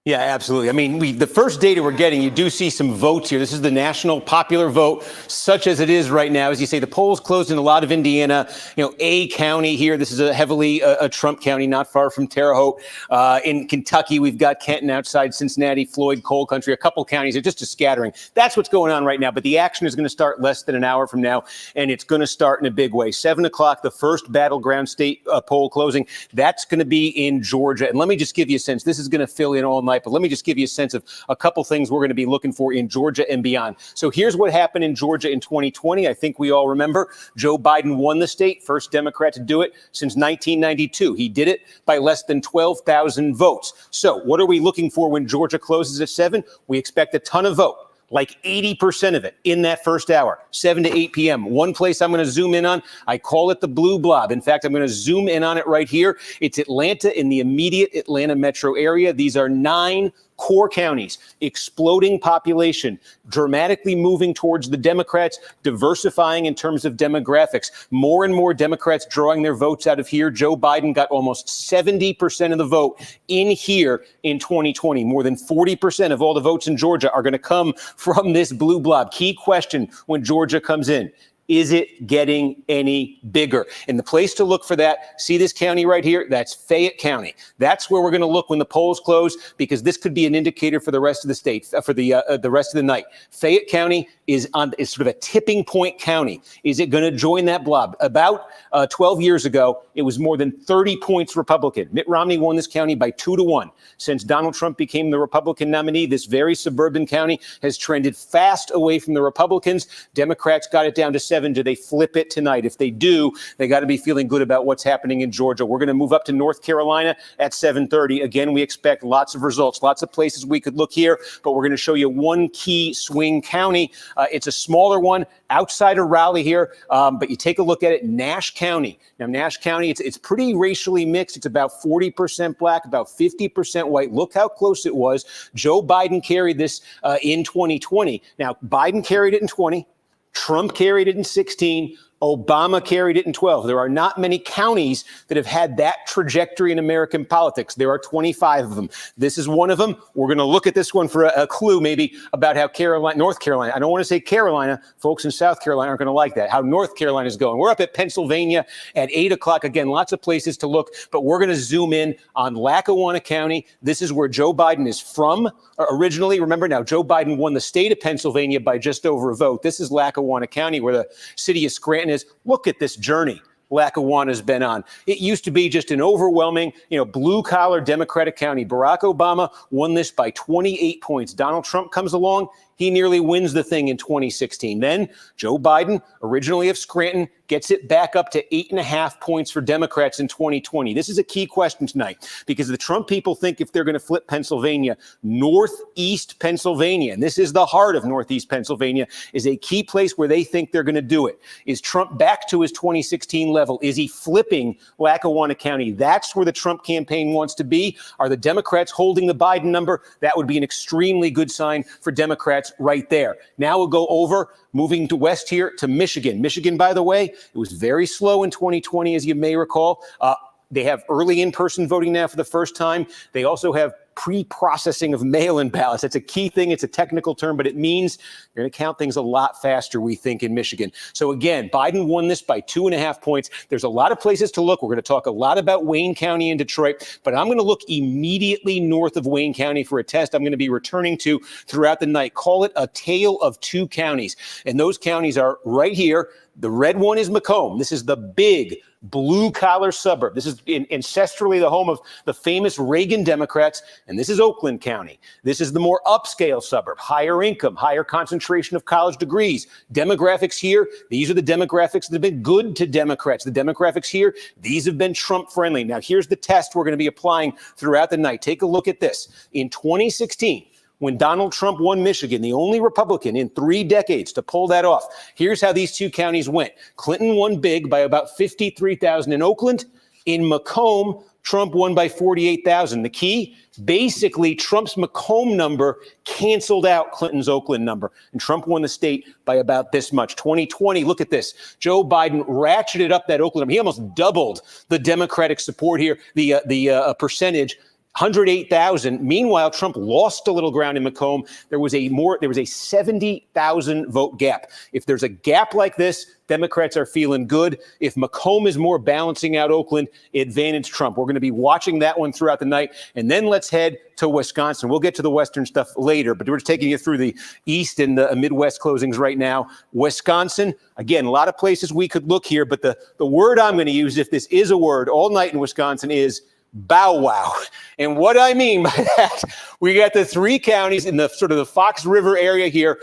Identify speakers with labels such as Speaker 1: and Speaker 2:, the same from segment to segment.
Speaker 1: Yeah, absolutely. I mean, the first data we're getting, you do see some votes here. This is the national popular vote, such as it is right now. As you say, the polls closed in a lot of Indiana, A county here. This is a heavily a Trump county, not far from Terre Haute. In Kentucky, we've got Kenton outside Cincinnati, Floyd, Coal Country, a couple counties. It's just a scattering. That's what's going on right now. But the action is going to start less than an hour from now, and it's going to start in a big way. 7 o'clock, the first battleground state poll closing. That's going to be in Georgia. And let me just give you a sense. This is going to fill in all night. But let me just give you a sense of a couple things we're going to be looking for in Georgia and beyond. So here's what happened in Georgia in 2020. I think we all remember Joe Biden won the state, first Democrat to do it since 1992. He did it by less than 12,000 votes. So what are we looking for when Georgia closes at 7? We expect a ton of vote. Like 80% of it in that first hour, 7 to 8 p.m. One place I'm going to zoom in on, I call it the blue blob. In fact, I'm going to zoom in on it right here. It's Atlanta, in the immediate Atlanta metro area. These are 9 core counties, exploding population, dramatically moving towards the Democrats, diversifying in terms of demographics. More and more Democrats drawing their votes out of here. Joe Biden got almost 70% of the vote in here in 2020. More than 40% of all the votes in Georgia are going to come from this blue blob. Key question when Georgia comes in. Is it getting any bigger? And the place to look for that, see this county right here? That's Fayette County. That's where we're going to look when the polls close, because this could be an indicator for the rest of the state, for the rest of the night. Fayette County is sort of a tipping point county. Is it going to join that blob? About 12 years ago, it was more than 30 points Republican. Mitt Romney won this county by 2-1. Since Donald Trump became the Republican nominee, this very suburban county has trended fast away from the Republicans. Democrats got it down to 7. Do they flip it tonight? If they do, they got to be feeling good about what's happening in Georgia. We're going to move up to North Carolina at 7:30. Again, we expect lots of results, lots of places we could look here, but we're going to show you one key swing county. It's a smaller one outside of Raleigh here, but you take a look at it, Nash County. Now, Nash County, it's pretty racially mixed. It's about 40% black, about 50% white. Look how close it was. Joe Biden carried this in 2020. Now, Biden carried it in 20. Trump carried it in 16. Obama carried it in 12. There are not many counties that have had that trajectory in American politics. There are 25 of them. This is one of them. We're going to look at this one for a clue maybe about how North Carolina, I don't want to say Carolina, folks in South Carolina aren't going to like that, how North Carolina is going. We're up at Pennsylvania at 8 o'clock. Again, lots of places to look, but we're going to zoom in on Lackawanna County. This is where Joe Biden is from originally. Remember now, Joe Biden won the state of Pennsylvania by just over a vote. This is Lackawanna County, where the city of Scranton is. Look at this journey Lackawanna's been on. It used to be just an overwhelming, blue-collar Democratic county. Barack Obama won this by 28 points. Donald Trump comes along. He nearly wins the thing in 2016. Then Joe Biden, originally of Scranton, gets it back up to 8.5 points for Democrats in 2020. This is a key question tonight, because the Trump people think if they're going to flip Pennsylvania, Northeast Pennsylvania, and this is the heart of Northeast Pennsylvania, is a key place where they think they're going to do it. Is Trump back to his 2016 level? Is he flipping Lackawanna County? That's where the Trump campaign wants to be. Are the Democrats holding the Biden number? That would be an extremely good sign for Democrats right there. Now we'll go over, moving to west here to Michigan. Michigan, by the way, it was very slow in 2020, as you may recall. They have early in-person voting now for the first time. They also have pre-processing of mail-in ballots. That's a key thing. It's a technical term, but it means they're going to count things a lot faster, we think, in Michigan. So again, Biden won this by 2.5 points. There's a lot of places to look. We're going to talk a lot about Wayne County and Detroit, but I'm going to look immediately north of Wayne County for a test I'm going to be returning to throughout the night. Call it a tale of two counties. And those counties are right here. The red one is Macomb. This is the big blue-collar suburb. This is ancestrally the home of the famous Reagan Democrats, and this is Oakland County. This is the more upscale suburb, higher income, higher concentration of college degrees. Demographics here, these are the demographics that have been good to Democrats. The demographics here, these have been Trump-friendly. Now, here's the test we're going to be applying throughout the night. Take a look at this. In 2016, when Donald Trump won Michigan, the only Republican in 3 decades to pull that off. Here's how these two counties went. Clinton won big by about 53,000 in Oakland. In Macomb, Trump won by 48,000. The key, basically, Trump's Macomb number canceled out Clinton's Oakland number, and Trump won the state by about this much. 2020, look at this. Joe Biden ratcheted up that Oakland number. He almost doubled the Democratic support here, the percentage. 108,000. Meanwhile, Trump lost a little ground in Macomb. There was a 70,000 vote gap. If there's a gap like this, Democrats are feeling good. If Macomb is more balancing out Oakland, advantage Trump. We're going to be watching that one throughout the night. And then let's head to Wisconsin. We'll get to the Western stuff later, but we're just taking you through the East and the Midwest closings right now. Wisconsin, again, a lot of places we could look here, but the word I'm going to use, if this is a word all night in Wisconsin, is bow wow. And what I mean by that, we got the three counties in the sort of the Fox River area here.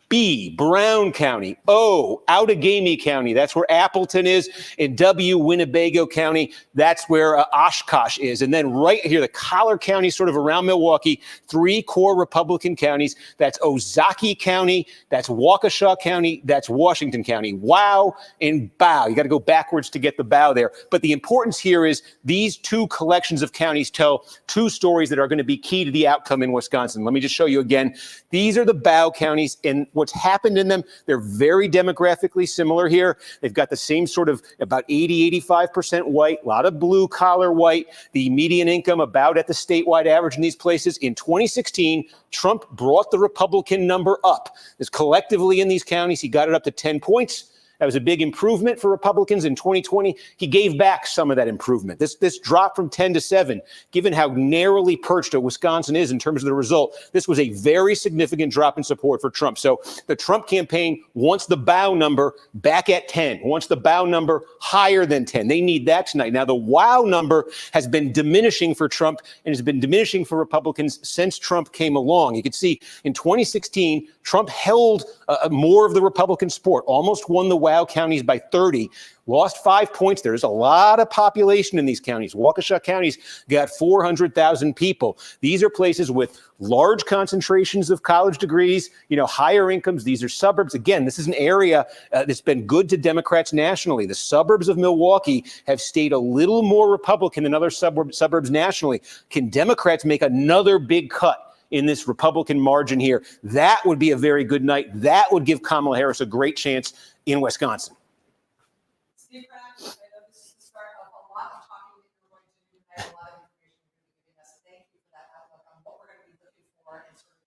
Speaker 1: B, Brown County. O, Outagamie County. That's where Appleton is. And W, Winnebago County. That's where Oshkosh is. And then right here, the Collar County, sort of around Milwaukee, three core Republican counties. That's Ozaukee County. That's Waukesha County. That's Washington County. Wow and bow. You got to go backwards to get the bow there. But the importance here is these two collections of counties tell two stories that are going to be key to the outcome in Wisconsin. Let me just show you again. These are the bow counties, and what's happened in them, they're very demographically similar here. They've got the same sort of about 85% white, a lot of blue collar white, the median income about at the statewide average in these places. In 2016, Trump brought the Republican number up. This collectively in these counties, he got it up to 10 points. That was a big improvement for Republicans in 2020. He gave back some of that improvement. This dropped from 10 to 7. Given how narrowly perched Wisconsin is in terms of the result, this was a very significant drop in support for Trump. So the Trump campaign wants the bow number back at 10, wants the bow number higher than 10. They need that tonight. Now, the wow number has been diminishing for Trump and has been diminishing for Republicans since Trump came along. You can see in 2016, Trump held more of the Republican support, almost won the wow counties by 30, lost 5 points. There's a lot of population in these counties. Waukesha County's got 400,000 people. These are places with large concentrations of college degrees, higher incomes. These are suburbs. Again, this is an area that's been good to Democrats nationally. The suburbs of Milwaukee have stayed a little more Republican than other suburbs nationally. Can Democrats make another big cut in this Republican margin here? That would be a very good night. That would give Kamala Harris a great chance in Wisconsin.
Speaker 2: Steve Kornacki, I know this is the start of a lot of talking that you're going to do. I have a lot of information you're giving us. Thank you for that outlook on what we're going to be looking for and sort of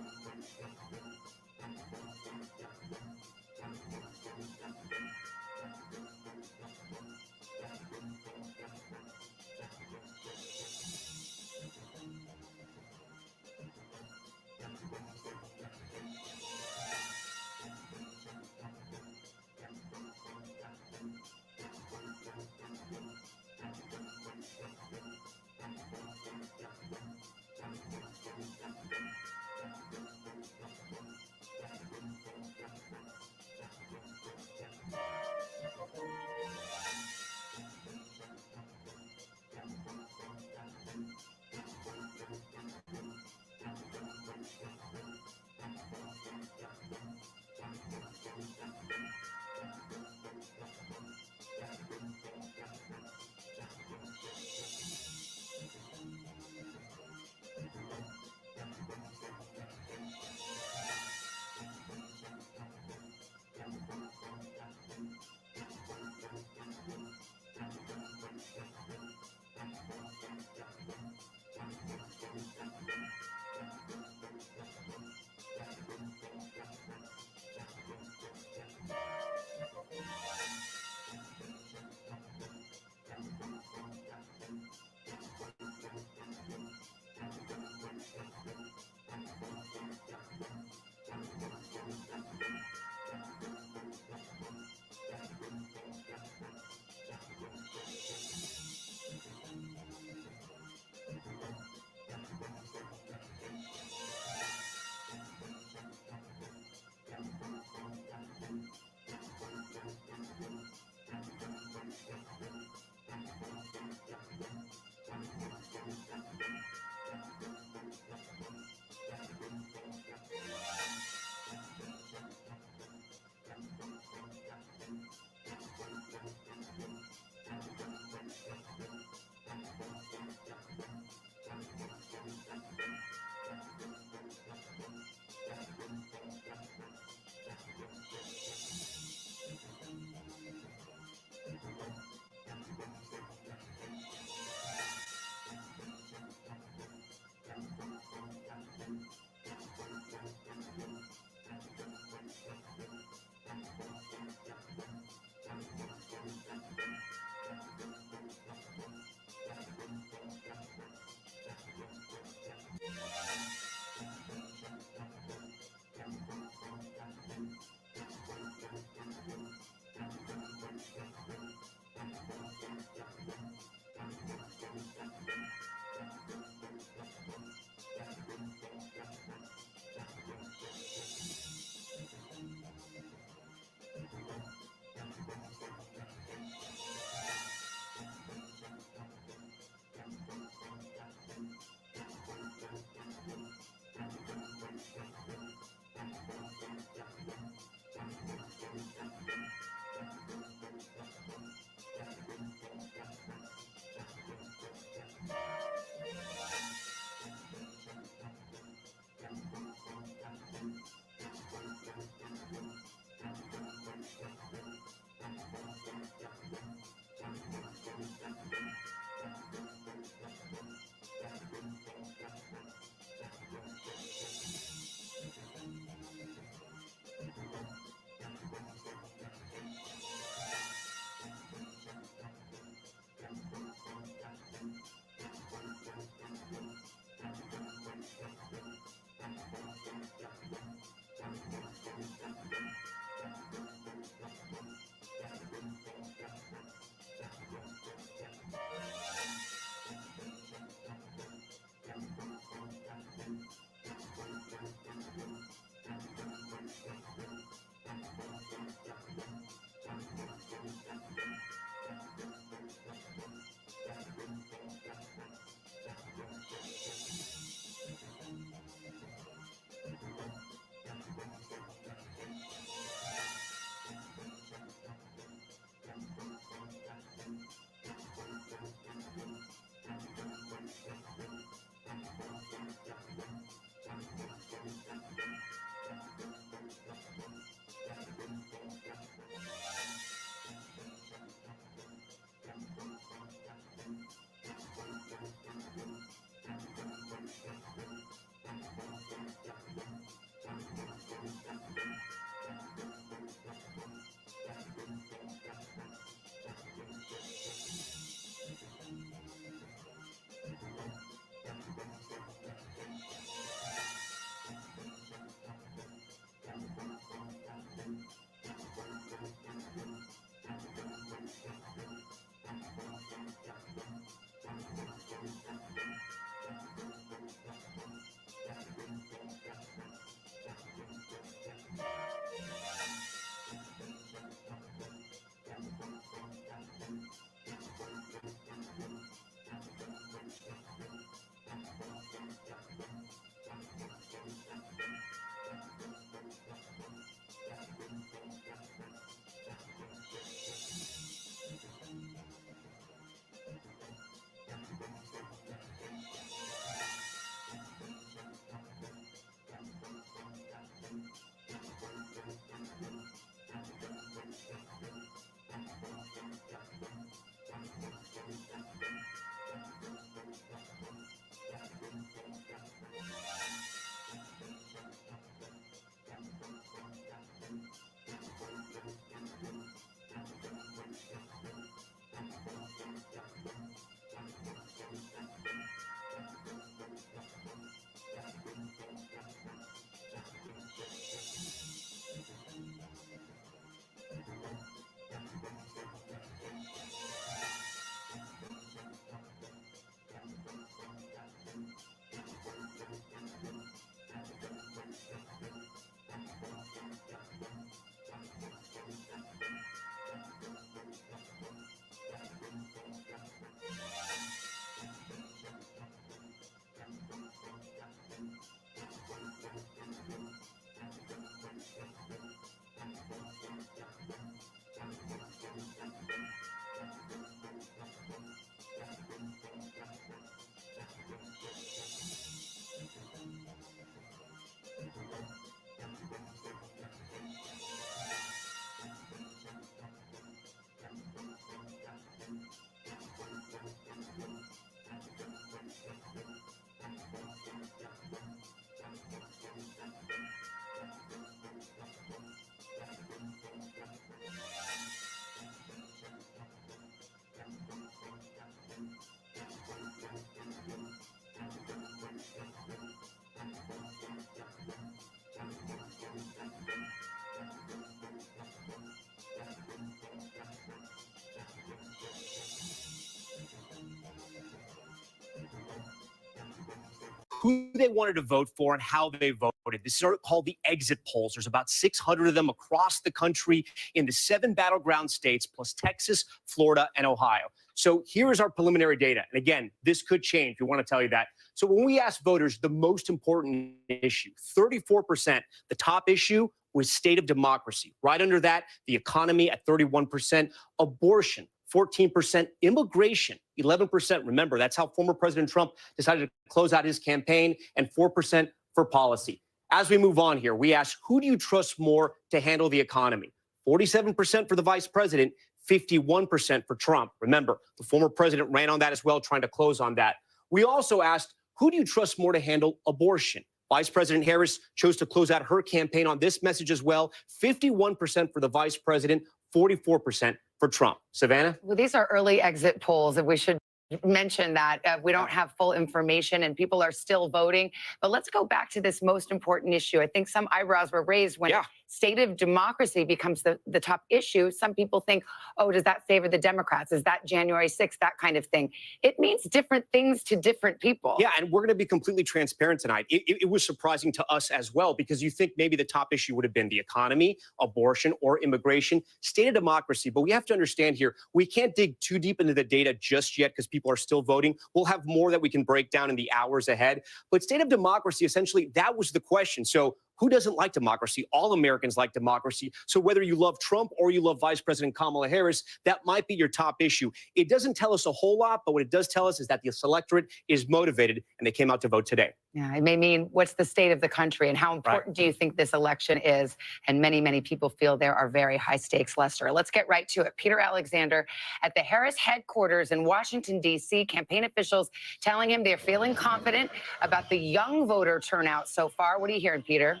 Speaker 3: who they wanted to vote for and how they voted. This is called the exit polls. There's about 600 of them across the country in the 7 battleground states, plus Texas, Florida, and Ohio. So here is our preliminary data. And again, this could change. We want to tell you that. So when we asked voters the most important issue, 34%, the top issue was state of democracy. Right under that, the economy at 31%, abortion, 14%, immigration, 11%. Remember, that's how former President Trump decided to close out his campaign, and 4% for policy. As we move on here, we ask, who do you trust more to handle the economy? 47% for the vice president, 51% for Trump. Remember, the former president ran on that as well, trying to close on that. We also asked, who do you trust more to handle abortion? Vice President Harris chose to close out her campaign on this message as well. 51% for the vice president, 44% for Trump. Savannah?
Speaker 4: Well, these are early exit polls, and we should mention that we don't have full information and people are still voting. But let's go back to this most important issue. I think some eyebrows were raised when state of democracy becomes the top issue. Some people think, oh, does that favor the Democrats? Is that January 6th, that kind of thing? It means different things to different people.
Speaker 3: Yeah, and we're going to be completely transparent tonight. It was surprising to us as well, because you think maybe the top issue would have been the economy, abortion, or immigration, state of democracy. But we have to understand here, we can't dig too deep into the data just yet because people are still voting. We'll have more that we can break down in the hours ahead. But state of democracy, essentially, that was the question. So who doesn't like democracy? All Americans like democracy. So whether you love Trump or you love Vice President Kamala Harris, that might be your top issue. It doesn't tell us a whole lot, but what it does tell us is that the electorate is motivated, and they came out to vote today.
Speaker 4: Yeah, it may mean what's the state of the country and how important do you think this election is? And many, many people feel there are very high stakes, Lester. Let's get right to it. Peter Alexander at the Harris headquarters in Washington, D.C., campaign officials telling him they're feeling confident about the young voter turnout so far. What are you hearing, Peter?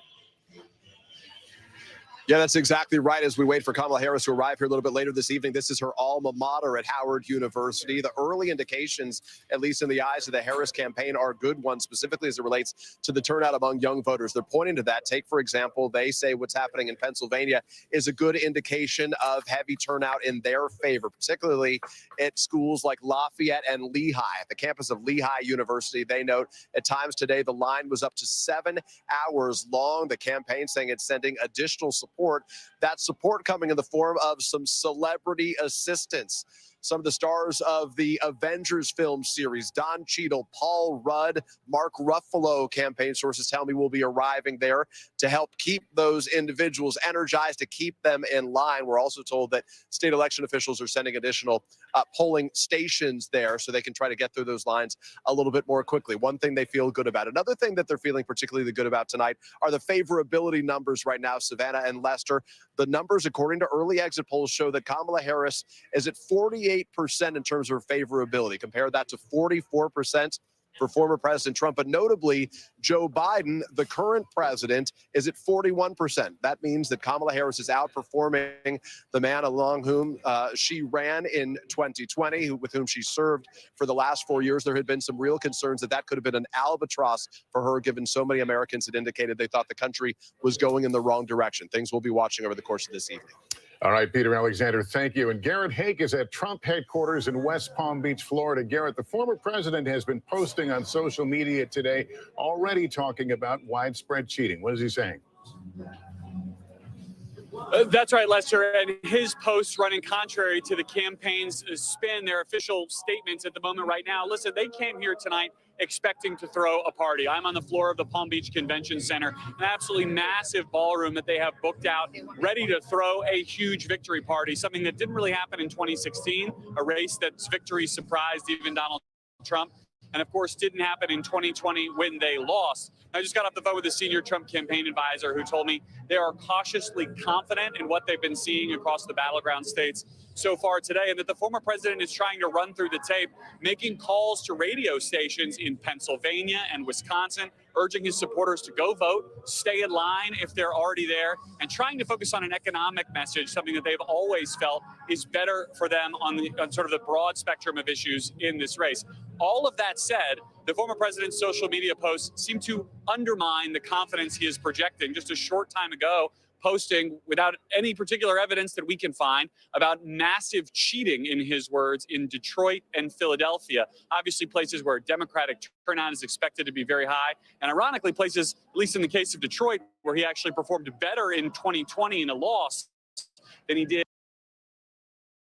Speaker 5: Yeah, that's exactly right. As we wait for Kamala Harris to arrive here a little bit later this evening, this is her alma mater at Howard University. The early indications, at least in the eyes of the Harris campaign, are good ones, specifically as it relates to the turnout among young voters. They're pointing to that. Take, for example, they say what's happening in Pennsylvania is a good indication of heavy turnout in their favor, particularly at schools like Lafayette and Lehigh. At the campus of Lehigh University, they note at times today the line was up to 7 hours long. The campaign saying it's sending additional support. That support coming in the form of some celebrity assistance. Some of the stars of the Avengers film series, Don Cheadle, Paul Rudd, Mark Ruffalo, campaign sources tell me will be arriving there to help keep those individuals energized, to keep them in line. We're also told that state election officials are sending additional polling stations there so they can try to get through those lines a little bit more quickly. One thing they feel good about. Another thing that they're feeling particularly good about tonight are the favorability numbers right now, Savannah and Lester. The numbers, according to early exit polls, show that Kamala Harris is at 48% in terms of favorability. Compare that to 44% for former President Trump. But notably, Joe Biden, the current president, is at 41%. That means that Kamala Harris is outperforming the man along whom she ran in 2020, with whom she served for the last 4 years. There had been some real concerns that that could have been an albatross for her, given so many Americans had indicated they thought the country was going in the wrong direction. Things we'll be watching over the course of this evening.
Speaker 6: All right, Peter Alexander, thank you. And Garrett Haake is at Trump headquarters in West Palm Beach, Florida. Garrett, the former president has been posting on social media today, already talking about widespread cheating. What is he saying?
Speaker 7: That's right, Lester. And his posts running contrary to the campaign's spin, their official statements at the moment right now. Listen, they came here tonight expecting to throw a party. I'm on the floor of the Palm Beach Convention Center, an absolutely massive ballroom that they have booked out, ready to throw a huge victory party, something that didn't really happen in 2016, a race that's victory surprised even Donald Trump, and of course didn't happen in 2020 when they lost. I just got off the phone with a senior Trump campaign advisor who told me they are cautiously confident in what they've been seeing across the battleground states so far today, and that the former president is trying to run through the tape, making calls to radio stations in Pennsylvania and Wisconsin, urging his supporters to go vote, stay in line if they're already there, and trying to focus on an economic message, something that they've always felt is better for them on sort of the broad spectrum of issues in this race. All of that said, the former president's social media posts seem to undermine the confidence he is projecting. Just a short time ago, posting without any particular evidence that we can find about massive cheating, in his words, in Detroit and Philadelphia. Obviously, places where Democratic turnout is expected to be very high. And ironically, places, at least in the case of Detroit, where he actually performed better in 2020 in a loss than he did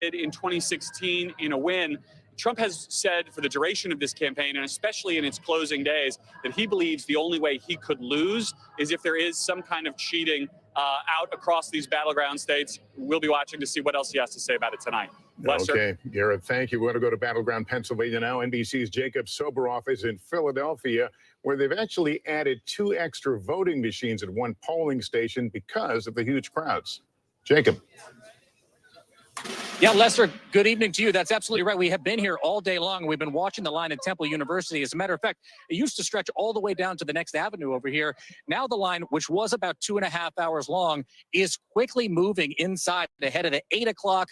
Speaker 7: in 2016 in a win. Trump has said for the duration of this campaign, and especially in its closing days, that he believes the only way he could lose is if there is some kind of cheating out across these battleground states. We'll be watching to see what else he has to say about it tonight. Lester?
Speaker 6: Okay, Garrett, thank you. We're going to go to battleground Pennsylvania now. NBC's Jacob Soboroff is in Philadelphia, where they've actually added 2 extra voting machines at one polling station because of the huge crowds. Jacob.
Speaker 8: Yeah, Lester, good evening to you. That's absolutely right. We have been here all day long. We've been watching the line at Temple University. As a matter of fact, it used to stretch all the way down to the next avenue over here. Now the line, which was about 2.5 hours long, is quickly moving inside ahead of the 8 o'clock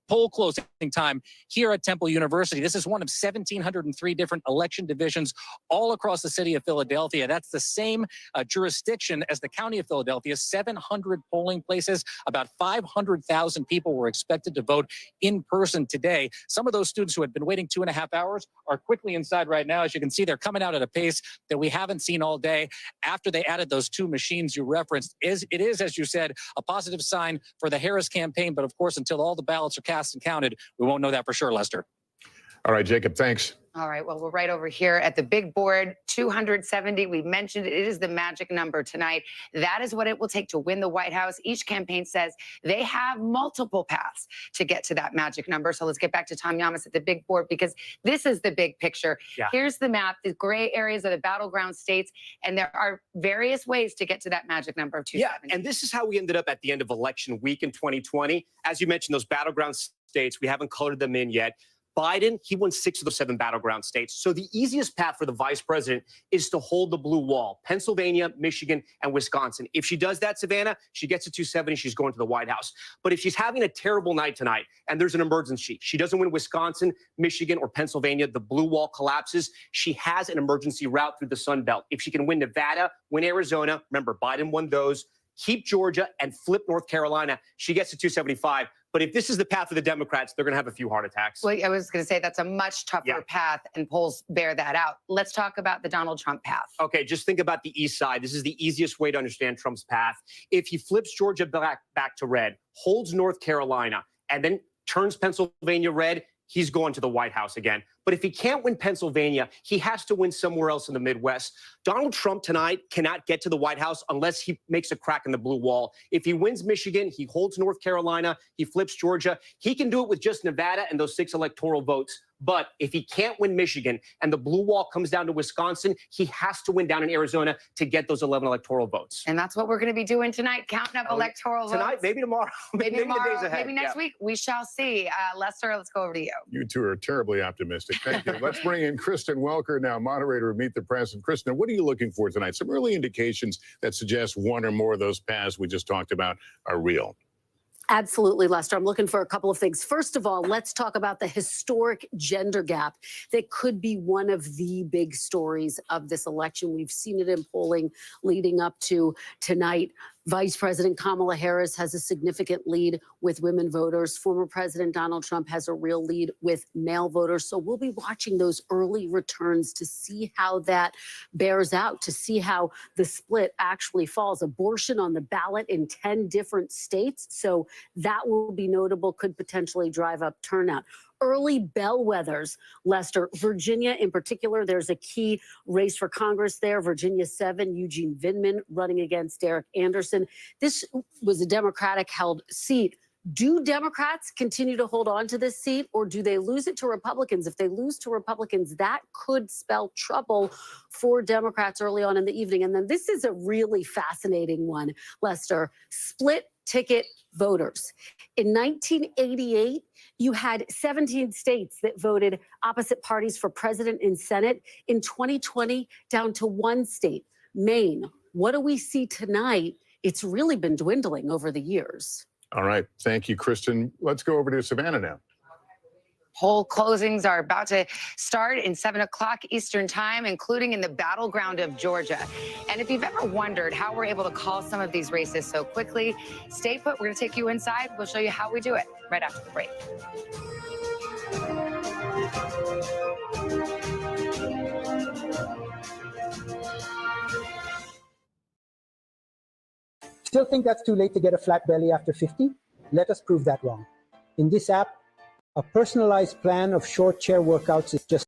Speaker 8: poll closing time here at Temple University. This is one of 1,703 different election divisions all across the city of Philadelphia. That's the same jurisdiction as the county of Philadelphia, 700 polling places. About 500,000 people were expected to vote in person today. Some of those students who had been waiting 2.5 hours are quickly inside right now. As you can see, they're coming out at a pace that we haven't seen all day after they added those 2 machines you referenced. It is, as you said, a positive sign for the Harris campaign. But of course, until all the ballots are cast and counted, we won't know that for sure, Lester.
Speaker 6: All right, Jacob, thanks.
Speaker 4: All right, well, we're right over here at the big board, 270. We mentioned it is the magic number tonight. That is what it will take to win the White House. Each campaign says they have multiple paths to get to that magic number. So let's get back to Tom Yamas at the big board, because this is the big picture.
Speaker 3: Yeah.
Speaker 4: Here's the map, the gray areas are the battleground states, and there are various ways to get to that magic number of 270.
Speaker 3: Yeah, and this is how we ended up at the end of election week in 2020. As you mentioned, those battleground states, we haven't colored them in yet. Biden, he won 6 of the 7 battleground states. So the easiest path for the vice president is to hold the blue wall: Pennsylvania, Michigan, and Wisconsin. If she does that, Savannah, she gets to 270, she's going to the White House. But if she's having a terrible night tonight and there's an emergency, she doesn't win Wisconsin, Michigan, or Pennsylvania, the blue wall collapses, she has an emergency route through the Sun Belt. If she can win Nevada, win Arizona, remember, Biden won those, keep Georgia, and flip North Carolina, she gets to 275. But if this is the path of the Democrats, they're going to have a few heart attacks.
Speaker 4: Well, I was going to say that's a much tougher path, and polls bear that out. Let's talk about the Donald Trump path.
Speaker 3: Okay, just think about the east side. This is the easiest way to understand Trump's path. If he flips Georgia back to red, holds North Carolina, and then turns Pennsylvania red, he's going to the White House again. But if he can't win Pennsylvania, he has to win somewhere else in the Midwest. Donald Trump tonight cannot get to the White House unless he makes a crack in the blue wall. If he wins Michigan, he holds North Carolina, he flips Georgia, he can do it with just Nevada and those 6 electoral votes. But if he can't win Michigan and the blue wall comes down to Wisconsin, he has to win down in Arizona to get those 11 electoral votes.
Speaker 4: And that's what we're going to be doing tonight, counting up electoral votes.
Speaker 3: Tonight, maybe tomorrow,
Speaker 4: maybe tomorrow,
Speaker 3: the days ahead.
Speaker 4: maybe next week. We shall see. Lester, let's go over to you.
Speaker 6: You two are terribly optimistic. Thank you. Let's bring in Kristen Welker now, moderator of Meet the Press. And Kristen, what are you looking for tonight? Some early indications that suggest one or more of those paths we just talked about are real.
Speaker 9: Absolutely, Lester. I'm looking for a couple of things. First of all, let's talk about the historic gender gap that could be one of the big stories of this election. We've seen it in polling leading up to tonight. Vice President Kamala Harris has a significant lead with women voters. Former President Donald Trump has a real lead with male voters. So we'll be watching those early returns to see how that bears out, to see how the split actually falls. Abortion on the ballot in 10 different states. So that will be notable, could potentially drive up turnout. Early bellwethers, Lester. Virginia in particular, there's a key race for Congress there. Virginia 7, Eugene Vindman running against Derek Anderson. This was a Democratic-held seat. Do Democrats continue to hold on to this seat, or do they lose it to Republicans? If they lose to Republicans, that could spell trouble for Democrats early on in the evening. And then this is a really fascinating one, Lester. Split ticket voters. In 1988, you had 17 states that voted opposite parties for president and Senate. In 2020, down to 1 state, Maine. What do we see tonight? It's really been dwindling over the years.
Speaker 6: All right. Thank you, Kristen. Let's go over to Savannah now.
Speaker 4: Poll closings are about to start in 7 o'clock Eastern time, including in the battleground of Georgia. And if you've ever wondered how we're able to call some of these races so quickly, stay put. We're going to take you inside. We'll show you how we do it right after the break.
Speaker 10: Still think that's too late to get a flat belly after 50? Let us prove that wrong. In this app, a personalized plan of short chair workouts is just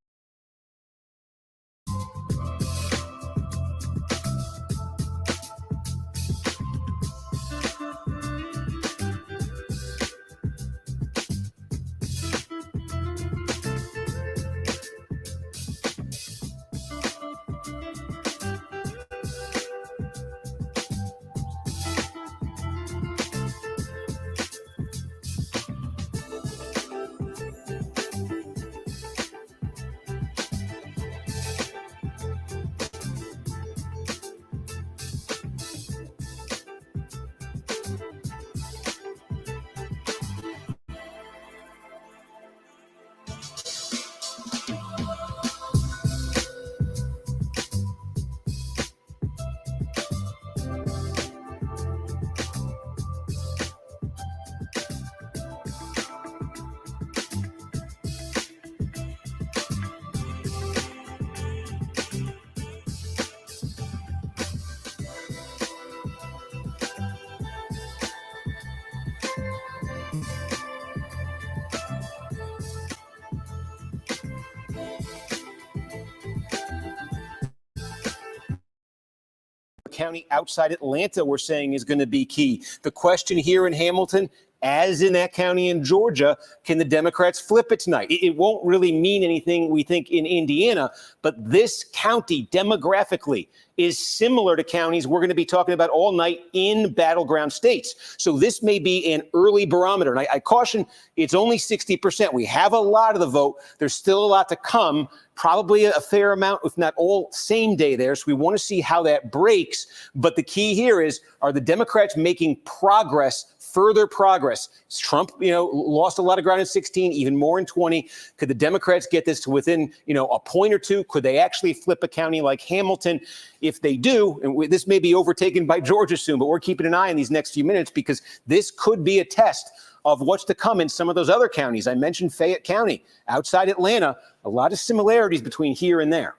Speaker 1: county outside Atlanta, we're saying, is going to be key. The question here in Hamilton, as in that county in Georgia, can the Democrats flip it tonight? It won't really mean anything, we think, in Indiana, but this county demographically is similar to counties we're going to be talking about all night in battleground states. So this may be an early barometer. And I caution, it's only 60%. We have a lot of the vote. There's still a lot to come, probably a fair amount, if not all, same day there. So we want to see how that breaks. But the key here is, are the Democrats making progress, further progress? Trump, lost a lot of ground in 16, even more in 20. Could the Democrats get this to within, a point or two? Could they actually flip a county like Hamilton? If they do, and this may be overtaken by Georgia soon, but we're keeping an eye on these next few minutes because this could be a test of what's to come in some of those other counties. I mentioned Fayette County, outside Atlanta, a lot of similarities between here and there.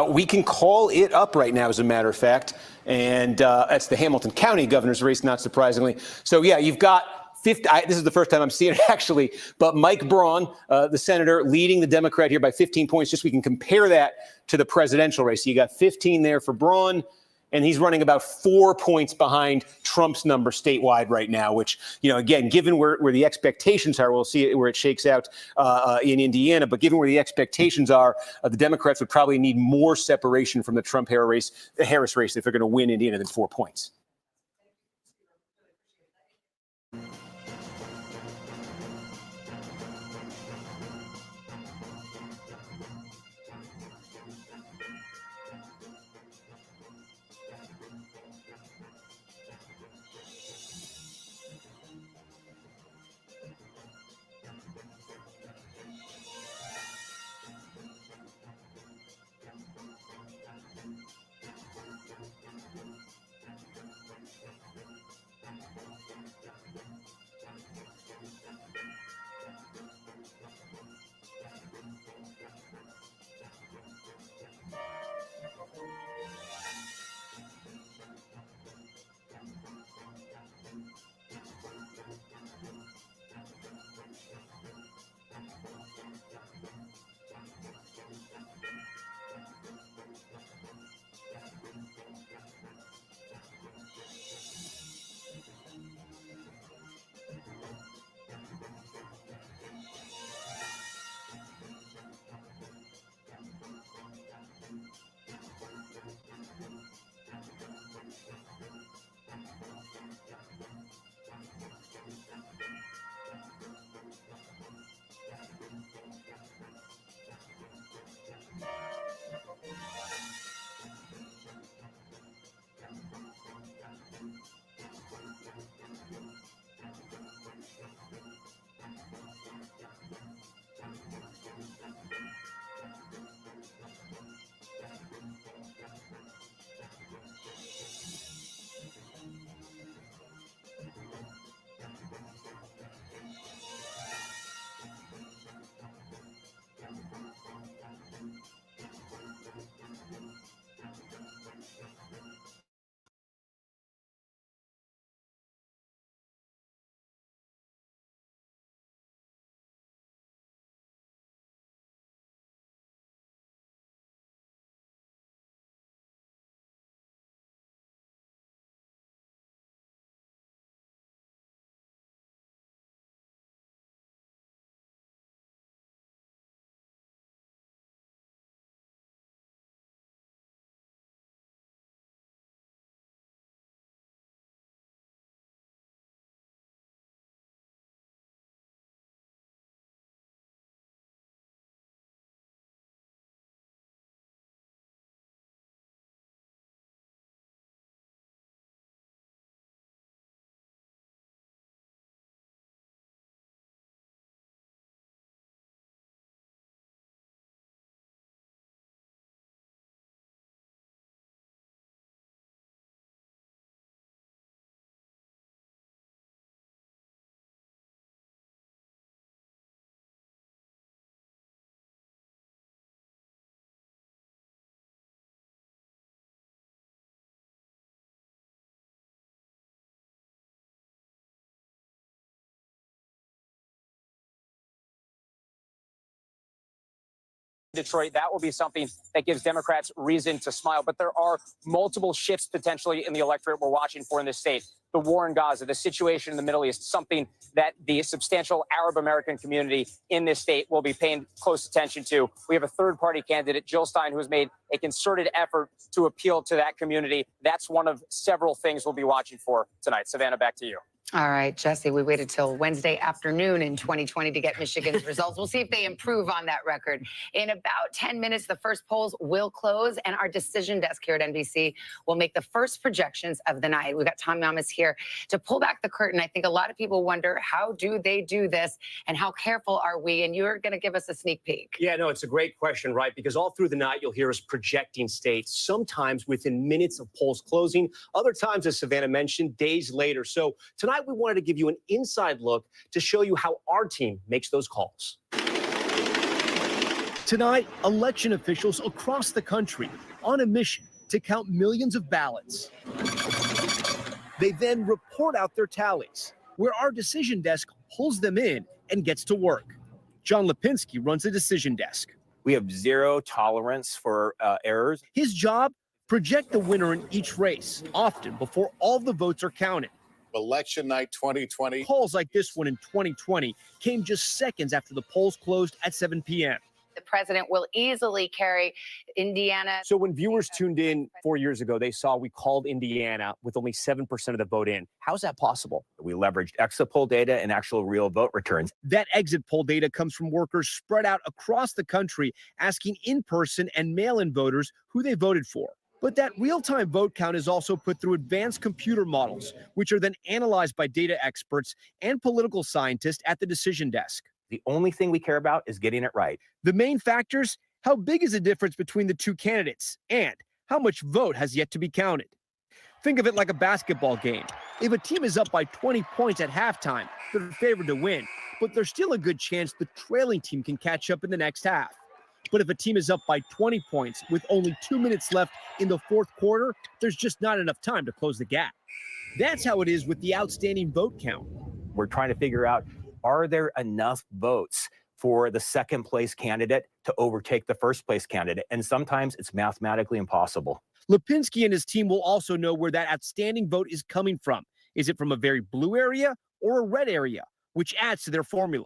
Speaker 1: We can call it up right now, as a matter of fact, and that's the Hamilton County governor's race, not surprisingly. So, yeah, you've got 50. This is the first time I'm seeing it, actually, but Mike Braun, the senator, leading the Democrat here by 15 points, just so we can compare that to the presidential race. So you got 15 there for Braun, and he's running about 4 points behind Trump's number statewide right now, which, again, given where the expectations are, we'll see where it shakes out in Indiana. But given where the expectations are, the Democrats would probably need more separation from the Trump-Harris race if they're going to win Indiana than 4 points.
Speaker 11: Detroit, that will be something that gives Democrats reason to smile. But there are multiple shifts potentially in the electorate we're watching for in this state. The war in Gaza, the situation in the Middle East, something that the substantial Arab American community in this state will be paying close attention to. We have a third-party candidate, Jill Stein, who has made a concerted effort to appeal to that community. That's one of several things we'll be watching for tonight. Savannah, back to you.
Speaker 4: All right, Jesse, we waited till Wednesday afternoon in 2020 to get Michigan's results. We'll see if they improve on that record. In about 10 minutes, the first polls will close, and our decision desk here at NBC will make the first projections of the night. We've got Tom Yamas here to pull back the curtain. I think a lot of people wonder, how do they do this, and how careful are we? And you're going to give us a sneak peek.
Speaker 3: Yeah, no, it's a great question, right? Because all through the night, you'll hear us projecting states, sometimes within minutes of polls closing, other times, as Savannah mentioned, days later. So tonight, we wanted to give you an inside look to show you how our team makes those calls. Tonight, election officials across the country on a mission to count millions of ballots. They then report out their tallies, where our decision desk pulls them in and gets to work. John Lipinski runs the decision desk.
Speaker 12: We have zero tolerance for errors.
Speaker 3: His job, project the winner in each race, often before all the votes are counted.
Speaker 6: Election night 2020.
Speaker 3: Polls like this one in 2020 came just seconds after the polls closed at 7 p.m.
Speaker 4: The president will easily carry Indiana.
Speaker 3: So when viewers tuned in 4 years ago, they saw we called Indiana with only 7% of the vote in. How's that possible?
Speaker 12: We leveraged exit poll data and actual real vote returns.
Speaker 3: That exit poll data comes from workers spread out across the country, asking in-person and mail-in voters who they voted for. But that real-time vote count is also put through advanced computer models, which are then analyzed by data experts and political scientists at the decision desk.
Speaker 12: The only thing we care about is getting it right.
Speaker 3: The main factors: how big is the difference between the two candidates, and how much vote has yet to be counted. Think of it like a basketball game. If a team is up by 20 points at halftime, they're favored to win, but there's still a good chance the trailing team can catch up in the next half. But if a team is up by 20 points with only 2 minutes left in the fourth quarter, there's just not enough time to close the gap. That's how it is with the outstanding vote count.
Speaker 12: We're trying to figure out, are there enough votes for the second place candidate to overtake the first place candidate? And sometimes it's mathematically impossible.
Speaker 3: Lipinski and his team will also know where that outstanding vote is coming from. Is it from a very blue area or a red area, which adds to their formula?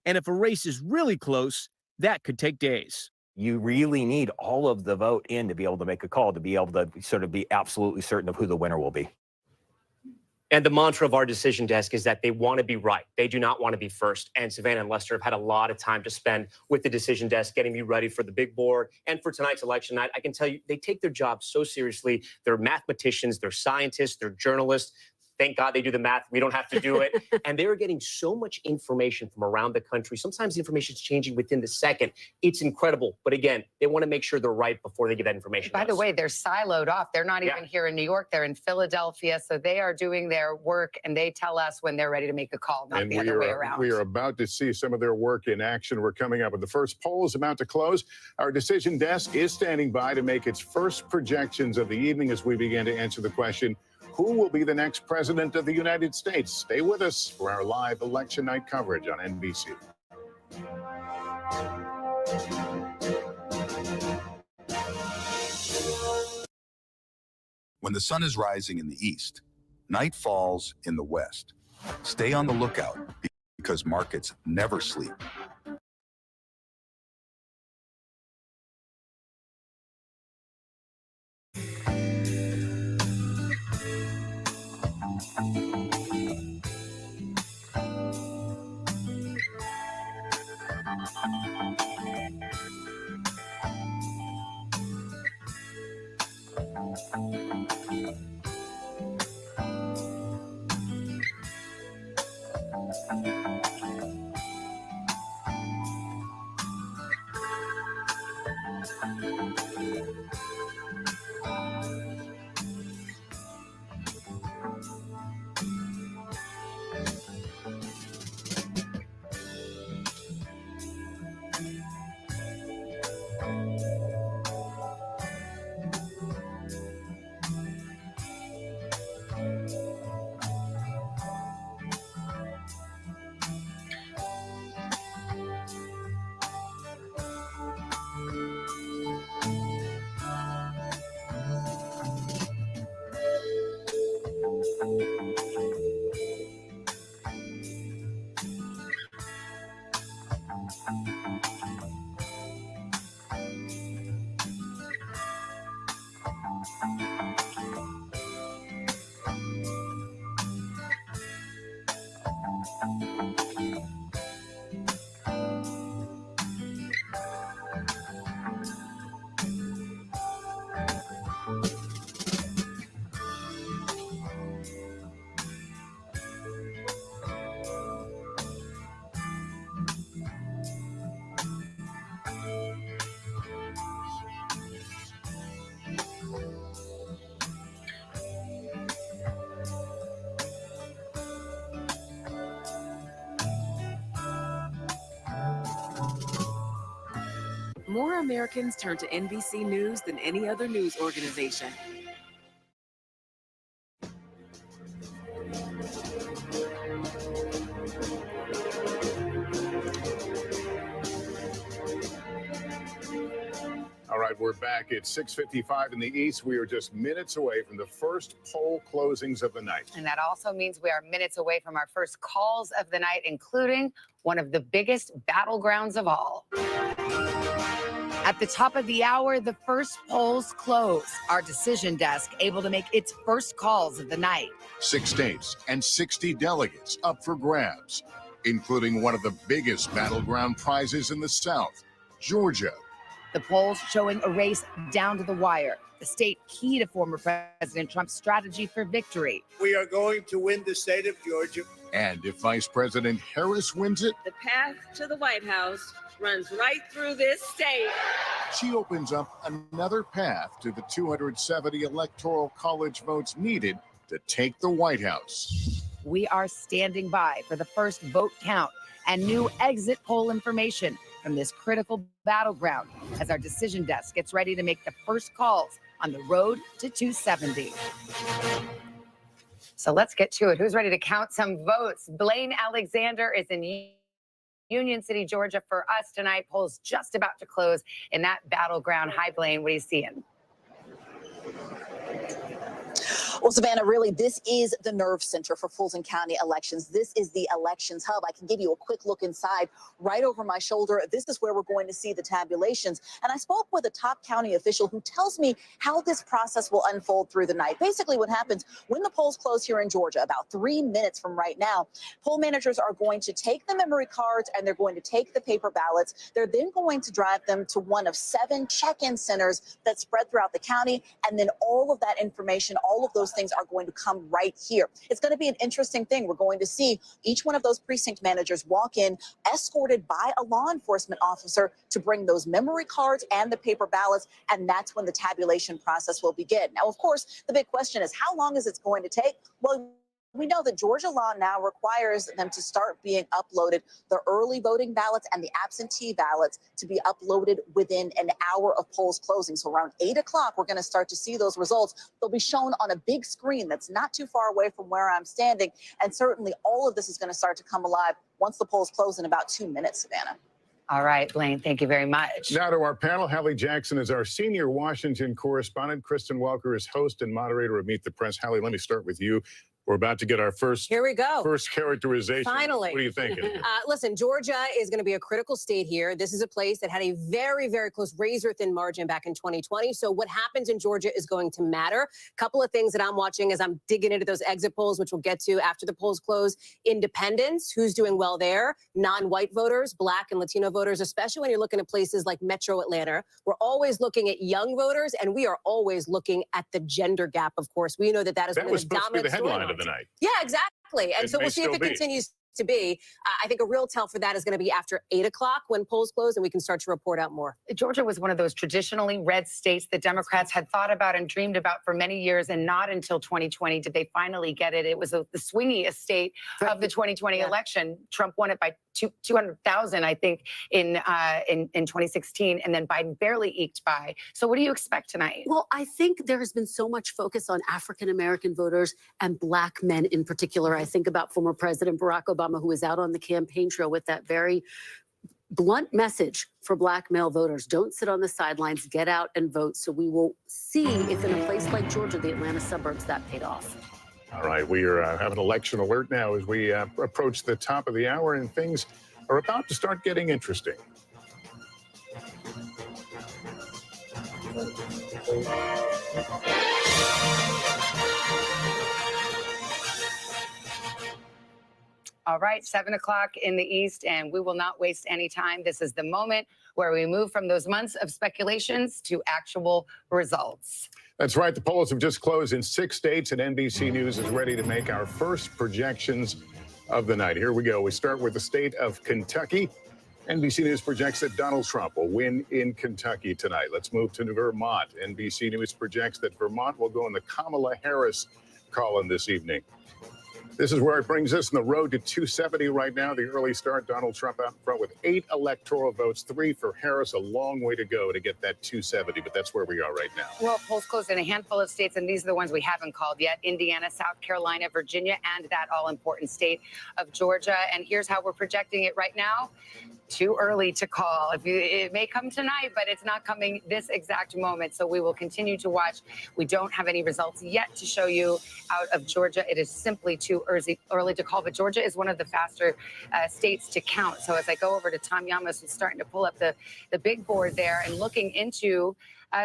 Speaker 3: And if a race is really close, that could take days.
Speaker 12: You really need all of the vote in to be able to make a call, to be able to sort of be absolutely certain of who the winner will be.
Speaker 3: And the mantra of our decision desk is that they want to be right. They do not want to be first. And Savannah and Lester have had a lot of time to spend with the decision desk, getting me ready for the big board and for tonight's election night. I can tell you, they take their job so seriously. They're mathematicians, they're scientists, they're journalists. Thank God they do the math. We don't have to do it. And they are getting so much information from around the country. Sometimes the information is changing within the second. It's incredible. But again, they want to make sure they're right before they get that information.
Speaker 4: By the way, they're siloed off. They're not even here in New York. They're in Philadelphia. So they are doing their work, and they tell us when they're ready to make a call, not the other way around.
Speaker 6: We are about to see some of their work in action. We're coming up with the first poll is about to close. Our decision desk is standing by to make its first projections of the evening as we begin to answer the question, who will be the next president of the United States? Stay with us for our live election night coverage on NBC.
Speaker 13: When the sun is rising in the east, night falls in the west. Stay on the lookout because markets never sleep.
Speaker 14: more Americans turn to NBC News than any other news organization.
Speaker 6: All right, we're back at 6:55 in the East. We are just minutes away from the first poll closings of the night.
Speaker 4: And that also means we are minutes away from our first calls of the night, including one of the biggest battlegrounds of all. At the top of the hour, the first polls close. Our decision desk able to make its first calls of the night.
Speaker 13: 6 states and 60 delegates up for grabs, including one of the biggest battleground prizes in the South, Georgia.
Speaker 4: The polls showing a race down to the wire, the state key to former President Trump's strategy for victory.
Speaker 15: We are going to win the state of Georgia.
Speaker 13: And if Vice President Harris wins it,
Speaker 16: the path to the White House runs right through this state.
Speaker 13: she opens up another path to the 270 electoral college votes needed to take the White House.
Speaker 4: We are standing by for the first vote count and new exit poll information from this critical battleground as our decision desk gets ready to make the first calls on the road to 270. So let's get to it. Who's ready to count some votes? Blaine Alexander is in Union City, Georgia for us tonight. Polls just about to close in that battleground. Hi, Blaine. What are you seeing?
Speaker 17: Well, Savannah, really, this is the nerve center for Fulton County elections. This is the elections hub. I can give you a quick look inside right over my shoulder. This is where we're going to see the tabulations. And I spoke with a top county official who tells me how this process will unfold through the night. Basically, what happens when the polls close here in Georgia, about 3 minutes from right now, poll managers are going to take the memory cards and they're going to take the paper ballots. They're then going to drive them to one of 7 check-in centers that spread throughout the county. And then all of that information, all of those things are going to come right here. It's going to be an interesting thing. We're going to see each one of those precinct managers walk in escorted by a law enforcement officer to bring those memory cards and the paper ballots, and that's when the tabulation process will begin. Now, of course, the big question is how long is it going to take? Well, we know that Georgia law now requires them to start being uploaded, the early voting ballots and the absentee ballots to be uploaded within an hour of polls closing. So around 8 o'clock, we're going to start to see those results. They'll be shown on a big screen that's not too far away from where I'm standing. And certainly all of this is going to start to come alive once the polls close in about 2 minutes, Savannah.
Speaker 4: All right, Blaine, thank you very much.
Speaker 6: Now to our panel. Hallie Jackson is our senior Washington correspondent. Kristen Welker is host and moderator of Meet the Press. Hallie, let me start with you. We're about to get our first characterization.
Speaker 18: Finally.
Speaker 6: What are you thinking?
Speaker 18: Listen, Georgia is going to be a critical state here. This is a place that had a very, very close razor-thin margin back in 2020. So what happens in Georgia is going to matter. A couple of things that I'm watching as I'm digging into those exit polls, which we'll get to after the polls close. Independents, who's doing well there? Non-white voters, Black and Latino voters, especially when you're looking at places like Metro Atlanta. We're always looking at young voters, and we are always looking at the gender gap, of course. We know that that is one of the dominant storylines.
Speaker 6: The night.
Speaker 18: Yeah, exactly. And so we'll see if it continues to be. I think a real tell for that is going to be after 8 o'clock when polls close and we can start to report out more.
Speaker 4: Georgia was one of those traditionally red states that Democrats had thought about and dreamed about for many years, and not until 2020 did they finally get it. It was the swingiest state of the 2020 election. Trump won it by 200,000, I think, in 2016, and then Biden barely eked by. So what do you expect tonight?
Speaker 9: Well, I think there has been so much focus on African-American voters and Black men in particular. I think about former President Barack Obama, who was out on the campaign trail with that very blunt message for Black male voters. Don't sit on the sidelines, get out and vote. So we will see if in a place like Georgia, the Atlanta suburbs, that paid off.
Speaker 6: All right, we are have an election alert now as we approach the top of the hour, and things are about to start getting interesting.
Speaker 4: All right, 7 o'clock in the East, and we will not waste any time. This is the moment where we move from those months of speculations to actual results.
Speaker 6: That's right. The polls have just closed in 6 states, and NBC News is ready to make our first projections of the night. Here we go. We start with the state of Kentucky. NBC News projects that Donald Trump will win in Kentucky tonight. Let's move to Vermont. NBC News projects that Vermont will go in the Kamala Harris column this evening. This is where it brings us on the road to 270 right now. The early start, Donald Trump out in front with 8 electoral votes, 3 for Harris. A long way to go to get that 270, but that's where we are right now.
Speaker 4: Well, polls closed in a handful of states, and these are the ones we haven't called yet: Indiana, South Carolina, Virginia, and that all-important state of Georgia. And here's how we're projecting it right now. Too early to call. It may come tonight, but it's not coming this exact moment. So we will continue to watch. We don't have any results yet to show you out of Georgia. It is simply too early to call. But Georgia is one of the faster states to count. So as I go over to Tom Llamas, who's starting to pull up the big board there and looking into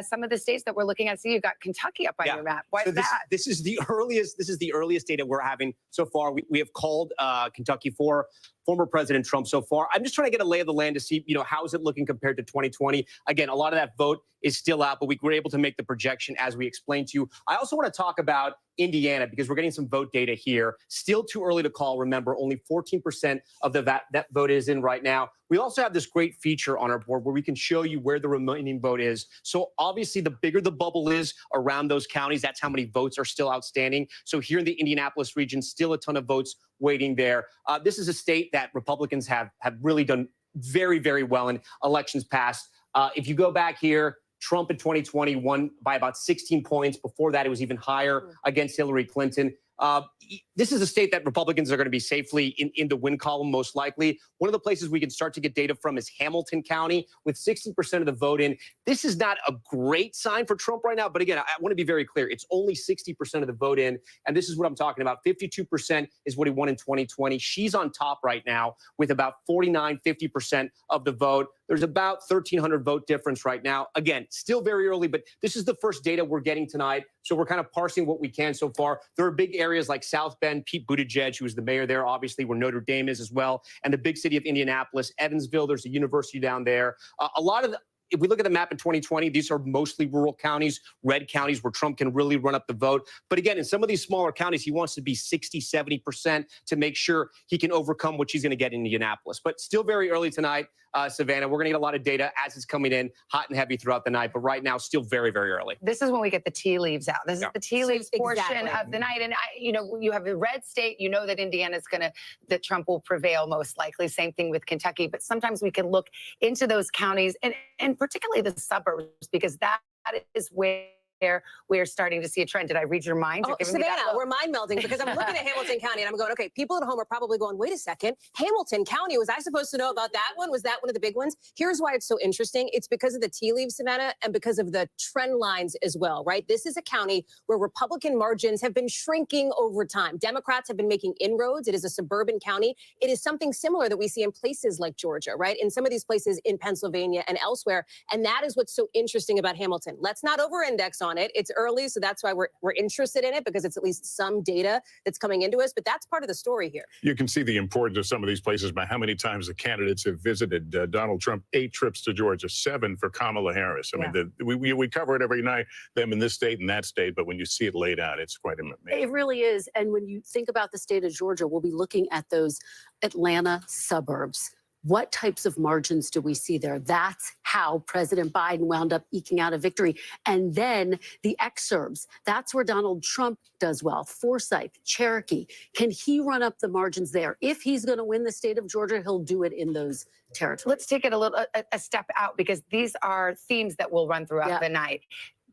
Speaker 4: some of the states that we're looking at. See, you've got Kentucky up on your map. Why is that?
Speaker 3: This is the earliest. This is the earliest data we're having so far. We have called Kentucky for former President Trump so far. I'm just trying to get a lay of the land to see, how is it looking compared to 2020? Again, a lot of that vote is still out, but we were able to make the projection as we explained to you. I also want to talk about Indiana because we're getting some vote data here. Still too early to call. Remember, only 14% of that vote is in right now. We also have this great feature on our board where we can show you where the remaining vote is. So obviously, the bigger the bubble is around those counties, that's how many votes are still outstanding. So here in the Indianapolis region, still a ton of votes waiting there. This is a state that Republicans have really done very, very well in elections past. If you go back here, Trump in 2020 won by about 16 points. Before that, it was even higher against Hillary Clinton. This is a state that Republicans are going to be safely in the win column, most likely. One of the places we can start to get data from is Hamilton County with 60% of the vote in. This is not a great sign for Trump right now. But again, I want to be very clear. It's only 60% of the vote in. And this is what I'm talking about. 52% is what he won in 2020. She's on top right now with about 50% of the vote. There's about 1,300 vote difference right now. Again, still very early, but this is the first data we're getting tonight. So we're kind of parsing what we can so far. There are big areas like South Bend, Pete Buttigieg, who is the mayor there, obviously, where Notre Dame is as well, and the big city of Indianapolis, Evansville. There's a university down there. If we look at the map in 2020, these are mostly rural counties, red counties where Trump can really run up the vote. But again, in some of these smaller counties, he wants to be 60, 70% to make sure he can overcome what she's going to get in Indianapolis. But still very early tonight, Savannah. We're going to get a lot of data as it's coming in hot and heavy throughout the night. But right now, still very, very early.
Speaker 4: This is when we get the tea leaves out. This is the tea leaves portion of the night. And, you have a red state. You know that Indiana's that Trump will prevail most likely. Same thing with Kentucky. But sometimes we can look into those counties and particularly the suburbs, because that is where we're starting to see a trend. Did I read your mind?
Speaker 18: Savannah, we're mind melding because I'm looking at Hamilton County and I'm going, okay, people at home are probably going, wait a second, Hamilton County, was I supposed to know about that one? Was that one of the big ones? Here's why it's so interesting. It's because of the tea leaves, Savannah, and because of the trend lines as well, right? This is a county where Republican margins have been shrinking over time. Democrats have been making inroads. It is a suburban county. It is something similar that we see in places like Georgia, right? In some of these places in Pennsylvania and elsewhere. And that is what's so interesting about Hamilton. Let's not over-index on it. It's early, so that's why we're interested in it, because it's at least some data that's coming into us. But that's part of the story here.
Speaker 6: You can see the importance of some of these places by how many times the candidates have visited. Donald Trump, 8 trips to Georgia, 7 for Kamala Harris. I mean, we cover it every night, them in this state and that state. But when you see it laid out, it's quite amazing.
Speaker 9: It really is. And when you think about the state of Georgia, we'll be looking at those Atlanta suburbs. What types of margins do we see there? That's how President Biden wound up eking out a victory. And then the exurbs, that's where Donald Trump does well. Forsyth, Cherokee, can he run up the margins there? If he's going to win the state of Georgia, he'll do it in those territories.
Speaker 4: Let's take it a step out, because these are themes that will run throughout the night.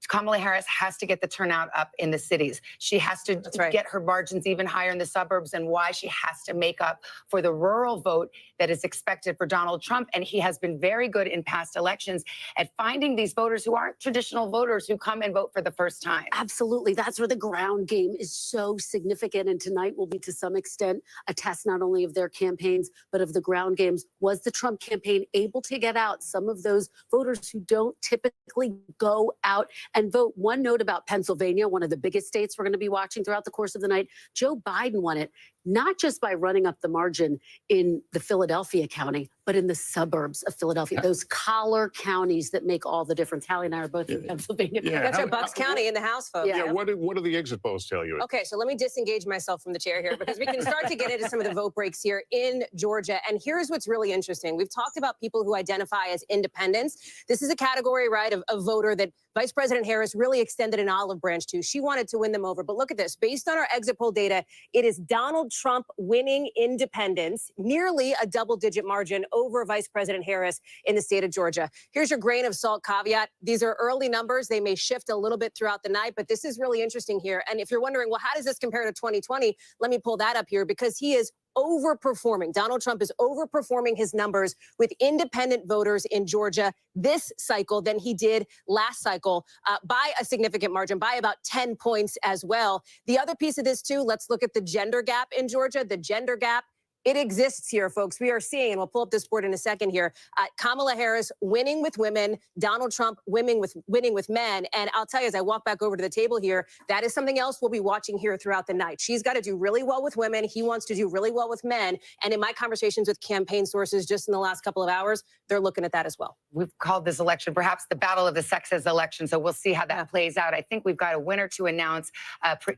Speaker 4: Kamala Harris has to get the turnout up in the cities. She has to get her margins even higher in the suburbs, and why she has to make up for the rural vote that is expected for Donald Trump. And he has been very good in past elections at finding these voters who aren't traditional voters who come and vote for the first time.
Speaker 9: Absolutely. That's where the ground game is so significant. And tonight will be, to some extent, a test not only of their campaigns, but of the ground games. Was the Trump campaign able to get out some of those voters who don't typically go out and vote? One note about Pennsylvania, one of the biggest states we're going to be watching throughout the course of the night. Joe Biden won it, not just by running up the margin in the Philadelphia county, but in the suburbs of Philadelphia, those collar counties that make all the difference. Hallie and I are both in Pennsylvania.
Speaker 18: That's our Bucks County in the House, folks.
Speaker 6: Yeah, what do the exit polls tell you?
Speaker 18: Okay, so let me disengage myself from the chair here, because we can start to get into some of the vote breaks here in Georgia. And here's what's really interesting. We've talked about people who identify as independents. This is a category, right, of a voter that Vice President Harris really extended an olive branch to. She wanted to win them over. But look at this. Based on our exit poll data, it is Donald Donald Trump winning independents, nearly a double-digit margin over Vice President Harris in the state of Georgia. Here's your grain of salt caveat. These are early numbers. They may shift a little bit throughout the night, but this is really interesting here. And if you're wondering, well, how does this compare to 2020? Let me pull that up here because he is overperforming. Donald Trump is overperforming his numbers with independent voters in Georgia this cycle than he did last cycle by a significant margin, by about 10 points as well. The other piece of this, too, let's look at the gender gap in Georgia. The gender gap, it exists here, folks. We are seeing, and we'll pull up this board in a second here, Kamala Harris winning with women, Donald Trump winning with men. And I'll tell you, as I walk back over to the table here, that is something else we'll be watching here throughout the night. She's got to do really well with women. He wants to do really well with men. And in my conversations with campaign sources just in the last couple of hours, they're looking at that as well.
Speaker 4: We've called this election perhaps the battle of the sexes election, so we'll see how that plays out. I think we've got a winner to announce,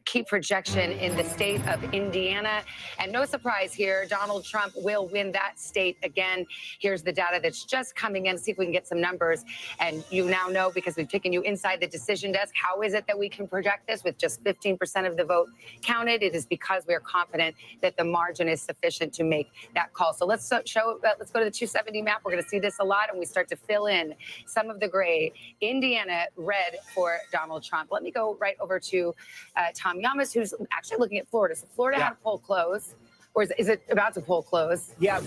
Speaker 4: key projection in the state of Indiana. And no surprise here, Donald Trump will win that state again. Here's the data that's just coming in. See if we can get some numbers. And you now know, because we've taken you inside the decision desk, how is it that we can project this with just 15% of the vote counted? It is because we're confident that the margin is sufficient to make that call. So let's let's go to the 270 map. We're going to see this a lot, and we start to fill in some of the gray. Indiana, red for Donald Trump. Let me go right over to Tom Yamas, who's actually looking at Florida. So Florida had a poll close. Or is it about to poll close?
Speaker 3: Yeah,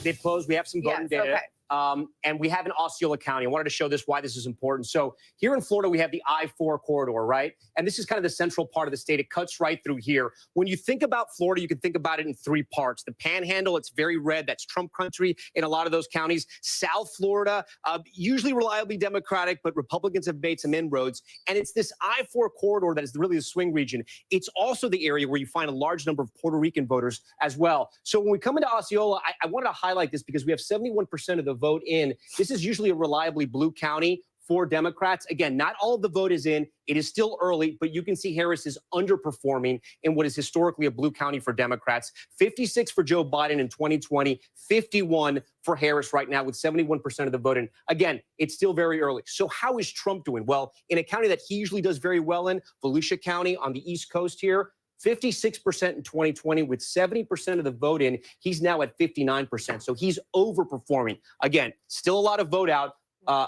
Speaker 3: they've closed. We have some voting data.
Speaker 4: Okay.
Speaker 3: And we have in Osceola County. I wanted to show this why this is important. So here in Florida, we have the I-4 corridor, right? And this is kind of the central part of the state. It cuts right through here. When you think about Florida, you can think about it in three parts. The Panhandle, it's very red. That's Trump country in a lot of those counties. South Florida, usually reliably Democratic, but Republicans have made some inroads. And it's this I-4 corridor that is really the swing region. It's also the area where you find a large number of Puerto Rican voters as well. So when we come into Osceola, I wanted to highlight this because we have 71% of the vote in. This is usually a reliably blue county for Democrats. Again, not all of the vote is in. It is still early, but you can see Harris is underperforming in what is historically a blue county for Democrats. 56 for Joe Biden in 2020, 51 for Harris right now with 71% of the vote in. Again, it's still very early. So how is Trump doing? Well, in a county that he usually does very well in, Volusia County on the East Coast here, 56% in 2020 with 70% of the vote in. He's now at 59%. So he's overperforming. Again, still a lot of vote out.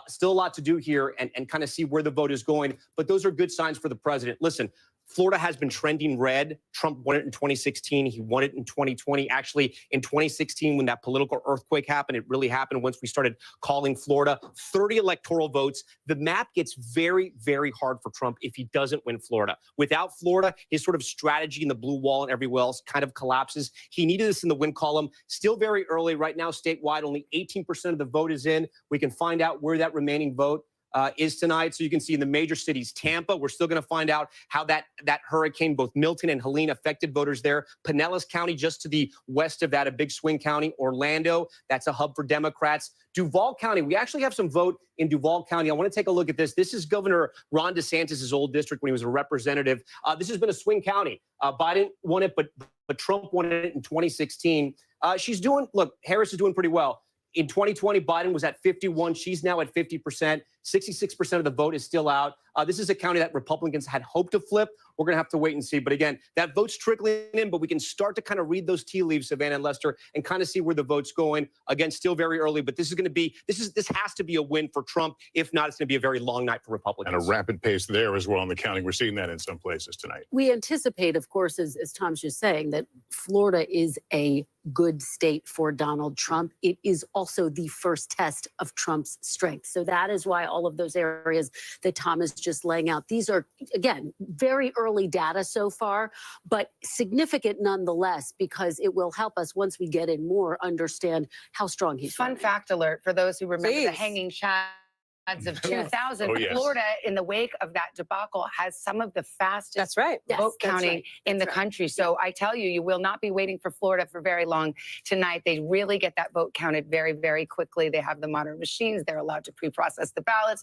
Speaker 3: Still a lot to do here and kind of see where the vote is going. But those are good signs for the president. Listen, Florida has been trending red. Trump won it in 2016. He won it in 2020. Actually, in 2016, when that political earthquake happened, it really happened once we started calling Florida. 30 electoral votes. The map gets very, very hard for Trump if he doesn't win Florida. Without Florida, his sort of strategy in the blue wall and everywhere else kind of collapses. He needed this in the win column. Still very early. Right now, statewide, only 18% of the vote is in. We can find out where that remaining vote is tonight. So you can see in the major cities, Tampa, we're still going to find out how that hurricane, both Milton and Helene, affected voters there. Pinellas County, just to the west of that, a big swing county. Orlando, that's a hub for Democrats. Duval County, we actually have some vote in Duval County. I want to take a look at this. This is Governor Ron DeSantis' old district when he was a representative. This has been a swing county. Biden won it, but Trump won it in 2016. Harris is doing pretty well. In 2020, Biden was at 51. She's now at 50%. 66% of the vote is still out. This is a county that Republicans had hoped to flip. We're going to have to wait and see. But again, that vote's trickling in, but we can start to kind of read those tea leaves, Savannah and Lester, and kind of see where the vote's going. Again, still very early, but this has to be a win for Trump. If not, it's going to be a very long night for Republicans.
Speaker 6: And a rapid pace there as well in the counting. We're seeing that in some places tonight.
Speaker 9: We anticipate, of course, as Tom's just saying, that Florida is a good state for Donald Trump. It is also the first test of Trump's strength. So that is why all of those areas that Tom is just laying out, these are, again, very early data so far, but significant nonetheless, because it will help us once we get in more understand how strong he's.
Speaker 4: Fun fact alert for those who remember the hanging chads of 2000.
Speaker 18: Oh, yes.
Speaker 4: Florida, in the wake of that debacle, has some of the fastest vote counting in the country. So I tell you, you will not be waiting for Florida for very long tonight. They really get that vote counted very, very quickly. They have the modern machines. They're allowed to pre-process the ballots.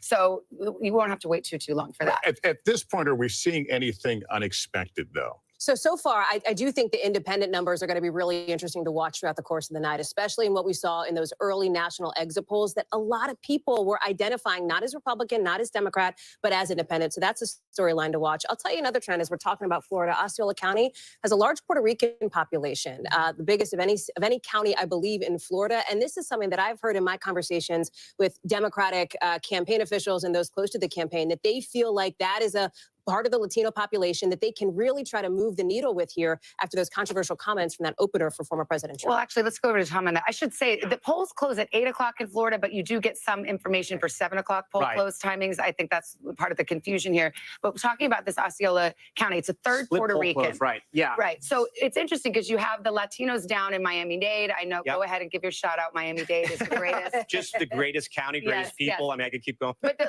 Speaker 4: So you won't have to wait too long for that.
Speaker 6: At this point, are we seeing anything unexpected, though?
Speaker 18: So far, I do think the independent numbers are going to be really interesting to watch throughout the course of the night, especially in what we saw in those early national exit polls that a lot of people were identifying not as Republican, not as Democrat, but as independent. So that's a storyline to watch. I'll tell you another trend as we're talking about Florida. Osceola County has a large Puerto Rican population, the biggest of any county, I believe, in Florida. And this is something that I've heard in my conversations with Democratic campaign officials and those close to the campaign, that they feel like that is a part of the Latino population that they can really try to move the needle with here after those controversial comments from that opener for former President Trump.
Speaker 4: Well, actually, let's go over to Tom on that. I should say the polls close at 8 o'clock in Florida, but you do get some information for 7 o'clock poll close timings. I think that's part of the confusion here. But talking about this Osceola County, it's a third
Speaker 3: Split
Speaker 4: Puerto
Speaker 3: poll
Speaker 4: Rican.
Speaker 3: close, right? Yeah.
Speaker 4: Right. So it's interesting because you have the Latinos down in Miami-Dade. I know.
Speaker 3: Yep.
Speaker 4: Go ahead and give your shout out. Miami-Dade is the greatest.
Speaker 3: Just the greatest county, greatest
Speaker 4: Yes,
Speaker 3: people.
Speaker 4: yes.
Speaker 3: I mean, I could keep going.
Speaker 4: But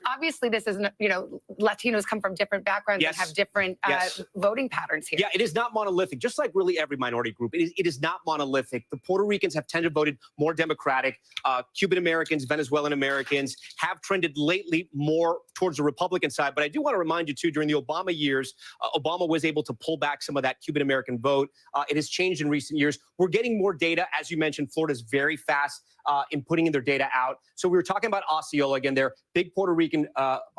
Speaker 4: obviously, this isn't, Latinos come from different backgrounds
Speaker 3: Yes.
Speaker 4: and have different
Speaker 3: Yes.
Speaker 4: voting patterns here.
Speaker 3: Yeah, it is not monolithic, just like really every minority group. It is not monolithic. The Puerto Ricans have tended to vote more Democratic. Cuban Americans, Venezuelan Americans have trended lately more towards the Republican side. But I do want to remind you, too, during the Obama years, Obama was able to pull back some of that Cuban American vote. It has changed in recent years. We're getting more data. As you mentioned, Florida is very fast in putting in their data out. So we were talking about Osceola again, their big Puerto Rican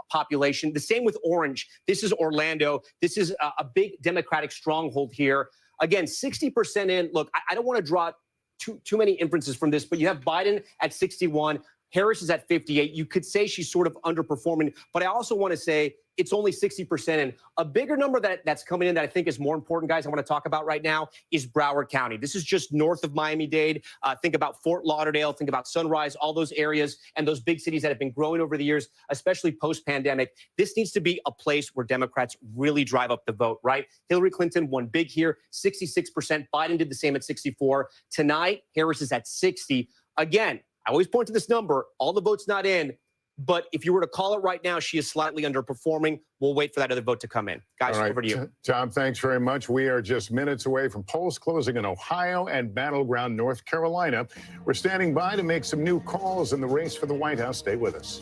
Speaker 3: population. The same with Orange. This is Orlando. This is a big Democratic stronghold here. Again, 60% in. Look, I don't want to draw too many inferences from this, but you have Biden at 61. Harris is at 58. You could say she's sort of underperforming, but I also want to say it's only 60% in. A bigger number that's coming in that I think is more important, guys, I want to talk about right now is Broward County. This is just north of Miami-Dade. Think about Fort Lauderdale, think about Sunrise, all those areas and those big cities that have been growing over the years, especially post-pandemic. This needs to be a place where Democrats really drive up the vote, right? Hillary Clinton won big here, 66%. Biden did the same at 64. Tonight, Harris is at 60. Again, I always point to this number, all the votes not in, but if you were to call it right now, she is slightly underperforming. We'll wait for that other vote to come in. Guys, over to you.
Speaker 6: Tom, thanks very much. We are just minutes away from polls closing in Ohio and battleground North Carolina. We're standing by to make some new calls in the race for the White House. Stay with us.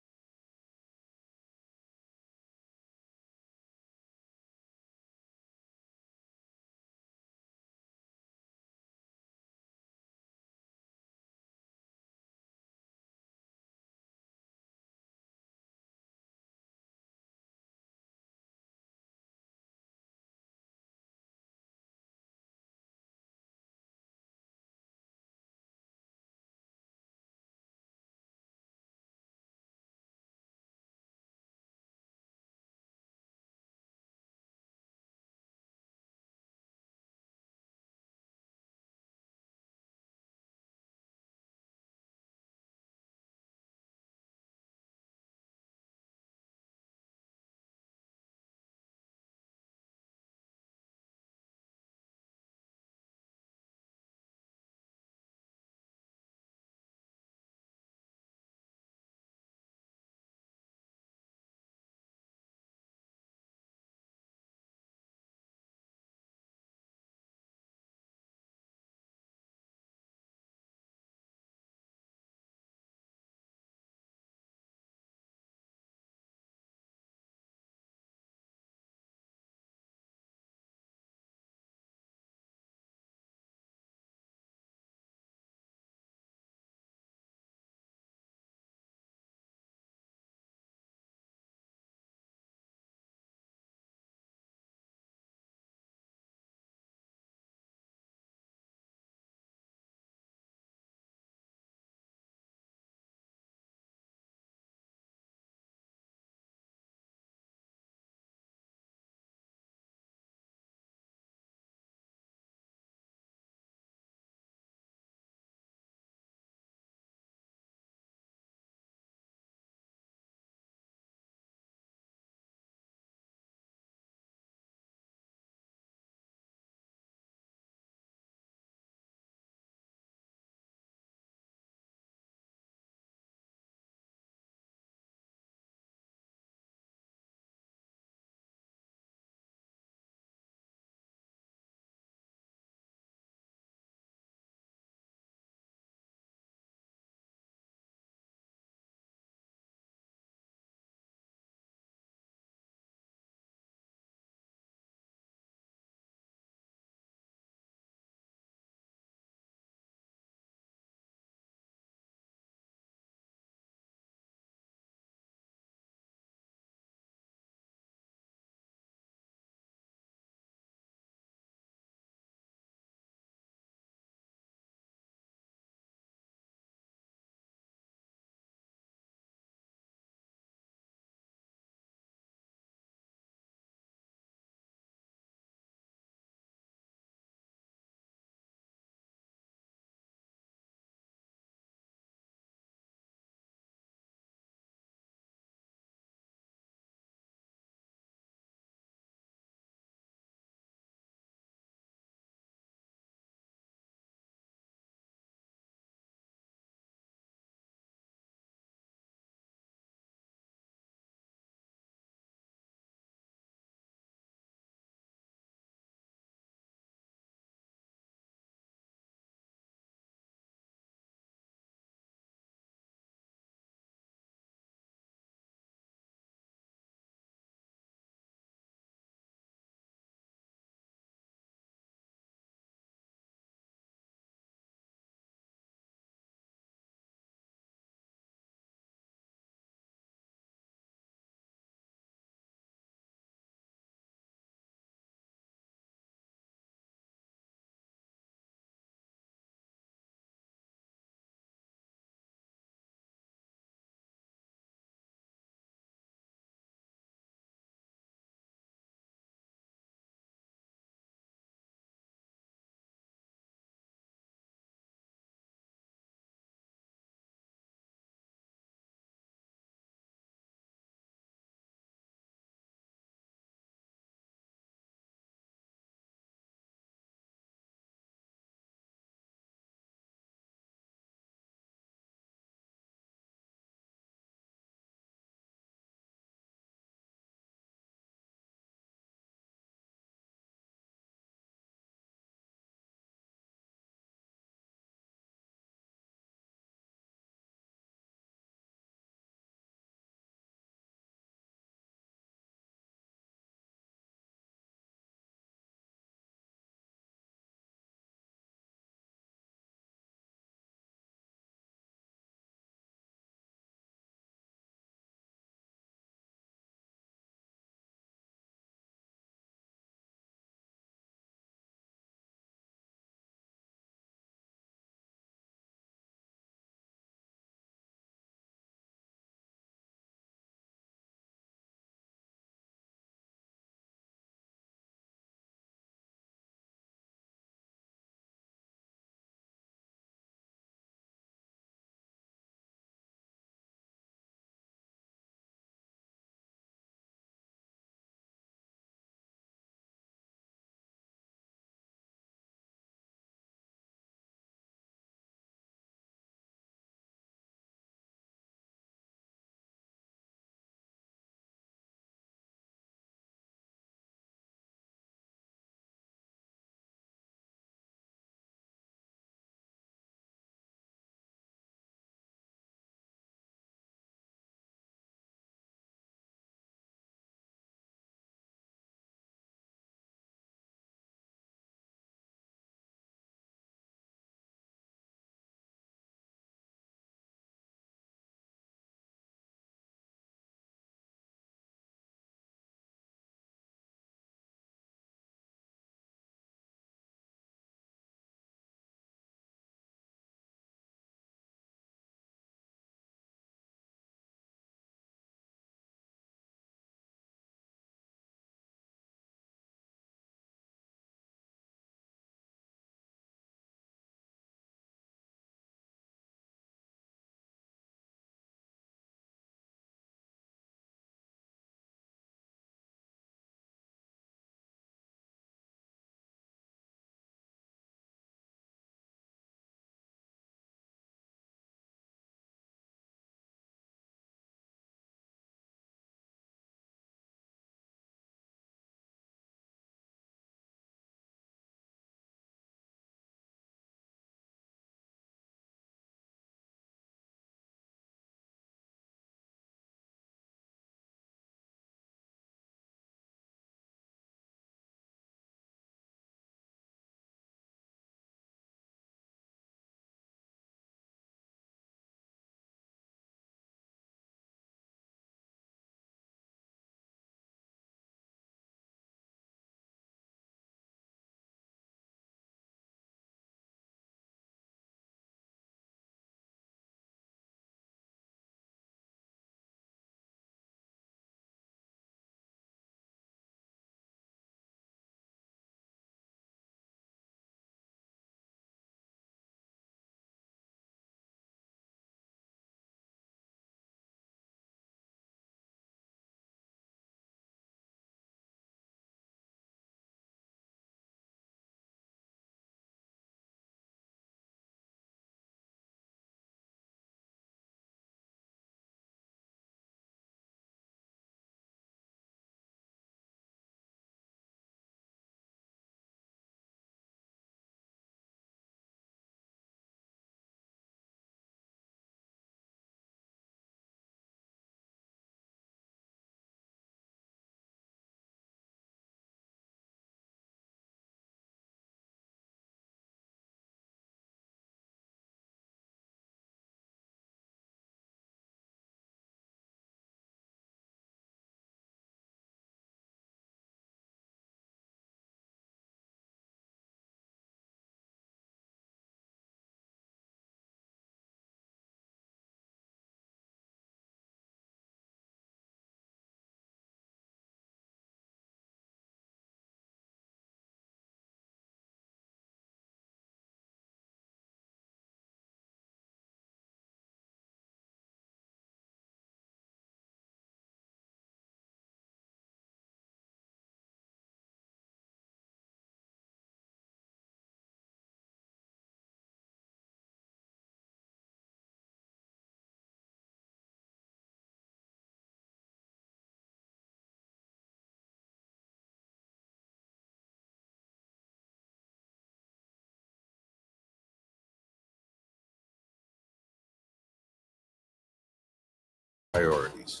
Speaker 19: priorities.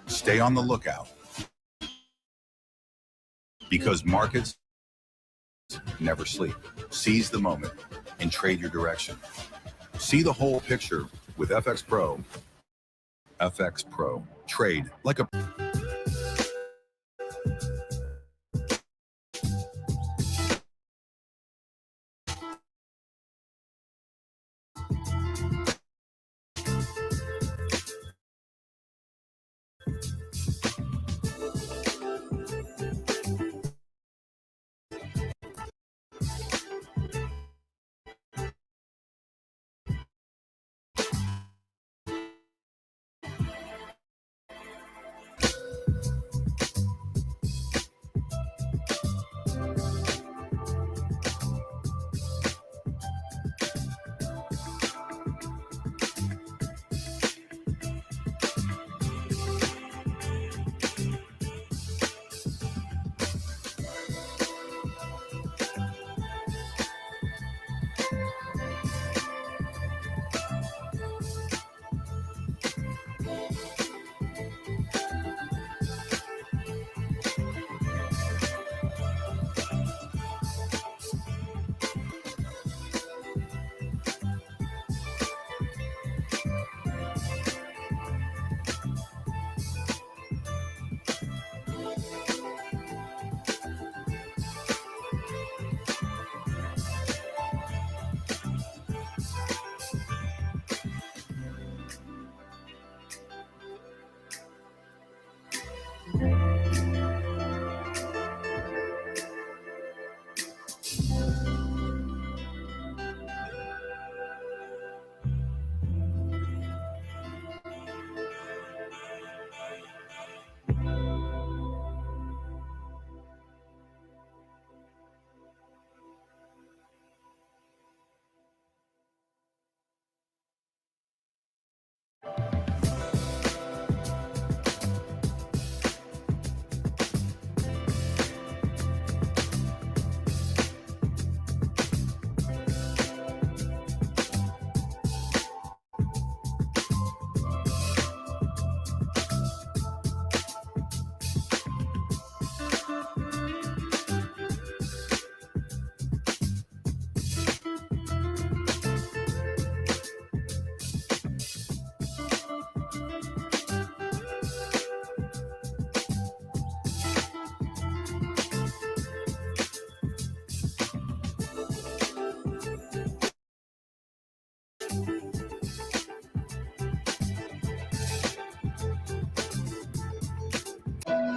Speaker 19: Stay on the lookout, because markets never sleep. Seize the moment and trade your direction. See the whole picture with FX Pro. FX Pro. Trade like a...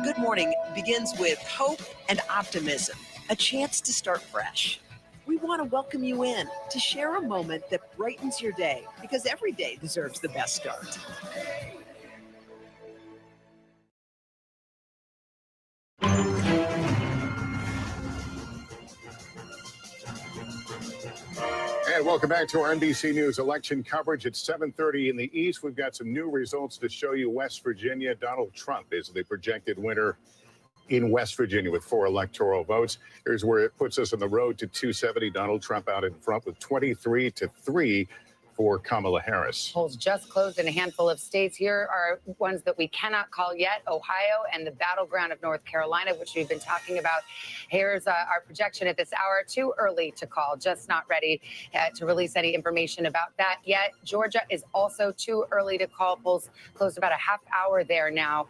Speaker 20: Good morning begins with hope and optimism, a chance to start fresh. We want to welcome you in to share a moment that brightens your day, because every day deserves the best start.
Speaker 6: And welcome back to our NBC News election coverage. It's 7:30 in the East. We've got some new results to show you. West Virginia, Donald Trump is the projected winner in West Virginia with 4 electoral votes. Here's where it puts us on the road to 270. Donald Trump out in front with 23-3 for Kamala Harris.
Speaker 4: Polls just closed in a handful of states. Here are ones that we cannot call yet: Ohio and the battleground of North Carolina, which we've been talking about. Here's our projection at this hour. Too early to call, just not ready to release any information about that yet. Georgia is also too early to call. Polls closed about a half hour there now.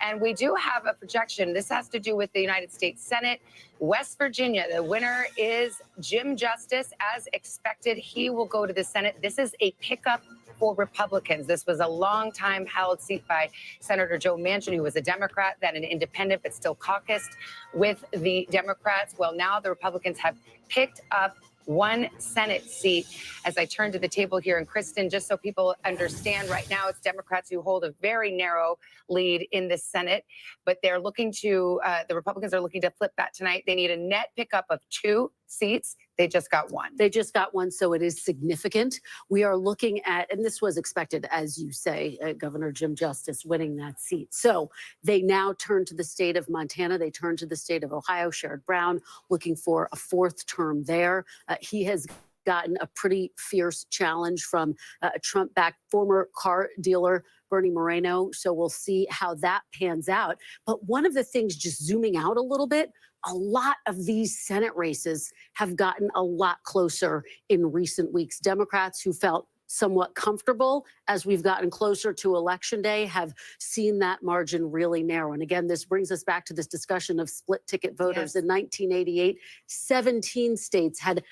Speaker 4: And we do have a projection. This has to do with the United States Senate. West Virginia, the winner is Jim Justice. As expected, he will go to the Senate. This is a pickup for Republicans. This was a long time held seat by Senator Joe Manchin, who was a Democrat, then an independent, but still caucused with the Democrats. Well, now the Republicans have picked up 1 Senate seat. As I turn to the table here, and Kristen, just so people understand, right now it's Democrats who hold a very narrow lead in the Senate, but they're looking to, the Republicans are looking to flip that tonight. They need a net pickup of 2 seats. They just got 1.
Speaker 9: They just got 1, so it is significant. We are looking at, and this was expected, as you say, Governor Jim Justice winning that seat. So they now turn to the state of Montana. They turn to the state of Ohio. Sherrod Brown looking for a 4th term there. He has gotten a pretty fierce challenge from a Trump-backed former car dealer, Bernie Moreno. So we'll see how that pans out. But one of the things, just zooming out a little bit, a lot of these Senate races have gotten a lot closer in recent weeks. Democrats who felt somewhat comfortable as we've gotten closer to Election Day have seen that margin really narrow. And again, this brings us back to this discussion of split ticket voters. In 1988, 17 states had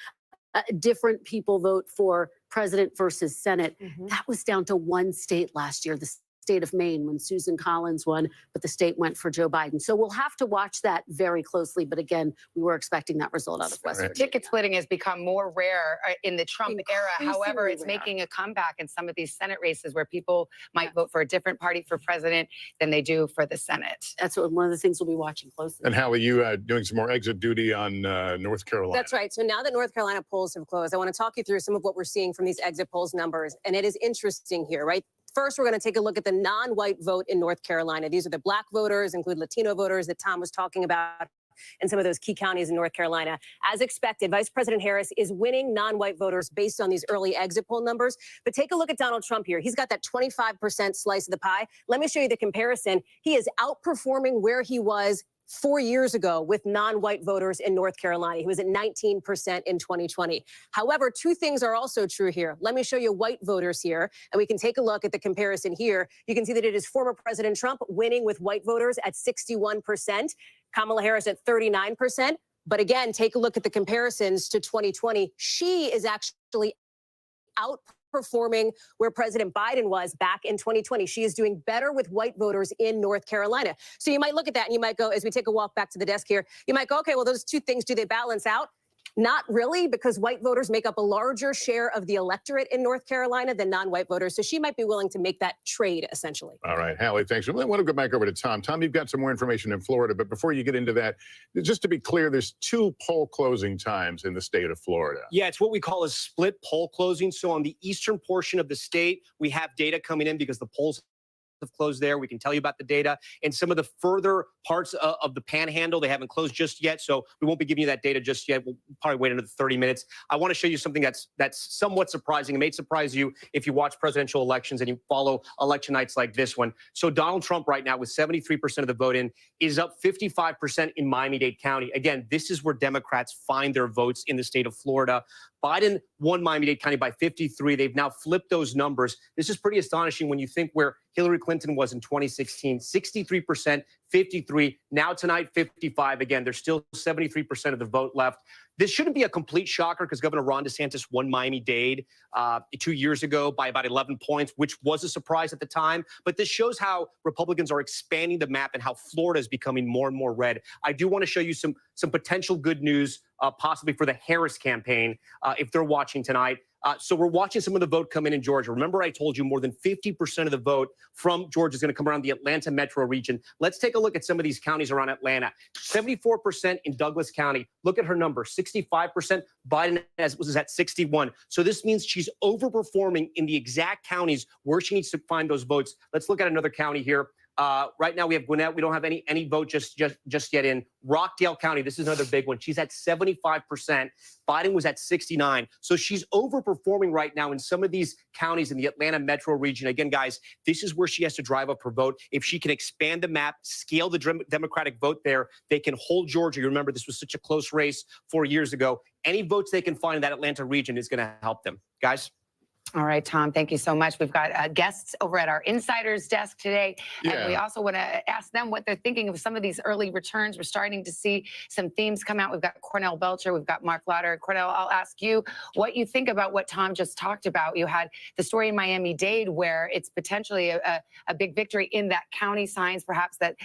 Speaker 9: different people vote for president versus Senate. That was down to one state last year, the state of Maine, when Susan Collins won, but the state went for Joe Biden. So we'll have to watch that very closely. But again, we were expecting that result out of West Virginia.
Speaker 4: Ticket splitting has become more rare in the Trump era. However, it's
Speaker 9: rare.
Speaker 4: making a comeback in some of these Senate races where people might vote for a different party for president than they do for the Senate.
Speaker 9: That's one of the things we'll be watching closely.
Speaker 6: And how are you doing some more exit duty on North Carolina?
Speaker 18: That's right. So now that North Carolina polls have closed, I want to talk you through some of what we're seeing from these exit polls numbers. And it is interesting here, right? First, we're going to take a look at the non-white vote in North Carolina. These are the black voters, include Latino voters that Tom was talking about in some of those key counties in North Carolina. As expected, Vice President Harris is winning non-white voters based on these early exit poll numbers. But take a look at Donald Trump here. He's got that 25% slice of the pie. Let me show you the comparison. He is outperforming where he was 4 years ago with non-white voters in North Carolina. He was at 19% in 2020. However, two things are also true here. Let me show you white voters here, and we can take a look at the comparison here. You can see that it is former President Trump winning with white voters at 61%, Kamala Harris at 39%. But again, take a look at the comparisons to 2020. She is actually outperforming where President Biden was back in 2020. She is doing better with white voters in North Carolina. So you might look at that and you might go, as we take a walk back to the desk here, you might go, okay, well, those two things, do they balance out? Not really, because white voters make up a larger share of the electorate in North Carolina than non-white voters. So she might be willing to make that trade, essentially.
Speaker 6: All right, Hallie, thanks. I want to go back over to Tom. Tom, you've got some more information in Florida, but before you get into that, just to be clear, there's 2 poll closing times in the state of Florida.
Speaker 3: Yeah, it's what we call a split poll closing. So on the eastern portion of the state, we have data coming in because the polls have closed there. We can tell you about the data. And some of the further parts of the panhandle, they haven't closed just yet. So we won't be giving you that data just yet. We'll probably wait another 30 minutes. I want to show you something that's somewhat surprising. It may surprise you if you watch presidential elections and you follow election nights like this one. So Donald Trump right now with 73% of the vote in is up 55% in Miami-Dade County. Again, this is where Democrats find their votes in the state of Florida. Biden won Miami-Dade County by 53. They've now flipped those numbers. This is pretty astonishing when you think where Hillary Clinton was in 2016, 63%, 53. Now tonight, 55. Again, there's still 73% of the vote left. This shouldn't be a complete shocker because Governor Ron DeSantis won Miami-Dade 2 years ago by about 11 points, which was a surprise at the time. But this shows how Republicans are expanding the map and how Florida is becoming more and more red. I do want to show you some potential good news, possibly for the Harris campaign, if they're watching tonight. So we're watching some of the vote come in Georgia. Remember, I told you more than 50% of the vote from Georgia is going to come around the Atlanta metro region. Let's take a look at some of these counties around Atlanta. 74% in Douglas County. Look at her number, 65%. Biden was at 61. So this means she's overperforming in the exact counties where she needs to find those votes. Let's look at another county here. Right now we have Gwinnett. We don't have any vote just yet in Rockdale County. This is another big one. She's at 75%. Biden was at 69. So she's overperforming right now in some of these counties in the Atlanta metro region. Again, guys, this is where she has to drive up her vote. If she can expand the map, scale the Democratic vote there, they can hold Georgia. You remember this was such a close race 4 years ago. Any votes they can find in that Atlanta region is going to help them. Guys?
Speaker 4: All right, Tom, thank you so much. We've got guests over at our Insiders desk today. And we also want to ask them what they're thinking of some of these early returns. We're starting to see some themes come out. We've got Cornell Belcher. We've got Mark Lauder. Cornell, I'll ask you what you think about what Tom just talked about. You had the story in Miami-Dade where it's potentially a big victory in that county, signs perhaps that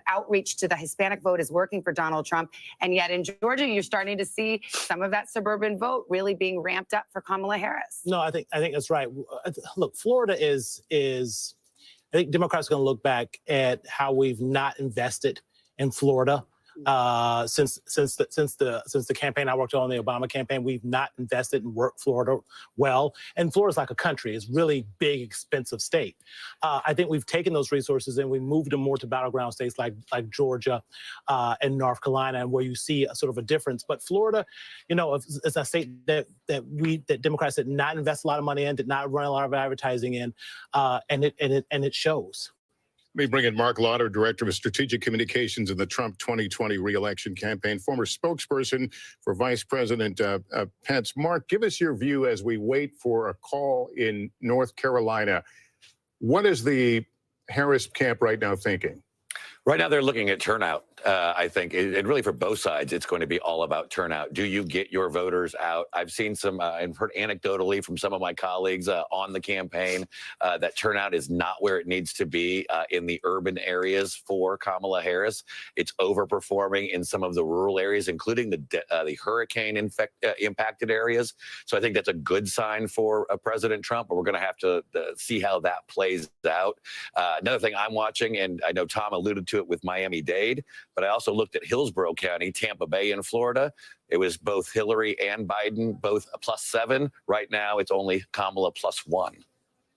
Speaker 4: outreach to the Hispanic vote is working for Donald Trump. And yet in Georgia, you're starting to see some of that suburban vote really being ramped up for Kamala Harris.
Speaker 21: No, I think that's right. Look, Florida is I think Democrats are going to look back at how we've not invested in Florida. Since the campaign I worked on, the Obama campaign, we've not invested in work Florida well. And Florida's like a country; it's really big, expensive state. I think we've taken those resources and we moved them more to battleground states like Georgia and North Carolina, and where you see a sort of a difference. But Florida, you know, is a state that Democrats did not invest a lot of money in, did not run a lot of advertising in, and it shows.
Speaker 6: Let me bring in Mark Lauder, Director of Strategic Communications in the Trump 2020 re-election campaign, former spokesperson for Vice President Pence. Mark, give us your view as we wait for a call in North Carolina. What is the Harris camp right now thinking?
Speaker 2: Right now, they're looking at turnout. I think, and really for both sides, it's going to be all about turnout. Do you get your voters out? I've seen some and heard anecdotally from some of my colleagues on the campaign that turnout is not where it needs to be in the urban areas for Kamala Harris. It's overperforming in some of the rural areas, including the hurricane impacted areas. So I think that's a good sign for President Trump, but we're going to have to see how that plays out. Another thing I'm watching, and I know Tom alluded to it with Miami-Dade, but I also looked at Hillsborough County, Tampa Bay in Florida. It was both Hillary and Biden, both a +7. Right now, it's only Kamala +1.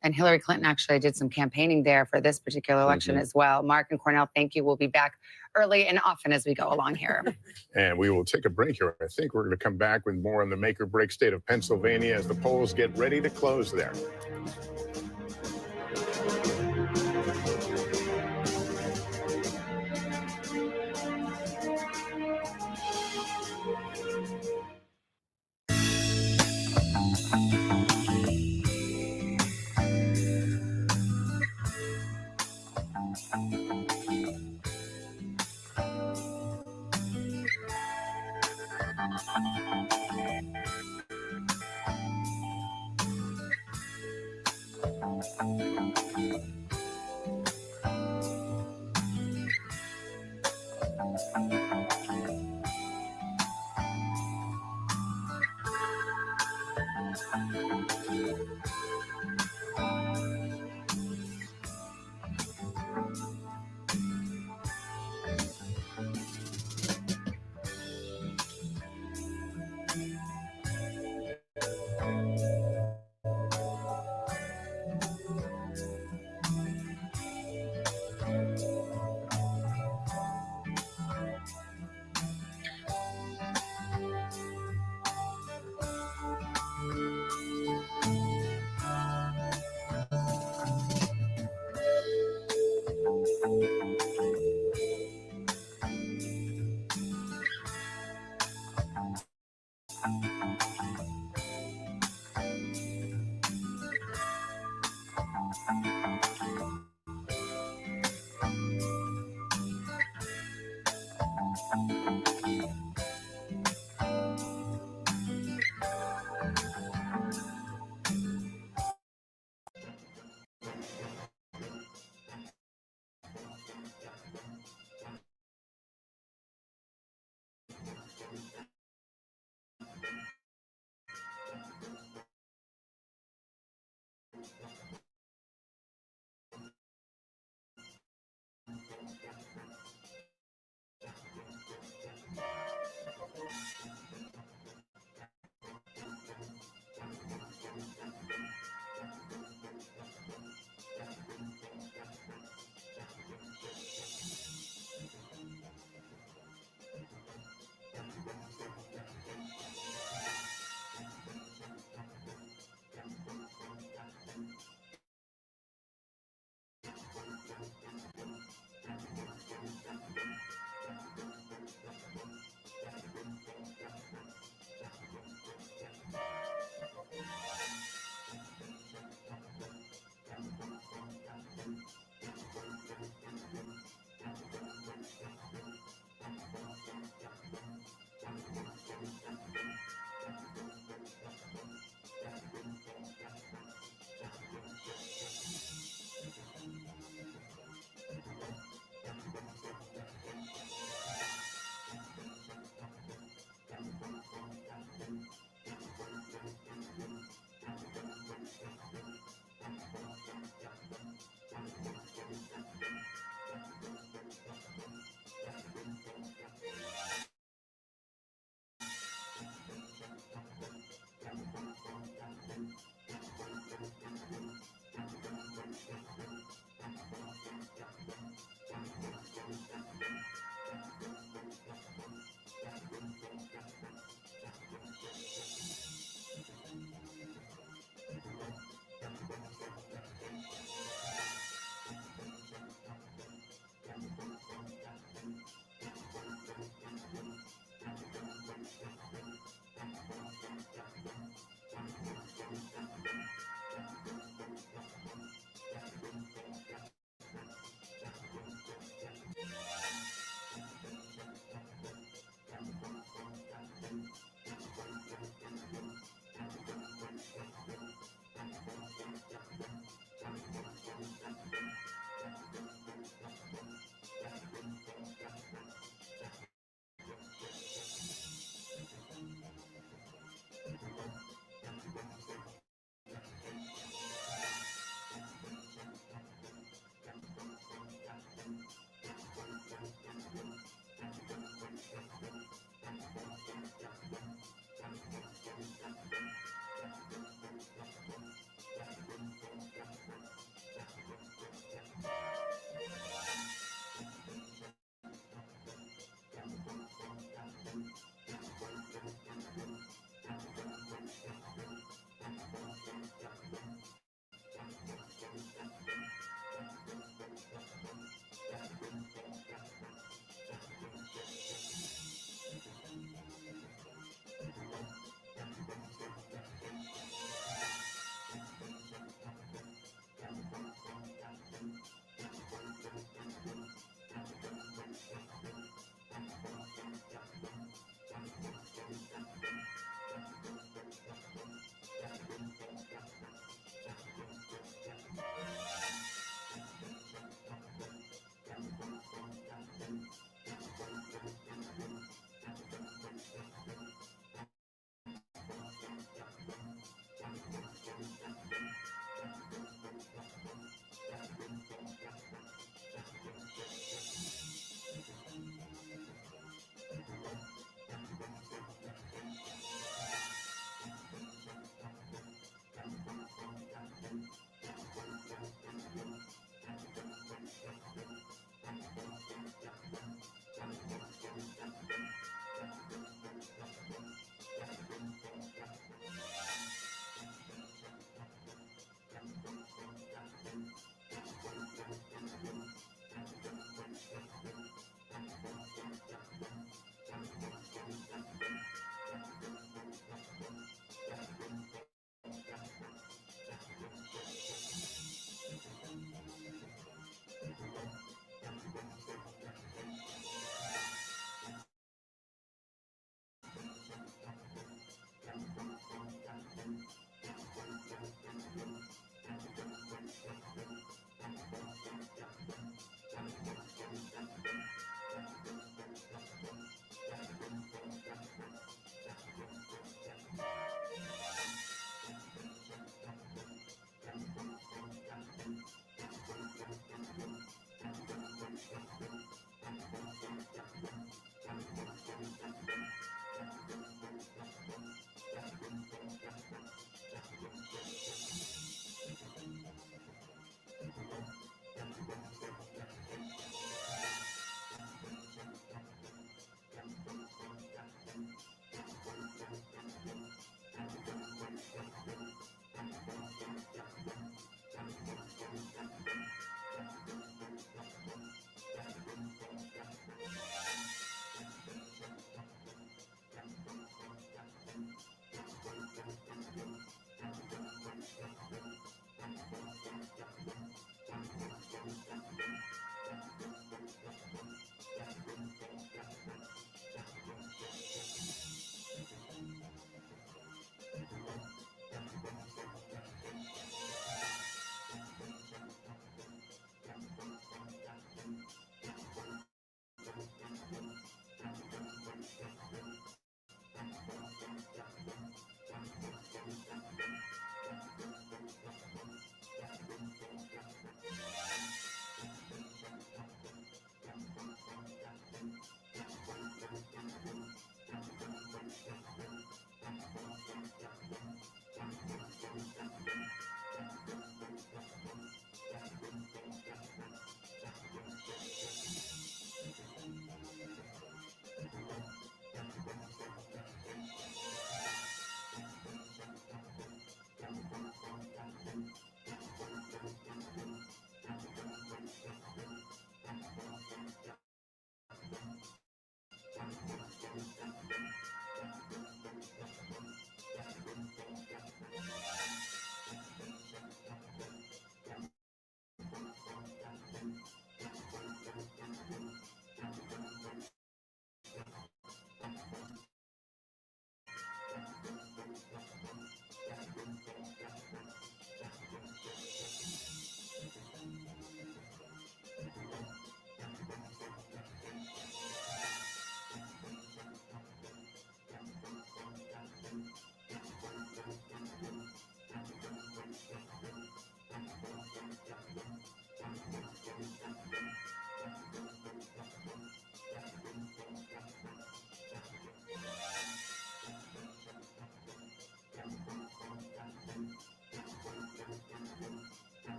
Speaker 4: And Hillary Clinton actually did some campaigning there for this particular election as well. Mark and Cornell, thank you. We'll be back early and often as we go along here.
Speaker 6: And we will take a break here. I think we're going to come back with more on the make or break state of Pennsylvania as the polls get ready to close there.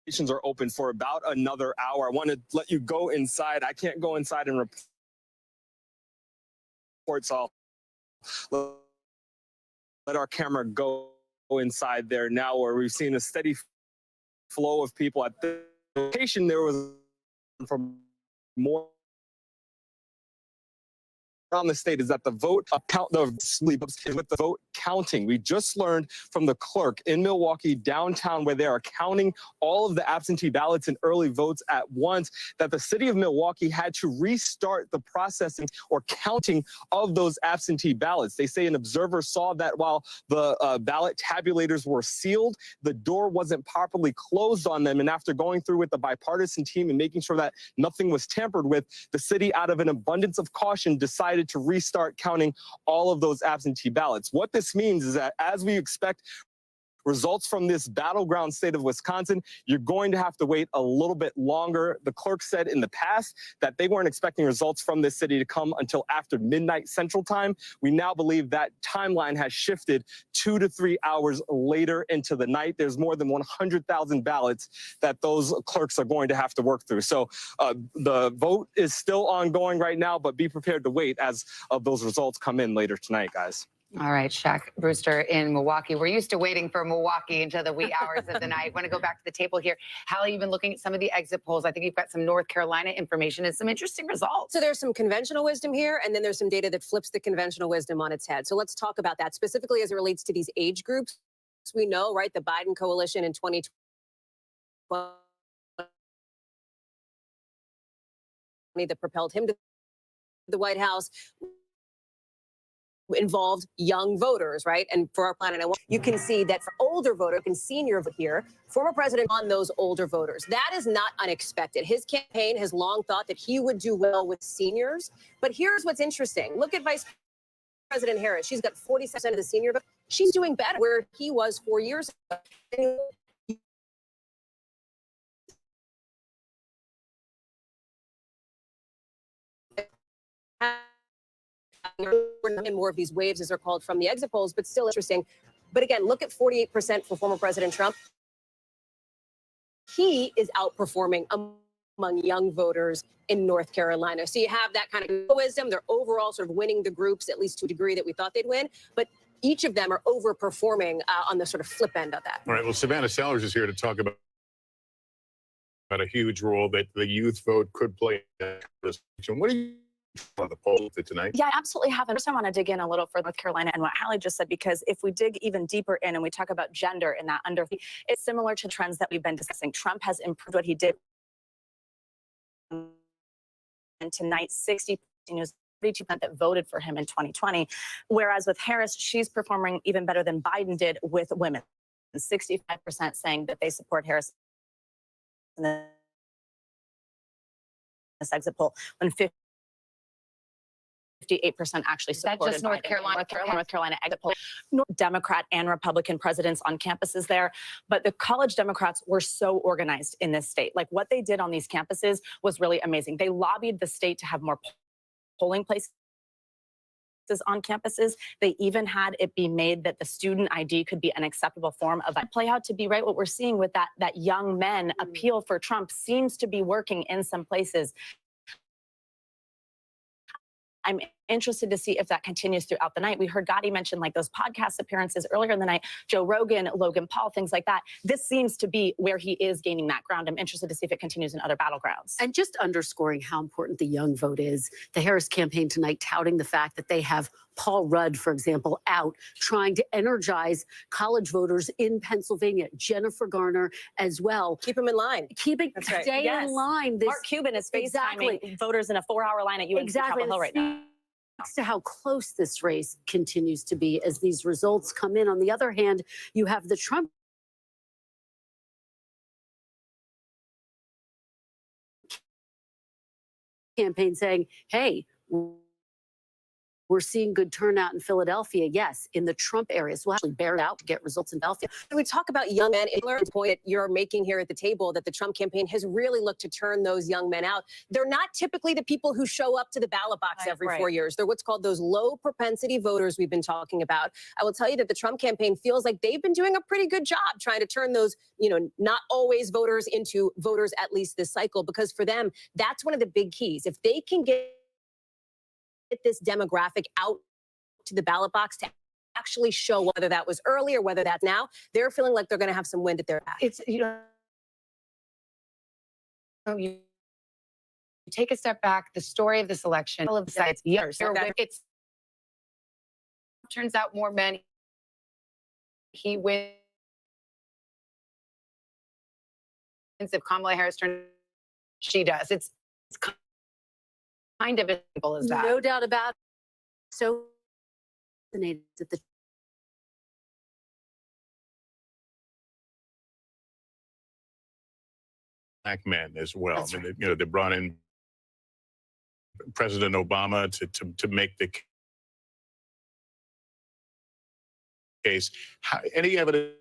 Speaker 5: Stations are open for about another hour. I want to let you go inside. I can't go inside and report, so I'll let our camera go inside there now, where we've seen a steady flow of people at the location. There was from more around the state is that the vote count is with the vote counting. We just learned from the clerk in Milwaukee downtown, where they are counting all of the absentee ballots and early votes at once, that the city of Milwaukee had to restart the processing or counting of those absentee ballots. They say an observer saw that while the ballot tabulators were sealed, the door wasn't properly closed on them. And after going through with the bipartisan team and making sure that nothing was tampered with, the city, out of an abundance of caution, decided to restart counting all of those absentee ballots. What this means is that as we expect results from this battleground state of Wisconsin, you're going to have to wait a little bit longer. The clerk said in the past that they weren't expecting results from this city to come until after midnight Central Time. We now believe that timeline has shifted 2 to 3 hours later into the night. There's more than 100,000 ballots that those clerks are going to have to work through. So the vote is still ongoing right now, but be prepared to wait as those results come in later tonight, guys.
Speaker 4: All right, Shaq Brewster in Milwaukee. We're used to waiting for Milwaukee until the wee hours of the night. I want to go back to the table here. Hallie, you've been looking at some of the exit polls. I think you've got some North Carolina information and some interesting results.
Speaker 18: So there's some conventional wisdom here, and then there's some data that flips the conventional wisdom on its head. So let's talk about that, specifically as it relates to these age groups. We know, right, the Biden coalition in 2020 that propelled him to the White House involved young voters, right? And for our planet, you can see that for older voters and senior here, former president on those older voters. That is not unexpected. His campaign has long thought that he would do well with seniors. But here's what's interesting. Look at Vice President Harris. She's got 40% of the senior vote. She's doing better where he was 4 years ago. And more of these waves, as they're called, from the exit polls, but still interesting. But again, look at 48% for former President Trump. He is outperforming among young voters in North Carolina. So you have that kind of wisdom. They're overall sort of winning the groups, at least to a degree that we thought they'd win. But each of them are overperforming on the sort of flip end of that.
Speaker 6: All right. Well, Savannah Sellers is here to talk about a huge role that the youth vote could play in this election. What do you on the poll tonight?
Speaker 22: Yeah, I absolutely have. And first, I want to dig in a little for North Carolina and what Hallie just said, because if we dig even deeper in and we talk about gender in that it's similar to trends that we've been discussing. Trump has improved what he did. And tonight, 32% that voted for him in 2020. Whereas with Harris, she's performing even better than Biden did with women. 65% saying that they support Harris in this exit poll, when 58% actually supported
Speaker 4: That's just North Carolina.
Speaker 22: North Carolina exit poll. Democrat and Republican presidents on campuses there. But the college Democrats were so organized in this state. Like, what they did on these campuses was really amazing. They lobbied the state to have more polling places on campuses. They even had it be made that the student ID could be an acceptable form of play out to be right. What we're seeing with that young men appeal for Trump seems to be working in some places. I'm interested to see if that continues throughout the night. We heard Gotti mention like those podcast appearances earlier in the night, Joe Rogan, Logan Paul, things like that. This seems to be where he is gaining that ground. I'm interested to see if it continues in other battlegrounds.
Speaker 9: And just underscoring how important the young vote is, the Harris campaign tonight touting the fact that they have Paul Rudd, for example, out trying to energize college voters in Pennsylvania, Jennifer Garner as well.
Speaker 18: Keep them in line.
Speaker 22: Stay
Speaker 9: in line.
Speaker 22: Mark Cuban is FaceTiming voters in a 4-hour line at UNC Chapel Hill right now.
Speaker 9: To how close this race continues to be as these results come in. On the other hand, you have the Trump campaign saying, hey, We're seeing good turnout in Philadelphia, yes, in the Trump areas. We'll actually bear it out to get results in Philadelphia.
Speaker 18: We talk about young men. The point that you're making here at the table that the Trump campaign has really looked to turn those young men out. They're not typically the people who show up to the ballot box every 4 years. They're what's called those low propensity voters we've been talking about. I will tell you that the Trump campaign feels like they've been doing a pretty good job trying to turn those, not always voters into voters at least this cycle, because for them, that's one of the big keys. If they can get this demographic out to the ballot box to actually show whether that was early or whether that's now, they're feeling like they're going to have some wind at their back.
Speaker 4: It's, you take a step back, the story of this election, all of sides, years. It's turns out more men. He wins if Kamala Harris turns. She does. It's kind of as simple as that.
Speaker 9: No doubt about it. So that the
Speaker 6: black men as well.
Speaker 9: That's
Speaker 6: I mean, they brought in President Obama to make the case. Any evidence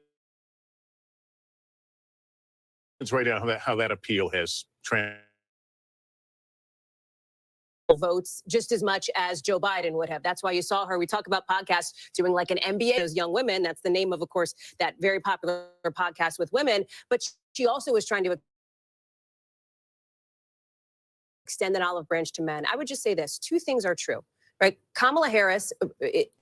Speaker 6: right now how that appeal has
Speaker 18: votes just as much as Joe Biden would have. That's why you saw her. We talk about podcasts doing like an MBA, those young women. That's the name of course, that very popular podcast with women. But she also was trying to extend an olive branch to men. I would just say this. Two things are true. Right? Kamala Harris,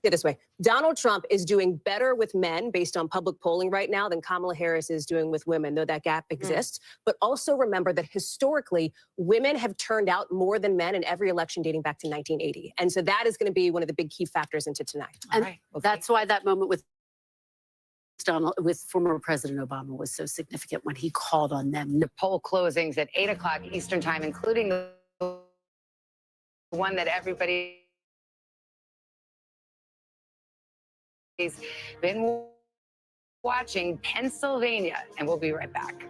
Speaker 18: this way, Donald Trump is doing better with men based on public polling right now than Kamala Harris is doing with women, though that gap exists. But also remember that historically, women have turned out more than men in every election dating back to 1980. And so that is going to be one of the big key factors into tonight.
Speaker 9: And that's why that moment with former President Obama was so significant when he called on them.
Speaker 4: The poll closings at 8 o'clock Eastern time, including the one that everybody has been watching, Pennsylvania, and we'll be right back.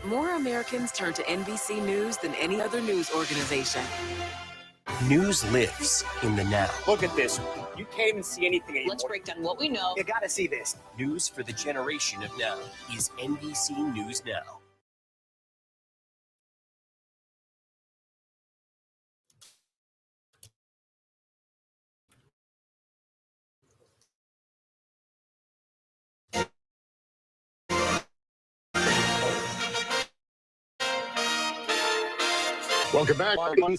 Speaker 14: More Americans turn to NBC News than any other news organization.
Speaker 7: News lives in the now.
Speaker 3: Look at this. You can't even see anything anymore.
Speaker 14: Let's break down what we know.
Speaker 3: You gotta see this.
Speaker 7: News for the generation of now is NBC News Now.
Speaker 6: Welcome back.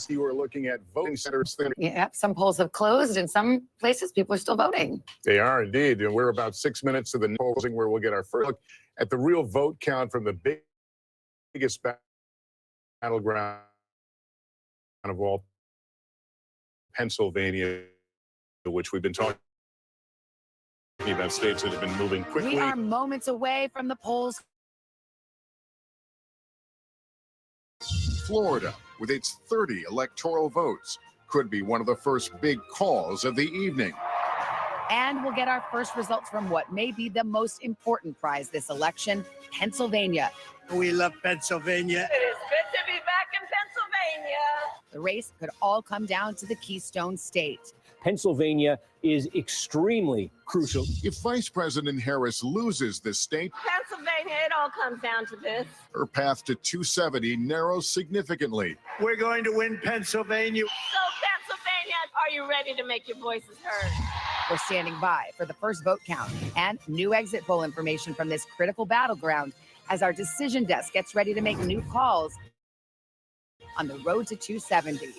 Speaker 6: You are looking at voting centers.
Speaker 4: Yeah, some polls have closed. In some places, people are still voting.
Speaker 6: They are indeed. And we're about 6 minutes to the polling where we'll get our first look at the real vote count from the biggest battleground of all, Pennsylvania, which we've been talking about, states that have been moving quickly.
Speaker 4: We are moments away from the polls.
Speaker 13: Florida, with its 30 electoral votes, could be one of the first big calls of the evening.
Speaker 4: And we'll get our first results from what may be the most important prize this election, Pennsylvania.
Speaker 15: We love Pennsylvania.
Speaker 16: It is good to be back in Pennsylvania.
Speaker 4: The race could all come down to the Keystone State.
Speaker 1: Pennsylvania is extremely crucial.
Speaker 13: If Vice President Harris loses this state,
Speaker 16: Pennsylvania, it all comes down to this.
Speaker 13: her path to 270 narrows significantly.
Speaker 15: We're going to win Pennsylvania.
Speaker 16: So, Pennsylvania, are you ready to make your voices heard?
Speaker 4: We're standing by for the first vote count and new exit poll information from this critical battleground as our decision desk gets ready to make new calls on the road to 270.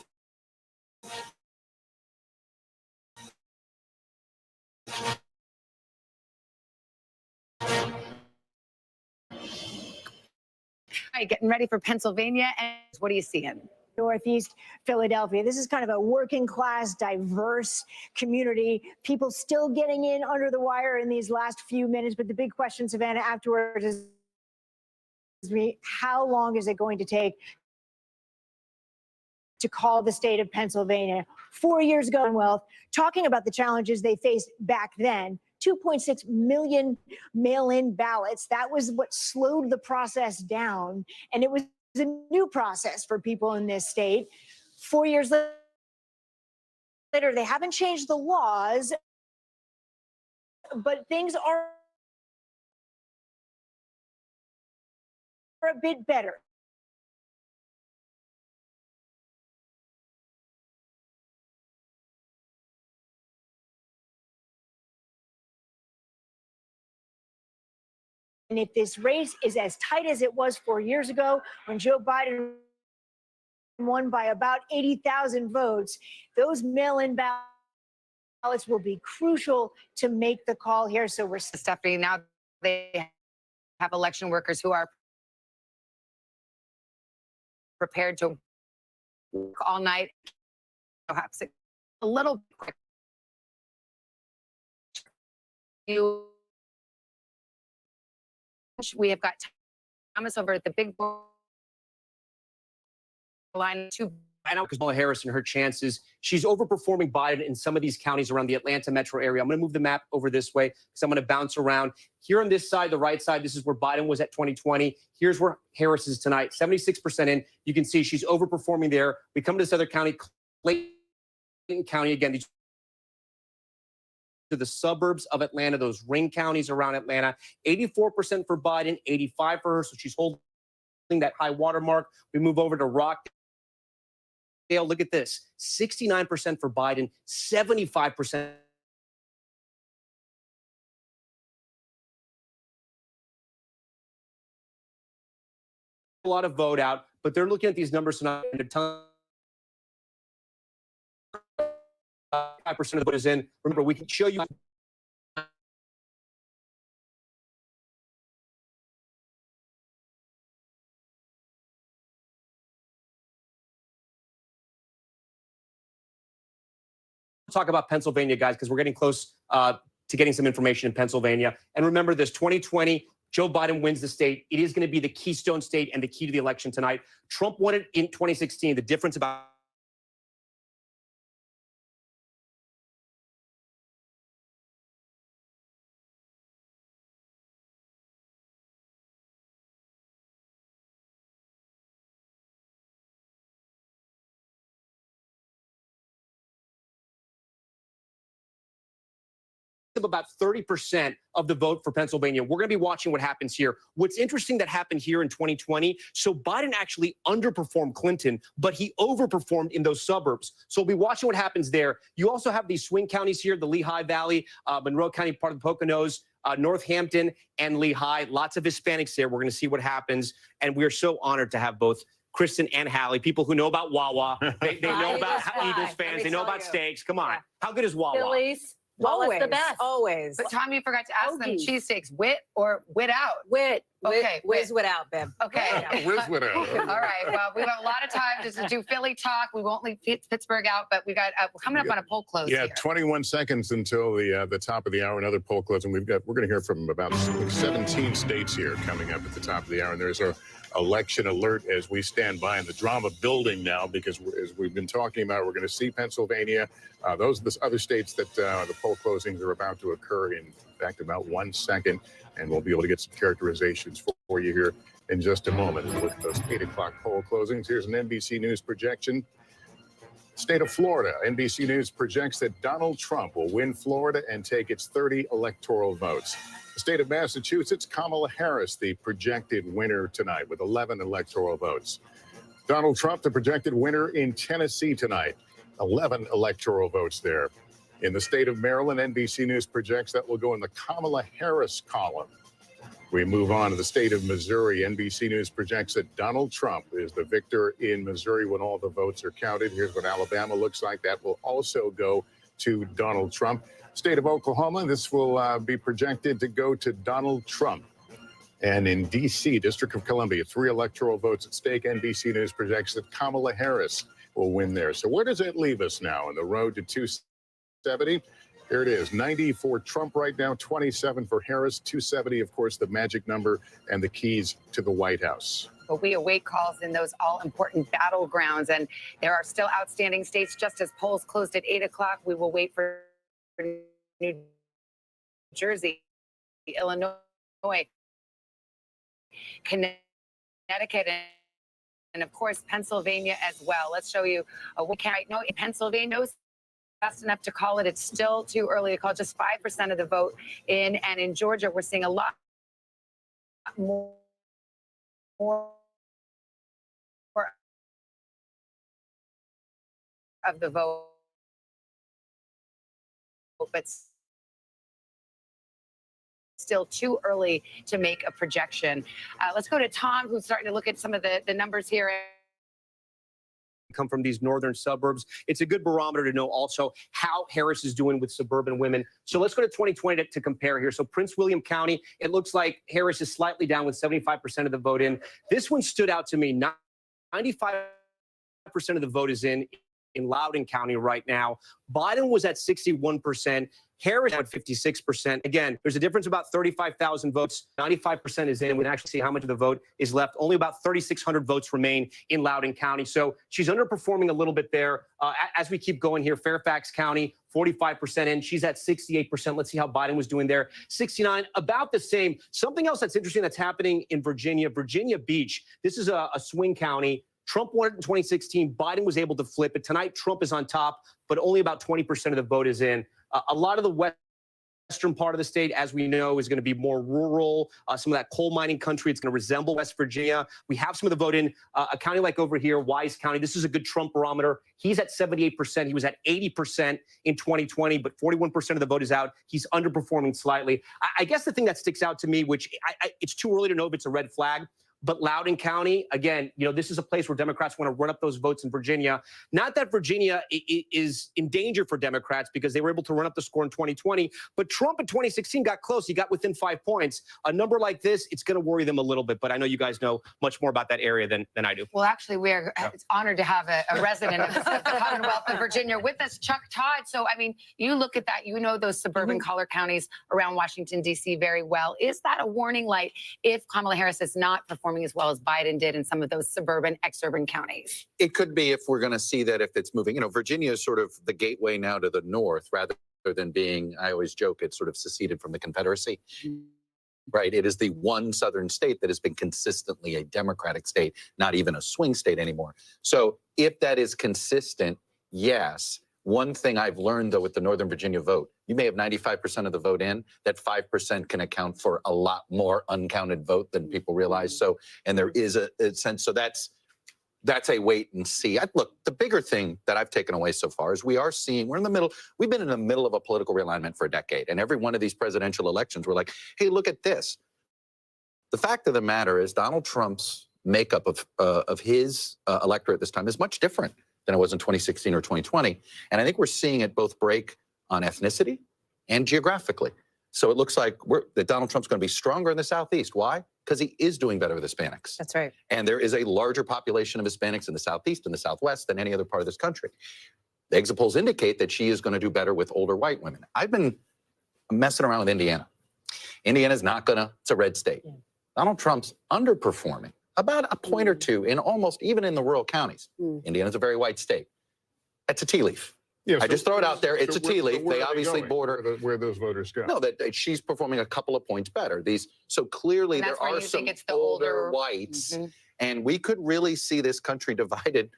Speaker 4: All right, getting ready for Pennsylvania. And what are you seeing?
Speaker 8: Northeast Philadelphia. This is kind of a working class, diverse community. People still getting in under the wire in these last few minutes. But the big question, Savannah, afterwards is how long is it going to take to call the state of Pennsylvania? 4 years ago in Wealth, talking about the challenges they faced back then. 2.6 million mail-in ballots. That was what slowed the process down. And it was a new process for people in this state. 4 years later, they haven't changed the laws, but things are a bit better. And if this race is as tight as it was 4 years ago when Joe Biden won by about 80,000 votes, those mail-in ballots will be crucial to make the call here. So we're
Speaker 4: Stephanie, now they have election workers who are prepared to work all night, perhaps a little quick. We have got Thomas over at the big line to.
Speaker 3: I know Kamala Harris and her chances. She's overperforming Biden in some of these counties around the Atlanta metro area. I'm going to move the map over this way because I'm going to bounce around. Here on this side, the right side, this is where Biden was at 2020. Here's where Harris is tonight, 76% in. You can see she's overperforming there. We come to this other county, Clayton County, again, these to the suburbs of Atlanta, those ring counties around Atlanta. 84% for Biden, 85% for her, so she's holding that high water mark. We move over to Rockdale. Look at this, 69% for Biden, 75%. A lot of vote out, but they're looking at these numbers tonight. 5% of the vote is in. Remember, we can show you. Talk about Pennsylvania, guys, because we're getting close to getting some information in Pennsylvania. And remember this, 2020, Joe Biden wins the state. It is going to be the Keystone State and the key to the election tonight. Trump won it in 2016. The difference about up about 30% of the vote for Pennsylvania. We're going to be watching what happens here. What's interesting that happened here in 2020, so Biden actually underperformed Clinton, but he overperformed in those suburbs. So we'll be watching what happens there. You also have these swing counties here, the Lehigh Valley, Monroe County, part of the Poconos, Northampton, and Lehigh. Lots of Hispanics there. We're going to see what happens. And we're so honored to have both Kristen and Hallie, people who know about Wawa. They know about Eagles fans. They know about steaks. Come on. How good is Wawa?
Speaker 22: Phillies. Wawa's
Speaker 18: Always,
Speaker 22: the best.
Speaker 18: always.
Speaker 4: But Tom, you forgot to ask them
Speaker 22: Hoagies.
Speaker 4: cheesesteaks, wit or wit out?
Speaker 18: Wit.
Speaker 4: Okay,
Speaker 18: Whiz without, babe.
Speaker 4: Okay.
Speaker 6: Whiz went out.
Speaker 4: All right. Well, we have a lot of time just to do Philly talk. We won't leave Pittsburgh out, but we got we're coming up on a poll close.
Speaker 6: Yeah,
Speaker 4: here.
Speaker 6: 21 seconds until the top of the hour. Another poll close, and we're going to hear from about 17 states here coming up at the top of the hour. And there's our election alert as we stand by, and the drama building now because as we've been talking about, we're going to see Pennsylvania. Those are the other states that the poll closings are about to occur in fact about 1 second, and we'll be able to get some characterizations for you here in just a moment with those 8 o'clock poll closings. Here's an NBC News projection. State of Florida, NBC News projects that Donald Trump will win Florida and take its 30 electoral votes. The state of Massachusetts, Kamala Harris, the projected winner tonight with 11 electoral votes. Donald Trump, the projected winner in Tennessee tonight, 11 electoral votes there. In the state of Maryland, NBC News projects that will go in the Kamala Harris column. We move on to the state of Missouri. NBC News projects that Donald Trump is the victor in Missouri when all the votes are counted. Here's what Alabama looks like. That will also go to Donald Trump. State of Oklahoma, this will be projected to go to Donald Trump. And in D.C., District of Columbia, 3 electoral votes at stake. NBC News projects that Kamala Harris will win there. So where does that leave us now on the road to 270? Here it is, 90 for Trump right now, 27 for Harris, 270, of course, the magic number and the keys to the White House.
Speaker 4: But we await calls in those all-important battlegrounds, and there are still outstanding states. Just as polls closed at 8 o'clock, we will wait for New Jersey, Illinois, Connecticut, and of course, Pennsylvania as well. Let's show you we can't right now in Pennsylvania. Fast enough to call it. It's still too early to call. Just 5% of the vote in, and in Georgia, we're seeing a lot more of the vote, but still too early to make a projection. Let's go to Tom, who's starting to look at some of the numbers here.
Speaker 3: Come from these northern suburbs. It's a good barometer to know also how Harris is doing with suburban women. So let's go to 2020 to compare here. So Prince William County, it looks like Harris is slightly down with 75% of the vote in. This one stood out to me. 95% of the vote is in Loudoun County right now. Biden was at 61%. Harris at 56%. Again, there's a difference about 35,000 votes. 95% is in. We can actually see how much of the vote is left. Only about 3,600 votes remain in Loudoun County. So she's underperforming a little bit there. As we keep going here, Fairfax County, 45% in. She's at 68%. Let's see how Biden was doing there. 69, about the same. Something else that's interesting that's happening in Virginia, Virginia Beach. This is a swing county. Trump won it in 2016. Biden was able to flip it. Tonight, Trump is on top, but only about 20% of the vote is in. A lot of the western part of the state, as we know, is going to be more rural. Some of that coal mining country, it's going to resemble West Virginia. We have some of the vote in a county like over here, Wise County. This is a good Trump barometer. He's at 78%. He was at 80% in 2020, but 41% of the vote is out. He's underperforming slightly. I guess the thing that sticks out to me, which it's too early to know if it's a red flag, but Loudoun County, again, this is a place where Democrats want to run up those votes in Virginia. Not that Virginia is in danger for Democrats because they were able to run up the score in 2020, but Trump in 2016 got close. He got within 5 points. A number like this, it's going to worry them a little bit, but I know you guys know much more about that area than I do.
Speaker 4: Well, actually, we're honored to have a resident of the Commonwealth of Virginia with us, Chuck Todd. So, I mean, you look at that, those suburban collar counties around Washington, D.C. very well. Is that a warning light if Kamala Harris is not performing as well as Biden did in some of those suburban, exurban counties?
Speaker 10: It could be if we're going to see that if it's moving. Virginia is sort of the gateway now to the north rather than being, I always joke, it's sort of seceded from the Confederacy. Right. It is the one southern state that has been consistently a Democratic state, not even a swing state anymore. So if that is consistent, yes. One thing I've learned, though, with the Northern Virginia vote, you may have 95% of the vote in, that 5% can account for a lot more uncounted vote than people realize. So, and there is a sense, so that's a wait and see. Look, the bigger thing that I've taken away so far is we've been in the middle of a political realignment for a decade. And every one of these presidential elections, we're like, hey, look at this. The fact of the matter is Donald Trump's makeup of his electorate this time is much different than it was in 2016 or 2020. And I think we're seeing it both break on ethnicity and geographically. So it looks like that Donald Trump's going to be stronger in the Southeast. Why? Because he is doing better with Hispanics.
Speaker 18: That's right.
Speaker 10: And there is a larger population of Hispanics in the Southeast and the Southwest than any other part of this country. The exit polls indicate that she is going to do better with older white women. I've been messing around with Indiana. Indiana's not going to, it's a red state. Yeah. Donald Trump's underperforming about a point or two in almost, even in the rural counties. Indiana's a very white state. That's a tea leaf.
Speaker 6: Yeah,
Speaker 10: I just throw it out there. It's a tea leaf. They obviously border
Speaker 6: where those voters go.
Speaker 10: No, that she's performing a couple of points better. So clearly there are some older whites, and we could really see this country divided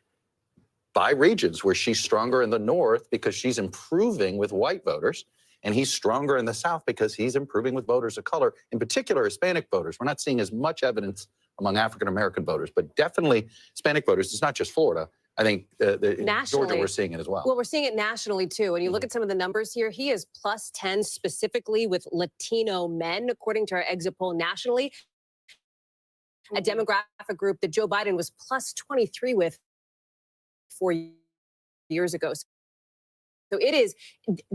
Speaker 10: by regions where she's stronger in the north because she's improving with white voters, and he's stronger in the south because he's improving with voters of color, in particular Hispanic voters. We're not seeing as much evidence among African-American voters, but definitely Hispanic voters. It's not just Florida. I think in Georgia, we're seeing it as well.
Speaker 18: Well, we're seeing it nationally, too. When you look at some of the numbers here, he is plus 10 specifically with Latino men, according to our exit poll nationally. A demographic group that Joe Biden was plus 23 with 4 years ago. So it is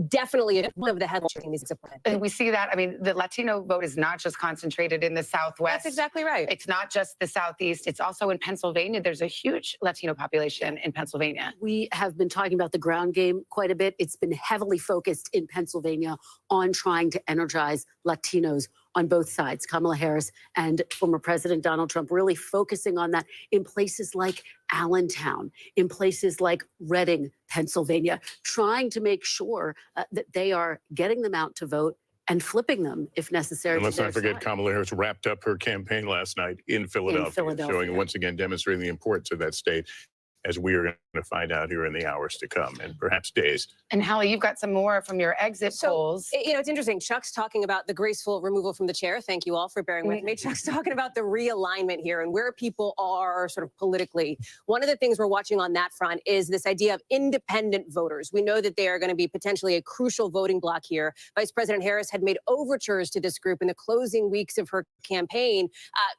Speaker 18: definitely one of the headlines.
Speaker 4: And we see that, I mean, the Latino vote is not just concentrated in the Southwest.
Speaker 18: That's exactly right.
Speaker 4: It's not just the Southeast. It's also in Pennsylvania. There's a huge Latino population in Pennsylvania.
Speaker 9: We have been talking about the ground game quite a bit. It's been heavily focused in Pennsylvania on trying to energize Latinos on both sides. Kamala Harris and former President Donald Trump really focusing on that in places like Allentown, in places like Reading, Pennsylvania, trying to make sure that they are getting them out to vote and flipping them if necessary.
Speaker 6: And let's not forget Kamala Harris wrapped up her campaign last night in Philadelphia, showing once again demonstrating the importance of that state, as we are going to find out here in the hours to come and perhaps days.
Speaker 4: And Hallie, you've got some more from your exit polls.
Speaker 18: You know, it's interesting. Chuck's talking about the graceful removal from the chair. Thank you all for bearing with me. Chuck's talking about the realignment here and where people are sort of politically. One of the things we're watching on that front is this idea of independent voters. We know that they are going to be potentially a crucial voting bloc here. Vice President Harris had made overtures to this group in the closing weeks of her campaign,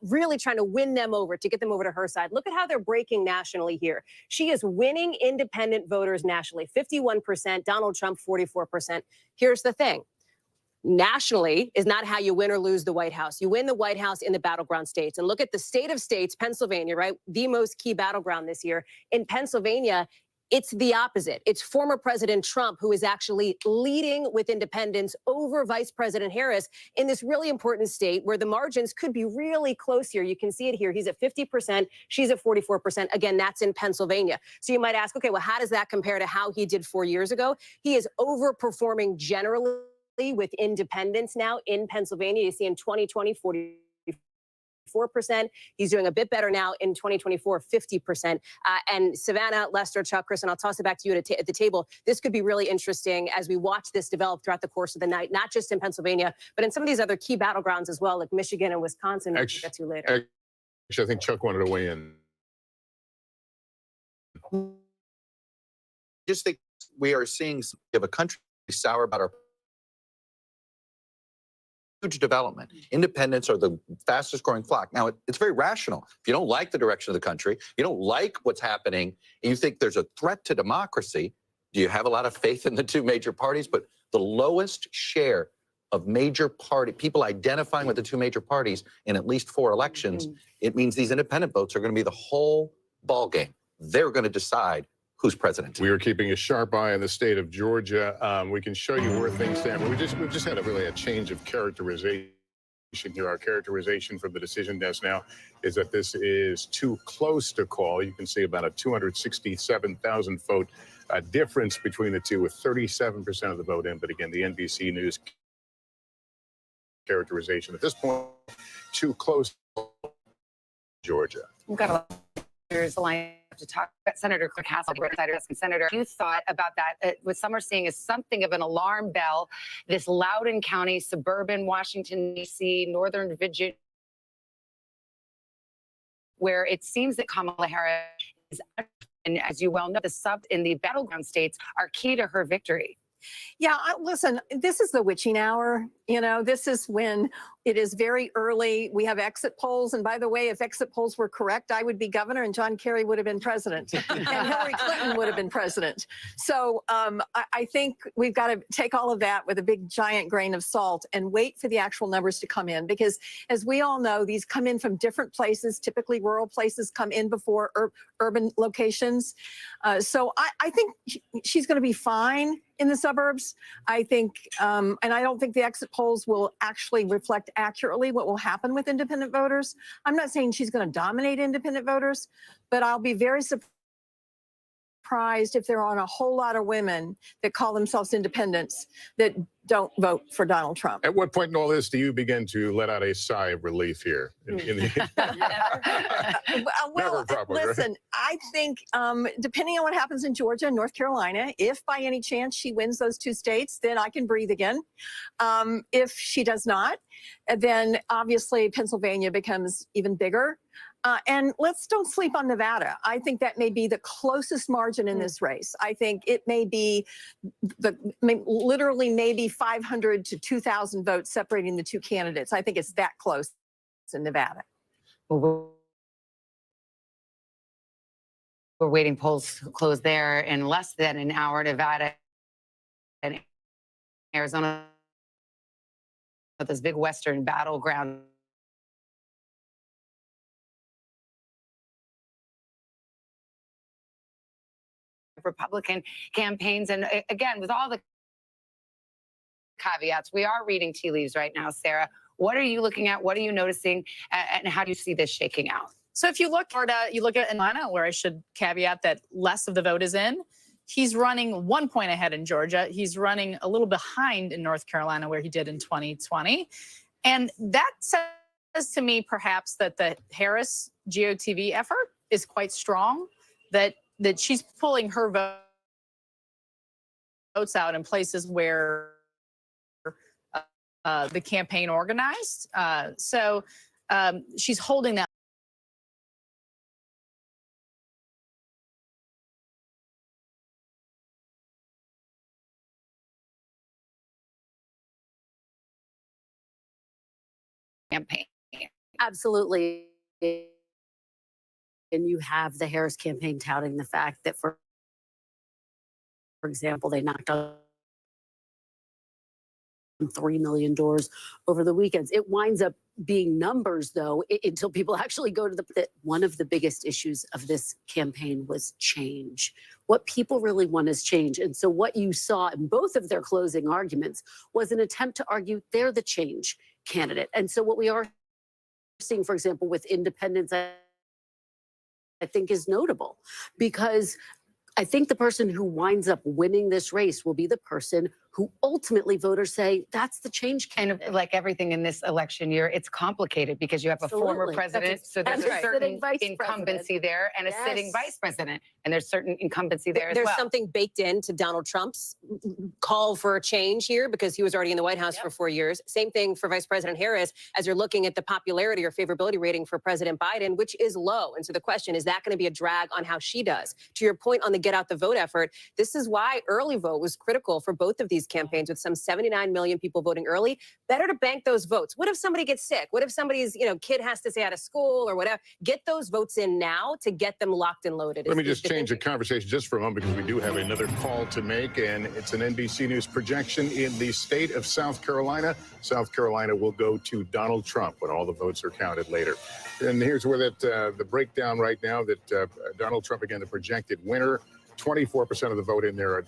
Speaker 18: really trying to win them over, to get them over to her side. Look at how they're breaking nationally here. She is winning independent voters nationally, 51%, Donald Trump, 44%. Here's the thing. Nationally is not how you win or lose the White House. You win the White House in the battleground states. And look at the state of states, Pennsylvania, right? The most key battleground this year. In Pennsylvania, it's the opposite. It's former President Trump who is actually leading with independents over Vice President Harris in this really important state where the margins could be really close here. You can see it here. He's at 50%. She's at 44%. Again, that's in Pennsylvania. So you might ask, okay, well, how does that compare to how he did 4 years ago? He is overperforming generally with independents now in Pennsylvania. You see in 2020, 44%. He's doing a bit better now in 2024, 50%. And Savannah, Lester, Chuck, Chris, and I'll toss it back to you at the table. This could be really interesting as we watch this develop throughout the course of the night, not just in Pennsylvania, but in some of these other key battlegrounds as well, like Michigan and Wisconsin, which we'll get to later.
Speaker 6: Actually, I think Chuck wanted to weigh in.
Speaker 10: Just think we are seeing of a country sour about our huge development. Independents are the fastest growing flock. Now, it's very rational. If you don't like the direction of the country, you don't like what's happening, and you think there's a threat to democracy, do you have a lot of faith in the two major parties? But the lowest share of major party, people identifying with the two major parties in at least 4 elections, it means these independent votes are going to be the whole ball game. They're going to decide who's president.
Speaker 6: We are keeping a sharp eye on the state of Georgia. We can show you where things stand. We've just had a change of characterization here. Our characterization from the decision desk now is that this is too close to call. You can see about a 267,000 vote difference between the two, with 37% of the vote in. But again, the NBC News characterization at this point, too close to Georgia.
Speaker 4: We've got a lot of line to talk about Senator Kornacki, Senator, you thought about that. What some are seeing is something of an alarm bell. This Loudoun County, suburban Washington, D.C., Northern Virginia, where it seems that Kamala Harris is, and as you well know, the sub in the battleground states are key to her victory.
Speaker 11: Yeah, listen, this is the witching hour. You know, this is when it is very early. We have exit polls. And by the way, if exit polls were correct, I would be governor and John Kerry would have been president and Hillary Clinton would have been president. So I think we've got to take all of that with a big, giant grain of salt and wait for the actual numbers to come in. Because as we all know, these come in from different places. Typically, rural places come in before urban locations. So I think she's going to be fine in the suburbs. I think, and I don't think the exit polls will actually reflect accurately what will happen with independent voters. I'm not saying she's going to dominate independent voters, but I'll be very surprised if there aren't a whole lot of women that call themselves independents that don't vote for Donald Trump.
Speaker 6: At what point in all this do you begin to let out a sigh of relief here?
Speaker 11: Well,
Speaker 6: probably,
Speaker 11: listen,
Speaker 6: right?
Speaker 11: I think depending on what happens in Georgia and North Carolina, if by any chance she wins those two states, then I can breathe again. If she does not, then obviously Pennsylvania becomes even bigger. And let's don't sleep on Nevada. I think that may be the closest margin in this race. I think it may be literally maybe 500 to 2,000 votes separating the two candidates. I think it's that close in Nevada.
Speaker 4: Well, we're waiting polls to close there in less than an hour. Nevada and Arizona, this big Western battleground. Republican campaigns. And again, with all the caveats, we are reading tea leaves right now, Sarah. What are you looking at? What are you noticing? And how do you see this shaking out?
Speaker 12: So if you look at Florida, you look at Atlanta, where I should caveat that less of the vote is in. He's running 1 point ahead in Georgia. He's running a little behind in North Carolina, where he did in 2020. And that says to me, perhaps, that the Harris GOTV effort is quite strong, that she's pulling her votes out in places where the campaign organized. So she's holding that. Campaign.
Speaker 9: Absolutely. And you have the Harris campaign touting the fact that, for example, they knocked on 3 million doors over the weekends. It winds up being numbers, though, until people actually go to that one of the biggest issues of this campaign was change. What people really want is change. And so what you saw in both of their closing arguments was an attempt to argue they're the change candidate. And so what we are seeing, for example, with independents, I think is notable, because I think the person who winds up winning this race will be the person who ultimately voters say, that's the change candidate.
Speaker 4: And like everything in this election year, it's complicated because you have a former president, so there's a certain incumbency there, and a sitting vice president, and there's certain incumbency there as well.
Speaker 18: There's something baked into Donald Trump's call for a change here, because he was already in the White House for 4 years. Same thing for Vice President Harris, as you're looking at the popularity or favorability rating for President Biden, which is low. And so the question, is that going to be a drag on how she does? To your point on the get out the vote effort, this is why early vote was critical for both of these campaigns, with some 79 million people voting early. Better to bank those votes. What if somebody gets sick? What if somebody's kid has to stay out of school or whatever? Get those votes in now to get them locked and loaded.
Speaker 6: Let me just change the conversation just for a moment, because we do have another call to make, and it's an NBC News projection in the state of South Carolina. South Carolina will go to Donald Trump when all the votes are counted later. And here's where the breakdown right now, that Donald Trump, again, the projected winner. 24% of the vote in there, a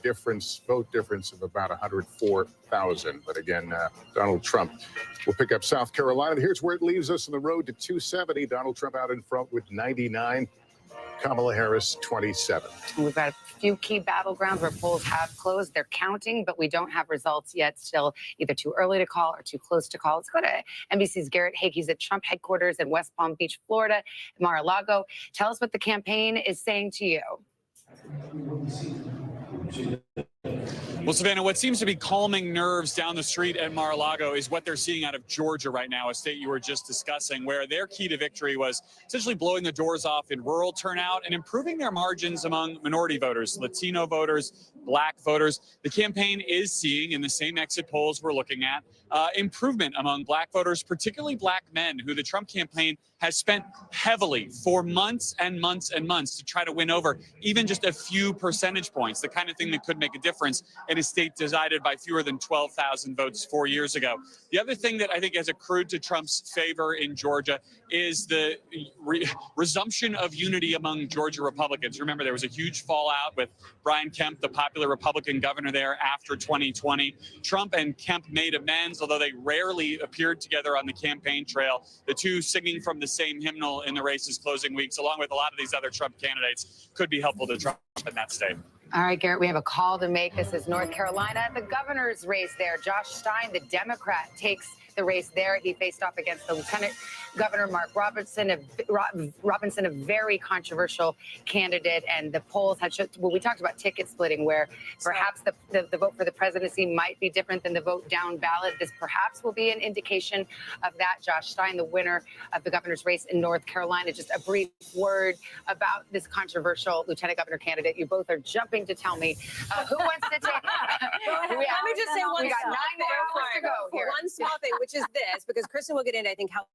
Speaker 6: vote difference of about 104,000. But again, Donald Trump will pick up South Carolina. Here's where it leaves us on the road to 270. Donald Trump out in front with 99. Kamala Harris, 27.
Speaker 4: We've got few key battlegrounds where polls have closed. They're counting, but we don't have results yet. Still either too early to call or too close to call. Let's go to NBC's Garrett Haake. He's at Trump headquarters in West Palm Beach, Florida, Mar-a-Lago. Tell us what the campaign is saying to you.
Speaker 17: Well, Savannah, what seems to be calming nerves down the street at Mar-a-Lago is what they're seeing out of Georgia right now, a state you were just discussing, where their key to victory was essentially blowing the doors off in rural turnout and improving their margins among minority voters, Latino voters, Black voters. The campaign is seeing, in the same exit polls we're looking at, improvement among Black voters, particularly Black men, who the Trump campaign has spent heavily for months and months and months to try to win over even just a few percentage points, the kind of thing that could make a difference in a state decided by fewer than 12,000 votes 4 years ago. The other thing that I think has accrued to Trump's favor in Georgia is the resumption of unity among Georgia Republicans. Remember, there was a huge fallout with Brian Kemp, the popular Republican governor there after 2020. Trump and Kemp made amends, although they rarely appeared together on the campaign trail, the two singing from the same hymnal in the race's closing weeks, along with a lot of these other Trump candidates, could be helpful to Trump in that state.
Speaker 4: All right, Garrett, we have a call to make. This is North Carolina, the governor's race there. Josh Stein, the Democrat, takes the race there. He faced off against the Lieutenant Governor Mark Robinson, a very controversial candidate. And the polls had showed, well, we talked about ticket splitting, where perhaps the vote for the presidency might be different than the vote down ballot. This perhaps will be an indication of that. Josh Stein, the winner of the governor's race in North Carolina. Just a brief word about this controversial lieutenant governor candidate. You both are jumping to tell me who wants to take.
Speaker 18: Let me just say one.
Speaker 4: We got 9 more hours to go here.
Speaker 18: One small thing, which is this, because Kristen will get into, I think, how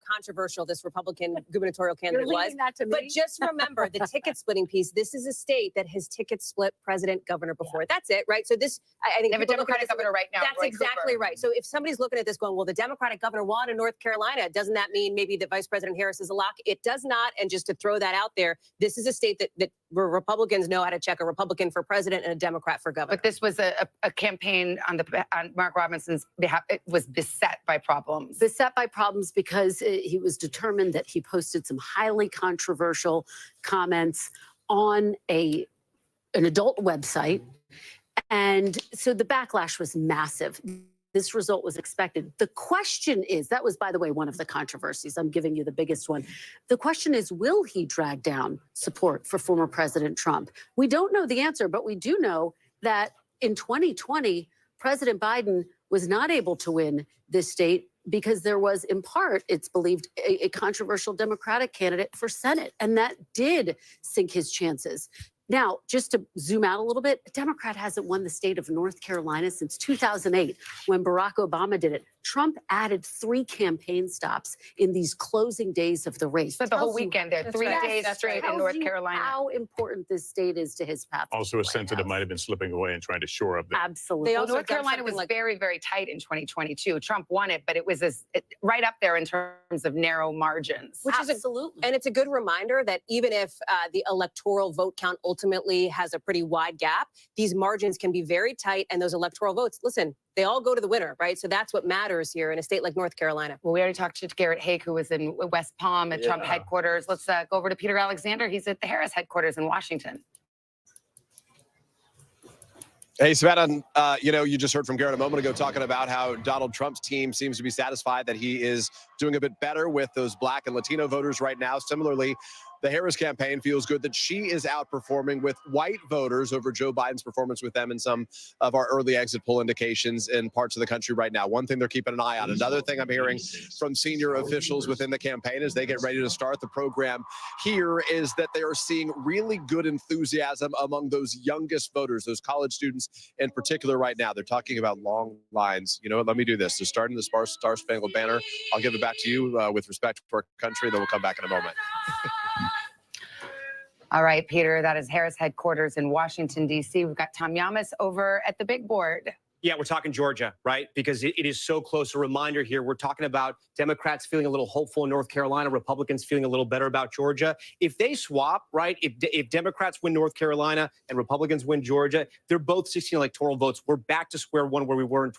Speaker 18: controversial this Republican gubernatorial candidate was. But just remember the ticket splitting piece. This is a state that has ticket split president governor before. That's it, right? So this, I think,
Speaker 4: they have a Democratic governor right now.
Speaker 18: That's
Speaker 4: Roy
Speaker 18: exactly
Speaker 4: Cooper.
Speaker 18: right. So if somebody's looking at this going, well, the Democratic governor won in North Carolina, doesn't that mean maybe that Vice President Harris is a lock? It does not. And just to throw that out there, this is a state that where Republicans know how to check a Republican for president and a Democrat for governor.
Speaker 4: But this was a campaign on Mark Robinson's behalf. It was beset by problems.
Speaker 9: Beset by problems because he was determined that he posted some highly controversial comments on an adult website. And so the backlash was massive. This result was expected. The question is, that was, by the way, one of the controversies. I'm giving you the biggest one. The question is, will he drag down support for former President Trump? We don't know the answer, but we do know that in 2020, President Biden was not able to win this state because there was, in part, it's believed, a controversial Democratic candidate for Senate, and that did sink his chances. Now, just to zoom out a little bit, a Democrat hasn't won the state of North Carolina since 2008, when Barack Obama did it. Trump added 3 campaign stops in these closing days of the race.
Speaker 4: But the whole weekend there, 3 days straight in North Carolina.
Speaker 9: How important this state is to his path.
Speaker 6: Also a sense that it might have been slipping away and trying to shore up.
Speaker 9: Absolutely.
Speaker 4: Well, North Carolina was very, very tight in 2022. Trump won it, but it was right up there in terms of narrow margins.
Speaker 18: Which
Speaker 9: Absolutely.
Speaker 18: And it's a good reminder that even if the electoral vote count ultimately has a pretty wide gap, these margins can be very tight, and those electoral votes, listen, they all go to the winner, right? So that's what matters here in a state like North Carolina.
Speaker 4: Well, we already talked to Garrett Haake, who was in West Palm at Trump headquarters. Let's go over to Peter Alexander. He's at the Harris headquarters in Washington.
Speaker 19: Hey, Savannah, you just heard from Garrett a moment ago talking about how Donald Trump's team seems to be satisfied that he is doing a bit better with those Black and Latino voters right now. Similarly, the Harris campaign feels good that she is outperforming with white voters over Joe Biden's performance with them in some of our early exit poll indications in parts of the country right now. One thing they're keeping an eye on. Another thing I'm hearing from senior officials within the campaign as they get ready to start the program here is that they are seeing really good enthusiasm among those youngest voters, those college students in particular right now. They're talking about long lines. You know what? Let me do this. They're starting the Star Spangled Banner. I'll give it back to you with respect for our country. Then we'll come back in a moment.
Speaker 4: All right, Peter, that is Harris headquarters in Washington, D.C. We've got Tom Yamas over at the big board.
Speaker 3: Yeah, we're talking Georgia, right? Because it is so close. A reminder here, we're talking about Democrats feeling a little hopeful in North Carolina, Republicans feeling a little better about Georgia. If they swap, right, if Democrats win North Carolina and Republicans win Georgia, they're both 16 electoral votes. We're back to square one where we were in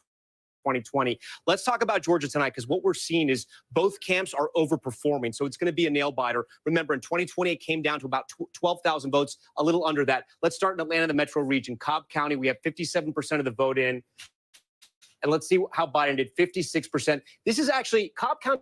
Speaker 3: 2020. Let's talk about Georgia tonight, because what we're seeing is both camps are overperforming. So it's going to be a nail biter. Remember, in 2020, it came down to about 12,000 votes, a little under that. Let's start in Atlanta, the metro region. Cobb County, we have 57% of the vote in. And let's see how Biden did, 56%. This is actually, Cobb County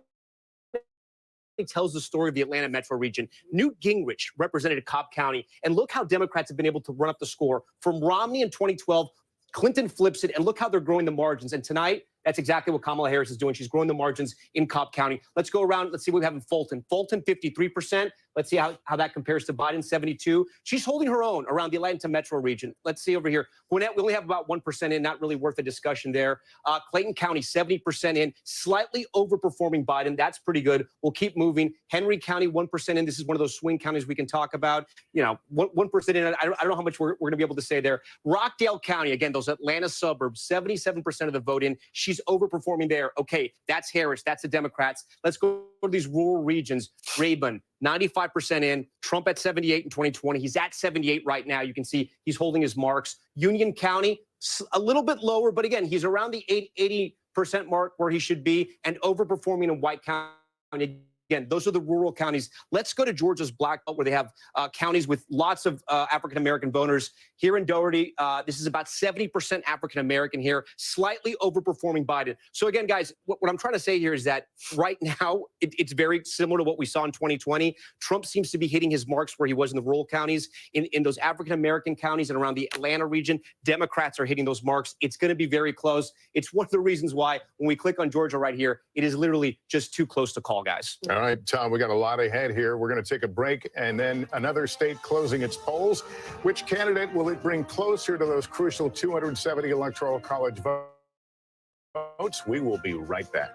Speaker 3: tells the story of the Atlanta metro region. Newt Gingrich represented Cobb County, and look how Democrats have been able to run up the score. From Romney in 2012, Clinton flips it, and look how they're growing the margins. And tonight, that's exactly what Kamala Harris is doing. She's growing the margins in Cobb County. Let's go around. Let's see what we have in Fulton. Fulton, 53%. Let's see how that compares to Biden, 72. She's holding her own around the Atlanta metro region. Let's see over here. Gwinnett, we only have about 1% in, not really worth a discussion there. Clayton County, 70% in, slightly overperforming Biden. That's pretty good. We'll keep moving. Henry County, 1% in. This is one of those swing counties we can talk about. 1% in. I don't know how much we're going to be able to say there. Rockdale County, again, those Atlanta suburbs, 77% of the vote in. She's overperforming there. Okay, that's Harris. That's the Democrats. Let's go to these rural regions. Rabun, 95% in. Trump at 78 in 2020. He's at 78 right now. You can see he's holding his marks. Union County, a little bit lower, but again, he's around the 80% mark where he should be, and overperforming in White County. Again, those are the rural counties. Let's go to Georgia's Black Belt, where they have counties with lots of African-American voters. Here in Doherty, this is about 70% African-American here, slightly overperforming Biden. So again, guys, what I'm trying to say here is that right now, it's very similar to what we saw in 2020. Trump seems to be hitting his marks where he was in the rural counties. In those African-American counties and around the Atlanta region, Democrats are hitting those marks. It's going to be very close. It's one of the reasons why when we click on Georgia right here, it is literally just too close to call, guys.
Speaker 6: All right, Tom, we got a lot ahead here. We're going to take a break, and then another state closing its polls. Which candidate will it bring closer to those crucial 270 electoral college votes? We will be right back.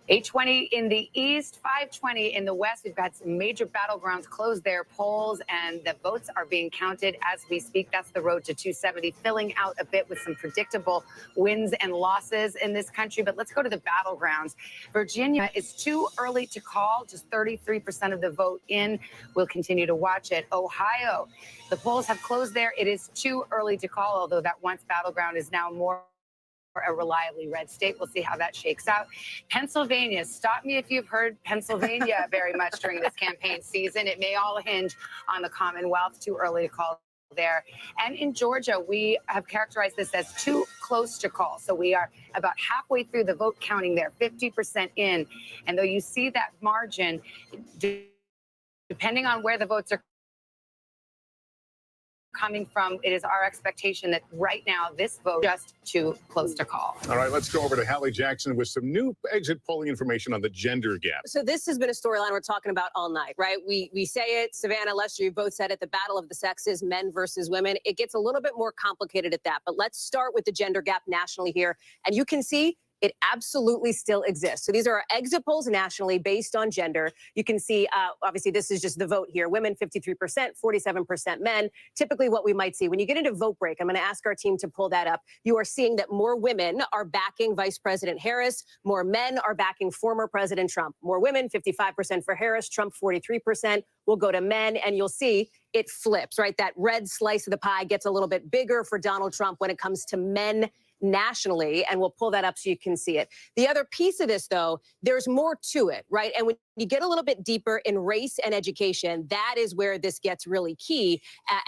Speaker 4: $820 in the east, $520 in the west. We've got some major battlegrounds close their polls, and the votes are being counted as we speak. That's the road to 270, filling out a bit with some predictable wins and losses in this country. But let's go to the battlegrounds. Virginia is too early to call, just 33% of the vote in. We'll continue to watch it. Ohio, the polls have closed there. It is too early to call, although that once battleground is now more a reliably red state. We'll see how that shakes out. Pennsylvania, stop me if you've heard Pennsylvania very much during this campaign season. It may all hinge on the Commonwealth. Too early to call there. And in Georgia, we have characterized this as too close to call. So we are about halfway through the vote counting there, 50% in. And though you see that margin, depending on where the votes are coming from, it is our expectation that right now this vote is just too close to call.
Speaker 6: All right, let's go over to Hallie Jackson with some new exit polling information on the gender gap.
Speaker 18: So this has been a storyline we're talking about all night, right? We say it, Savannah, Lester, you both said it, the battle of the sexes, men versus women. It gets a little bit more complicated at that, but let's start with the gender gap nationally here. And you can see it absolutely still exists. So these are our exit polls nationally based on gender. You can see, obviously, this is just the vote here. Women, 53%, 47% men. Typically what we might see. When you get into vote break, I'm going to ask our team to pull that up. You are seeing that more women are backing Vice President Harris. More men are backing former President Trump. More women, 55% for Harris. Trump, 43%. We'll go to men, and you'll see it flips, right? That red slice of the pie gets a little bit bigger for Donald Trump when it comes to men nationally, and we'll pull that up so you can see it. The other piece of this, though, there's more to it, right? And when you get a little bit deeper in race and education, that is where this gets really key.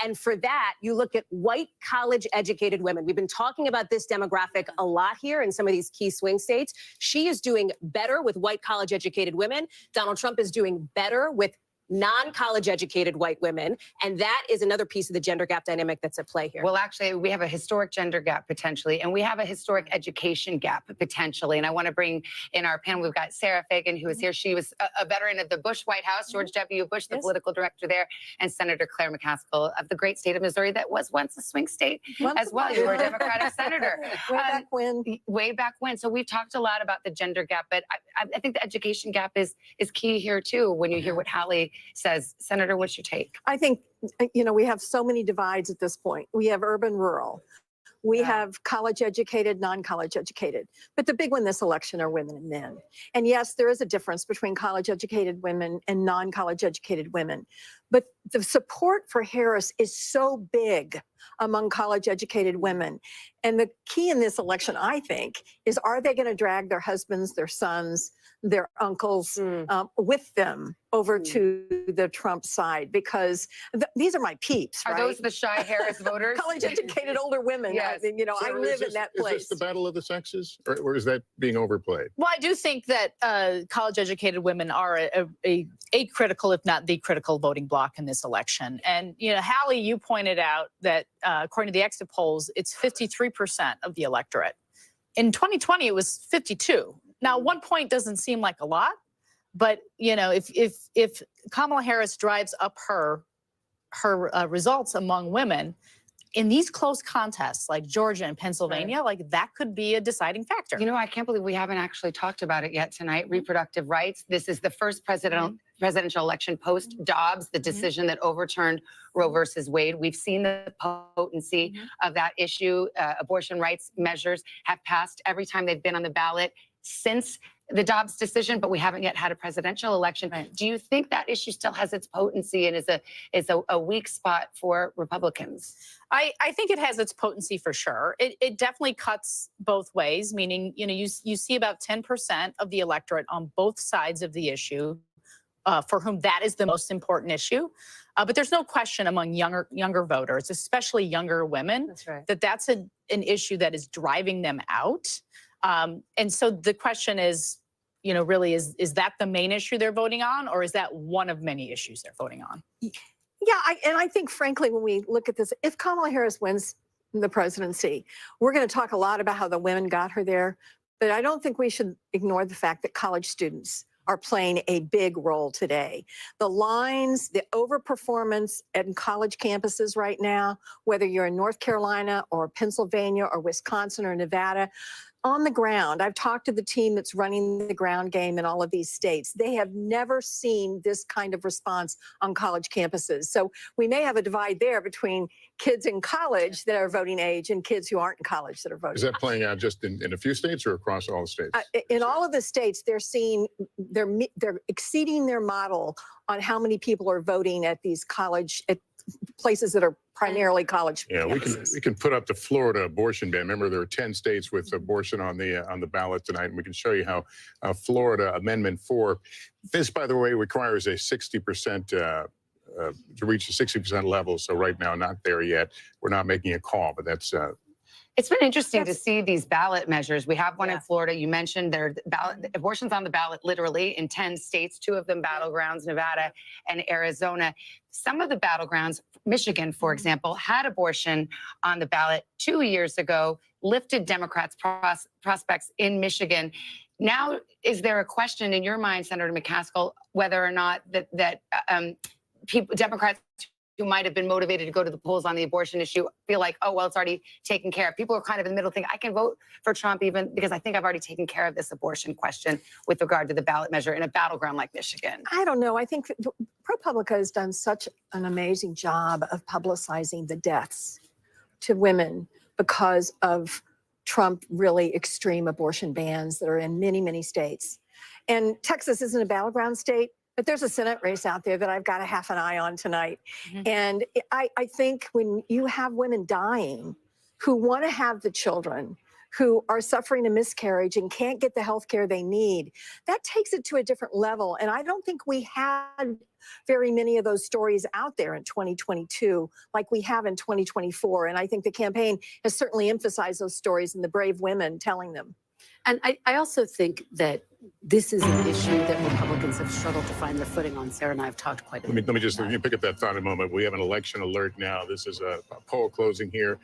Speaker 18: And for that, you look at white college-educated women. We've been talking about this demographic a lot here in some of these key swing states. She is doing better with white college-educated women. Donald Trump is doing better with non-college educated white women. And that is another piece of the gender gap dynamic that's at play here.
Speaker 4: Well, actually, we have a historic gender gap potentially, and we have a historic education gap potentially. And I want to bring in our panel, we've got Sarah Fagan, who is here. She was a veteran of the Bush White House, George W. Bush, the political director there, and Senator Claire McCaskill of the great state of Missouri that was once a swing state as well. You were a Democratic senator.
Speaker 11: Way back when.
Speaker 4: Way back when. So we've talked a lot about the gender gap, but I think the education gap is key here too when you hear what Hallie says. Senator, what's your take?
Speaker 11: I think, we have so many divides at this point. We have urban, rural. We have college educated, non-college educated. But the big one this election are women and men. And yes, there is a difference between college educated women and non-college educated women. But the support for Harris is so big among college educated women. And the key in this election, I think, is are they going to drag their husbands, their sons, their uncles with them over to the Trump side? Because these are my peeps,
Speaker 4: Are
Speaker 11: right?
Speaker 4: those the shy Harris voters?
Speaker 11: College-educated older women.
Speaker 4: Yes.
Speaker 11: I mean, I live in that place.
Speaker 6: Is this the battle of the sexes, or is that being overplayed?
Speaker 12: Well, I do think that college-educated women are a critical, if not the critical, voting bloc in this election. And Hallie, you pointed out that according to the exit polls, it's 53% of the electorate. In 2020, it was 52. Now, 1 point doesn't seem like a lot, but if Kamala Harris drives up her results among women in these close contests like Georgia and Pennsylvania, like that could be a deciding factor.
Speaker 4: I can't believe we haven't actually talked about it yet tonight. Reproductive rights. This is the first presidential election post Dobbs, the decision that overturned Roe versus Wade. We've seen the potency of that issue. Abortion rights measures have passed every time they've been on the ballot since the Dobbs decision, but we haven't yet had a presidential election. Right. Do you think that issue still has its potency and is a weak spot for Republicans?
Speaker 12: I think it has its potency for sure. It definitely cuts both ways, meaning, you see about 10% of the electorate on both sides of the issue for whom that is the most important issue. But there's no question among younger voters, especially younger women, that's an issue that is driving them out. And so the question is, really, is that the main issue they're voting on, or is that one of many issues they're voting on?
Speaker 11: Yeah, I think, frankly, when we look at this, if Kamala Harris wins the presidency, we're going to talk a lot about how the women got her there. But I don't think we should ignore the fact that college students are playing a big role today. The lines, the overperformance at college campuses right now, whether you're in North Carolina or Pennsylvania or Wisconsin or Nevada, on the ground, I've talked to the team that's running the ground game in all of these states. They have never seen this kind of response on college campuses. So we may have a divide there between kids in college that are voting age and kids who aren't in college that are voting.
Speaker 6: Is that playing out just in a few states or across all the states?
Speaker 11: In all of the states, they're exceeding their model on how many people are voting at these college places that are primarily college.
Speaker 6: Yeah, we can put up the Florida abortion ban. Remember, there are 10 states with abortion on the ballot tonight, and we can show you how Florida Amendment 4. This, by the way, requires a 60% to reach the 60% level. So right now, not there yet. We're not making a call, but that's
Speaker 4: It's been interesting to see these ballot measures. We have one in Florida. You mentioned there are abortions on the ballot literally in 10 states, 2 of them battlegrounds, Nevada and Arizona. Some of the battlegrounds, Michigan, for example, had abortion on the ballot 2 years ago, lifted Democrats' prospects in Michigan. Now, is there a question in your mind, Senator McCaskill, whether or not Democrats who might have been motivated to go to the polls on the abortion issue feel like, oh, well, it's already taken care of. People are kind of in the middle thinking, I can vote for Trump even because I think I've already taken care of this abortion question with regard to the ballot measure in a battleground like Michigan.
Speaker 11: I don't know. I think ProPublica has done such an amazing job of publicizing the deaths to women because of Trump really extreme abortion bans that are in many, many states. And Texas isn't a battleground state, but there's a Senate race out there that I've got a half an eye on tonight. And I think when you have women dying who want to have the children, who are suffering a miscarriage and can't get the health care they need, that takes it to a different level. And I don't think we had very many of those stories out there in 2022 like we have in 2024. And I think the campaign has certainly emphasized those stories and the brave women telling them.
Speaker 9: And I also think that this is an issue that Republicans have struggled to find their footing on. Sarah and I have talked quite a bit.
Speaker 6: Let me just pick up that thought a moment. We have an election alert now. This is a poll closing here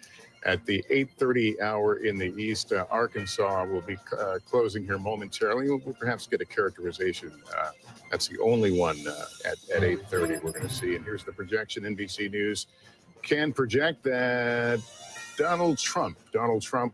Speaker 6: at the 8:30 hour in the East. Arkansas will be closing here momentarily. We'll perhaps get a characterization. That's the only one at 8:30 we're going to see. And here's the projection. NBC News can project that Donald Trump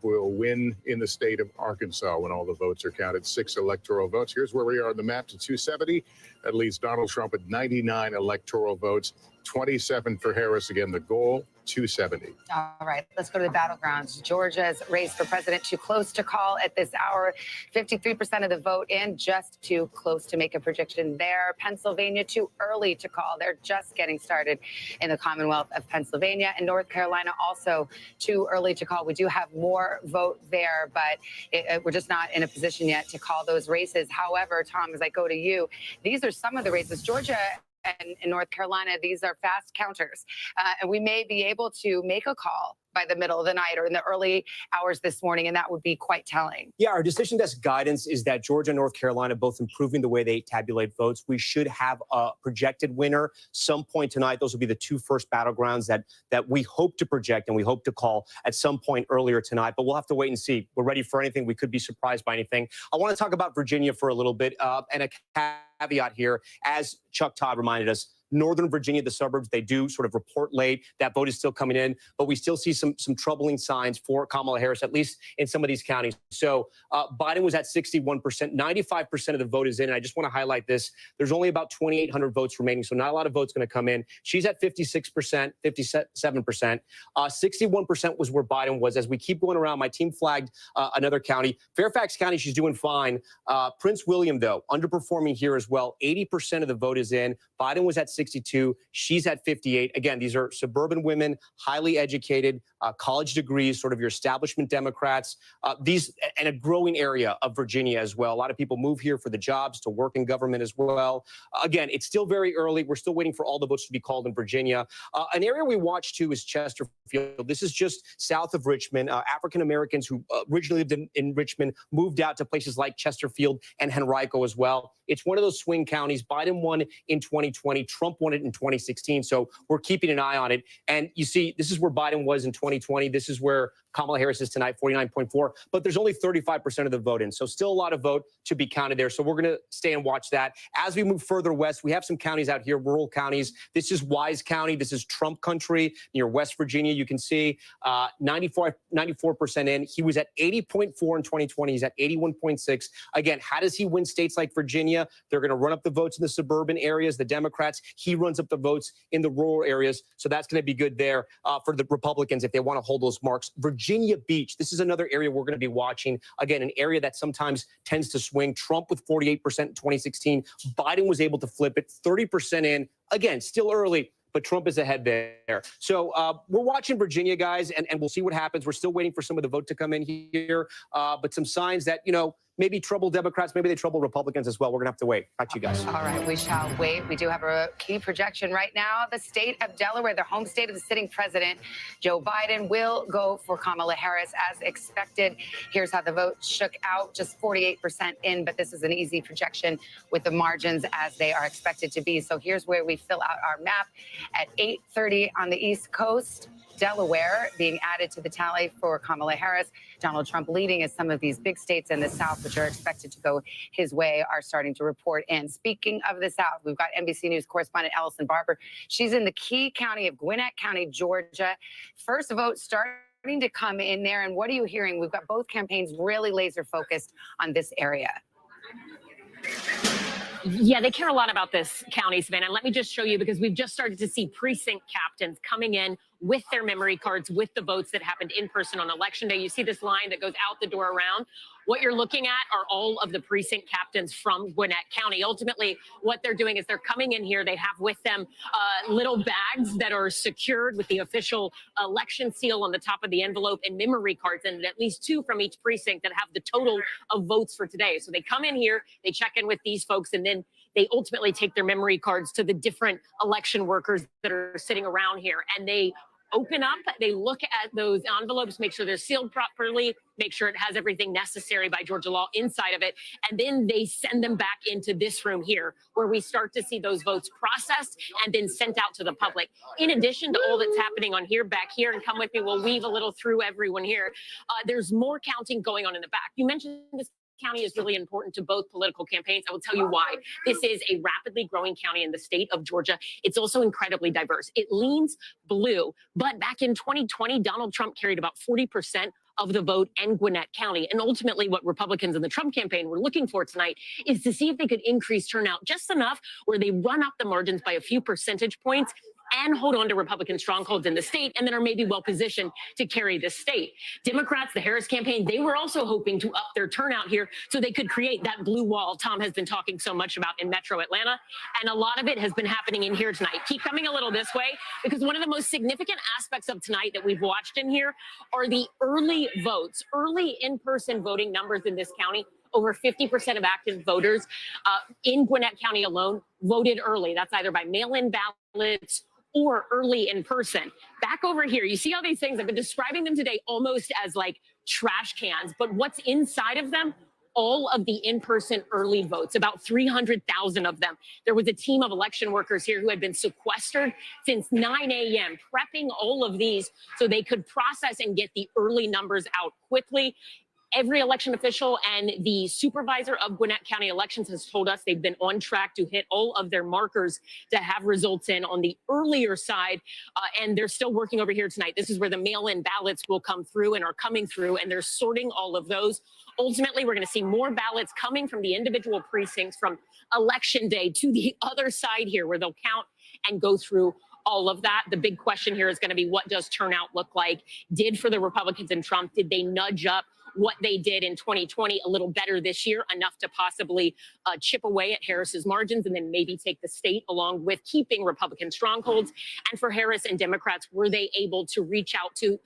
Speaker 6: will win in the state of Arkansas when all the votes are counted. 6 electoral votes. Here's where we are on the map to 270. That leaves Donald Trump with 99 electoral votes, 27 for Harris. Again, the goal, 270.
Speaker 4: All right, let's go to the battlegrounds. Georgia's race for president too close to call at this hour. 53% of the vote in, just too close to make a prediction there. Pennsylvania too early to call. They're just getting started in the Commonwealth of Pennsylvania. And North Carolina also too early to call. We do have more vote there, but we're just not in a position yet to call those races. However, Tom, as I go to you, these are some of the races. Georgia and in North Carolina, these are fast counters. And we may be able to make a call by the middle of the night or in the early hours this morning, and that would be quite telling.
Speaker 3: Yeah, our decision desk guidance is that Georgia and North Carolina both improving the way they tabulate votes. We should have a projected winner some point tonight. Those will be the 2 first battlegrounds that we hope to project and we hope to call at some point earlier tonight. But we'll have to wait and see. We're ready for anything. We could be surprised by anything. I want to talk about Virginia for a little bit and a caveat here. As Chuck Todd reminded us, Northern Virginia, the suburbs, they do sort of report late. That vote is still coming in, but we still see some troubling signs for Kamala Harris, at least in some of these counties. So Biden was at 61%. 95% of the vote is in. And I just want to highlight this. There's only about 2,800 votes remaining, so not a lot of votes going to come in. She's at 56%, 57%. 61% was where Biden was. As we keep going around, my team flagged another county. Fairfax County, she's doing fine. Prince William, though, underperforming here as well. 80% of the vote is in. Biden was at 62. She's at 58. Again, these are suburban women, highly educated, college degrees, sort of your establishment Democrats. These and a growing area of Virginia as well. A lot of people move here for the jobs, to work in government as well. Again, it's still very early. We're still waiting for all the votes to be called in Virginia. An area we watch too is Chesterfield. This is just south of Richmond. African Americans who originally lived in Richmond moved out to places like Chesterfield and Henrico as well. It's one of those swing counties. Biden won in 2020. Trump won it in 2016. So we're keeping an eye on it. And you see, this is where Biden was in 2020. This is where Kamala Harris is tonight, 49.4. But there's only 35% of the vote in. So still a lot of vote to be counted there. So we're going to stay and watch that. As we move further west, we have some counties out here, rural counties. This is County. This is Trump country near West Virginia. You can see 94% in. He was at 80.4 in 2020. He's at 81.6. Again, how does he win states like Virginia? They're going to run up the votes in the suburban areas, the Democrats. He runs up the votes in the rural areas. So that's going to be good there for the Republicans if they want to hold those marks. Virginia Beach, this is another area we're going to be watching. Again, an area that sometimes tends to swing. Trump with 48% in 2016. Biden was able to flip it, 30% in. Again, still early, but Trump is ahead there. So we're watching Virginia, guys, and we'll see what happens. We're still waiting for some of the vote to come in here, but some signs that,
Speaker 20: maybe trouble Democrats, maybe they trouble Republicans as well. We're going to have to wait. Back to you guys.
Speaker 4: All right, we shall wait. We do have a key projection right now. The state of Delaware, the home state of the sitting president, Joe Biden, will go for Kamala Harris as expected. Here's how the vote shook out, just 48% in, but this is an easy projection with the margins as they are expected to be. So here's where we fill out our map at 8:30 on the East Coast. Delaware being added to the tally for Kamala Harris. Donald Trump leading as some of these big states in the South, which are expected to go his way, are starting to report in. Speaking of the South, we've got NBC News correspondent Allison Barber. She's in the key county of Gwinnett County, Georgia. First vote starting to come in there. And what are you hearing? We've got both campaigns really laser focused on this area.
Speaker 21: Yeah, they care a lot about this county, Savannah. And let me just show you, because we've just started to see precinct captains coming in with their memory cards, with the votes that happened in person on Election Day. You see this line that goes out the door around. What you're looking at are all of the precinct captains from Gwinnett County. Ultimately, what they're doing is they're coming in here. They have with them little bags that are secured with the official election seal on the top of the envelope and memory cards, and at least 2 from each precinct that have the total of votes for today. So they come in here, they check in with these folks, and then they ultimately take their memory cards to the different election workers that are sitting around here, and they open up, they look at those envelopes, make sure they're sealed properly, make sure it has everything necessary by Georgia law inside of it, and then they send them back into this room here where we start to see those votes processed and then sent out to the public. In addition to all that's happening on here, back here, and come with me, we'll weave a little through everyone here, there's more counting going on in the back. You mentioned this county is really important to both political campaigns. I will tell you why. This is a rapidly growing county in the state of Georgia. It's also incredibly diverse. It leans blue, but back in 2020, Donald Trump carried about 40% of the vote in Gwinnett County. And ultimately, what Republicans in the Trump campaign were looking for tonight is to see if they could increase turnout just enough where they run up the margins by a few percentage points and hold on to Republican strongholds in the state, and then are maybe well positioned to carry the state. Democrats, the Harris campaign, they were also hoping to up their turnout here so they could create that blue wall Tom has been talking so much about in Metro Atlanta. And a lot of it has been happening in here tonight. Keep coming a little this way, because one of the most significant aspects of tonight that we've watched in here are the early votes, early in-person voting numbers in this county. Over 50% of active voters in Gwinnett County alone voted early. That's either by mail-in ballots or early in person. Back over here, you see all these things? I've been describing them today almost as like trash cans, but what's inside of them? All of the in-person early votes, about 300,000 of them. There was a team of election workers here who had been sequestered since 9 a.m., prepping all of these so they could process and get the early numbers out quickly. Every election official and the supervisor of Gwinnett County elections has told us they've been on track to hit all of their markers to have results in on the earlier side. And they're still working over here tonight. This is where the mail-in ballots will come through and are coming through, and they're sorting all of those. Ultimately, we're going to see more ballots coming from the individual precincts from Election Day to the other side here, where they'll count and go through all of that. The big question here is going to be, what does turnout look like? Did for the Republicans and Trump, did they nudge up what they did in 2020 a little better this year, enough to possibly chip away at Harris's margins and then maybe take the state along with keeping Republican strongholds? And for Harris and Democrats, were they able to reach out to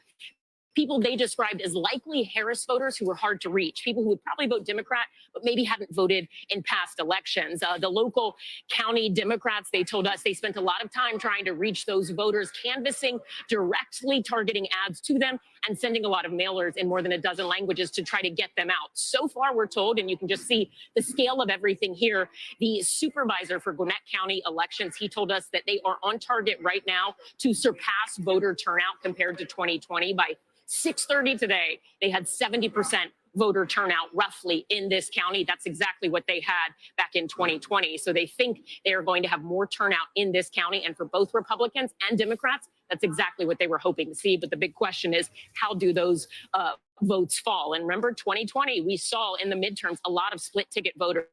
Speaker 21: people they described as likely Harris voters who were hard to reach, people who would probably vote Democrat, but maybe hadn't voted in past elections? The local county Democrats, they told us they spent a lot of time trying to reach those voters, canvassing, directly targeting ads to them, and sending a lot of mailers in more than a dozen languages to try to get them out. So far, we're told, and you can just see the scale of everything here, the supervisor for Gwinnett County elections, he told us that they are on target right now to surpass voter turnout compared to 2020 by 6:30 today. They had 70% voter turnout roughly in this county. That's exactly what they had back in 2020. So they think they are going to have more turnout in this county. And for both Republicans and Democrats, that's exactly what they were hoping to see. But the big question is, how do those votes fall? And remember, 2020, we saw in the midterms a lot of split ticket voters,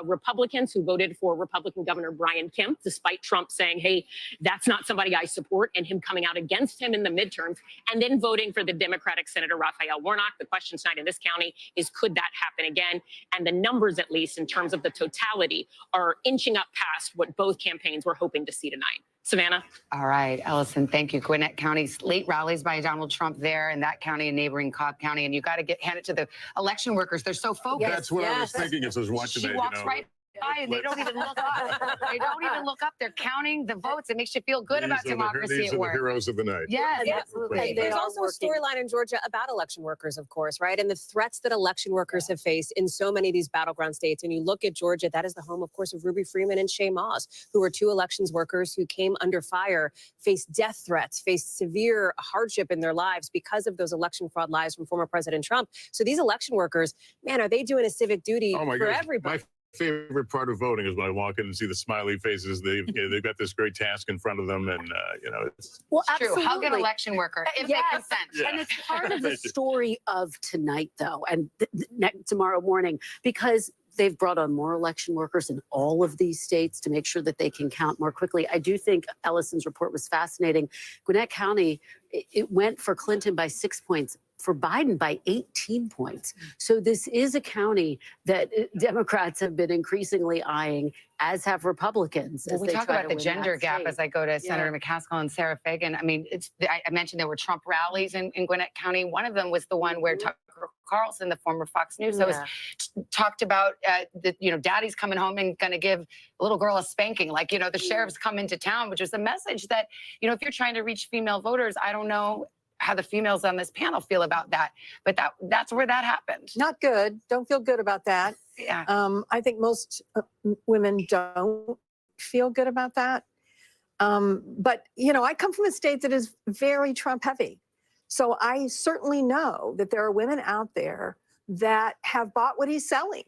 Speaker 21: Republicans who voted for Republican Governor Brian Kemp, despite Trump saying, hey, that's not somebody I support, and him coming out against him in the midterms, and then voting for the Democratic Senator Raphael Warnock. The question tonight in this county is, could that happen again? And the numbers, at least in terms of the totality, are inching up past what both campaigns were hoping to see tonight. Savannah.
Speaker 4: All right, Ellison, thank you. Gwinnett County's late rallies by Donald Trump there in that county and neighboring Cobb County. And you got to hand it to the election workers. They're so focused.
Speaker 6: That's what I was thinking as I was watching
Speaker 4: She
Speaker 6: that.
Speaker 4: walks right by and they don't even look up. They don't even look up. They're counting the votes. It makes you feel good about democracy
Speaker 6: These
Speaker 4: at
Speaker 6: are the
Speaker 4: work.
Speaker 6: heroes of the night.
Speaker 4: Yes,
Speaker 18: Yeah.
Speaker 4: absolutely.
Speaker 18: And there's also a storyline in Georgia about election workers, of course, right? And the threats that election workers have faced in so many of these battleground states. And you look at Georgia, that is the home, of course, of Ruby Freeman and Shay Moss, who were two elections workers who came under fire, faced death threats, faced severe hardship in their lives because of those election fraud lies from former President Trump. So these election workers, man, are they doing a civic duty for everybody?
Speaker 6: My favorite part of voting is when I walk in and see the smiley faces. They've got this great task in front of them, and it's
Speaker 9: Well,
Speaker 4: It's true.
Speaker 9: absolutely.
Speaker 4: Hug an election worker if
Speaker 9: Yes.
Speaker 4: they consent.
Speaker 9: And it's part of the
Speaker 6: Thank you.
Speaker 9: story of tonight, though, and tomorrow morning, because they've brought on more election workers in all of these states to make sure that they can count more quickly. I do think Ellison's report was fascinating. Gwinnett County, it went for Clinton by 6 points, for Biden by 18 points. So this is a county that Democrats have been increasingly eyeing, as have Republicans.
Speaker 4: Well,
Speaker 9: as
Speaker 4: we
Speaker 9: they
Speaker 4: talk
Speaker 9: try
Speaker 4: about
Speaker 9: to
Speaker 4: the
Speaker 9: win
Speaker 4: gender
Speaker 9: that
Speaker 4: gap
Speaker 9: state.
Speaker 4: as I go to Senator McCaskill and Sarah Fagan. I mean, I mentioned there were Trump rallies in Gwinnett County. One of them was the one where Tucker Carlson, the former Fox News host, talked about daddy's coming home and going to give a little girl a spanking, like, the sheriff's come into town, which was a message that, if you're trying to reach female voters, I don't know how the females on this panel feel about that, but that's where that happened.
Speaker 11: Not good. Don't feel good about that.
Speaker 4: Yeah.
Speaker 11: I think most women don't feel good about that. But, I come from a state that is very Trump heavy. So I certainly know that there are women out there that have bought what he's selling.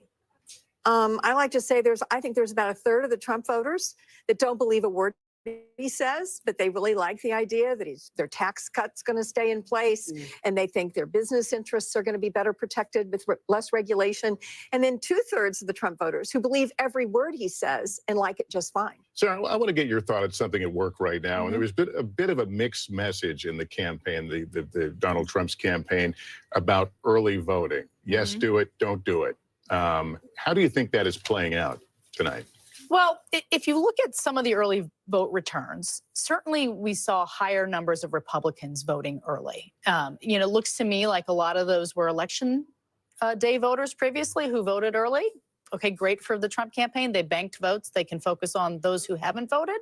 Speaker 11: I like to say I think there's about a third of the Trump voters that don't believe a word he says, but they really like the idea that their tax cut's going to stay in place, and they think their business interests are going to be better protected with less regulation. And then 2/3 of the Trump voters who believe every word he says and like it just fine.
Speaker 6: Sarah, I want to get your thought on something at work right now. And there was a bit of a mixed message in the campaign, the Donald Trump's campaign, about early voting. Yes, do it, don't do it. How do you think that is playing out tonight?
Speaker 12: Well, if you look at some of the early vote returns, certainly we saw higher numbers of Republicans voting early. It looks to me like a lot of those were election day voters previously who voted early. Okay, great for the Trump campaign. They banked votes. They can focus on those who haven't voted.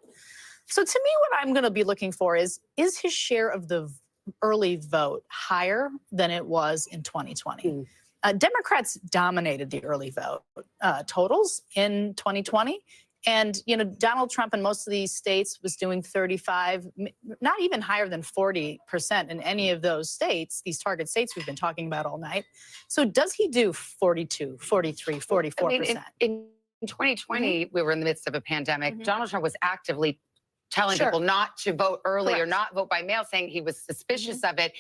Speaker 12: So to me, what I'm going to be looking for is his share of the early vote higher than it was in 2020? Democrats dominated the early vote totals in 2020. And, Donald Trump in most of these states was doing 35, not even higher than 40% in any of those states, these target states we've been talking about all night. So does he do 42, 43, 44%?
Speaker 4: I mean, in 2020, we were in the midst of a pandemic. Donald Trump was actively telling people not to vote early or not vote by mail, saying he was suspicious of it.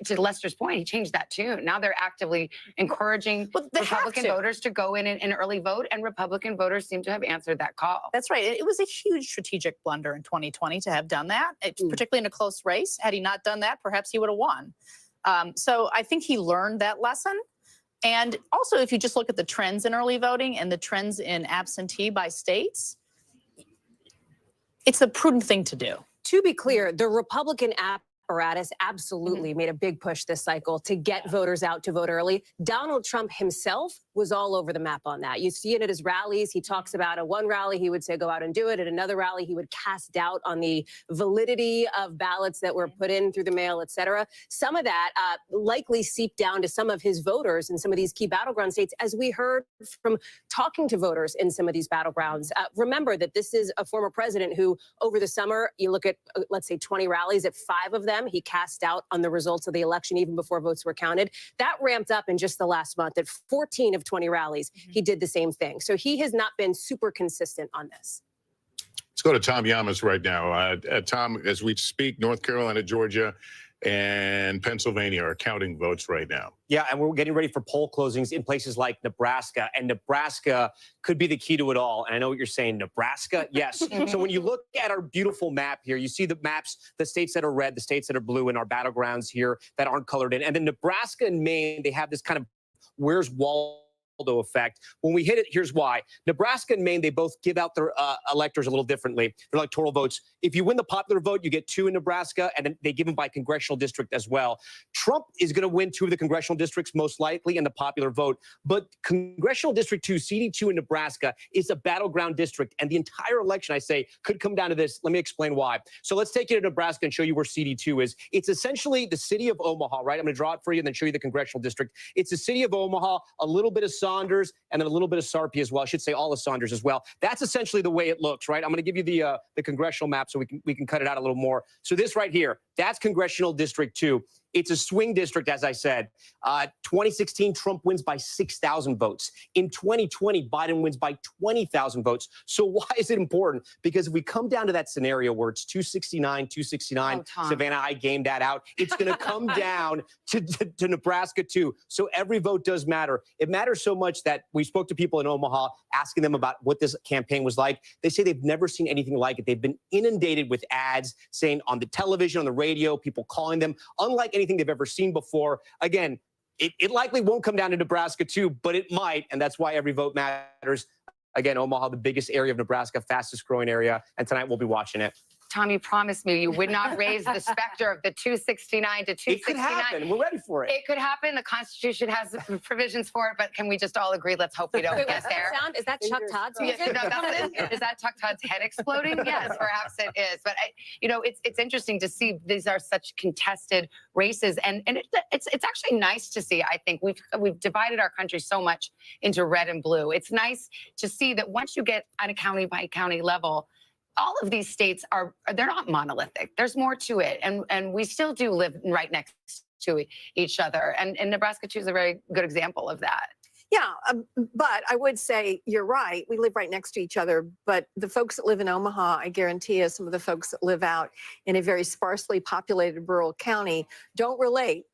Speaker 4: To Lester's point, he changed that tune. Now they're actively encouraging Republican voters to go in and early vote, and Republican voters seem to have answered that call.
Speaker 12: That's right. It was a huge strategic blunder in 2020 to have done that, particularly in a close race. Had he not done that, perhaps he would have won. So I think he learned that lesson. And also, if you just look at the trends in early voting and the trends in absentee by states, it's a prudent thing to do.
Speaker 18: To be clear, the Republican apparatus absolutely made a big push this cycle to get voters out to vote early. Donald Trump himself was all over the map on that. You see it at his rallies. He talks about at one rally, he would say, go out and do it. At another rally, he would cast doubt on the validity of ballots that were put in through the mail, et cetera. Some of that likely seeped down to some of his voters in some of these key battleground states, as we heard from talking to voters in some of these battlegrounds. Remember that this is a former president who, over the summer, you look at, let's say, 20 rallies, at 5 of them, he cast doubt on the results of the election even before votes were counted. That ramped up in just the last month. At 14 of 20 rallies, he did the same thing. So he has not been super consistent on this.
Speaker 6: Let's go to Tom Yamas right now. Tom, as we speak, North Carolina, Georgia, and Pennsylvania are counting votes right now.
Speaker 20: Yeah, and we're getting ready for poll closings in places like Nebraska, and Nebraska could be the key to it all. And I know what you're saying, Nebraska, yes. So when you look at our beautiful map here, you see the maps, the states that are red, the states that are blue, and our battlegrounds here that aren't colored in. And then Nebraska and Maine, they have this kind of where's Wall effect. When we hit it, here's why. Nebraska and Maine, they both give out their electors a little differently, their electoral votes. If you win the popular vote, you get 2 in Nebraska, and then they give them by congressional district as well. Trump is going to win 2 of the congressional districts, most likely, in the popular vote. But Congressional District 2, CD2 in Nebraska, is a battleground district, and the entire election, I say, could come down to this. Let me explain why. So let's take you to Nebraska and show you where CD2 is. It's essentially the city of Omaha, right? I'm going to draw it for you and then show you the congressional district. It's the city of Omaha, a little bit of Saunders, and then a little bit of Sarpy as well. I should say all of Saunders as well. That's essentially the way it looks, right? I'm going to give you the congressional map so we can cut it out a little more. So this right here, that's Congressional District 2. It's a swing district, as I said. 2016, Trump wins by 6,000 votes. In 2020, Biden wins by 20,000 votes. So why is it important? Because if we come down to that scenario where it's 269, Savannah, I gamed that out. It's going to come down to Nebraska, too. So every vote does matter. It matters so much that we spoke to people in Omaha, asking them about what this campaign was like. They say they've never seen anything like it. They've been inundated with ads saying on the television, on the radio, people calling them, unlike anything they've ever seen before. Again, it likely won't come down to Nebraska too, but it might, and that's why every vote matters. Again, Omaha, the biggest area of Nebraska, fastest growing area, and tonight we'll be watching it.
Speaker 4: Tom, you promised me you would not raise the specter of the 269 to 269.
Speaker 20: It could happen. We're ready for it.
Speaker 4: It could happen. The Constitution has provisions for it, but can we just all agree? Let's hope we don't get there.
Speaker 18: Is that Chuck Todd's music?
Speaker 4: No, is that Chuck Todd's head exploding? Yes, perhaps it is. But it's interesting to see these are such contested races, and it's actually nice to see. I think we've divided our country so much into red and blue. It's nice to see that once you get on a county by county level, all of these states they're not monolithic. There's more to it. And we still do live right next to each other. And Nebraska, too, is a very good example of that.
Speaker 11: Yeah, but I would say you're right. We live right next to each other. But the folks that live in Omaha, I guarantee you, some of the folks that live out in a very sparsely populated rural county don't relate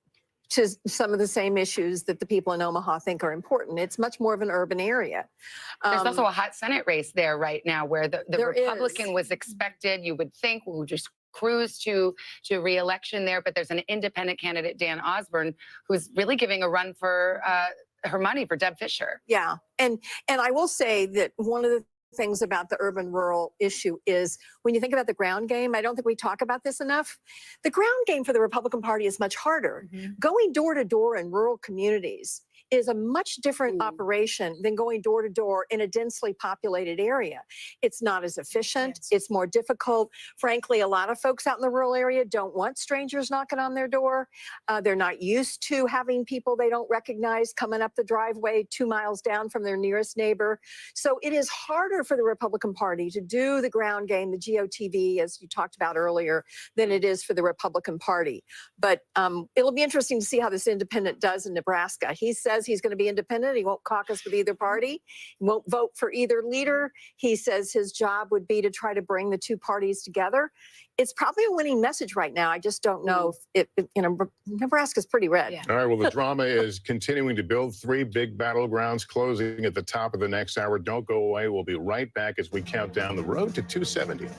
Speaker 11: to some of the same issues that the people in Omaha think are important. It's much more of an urban area.
Speaker 4: There's also a hot Senate race there right now where the Republican was expected, you would think, will just cruise to re-election there, but there's an independent candidate, Dan Osborne, who's really giving a run for her money for Deb Fischer.
Speaker 11: Yeah, and I will say that one of the things about the urban-rural issue is when you think about the ground game, I don't think we talk about this enough. The ground game for the Republican Party is much harder. Going door to door in rural communities is a much different operation than going door to door in a densely populated area. It's not as efficient. It's more difficult. Frankly, a lot of folks out in the rural area don't want strangers knocking on their door. They're not used to having people they don't recognize coming up the driveway 2 miles down from their nearest neighbor. So it is harder for the Republican Party to do the ground game, the GOTV, as you talked about earlier, than it is for the Republican Party. But it'll be interesting to see how this independent does in Nebraska. He says he's going to be independent. He won't caucus with either party. He won't vote for either leader. He says his job would be to try to bring the two parties together. It's probably a winning message right now. I just don't know if Nebraska's pretty red.
Speaker 6: Yeah. All right, well, the drama is continuing to build. 3 big battlegrounds closing at the top of the next hour. Don't go away. We'll be right back as we count down the road to 270.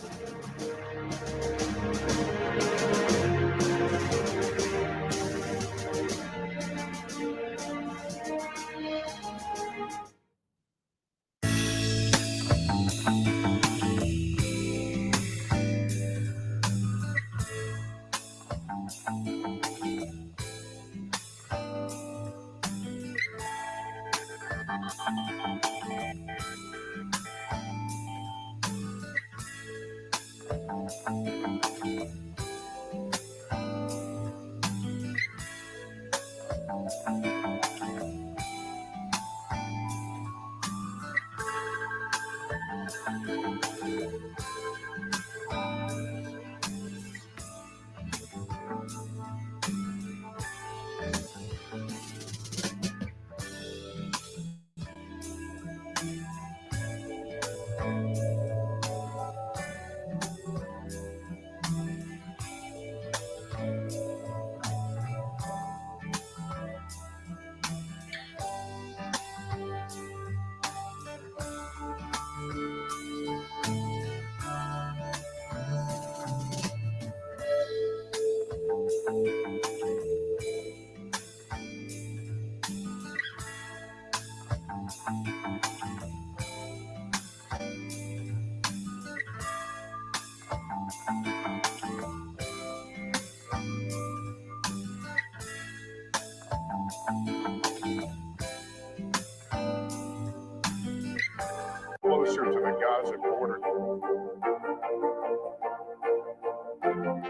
Speaker 6: A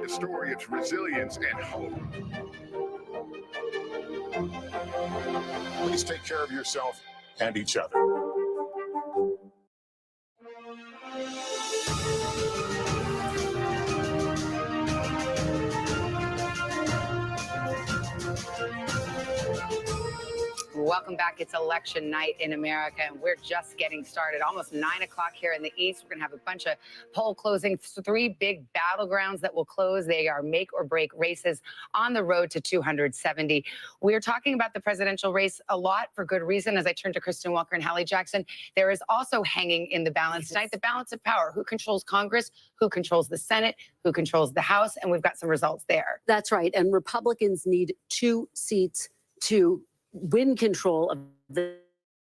Speaker 6: story of resilience and hope. Please take care of yourself and each other.
Speaker 4: Welcome back. It's election night in America, and we're just getting started. Almost 9 o'clock here in the East. We're going to have a bunch of poll closings, 3 big battlegrounds that will close. They are make or break races on the road to 270. We're talking about the presidential race a lot for good reason. As I turn to Kristen Walker and Hallie Jackson, there is also hanging in the balance tonight the balance of power. Who controls Congress? Who controls the Senate? Who controls the House? And we've got some results there.
Speaker 9: That's right. And Republicans need 2 seats to win control of the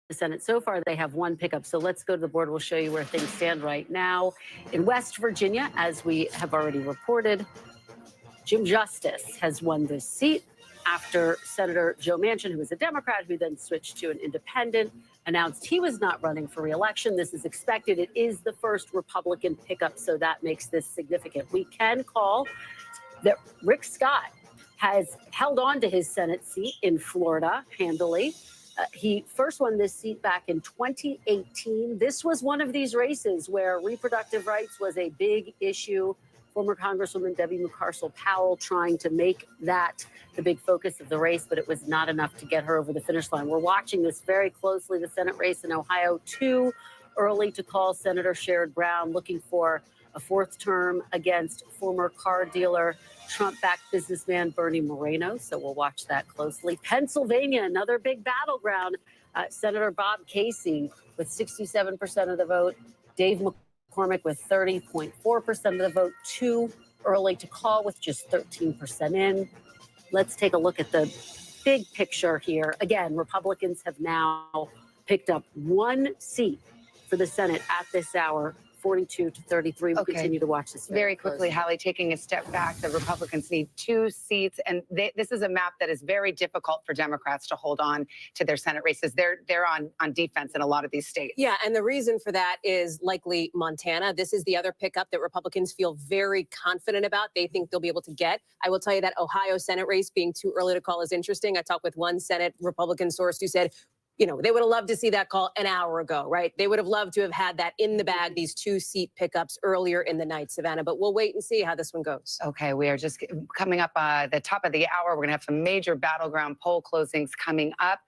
Speaker 9: Senate. So far, they have 1 pickup. So let's go to the board. We'll show you where things stand right now. In West Virginia, as we have already reported, Jim Justice has won this seat after Senator Joe Manchin, who was a Democrat, who then switched to an independent, announced he was not running for re-election. This is expected. It is the first Republican pickup, so that makes this significant. We can call that Rick Scott has held on to his Senate seat in Florida handily. He first won this seat back in 2018. This was one of these races where reproductive rights was a big issue. Former Congresswoman Debbie McCarcel-Powell trying to make that the big focus of the race, but it was not enough to get her over the finish line. We're watching this very closely. The Senate race in Ohio, too early to call. Senator Sherrod Brown looking for a 4th term against former car dealer, Trump-backed businessman Bernie Moreno. So we'll watch that closely. Pennsylvania, another big battleground. Senator Bob Casey with 67% of the vote. Dave McCormick with 30.4% of the vote. Too early to call with just 13% in. Let's take a look at the big picture here. Again, Republicans have now picked up 1 seat for the Senate at this hour. 42 to 33. We'll continue to watch this
Speaker 4: very quickly. Hallie, taking a step back, the Republicans need 2 seats, and this is a map that is very difficult for Democrats to hold on to their Senate races. They're on defense in a lot of these states.
Speaker 18: Yeah, and the reason for that is likely Montana. This is the other pickup that Republicans feel very confident about. They think they'll be able to get. I will tell you that Ohio Senate race being too early to call is interesting. I talked with one Senate Republican source who said, you know, they would have loved to see that call an hour ago, right? They would have loved to have had that in the bag, these 2-seat pickups earlier in the night, Savannah. But we'll wait and see how this one goes.
Speaker 4: Okay, we are just coming up the top of the hour. We're going to have some major battleground poll closings coming up.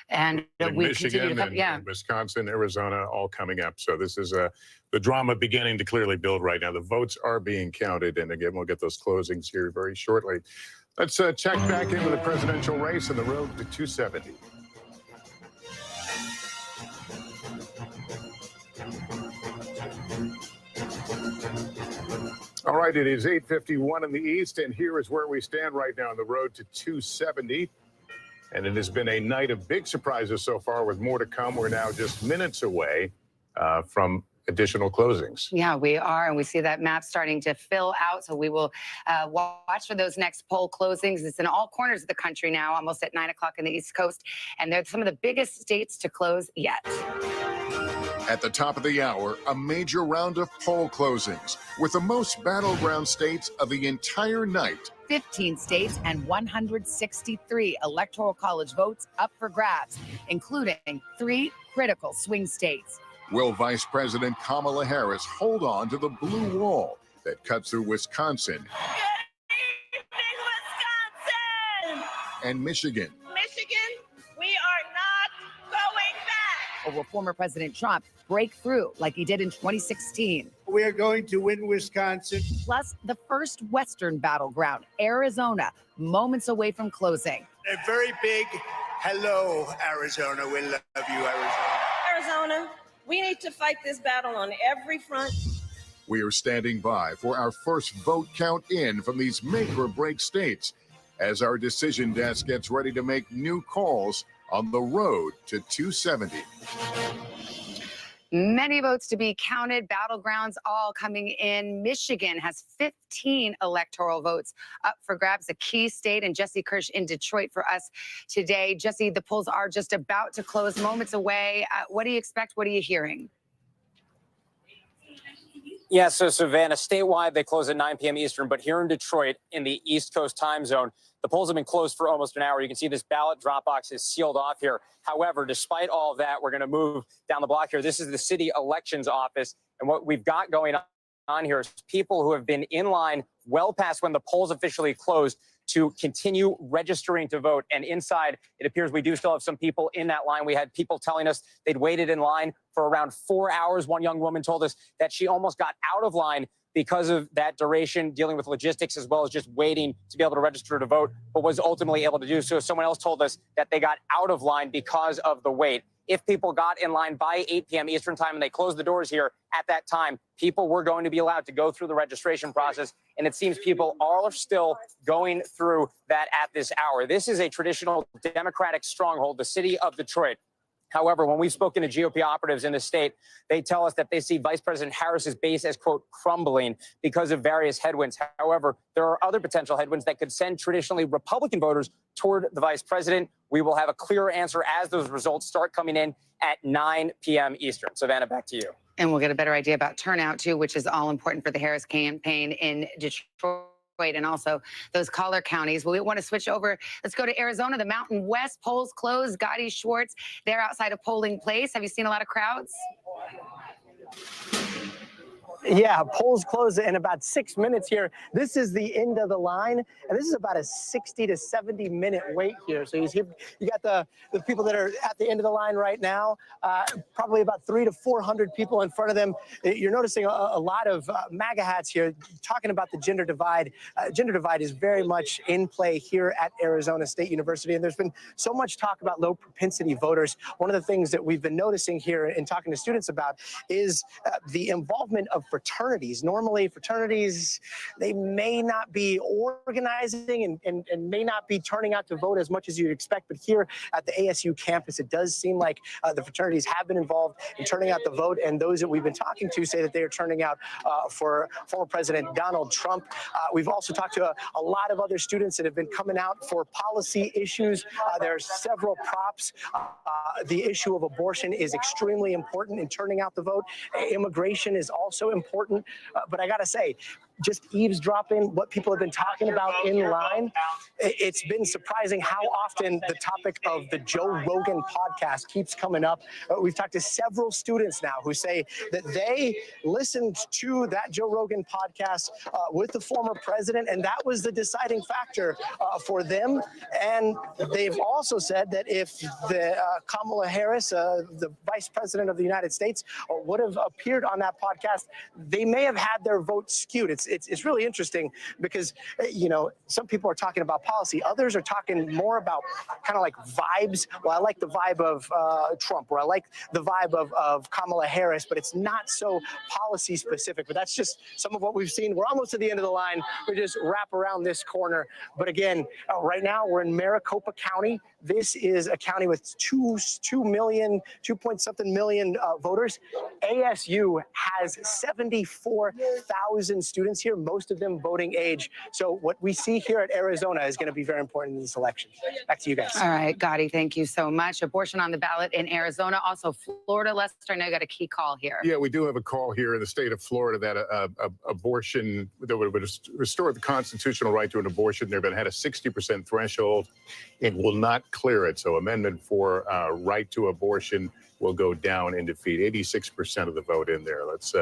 Speaker 4: And we
Speaker 6: Michigan
Speaker 4: continue to
Speaker 6: and Wisconsin, Arizona, all coming up. So this is the drama beginning to clearly build right now. The votes are being counted. And again, we'll get those closings here very shortly. Let's check back into the presidential race on the road to 270. All right, it is 8:51 in the East, and here is where we stand right now on the road to 270. And it has been a night of big surprises so far, with more to come. We're now just minutes away from additional closings.
Speaker 4: Yeah, we are, and we see that map starting to fill out. So we will watch for those next poll closings. It's in all corners of the country now, almost at 9 o'clock in the East Coast, and they're some of the biggest states to close yet.
Speaker 13: At the top of the hour, a major round of poll closings with the most battleground states of the entire night.
Speaker 2: 15 states and 163 electoral college votes up for grabs, including 3 critical swing states.
Speaker 13: Will Vice President Kamala Harris hold on to the blue wall that cuts through Wisconsin and Michigan?
Speaker 16: Michigan, we are not going back.
Speaker 2: Or will former President Trump break through like he did in 2016?
Speaker 15: We are going to win Wisconsin.
Speaker 2: Plus, the first Western battleground, Arizona, moments away from closing.
Speaker 15: A very big hello, Arizona. We love you, Arizona.
Speaker 16: Arizona, we need to fight this battle on every front.
Speaker 13: We are standing by for our first vote count in from these make or break states as our decision desk gets ready to make new calls on the road to 270.
Speaker 4: Many votes to be counted, battlegrounds all coming in. Michigan has 15 electoral votes up for grabs, a key state, and Jesse Kirsch in Detroit for us today. Jesse, the polls are just about to close, moments away. What do you expect? What are you hearing?
Speaker 5: Yeah, so Savannah, statewide, they close at 9 p.m. Eastern, but here in Detroit, in the East Coast time zone, the polls have been closed for almost an hour. You can see this ballot drop box is sealed off here. However, despite all of that, we're going to move down the block here. This is the city elections office, and what we've got going on here is people who have been in line well past when the polls officially closed to continue registering to vote. And inside, it appears we do still have some people in that line. We had people telling us they'd waited in line for around 4 hours. One young woman told us that she almost got out of line because of that duration, dealing with logistics as well as just waiting to be able to register to vote, but was ultimately able to do so. Someone else told us that they got out of line because of the wait. If people got in line by 8 p.m. Eastern time and they closed the doors here at that time, people were going to be allowed to go through the registration process. And it seems people are still going through that at this hour. This is a traditional Democratic stronghold, the city of Detroit. However, when we've spoken to GOP operatives in the state, they tell us that they see Vice President Harris's base as, quote, crumbling because of various headwinds. However, there are other potential headwinds that could send traditionally Republican voters toward the vice president. We will have a clearer answer as those results start coming in at 9 p.m. Eastern. Savannah, back to you.
Speaker 4: And we'll get a better idea about turnout, too, which is all important for the Harris campaign in Detroit and also those collar counties. We want to switch over. Let's go to Arizona. The Mountain West polls closed. Gotti Schwartz, they're outside a polling place. Have you seen a lot of crowds?
Speaker 14: Yeah, polls close in about 6 minutes here. This is the end of the line, and this is about a 60 to 70 minute wait here. So you got the people that are at the end of the line right now, probably about 300 to 400 people in front of them. You're noticing a lot of MAGA hats here talking about the gender divide. Gender divide is very much in play here at Arizona State University, and there's been so much talk about low propensity voters. One of the things that we've been noticing here and talking to students about is the involvement of fraternities. Normally, fraternities, they may not be organizing and may not be turning out to vote as much as you'd expect. But here at the ASU campus, it does seem like the fraternities have been involved in turning out the vote. And those that we've been talking to say that they are turning out for former President Donald Trump. We've also talked to a lot of other students that have been coming out for policy issues. There are several props. The issue of abortion is extremely important in turning out the vote. Immigration is also important, but I gotta say, just eavesdropping what people have been talking about in line, it's been surprising how often the topic of the Joe Rogan podcast keeps coming up. We've talked to several students now who say that they listened to that Joe Rogan podcast with the former president, and that was the deciding factor for them. And they've also said that if the Kamala Harris, the vice president of the United States, would have appeared on that podcast, they may have had their vote skewed. It's really interesting because, you know, some people are talking about policy. Others are talking more about kind of like vibes. Well, I like the vibe of Trump, or I like the vibe of Kamala Harris, but it's not so policy specific. But that's just some of what we've seen. We're almost to the end of the line. We just wrap around this corner. But again, right now we're in Maricopa County. This is a county with 2 point something million voters. ASU has 74,000 students here, most of them voting age. So what we see here at Arizona is going to be very important in this election. Back to you guys.
Speaker 4: All right, Gotti, thank you so much. Abortion on the ballot in Arizona, also Florida. Lester, I know you got a key call here.
Speaker 6: Yeah, we do have a call here in the state of Florida that abortion, that would restore the constitutional right to an abortion there, but had a 60% threshold. It will not clear it. So amendment for right to abortion will go down in defeat. 86% of the vote in there. Let's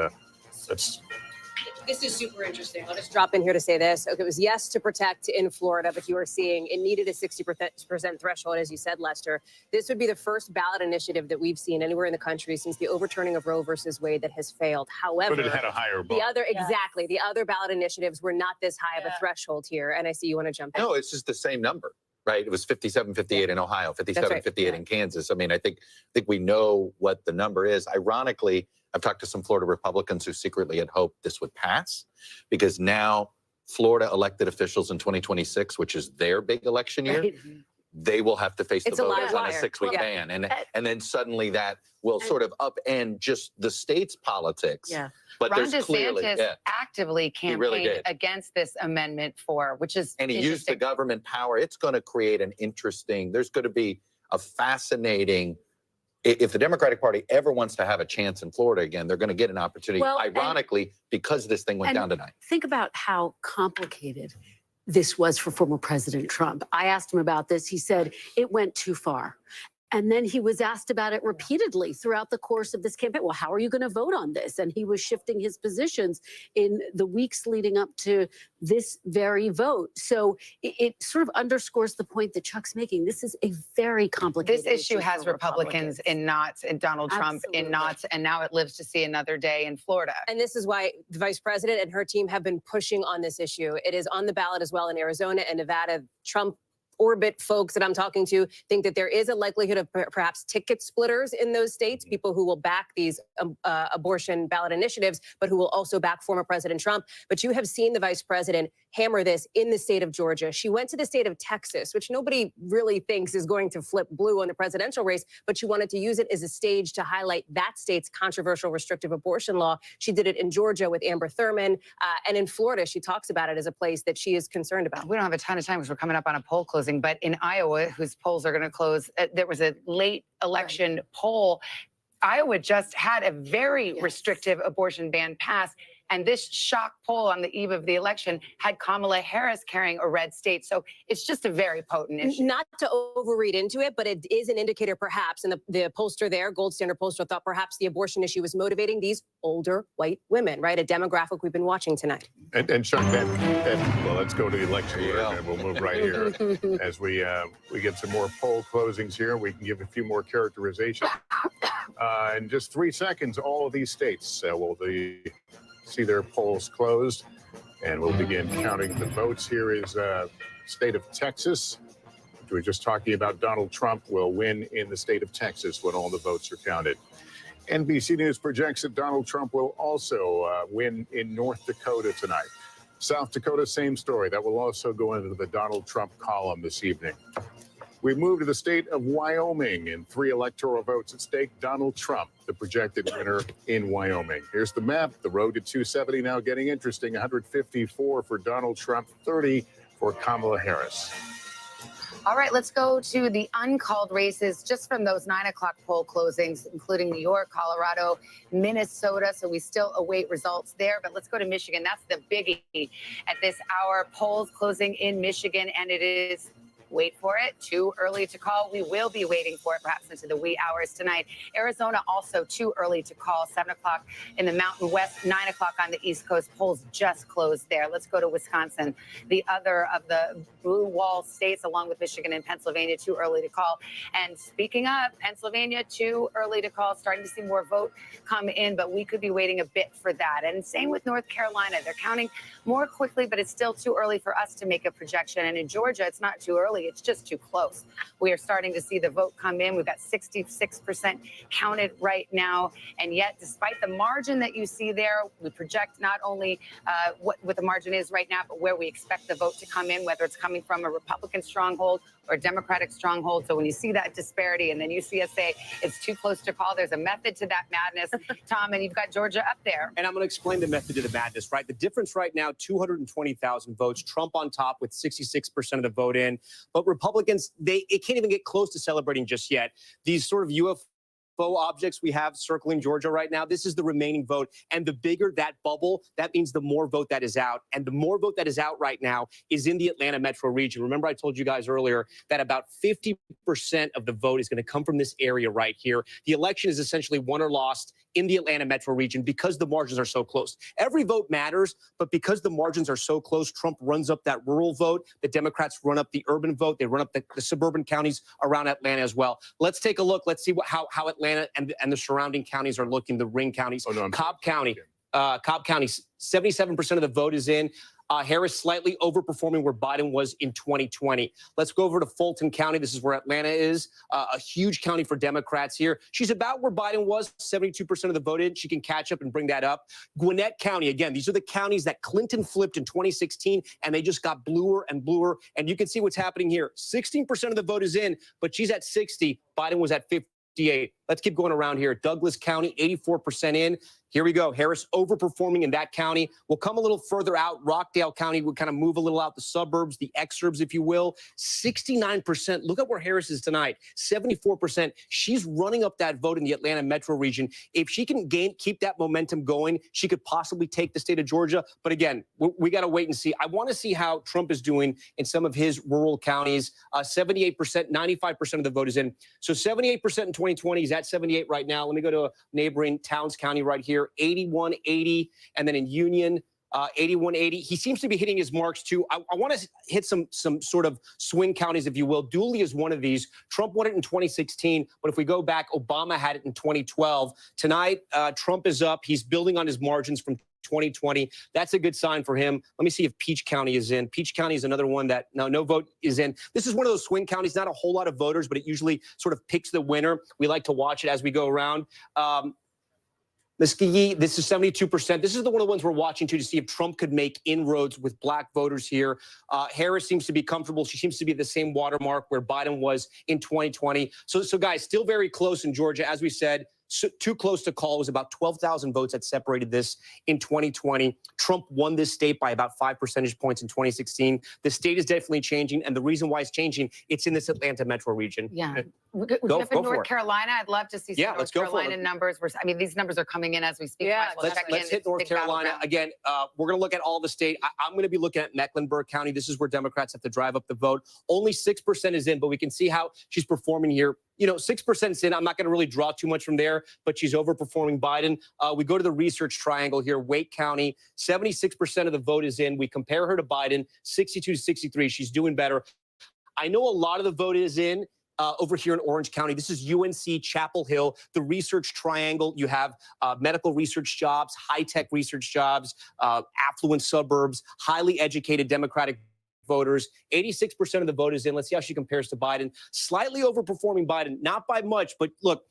Speaker 18: This is super interesting. I'll just drop in here to say this. Okay, it was yes to protect in Florida, but you were seeing it needed a 60% threshold, as you said, Lester. This would be the first ballot initiative that we've seen anywhere in the country since the overturning of Roe versus Wade that has failed. However,
Speaker 6: but it had a higher bar.
Speaker 18: The other ballot initiatives were not this high of a threshold here. And I see you want to jump in.
Speaker 10: No, it's just the same number. Right, it was 57, 58 in Ohio, 57, 58 in Kansas. I mean, I think we know what the number is. Ironically, I've talked to some Florida Republicans who secretly had hoped this would pass, because now Florida elected officials in 2026, which is their big election year, they will have to face the voters on a 6-week ban, and then suddenly that will sort of upend just the state's politics.
Speaker 4: Yeah.
Speaker 10: But
Speaker 4: Ron
Speaker 10: there's clearly
Speaker 4: DeSantis actively campaigned against this amendment which is
Speaker 10: and he used the government power. It's going to create an interesting, there's going to be a fascinating if the Democratic Party ever wants to have a chance in Florida again, they're going to get an opportunity,
Speaker 9: Well,
Speaker 10: ironically, because this thing went down tonight.
Speaker 9: Think about how complicated this was for former President Trump. I asked him about this. He said it went too far. And then he was asked about it repeatedly throughout the course of this campaign. Well, how are you going to vote on this? And he was shifting his positions in the weeks leading up to this very vote. So it sort of underscores the point that Chuck's making. This is a very complicated
Speaker 4: This issue has
Speaker 9: for
Speaker 4: Republicans in knots and Donald Trump in knots, and now it lives to see another day in Florida.
Speaker 18: And this is why the vice president and her team have been pushing on this issue. It is on the ballot as well in Arizona and Nevada. Trump orbit folks that I'm talking to think that there is a likelihood of perhaps ticket splitters in those states, people who will back these abortion ballot initiatives, but who will also back former President Trump. But you have seen the vice president hammer this in the state of Georgia. She went to the state of Texas, which nobody really thinks is going to flip blue on the presidential race, but she wanted to use it as a stage to highlight that state's controversial restrictive abortion law. She did it in Georgia with Amber Thurman, and in Florida, she talks about it as a place that she is concerned about.
Speaker 4: We don't have a ton of time because we're coming up on a poll closing, but in Iowa, whose polls are going to close, there was a late election poll. Iowa just had a very restrictive abortion ban passed. And this shock poll on the eve of the election had Kamala Harris carrying a red state. So it's just a very potent issue.
Speaker 18: Not to overread into it, but it is an indicator perhaps. And the pollster there, Gold Standard pollster, thought perhaps the abortion issue was motivating these older white women, right? A demographic we've been watching tonight.
Speaker 6: And Chuck, well, let's go to the election and we'll move right here. As we get some more poll closings here, we can give a few more characterizations. In just 3 seconds, all of these states will see their polls closed, and we'll begin counting the votes. Here is state of Texas. We were just talking about Donald Trump will win in the state of Texas when all the votes are counted. NBC News projects that Donald Trump will also win in North Dakota tonight. South Dakota, same story. That will also go into the Donald Trump column this evening. We move to the state of Wyoming. In 3 electoral votes at stake, Donald Trump, the projected winner in Wyoming. Here's the map. The road to 270 now getting interesting. 154 for Donald Trump, 30 for Kamala Harris.
Speaker 4: All right, let's go to the uncalled races just from those 9 o'clock poll closings, including New York, Colorado, Minnesota. So we still await results there. But let's go to Michigan. That's the biggie at this hour. Polls closing in Michigan, and it is, wait for it, too early to call. We will be waiting for it perhaps into the wee hours tonight. Arizona also too early to call. 7 o'clock in the Mountain West, 9 o'clock on the East Coast. Polls just closed there. Let's go to Wisconsin, the other of the blue wall states, along with Michigan and Pennsylvania, too early to call. And speaking of Pennsylvania, too early to call. Starting to see more vote come in, but we could be waiting a bit for that. And same with North Carolina. They're counting more quickly, but it's still too early for us to make a projection. And in Georgia, it's not too early. It's just too close. We are starting to see the vote come in. We've got 66% counted right now. And yet, despite the margin that you see there, we project not only what the margin is right now, but where we expect the vote to come in, whether it's coming from a Republican stronghold or a Democratic stronghold. So when you see that disparity and then you see us say it's too close to call, there's a method to that madness, Tom, and you've got Georgia up there.
Speaker 3: And I'm going to explain the method to the madness, right? The difference right now, 220,000 votes, Trump on top with 66% of the vote in. But Republicans, it can't even get close to celebrating just yet. These sort of UFO objects we have circling Georgia right now, this is the remaining vote. And the bigger that bubble, that means the more vote that is out. And the more vote that is out right now is in the Atlanta metro region. Remember, I told you guys earlier that about 50% of the vote is going to come from this area right here. The election is essentially won or lost in the Atlanta metro region because the margins are so close. Every vote matters, but because the margins are so close, Trump runs up that rural vote. The Democrats run up the urban vote. They run up the suburban counties around Atlanta as well. Let's take a look. Let's see how Atlanta and the surrounding counties are looking, the ring counties. Cobb County, 77% of the vote is in. Harris slightly overperforming where Biden was in 2020. Let's go over to Fulton County. This is where Atlanta is, a huge county for Democrats here. She's about where Biden was, 72% of the vote in. She can catch up and bring that up. Gwinnett County, again, these are the counties that Clinton flipped in 2016, and they just got bluer and bluer. And you can see what's happening here. 16% of the vote is in, but she's at 60. Biden was at 58. Let's keep going around here. Douglas County, 84% in.
Speaker 20: Here we go. Harris overperforming in that county. We'll come a little further out. Rockdale County will kind of move a little out the suburbs, the exurbs, if you will. 69%. Look at where Harris is tonight. 74%. She's running up that vote in the Atlanta metro region. If she can keep that momentum going, she could possibly take the state of Georgia. But again, we got to wait and see. I want to see how Trump is doing in some of his rural counties. 78%, 95% of the vote is in. So 78% in 2020. He's at 78 right now. Let me go to a neighboring Towns County right here. 81-80, and then in Union, 81-80. He seems to be hitting his marks too. I want to hit some sort of swing counties, if you will. Dooley is one of these. Trump won it in 2016, but if we go back, Obama had it in 2012. Tonight, Trump is up. He's building on his margins from 2020. That's a good sign for him. Let me see if Peach County is in. Peach County is another one that no vote is in. This is one of those swing counties, not a whole lot of voters, but it usually sort of picks the winner. We like to watch it as we go around. Muskogee, this is 72%. This is one of the ones we're watching to see if Trump could make inroads with black voters here. Harris seems to be comfortable. She seems to be at the same watermark where Biden was in 2020. So guys, still very close in Georgia. As we said, too close to call. It was about 12,000 votes that separated this in 2020. Trump won this state by about 5 percentage points in 2016. The state is definitely changing, and the reason why it's changing, it's in this Atlanta metro region.
Speaker 4: Yeah. Would you have in North Carolina? I'd love to see some North Carolina numbers. I mean, these numbers are coming in as we speak.
Speaker 20: Yeah, let's hit North Carolina. Again, we're going to look at all the state. I'm going to be looking at Mecklenburg County. This is where Democrats have to drive up the vote. Only 6% is in, but we can see how she's performing here. 6% is in. I'm not going to really draw too much from there, but she's overperforming Biden. We go to the research triangle here. Wake County, 76% of the vote is in. We compare her to Biden, 62 to 63. She's doing better. I know a lot of the vote is in. Over here in Orange County. This is UNC Chapel Hill, the research triangle. You have medical research jobs, high-tech research jobs, affluent suburbs, highly educated Democratic voters. 86% of the vote is in. Let's see how she compares to Biden. Slightly overperforming Biden, not by much, but look,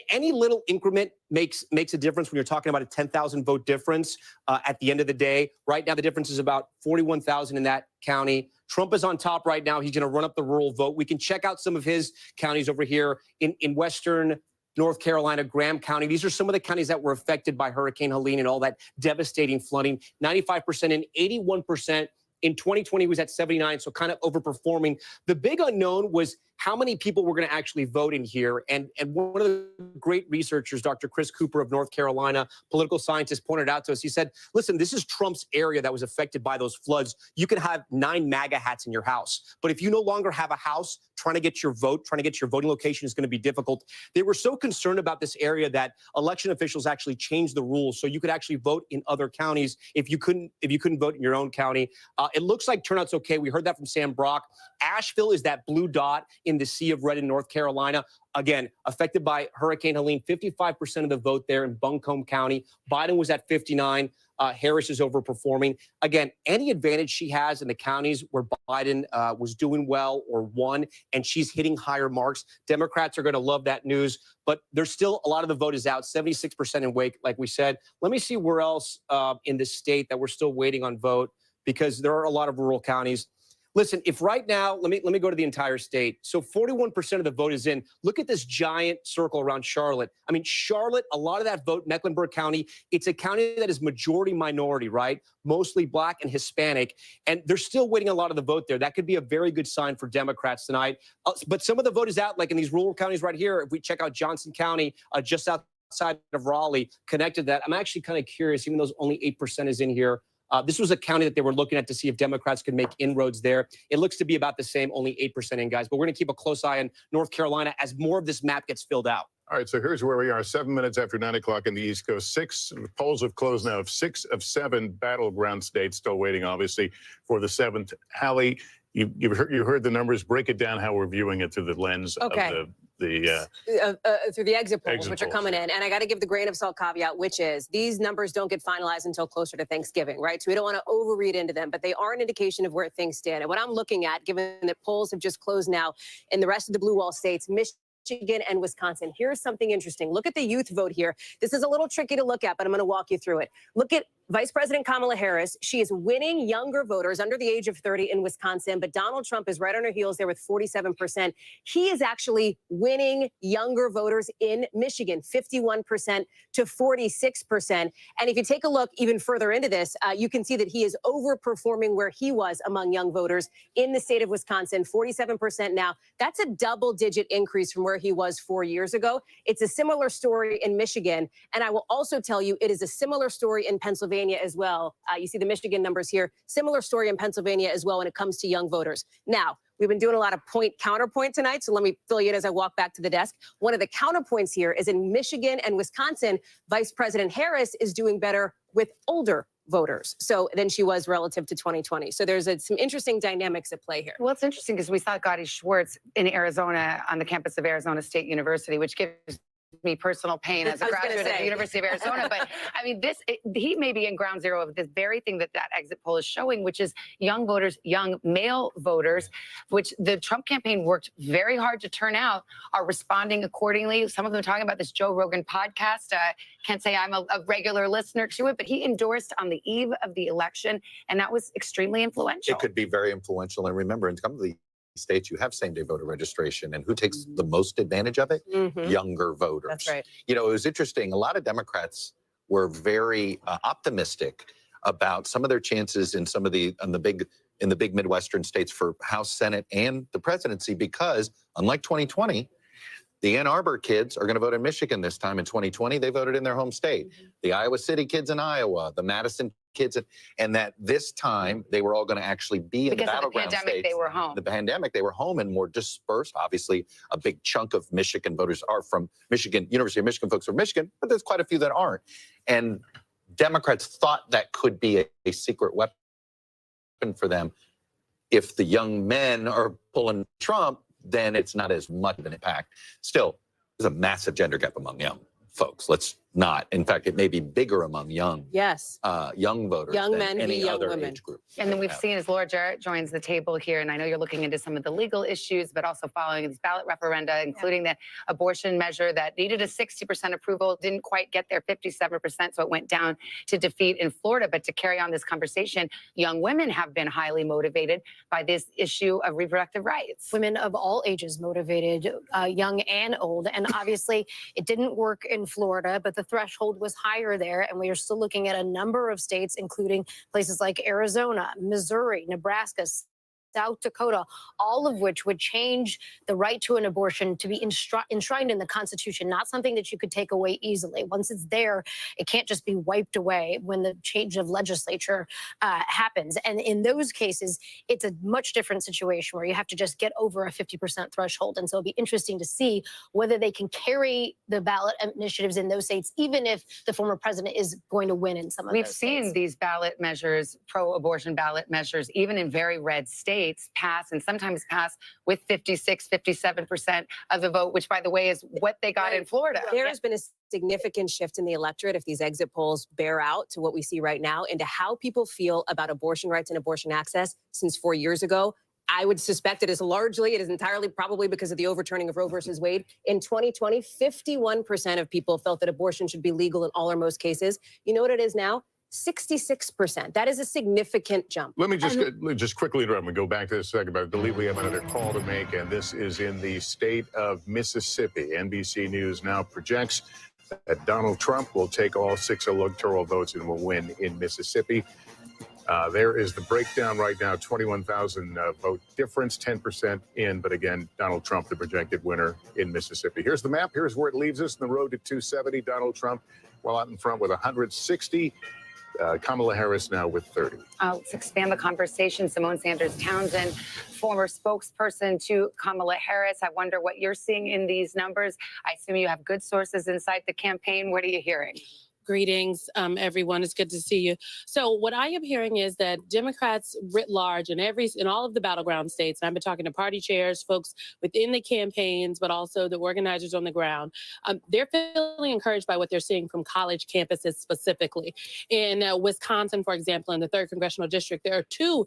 Speaker 20: any little increment makes a difference when you're talking about a 10,000 vote difference at the end of the day. Right now, the difference is about 41,000 in that county. Trump is on top right now. He's going to run up the rural vote. We can check out some of his counties over here in Western North Carolina, Graham County. These are some of the counties that were affected by Hurricane Helene and all that devastating flooding. 95% and 81%. In 2020, he was at 79, so kind of overperforming. The big unknown was how many people were going to actually vote in here. And one of the great researchers, Dr. Chris Cooper of North Carolina, political scientist, pointed out to us. He said, listen, this is Trump's area that was affected by those floods. You can have 9 MAGA hats in your house. But if you no longer have a house, trying to get your voting location is going to be difficult. They were so concerned about this area that election officials actually changed the rules so you could actually vote in other counties if you couldn't vote in your own county. It looks like turnout's okay. We heard that from Sam Brock. Asheville is that blue dot in the sea of red in North Carolina. Again, affected by Hurricane Helene, 55% of the vote there in Buncombe County. Biden was at 59. Harris is overperforming. Again, any advantage she has in the counties where Biden was doing well or won, and she's hitting higher marks, Democrats are going to love that news. But there's still a lot of the vote is out, 76% in Wake, like we said. Let me see where else in the state that we're still waiting on vote, because there are a lot of rural counties. Listen, if right now, let me go to the entire state. So 41% of the vote is in. Look at this giant circle around Charlotte. I mean, Charlotte, a lot of that vote, Mecklenburg County, it's a county that is majority minority, right? Mostly Black and Hispanic. And they're still waiting a lot of the vote there. That could be a very good sign for Democrats tonight. But some of the vote is out, like in these rural counties right here. If we check out Johnson County, just outside of Raleigh, connected to that, I'm actually kind of curious, even though only 8% is in here. This was a county that they were looking at to see if Democrats could make inroads there. It looks to be about the same, only 8% in, guys. But we're going to keep a close eye on North Carolina as more of this map gets filled out.
Speaker 6: All right, so here's where we are, 7 minutes after 9 o'clock in the East Coast. Polls have closed now of 6 of 7 battleground states, still waiting, obviously, for the 7th. Hallie, you heard the numbers. Break it down how we're viewing it through the lens of
Speaker 18: through the exit polls, which are coming in. And I got to give the grain of salt caveat, which is these numbers don't get finalized until closer to Thanksgiving, right? So we don't want to overread into them, but they are an indication of where things stand. And what I'm looking at, given that polls have just closed now in the rest of the blue wall states, Michigan and Wisconsin. Here's something interesting. Look at the youth vote here. This is a little tricky to look at, but I'm going to walk you through it. Look at Vice President Kamala Harris, she is winning younger voters under the age of 30 in Wisconsin, but Donald Trump is right on her heels there with 47%. He is actually winning younger voters in Michigan, 51% to 46%. And if you take a look even further into this, you can see that he is overperforming where he was among young voters in the state of Wisconsin, 47% now. That's a double-digit increase from where he was 4 years ago. It's a similar story in Michigan. And I will also tell you, it is a similar story in Pennsylvania as well. You see the Michigan numbers here. Similar story in Pennsylvania as well when it comes to young voters. Now, we've been doing a lot of counterpoint tonight, so let me fill you in as I walk back to the desk. One of the counterpoints here is in Michigan and Wisconsin, Vice President Harris is doing better with older voters than she was relative to 2020. So there's some interesting dynamics at play here.
Speaker 4: Well, it's interesting because we saw Gotti Schwartz in Arizona on the campus of Arizona State University, which gives me personal pain as a graduate of the University of Arizona. But I mean, he may be in ground zero of this very thing that exit poll is showing, which is young voters, young male voters, which the Trump campaign worked very hard to turn out, are responding accordingly. Some of them talking about this Joe Rogan podcast. Can't say I'm a regular listener to it, but he endorsed on the eve of the election, and that was extremely influential.
Speaker 10: It could be very influential. And remember, in some of the states, you have same-day voter registration, and who takes the most advantage of it? Younger voters.
Speaker 18: That's right.
Speaker 10: You know, it was interesting. A lot of Democrats were very optimistic about some of their chances in some of the big Midwestern states for House, Senate, and the presidency, because unlike 2020, the Ann Arbor kids are going to vote in Michigan this time. In 2020, they voted in their home state. The Iowa City kids in Iowa, the Madison kids, and that this time they were all going to actually be in the battleground states.
Speaker 4: Because of the pandemic, they were home.
Speaker 10: The pandemic, they were home and more dispersed. Obviously, a big chunk of Michigan voters are from Michigan, University of Michigan folks from Michigan, but there's quite a few that aren't. And Democrats thought that could be a secret weapon for them. If the young men are pulling Trump, then it's not as much of an impact. Still, there's a massive gender gap among young folks. Let's not. In fact, it may be bigger among young voters
Speaker 18: young
Speaker 10: than
Speaker 18: men
Speaker 10: any
Speaker 18: young
Speaker 10: other
Speaker 18: women.
Speaker 10: age group.
Speaker 4: And then we've seen as Laura Jarrett joins the table here, and I know you're looking into some of the legal issues, but also following these ballot referenda, including the abortion measure that needed a 60% approval, didn't quite get there, 57%, so it went down to defeat in Florida. But to carry on this conversation, young women have been highly motivated by this issue of reproductive rights.
Speaker 1: Women of all ages motivated, young and old. And obviously, it didn't work in Florida, but the threshold was higher there. And we are still looking at a number of states, including places like Arizona, Missouri, Nebraska, South Dakota, all of which would change the right to an abortion to be enshrined in the Constitution, not something that you could take away easily. Once it's there, it can't just be wiped away when the change of legislature happens. And in those cases, it's a much different situation where you have to just get over a 50% threshold. And so it'll be interesting to see whether they can carry the ballot initiatives in those states, even if the former president is going to win in some of those states.
Speaker 4: We've seen these ballot measures, pro-abortion ballot measures, even in very red states, pass, and sometimes pass with 56, 57% of the vote, which, by the way, is what they got in Florida.
Speaker 18: There has been a significant shift in the electorate, if these exit polls bear out to what we see right now, into how people feel about abortion rights and abortion access since 4 years ago. I would suspect it is entirely probably because of the overturning of Roe versus Wade. In 2020, 51% of people felt that abortion should be legal in all or most cases. You know what it is now? 66%. That is a significant jump.
Speaker 6: Let me just quickly interrupt and go back to this second, but I believe we have another call to make, and this is in the state of Mississippi. NBC News now projects that Donald Trump will take all 6 electoral votes and will win in Mississippi. There is the breakdown right now, 21,000 vote difference, 10% in, but again, Donald Trump, the projected winner in Mississippi. Here's the map. Here's where it leaves us on the road to 270. Donald Trump well out in front with 160. Kamala Harris now with 30.
Speaker 4: Let's expand the conversation. Simone Sanders Townsend, former spokesperson to Kamala Harris. I wonder what you're seeing in these numbers. I assume you have good sources inside the campaign. What are you hearing?
Speaker 7: Greetings, everyone. It's good to see you. So what I am hearing is that Democrats writ large in all of the battleground states, and I've been talking to party chairs, folks within the campaigns, but also the organizers on the ground, they're feeling encouraged by what they're seeing from college campuses specifically. In Wisconsin, for example, in the 3rd Congressional District, there are 2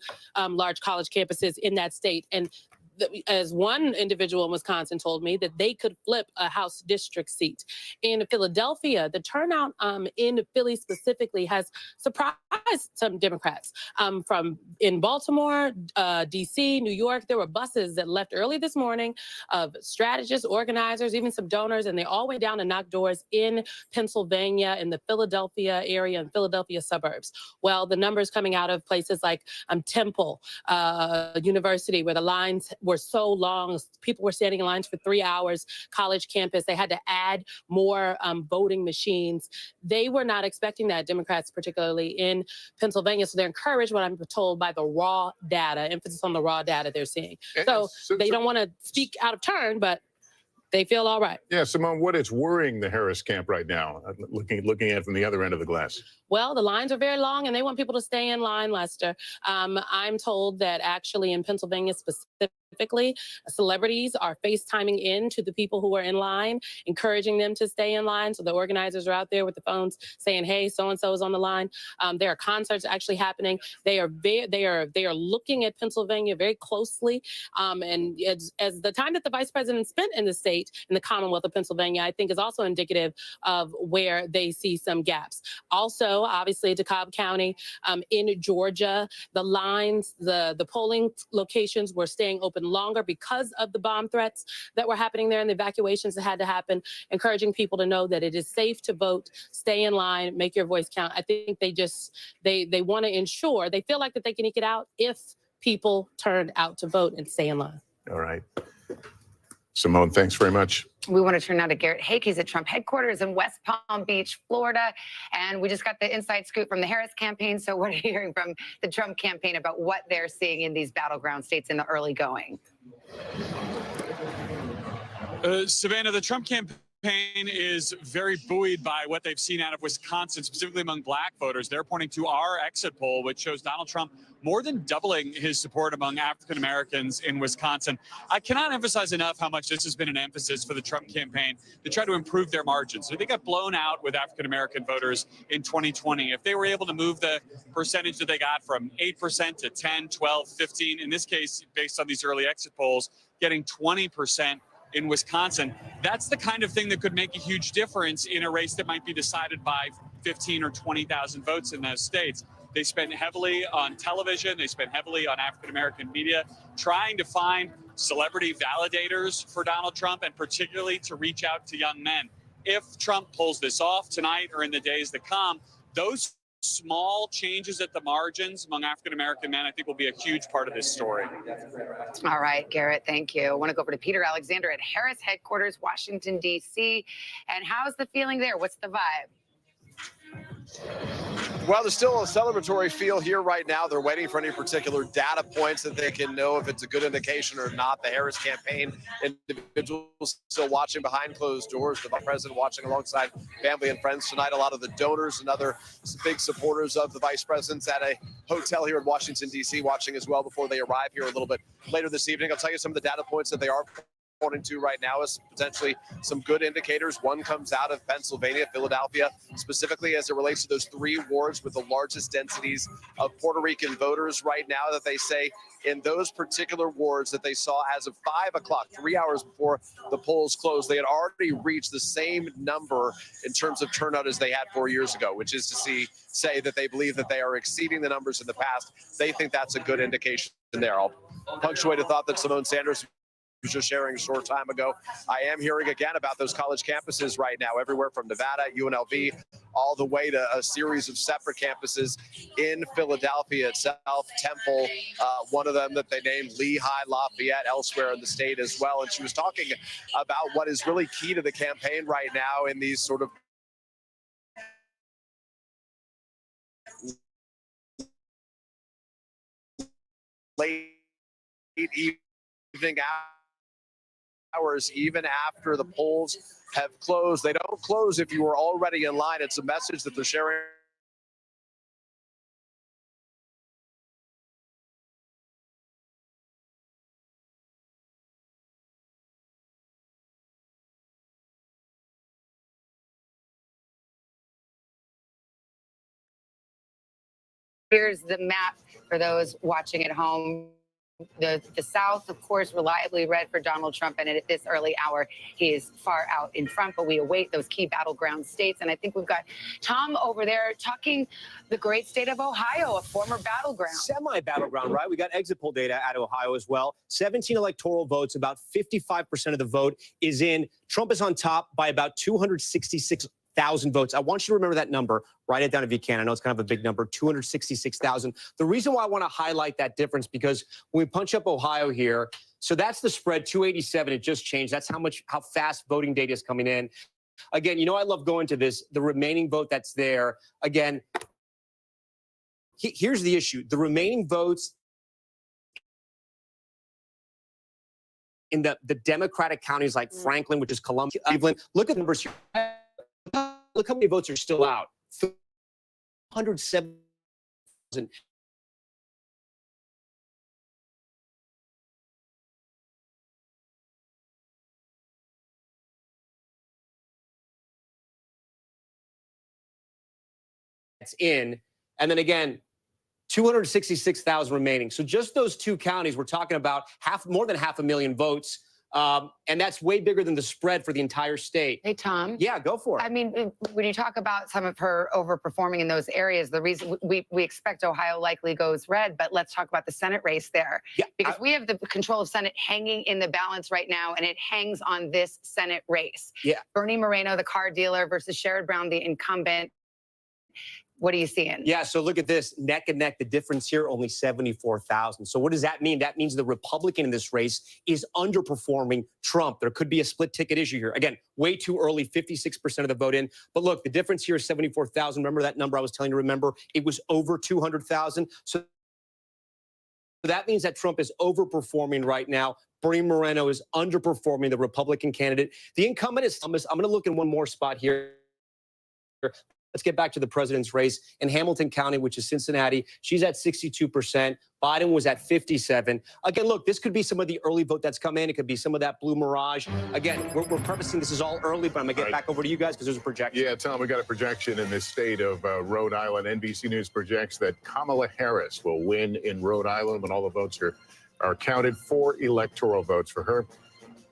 Speaker 7: large college campuses in that state, and as one individual in Wisconsin told me, that they could flip a House district seat. In Philadelphia, the turnout in Philly specifically has surprised some Democrats. From in Baltimore, D.C., New York, there were buses that left early this morning of strategists, organizers, even some donors, and they all went down and knocked doors in Pennsylvania, in the Philadelphia area and Philadelphia suburbs. Well, the numbers coming out of places like Temple University, where the lines were so long, people were standing in lines for 3 hours, college campus, they had to add more voting machines. They were not expecting that, Democrats, particularly in Pennsylvania. So they're encouraged, what I'm told, by the raw data, emphasis on the raw data they're seeing. So they don't want to speak out of turn, but they feel all right.
Speaker 6: Yeah, Simone, what is worrying the Harris camp right now, looking at it from the other end of the glass?
Speaker 7: Well, the lines are very long, and they want people to stay in line, Lester. I'm told that actually in Pennsylvania specifically, celebrities are FaceTiming in to the people who are in line, encouraging them to stay in line. So the organizers are out there with the phones saying, hey, so-and-so is on the line. There are concerts actually happening. They are looking at Pennsylvania very closely. And as the time that the vice president spent in the state, in the Commonwealth of Pennsylvania, I think is also indicative of where they see some gaps. Also, obviously, DeKalb County, in Georgia, the lines, the polling locations were staying open longer because of the bomb threats that were happening there and the evacuations that had to happen, encouraging people to know that it is safe to vote, stay in line, make your voice count. I think they want to ensure, they feel like that they can eke it out if people turn out to vote and stay in line.
Speaker 6: All right. Simone, thanks very much.
Speaker 4: We want to turn now to Garrett Hake. He's at Trump headquarters in West Palm Beach, Florida. And we just got the inside scoop from the Harris campaign. So what are you hearing from the Trump campaign about what they're seeing in these battleground states in the early going?
Speaker 17: Savannah, the Trump campaign is very buoyed by what they've seen out of Wisconsin, specifically among black voters. They're pointing to our exit poll, which shows Donald Trump more than doubling his support among African Americans in Wisconsin. I cannot emphasize enough how much this has been an emphasis for the Trump campaign to try to improve their margins. So they got blown out with African American voters in 2020. If they were able to move the percentage that they got from 8% to 10, 12, 15, in this case, based on these early exit polls, getting 20% in Wisconsin, that's the kind of thing that could make a huge difference in a race that might be decided by 15 or 20,000 votes in those states. They spent heavily on television. They spent heavily on African-American media, trying to find celebrity validators for Donald Trump, and particularly to reach out to young men. If Trump pulls this off tonight or in the days to come, those small changes at the margins among African-American men, I think, will be a huge part of this story.
Speaker 4: All right, Garrett, thank you. I want to go over to Peter Alexander at Harris headquarters, Washington, D.C. And how's the feeling there? What's the vibe?
Speaker 19: Well, there's still a celebratory feel here right now. They're waiting for any particular data points that they can know if it's a good indication or not. The Harris campaign individuals still watching behind closed doors. The vice president watching alongside family and friends tonight. A lot of the donors and other big supporters of the vice president's at a hotel here in Washington, D.C. watching as well before they arrive here a little bit later this evening. I'll tell you some of the data points that they are pointing to right now is potentially some good indicators. One comes out of Pennsylvania, Philadelphia, specifically as it relates to those 3 wards with the largest densities of Puerto Rican voters right now, that they say in those particular wards that they saw as of 5 o'clock, 3 hours before the polls closed, they had already reached the same number in terms of turnout as they had 4 years ago, which is to say that they believe that they are exceeding the numbers in the past. They think that's a good indication there. I'll punctuate a thought that Simone Sanders was just sharing a short time ago. I am hearing again about those college campuses right now, everywhere from Nevada, UNLV, all the way to a series of separate campuses in Philadelphia itself, Temple, one of them that they named Lehigh, Lafayette, elsewhere in the state as well. And she was talking about what is really key to the campaign right now in these sort of late evening hours, even after the polls have closed. They don't close if you were already in line. It's a message that they're sharing.
Speaker 4: Here's the map for those watching at home. The South, of course, reliably red for Donald Trump, and at this early hour, he is far out in front. But we await those key battleground states, and I think we've got Tom over there talking the great state of Ohio, a former battleground.
Speaker 20: Semi-battleground, right? We got exit poll data out of Ohio as well. 17 electoral votes, about 55% of the vote is in. Trump is on top by about 266,000 votes. I want you to remember that number. Write it down if you can. I know it's kind of a big number, 266,000. The reason why I want to highlight that difference, because when we punch up Ohio here, so that's the spread, 287. It just changed. That's how fast voting data is coming in. Again, you know, I love going to this. The remaining vote that's there, again, here's the issue. The remaining votes in the Democratic counties like Franklin, which is Columbia, Cleveland, look at the numbers here. Look how many votes are still out. 107,000. That's in. And then again, 266,000 remaining. So just those two counties, we're talking about more than 500,000 votes. And that's way bigger than the spread for the entire state.
Speaker 4: Hey, Tom.
Speaker 20: Yeah, go for it.
Speaker 4: I mean, when you talk about some of her overperforming in those areas, the reason we expect Ohio likely goes red, but let's talk about the Senate race there.
Speaker 20: Yeah,
Speaker 4: because we have the control of Senate hanging in the balance right now, and it hangs on this Senate race.
Speaker 20: Yeah.
Speaker 4: Bernie Moreno, the car dealer, versus Sherrod Brown, the incumbent. What are you seeing?
Speaker 20: Yeah, so look at this, neck and neck. The difference here, only 74,000. So what does that mean? That means the Republican in this race is underperforming Trump. There could be a split ticket issue here. Again, way too early, 56% of the vote in. But look, the difference here is 74,000. Remember that number I was telling you to remember? It was over 200,000. So that means that Trump is overperforming right now. Bernie Moreno is underperforming the Republican candidate. The incumbent is Thomas. I'm going to look in one more spot here. Let's get back to the president's race in Hamilton County, which is Cincinnati. She's at 62%. Biden was at 57. Again, look, this could be some of the early vote that's come in. It could be some of that blue mirage. Again, we're prefacing this is all early, but I'm going to get back over to you guys because there's a projection.
Speaker 6: Yeah, Tom, we got a projection in the state of Rhode Island. NBC News projects that Kamala Harris will win in Rhode Island when all the votes are counted. 4 electoral votes for her.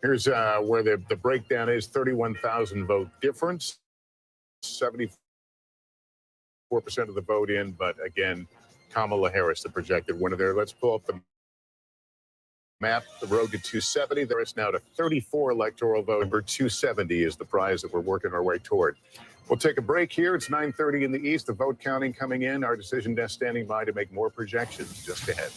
Speaker 6: Here's where the breakdown is. 31,000 vote difference. 74% of the vote in, but again, Kamala Harris, the projected winner there. Let's pull up the map. The road to 270. There is now to 34 electoral votes. Number 270 is the prize that we're working our way toward. We'll take a break here. It's 9:30 in the East. The vote counting coming in. Our decision desk standing by to make more projections just ahead.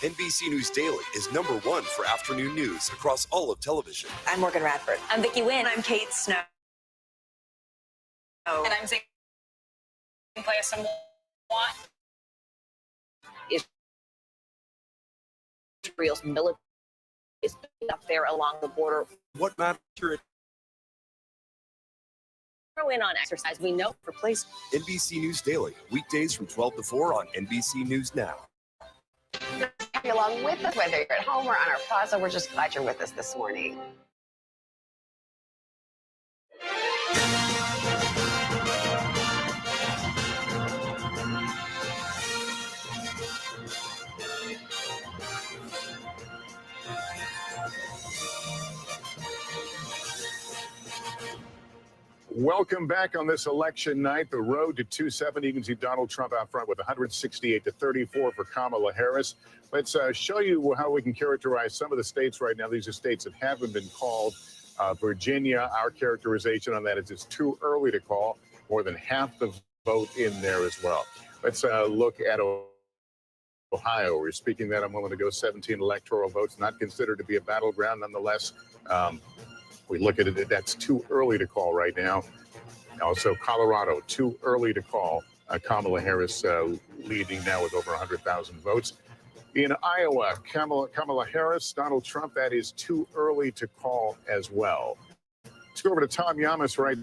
Speaker 8: NBC News Daily is #1 for afternoon news across all of television.
Speaker 22: I'm Morgan Radford. I'm Vicki Wynn. I'm Kate Snow. And I'm Zane. Play someone Israel's military
Speaker 18: up there along the border.
Speaker 8: What matters here at
Speaker 18: Throw in on exercise. We know for place.
Speaker 8: NBC News Daily, weekdays from 12 to 4 on NBC News Now.
Speaker 4: Have you along with us, whether you're at home or on our plaza. We're just glad you're with us this morning.
Speaker 6: Welcome back on this election night. The road to 270. You can see Donald Trump out front with 168 to 34 for Kamala Harris. Let's show you how we can characterize some of the states right now. These are states that haven't been called. Virginia, our characterization on that is it's too early to call. More than half the vote in there as well. Let's look at Ohio. We were speaking that a moment ago. 17 electoral votes, not considered to be a battleground. Nonetheless, we look at it, that's too early to call right now. Also, Colorado, too early to call. Kamala Harris leading now with over 100,000 votes. In Iowa, Kamala Harris, Donald Trump, that is too early to call as well. Let's go over to Tom Yamas right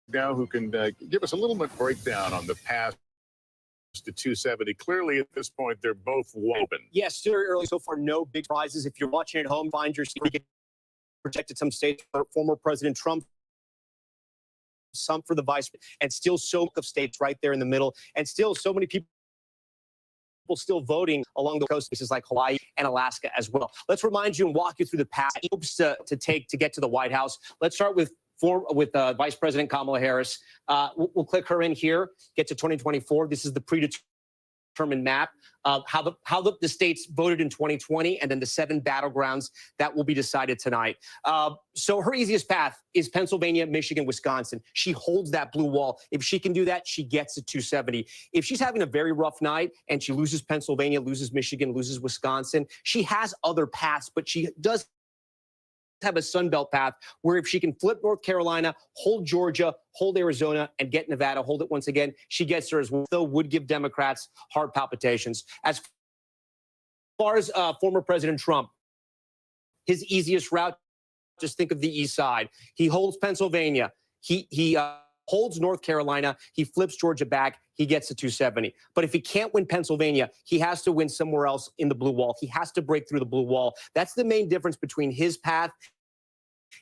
Speaker 6: now, who can give us a little bit breakdown on the path to 270. Clearly, at this point, they're both woven.
Speaker 3: Yes, very early so far. No big prizes. If you're watching at home, find your seat. Projected some states for former President Trump, some for the vice, and still so of states right there in the middle, and still so many people still voting along the coast, places like Hawaii and Alaska as well. Let's remind you and walk you through the path he hopes to take to get to the White House. Let's start with Vice President Kamala Harris. We'll click her in here, get to 2024. This is the predetermined map of how the states voted in 2020, and then the 7 battlegrounds that will be decided tonight. So her easiest path is Pennsylvania, Michigan, Wisconsin. She holds that blue wall. If she can do that, she gets to 270. If she's having a very rough night and she loses Pennsylvania, loses Michigan, loses Wisconsin, she has other paths, but she does have a Sunbelt path where if she can flip North Carolina, hold Georgia, hold Arizona, and get Nevada, hold it once again, she gets there as well, though would give Democrats heart palpitations. As far as former President Trump, his easiest route, just think of the east side. He holds Pennsylvania. He holds North Carolina. He flips Georgia back. He gets to 270. But if he can't win Pennsylvania, he has to win somewhere else in the blue wall. He has to break through the blue wall. That's the main difference between his path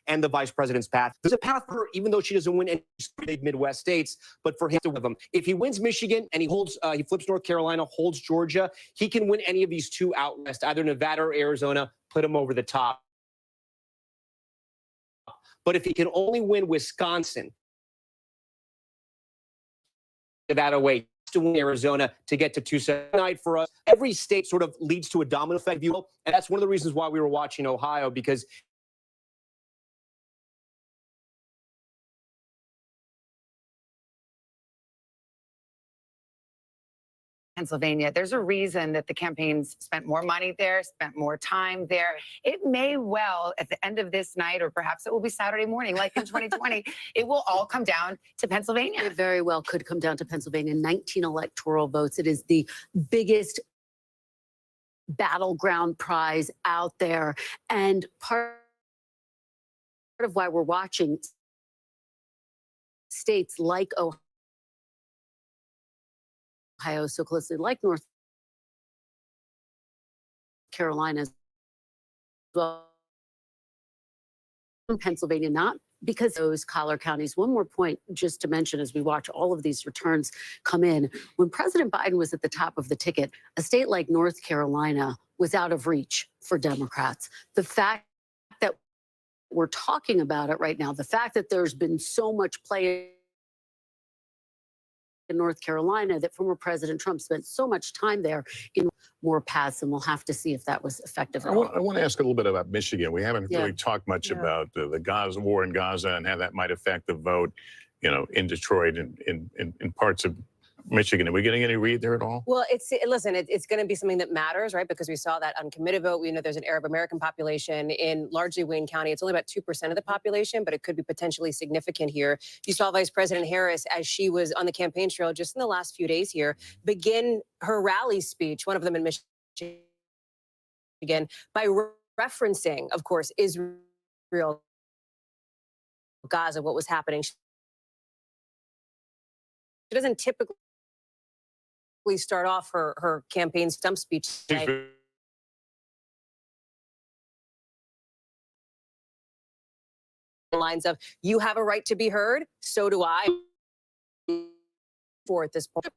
Speaker 3: and the vice president's path. There's a path for her, even though she doesn't win any big Midwest states, but for him to win them. If he wins Michigan and he flips North Carolina, holds Georgia, he can win any of these 2 out west, either Nevada or Arizona, put him over the top. But if he can only win Wisconsin, Nevada way to win Arizona to get to 270 for us. Every state sort of leads to a domino effect, if you will, and that's one of the reasons why we were watching Ohio, because
Speaker 4: Pennsylvania. There's a reason that the campaigns spent more money there, spent more time there. It may well, at the end of this night, or perhaps it will be Saturday morning, like in 2020, it will all come down to Pennsylvania.
Speaker 9: It very well could come down to Pennsylvania. 19 electoral votes. It is the biggest battleground prize out there. And part of why we're watching states like Ohio so closely, like North Carolina as well, Pennsylvania, not because those collar counties. One more point just to mention as we watch all of these returns come in. When President Biden was at the top of the ticket, a state like North Carolina was out of reach for Democrats. The fact that we're talking about it right now, the fact that there's been so much play in North Carolina, that former President Trump spent so much time there in more paths, and we'll have to see if that was effective.
Speaker 6: I want to ask a little bit about Michigan. We haven't really talked much about the Gaza war in Gaza and how that might affect the vote, in Detroit and in parts of Michigan. Are we getting any read there at all?
Speaker 18: Well, it's going to be something that matters, right? Because we saw that uncommitted vote. We know there's an Arab American population in largely Wayne County. It's only about 2% of the population, but it could be potentially significant here. You saw Vice President Harris, as she was on the campaign trail just in the last few days here, begin her rally speech, one of them in Michigan, by referencing, of course, Israel, Gaza, what was happening. She doesn't typically start off her campaign stump speech today. Lines of, you have a right to be heard, so do I. For at this point,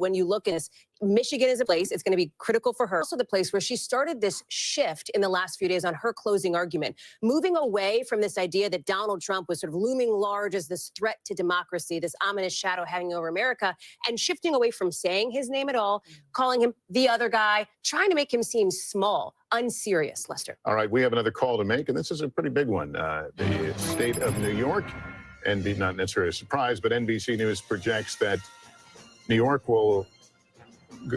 Speaker 18: when you look at this, Michigan is a place, it's going to be critical for her. Also the place where she started this shift in the last few days on her closing argument, moving away from this idea that Donald Trump was sort of looming large as this threat to democracy, this ominous shadow hanging over America, and shifting away from saying his name at all, calling him the other guy, trying to make him seem small, unserious, Lester.
Speaker 6: All right, we have another call to make, and this is a pretty big one. The state of New York, and not necessarily a surprise, but NBC News projects that New York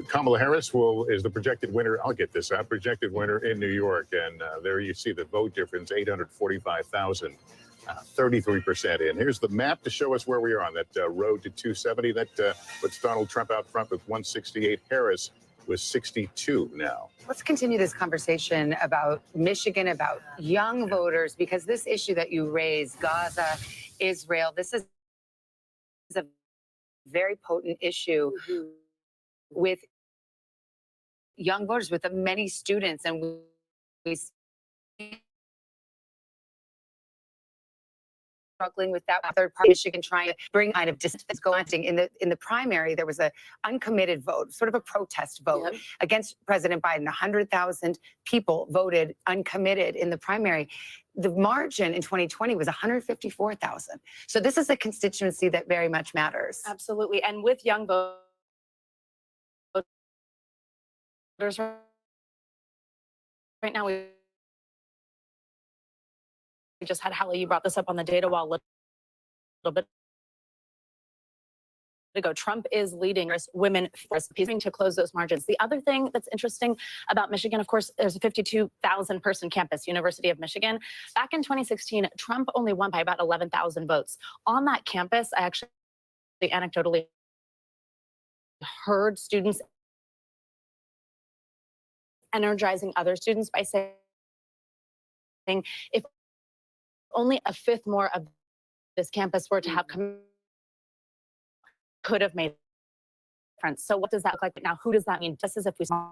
Speaker 6: Kamala Harris is the projected winner. I'll get this out, projected winner in New York. And there you see the vote difference, 845,000, 33% in. Here's the map to show us where we are on that road to 270. That puts Donald Trump out front with 168. Harris with 62 now.
Speaker 4: Let's continue this conversation about Michigan, about young voters, because this issue that you raised, Gaza, Israel, this is a very potent issue with young voters, with many students, and we struggling with that. Third party Michigan trying to bring kind of distance going in the primary. There was a uncommitted vote, sort of a protest vote against President Biden. 100,000 people voted uncommitted in the primary. The margin in 2020 was 154,000. So this is a constituency that very much matters.
Speaker 12: Absolutely. And with young voters right now, we just had Hallie, you brought this up on the data wall a little bit ago. Trump is leading women to close those margins. The other thing that's interesting about Michigan, of course, there's a 52,000 person campus, University of Michigan. Back in 2016, Trump only won by about 11,000 votes. On that campus, I actually anecdotally heard students energizing other students by saying, if only a fifth more of this campus were to have come, could have made a difference. So what does that look like now? Who does that mean? Just as if we saw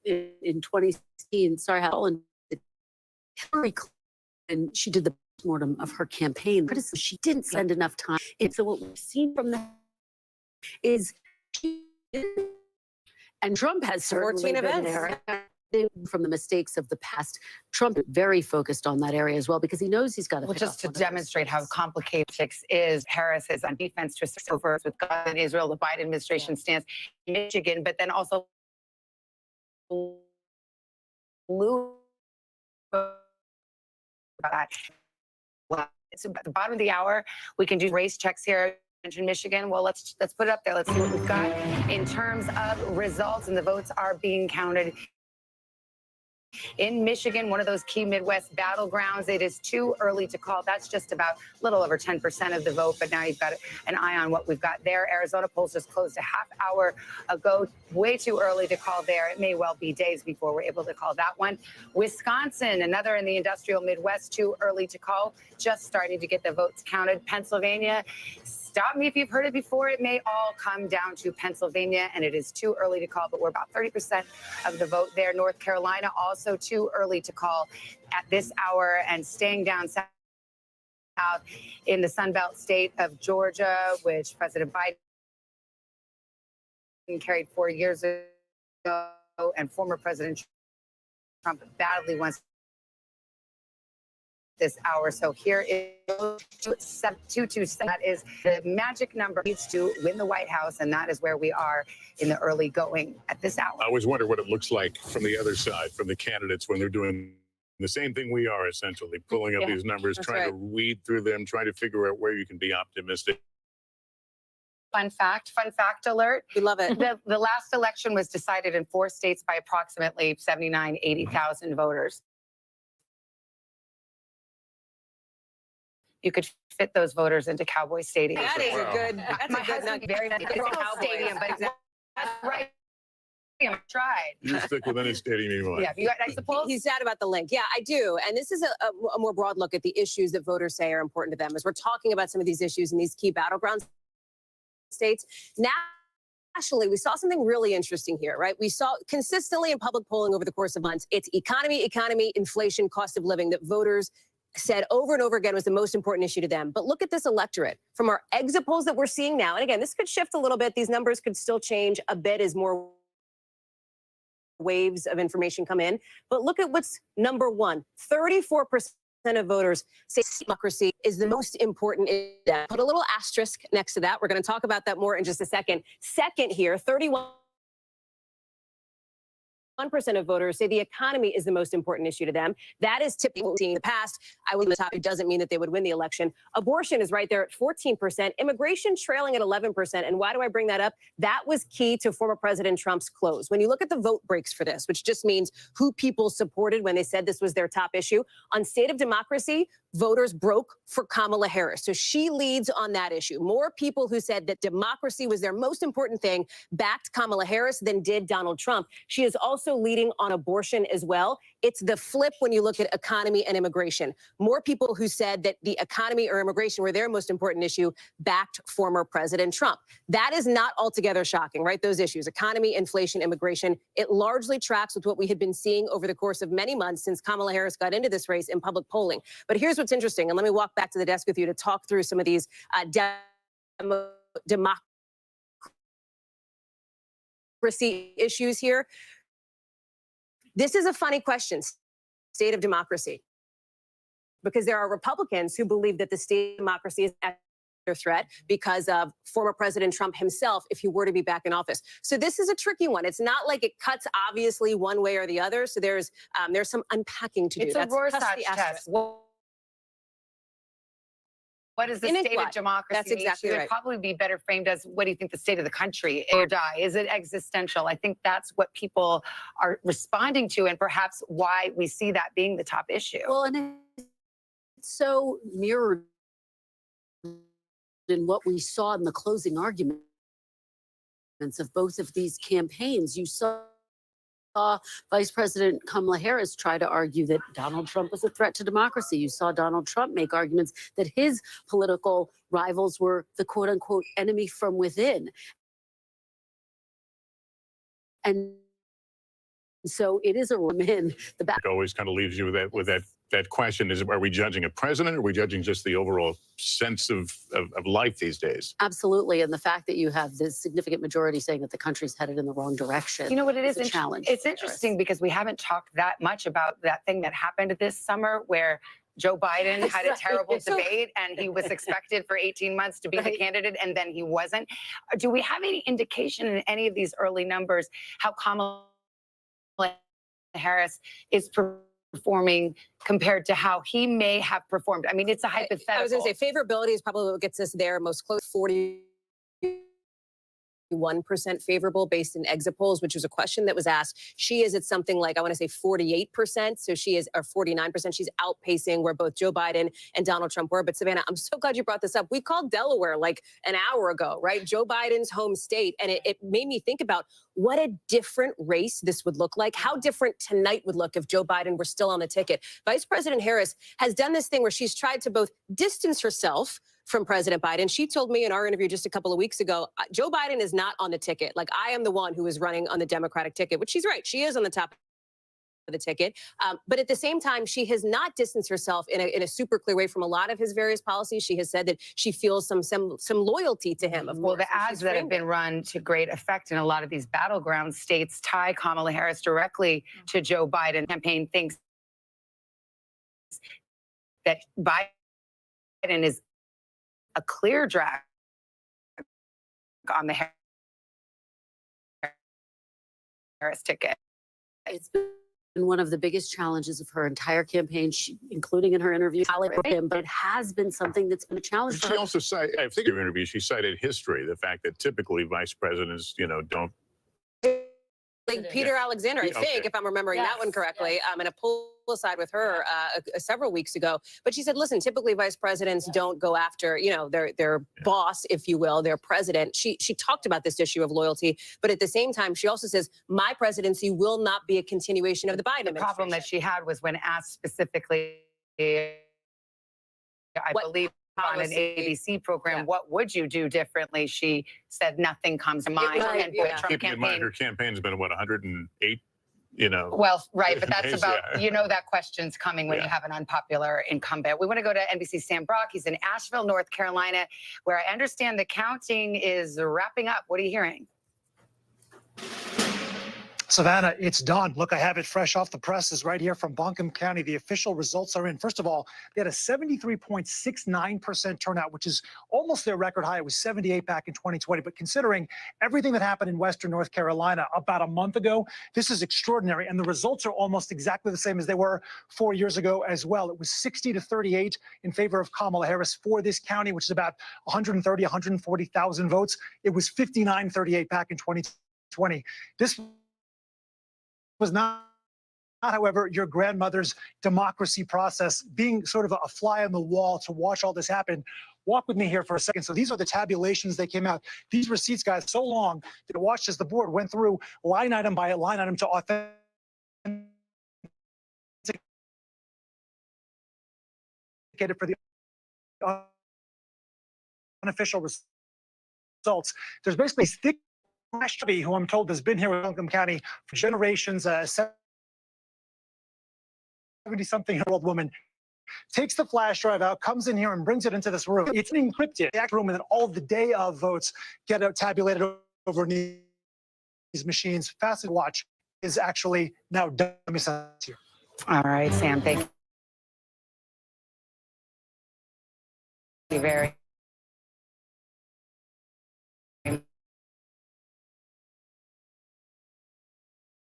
Speaker 9: in 2016, sorry, Helen, Hillary Clinton, she did the mortem of her campaign. She didn't spend enough time. And so what we've seen from that is, and Trump has certainly
Speaker 18: 14
Speaker 9: been
Speaker 18: events.
Speaker 9: there. From the mistakes of the past, Trump is very focused on that area as well, because he knows he's got to.
Speaker 4: Well, just to demonstrate how complicated politics is, Harris is on defense to over with Gaza and Israel, the Biden administration stance in Michigan, but then also it's at the bottom of the hour. We can do race checks here in Michigan. Well, let's put it up there. Let's see what we've got in terms of results, and the votes are being counted. In Michigan, one of those key Midwest battlegrounds, it is too early to call. That's just about a little over 10% of the vote, but now you've got an eye on what we've got there. Arizona polls just closed a half hour ago. Way too early to call there. It may well be days before we're able to call that one. Wisconsin, another in the industrial Midwest, too early to call. Just starting to get the votes counted. Pennsylvania, stop me if you've heard it before. It may all come down to Pennsylvania, and it is too early to call, but we're about 30% of the vote there. North Carolina, also too early to call at this hour, and staying down south in the Sunbelt state of Georgia, which President Biden carried 4 years ago, and former President Trump badly wants this hour. So here is 227. That is the magic number needs to win the White House, and that is where we are in the early going at this hour.
Speaker 6: I always wonder what it looks like from the other side, from the candidates, when they're doing the same thing we are, essentially pulling up these numbers, trying to weed through them, trying to figure out where you can be optimistic.
Speaker 4: Fun fact alert.
Speaker 18: We love it.
Speaker 4: The last election was decided in 4 states by approximately 79, 80,000 voters. You could fit those voters into Cowboy Stadium.
Speaker 18: That is a good. That's
Speaker 4: My
Speaker 18: a good
Speaker 4: husband
Speaker 18: nugget.
Speaker 4: very much. It's
Speaker 18: Cowboys.
Speaker 4: not stadium, but that's right. tried.
Speaker 6: You stick with any stadium you want.
Speaker 4: Yeah, you got exit polls?
Speaker 18: He's sad about the link. Yeah, I do. And this is a more broad look at the issues that voters say are important to them. As we're talking about some of these issues in these key battleground states, nationally, we saw something really interesting here, right? We saw consistently in public polling over the course of months, it's economy, inflation, cost of living that voters said over and over again was the most important issue to them. But look at this electorate from our exit polls that we're seeing now. And again, this could shift a little bit. These numbers could still change a bit as more waves of information come in. But look at what's number one. 34% of voters say democracy is the most important. Put a little asterisk next to that. We're going to talk about that more in just a second. Second here, 31% of voters say the economy is the most important issue to them. That is typically what we've seen in the past. I will the top. It doesn't mean that they would win the election. Abortion is right there at 14%. Immigration trailing at 11%. And why do I bring that up? That was key to former President Trump's close. When you look at the vote breaks for this, which just means who people supported when they said this was their top issue, on state of democracy, voters broke for Kamala Harris. So she leads on that issue. More people who said that democracy was their most important thing backed Kamala Harris than did Donald Trump. She is also leading on abortion as well. It's the flip when you look at economy and immigration. More people who said that the economy or immigration were their most important issue backed former President Trump. That is not altogether shocking, right? Those issues, economy, inflation, immigration, it largely tracks with what we had been seeing over the course of many months since Kamala Harris got into this race in public polling. But here's what's interesting, and let me walk back to the desk with you to talk through some of these democracy issues here. This is a funny question, state of democracy, because there are Republicans who believe that the state of democracy is under threat because of former President Trump himself if he were to be back in office. So this is a tricky one. It's not like it cuts obviously one way or the other. So there's some unpacking to do.
Speaker 4: It's a Rorschach test. What is the state of democracy?
Speaker 18: That's exactly right.
Speaker 4: It would probably be better framed as, what do you think the state of the country is or die? Is it existential? I think that's what people are responding to, and perhaps why we see that being the top issue.
Speaker 9: Well, and it's so mirrored in what we saw in the closing arguments of both of these campaigns. You saw Vice President Kamala Harris try to argue that Donald Trump was a threat to democracy. You saw Donald Trump make arguments that his political rivals were the quote unquote enemy from within. And so it is a woman.
Speaker 6: It always kind of leaves you with that question: are we judging a president, or are we judging just the overall sense of life these days?
Speaker 9: Absolutely, and the fact that you have this significant majority saying that the country's headed in the wrong direction.
Speaker 4: You know what it is?
Speaker 9: A challenge.
Speaker 4: It's interesting because we haven't talked that much about that thing that happened this summer where Joe Biden had a terrible debate and he was expected for 18 months to be the candidate and then he wasn't. Do we have any indication in any of these early numbers how Kamala Harris is performing compared to how he may have performed? I mean, it's a hypothetical.
Speaker 18: I was going to say favorability is probably what gets us there most close. 41% favorable based in exit polls, which was a question that was asked. She is at something like, I want to say 48%. So she is, or 49%. She's outpacing where both Joe Biden and Donald Trump were. But Savannah, I'm so glad you brought this up. We called Delaware like an hour ago, right? Joe Biden's home state. And it made me think about what a different race this would look like, how different tonight would look if Joe Biden were still on the ticket. Vice President Harris has done this thing where she's tried to both distance herself from President Biden. She told me in our interview just a couple of weeks ago, Joe Biden is not on the ticket. Like, I am the one who is running on the Democratic ticket, which she's right. She is on the top of the ticket. But at the same time, she has not distanced herself in a super clear way from a lot of his various policies. She has said that she feels some loyalty to him.
Speaker 4: Well, the ads that have been run to great effect in a lot of these battleground states tie Kamala Harris directly to Joe Biden. Campaign thinks that Biden is a clear drag on the Harris ticket.
Speaker 9: It's been one of the biggest challenges of her entire campaign, including in her interview with him, but it has been something that's been a challenge for her.
Speaker 6: She also cited, I think in her interview, she cited history, the fact that typically vice presidents, don't.
Speaker 18: Like Peter Alexander, I think, if I'm remembering that one correctly, in a poll aside with her several weeks ago, but she said, listen, typically vice presidents don't go after, you know, their boss, if you will, their president. She talked about this issue of loyalty, but at the same time, she also says, my presidency will not be a continuation of the Biden administration.
Speaker 4: The problem that she had was when asked specifically, I believe, on an ABC program, what would you do differently? She said nothing comes to mind. And the Trump
Speaker 6: Keeping in mind,
Speaker 4: campaign.
Speaker 6: her campaign's been, what, 108, you know?
Speaker 4: Well, right, but that's
Speaker 6: days,
Speaker 4: about,
Speaker 6: yeah.
Speaker 4: you know, that question's coming when you have an unpopular incumbent. We want to go to NBC's Sam Brock. He's in Asheville, North Carolina, where I understand the counting is wrapping up. What are you hearing?
Speaker 11: Savannah, it's done. Look, I have it fresh off the presses right here from Buncombe County. The official results are in. First of all, they had a 73.69% turnout, which is almost their record high. It was 78 back in 2020. But considering everything that happened in Western North Carolina about a month ago, this is extraordinary. And the results are almost exactly the same as they were 4 years ago as well. It was 60-38 in favor of Kamala Harris for this county, which is about 130, 140,000 votes. It was 59-38 back in 2020. This was not, however, your grandmother's democracy process, being sort of a fly on the wall to watch all this happen. Walk with me here for a second. So these are the tabulations that came out. These receipts, guys, so long that I watched as the board went through line item by line item to authenticate it for the unofficial results. There's basically thick who I'm told has been here in Buncombe County for generations, 70-something-year-old woman, takes the flash drive out, comes in here and brings it into this room. It's an encrypted room, and then all the day of votes get tabulated over these machines. Fast to watch is actually now done. Here.
Speaker 4: All right, Sam, thank you very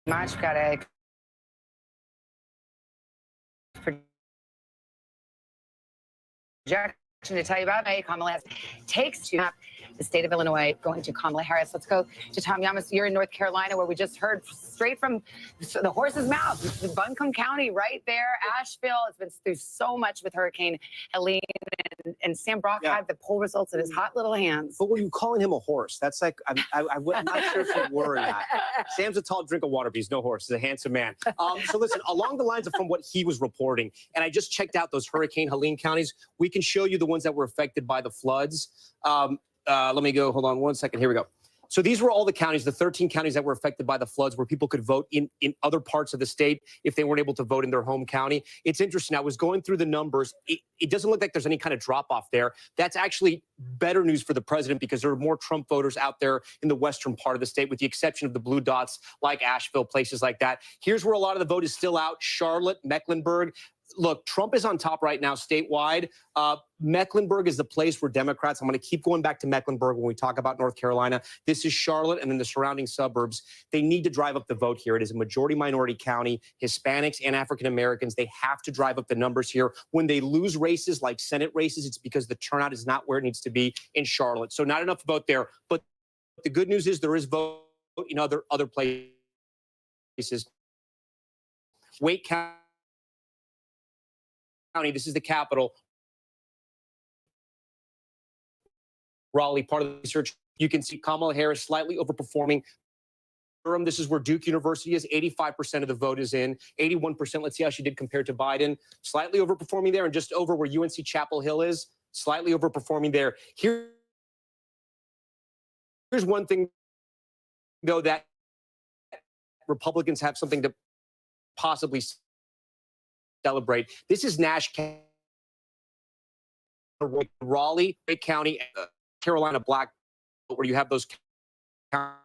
Speaker 4: much. Got a projection to tell you about. Kamala Harris takes to the state of Illinois going to Kamala Harris. Let's go to Tom Yamas. You're in North Carolina, where we just heard straight from the horse's mouth. Buncombe County right there. Asheville has been through so much with Hurricane Helene. And Sam Brock had the poll results in his hot little hands.
Speaker 20: But were you calling him a horse? That's like, I'm not sure if you were or not. Sam's a tall drink of water, but he's no horse. He's a handsome man. So listen, along the lines of from what he was reporting, and I just checked out those Hurricane Helene counties. We can show you the ones that were affected by the floods. Let me go, hold on one second. Here we go. So these were all the counties, the 13 counties that were affected by the floods, where people could vote in other parts of the state if they weren't able to vote in their home county. It's interesting. I was going through the numbers. It doesn't look like there's any kind of drop off there. That's actually better news for the president, because there are more Trump voters out there in the western part of the state, with the exception of the blue dots like Asheville, places like that. Here's where a lot of the vote is still out: Charlotte, Mecklenburg. Look, Trump is on top right now statewide. Mecklenburg is the place where Democrats, I'm going to keep going back to Mecklenburg when we talk about North Carolina. This is Charlotte and then the surrounding suburbs. They need to drive up the vote here. It is a majority minority county. Hispanics and African Americans, they have to drive up the numbers here. When they lose races like Senate races, it's because the turnout is not where it needs to be in Charlotte. So not enough vote there. But the good news is there is vote in other places. Wake County. This is the capital. Raleigh, part of the research, you can see Kamala Harris slightly overperforming. Durham, this is where Duke University is. 85% of the vote is in. 81%, let's see how she did compared to Biden. Slightly overperforming there, and just over where UNC Chapel Hill is. Slightly overperforming there. Here's one thing, though, that Republicans have something to possibly celebrate. This is Nash County, Raleigh, Wake County, Carolina black, where you have those counties.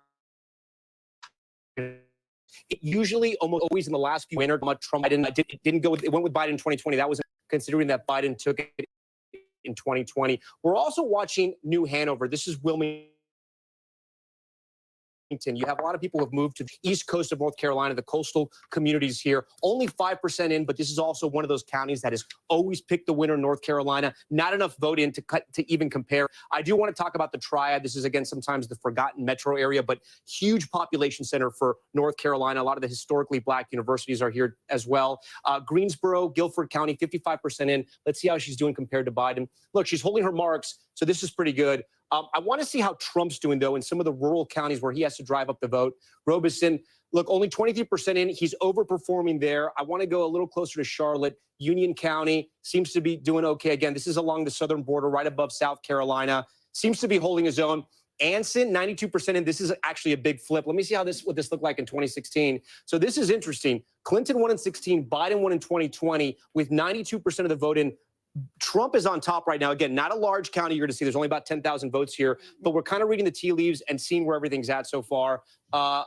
Speaker 20: Usually, almost always in the last few winners, Trump didn't go. It went with Biden in 2020. That was considering that Biden took it in 2020. We're also watching New Hanover. This is Wilmington You have a lot of people who have moved to the east coast of North Carolina, the coastal communities here. Only 5% in, but this is also one of those counties that has always picked the winner in North Carolina. Not enough vote in to even compare. I do want to talk about the Triad. This is, again, sometimes the forgotten metro area, but huge population center for North Carolina. A lot of the historically black universities are here as well. Greensboro, Guilford County, 55% in. Let's see how she's doing compared to Biden. Look, she's holding her marks, so this is pretty good. I want to see how Trump's doing, though, in some of the rural counties where he has to drive up the vote. Robeson, look, only 23% in. He's overperforming there. I want to go a little closer to Charlotte. Union County seems to be doing okay. Again, this is along the southern border, right above South Carolina. Seems to be holding his own. Anson, 92% in. This is actually a big flip. Let me see what this looked like in 2016. So this is interesting. Clinton won in 16. Biden won in 2020 with 92% of the vote in. Trump is on top right now. Again, not a large county you're going to see. There's only about 10,000 votes here, but we're kind of reading the tea leaves and seeing where everything's at so far.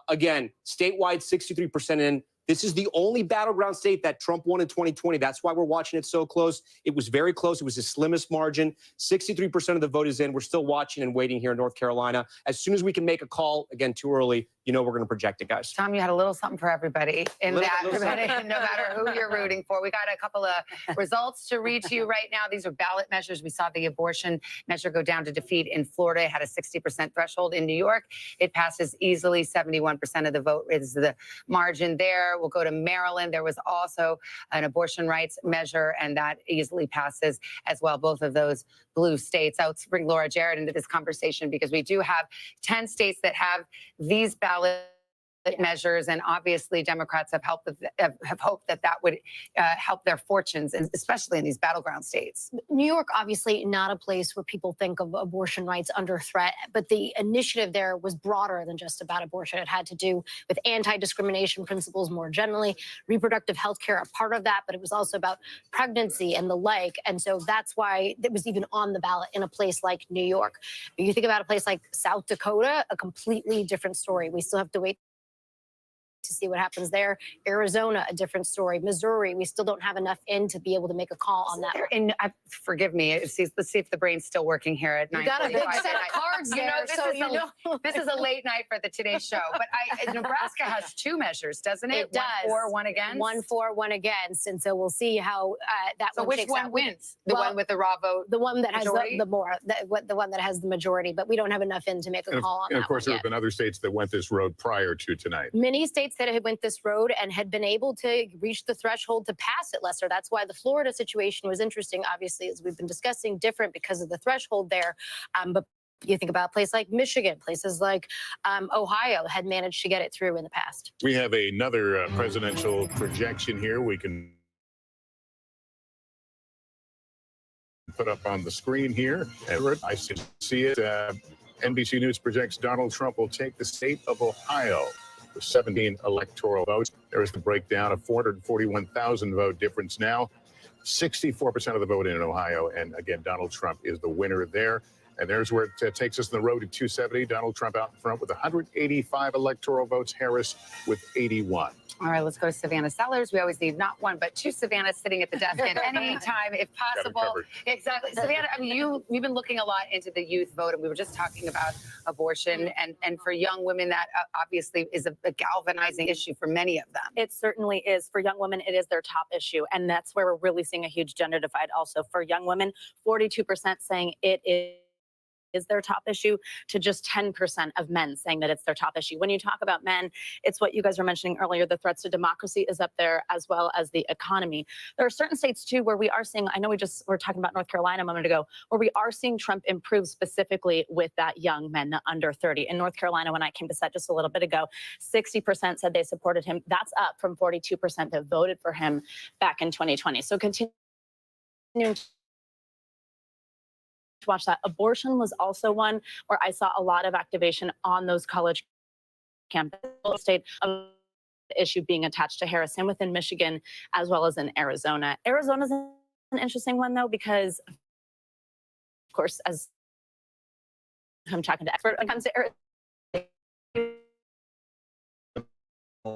Speaker 20: Again, statewide, 63% in. This is the only battleground state that Trump won in 2020. That's why we're watching it so close. It was very close. It was his slimmest margin. 63% of the vote is in. We're still watching and waiting here in North Carolina. As soon as we can make a call, again, too early, you know we're going to project it, guys.
Speaker 4: Tom, you had a little something for everybody in
Speaker 20: Little
Speaker 4: that, no matter who you're rooting for. We got a couple of results to read to you right now. These are ballot measures. We saw the abortion measure go down to defeat in Florida. It had a 60% threshold. In New York, it passes easily. 71% of the vote is the margin there. We'll go to Maryland. There was also an abortion rights measure, and that easily passes as well. Both of those blue states. Let's bring Laura Jarrett into this conversation because we do have 10 states that have these ballot measures, and obviously Democrats have hoped that that would help their fortunes, and especially in these battleground states.
Speaker 1: New York, obviously not a place where people think of abortion rights under threat, but the initiative there was broader than just about abortion. It had to do with anti-discrimination principles more generally, reproductive health care a part of that, but it was also about pregnancy and the like. And so that's why it was even on the ballot in a place like New York. You think about a place like South Dakota, a completely different story. We still have to wait to see what happens there. Arizona, a different story. Missouri, we still don't have enough in to be able to make a call on that.
Speaker 4: And forgive me, let's see if the brain's still working here at 9:45.
Speaker 1: You got a big set of cards there,
Speaker 4: this is a late night for the Today Show. But Nebraska has two measures, doesn't it?
Speaker 1: It does.
Speaker 4: 1 for, 1 against.
Speaker 1: 1 for, 1 against, and so we'll see how that.
Speaker 4: So which one wins? The one with the raw vote.
Speaker 1: The one that has
Speaker 4: majority?
Speaker 1: the one that has the majority. But we don't have enough in to make a call on that.
Speaker 6: And of course, there
Speaker 1: one
Speaker 6: have been other states that went this road prior to tonight.
Speaker 1: Many states that had went this road and had been able to reach the threshold to pass it, Lester. That's why the Florida situation was interesting, obviously, as we've been discussing, different because of the threshold there. But you think about a place like Michigan, places like Ohio had managed to get it through in the past.
Speaker 6: We have another presidential projection here. We can put up on the screen here. I see it. NBC News projects Donald Trump will take the state of Ohio with 17 electoral votes. There is the breakdown of 441,000 vote difference now. 64% of the vote in Ohio. And again, Donald Trump is the winner there. And there's where it takes us on the road to 270. Donald Trump out in front with 185 electoral votes. Harris with 81.
Speaker 4: All right, let's go to Savannah Sellers. We always need not one, but two Savannahs sitting at the desk at any time, if possible. Exactly. Savannah, I mean, you've been looking a lot into the youth vote, and we were just talking about abortion. And for young women, that obviously is a galvanizing issue for many of them.
Speaker 12: It certainly is. For young women, it is their top issue. And that's where we're really seeing a huge gender divide also. For young women, 42% saying it is their top issue, to just 10% of men saying that it's their top issue. When you talk about men, it's what you guys were mentioning earlier. The threats to democracy is up there, as well as the economy. There are certain states, too, where we are seeing, I know we were talking about North Carolina a moment ago, where we are seeing Trump improve specifically with that young men, the under 30. In North Carolina, when I came to set just a little bit ago, 60% said they supported him. That's up from 42% that voted for him back in 2020. So continuing to watch that. Abortion was also one where I saw a lot of activation on those college campuses. State of the issue being attached to Harris, and within Michigan, as well as in Arizona. Arizona's an interesting one, though, because, of course, as I'm talking to expert when it comes to Arizona.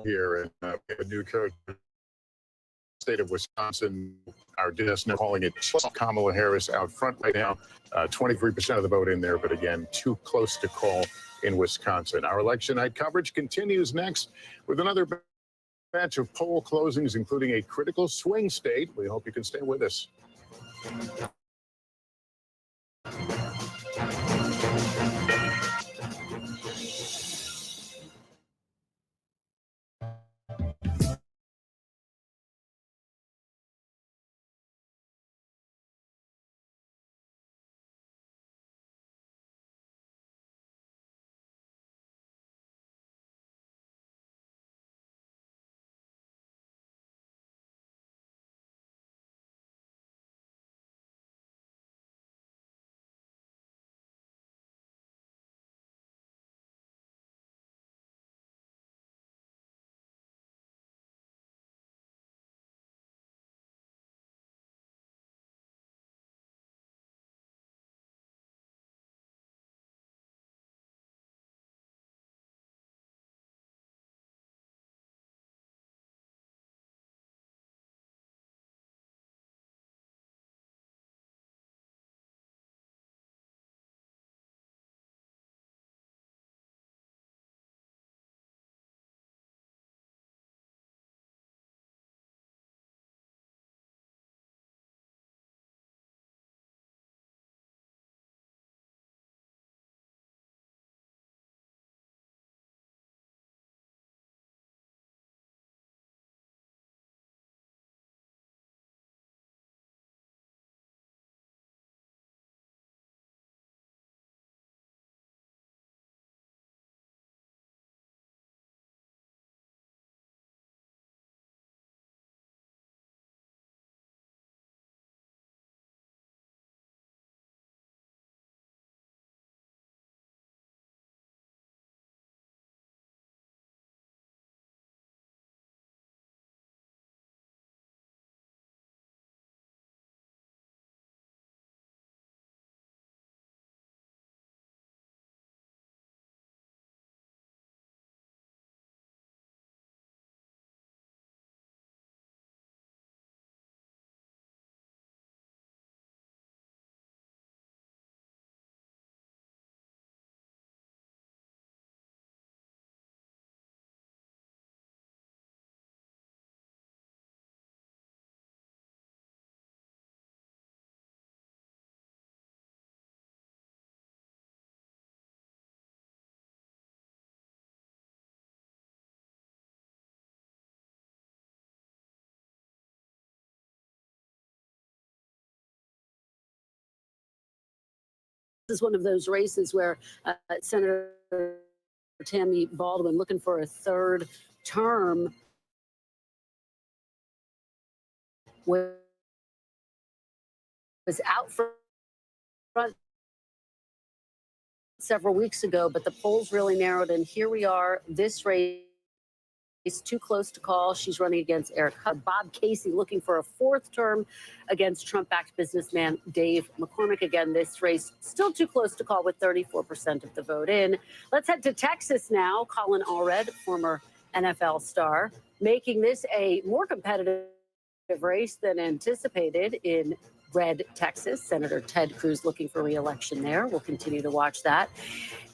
Speaker 6: Here, and we have a new coach. State of Wisconsin, our desk now calling it Kamala Harris out front right now. 23% of the vote in there, but again, too close to call in Wisconsin. Our election night coverage continues next with another batch of poll closings, including a critical swing state. We hope you can stay with us.
Speaker 9: This is one of those races where Senator Tammy Baldwin, looking for a third term, was out front several weeks ago, but the polls really narrowed, and here we are. This race is too close to call. She's running against Eric Hubb. Bob Casey looking for a fourth term against Trump-backed businessman Dave McCormick. Again, this race still too close to call with 34% of the vote in. Let's head to Texas now. Colin Allred, former NFL star, making this a more competitive race than anticipated in red Texas. Senator Ted Cruz looking for re-election there. We'll continue to watch that.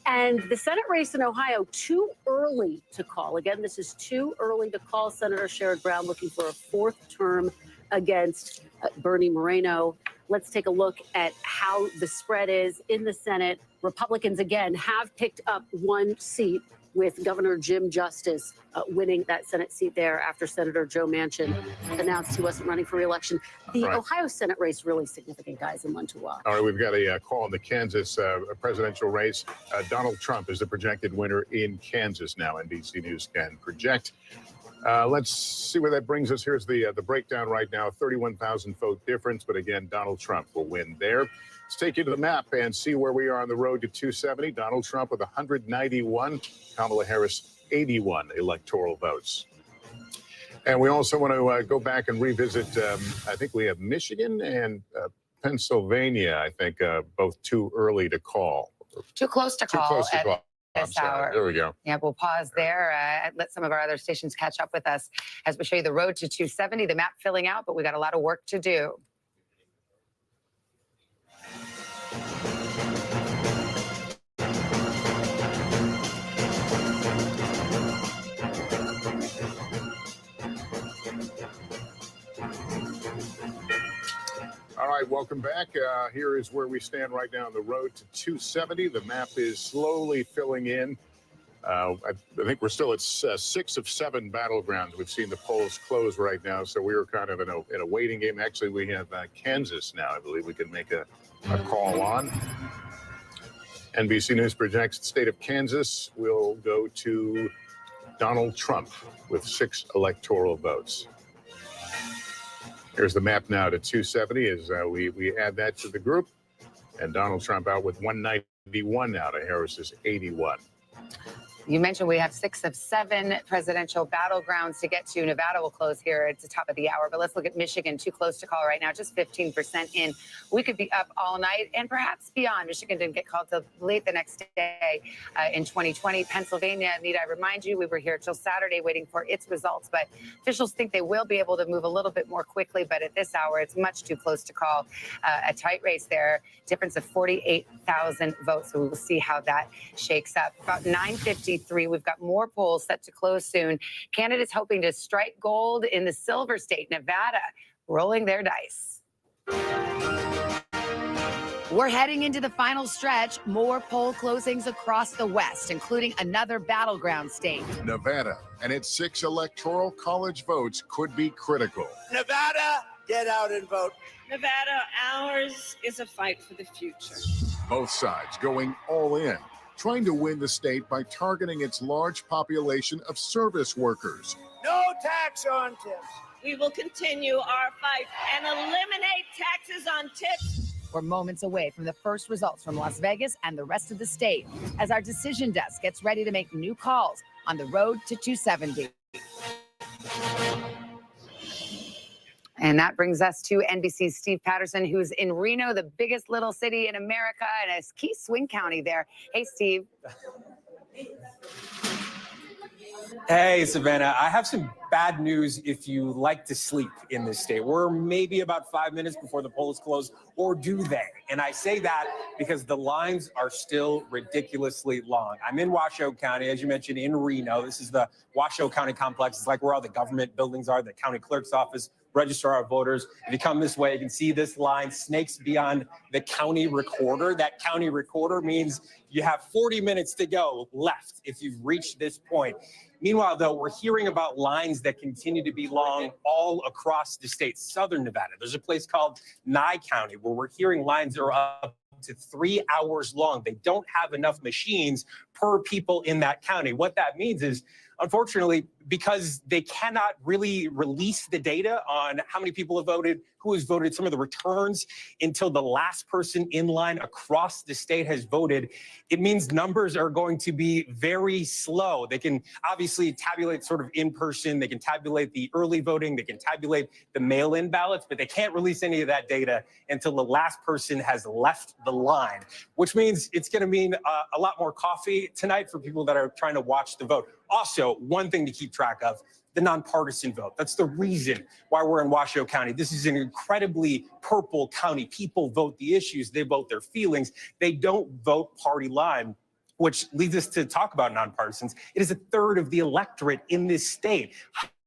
Speaker 9: And the Senate race in Ohio, too early to call. Again, this is too early to call. Senator Sherrod Brown looking for a fourth term against Bernie Moreno. Let's take a look at how the spread is in the Senate. Republicans, again, have picked up one seat, with Governor Jim Justice winning that Senate seat there after Senator Joe Manchin announced he wasn't running for re-election. The Ohio Senate race, really significant, guys, and one to watch.
Speaker 6: All right, we've got a call in the Kansas presidential race. Donald Trump is the projected winner in Kansas now. NBC News can project. Let's see where that brings us. Here's the breakdown right now. 31,000 vote difference, but again, Donald Trump will win there. Let's take you to the map and see where we are on the road to 270. Donald Trump with 191, Kamala Harris 81 electoral votes. And we also want to go back and revisit, I think we have Michigan and Pennsylvania, I think, both too early to call.
Speaker 4: Too close to call.
Speaker 6: Too close to call.
Speaker 4: This hour.
Speaker 6: There we go.
Speaker 4: Yeah, we'll pause there. Let some of our other stations catch up with us as we show you the road to 270. The map filling out, but we got a lot of work to do.
Speaker 6: All right, welcome back. Here is where we stand right now on the road to 270. The map is slowly filling in. I think we're still at 6 of 7 battlegrounds. We've seen the polls close right now, so we were kind of in a waiting game. Actually, we have Kansas now. I believe we can make a call on. NBC News projects the state of Kansas will go to Donald Trump with 6 electoral votes. Here's the map now to 270 as we add that to the group. And Donald Trump out with 191 now to Harris's 81.
Speaker 4: You mentioned we have 6 of 7 presidential battlegrounds to get to. Nevada will close here at the top of the hour, but let's look at Michigan. Too close to call right now, just 15% in. We could be up all night and perhaps beyond. Michigan didn't get called till late the next day in 2020. Pennsylvania, need I remind you, we were here till Saturday waiting for its results, but officials think they will be able to move a little bit more quickly, but at this hour, it's much too close to call. A tight race there, difference of 48,000 votes, so we will see how that shakes up. About 9:53. We've got more polls set to close soon. Candidates hoping to strike gold in the Silver State, Nevada, rolling their dice. We're heading into the final stretch. More poll closings across the West, including another battleground state.
Speaker 13: Nevada and its 6 electoral college votes could be critical.
Speaker 15: Nevada, get out and vote.
Speaker 16: Nevada, ours is a fight for the future.
Speaker 13: Both sides going all in, trying to win the state by targeting its large population of service workers.
Speaker 15: No tax on tips.
Speaker 16: We will continue our fight and eliminate taxes on tips.
Speaker 4: We're moments away from the first results from Las Vegas and the rest of the state as our decision desk gets ready to make new calls on the road to 270. And that brings us to NBC's Steve Patterson, who's in Reno, the biggest little city in America, and a key swing county there. Hey, Steve.
Speaker 5: Hey, Savannah, I have some bad news if you like to sleep in this state. We're maybe about 5 minutes before the polls close, or do they? And I say that because the lines are still ridiculously long. I'm in Washoe County, as you mentioned, in Reno. This is the Washoe County complex. It's like where all the government buildings are, the county clerk's office, registrar of voters. If you come this way, you can see this line snakes beyond the county recorder. That county recorder means you have 40 minutes to go left if you've reached this point. Meanwhile, though, we're hearing about lines that continue to be long all across the state, southern Nevada. There's a place called Nye County where we're hearing lines are up to 3 hours long. They don't have enough machines per people in that county. What that means is, unfortunately, because they cannot really release the data on how many people have voted, who has voted, some of the returns until the last person in line across the state has voted, it means numbers are going to be very slow. They can obviously tabulate sort of in person, they can tabulate the early voting, they can tabulate the mail-in ballots, but they can't release any of that data until the last person has left the line, which means it's going to mean a lot more coffee tonight for people that are trying to watch the vote. Also, one thing to keep track of, the nonpartisan vote. That's the reason why we're in Washoe County. This is an incredibly purple county. People vote the issues, they vote their feelings. They don't vote party line, which leads us to talk about nonpartisans. It is a third of the electorate in this state.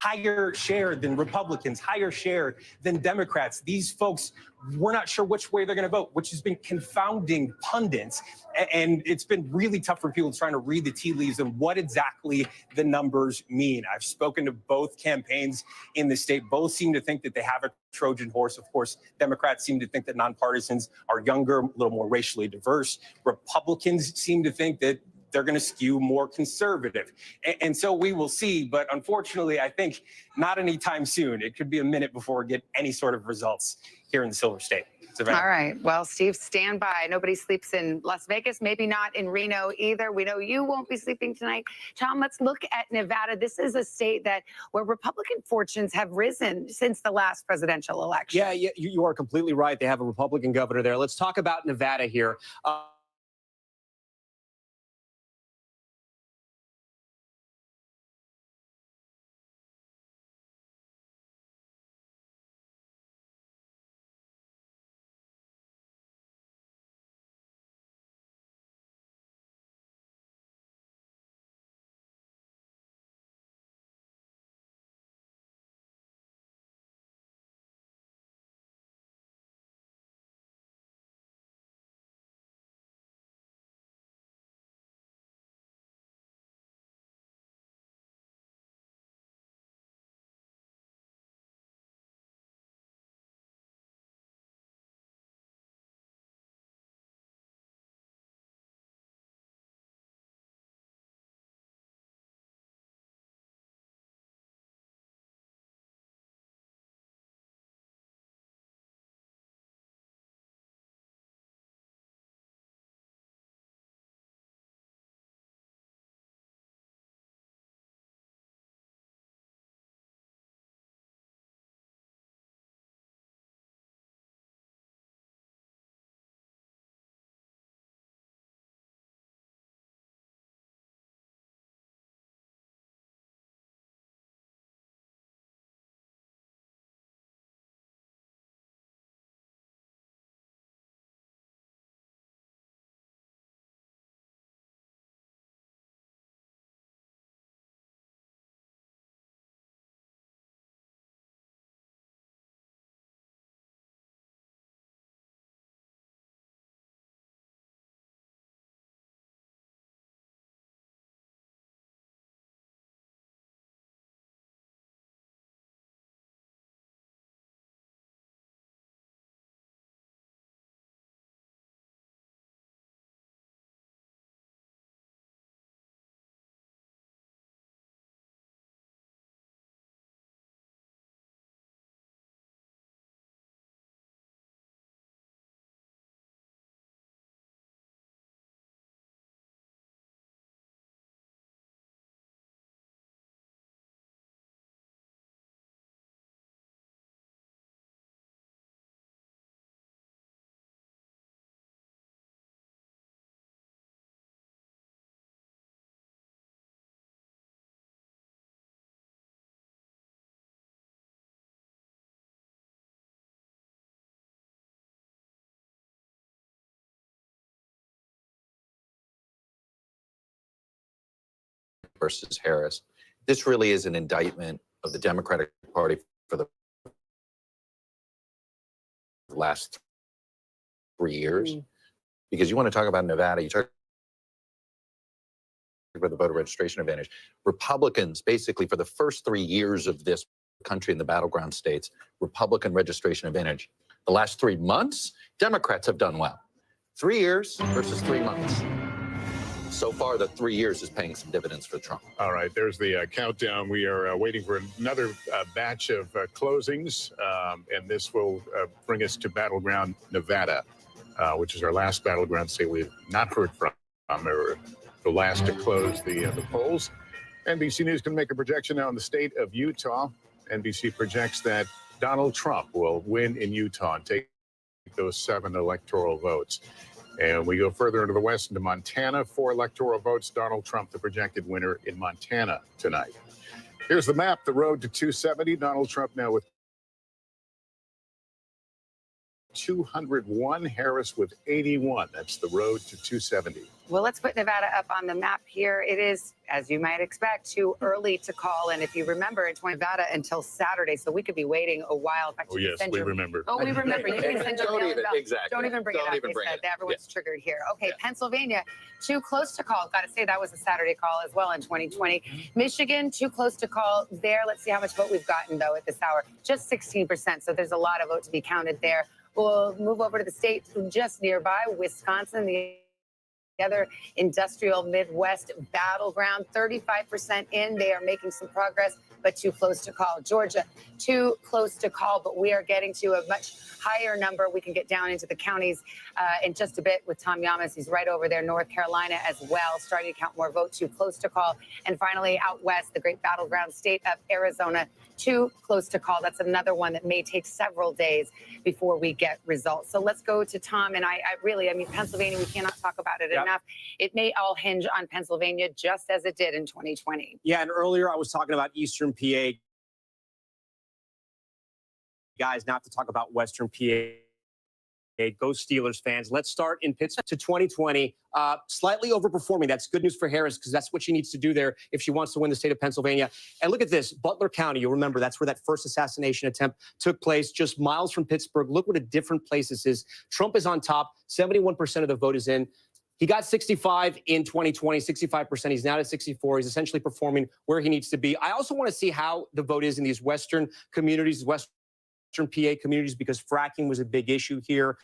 Speaker 5: Higher share than Republicans, higher share than Democrats. These folks, we're not sure which way they're going to vote, which has been confounding pundits. And it's been really tough for people trying to read the tea leaves and what exactly the numbers mean. I've spoken to both campaigns in the state. Both seem to think that they have a Trojan horse. Of course, Democrats seem to think that nonpartisans are younger, a little more racially diverse. Republicans seem to think that they're going to skew more conservative. And so we will see. But unfortunately, I think not anytime soon. It could be a minute before we get any sort of results here in the Silver State. Savannah.
Speaker 4: All right. Well, Steve, stand by. Nobody sleeps in Las Vegas, maybe not in Reno either. We know you won't be sleeping tonight. Tom, let's look at Nevada. This is a state where Republican fortunes have risen since the last presidential election.
Speaker 20: Yeah, you are completely right. They have a Republican governor there. Let's talk about Nevada here.
Speaker 10: versus Harris. This really is an indictment of the Democratic Party for the last 3 years. Because you want to talk about Nevada, you talk about the voter registration advantage. Republicans, basically, for the first 3 years of this country in the battleground states, Republican registration advantage. The last 3 months, Democrats have done well. 3 years versus 3 months. So far, the 3 years is paying some dividends for Trump.
Speaker 6: All right, there's the countdown. We are waiting for another batch of closings, and this will bring us to battleground Nevada, which is our last battleground state we've not heard from. Or the last to close the polls. NBC News can make a projection now in the state of Utah. NBC projects that Donald Trump will win in Utah and take those 7 electoral votes. And we go further into the west, into Montana. 4 electoral votes. Donald Trump, the projected winner in Montana tonight. Here's the map, the road to 270. Donald Trump now with 201. Harris with 81. That's the road to 270.
Speaker 4: Well, let's put Nevada up on the map here. It is, as you might expect, too early to call. And if you remember, it's Nevada until Saturday, so we could be waiting a while.
Speaker 6: Oh, yes, we remember.
Speaker 4: Oh, we remember. You can send your
Speaker 10: Don't
Speaker 4: mail
Speaker 10: even,
Speaker 4: bell.
Speaker 10: exactly.
Speaker 4: Don't even bring
Speaker 10: Don't
Speaker 4: it up.
Speaker 10: even
Speaker 4: They
Speaker 10: bring
Speaker 4: said
Speaker 10: it up.
Speaker 4: everyone's triggered here. Okay, Pennsylvania, too close to call. Got to say that was a Saturday call as well in 2020. Michigan, too close to call there. Let's see how much vote we've gotten, though, at this hour. Just 16%, so there's a lot of vote to be counted there. We'll move over to the state just nearby, Wisconsin, the other industrial Midwest battleground, 35% in. They are making some progress, but too close to call. Georgia, too close to call, but we are getting to a much higher number. We can get down into the counties in just a bit with Tom Yamas. He's right over there. North Carolina as well, starting to count more votes, too close to call. And finally, out west, the great battleground state of Arizona, too close to call. That's another one that may take several days before we get results. So let's go to Tom. And I mean, Pennsylvania, we cannot talk about it enough. It may all hinge on Pennsylvania, just as it did in 2020.
Speaker 20: Yeah, and earlier I was talking about Eastern PA. Guys, not to talk about Western PA. Go Steelers fans. Let's start in Pittsburgh to 2020. Slightly overperforming. That's good news for Harris because that's what she needs to do there if she wants to win the state of Pennsylvania. And look at this. Butler County, you'll remember that's where that first assassination attempt took place, just miles from Pittsburgh. Look what a different place this is. Trump is on top. 71% of the vote is in. He got 65 in 2020, 65%. He's now at 64. He's essentially performing where he needs to be. I also want to see how the vote is in these Western communities, Western PA communities, because fracking was a big issue here.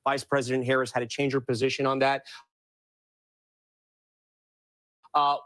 Speaker 20: Vice President Harris had to change her position on that.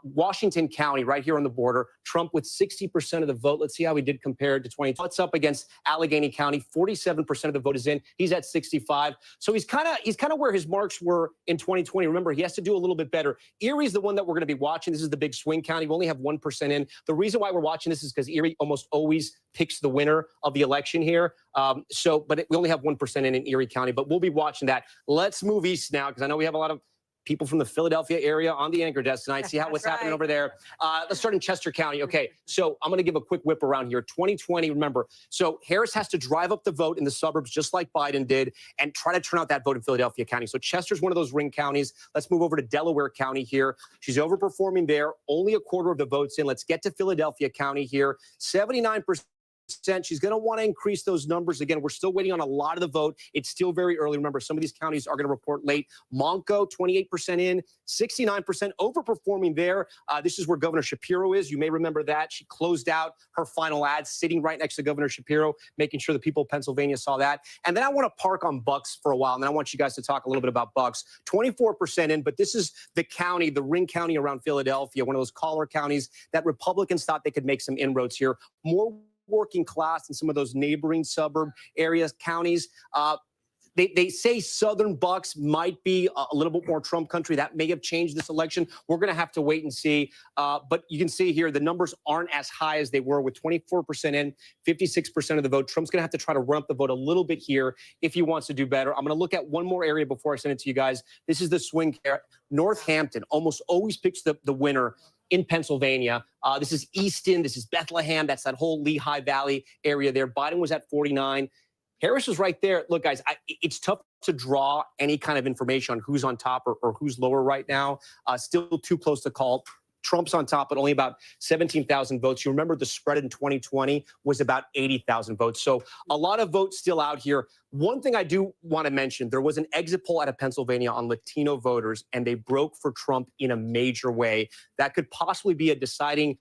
Speaker 20: Washington County, right here on the border, Trump with 60% of the vote. Let's see how he did compared to 2020. What's up against Allegheny County? 47% of the vote is in. He's at 65. So he's kind of where his marks were in 2020. Remember, he has to do a little bit better. Erie's the one that we're going to be watching. This is the big swing county. We only have 1% in. The reason why we're watching this is because Erie almost always picks the winner of the election here. But we only have 1% in Erie County, but we'll be watching that. Let's move east now because I know we have a lot of people from the Philadelphia area on the anchor desk tonight. See what's happening over there. Let's start in Chester County. Okay, so I'm going to give a quick whip around here. 2020, remember. So Harris has to drive up the vote in the suburbs just like Biden did and try to turn out that vote in Philadelphia County. So Chester's one of those ring counties. Let's move over to Delaware County here. She's overperforming there. Only a quarter of the votes in. Let's get to Philadelphia County here. 79%. She's going to want to increase those numbers. Again, we're still waiting on a lot of the vote. It's still very early. Remember, some of these counties are going to report late. Monco, 28% in, 69% overperforming there. This is where Governor Shapiro is. You may remember that. She closed out her final ad sitting right next to Governor Shapiro, making sure the people of Pennsylvania saw that. And then I want to park on Bucks for a while, and then I want you guys to talk a little bit about Bucks. 24% in, but this is the county, the ring county around Philadelphia, one of those collar counties that Republicans thought they could make some inroads here. More working class in some of those neighboring suburb areas, counties. They say Southern Bucks might be a little bit more Trump country. That may have changed this election. We're going to have to wait and see. But you can see here the numbers aren't as high as they were with 24% in, 56% of the vote. Trump's going to have to try to run up the vote a little bit here if he wants to do better. I'm going to look at one more area before I send it to you guys. This is the swing. Northampton almost always picks the winner in Pennsylvania. This is Easton. This is Bethlehem. That's that whole Lehigh Valley area there. Biden was at 49. Harris is right there. Look, guys, it's tough to draw any kind of information on who's on top or who's lower right now. Still too close to call. Trump's on top, but only about 17,000 votes. You remember the spread in 2020 was about 80,000 votes. So a lot of votes still out here. One thing I do want to mention, there was an exit poll out of Pennsylvania on Latino voters, and they broke for Trump in a major way. That could possibly be a deciding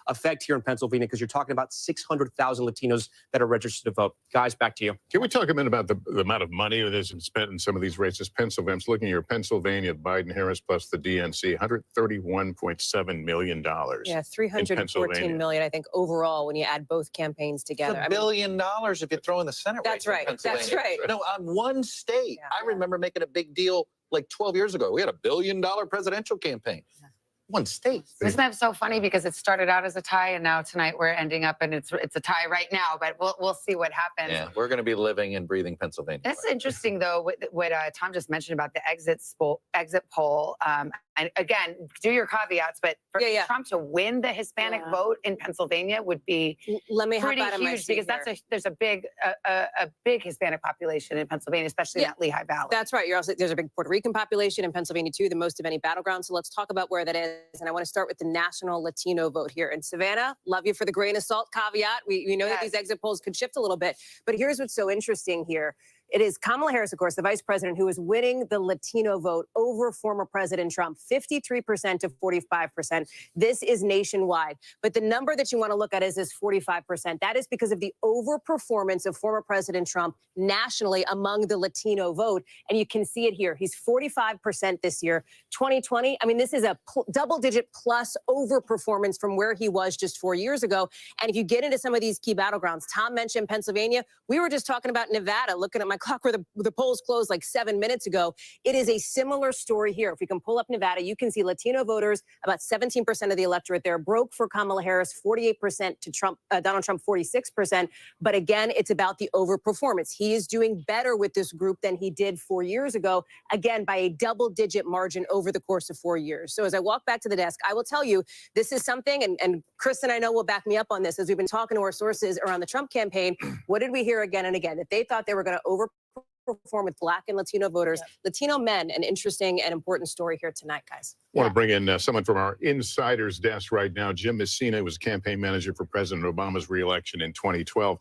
Speaker 20: effect here in Pennsylvania, because you're talking about 600,000 Latinos that are registered to vote. Guys, back to you.
Speaker 6: Can we talk a minute about the amount of money that has been spent in some of these races? Pennsylvania, I'm looking here, Pennsylvania, Biden, Harris, plus the DNC, $131.7 million.
Speaker 18: Yeah, 314 million, I think, overall, when you add both campaigns together.
Speaker 10: $1 billion if you throw in the Senate race.
Speaker 18: That's right. That's right.
Speaker 10: No, on one state. I remember making a big deal like 12 years ago. We had $1 billion presidential campaign. One state.
Speaker 4: Isn't that so funny? Because it started out as a tie, and now tonight we're ending up, and it's a tie right now. But we'll see what happens.
Speaker 10: Yeah, we're going to be living and breathing Pennsylvania.
Speaker 4: That's interesting, though, what Tom just mentioned about the exit poll. And again, do your caveats, but for Trump to win the Hispanic vote in Pennsylvania would be pretty huge, because there's a big Hispanic population in Pennsylvania, especially in that Lehigh Valley.
Speaker 18: That's right. There's a big Puerto Rican population in Pennsylvania too, the most of any battleground. So let's talk about where that is. And I want to start with the national Latino vote here in Savannah. Love you for the grain of salt caveat. We know that these exit polls could shift a little bit, but here's what's so interesting here. It is Kamala Harris, of course, the vice president, who is winning the Latino vote over former President Trump, 53% to 45%. This is nationwide. But the number that you want to look at is this 45%. That is because of the overperformance of former President Trump nationally among the Latino vote. And you can see it here. He's 45% this year. 2020, I mean, this is a double-digit plus overperformance from where he was just 4 years ago. And if you get into some of these key battlegrounds, Tom mentioned Pennsylvania. We were just talking about Nevada, looking at my clock where the polls closed like 7 minutes ago. It is a similar story here. If we can pull up Nevada, you can see Latino voters, about 17% of the electorate there, broke for Kamala Harris, 48% to Donald Trump, 46%. But again, it's about the overperformance. He is doing better with this group than he did 4 years ago, again, by a double-digit margin over the course of 4 years. So as I walk back to the desk, I will tell you, this is something, and Chris and I know will back me up on this, as we've been talking to our sources around the Trump campaign. What did we hear again and again? That they thought they were going to overperform with Black and Latino voters. Latino men, an interesting and important story here tonight, guys.
Speaker 6: I want to bring in someone from our insider's desk right now. Jim Messina was campaign manager for President Obama's reelection in 2012.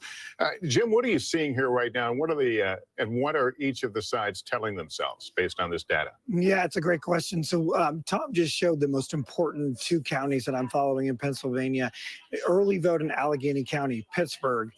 Speaker 6: Jim, what are you seeing here right now? And what are each of the sides telling themselves based on this data?
Speaker 2: Yeah, it's a great question. So Tom just showed the most important two counties that I'm following in Pennsylvania. Early vote in Allegheny County, Pittsburgh,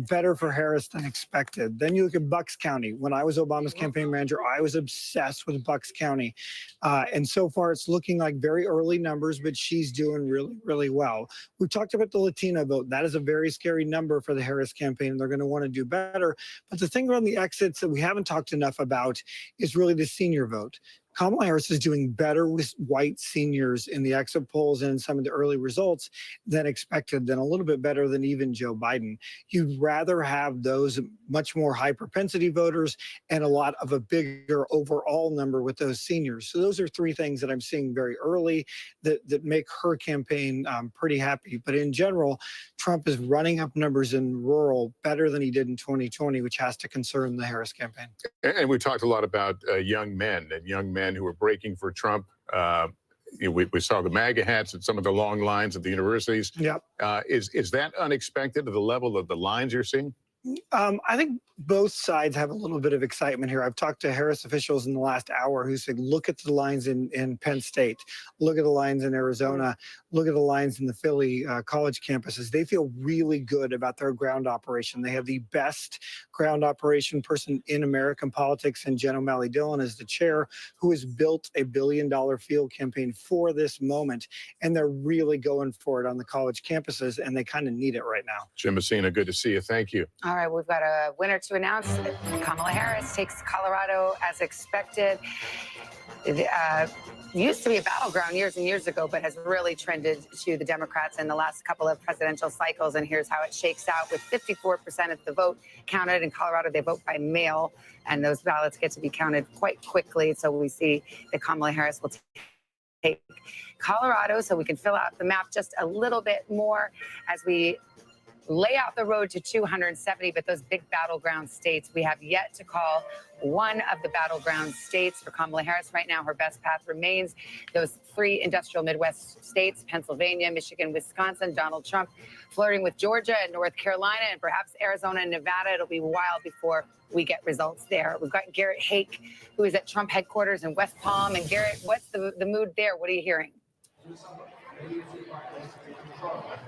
Speaker 2: better for Harris than expected. Then you look at Bucks County. When I was Obama's campaign manager, I was obsessed with Bucks County. And so far, it's looking like very early numbers, but she's doing really, really well. We talked about the Latino vote. That is a very scary number for the Harris campaign, and they're going to want to do better. But the thing around the exits that we haven't talked enough about is really the senior vote. Kamala Harris is doing better with white seniors in the exit polls and in some of the early results than expected, than a little bit better than even Joe Biden. You'd rather have those much more high propensity voters and a lot of a bigger overall number with those seniors. So those are three things that I'm seeing very early that make her campaign pretty happy. But in general, Trump is running up numbers in rural better than he did in 2020, which has to concern the Harris campaign.
Speaker 6: And we talked a lot about young men who were breaking for Trump. We saw the MAGA hats and some of the long lines at the universities.
Speaker 2: Yep.
Speaker 6: Is that unexpected, the level of the lines you're seeing?
Speaker 2: I think both sides have a little bit of excitement here. I've talked to Harris officials in the last hour who said, look at the lines in Penn State, look at the lines in Arizona, look at the lines in the Philly college campuses. They feel really good about their ground operation. They have the best ground operation person in American politics, and Jen O'Malley Dillon is the chair, who has built a $1 billion field campaign for this moment. And they're really going for it on the college campuses, and they kind of need it right now.
Speaker 6: Jim Messina, good to see you. Thank you.
Speaker 4: All right, we've got a winner to announce. Kamala Harris takes Colorado as expected. It used to be a battleground years and years ago, but has really trended to the Democrats in the last couple of presidential cycles. And here's how it shakes out. With 54% of the vote counted in Colorado, they vote by mail, and those ballots get to be counted quite quickly. So we see that Kamala Harris will take Colorado. So we can fill out the map just a little bit more as we lay out the road to 270. But those big battleground states, we have yet to call one of the battleground states for Kamala Harris. Right now, her best path remains those 3 industrial Midwest states, Pennsylvania, Michigan, Wisconsin. Donald Trump flirting with Georgia and North Carolina and perhaps Arizona and Nevada. It'll be wild before we get results there. We've got Garrett Hake, who is at Trump headquarters in West Palm. And Garrett, what's the mood there? What are you hearing?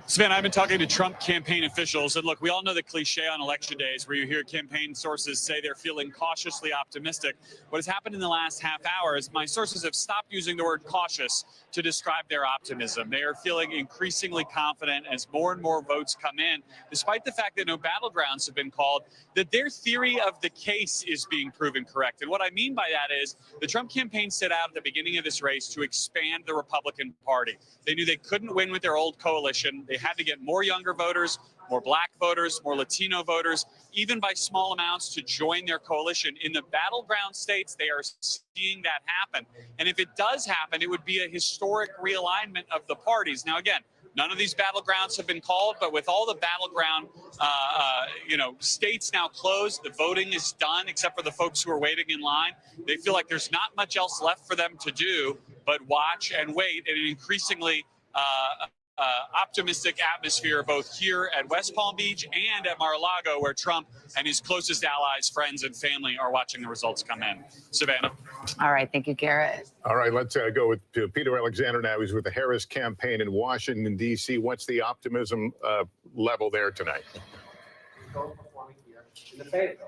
Speaker 17: Savannah, I've been talking to Trump campaign officials, and look, we all know the cliche on election days where you hear campaign sources say they're feeling cautiously optimistic. What has happened in the last half hour is my sources have stopped using the word cautious to describe their optimism. They are feeling increasingly confident as more and more votes come in, despite the fact that no battlegrounds have been called, that their theory of the case is being proven correct. And what I mean by that is the Trump campaign set out at the beginning of this race to expand the Republican Party. They knew they couldn't win with their old coalition. They had to get more younger voters, more black voters, more Latino voters, even by small amounts to join their coalition. In the battleground states, they are seeing that happen. And if it does happen, it would be a historic realignment of the parties. Now, again, none of these battlegrounds have been called, but with all the battleground, states now closed, the voting is done, except for the folks who are waiting in line. They feel like there's not much else left for them to do but watch and wait in an increasingly optimistic atmosphere, both here at West Palm Beach and at Mar-a-Lago, where Trump and his closest allies, friends, and family are watching the results come in. Savannah.
Speaker 4: All right. Thank you, Garrett.
Speaker 6: All right. Let's go with Peter Alexander now. He's with the Harris campaign in Washington, D.C. What's the optimism level there tonight?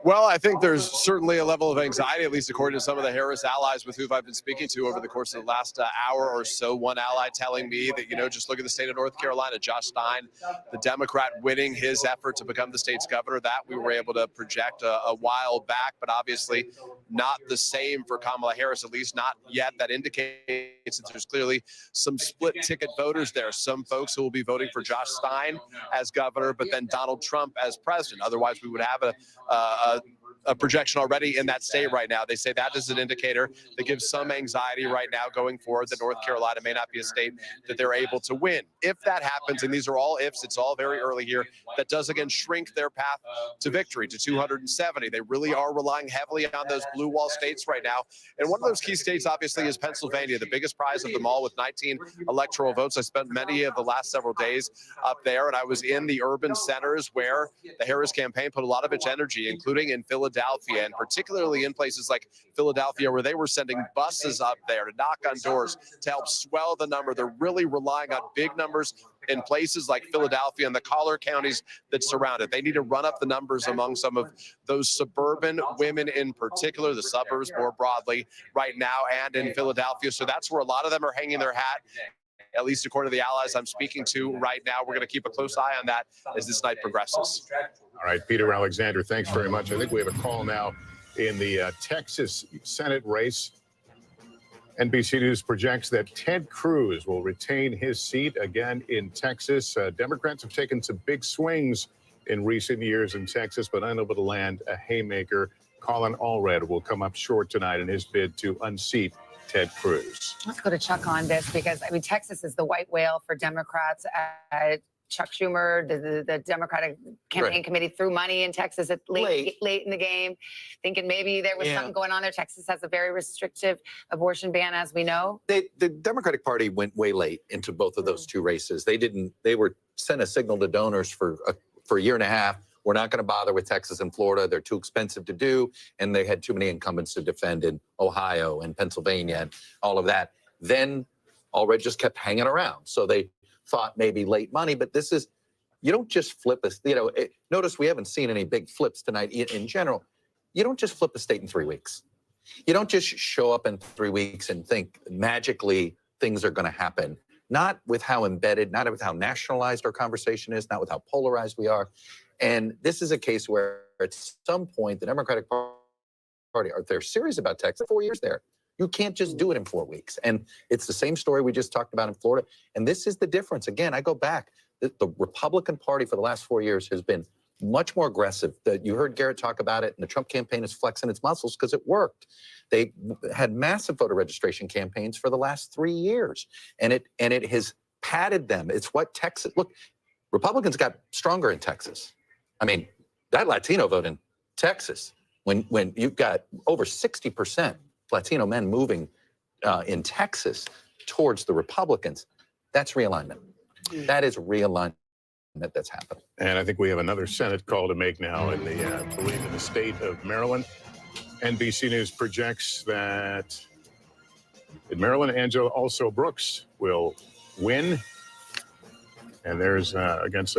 Speaker 19: Well, I think there's certainly a level of anxiety, at least according to some of the Harris allies with whom I've been speaking to over the course of the last hour or so. One ally telling me that, just look at the state of North Carolina, Josh Stein, the Democrat winning his effort to become the state's governor. That we were able to project a while back, but obviously not the same for Kamala Harris, at least not yet. That indicates that there's clearly some split ticket voters there. Some folks who will be voting for Josh Stein as governor, but then Donald Trump as president. Otherwise, we would have a projection already in that state right now. They say that is an indicator that gives some anxiety right now going forward that North Carolina may not be a state that they're able to win. If that happens, and these are all ifs, it's all very early here, that does again shrink their path to victory to 270. They really are relying heavily on those blue wall states right now. And one of those key states obviously is Pennsylvania, the biggest prize of them all with 19 electoral votes. I spent many of the last several days up there, and I was in the urban centers where the Harris campaign put a lot of its energy, including in Philadelphia, and particularly in places like Philadelphia, where they were sending buses up there to knock on doors to help swell the number. They're really relying on big numbers in places like Philadelphia and the collar counties that surround it. They need to run up the numbers among some of those suburban women in particular, the suburbs more broadly right now, and in Philadelphia. So that's where a lot of them are hanging their hat, at least according to the allies I'm speaking to right now. We're going to keep a close eye on that as this night progresses.
Speaker 6: All right, Peter Alexander, thanks very much. I think we have a call now in the Texas Senate race. NBC News projects that Ted Cruz will retain his seat again in Texas. Democrats have taken some big swings in recent years in Texas, but unable to land a haymaker. Colin Allred will come up short tonight in his bid to unseat Ted Cruz.
Speaker 4: Let's go to Chuck on this because, Texas is the white whale for Democrats. Chuck Schumer, the Democratic campaign committee threw money in Texas at late in the game, thinking maybe there was something going on there. Texas has a very restrictive abortion ban, as we know.
Speaker 10: The Democratic Party went way late into both of those two races. They were sent a signal to donors for a year and a half. We're not going to bother with Texas and Florida. They're too expensive to do. And they had too many incumbents to defend in Ohio and Pennsylvania and all of that. Then Allred just kept hanging around. So they thought maybe late money, but this is, you don't just flip a, notice we haven't seen any big flips tonight in general. You don't just flip a state in 3 weeks. You don't just show up in 3 weeks and think magically things are going to happen. Not with how embedded, not with how nationalized our conversation is, not with how polarized we are. And this is a case where at some point the Democratic Party, they're serious about Texas. 4 years there. You can't just do it in 4 weeks. And it's the same story we just talked about in Florida. And this is the difference. Again, I go back. The Republican Party for the last 4 years has been much more aggressive. You heard Garrett talk about it, and the Trump campaign is flexing its muscles because it worked. They had massive voter registration campaigns for the last 3 years, and it has padded them. It's what Texas, look, Republicans got stronger in Texas. I mean, that Latino vote in Texas, when you've got over 60% Latino men moving in Texas towards the Republicans, that's realignment. That is realignment that's happening.
Speaker 6: And I think we have another Senate call to make now in the, I believe, in the state of Maryland. NBC News projects that in Maryland, Angela also Brooks will win. And there's against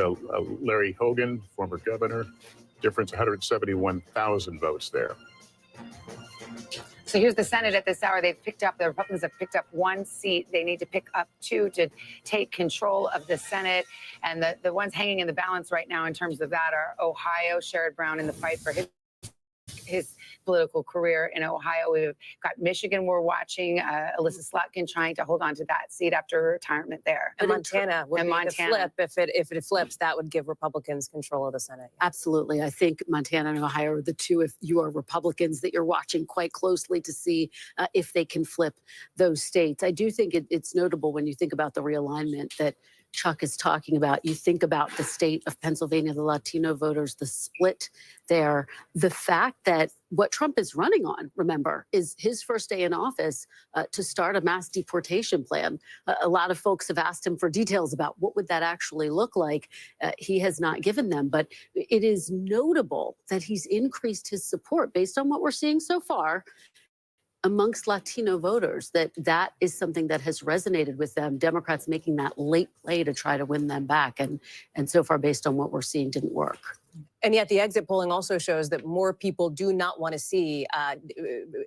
Speaker 6: Larry Hogan, former governor, difference 171,000 votes there.
Speaker 4: So here's the Senate at this hour. The Republicans have picked up 1 seat. They need to pick up 2 to take control of the Senate. And the ones hanging in the balance right now in terms of that are Ohio, Sherrod Brown in the fight for his political career in Ohio. We've got Michigan we're watching, Alyssa Slotkin trying to hold on to that seat after retirement there.
Speaker 18: And Montana would be the flip. If it flips, that would give Republicans control of the Senate.
Speaker 9: Absolutely. I think Montana and Ohio are the two, if you are Republicans, that you're watching quite closely to see if they can flip those states. I do think it's notable when you think about the realignment that Chuck is talking about. You think about the state of Pennsylvania, the Latino voters, the split there, the fact that what Trump is running on, remember, is his first day in office to start a mass deportation plan. A lot of folks have asked him for details about what would that actually look like. He has not given them, but it is notable that he's increased his support based on what we're seeing so far amongst Latino voters, that is something that has resonated with them. Democrats making that late play to try to win them back. And so far, based on what we're seeing, didn't work.
Speaker 18: And yet the exit polling also shows that more people do not want to see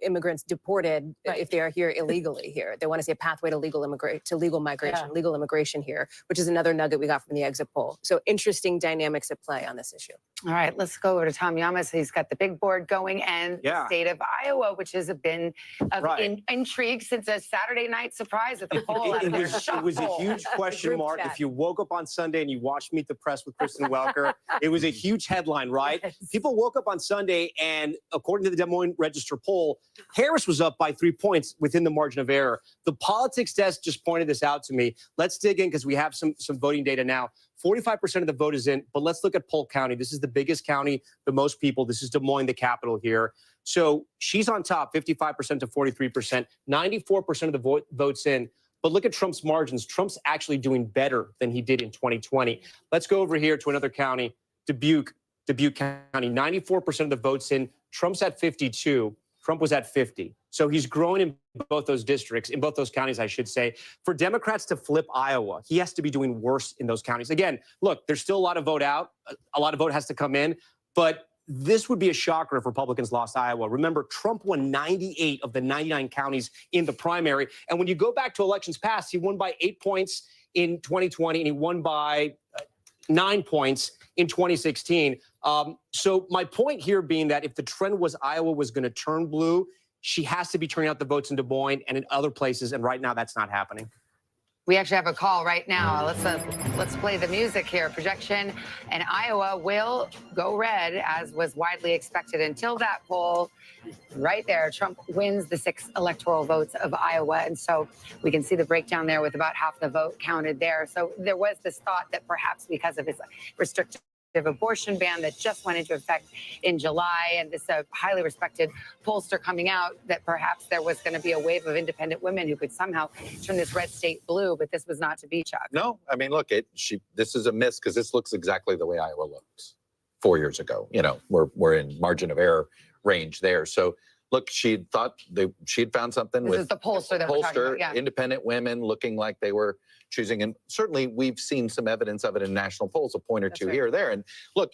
Speaker 18: immigrants deported if they are here illegally here. They want to see a pathway to legal migration, legal immigration here, which is another nugget we got from the exit poll. So interesting dynamics at play on this issue.
Speaker 4: All right, let's go over to Tom Yamas. He's got the big board going and the state of Iowa, which has been of intrigue since a Saturday night surprise at the poll.
Speaker 20: It was a huge question mark. If you woke up on Sunday and you watched Meet the Press with Kristen Welker, it was a huge headline, right? Yes. People woke up on Sunday and according to the Des Moines Register poll, Harris was up by 3 points within the margin of error. The politics desk just pointed this out to me. Let's dig in because we have some voting data now. 45% of the vote is in, but let's look at Polk County. This is the biggest county, the most people. This is Des Moines, the capital here. So she's on top, 55% to 43%, 94% of the votes in. But look at Trump's margins. Trump's actually doing better than he did in 2020. Let's go over here to another county, Dubuque County, 94% of the votes in. Trump's at 52. Trump was at 50. So he's growing in both those districts, in both those counties, I should say. For Democrats to flip Iowa, he has to be doing worse in those counties. Again, look, there's still a lot of vote out. A lot of vote has to come in. But this would be a shocker if Republicans lost Iowa. Remember, Trump won 98 of the 99 counties in the primary. And when you go back to elections past, he won by 8 points in 2020, and he won by 9 points in 2016. So my point here being that if the trend was Iowa was going to turn blue, she has to be turning out the votes in Des Moines and in other places. And right now, that's not happening.
Speaker 4: We actually have a call right now. Let's play the music here. Projection and Iowa will go red, as was widely expected until that poll. Right there, Trump wins the 6 electoral votes of Iowa. And so we can see the breakdown there with about half the vote counted there. So there was this thought that perhaps because of his restrictive abortion ban that just went into effect in July, and this highly respected pollster coming out, that perhaps there was going to be a wave of independent women who could somehow turn this red state blue, but this was not to be, Chuck.
Speaker 10: No, I mean, look, this is a miss because this looks exactly the way Iowa looked 4 years ago. You know, we're in margin of error range there. So look, she thought she'd found something
Speaker 4: this
Speaker 10: with
Speaker 4: is the pollster that we're talking about, yeah.
Speaker 10: Independent women looking like they were choosing, and certainly we've seen some evidence of it in national polls, a point or two here or there. And look,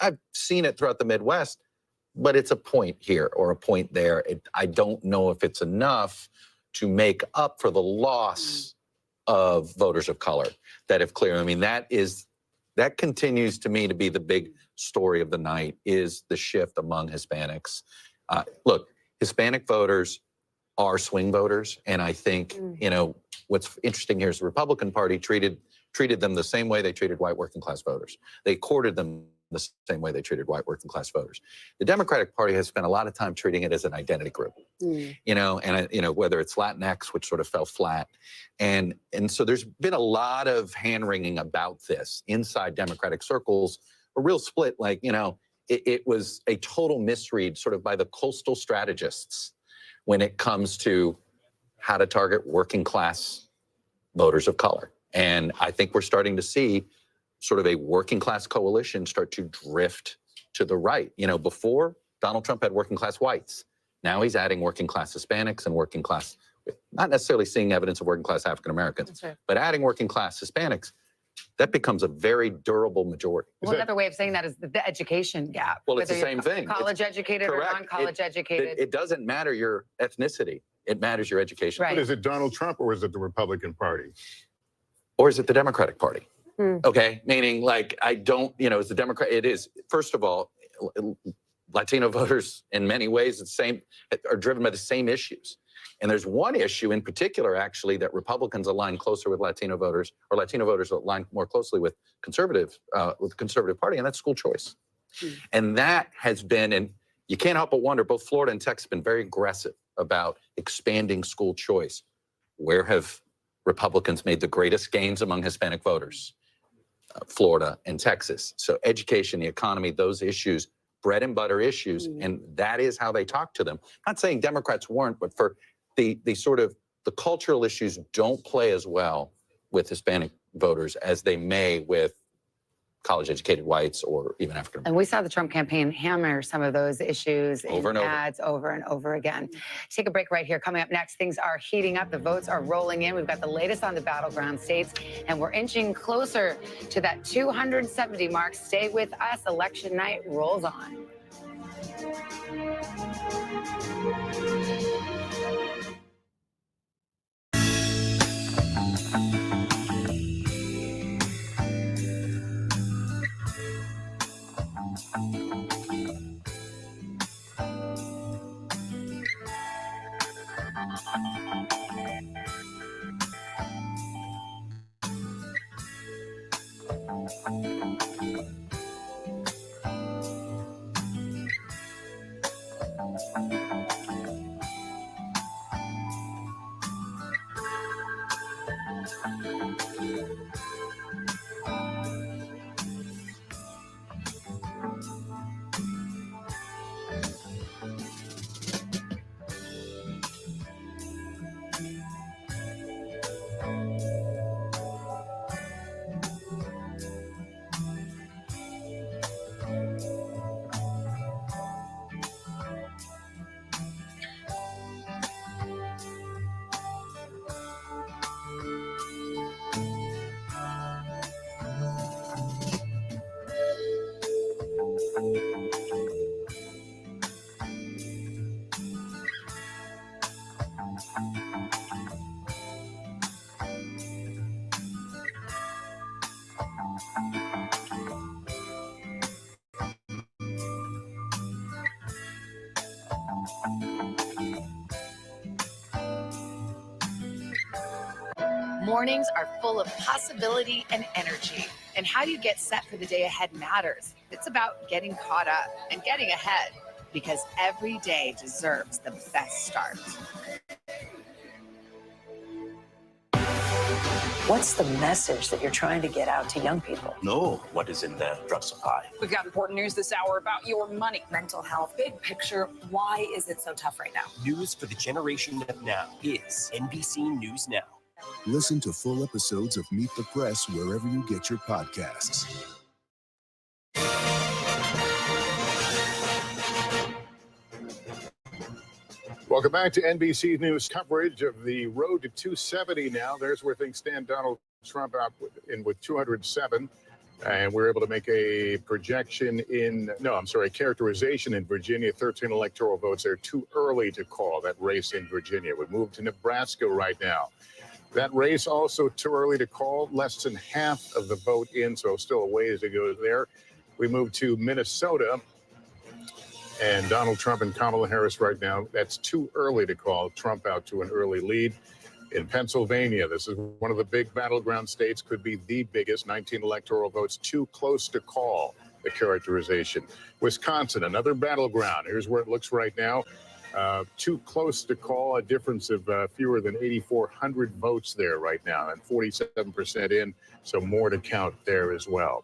Speaker 10: I've seen it throughout the Midwest, but it's a point here or a point there. I don't know if it's enough to make up for the loss of voters of color that have cleared. I mean, that continues to me to be the big story of the night, is the shift among Hispanics. Look, Hispanic voters are swing voters, and I think what's interesting here is the Republican Party treated them the same way they treated white working class voters. They courted them the same way they treated white working class voters. The Democratic Party has spent a lot of time treating it as an identity group, whether it's Latinx, which sort of fell flat. And so there's been a lot of hand wringing about this inside Democratic circles, a real split, it was a total misread sort of by the coastal strategists when it comes to how to target working class voters of color. And I think we're starting to see sort of a working class coalition start to drift to the right. Before Donald Trump had working class whites. Now he's adding working class Hispanics and working class, not necessarily seeing evidence of working class African Americans, but adding working class Hispanics. That becomes a very durable majority.
Speaker 4: Well, another way of saying that is the education gap.
Speaker 10: Well, it's the same thing.
Speaker 4: College educated or non-college educated.
Speaker 10: It doesn't matter your ethnicity. It matters your education.
Speaker 6: But is it Donald Trump or is it the Republican Party?
Speaker 10: Or is it the Democratic Party? Okay, meaning I don't, it's the Democrat. It is, first of all, Latino voters in many ways are driven by the same issues. And there's one issue in particular, actually, that Republicans align closer with Latino voters, or Latino voters align more closely with the Conservative Party, and that's school choice. And that has been, and you can't help but wonder, both Florida and Texas have been very aggressive about expanding school choice. Where have Republicans made the greatest gains among Hispanic voters? Florida and Texas. So education, the economy, those issues, bread and butter issues, and that is how they talk to them. I'm not saying Democrats weren't, but for the sort of the cultural issues don't play as well with Hispanic voters as they may with college-educated whites or even African Americans.
Speaker 4: And we saw the Trump campaign hammer some of those issues
Speaker 10: over
Speaker 4: in ads over and over again. Take a break right here. Coming up next, things are heating up. The votes are rolling in. We've got the latest on the battleground states, and we're inching closer to that 270 mark. Stay with us. Election night rolls on.
Speaker 14: Mornings are full of possibility and energy, and how you get set for the day ahead matters. It's about getting caught up and getting ahead, because every day deserves the best start.
Speaker 21: What's the message that you're trying to get out to young people?
Speaker 23: Know what is in the drug supply.
Speaker 24: We've got important news this hour about your money, mental health, big picture. Why is it so tough right now?
Speaker 3: News for the generation of now is NBC News Now.
Speaker 13: Listen to full episodes of Meet the Press wherever you get your podcasts.
Speaker 6: Welcome back to NBC News coverage of the road to 270 now. There's where things stand. Donald Trump out with 207. And we're able to make a projection a characterization in Virginia. 13 electoral votes. They're too early to call that race in Virginia. We move to Nebraska right now. That race also too early to call. Less than half of the vote in, so still a ways to go there. We move to Minnesota. And Donald Trump and Kamala Harris right now, that's too early to call. Trump out to an early lead. In Pennsylvania, this is one of the big battleground states, could be the biggest, 19 electoral votes, too close to call. the characterization. Wisconsin, another battleground. Here's where it looks right now. Too close to call, a difference of fewer than 8,400 votes there right now, and 47% in, so more to count there as well.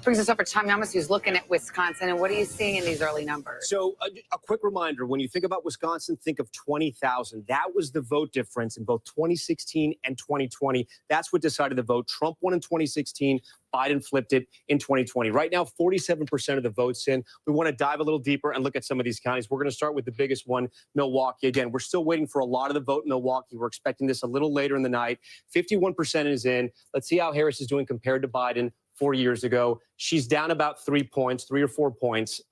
Speaker 4: Brings us over to Tom Yamas, who's looking at Wisconsin. And what are you seeing in these early numbers?
Speaker 20: So a quick reminder, when you think about Wisconsin, think of 20,000. That was the vote difference in both 2016 and 2020. That's what decided the vote. Trump won in 2016. Biden flipped it in 2020. Right now, 47% of the votes in. We want to dive a little deeper and look at some of these counties. We're going to start with the biggest one, Milwaukee. Again, we're still waiting for a lot of the vote in Milwaukee. We're expecting this a little later in the night. 51% is in. Let's see how Harris is doing compared to Biden 4 years ago. She's down about 3 points, 3 or 4 points,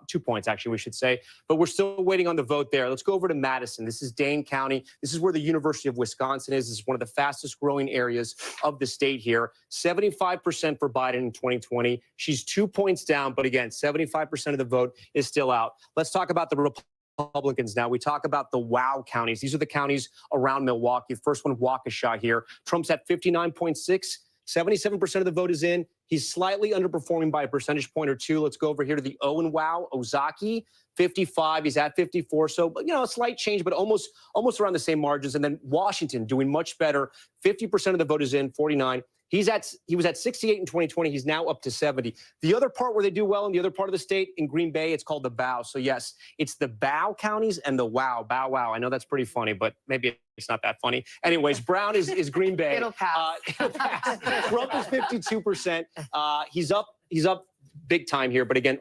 Speaker 20: 2 points, actually, we should say. But we're still waiting on the vote there. Let's go over to Madison. This is Dane County. This is where the University of Wisconsin is. This is one of the fastest growing areas of the state here. 75% for Biden in 2020. She's 2 points down, but again, 75% of the vote is still out. Let's talk about the Republicans now. We talk about the WOW counties. These are the counties around Milwaukee. First one, Waukesha here. Trump's at 59.6. 77% of the vote is in. He's slightly underperforming by a percentage point or two. Let's go over here to the O and WOW, Ozaki, 55. He's at 54. So, you know, a slight change, but almost around the same margins. And then Washington doing much better. 50% of the vote is in, 49. He was at 68 in 2020. He's now up to 70. The other part where they do well in the other part of the state, in Green Bay, it's called the BOW. So yes, it's the BOW counties and the WOW. Bow wow. I know that's pretty funny, but maybe it's not that funny. Anyways, Brown is Green Bay.
Speaker 4: It'll pass.
Speaker 20: It'll pass. Trump is 52%. He's up big time here. But again,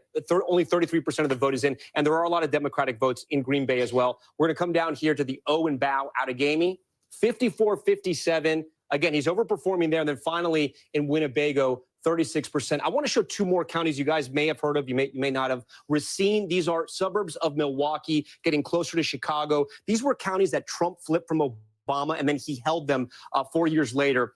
Speaker 20: only 33% of the vote is in. And there are a lot of Democratic votes in Green Bay as well. We're going to come down here to the O and BOW, Outagamie, 54-57. Again, he's overperforming there. And then finally in Winnebago, 36%. I want to show two more counties you guys may have heard of. You may not have. Racine, these are suburbs of Milwaukee, getting closer to Chicago. These were counties that Trump flipped from Obama, and then he held them 4 years later.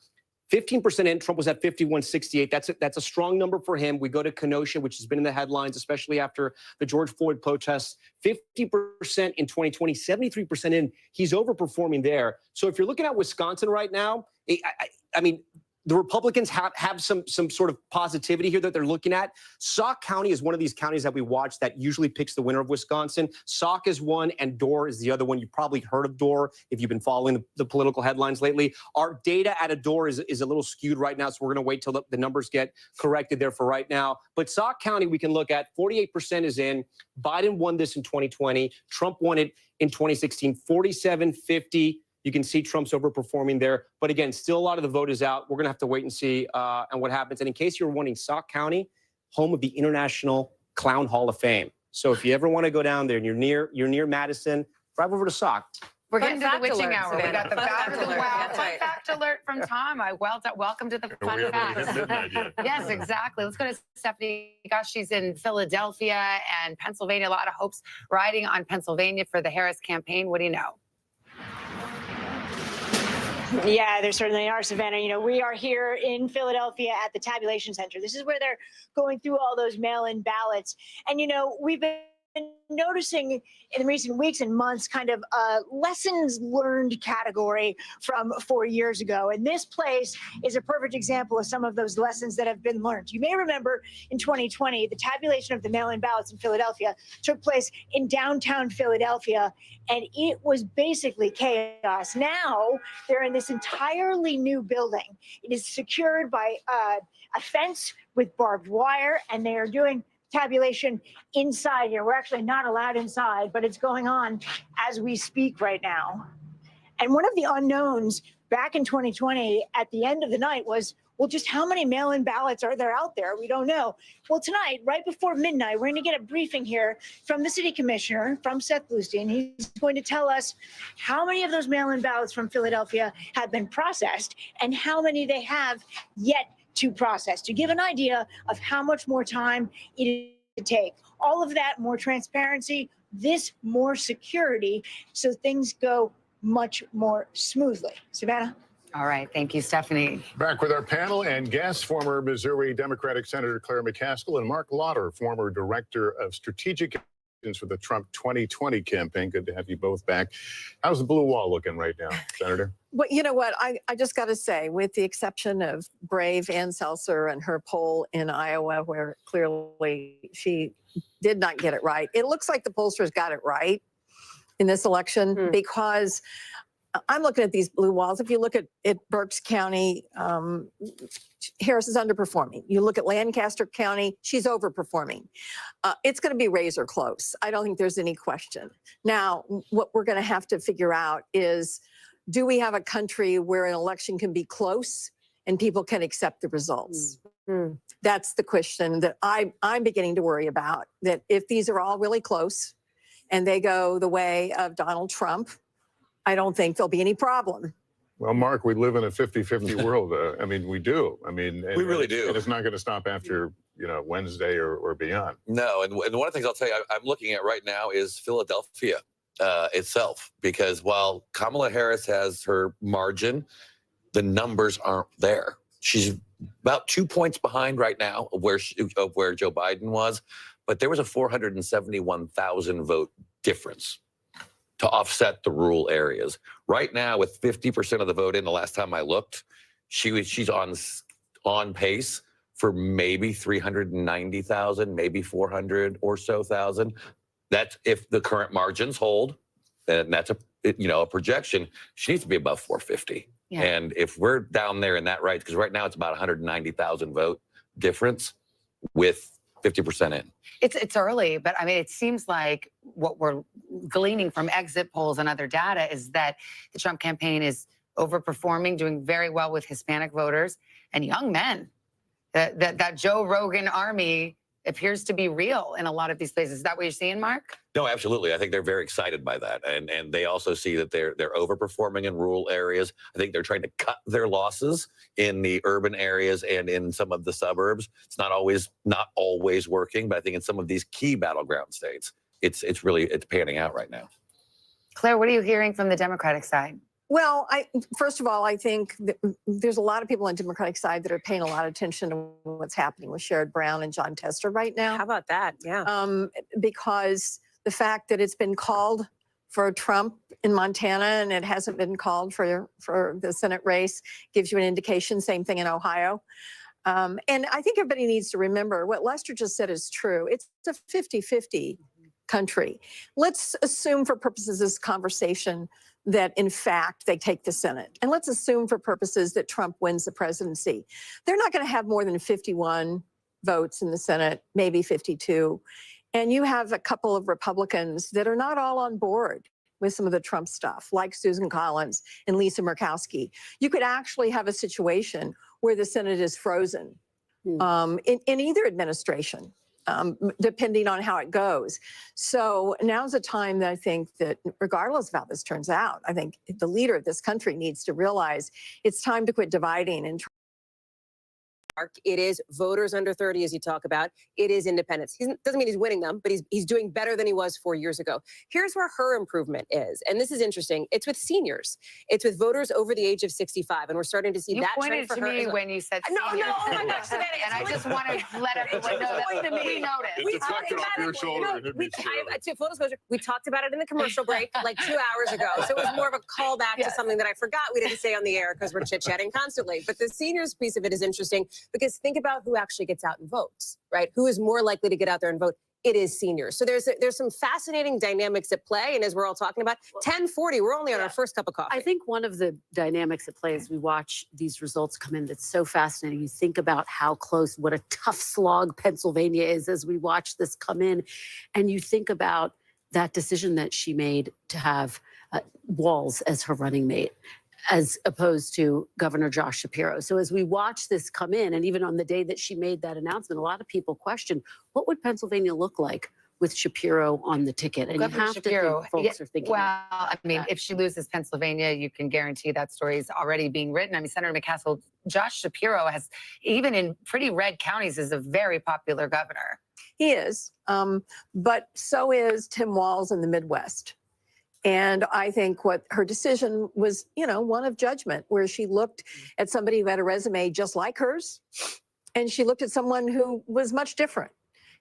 Speaker 20: 15% in. Trump was at 51.68. That's a strong number for him. We go to Kenosha, which has been in the headlines, especially after the George Floyd protests. 50% in 2020, 73% in. He's overperforming there. So if you're looking at Wisconsin right now, I mean, the Republicans have some sort of positivity here that they're looking at. Sauk County is one of these counties that we watch that usually picks the winner of Wisconsin. Sauk is one, and Dorr is the other one. You've probably heard of Dorr if you've been following the political headlines lately. Our data at a Dorr is a little skewed right now, so we're going to wait till the numbers get corrected there for right now. But Sauk County, we can look at 48% is in. Biden won this in 2020. Trump won it in 2016, 47-50. You can see Trump's overperforming there. But again, still a lot of the vote is out. We're going to have to wait and see and what happens. And in case you're wondering, Sauk County, home of the International Clown Hall of Fame. So if you ever want to go down there and you're near Madison, drive over to Sauk.
Speaker 4: We're getting to the witching hour. We
Speaker 18: Savannah.
Speaker 4: got the fact
Speaker 18: Fun
Speaker 4: alert.
Speaker 18: fact
Speaker 4: Fun fact alert from Tom. Welcome to the fun facts. Yes, exactly. Let's go to Stephanie. Gosh, she's in Philadelphia and Pennsylvania. A lot of hopes riding on Pennsylvania for the Harris campaign. What do you know?
Speaker 7: Yeah, there certainly are, Savannah. You know, we are here in Philadelphia at the tabulation center. This is where they're going through all those mail-in ballots. And, you know, we've been noticing in recent weeks and months kind of a lessons learned category from 4 years ago. And this place is a perfect example of some of those lessons that have been learned. You may remember in 2020, the tabulation of the mail-in ballots in Philadelphia took place in downtown Philadelphia, and it was basically chaos. Now they're in this entirely new building. It is secured by a fence with barbed wire, and they are doing tabulation inside here. We're actually not allowed inside, but it's going on as we speak right now. And one of the unknowns back in 2020 at the end of the night was, well, just how many mail-in ballots are there out there? We don't know. Well, tonight, right before midnight, we're going to get a briefing here from the city commissioner, from Seth Bluestein. He's going to tell us how many of those mail-in ballots from Philadelphia have been processed and how many they have yet to process, to give an idea of how much more time it would take. All of that, more transparency, this more security, so things go much more smoothly. Savannah?
Speaker 4: All right. Thank you, Stephanie.
Speaker 6: Back with our panel and guests, former Missouri Democratic Senator Claire McCaskill and Mark Lauder, former Director of Strategic for the Trump 2020 campaign. Good to have you both back. How's the blue wall looking right now, Senator?
Speaker 1: Well, you know what? I just got to say, with the exception of brave Ann Seltzer and her poll in Iowa, where clearly she did not get it right, it looks like the pollsters got it right in this election because I'm looking at these blue walls. If you look at Berks County, Harris is underperforming. You look at Lancaster County, she's overperforming. It's going to be razor close. I don't think there's any question. Now, what we're going to have to figure out is, do we have a country where an election can be close and people can accept the results? That's the question that I'm beginning to worry about, that if these are all really close and they go the way of Donald Trump, I don't think there'll be any problem.
Speaker 6: Well, Mark, we live in a 50-50 world. I mean, we do. I mean,
Speaker 10: We really do.
Speaker 6: And it's not going to stop after, Wednesday or beyond.
Speaker 10: No, and one of the things I'll tell you I'm looking at right now is Philadelphia itself, because while Kamala Harris has her margin, the numbers aren't there. She's about 2 points behind right now of where Joe Biden was, but there was a 471,000 vote difference to offset the rural areas. Right now, with 50% of the vote in, the last time I looked, she's on pace for maybe 390,000, maybe 400 or so thousand. That's if the current margins hold, and that's a projection. She needs to be above 450.
Speaker 4: Yeah.
Speaker 10: And if we're down there in that right, because right now it's about 190,000 vote difference with 50% in.
Speaker 4: It's early, but I mean, it seems like what we're gleaning from exit polls and other data is that the Trump campaign is overperforming, doing very well with Hispanic voters and young men. That Joe Rogan army appears to be real in a lot of these places. Is that what you're seeing, Mark?
Speaker 10: No, absolutely. I think they're very excited by that. And they also see that they're overperforming in rural areas. I think they're trying to cut their losses in the urban areas and in some of the suburbs. It's not always working, but I think in some of these key battleground states, it's panning out right now.
Speaker 4: Claire, what are you hearing from the Democratic side?
Speaker 1: Well, first of all, I think that there's a lot of people on the Democratic side that are paying a lot of attention to what's happening with Sherrod Brown and John Tester right now.
Speaker 18: How about that? Yeah.
Speaker 1: Because the fact that it's been called for Trump in Montana and it hasn't been called for the Senate race gives you an indication. Same thing in Ohio. And I think everybody needs to remember what Lester just said is true. It's a 50-50 country. Let's assume for purposes of this conversation that in fact they take the Senate. And let's assume for purposes that Trump wins the presidency. They're not going to have more than 51 votes in the Senate, maybe 52. And you have a couple of Republicans that are not all on board with some of the Trump stuff, like Susan Collins and Lisa Murkowski. You could actually have a situation where the Senate is frozen in either administration. Depending on how it goes. So now's a time that I think that regardless of how this turns out, I think the leader of this country needs to realize it's time to quit dividing and
Speaker 18: It is voters under 30, as you talk about. It is independents. Doesn't mean he's winning them, but he's doing better than he was 4 years ago. Here's where her improvement is, and this is interesting. It's with seniors. It's with voters over the age of 65, and we're starting to see that trend for her.
Speaker 4: You pointed to me when you said
Speaker 18: no,
Speaker 4: seniors.
Speaker 18: oh my gosh, Savannah,
Speaker 4: and I just want to let everyone know that we noticed.
Speaker 6: It's reflected off your shoulder.
Speaker 18: Full disclosure, we talked about it in the commercial break like 2 hours ago, so it was more of a callback to something that I forgot we didn't say on the air because we're chit-chatting constantly. But the seniors piece of it is interesting because think about who actually gets out and votes, right? Who is more likely to get out there and vote? It is seniors. So there's some fascinating dynamics at play. And as we're all talking about, 10:40, we're only on our first cup of coffee.
Speaker 9: I think one of the dynamics at play as we watch these results come in that's so fascinating. You think about how close, what a tough slog Pennsylvania is as we watch this come in. And you think about that decision that she made to have Walz as her running mate, as opposed to Governor Josh Shapiro. So as we watch this come in, and even on the day that she made that announcement, a lot of people questioned, what would Pennsylvania look like with Shapiro on the ticket? And
Speaker 4: Governor
Speaker 9: you have
Speaker 4: Shapiro,
Speaker 9: to think folks are thinking.
Speaker 4: Well, I mean, if she loses Pennsylvania, you can guarantee that story is already being written. I mean, Senator McCaskill, Josh Shapiro has, even in pretty red counties, is a very popular governor.
Speaker 1: He is, but so is Tim Walz in the Midwest. And I think what her decision was, one of judgment, where she looked at somebody who had a resume just like hers, and she looked at someone who was much different.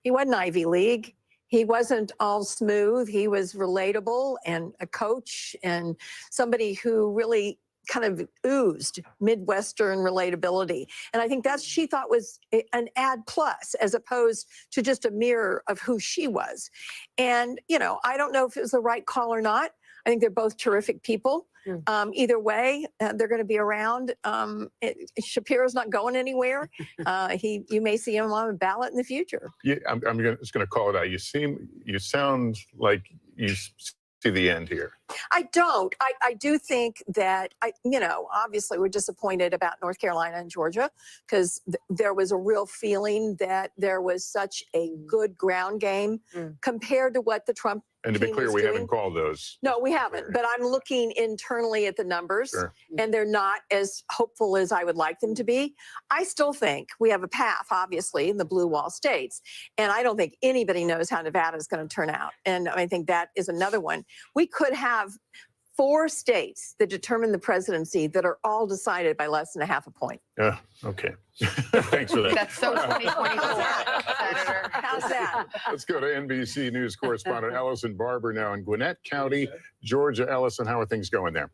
Speaker 1: He wasn't Ivy League. He wasn't all smooth. He was relatable and a coach and somebody who really kind of oozed Midwestern relatability. And I think she thought was an add plus as opposed to just a mirror of who she was. And, I don't know if it was the right call or not. I think they're both terrific people. Either way, they're going to be around. Shapiro's not going anywhere. You may see him on a ballot in the future.
Speaker 6: Yeah, I'm just going to call it out. You sound like you see the end here.
Speaker 1: I don't. I do think that, obviously we're disappointed about North Carolina and Georgia because there was a real feeling that there was such a good ground game compared to what the Trump
Speaker 6: And to be
Speaker 1: team
Speaker 6: clear,
Speaker 1: was
Speaker 6: we
Speaker 1: doing.
Speaker 6: haven't called those.
Speaker 1: No, we haven't. But I'm looking internally at the numbers,
Speaker 6: Sure.
Speaker 1: and they're not as hopeful as I would like them to be. I still think we have a path, obviously, in the blue wall states. And I don't think anybody knows how Nevada is going to turn out. And I think that is another one. We could have 4 states that determine the presidency that are all decided by less than a half a point.
Speaker 6: Yeah, okay. Thanks for that.
Speaker 4: That's so 2024, Senator.
Speaker 1: How's that?
Speaker 6: Let's go to NBC News correspondent Ellison Barber now in Gwinnett County, Georgia. Ellison, how are things going there?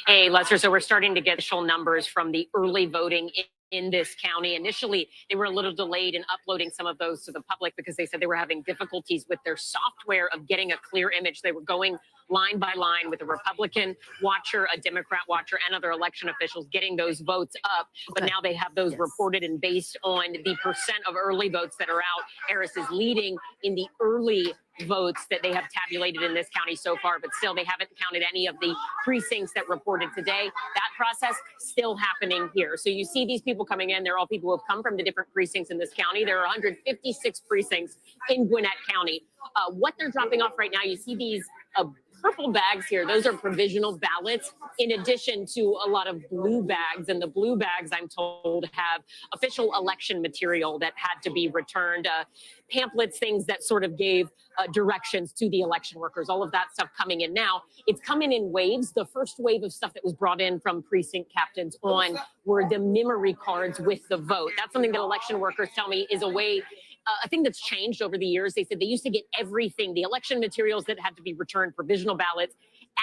Speaker 8: Hey, Lester, so we're starting to get initial numbers from the early voting in this county. Initially, they were a little delayed in uploading some of those to the public because they said they were having difficulties with their software of getting a clear image. They were going line by line with a Republican watcher, a Democrat watcher, and other election officials getting those votes up. But now they have those reported, and based on the percent of early votes that are out, Harris is leading in the early votes that they have tabulated in this county so far, but still they haven't counted any of the precincts that reported today. That process still happening here. So you see these people coming in, they're all people who have come from the different precincts in this county. There are 156 precincts in Gwinnett County. What they're dropping off right now, you see these purple bags here. Those are provisional ballots in addition to a lot of blue bags. And the blue bags, I'm told, have official election material that had to be returned, pamphlets, things that sort of gave directions to the election workers, all of that stuff coming in now. It's coming in waves. The first wave of stuff that was brought in from precinct captains on were the memory cards with the vote. That's something that election workers tell me is a way a thing that's changed over the years. They said they used to get everything, the election materials that had to be returned, provisional ballots,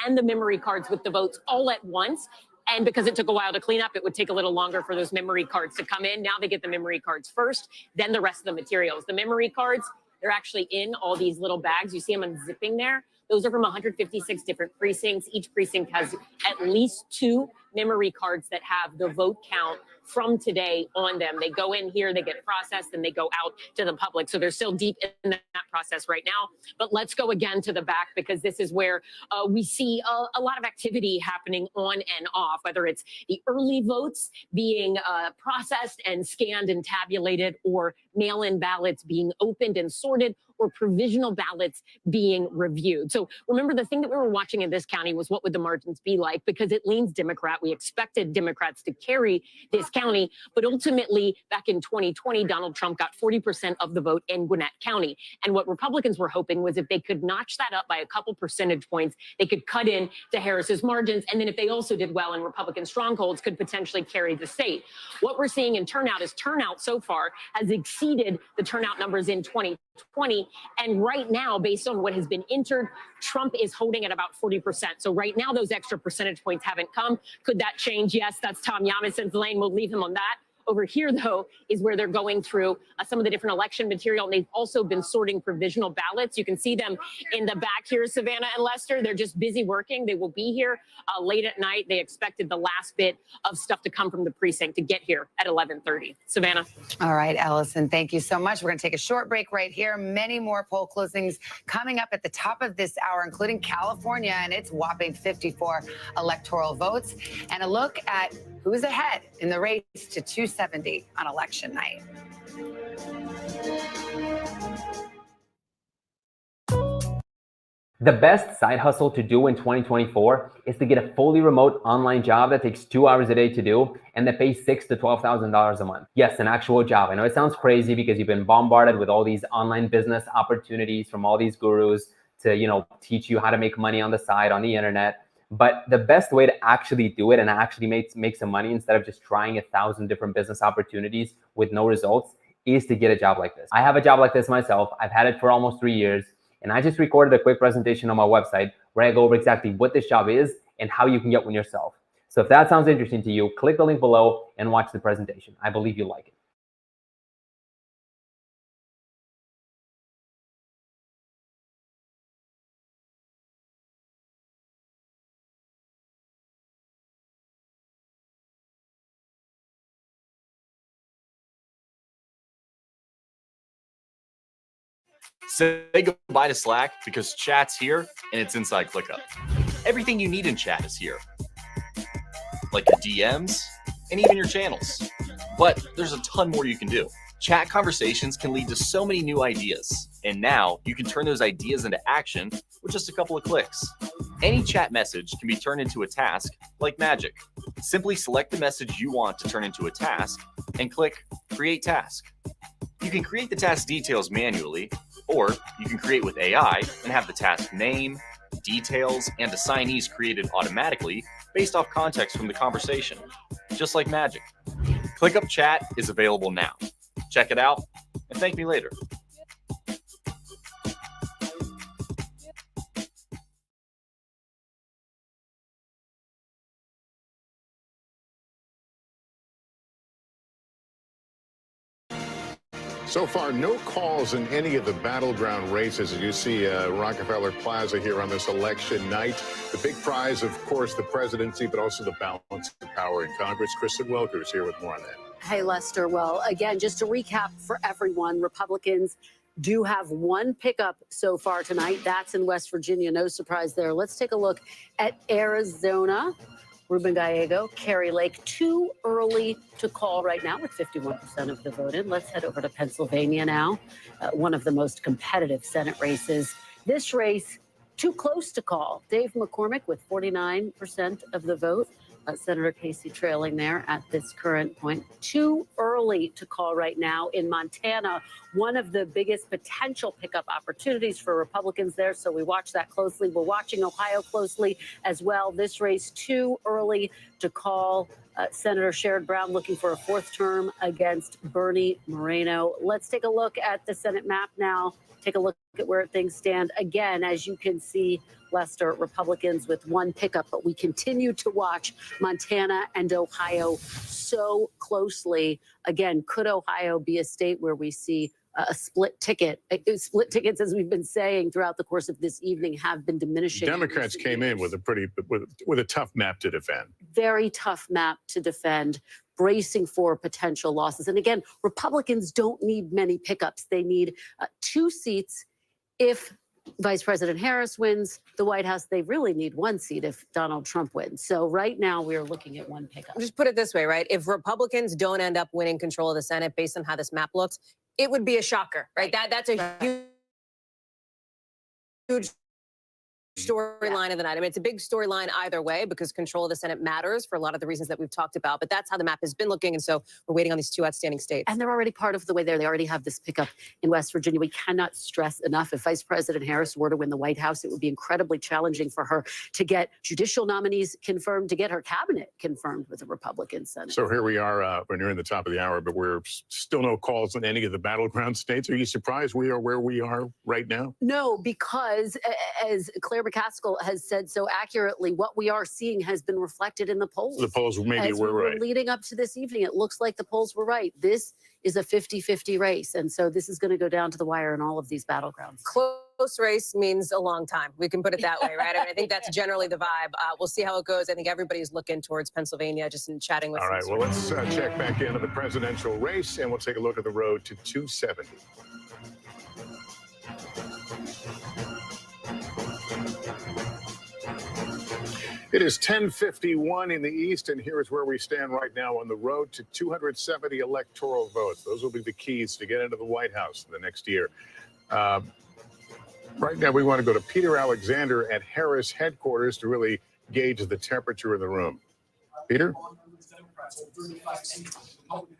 Speaker 8: and the memory cards with the votes all at once. And because it took a while to clean up, it would take a little longer for those memory cards to come in. Now they get the memory cards first, then the rest of the materials. The memory cards, they're actually in all these little bags. You see them unzipping there. Those are from 156 different precincts. Each precinct has at least 2 memory cards that have the vote count from today on them. They go in here, they get processed, and they go out to the public. So they're still deep in that process right now. But let's go again to the back, because this is where we see a lot of activity happening on and off, whether it's the early votes being processed and scanned and tabulated, or mail-in ballots being opened and sorted, or provisional ballots being reviewed. So remember, the thing that we were watching in this county was what would the margins be like, because it leans Democrat. We expected Democrats to carry this county, but ultimately back in 2020, Donald Trump got 40% of the vote in Gwinnett County. And what Republicans were hoping was if they could notch that up by a couple percentage points, they could cut in to Harris's margins. And then if they also did well in Republican strongholds, could potentially carry the state. What we're seeing in turnout is turnout so far has exceeded the turnout numbers in 2020. And right now, based on what has been entered, Trump is holding at about 40%. So right now, those extra percentage points haven't come. Could that change? Yes, that's Tom Yamison's lane. We'll leave him on that. Over here, though, is where they're going through some of the different election material. And they've also been sorting provisional ballots. You can see them in the back here, Savannah and Lester. They're just busy working. They will be here late at night. They expected the last bit of stuff to come from the precinct to get here at 11:30. Savannah.
Speaker 4: All right, Ellison, thank you so much. We're going to take a short break right here. Many more poll closings coming up at the top of this hour, including California and its whopping 54 electoral votes, and a look at who's ahead in the race to 270 on election night.
Speaker 11: The best side hustle to do in 2024 is to get a fully remote online job that takes 2 hours a day to do and that pays $6,000 to $12,000 a month. Yes, an actual job. I know it sounds crazy because you've been bombarded with all these online business opportunities from all these gurus to, teach you how to make money on the side on the internet. But the best way to actually do it and actually make some money instead of just trying 1,000 different business opportunities with no results is to get a job like this. I have a job like this myself. I've had it for almost 3 years, and I just recorded a quick presentation on my website where I go over exactly what this job is and how you can get one yourself. So if that sounds interesting to you, click the link below and watch the presentation. I believe you'll like it.
Speaker 12: Say goodbye to Slack because chat's here and it's inside ClickUp. Everything you need in chat is here, like your DMs and even your channels. But there's a ton more you can do. Chat conversations can lead to so many new ideas, and now you can turn those ideas into action with just a couple of clicks. Any chat message can be turned into a task like magic. Simply select the message you want to turn into a task and click Create Task. You can create the task details manually, or you can create with AI and have the task name, details, and assignees created automatically based off context from the conversation, just like magic. ClickUp Chat is available now. Check it out and thank me later.
Speaker 6: So far, no calls in any of the battleground races. As you see Rockefeller Plaza here on this election night. The big prize, of course, the presidency, but also the balance of power in Congress. Kristen Welker's here with more on that.
Speaker 9: Hey, Lester. Well, again, just to recap for everyone, Republicans do have one pickup so far tonight. That's in West Virginia. No surprise there. Let's take a look at Arizona. Ruben Gallego, Kari Lake, too early to call right now with 51% of the vote in. Let's head over to Pennsylvania now, one of the most competitive Senate races. This race, too close to call. Dave McCormick with 49% of the vote. Senator Casey trailing there at this current point. Too early to call right now in Montana, one of the biggest potential pickup opportunities for Republicans there. So we watch that closely. We're watching Ohio closely as well. This race too early to call. Senator Sherrod Brown looking for a fourth term against Bernie Moreno. Let's take a look at the Senate map now. Take a look at where things stand. Again, as you can see, Lester, Republicans with one pickup, but we continue to watch Montana and Ohio so closely. Again, could Ohio be a state where we see a split ticket? Split tickets, as we've been saying throughout the course of this evening, have been diminishing.
Speaker 6: Democrats came in with a tough map to defend.
Speaker 9: Very tough map to defend, bracing for potential losses. And again, Republicans don't need many pickups. They need 2 seats if Vice President Harris wins the White House. They really need 1 seat if Donald Trump wins. So right now we're looking at 1 pickup.
Speaker 18: Just put it this way, right? If Republicans don't end up winning control of the Senate based on how this map looks, it would be a shocker, right? That's a huge storyline of the night. I mean, it's a big storyline either way because control of the Senate matters for a lot of the reasons that we've talked about. But that's how the map has been looking. And so we're waiting on these 2 outstanding states.
Speaker 9: And they're already part of the way there. They already have this pickup in West Virginia. We cannot stress enough. If Vice President Harris were to win the White House, it would be incredibly challenging for her to get judicial nominees confirmed, to get her cabinet confirmed with the Republican Senate.
Speaker 6: So here we are, we're nearing the top of the hour, but we're still no calls in any of the battleground states. Are you surprised we are where we are right now?
Speaker 9: No, because as Claire McCaskill has said so accurately, what we are seeing has been reflected in the polls.
Speaker 6: The polls maybe were right.
Speaker 9: Leading up to this evening, it looks like the polls were right. This is a 50-50 race. And so this is going to go down to the wire in all of these battlegrounds.
Speaker 18: Close race means a long time. We can put it that way, right? I mean, I think that's generally the vibe. We'll see how it goes. I think everybody's looking towards Pennsylvania just in chatting with
Speaker 6: All right, well, let's check back into the presidential race, and we'll take a look at the road to 270. It is 10:51 in the East, and here is where we stand right now on the road to 270 electoral votes. Those will be the keys to get into the White House in the next year. Right now, we want to go to Peter Alexander at Harris headquarters to really gauge the temperature of the room. Peter?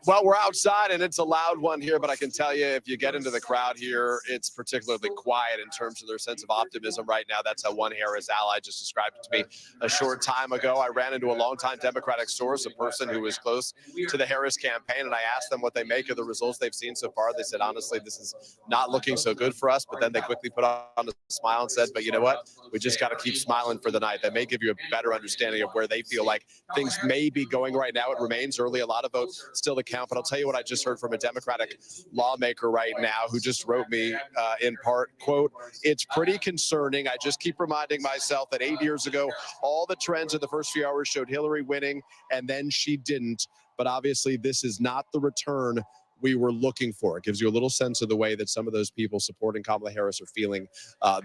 Speaker 19: Well, we're outside and it's a loud one here, but I can tell you if you get into the crowd here, it's particularly quiet in terms of their sense of optimism right now. That's how one Harris ally just described it to me a short time ago. I ran into a longtime Democratic source, a person who was close to the Harris campaign, and I asked them what they make of the results they've seen so far. They said, honestly, this is not looking so good for us, but then they quickly put on a smile and said, but you know what? We just got to keep smiling for the night. That may give you a better understanding of where they feel like things may be going right now. It remains early. A lot of votes still to count, but I'll tell you what I just heard from a Democratic lawmaker right now who just wrote me in part, quote, it's pretty concerning. I just keep reminding myself that 8 years ago, all the trends in the first few hours showed Hillary winning, and then she didn't. But obviously, this is not the return we were looking for. It gives you a little sense of the way that some of those people supporting Kamala Harris are feeling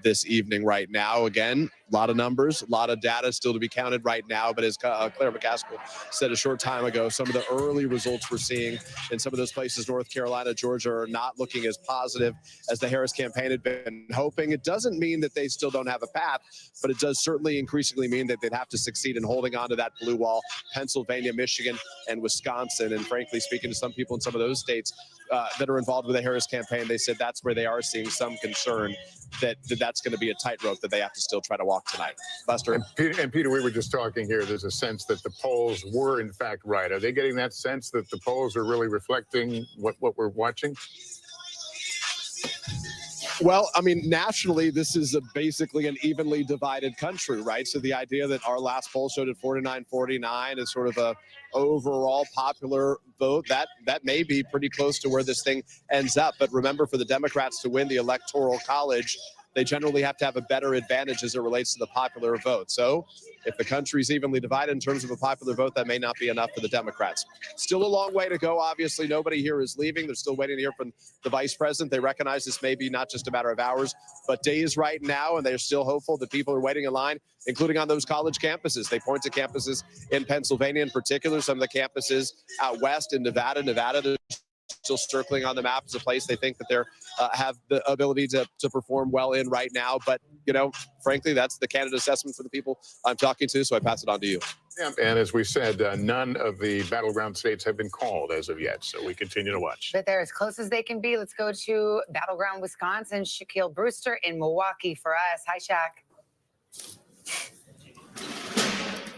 Speaker 19: this evening right now. Again, a lot of numbers, a lot of data still to be counted right now. But as Claire McCaskill said a short time ago, some of the early results we're seeing in some of those places, North Carolina, Georgia, are not looking as positive as the Harris campaign had been hoping. It doesn't mean that they still don't have a path, but it does certainly increasingly mean that they'd have to succeed in holding on to that blue wall. Pennsylvania, Michigan, and Wisconsin. And frankly, speaking to some people in some of those states that are involved with the Harris campaign, they said that's where they are seeing some concern that that's going to be a tightrope that they have to still try to walk tonight. Buster?
Speaker 6: And Peter, we were just talking here. There's a sense that the polls were, in fact, right. Are they getting that sense that the polls are really reflecting what we're watching?
Speaker 19: Well, I mean, nationally, this is basically an evenly divided country, right? So the idea that our last poll showed at 49-49 is sort of a overall popular vote, that may be pretty close to where this thing ends up. But remember, for the Democrats to win the Electoral College, they generally have to have a better advantage as it relates to the popular vote. So if the country's evenly divided in terms of a popular vote, that may not be enough for the Democrats. Still a long way to go. Obviously, nobody here is leaving. They're still waiting to hear from the vice president. They recognize this may be not just a matter of hours, but days right now, and they're still hopeful that people are waiting in line, including on those college campuses. They point to campuses in Pennsylvania in particular, some of the campuses out west in Nevada. Nevada, still circling on the map as a place they think that they're have the ability to perform well in right now. But, you know, frankly, that's the candidate assessment for the people I'm talking to. So I pass it on to you.
Speaker 6: Yeah, and as we said, none of the battleground states have been called as of yet. So we continue to watch.
Speaker 4: But they're as close as they can be. Let's go to battleground Wisconsin. Shaquille Brewster in Milwaukee for us. Hi, Shaq.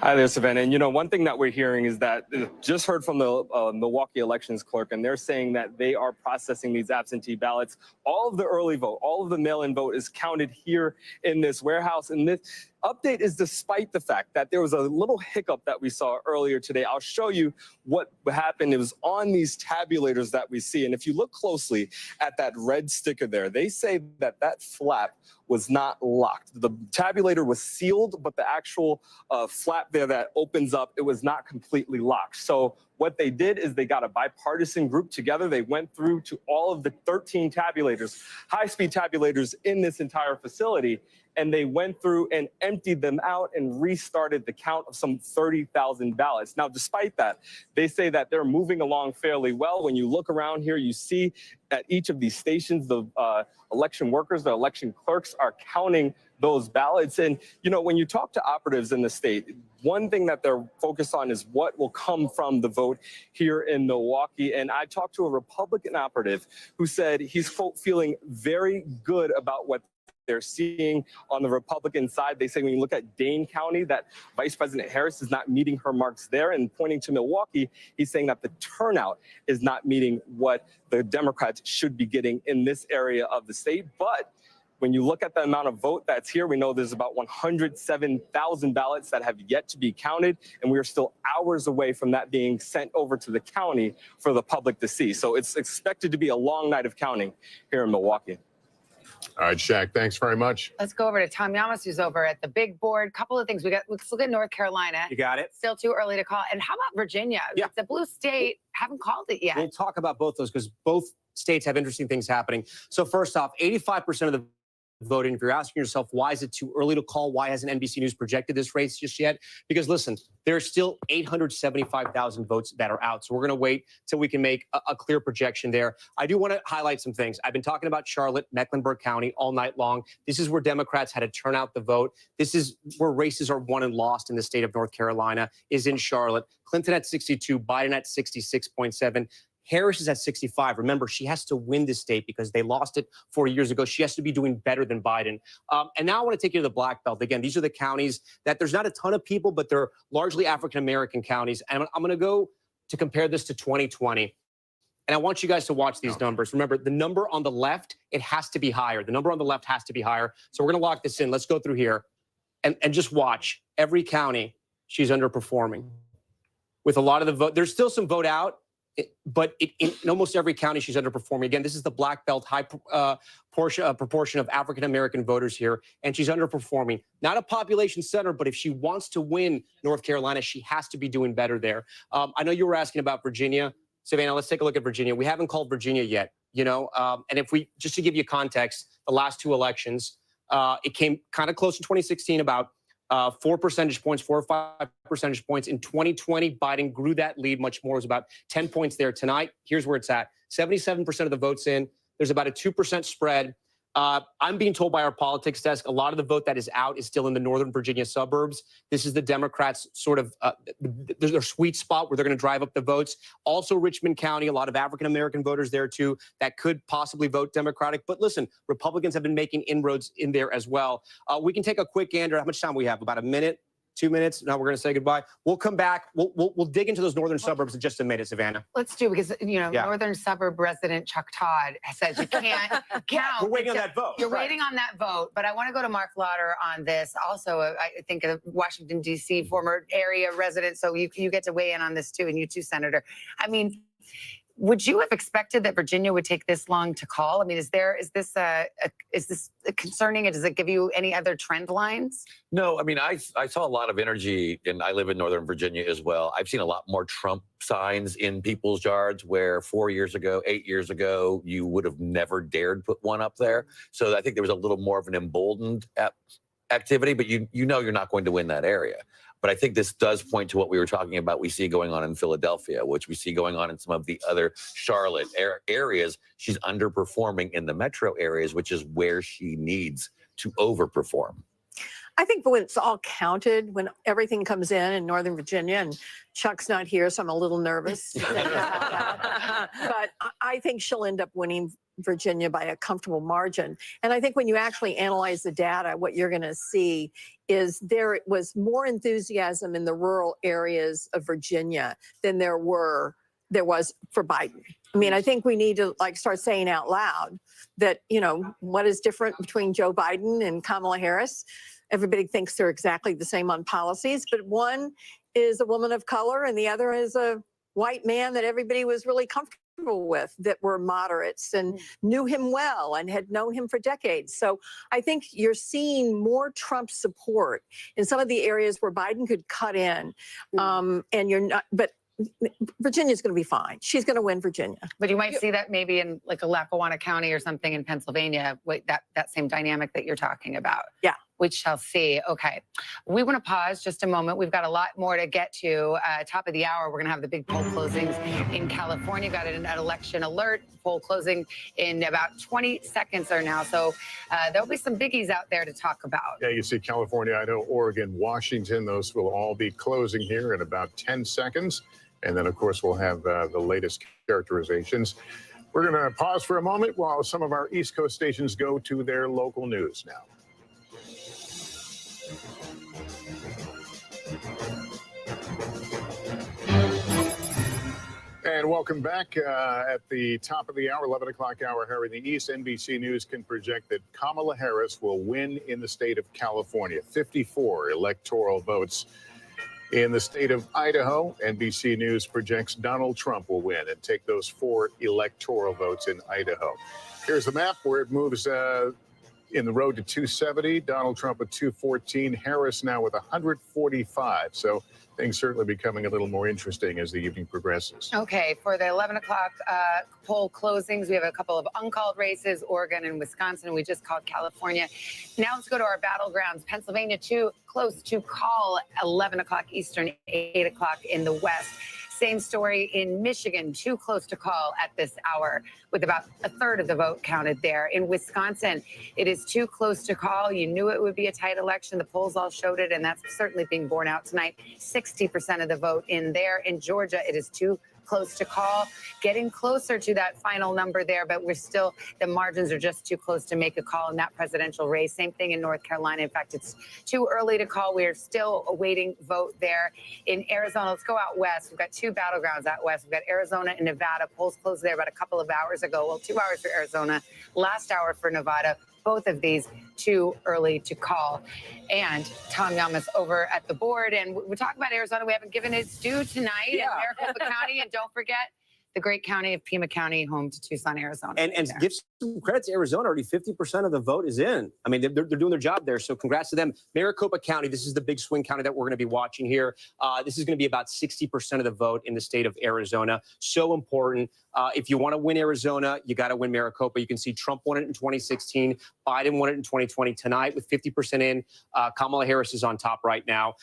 Speaker 5: Hi there, Savannah. And, you know, one thing that we're hearing is that just heard from the Milwaukee elections clerk, and they're saying that they are processing these absentee ballots. All of the early vote, all of the mail-in vote is counted here in this warehouse. And this update is despite the fact that there was a little hiccup that we saw earlier today. I'll show you what happened. It was on these tabulators that we see. And if you look closely at that red sticker there, they say that that flap was not locked. The tabulator was sealed, but the actual flap there that opens up, it was not completely locked. So what they did is they got a bipartisan group together. They went through to all of the 13 tabulators, high-speed tabulators in this entire facility, and they went through and emptied them out and restarted the count of some 30,000 ballots. Now, despite that, they say that they're moving along fairly well. When you look around here, you see at each of these stations, the election workers, the election clerks are counting those ballots. And, you know, when you talk to operatives in the state, one thing that they're focused on is what will come from the vote here in Milwaukee. And I talked to a Republican operative who said he's, quote, feeling very good about what they're seeing on the Republican side. They say when you look at Dane County, that Vice President Harris is not meeting her marks there. And pointing to Milwaukee, he's saying that the turnout is not meeting what the Democrats should be getting in this area of the state. But when you look at the amount of vote that's here, we know there's about 107,000 ballots that have yet to be counted, and we are still hours away from that being sent over to the county for the public to see. So it's expected to be a long night of counting here in Milwaukee.
Speaker 6: All right, Shaq, thanks very much.
Speaker 4: Let's go over to Tom Yamas, who's over at the big board. Couple of things. Let's look at North Carolina.
Speaker 20: You got it.
Speaker 4: Still too early to call. And how about Virginia?
Speaker 20: Yeah.
Speaker 4: It's a blue state. Haven't called it yet.
Speaker 20: We'll talk about both those because both states have interesting things happening. So first off, 85% of the voted. If you're asking yourself, why is it too early to call? Why hasn't NBC News projected this race just yet? Because listen, there's still 875,000 votes that are out. So we're going to wait till we can make a clear projection there. I do want to highlight some things. I've been talking about Charlotte, Mecklenburg County all night long. This is where Democrats had to turn out the vote. This is where races are won and lost in the state of North Carolina, is in Charlotte. Clinton at 62, Biden at 66.7. Harris is at 65. Remember, she has to win this state because they lost it 4 years ago. She has to be doing better than Biden. And now I want to take you to the Black Belt. Again, these are the counties that there's not a ton of people, but they're largely African-American counties. And I'm going to go to compare this to 2020. And I want you guys to watch these numbers. Remember, the number on the left, it has to be higher. The number on the left has to be higher. So we're going to lock this in. Let's go through here and just watch. Every county, she's underperforming. With a lot of the vote, there's still some vote out. But in almost every county, she's underperforming. Again, this is the Black Belt, high proportion of African-American voters here, and she's underperforming. Not a population center, but if she wants to win North Carolina, she has to be doing better there. I know you were asking about Virginia. Savannah, let's take a look at Virginia. We haven't called Virginia yet, and if we, just to give you context, the last two elections, it came kind of close in 2016, about 4 percentage points, 4 or 5 percentage points. In 2020, Biden grew that lead much more. It was about 10 points there. Tonight, here's where it's at. 77% of the votes in. There's about a 2% spread. I'm being told by our politics desk, a lot of the vote that is out is still in the Northern Virginia suburbs. This is the Democrats' sort of their sweet spot where they're going to drive up the votes. Also, Richmond County, a lot of African-American voters there, too, that could possibly vote Democratic. But listen, Republicans have been making inroads in there as well. We can take a quick gander. How much time we have? About a minute? 2 minutes. Now we're going to say goodbye. We'll come back. We'll dig into those northern suburbs in just a minute, Savannah.
Speaker 4: Let's do, because northern suburb resident Chuck Todd says you can't count.
Speaker 20: We're waiting on that vote.
Speaker 4: You're waiting on that vote, but I want to go to Mark Lauder on this. Also, I think a Washington D.C. former area resident, so you get to weigh in on this too, and you too, Senator. I mean, would you have expected that Virginia would take this long to call? I mean, is this concerning? Does it give you any other trend lines?
Speaker 10: No, I mean, I saw a lot of energy, and I live in Northern Virginia as well. I've seen a lot more Trump signs in people's yards where 4 years ago, 8 years ago, you would have never dared put one up there. So I think there was a little more of an emboldened activity, but you know you're not going to win that area. But I think this does point to what we were talking about. We see going on in Philadelphia, which we see going on in some of the other Charlotte areas. She's underperforming in the metro areas, which is where she needs to overperform.
Speaker 1: I think when it's all counted, when everything comes in Northern Virginia, and Chuck's not here, so I'm a little nervous. But I think she'll end up winning Virginia by a comfortable margin. And I think when you actually analyze the data, what you're going to see is there was more enthusiasm in the rural areas of Virginia than there was for Biden. I mean, I think we need to start saying out loud that, what is different between Joe Biden and Kamala Harris? Everybody thinks they're exactly the same on policies, but one is a woman of color and the other is a white man that everybody was really comfortable with, that were moderates and knew him well and had known him for decades. So I think you're seeing more Trump support in some of the areas where Biden could cut in, and you're not, but Virginia's going to be fine. She's going to win Virginia.
Speaker 4: But you might see that maybe in like a Lackawanna County or something in Pennsylvania, that same dynamic that you're talking about.
Speaker 1: Yeah.
Speaker 4: We shall see. Okay. We want to pause just a moment. We've got a lot more to get to. Top of the hour, we're going to have the big poll closings in California. Got an election alert. Poll closing in about 20 seconds or now. So there'll be some biggies out there to talk about.
Speaker 6: Yeah, you see California, Idaho, Oregon, Washington. Those will all be closing here in about 10 seconds. And then, of course, we'll have the latest characterizations. We're going to pause for a moment while some of our East Coast stations go to their local news now. And welcome back. At the top of the hour, 11 o'clock hour here in the East, NBC News can project that Kamala Harris will win in the state of California. 54 electoral votes. In the state of Idaho, NBC News projects Donald Trump will win and take those 4 electoral votes in Idaho. Here's the map where it moves in the road to 270. Donald Trump with 214. Harris now with 145. So things certainly becoming a little more interesting as the evening progresses.
Speaker 4: Okay, for the 11 o'clock poll closings, we have a couple of uncalled races, Oregon and Wisconsin. We just called California. Now let's go to our battlegrounds. Pennsylvania, too close to call, 11 o'clock Eastern, 8 o'clock in the West. Same story in Michigan, too close to call at this hour, with about a third of the vote counted there. In Wisconsin, it is too close to call. You knew it would be a tight election. The polls all showed it, and that's certainly being borne out tonight. 60% of the vote in there. In Georgia, it is too close to call, getting closer to that final number there, but we're still, the margins are just too close to make a call in that presidential race. Same thing in North Carolina. In fact, it's too early to call. We are still awaiting vote there. In Arizona, let's go out west. We've got two battlegrounds out west. We've got Arizona and Nevada. Polls closed there about a couple of hours ago. Well, 2 hours for Arizona, last hour for Nevada. Both of these too early to call. And Tom Yamas over at the board. And we talk about Arizona. We haven't given its due tonight in Maricopa County. And don't forget the great county of Pima County, home to Tucson, Arizona.
Speaker 20: And give some credit to Arizona. Already 50% of the vote is in. I mean, they're doing their job there. So congrats to them. Maricopa County, this is the big swing county that we're going to be watching here. This is going to be about 60% of the vote in the state of Arizona. So important. If you want to win Arizona, you got to win Maricopa. You can see Trump won it in 2016. Biden won it in 2020. Tonight, with 50% in, Kamala Harris is on top right now.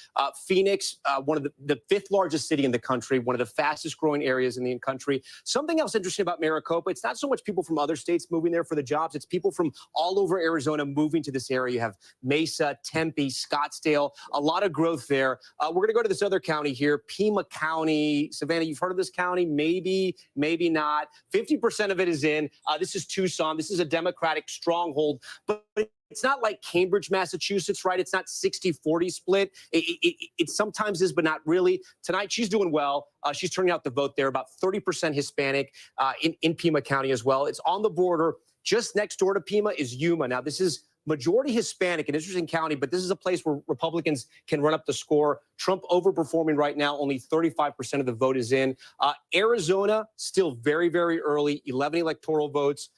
Speaker 20: Phoenix, one of the fifth largest city in the country, one of the fastest growing areas in the country. Something else interesting about Maricopa, it's not so much people from other states moving there for the jobs. It's people from all over Arizona moving to this area. You have Mesa, Tempe, Scottsdale, a lot of growth there. We're going to go to this other county here, Pima County. Savannah, you've heard of this county? Maybe, maybe not. 50% of it is in. This is Tucson. This is a Democratic stronghold, but it's not like Cambridge, Massachusetts, right? It's not 60-40 split. It sometimes is, but not really. Tonight, she's doing well. She's turning out the vote there, about 30% Hispanic in Pima County as well. It's on the border. Just next door to Pima is Yuma. Now, this is majority Hispanic, an interesting county, but this is a place where Republicans can run up the score. Trump overperforming right now. Only 35% of the vote is in. Arizona, still very, very early, 11 electoral votes.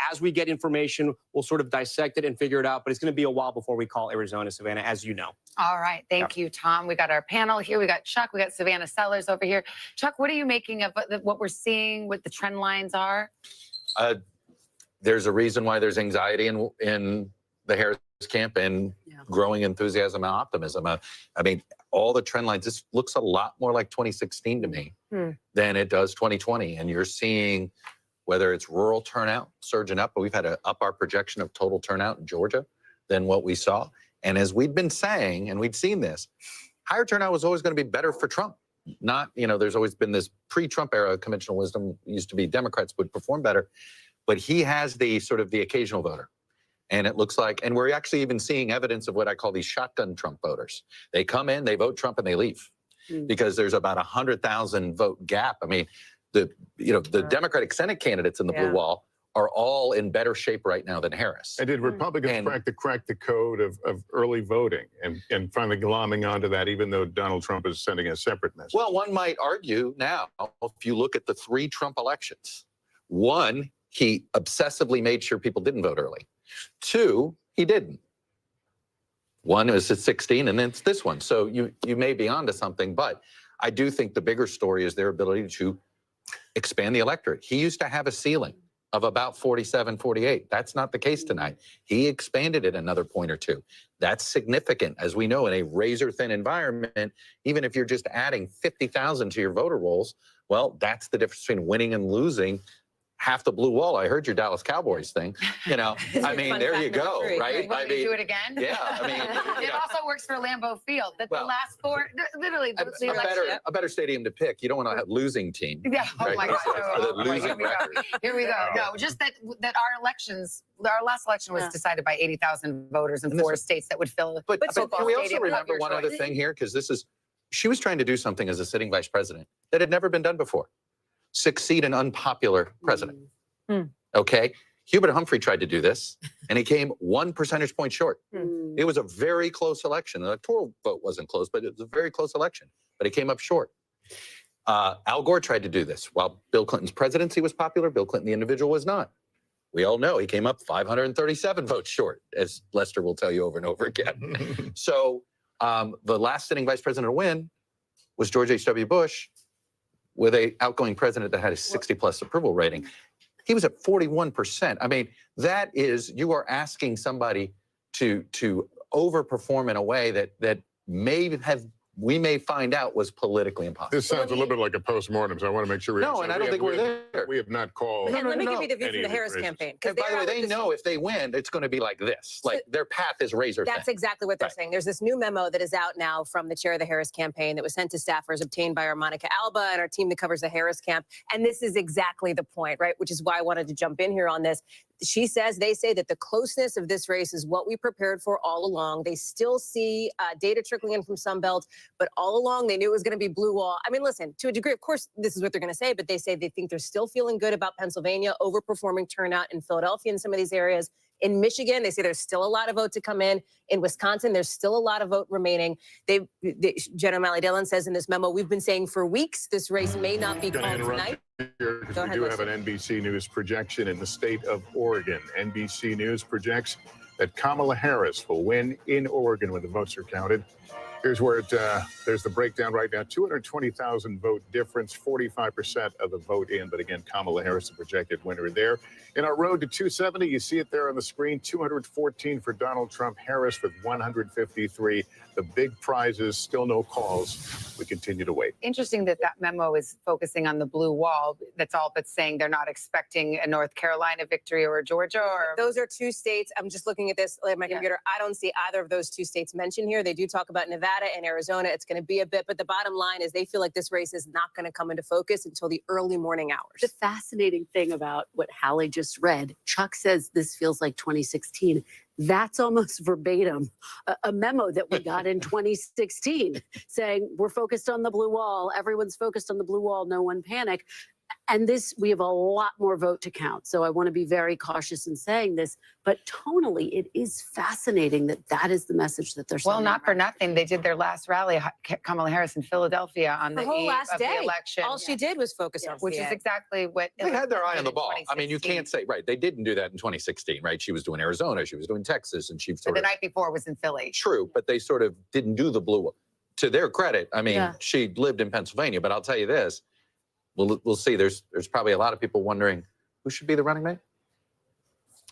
Speaker 20: As we get information, we'll sort of dissect it and figure it out, but it's going to be a while before we call Arizona, Savannah, as you know.
Speaker 4: All right. Thank you, Tom. We got our panel here. We got Chuck. We got Savannah Sellers over here. Chuck, what are you making of what we're seeing, what the trend lines are?
Speaker 10: There's a reason why there's anxiety in the Harris camp and growing enthusiasm and optimism. I mean, all the trend lines, this looks a lot more like 2016 to me than it does 2020. And you're seeing whether it's rural turnout surging up, but we've had to up our projection of total turnout in Georgia than what we saw. And as we'd been saying, and we'd seen this, higher turnout was always going to be better for Trump. Not, there's always been this pre-Trump era conventional wisdom used to be Democrats would perform better, but he has the sort of the occasional voter. And it looks like, and we're actually even seeing evidence of what I call these shotgun Trump voters. They come in, they vote Trump, and they leave because there's about 100,000 vote gap. I mean, the Democratic Senate candidates in the blue wall are all in better shape right now than Harris.
Speaker 6: And did Republicans crack the code of early voting and finally glomming onto that, even though Donald Trump is sending a separate message?
Speaker 10: Well, one might argue now, if you look at the 3 Trump elections, 1, he obsessively made sure people didn't vote early. 2, he didn't. 1 was at 16, and then it's this one. So you may be onto something, but I do think the bigger story is their ability to expand the electorate. He used to have a ceiling of about 47, 48. That's not the case tonight. He expanded it another point or 2. That's significant. As we know, in a razor-thin environment, even if you're just adding 50,000 to your voter rolls, well, that's the difference between winning and losing half the blue wall. I heard your Dallas Cowboys thing. I mean, there you go, right?
Speaker 4: Want me to do it again?
Speaker 10: Yeah, I mean,
Speaker 4: it also works for Lambeau Field. That the last 4, literally,
Speaker 10: a better stadium to pick. You don't want to have losing team.
Speaker 4: Yeah. Oh my gosh.
Speaker 10: Losing record.
Speaker 4: Here we go. No, just that our elections, our last election was decided by 80,000 voters in 4 states that would fill.
Speaker 10: But can we also remember one other thing here? Because she was trying to do something as a sitting vice president that had never been done before. Succeed an unpopular president. Okay? Hubert Humphrey tried to do this, and he came 1 percentage point short. It was a very close election. The electoral vote wasn't close, but it was a very close election. But he came up short. Al Gore tried to do this. While Bill Clinton's presidency was popular, Bill Clinton, the individual, was not. we all know he came up 537 votes short, as Lester will tell you over and over again. So the last sitting vice president to win was George H.W. Bush, with an outgoing president that had a 60+ approval rating. He was at 41%. I mean, that is, you are asking somebody to overperform in a way that we may find out was politically impossible.
Speaker 6: This sounds a little bit like a postmortem, so I want to make sure we
Speaker 10: No, and I don't think we're there.
Speaker 6: We have not called.
Speaker 18: And let me give you the view
Speaker 6: any
Speaker 18: from the
Speaker 6: of these
Speaker 18: Harris
Speaker 6: races.
Speaker 18: campaign.
Speaker 10: And by the way, they know if they win, it's going to be like this. Like their path is razor thin.
Speaker 18: That's exactly what they're saying. There's this new memo that is out now from the chair of the Harris campaign that was sent to staffers, obtained by our Monica Alba and our team that covers the Harris camp. And this is exactly the point, right? Which is why I wanted to jump in here on this. They say that the closeness of this race is what we prepared for all along. They still see data trickling in from Sunbelt, but all along they knew it was going to be blue wall. I mean, listen, to a degree, of course, this is what they're going to say, but they say they think they're still feeling good about Pennsylvania, overperforming turnout in Philadelphia and some of these areas. In Michigan, they say there's still a lot of vote to come in. In Wisconsin, there's still a lot of vote remaining. General O'Malley Dillon says in this memo, we've been saying for weeks this race may not be called tonight.
Speaker 6: Here, because we do have an NBC News projection in the state of Oregon. NBC News projects that Kamala Harris will win in Oregon when the votes are counted. Here's where there's the breakdown right now. 220,000 vote difference, 45% of the vote in. But again, Kamala Harris, the projected winner there. In our road to 270, you see it there on the screen, 214 for Donald Trump, Harris with 153. The big prizes, still no calls. We continue to wait.
Speaker 4: Interesting that memo is focusing on the blue wall. That's all but saying they're not expecting a North Carolina victory or a Georgia or...
Speaker 18: Those are two states. I'm just looking at this on my computer. I don't see either of those two states mentioned here. They do talk about Nevada and Arizona. It's going to be a bit, but the bottom line is they feel like this race is not going to come into focus until the early morning hours.
Speaker 9: The fascinating thing about what Hallie just read, Chuck says this feels like 2016. That's almost verbatim a memo that we got in 2016 saying we're focused on the blue wall. Everyone's focused on the blue wall. No one panic. And we have a lot more vote to count. So I want to be very cautious in saying this, but tonally, it is fascinating that is the message that they're sending.
Speaker 4: Well, not for nothing. They did their last rally, Kamala Harris in Philadelphia on the eve of the election.
Speaker 18: All she did was focus on
Speaker 4: which is exactly what
Speaker 10: they had their eye on the ball. I mean, you can't say, right, they didn't do that in 2016, right? She was doing Arizona, she was doing Texas, and she sort
Speaker 4: of... The night before was in Philly.
Speaker 10: True, but they sort of didn't do the blue. To their credit, I mean, she lived in Pennsylvania, but I'll tell you this, we'll see. There's probably a lot of people wondering who should be the running mate?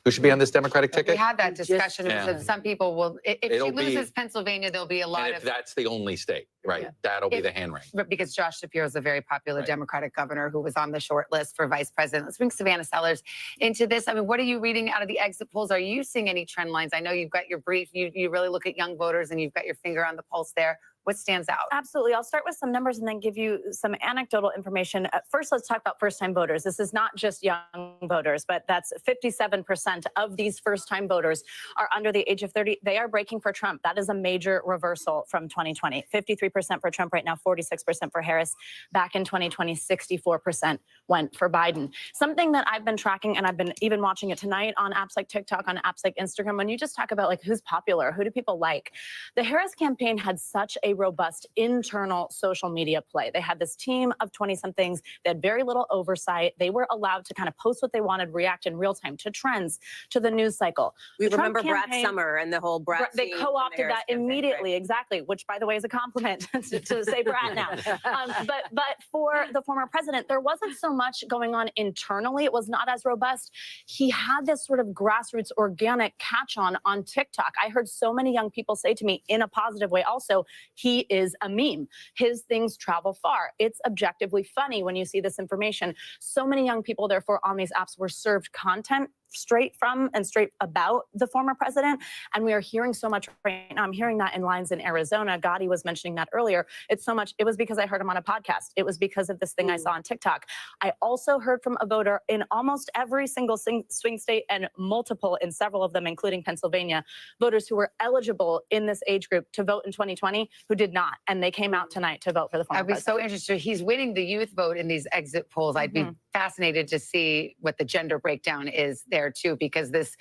Speaker 10: Who should be on this Democratic ticket?
Speaker 4: We had that discussion. Some people will, if she loses Pennsylvania, there'll be a lot
Speaker 10: of... that's the only state, right? That'll be the hand ring.
Speaker 4: But because Josh Shapiro is a very popular Democratic governor who was on the short list for vice president. Let's bring Savannah Sellers into this. I mean, what are you reading out of the exit polls? Are you seeing any trend lines? I know you've got your brief. You really look at young voters and you've got your finger on the pulse there. What stands out?
Speaker 2: Absolutely. I'll start with some numbers and then give you some anecdotal information. First, let's talk about first-time voters. This is not just young voters, but that's 57% of these first-time voters are under the age of 30. They are breaking for Trump. That is a major reversal from 2020. 53% for Trump right now, 46% for Harris. Back in 2020, 64% went for Biden. Something that I've been tracking, and I've been even watching it tonight on apps like TikTok, on apps like Instagram, when you just talk about like who's popular, who do people like? The Harris campaign had such a robust internal social media play. They had this team of 20-somethings. They had very little oversight. They were allowed to kind of post what they wanted, react in real time to trends, to the news cycle.
Speaker 18: We remember Brad Summer and the whole Brad.
Speaker 2: They co-opted that immediately, exactly, which, by the way, is a compliment to say Brad now. But for the former president, there wasn't so much going on internally. It was not as robust. He had this sort of grassroots organic catch-on TikTok. I heard so many young people say to me in a positive way also, he is a meme. His things travel far. It's objectively funny when you see this information. So many young people, therefore, on these apps were served content straight from and straight about the former president. And we are hearing so much right now. I'm hearing that in lines in Arizona. Gotti was mentioning that earlier. It's so much. It was because I heard him on a podcast. It was because of this thing I saw on TikTok. I also heard from a voter in almost every single swing state and multiple in several of them, including Pennsylvania, voters who were eligible in this age group to vote in 2020 who did not. And they came out tonight to vote for the former president.
Speaker 4: I'd be so interested. He's winning the youth vote in these exit polls. I'd be fascinated to see what the gender breakdown is there too, because this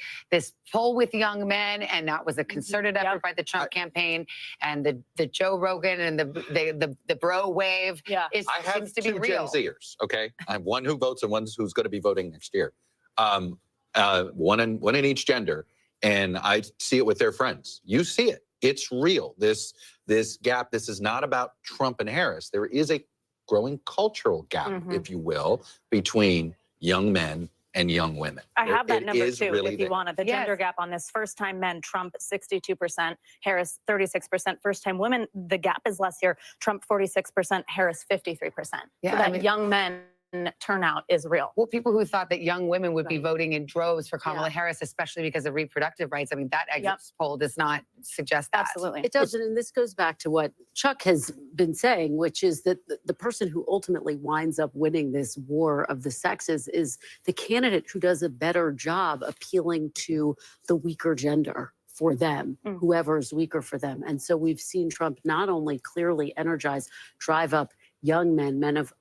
Speaker 4: poll with young men, and that was a concerted effort by the Trump campaign, and the Joe Rogan and the bro wave seems to be real.
Speaker 10: I have two Gen Zers, okay? I have one who votes and one who's going to be voting next year. one in each gender, and I see it with their friends. You see it. It's real. This gap, this is not about Trump and Harris. There is a growing cultural gap, if you will, between young men and young women.
Speaker 2: I have that
Speaker 10: It
Speaker 2: number
Speaker 10: is
Speaker 2: too,
Speaker 10: really
Speaker 2: if you
Speaker 10: there.
Speaker 2: want it. The gender gap on this: first-time men, Trump 62%, Harris 36%. First-time women, the gap is less here. Trump 46%, Harris 53%.
Speaker 4: Yeah,
Speaker 2: so
Speaker 4: I
Speaker 2: that
Speaker 4: mean-
Speaker 2: young men turnout is real.
Speaker 4: Well, people who thought that young women would be
Speaker 9: Right.
Speaker 4: voting in droves for Kamala
Speaker 9: Yeah.
Speaker 4: Harris, especially because of reproductive rights. I mean, that exit
Speaker 2: Yep.
Speaker 4: poll does not suggest that.
Speaker 2: Absolutely.
Speaker 9: It doesn't, and this goes back to what Chuck has been saying, which is that the person who ultimately winds up winning this war of the sexes is the candidate who does a better job appealing to the weaker gender for them, whoever is weaker for them. And so we've seen Trump not only clearly energize, drive up young men of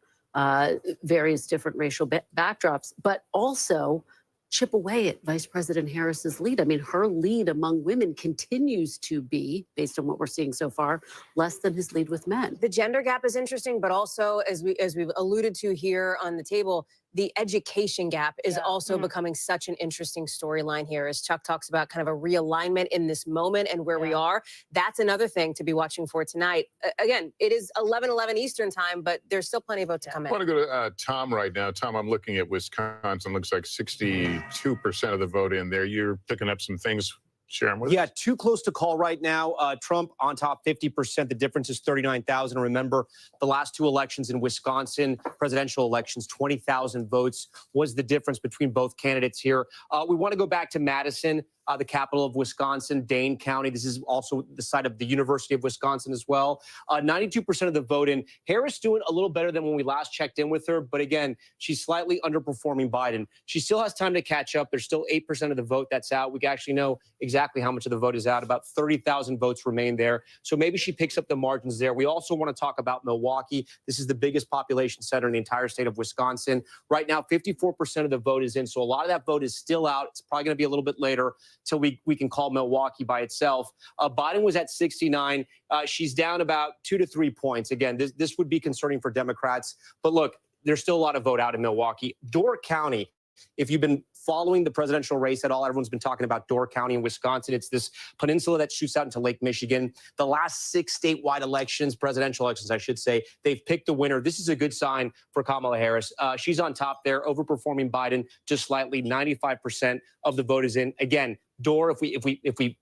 Speaker 9: various different racial backdrops, but also chip away at Vice President Harris's lead. I mean, her lead among women continues to be, based on what we're seeing so far, less than his lead with men.
Speaker 18: The gender gap is interesting, but also, as we've alluded to here on the table, the education gap is also becoming such an interesting storyline here, as Chuck talks about kind of a realignment in this moment and where we are. That's another thing to be watching for tonight. Again, it is 11:11 Eastern time, but there's still plenty of vote to come
Speaker 6: I
Speaker 18: in.
Speaker 6: want to go to Tom right now. Tom, I'm looking at Wisconsin. Looks like 62% of the vote in there. You're picking up some things. Share them with us.
Speaker 20: Yeah, too close to call right now. Trump on top 50%. The difference is 39,000. Remember, the last two elections in Wisconsin, presidential elections, 20,000 votes was the difference between both candidates here. We want to go back to Madison, the capital of Wisconsin, Dane County. This is also the site of the University of Wisconsin as well. 92% of the vote in. Harris doing a little better than when we last checked in with her. But again, she's slightly underperforming Biden. She still has time to catch up. There's still 8% of the vote that's out. We can actually know exactly how much of the vote is out. About 30,000 votes remain there. So maybe she picks up the margins there. We also want to talk about Milwaukee. This is the biggest population center in the entire state of Wisconsin. Right now, 54% of the vote is in. So a lot of that vote is still out. It's probably going to be a little bit later till we can call Milwaukee by itself. Biden was at 69. She's down about 2 to 3 points. Again, this would be concerning for Democrats. But look, there's still a lot of vote out in Milwaukee. Door County, if you've been following the presidential race at all, everyone's been talking about Door County in Wisconsin. It's this peninsula that shoots out into Lake Michigan. The last 6 statewide elections, presidential elections, I should say, they've picked a winner. This is a good sign for Kamala Harris. She's on top there, overperforming Biden just slightly. 95% of the vote is in. Again, Door, if we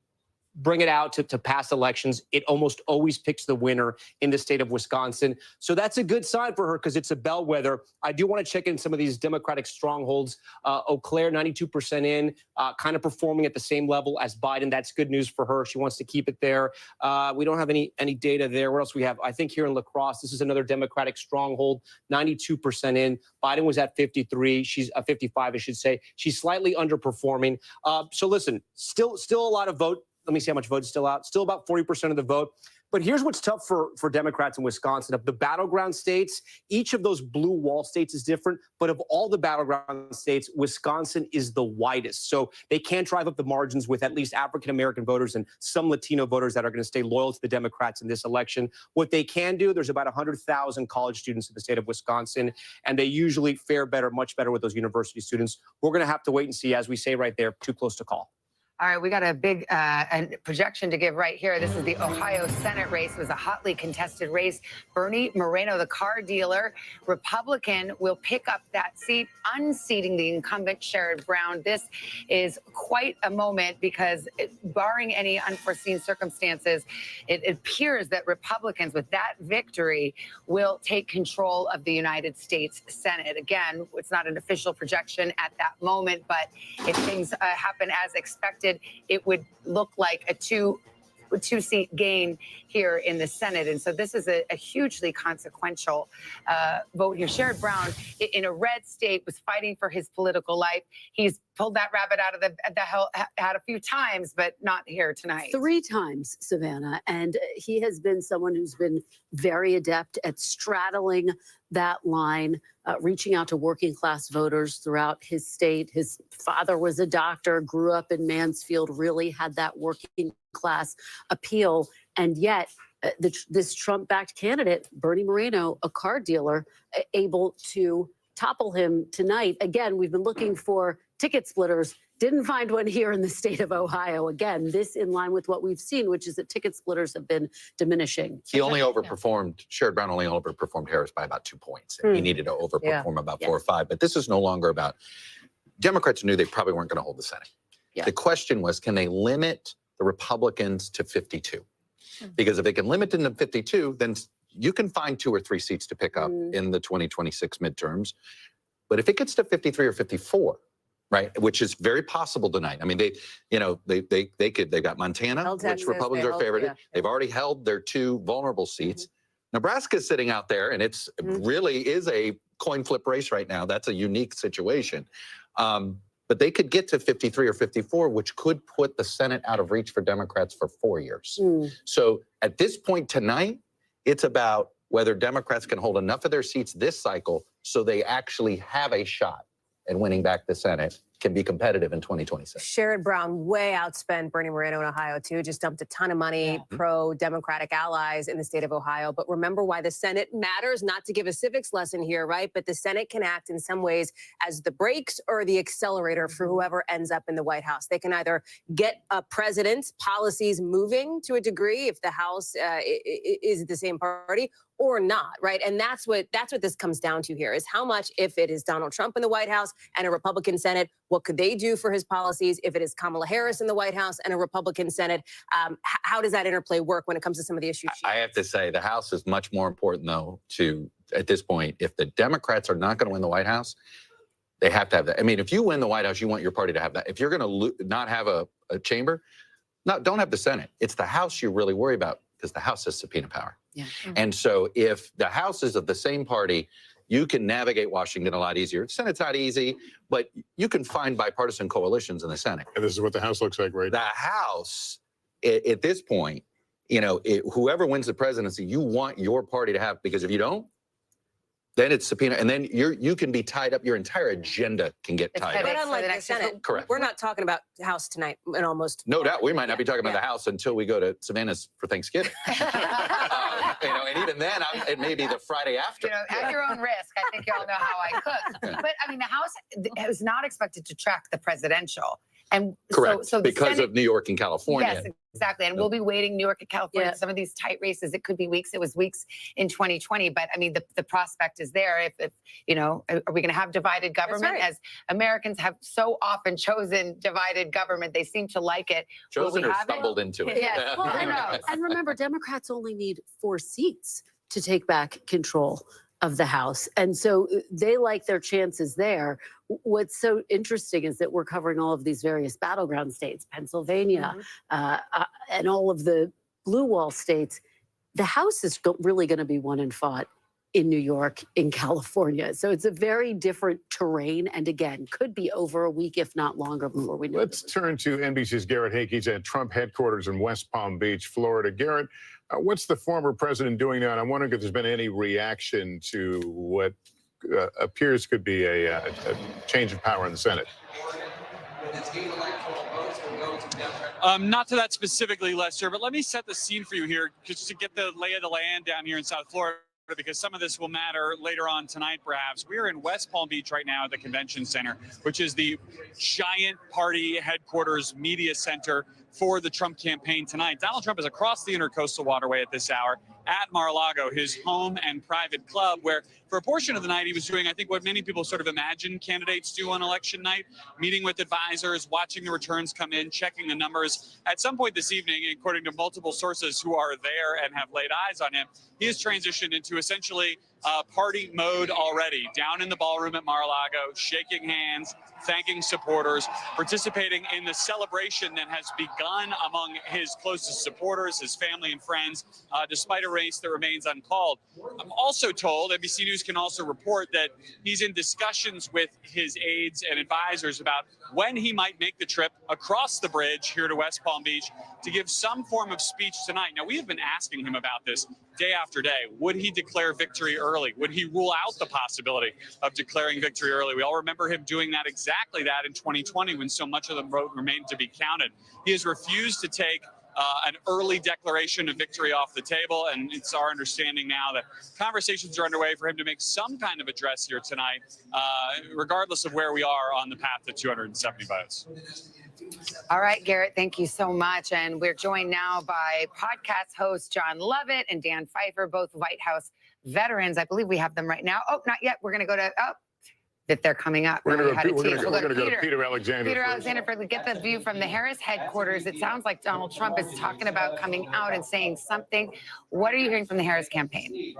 Speaker 20: bring it out to past elections, it almost always picks the winner in the state of Wisconsin. So that's a good sign for her because it's a bellwether. I do want to check in some of these Democratic strongholds. Eau Claire, 92% in, kind of performing at the same level as Biden. That's good news for her. She wants to keep it there. We don't have any data there. What else we have? I think here in La Crosse, this is another Democratic stronghold, 92% in. Biden was at 53. She's 55, I should say. She's slightly underperforming. So listen, still a lot of vote. Let me see how much vote is still out. Still about 40% of the vote. But here's what's tough for Democrats in Wisconsin. Of the battleground states, each of those blue wall states is different. But of all the battleground states, Wisconsin is the widest. So they can drive up the margins with at least African-American voters and some Latino voters that are going to stay loyal to the Democrats in this election. What they can do, there's about 100,000 college students in the state of Wisconsin, and they usually fare better, much better with those university students. We're going to have to wait and see, as we say right there, too close to call.
Speaker 4: All right, we got a big projection to give right here. This is the Ohio Senate race. It was a hotly contested race. Bernie Moreno, the car dealer, Republican, will pick up that seat, unseating the incumbent Sherrod Brown. This is quite a moment because, barring any unforeseen circumstances, it appears that Republicans, with that victory, will take control of the United States Senate. Again, it's not an official projection at that moment, but if things happen as expected, it would look like a two-seat gain here in the Senate. And so this is a hugely consequential vote here. Sherrod Brown, in a red state, was fighting for his political life. He's pulled that rabbit out of the hat a few times, but not here tonight.
Speaker 9: 3 times, Savannah. And he has been someone who's been very adept at straddling that line, reaching out to working class voters throughout his state. His father was a doctor, grew up in Mansfield, really had that working class appeal. And yet this Trump-backed candidate, Bernie Moreno, a car dealer, able to topple him tonight. Again, we've been looking for ticket splitters. Didn't find one here in the state of Ohio. Again, this in line with what we've seen, which is that ticket splitters have been diminishing.
Speaker 10: He only overperformed, Sherrod Brown only overperformed Harris by about 2 points. And he needed to overperform about 4 or 5. But this is no longer about, Democrats knew they probably weren't going to hold the Senate. The question was, can they limit the Republicans to 52? Because if they can limit them to 52, then you can find 2 or 3 seats to pick up in the 2026 midterms. But if it gets to 53 or 54, right, which is very possible tonight. I mean, they've got Montana, which Republicans are favored. They've already held their 2 vulnerable seats. Nebraska's sitting out there, and it's really is a coin flip race right now. That's a unique situation. But they could get to 53 or 54, which could put the Senate out of reach for Democrats for 4 years. So at this point tonight, it's about whether Democrats can hold enough of their seats this cycle so they actually have a shot at winning back the Senate, can be competitive in 2026.
Speaker 18: Sherrod Brown way outspent Bernie Moreno in Ohio, too. Just dumped a ton of money, pro-Democratic allies in the state of Ohio. But remember why the Senate matters, not to give a civics lesson here, right? But the Senate can act in some ways as the brakes or the accelerator for whoever ends up in the White House. They can either get a president's policies moving to a degree if the House is the same party, or not, right? And that's what this comes down to here, is how much, if it is Donald Trump in the White House and a Republican Senate, what could they do for his policies? If it is Kamala Harris in the White House and a Republican Senate, how does that interplay work when it comes to some of the issues?
Speaker 10: I have to say, the House is much more important, though, at this point, if the Democrats are not going to win the White House, they have to have that. I mean, if you win the White House, you want your party to have that. If you're going to not have a chamber, don't have the Senate. It's the House you really worry about, because the House has subpoena power. And so if the House is of the same party, you can navigate Washington a lot easier. The Senate's not easy, but you can find bipartisan coalitions in the Senate.
Speaker 6: And this is what the House looks like right now.
Speaker 10: The House, at this point, whoever wins the presidency, you want your party to have, because if you don't, then it's subpoena, and then you can be tied up. Your entire agenda can get tied up.
Speaker 18: But unlike the Senate,
Speaker 10: Correct.
Speaker 18: We're not talking about the House tonight, and almost.
Speaker 10: No doubt, we might not be talking about the House until we go to Savannah's for Thanksgiving. And even then, it may be the Friday after.
Speaker 4: At your own risk, I think you all know how I cook. But I mean, the House was not expected to track the presidential. And
Speaker 10: correct,
Speaker 4: so
Speaker 10: because
Speaker 4: Senate,
Speaker 10: of New York and California.
Speaker 4: Yes, exactly. And we'll be waiting New York and California, some of these tight races. It could be weeks. It was weeks in 2020. But I mean, the prospect is there. If are we going to have divided government? As Americans have so often chosen divided government, they seem to like it.
Speaker 10: Chosen or stumbled into it.
Speaker 4: Yes.
Speaker 9: Well, and remember, Democrats only need 4 seats to take back control of the House. And so they like their chances there. What's so interesting is that we're covering all of these various battleground states, Pennsylvania, and all of the blue wall states. The House is really going to be won and fought in New York, in California. So it's a very different terrain. And again, could be over a week, if not longer, before we know.
Speaker 6: Let's turn to NBC's Garrett Haake. He's at Trump headquarters in West Palm Beach, Florida. Garrett, what's the former president doing now? And I'm wondering if there's been any reaction to what appears could be a change of power in the Senate.
Speaker 15: Not to that specifically, Lester, but let me set the scene for you here, just to get the lay of the land down here in South Florida, because some of this will matter later on tonight, perhaps. We are in West Palm Beach right now at the Convention Center, which is the giant party headquarters media center for the Trump campaign tonight. Donald Trump is across the Intercoastal Waterway at this hour at Mar-a-Lago, his home and private club, where for a portion of the night he was doing, I think, what many people sort of imagine candidates do on election night, meeting with advisors, watching the returns come in, checking the numbers. At some point this evening, according to multiple sources who are there and have laid eyes on him, he has transitioned into essentially party mode already, down in the ballroom at Mar-a-Lago, shaking hands, thanking supporters, participating in the celebration that has begun among his closest supporters, his family and friends, despite a race that remains uncalled. I'm also told, NBC News can also report, that he's in discussions with his aides and advisors about when he might make the trip across the bridge here to West Palm Beach to give some form of speech tonight. Now, we have been asking him about this day after day. Would he declare victory early? Would he rule out the possibility of declaring victory early? We all remember him doing exactly that in 2020, when so much of the vote remained to be counted. He has refused to take an early declaration of victory off the table. And it's our understanding now that conversations are underway for him to make some kind of address here tonight, regardless of where we are on the path to 270 votes.
Speaker 4: All right, Garrett, thank you so much. And we're joined now by podcast hosts John Lovett and Dan Pfeiffer, both White House veterans. I believe we have them right now. Oh, not yet. We're going to go to, that they're coming up.
Speaker 6: We're going to
Speaker 4: We'll
Speaker 6: go to Peter Alexander.
Speaker 4: Peter
Speaker 6: first.
Speaker 4: Alexander, for get the view from the Harris headquarters. It sounds like Donald Trump is talking about coming out and saying something. What are you hearing from the Harris campaign?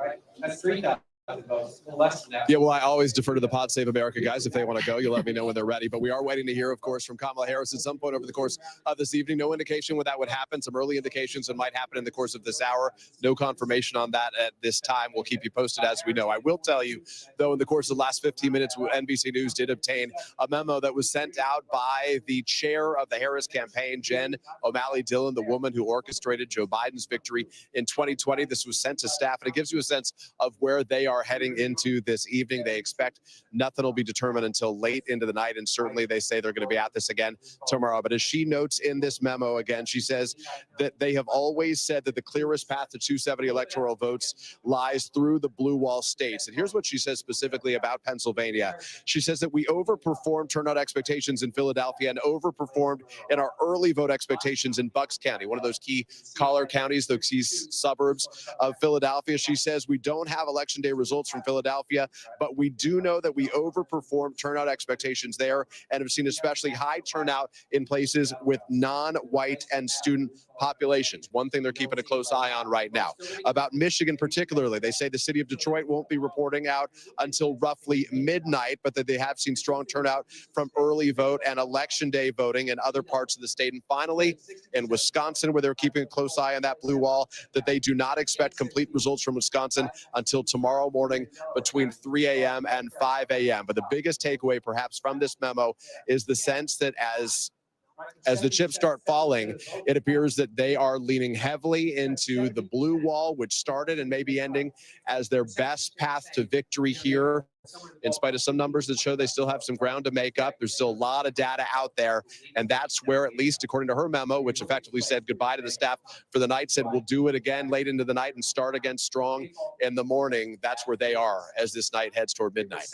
Speaker 19: Yeah, well, I always defer to the Pod Save America guys. If they want to go, you let me know when they're ready. But we are waiting to hear, of course, from Kamala Harris at some point over the course of this evening. No indication when that would happen. Some early indications it might happen in the course of this hour. No confirmation on that at this time. We'll keep you posted as we know. I will tell you, though, in the course of the last 15 minutes, NBC News did obtain a memo that was sent out by the chair of the Harris campaign, Jen O'Malley Dillon, the woman who orchestrated Joe Biden's victory in 2020. This was sent to staff, and it gives you a sense of where they are heading into this evening. They expect nothing will be determined until late into the night, and certainly they say they're going to be at this again tomorrow. But as she notes in this memo again, she says that they have always said that the clearest path to 270 electoral votes lies through the blue wall states. And here's what she says specifically about Pennsylvania. She says that we overperformed turnout expectations in Philadelphia and overperformed in our early vote expectations in Bucks County, one of those key collar counties, those key suburbs of Philadelphia. She says we don't have election day results from Philadelphia, but we do know that we overperformed turnout expectations there and have seen especially high turnout in places with non-white and student populations. One thing they're keeping a close eye on right now. About Michigan particularly, they say the city of Detroit won't be reporting out until roughly midnight, but that they have seen strong turnout from early vote and election day voting in other parts of the state. And finally, in Wisconsin, where they're keeping a close eye on that blue wall, that they do not expect complete results from Wisconsin until tomorrow morning between 3 a.m. and 5 a.m. But the biggest takeaway perhaps from this memo is the sense that as the chips start falling, it appears that they are leaning heavily into the blue wall, which started and may be ending as their best path to victory here. In spite of some numbers that show they still have some ground to make up, there's still a lot of data out there. And that's where, at least according to her memo, which effectively said goodbye to the staff for the night, said we'll do it again late into the night and start again strong in the morning. That's where they are as this night heads toward midnight.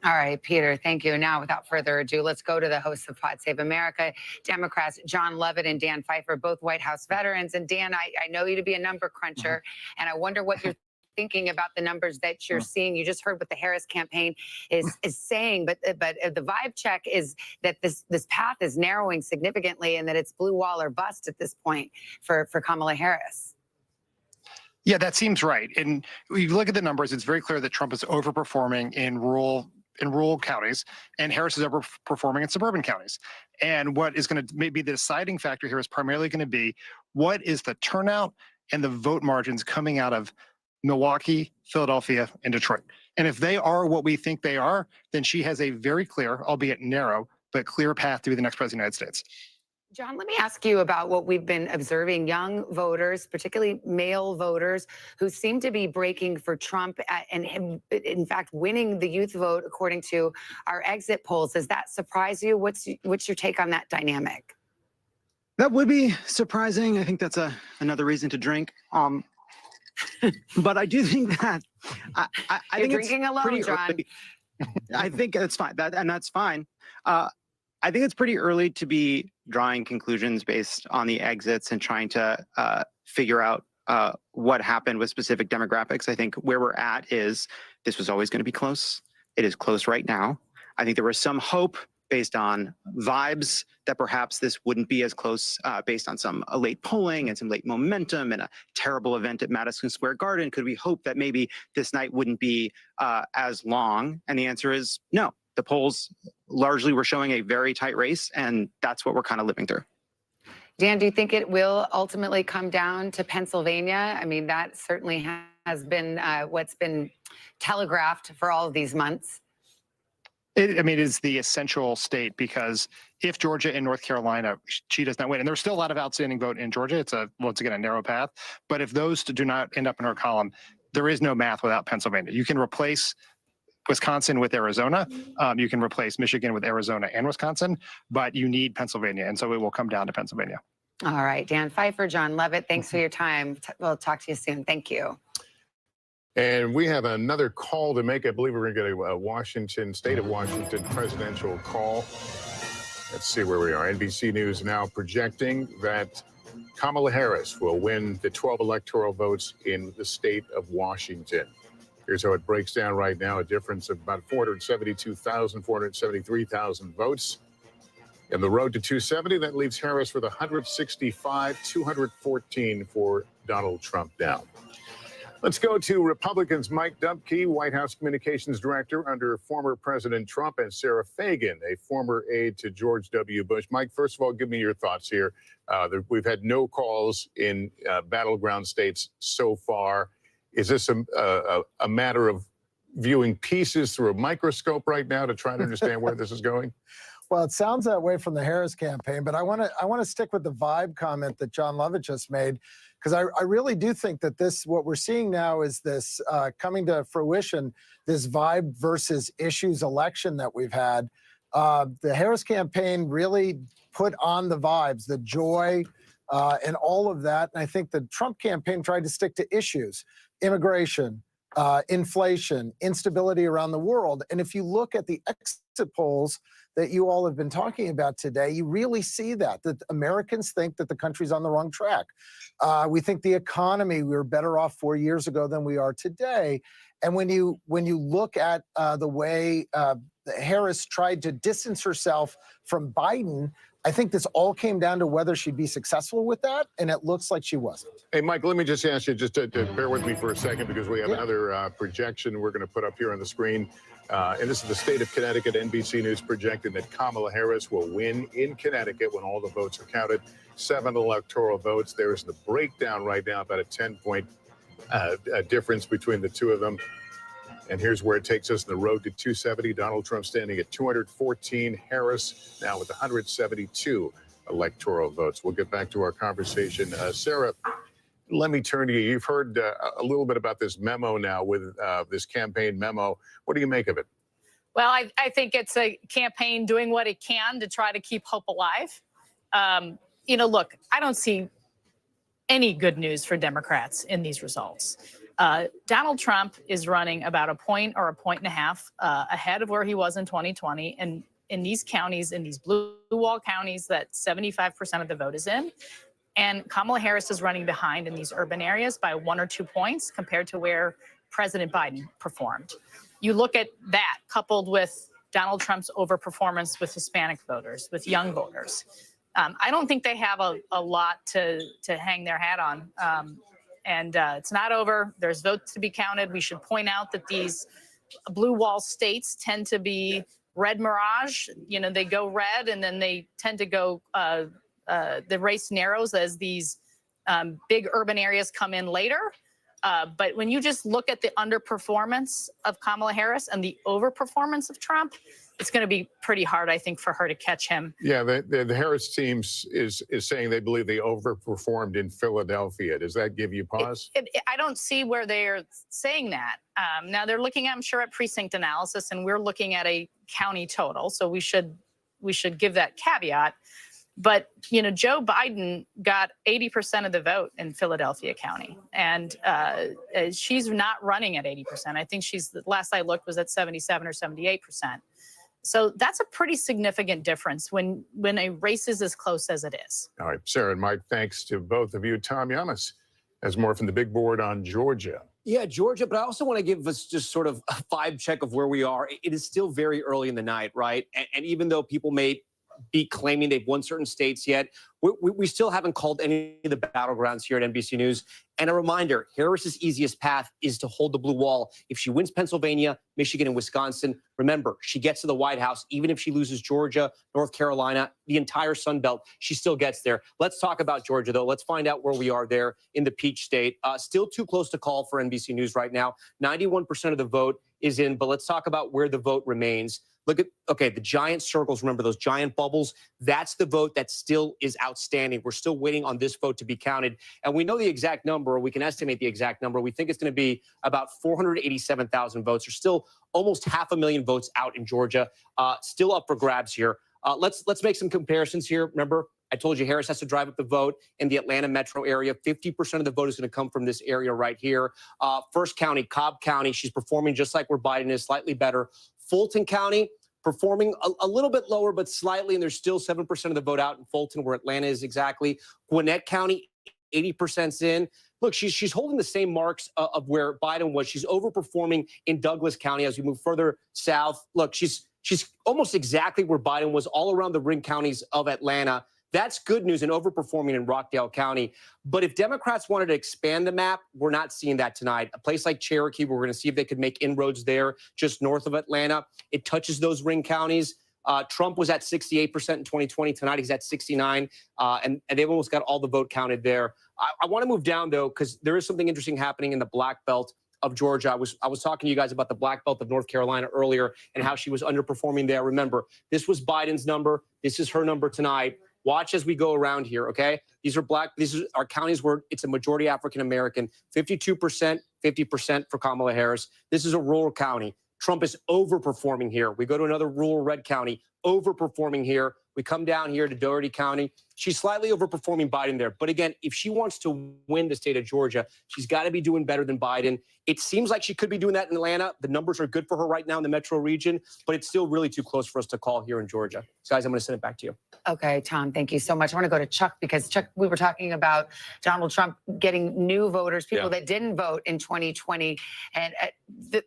Speaker 4: All right, Peter, thank you. Now, without further ado, let's go to the hosts of Pod Save America, Democrats John Lovett and Dan Pfeiffer, both White House veterans. And Dan, I know you to be a number cruncher, and I wonder what you're thinking about the numbers that you're seeing. You just heard what the Harris campaign is saying, but the vibe check is that this path is narrowing significantly and that it's blue wall or bust at this point for Kamala Harris.
Speaker 14: Yeah, that seems right. And you look at the numbers, it's very clear that Trump is overperforming in rural counties, and Harris is overperforming in suburban counties. And what is going to maybe the deciding factor here is primarily going to be what is the turnout and the vote margins coming out of Milwaukee, Philadelphia, and Detroit. And if they are what we think they are, then she has a very clear, albeit narrow, but clear path to be the next president of the United States.
Speaker 4: John, let me ask you about what we've been observing. Young voters, particularly male voters, who seem to be breaking for Trump and him, in fact, winning the youth vote, according to our exit polls. Does that surprise you? What's your take on that dynamic?
Speaker 16: That would be surprising. I think that's another reason to drink. But I do think that I think
Speaker 4: drinking
Speaker 16: it's
Speaker 4: alone,
Speaker 16: pretty
Speaker 4: John.
Speaker 16: early. I think that's fine. That's fine. I think it's pretty early to be drawing conclusions based on the exits and trying to figure out what happened with specific demographics. I think where we're at is this was always going to be close. It is close right now. I think there was some hope based on vibes that perhaps this wouldn't be as close based on some late polling and some late momentum and a terrible event at Madison Square Garden. Could we hope that maybe this night wouldn't be as long? And the answer is no. The polls largely were showing a very tight race, and that's what we're kind of living through.
Speaker 4: Dan, do you think it will ultimately come down to Pennsylvania? I mean, that certainly has been what's been telegraphed for all of these months.
Speaker 14: It is the essential state, because if Georgia and North Carolina, she does not win, and there's still a lot of outstanding vote in Georgia. It's once again a narrow path. But if those do not end up in her column, there is no math without Pennsylvania. You can replace Wisconsin with Arizona. You can replace Michigan with Arizona and Wisconsin, but you need Pennsylvania. And so it will come down to Pennsylvania.
Speaker 4: All right, Dan Pfeiffer, John Levitt, thanks for your time. We'll talk to you soon. Thank you.
Speaker 6: And we have another call to make. I believe we're going to get a state of Washington presidential call. Let's see where we are. NBC News now projecting that Kamala Harris will win the 12 electoral votes in the state of Washington. Here's how it breaks down right now. A difference of about 473,000 votes. In the road to 270, that leaves Harris with 165, 214 for Donald Trump down. Let's go to Republicans Mike Dubke, White House Communications Director under former President Trump, and Sarah Fagan, a former aide to George W. Bush. Mike, first of all, give me your thoughts here. We've had no calls in battleground states so far. Is this a matter of viewing pieces through a microscope right now to try to understand where this is going?
Speaker 17: Well, it sounds that way from the Harris campaign, but I want to stick with the vibe comment that John Levitt just made, because I really do think that what we're seeing now is this coming to fruition, this vibe versus issues election that we've had. The Harris campaign really put on the vibes, the joy, and all of that. And I think the Trump campaign tried to stick to issues, immigration, inflation, instability around the world. And if you look at the exit polls that you all have been talking about today, you really see that Americans think that the country's on the wrong track. We think the economy, we were better off 4 years ago than we are today. And when you look at the way Harris tried to distance herself from Biden, I think this all came down to whether she'd be successful with that, and it looks like she wasn't.
Speaker 6: Hey, Mike, let me just ask you to bear with me for a second, because we have another projection we're going to put up here on the screen. And this is the state of Connecticut. NBC News projecting that Kamala Harris will win in Connecticut when all the votes are counted. 7 electoral votes. There's the breakdown right now, about a 10-point difference between the two of them. And here's where it takes us in the road to 270. Donald Trump standing at 214. Harris now with 172 electoral votes. We'll get back to our conversation. Sarah, let me turn to you. You've heard a little bit about this memo now with this campaign memo. What do you make of it?
Speaker 21: Well, I think it's a campaign doing what it can to try to keep hope alive. Look, I don't see any good news for Democrats in these results. Donald Trump is running about a point or a point and a half ahead of where he was in 2020. And in these counties, in these blue wall counties that 75% of the vote is in, and Kamala Harris is running behind in these urban areas by 1 or 2 points compared to where President Biden performed. You look at that coupled with Donald Trump's overperformance with Hispanic voters, with young voters. I don't think they have a lot to hang their hat on. And it's not over. There's votes to be counted. We should point out that these blue wall states tend to be red mirage. They go red and then they tend to go, the race narrows as these big urban areas come in later. But when you just look at the underperformance of Kamala Harris and the overperformance of Trump, it's going to be pretty hard, I think, for her to catch him.
Speaker 6: Yeah, the Harris team is saying they believe they overperformed in Philadelphia. Does that give you pause?
Speaker 21: I don't see where they're saying that. Now they're looking, I'm sure, at precinct analysis, and we're looking at a county total. So we should give that caveat. But, Joe Biden got 80% of the vote in Philadelphia County, and she's not running at 80%. I think the last I looked was at 77 or 78%. So that's a pretty significant difference when a race is as close as it is.
Speaker 6: All right, Sarah and Mike, thanks to both of you. Tom Yamas has more from the big board on Georgia.
Speaker 20: Yeah, Georgia, but I also want to give us just sort of a vibe check of where we are. It is still very early in the night, right? And even though people may be claiming they've won certain states yet, we still haven't called any of the battlegrounds here at NBC News. And a reminder, Harris's easiest path is to hold the blue wall. If she wins Pennsylvania, Michigan, and Wisconsin, remember, she gets to the White House. Even if she loses Georgia, North Carolina, the entire Sun Belt, she still gets there. Let's talk about Georgia, though. Let's find out where we are there in the Peach State. Still too close to call for NBC News right now. 91% of the vote is in, but let's talk about where the vote remains. Look at, the giant circles, remember those giant bubbles? That's the vote that still is outstanding. We're still waiting on this vote to be counted. And we know the exact number, or we can estimate the exact number. We think it's going to be about 487,000 votes. There's still almost 500,000 votes out in Georgia, still up for grabs here. Let's make some comparisons here. Remember, I told you Harris has to drive up the vote in the Atlanta metro area. 50% of the vote is going to come from this area right here. First county, Cobb County, she's performing just like where Biden is, slightly better. Fulton County, performing a little bit lower, but slightly, and there's still 7% of the vote out in Fulton, where Atlanta is exactly. Gwinnett County, 80%'s in. Look, she's holding the same marks of where Biden was. She's overperforming in Douglas County as we move further south. Look, she's almost exactly where Biden was all around the ring counties of Atlanta. That's good news and overperforming in Rockdale County. But if Democrats wanted to expand the map, we're not seeing that tonight. A place like Cherokee, we're going to see if they could make inroads there just north of Atlanta. It touches those ring counties. Trump was at 68% in 2020. Tonight he's at 69, and they've almost got all the vote counted there. I want to move down, though, because there is something interesting happening in the Black Belt of Georgia. I was talking to you guys about the Black Belt of North Carolina earlier and how she was underperforming there. Remember, this was Biden's number. This is her number tonight. Watch as we go around here, okay? These are counties where it's a majority African-American, 52%, 50% for Kamala Harris. This is a rural county. Trump is overperforming here. We go to another rural red county, overperforming here. We come down here to Doherty County. She's slightly overperforming Biden there. But again, if she wants to win the state of Georgia, she's got to be doing better than Biden. It seems like she could be doing that in Atlanta. The numbers are good for her right now in the metro region, but it's still really too close for us to call here in Georgia. So guys, I'm going to send it back to you.
Speaker 4: Okay, Tom, thank you so much. I want to go to Chuck because, Chuck, we were talking about Donald Trump getting new voters, people that didn't vote in 2020, and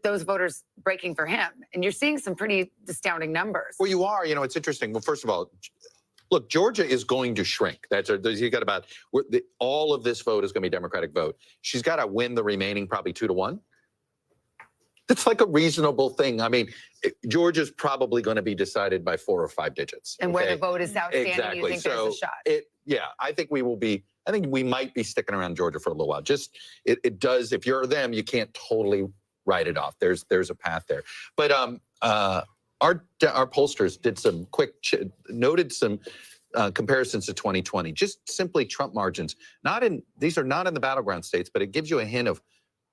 Speaker 4: those voters breaking for him. And you're seeing some pretty astounding numbers.
Speaker 10: Well, you are. You know, it's interesting. Well, first of all, look, Georgia is going to shrink. You got about all of this vote is going to be Democratic vote. She's got to win the remaining probably 2-1. That's like a reasonable thing. I mean, Georgia's probably going to be decided by 4 or 5 digits.
Speaker 4: And where the vote is outstanding,
Speaker 10: exactly.
Speaker 4: you think there's a shot?
Speaker 10: I think we will be. I think we might be sticking around Georgia for a little while. Just it does. If you're them, you can't totally write it off. There's a path there. But our pollsters did some noted some comparisons to 2020. Just simply Trump margins. These are not in the battleground states, but it gives you a hint of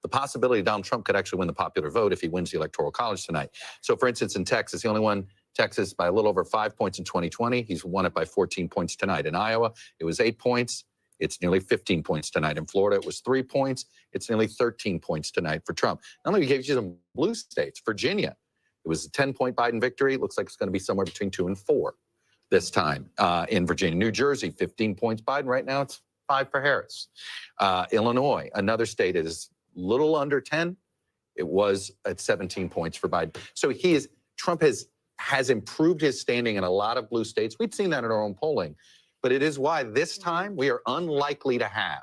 Speaker 10: the possibility Donald Trump could actually win the popular vote if he wins the Electoral College tonight. So, for instance, in Texas, he only won Texas by a little over 5 points in 2020. He's won it by 14 points tonight. In Iowa, it was 8 points. It's nearly 15 points tonight. In Florida, it was 3 points. It's nearly 13 points tonight for Trump. Not only gave you some blue states, Virginia, it was a 10-point Biden victory. It looks like it's going to be somewhere between 2 and 4 this time in Virginia. New Jersey, 15 points Biden. Right now, it's 5 for Harris. Illinois, another state, is little under 10. It was at 17 points for Biden. So Trump has improved his standing in a lot of blue states. We'd seen that in our own polling, but it is why this time we are unlikely to have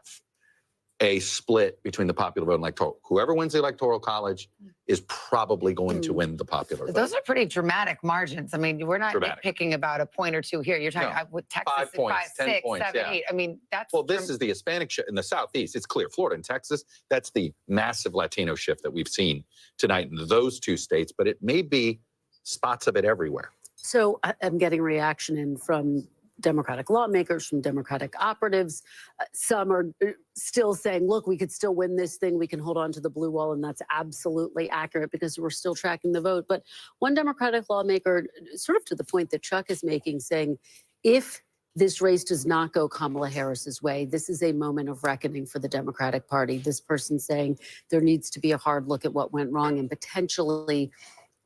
Speaker 10: a split between the popular vote and electoral. Whoever wins the Electoral College is probably going to win the popular vote.
Speaker 4: Those are pretty dramatic margins. I mean, we're not nitpicking about a point or two here. You're talking with Texas
Speaker 10: 5 points,
Speaker 4: 5,
Speaker 10: 10
Speaker 4: 6,
Speaker 10: points,
Speaker 4: 7, 8. I mean, that's
Speaker 10: this is the Hispanic shift in the Southeast. It's clear. Florida and Texas, that's the massive Latino shift that we've seen tonight in those 2 states, but it may be spots of it everywhere.
Speaker 9: So I'm getting reaction in from Democratic lawmakers, from Democratic operatives. Some are still saying, look, we could still win this thing. We can hold on to the blue wall. And that's absolutely accurate because we're still tracking the vote. But one Democratic lawmaker, sort of to the point that Chuck is making, saying, if this race does not go Kamala Harris's way, this is a moment of reckoning for the Democratic Party. This person saying there needs to be a hard look at what went wrong and potentially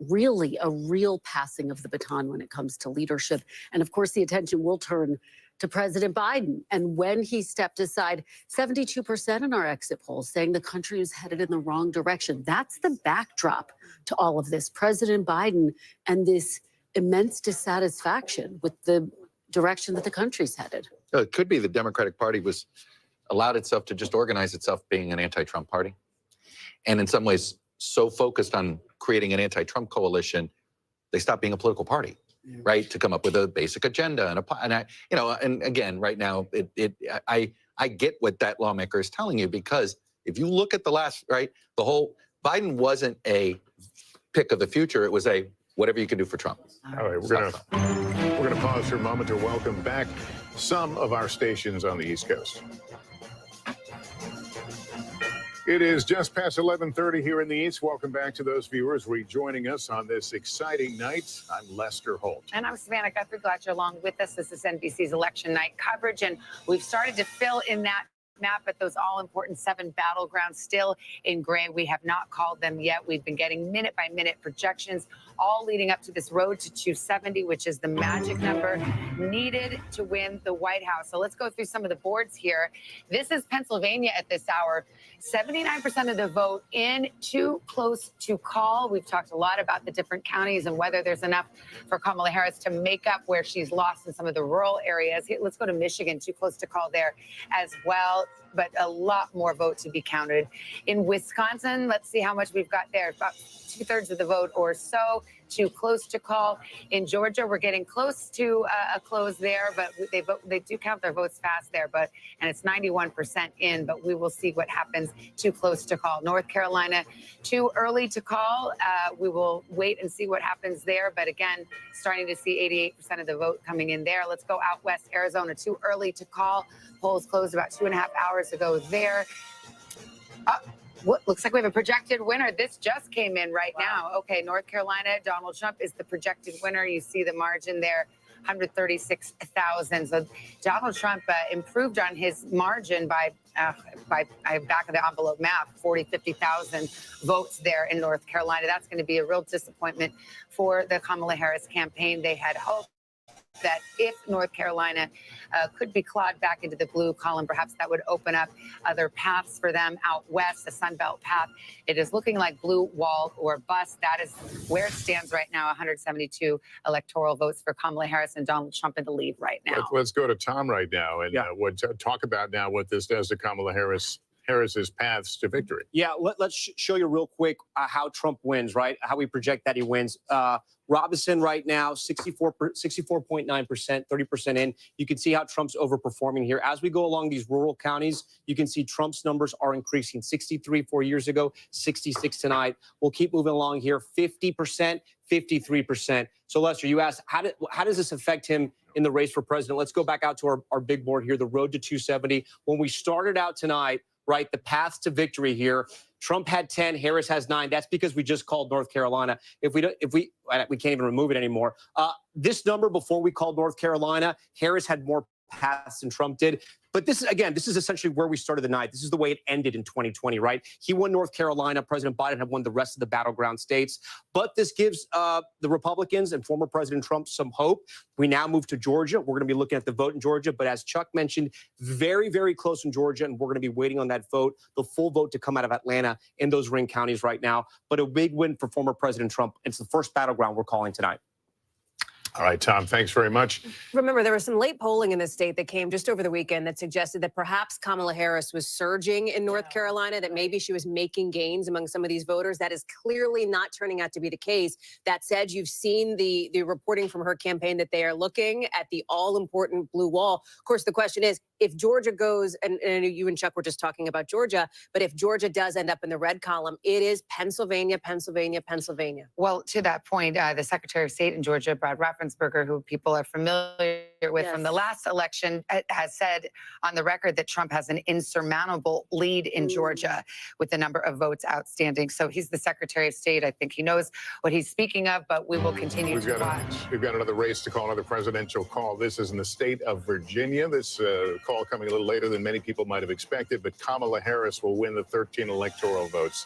Speaker 9: really a real passing of the baton when it comes to leadership. And of course, the attention will turn to President Biden. And when he stepped aside, 72% in our exit polls saying the country is headed in the wrong direction. That's the backdrop to all of this. President Biden and this immense dissatisfaction with the direction that the country's headed.
Speaker 10: It could be the Democratic Party allowed itself to just organize itself being an anti-Trump party. And in some ways, so focused on creating an anti-Trump coalition, they stopped being a political party, right? To come up with a basic agenda and again, right now, I get what that lawmaker is telling you, because if you look at the whole Biden wasn't a pick of the future. It was a whatever you can do for Trump.
Speaker 6: All right, we're gonna pause for a moment to welcome back some of our stations on the East Coast. It is just past 11:30 here in the East. Welcome back to those viewers rejoining us on this exciting night. I'm Lester Holt.
Speaker 4: And I'm Savannah Guthrie. Glad you're along with us. This is NBC's election night coverage, and we've started to fill in that map at those all-important 7 battlegrounds still in gray. We have not called them yet. We've been getting minute-by-minute projections, all leading up to this road to 270, which is the magic number needed to win the White House. So let's go through some of the boards here. This is Pennsylvania at this hour. 79% of the vote in, too close to call. We've talked a lot about the different counties and whether there's enough for Kamala Harris to make up where she's lost in some of the rural areas. Let's go to Michigan, too close to call there as well, but a lot more vote to be counted. In Wisconsin, let's see how much we've got there. About 2/3 of the vote or so, too close to call. In Georgia, we're getting close to a close there, but they do count their votes fast there, and it's 91% in, but we will see what happens. Too close to call. North Carolina, too early to call. We will wait and see what happens there, but again, starting to see 88% of the vote coming in there. Let's go out west. Arizona, too early to call. Polls closed about 2.5 hours ago there. What looks like we have a projected winner. This just came in right now. Okay, North Carolina, Donald Trump is the projected winner. You see the margin there, 136,000. So Donald Trump improved on his margin by back of the envelope math, 50,000 votes there in North Carolina. That's going to be a real disappointment for the Kamala Harris campaign. They had hoped that if North Carolina could be clawed back into the blue column, perhaps that would open up other paths for them out west, the Sun Belt path. It is looking like blue wall or bust. That is where it stands right now, 172 electoral votes for Kamala Harris and Donald Trump in the lead right now.
Speaker 6: Let's go to Tom right now and talk about now what this does to Kamala Harris's paths to victory.
Speaker 20: Yeah, let's show you real quick how Trump wins, right? How we project that he wins. Robinson right now, 64.9%, 30% in. You can see how Trump's overperforming here. As we go along these rural counties, you can see Trump's numbers are increasing. 63 4 years ago, 66 tonight. We'll keep moving along here. 50%, 53%. So Lester, you asked, how does this affect him in the race for president? Let's go back out to our big board here, the road to 270. When we started out tonight, right, the paths to victory here, Trump had 10, Harris has 9. That's because we just called North Carolina. We can't even remove it anymore. This number before we called North Carolina, Harris had more paths than Trump did. But this is essentially where we started the night. This is the way it ended in 2020, right? He won North Carolina. President Biden had won the rest of the battleground states. But this gives the Republicans and former President Trump some hope. We now move to Georgia. We're going to be looking at the vote in Georgia. But as Chuck mentioned, very, very close in Georgia. And we're going to be waiting on that vote, the full vote to come out of Atlanta in those ring counties right now. But a big win for former President Trump. It's the first battleground we're calling tonight.
Speaker 6: All right, Tom, thanks very much.
Speaker 18: Remember, there was some late polling in the state that came just over the weekend that suggested that perhaps Kamala Harris was surging in North Carolina, that maybe she was making gains among some of these voters. That is clearly not turning out to be the case. That said, you've seen the reporting from her campaign that they are looking at the all-important blue wall. Of course, the question is, if Georgia goes, and you and Chuck were just talking about Georgia, but if Georgia does end up in the red column, it is Pennsylvania, Pennsylvania, Pennsylvania.
Speaker 4: Well, to that point, the Secretary of State in Georgia, Brad Raffensperger, who people are familiar with from the last election, has said on the record that Trump has an insurmountable lead in Georgia with the number of votes outstanding. So he's the Secretary of State. I think he knows what he's speaking of, but we will continue to watch.
Speaker 6: We've got another race to call, another presidential call. This is in the state of Virginia. This call coming a little later than many people might have expected, but Kamala Harris will win the 13 electoral votes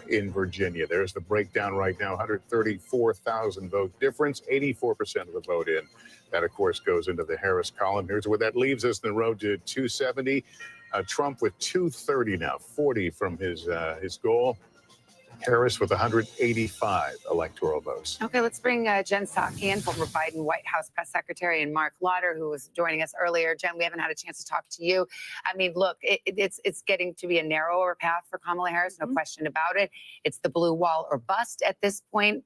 Speaker 6: in Virginia. There's the breakdown right now, 134,000 vote difference, 84% of the vote in. That, of course, goes into the Harris column. Here's where that leaves us in the road to 270. Trump with 230 now, 40 from his goal. Harris with 185 electoral votes.
Speaker 4: Okay, let's bring Jen Psaki in, former Biden White House press secretary, and Mark Lauder, who was joining us earlier. Jen, we haven't had a chance to talk to you. I mean, look, it's getting to be a narrower path for Kamala Harris, no question about it. It's the blue wall or bust at this point.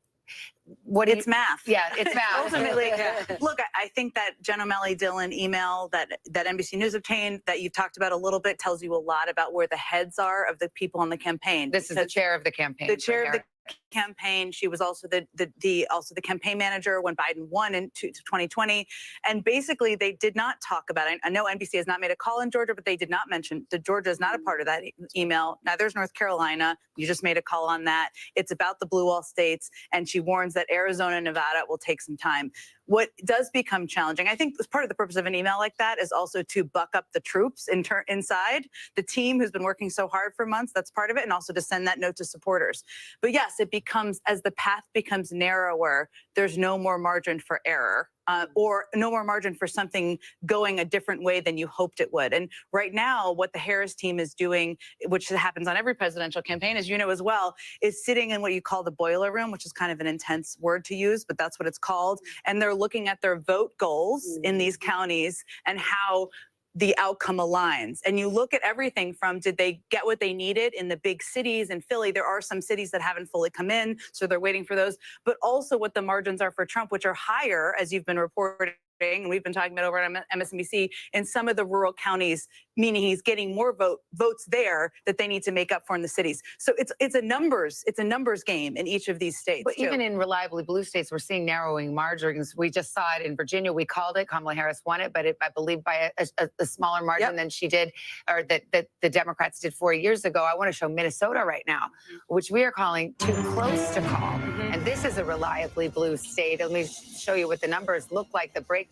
Speaker 4: What do
Speaker 3: It's math.
Speaker 4: Yeah, it's math.
Speaker 3: Ultimately, look, I think that Jen O'Malley Dillon email that NBC News obtained that you've talked about a little bit tells you a lot about where the heads are of the people on the campaign.
Speaker 4: This is the chair of the campaign.
Speaker 3: The chair of the campaign. She was also the campaign manager when Biden won in 2020. And basically, they did not talk about it. I know NBC has not made a call in Georgia, but they did not mention that Georgia is not a part of that email. Neither is North Carolina. You just made a call on that. It's about the blue wall states, and she warns that Arizona and Nevada will take some time. What does become challenging, I think part of the purpose of an email like that is also to buck up the troops inside the team who's been working so hard for months. That's part of it, and also to send that note to supporters. But yes, it becomes, as the path becomes narrower, there's no more margin for error. Or no more margin for something going a different way than you hoped it would. And right now, what the Harris team is doing, which happens on every presidential campaign, as you know as well, is sitting in what you call the boiler room, which is kind of an intense word to use, but that's what it's called. And they're looking at their vote goals in these counties and how the outcome aligns. And you look at everything from, did they get what they needed in the big cities? In Philly, there are some cities that haven't fully come in, so they're waiting for those, but also what the margins are for Trump, which are higher, as you've been reporting, and we've been talking about over on MSNBC, in some of the rural counties, meaning he's getting more votes there that they need to make up for in the cities. So it's a numbers game in each of these states.
Speaker 4: But even in reliably blue states, we're seeing narrowing margins. We just saw it in Virginia. We called it. Kamala Harris won it, but I believe by a smaller margin than she did, or that the Democrats did 4 years ago. I want to show Minnesota right now, which we are calling too close to call. And this is a reliably blue state. Let me show you what the numbers look like, the breakdown.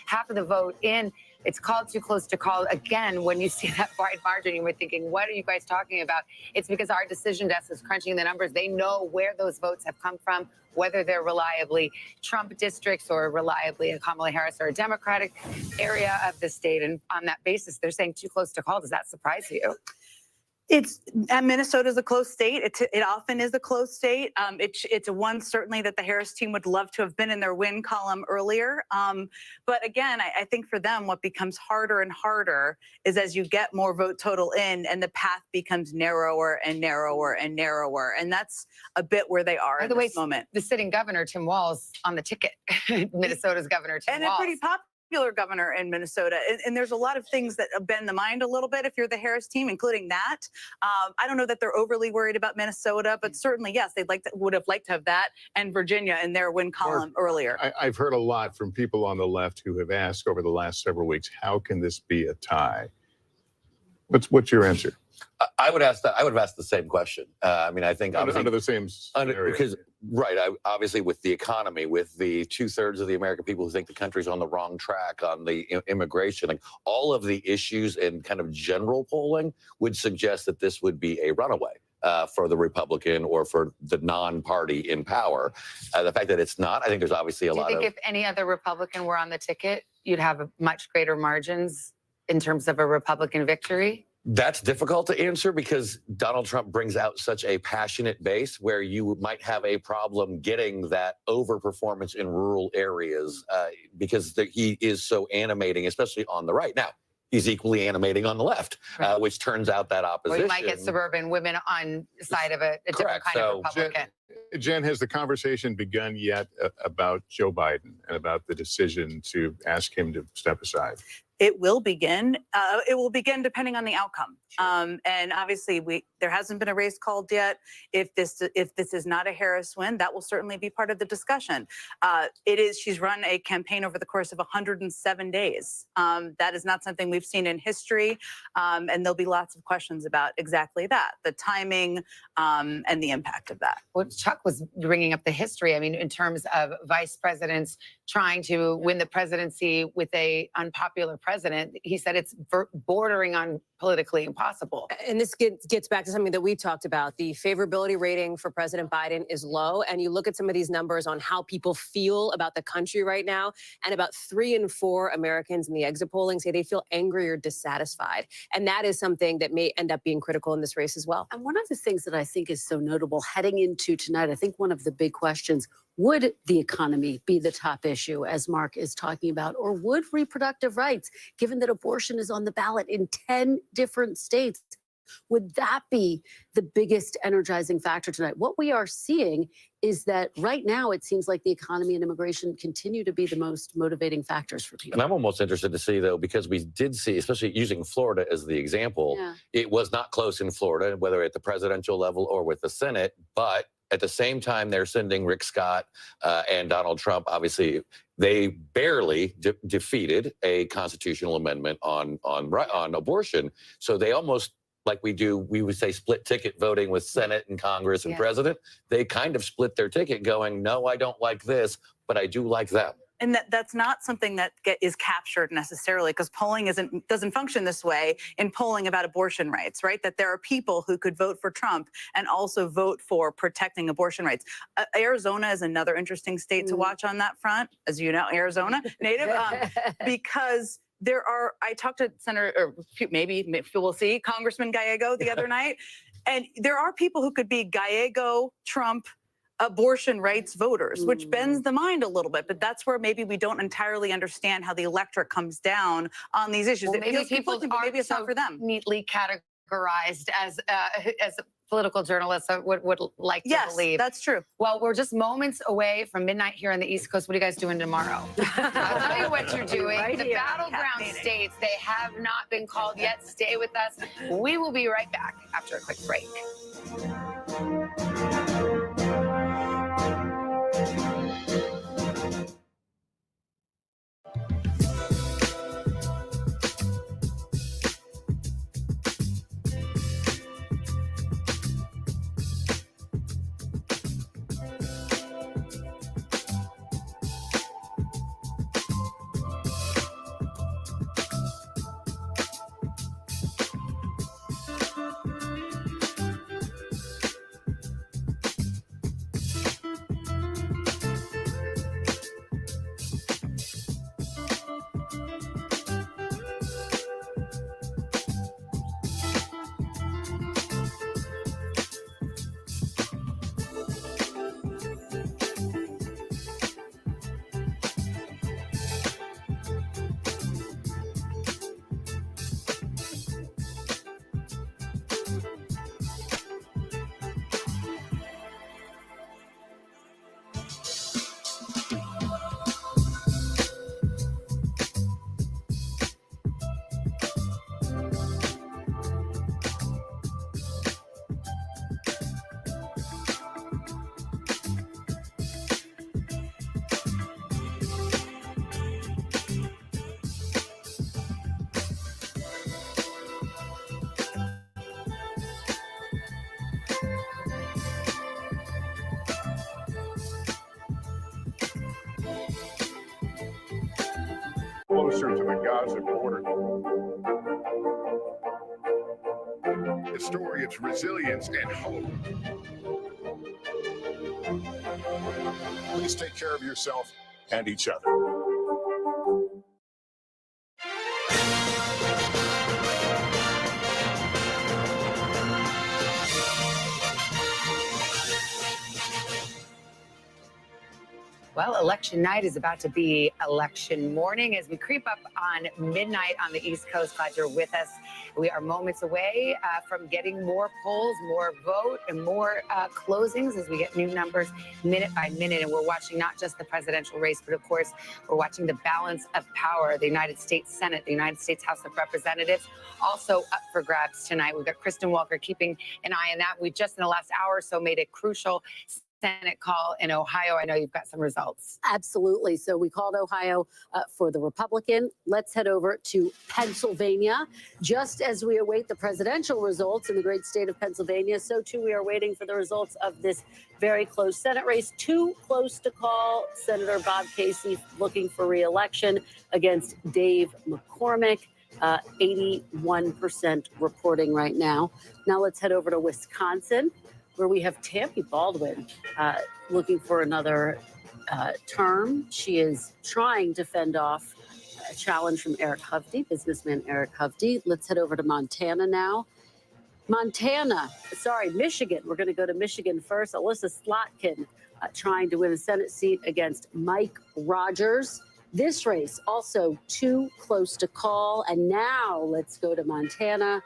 Speaker 4: Half of the vote in. It's called too close to call. Again, when you see that wide margin, you were thinking, what are you guys talking about? It's because our decision desk is crunching the numbers. They know where those votes have come from, whether they're reliably Trump districts or reliably a Kamala Harris or a Democratic area of the state. And on that basis, they're saying too close to call. Does that surprise you?
Speaker 3: Minnesota is a close state. It often is a close state. It's one certainly that the Harris team would love to have been in their win column earlier. But again, I think for them, what becomes harder and harder is as you get more vote total in, and the path becomes narrower and narrower and narrower. And that's a bit where they are at this moment.
Speaker 4: The sitting governor, Tim Walz, on the ticket. Minnesota's governor, Tim Walz.
Speaker 3: And a pretty popular governor in Minnesota. And there's a lot of things that bend the mind a little bit if you're the Harris team, including that. I don't know that they're overly worried about Minnesota, but certainly, yes, would have liked to have that and Virginia in their win column earlier.
Speaker 6: I've heard a lot from people on the left who have asked over the last several weeks, how can this be a tie? What's your answer?
Speaker 22: I would ask that. I would have asked the same question. I mean, I think
Speaker 6: under the same scenario.
Speaker 22: Because obviously with the economy, with the 2/3 of the American people who think the country's on the wrong track on the immigration, like all of the issues in kind of general polling would suggest that this would be a runaway for the Republican or for the non-party in power. The fact that it's not, I think there's obviously a lot of.
Speaker 4: Do you think if any other Republican were on the ticket, you'd have much greater margins in terms of a Republican victory?
Speaker 22: That's difficult to answer because Donald Trump brings out such a passionate base where you might have a problem getting that overperformance in rural areas because he is so animating, especially on the right. Now, he's equally animating on the left, which turns out that opposition.
Speaker 4: Or you might get suburban women on the side of a different kind of Republican.
Speaker 6: Jen, has the conversation begun yet about Joe Biden and about the decision to ask him to step aside?
Speaker 3: It will begin. It will begin depending on the outcome. And obviously, there hasn't been a race called yet. If this is not a Harris win, that will certainly be part of the discussion. She's run a campaign over the course of 107 days. That is not something we've seen in history. And there'll be lots of questions about exactly that, the timing and the impact of that.
Speaker 4: Well, Chuck was bringing up the history. I mean, in terms of vice presidents trying to win the presidency with a unpopular president, he said it's bordering on politically impossible.
Speaker 18: And this gets back to something that we talked about. The favorability rating for President Biden is low. And you look at some of these numbers on how people feel about the country right now, and about 3 in 4 Americans in the exit polling say they feel angry or dissatisfied. And that is something that may end up being critical in this race as well.
Speaker 9: And one of the things that I think is so notable heading into tonight, I think one of the big questions, would the economy be the top issue, as Mark is talking about, or would reproductive rights, given that abortion is on the ballot in 10 different states, Would that be the biggest energizing factor tonight? What we are seeing is that right now it seems like the economy and immigration continue to be the most motivating factors for people.
Speaker 22: And I'm almost interested to see, though, because we did see, especially using Florida as the example, it was not close in Florida, whether at the presidential level or with the Senate. But at the same time, they're sending Rick Scott and Donald Trump. Obviously, they barely defeated a constitutional amendment on abortion. So they almost, like we would say split ticket voting with Senate and Congress and president. They kind of split their ticket going, no, I don't like this, but I do like them.
Speaker 3: And that's not something that is captured necessarily, because polling doesn't function this way in polling about abortion rights, right? That there are people who could vote for Trump and also vote for protecting abortion rights. Arizona is another interesting state to watch on that front, as you know, Arizona native, because I talked to Senator, or maybe we'll see, Congressman Gallego the other night, and there are people who could be Gallego, Trump, abortion rights voters, which bends the mind a little bit, but that's where maybe we don't entirely understand how the electorate comes down on these issues.
Speaker 4: Well,
Speaker 3: It
Speaker 4: maybe
Speaker 3: feels
Speaker 4: people
Speaker 3: conflicting, but maybe it's not for them.
Speaker 4: Neatly categorized as political journalists would like to believe.
Speaker 3: Yes, that's true.
Speaker 4: Well, we're just moments away from midnight here on the East Coast. What are you guys doing tomorrow? I'll tell you what you're doing.
Speaker 3: Right
Speaker 4: The
Speaker 3: here.
Speaker 4: battleground states, they have not been called yet. Stay with us. We will be right back after a quick break.
Speaker 6: Closer to the Gaza border. A story of resilience and hope. Please take care of yourself and each other.
Speaker 4: Well, election night is about to be election morning as we creep up on midnight on the East Coast. Glad you're with us. We are moments away from getting more polls, more vote, and more closings as we get new numbers minute by minute. And we're watching not just the presidential race, but of course, we're watching the balance of power. The United States Senate, the United States House of Representatives, also up for grabs tonight. We've got Kristen Walker keeping an eye on that. We just in the last hour or so made a crucial Senate call in Ohio. I know you've got some results.
Speaker 9: Absolutely. So we called Ohio for the Republican. Let's head over to Pennsylvania. Just as we await the presidential results in the great state of Pennsylvania, so too we are waiting for the results of this very close Senate race. Too close to call. Senator Bob Casey looking for re-election against Dave McCormick. 81% reporting right now. Now let's head over to Wisconsin, where we have Tammy Baldwin looking for another term. She is trying to fend off a challenge from Eric Hovde, businessman Eric Hovde. Let's head over to Montana now. Michigan. We're going to go to Michigan first. Alyssa Slotkin trying to win a Senate seat against Mike Rogers. This race also too close to call. And now let's go to Montana,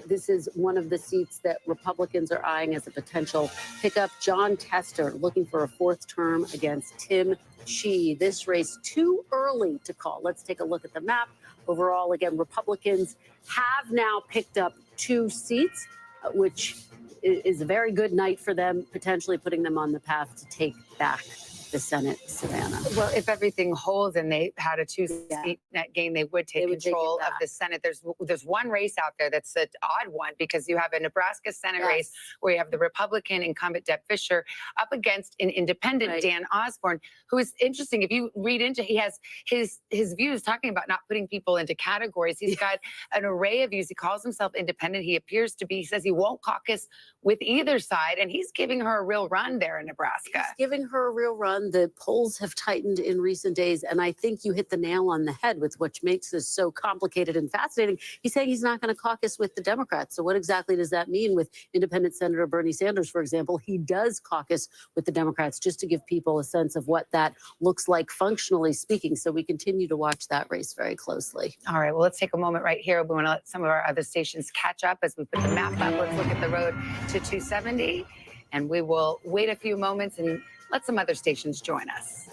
Speaker 9: This is one of the seats that Republicans are eyeing as a potential pickup. John Tester looking for a fourth term against Tim Chi. This race too early to call. Let's take a look at the map. Overall, again, Republicans have now picked up 2 seats, which is a very good night for them, potentially putting them on the path to take back the Senate, Savannah.
Speaker 4: Well, if everything holds and they had a 2-seat net gain, they would take control of the Senate. There's one race out there that's an odd one because you have a Nebraska Senate race where you have the Republican incumbent Deb Fischer up against an independent Dan Osborne, who is interesting. If you read into, he has his views talking about not putting people into categories. He's got an array of views. He calls himself independent. He appears to be, he says he won't caucus with either side, and he's giving her a real run there in Nebraska.
Speaker 9: He's giving her a real run. The polls have tightened in recent days, and I think you hit the nail on the head with what makes this so complicated and fascinating. He's saying he's not going to caucus with the Democrats. So what exactly does that mean with independent Senator Bernie Sanders, for example? He does caucus with the Democrats, just to give people a sense of what that looks like functionally speaking. So we continue to watch that race very closely.
Speaker 4: All right, well, let's take a moment right here. We want to let some of our other stations catch up as we put the map up. Let's look at the road to 270, and we will wait a few moments and let some other stations join us.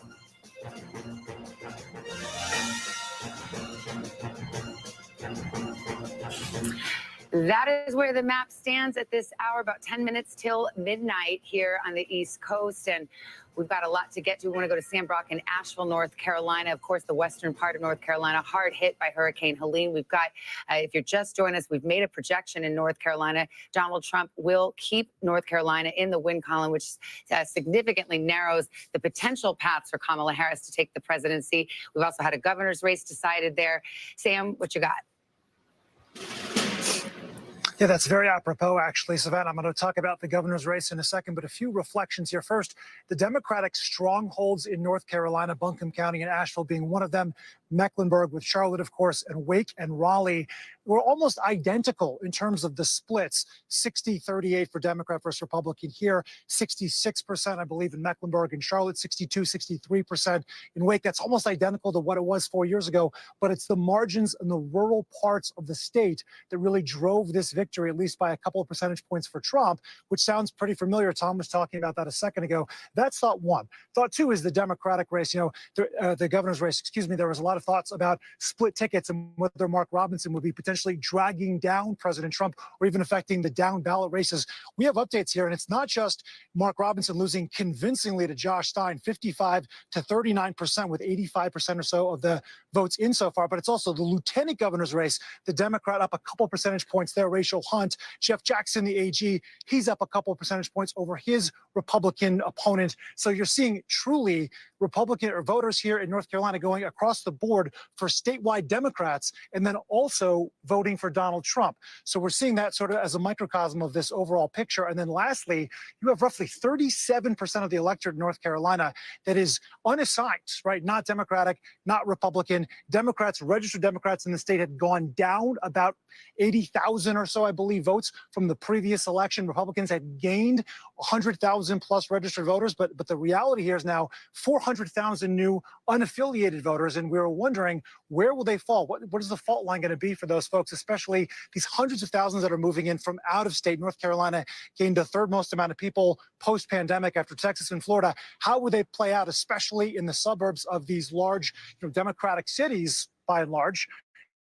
Speaker 4: That is where the map stands at this hour, about 10 minutes till midnight here on the East Coast. And we've got a lot to get to. We want to go to Sam Brock in Asheville, North Carolina. Of course, the western part of North Carolina, hard hit by Hurricane Helene. We've got, if you're just joining us, we've made a projection in North Carolina. Donald Trump will keep North Carolina in the win column, which significantly narrows the potential paths for Kamala Harris to take the presidency. We've also had a governor's race decided there. Sam, what you got?
Speaker 7: Yeah, that's very apropos, actually, Savannah. I'm going to talk about the governor's race in a second, but a few reflections here. First, the Democratic strongholds in North Carolina, Buncombe County and Asheville being one of them, Mecklenburg with Charlotte, of course, and Wake and Raleigh were almost identical in terms of the splits. 60-38 for Democrat versus Republican here, 66%, I believe, in Mecklenburg and Charlotte, 63% in Wake. That's almost identical to what it was 4 years ago, but it's the margins in the rural parts of the state that really drove this victory, at least by a couple of percentage points for Trump, which sounds pretty familiar. Tom was talking about that a second ago. That's thought one. Thought two is the Democratic race, the governor's race, excuse me. There was a lot of thoughts about split tickets and whether Mark Robinson would be potentially dragging down President Trump or even affecting the down ballot races. We have updates here, and it's not just Mark Robinson losing convincingly to Josh Stein, 55 to 39% with 85% or so of the votes in so far, but it's also the lieutenant governor's race, the Democrat up a couple percentage points there, Rachel Hunt. Jeff Jackson, the AG, he's up a couple percentage points over his Republican opponent. So you're seeing truly Republican or voters here in North Carolina going across the board for statewide Democrats and then also voting for Donald Trump. So we're seeing that sort of as a microcosm of this overall picture. And then lastly, you have roughly 37% of the electorate in North Carolina that is unassigned, right? Not Democratic, not Republican. Democrats, registered Democrats in the state had gone down about 80,000 or so, I believe, votes from the previous election. Republicans had gained 100,000 plus registered voters, but the reality here is now 400,000 new unaffiliated voters, and we were wondering where will they fall? What is the fault line going to be for those folks, especially these hundreds of thousands that are moving in from out of state? North Carolina gained the third most amount of people post-pandemic after Texas and Florida. How would they play out, especially in the suburbs of these large, Democratic cities, by and large?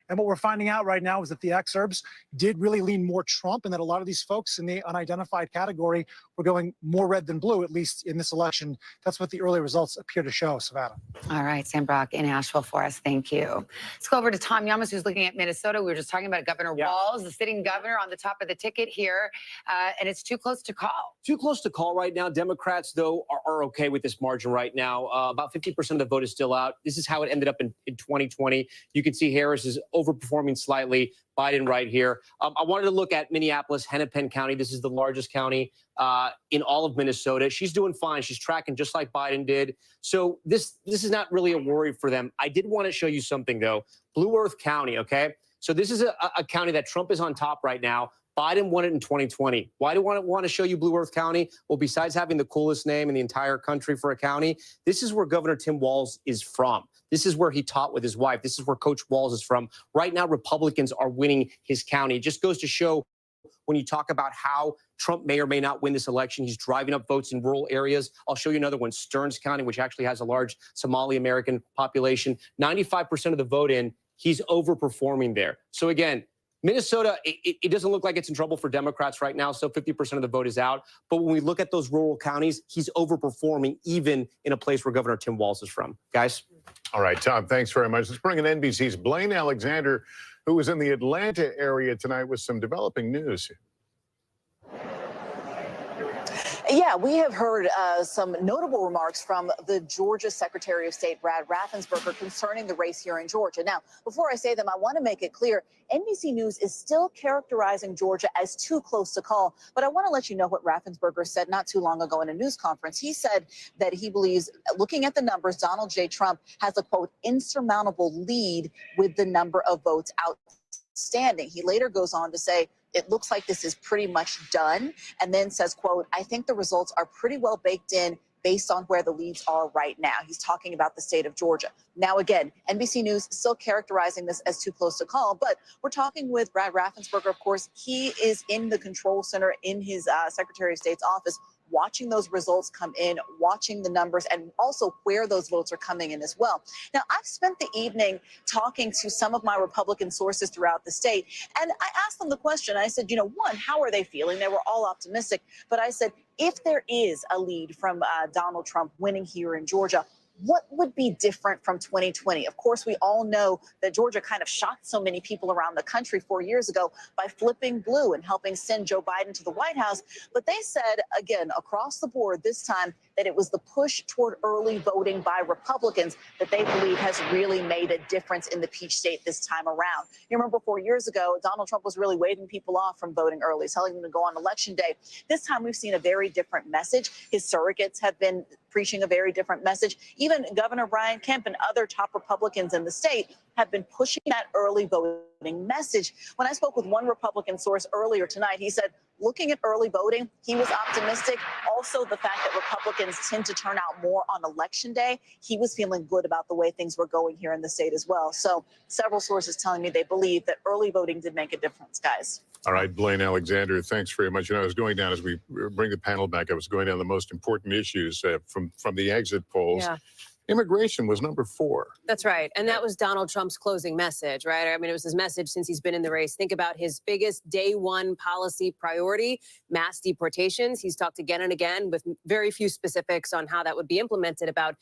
Speaker 7: And what we're finding out right now is that the exurbs did really lean more Trump, and that a lot of these folks in the unidentified category were going more red than blue, at least in this election. That's what the early results appear to show, Savannah.
Speaker 4: All right, Sam Brock in Asheville for us. Thank you. Let's go over to Tom Yamas, who's looking at Minnesota. We were just talking about Governor Walz, the sitting governor, on the top of the ticket here, and it's too close to call.
Speaker 20: Too close to call right now. Democrats, though, are okay with this margin right now. About 50% of the vote is still out. This is how it ended up in 2020. You can see Harris is overperforming slightly. Biden right here. I wanted to look at Minneapolis, Hennepin County. This is the largest county in all of Minnesota. She's doing fine. She's tracking just like Biden did. So this is not really a worry for them. I did want to show you something, though. Blue Earth County, okay? So this is a county that Trump is on top right now. Biden won it in 2020. Why do I want to show you Blue Earth County? Well, besides having the coolest name in the entire country for a county, this is where Governor Tim Walz is from. This is where he taught with his wife. This is where Coach Walls is from. Right now, Republicans are winning his county. It just goes to show when you talk about how Trump may or may not win this election, he's driving up votes in rural areas. I'll show you another one, Stearns County, which actually has a large Somali American population. 95% of the vote in, he's overperforming there. So again, Minnesota, it doesn't look like it's in trouble for Democrats right now, so 50% of the vote is out. But when we look at those rural counties, he's overperforming even in a place where Governor Tim Walz is from. Guys?
Speaker 6: All right, Tom, thanks very much. Let's bring in NBC's Blaine Alexander, who was in the Atlanta area tonight with some developing news.
Speaker 8: Yeah, we have heard some notable remarks from the Georgia Secretary of State, Brad Raffensperger, concerning the race here in Georgia. Now, before I say them, I want to make it clear, NBC News is still characterizing Georgia as too close to call. But I want to let you know what Raffensperger said not too long ago in a news conference. He said that he believes, looking at the numbers, Donald J. Trump has a, quote, insurmountable lead with the number of votes outstanding. He later goes on to say, it looks like this is pretty much done, and then says, quote, I think the results are pretty well baked in based on where the leads are right now. He's talking about the state of Georgia. Now, again, NBC News still characterizing this as too close to call, but we're talking with Brad Raffensperger. Of course, he is in the control center in his Secretary of State's office, watching those results come in, watching the numbers, and also where those votes are coming in as well. Now, I've spent the evening talking to some of my Republican sources throughout the state, and I asked them the question. I said, you know, one, how are they feeling? They were all optimistic, but I said, if there is a lead from Donald Trump winning here in Georgia, what would be different from 2020? Of course, we all know that Georgia kind of shocked so many people around the country 4 years ago by flipping blue and helping send Joe Biden to the White House. But they said, again, across the board this time, that it was the push toward early voting by Republicans that they believe has really made a difference in the Peach State this time around. You remember 4 years ago, Donald Trump was really waving people off from voting early, telling them to go on Election Day. This time we've seen a very different message. His surrogates have been preaching a very different message. Even Governor Brian Kemp and other top Republicans in the state have been pushing that early voting message. When I spoke with one Republican source earlier tonight, he said, looking at early voting, he was optimistic. Also, the fact that Republicans tend to turn out more on Election Day, he was feeling good about the way things were going here in the state as well. So several sources telling me they believe that early voting did make a difference, guys.
Speaker 6: All right, Blaine Alexander, thanks very much. You know, I was going down, as we bring the panel back, I was going down the most important issues from the exit polls.
Speaker 18: Yeah.
Speaker 6: Immigration was number 4.
Speaker 18: That's right. And that was Donald Trump's closing message, right? I mean, it was his message since he's been in the race. Think about his biggest day one policy priority, mass deportations. He's talked again and again with very few specifics on how that would be implemented about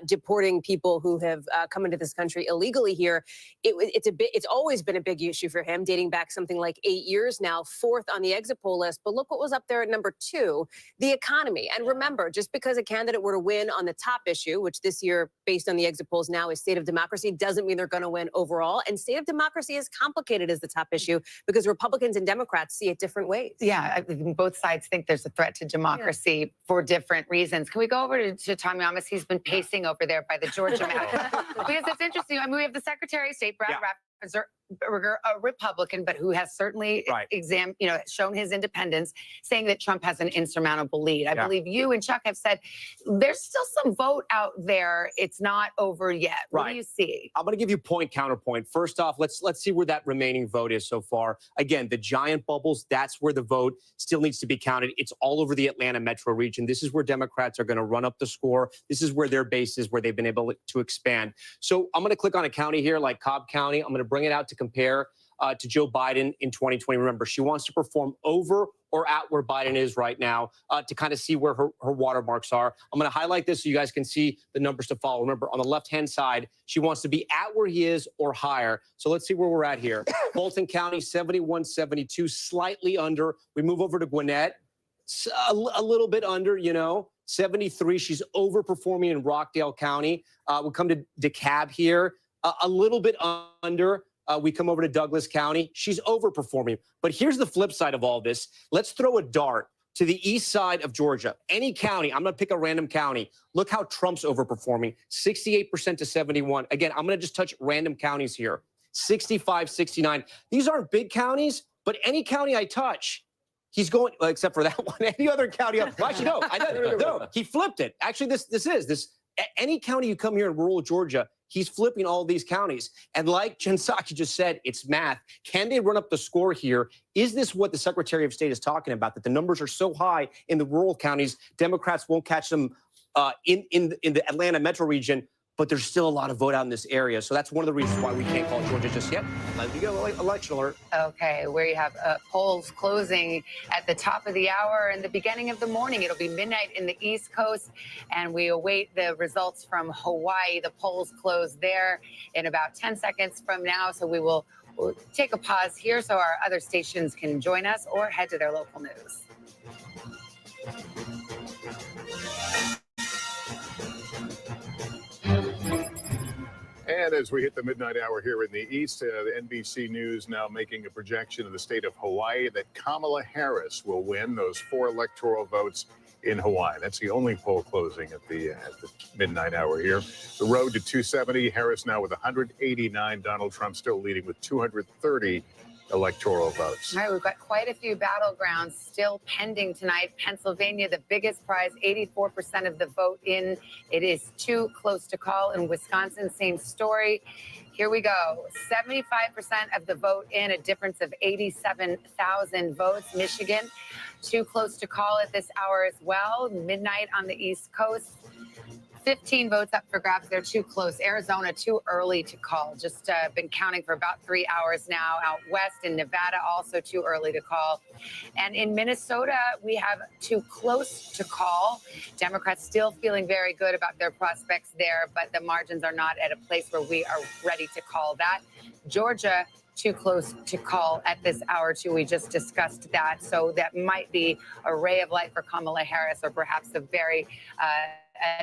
Speaker 18: deporting people who have come into this country illegally here. It's always been a big issue for him, dating back something like 8 years now, 4th on the exit poll list. But look what was up there at number 2, the economy. And remember, just because a candidate were to win on the top issue, which this year, based on the exit polls now, is state of democracy, doesn't mean they're going to win overall. And state of democracy is complicated as the top issue because Republicans and Democrats see it different ways.
Speaker 4: Yeah, I mean, both sides think there's a threat to democracy for different reasons. Can we go over to Tom Yamas? He's been pacing over there by the Georgia map. Because it's interesting. I mean, we have the Secretary of State, Brad Raffensperger, a Republican, but who has certainly shown his independence, saying that Trump has an insurmountable lead. I believe you and Chuck have said there's still some vote out there. It's not over yet. What do you see?
Speaker 20: I'm going to give you point counterpoint. First off, let's see where that remaining vote is so far. Again, the giant bubbles, that's where the vote still needs to be counted. It's all over the Atlanta metro region. This is where Democrats are going to run up the score. This is where their base is, where they've been able to expand. So I'm going to click on a county here like Cobb County. I'm going to bring it out to compare to Joe Biden in 2020. Remember, she wants to perform over or at where Biden is right now to kind of see where her watermarks are. I'm going to highlight this so you guys can see the numbers to follow. Remember, on the left-hand side, she wants to be at where he is or higher. So let's see where we're at here. Fulton County, 71-72, slightly under. We move over to Gwinnett, a little bit under, 73. She's overperforming in Rockdale County. We'll come to DeKalb here, a little bit under. We come over to Douglas County. She's overperforming. But here's the flip side of all this. Let's throw a dart to the east side of Georgia. Any county, I'm going to pick a random county. Look how Trump's overperforming, 68% to 71. Again, I'm going to just touch random counties here, 65, 69. These aren't big counties, but any county I touch, he's going, well, except for that one, any other county. Well, actually, no, he flipped it. Actually, this any county you come here in rural Georgia, he's flipping all these counties. And like Jen Psaki just said, it's math. Can they run up the score here? Is this what the Secretary of State is talking about, that the numbers are so high in the rural counties, Democrats won't catch them in the Atlanta metro region, but there's still a lot of vote out in this area. So that's one of the reasons why we can't call Georgia just yet. Let me go, election alert.
Speaker 4: Okay, where you have polls closing at the top of the hour and the beginning of the morning. It'll be midnight in the East Coast, and we await the results from Hawaii. The polls close there in about 10 seconds from now. So we'll take a pause here so our other stations can join us or head to their local news.
Speaker 6: And as we hit the midnight hour here in the East, the NBC News now making a projection of the state of Hawaii that Kamala Harris will win those 4 electoral votes in Hawaii. That's the only poll closing at the midnight hour here. The road to 270, Harris now with 189, Donald Trump still leading with 230 electoral votes.
Speaker 4: All right, we've got quite a few battlegrounds still pending tonight. Pennsylvania, the biggest prize, 84% of the vote in. It is too close to call. In Wisconsin, same story. Here we go. 75% of the vote in, a difference of 87,000 votes. Michigan, too close to call at this hour as well. Midnight on the East Coast. 15 votes up for grabs. They're too close. Arizona, too early to call. Just been counting for about 3 hours now. Out west in Nevada, also too early to call. And in Minnesota, we have too close to call. Democrats still feeling very good about their prospects there, but the margins are not at a place where we are ready to call that. Georgia, too close to call at this hour, too. We just discussed that. So that might be a ray of light for Kamala Harris, or perhaps a very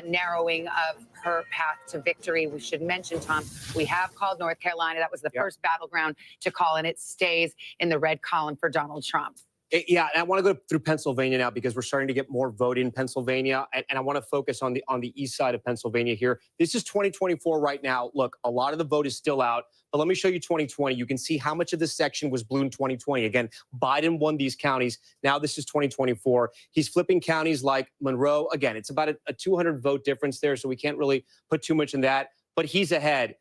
Speaker 4: narrowing of her path to victory. We should mention, Tom, we have called North Carolina. That was the first battleground to call, and it stays in the red column for Donald Trump.
Speaker 20: Yeah, and I want to go through Pennsylvania now because we're starting to get more vote in Pennsylvania, and I want to focus on the east side of Pennsylvania here. This is 2024 right now. Look, a lot of the vote is still out, but let me show you 2020. You can see how much of this section was blue in 2020. Again, Biden won these counties. Now this is 2024. He's flipping counties like Monroe. Again, it's about a 200 vote difference there, so we can't really put too much in that, but he's ahead.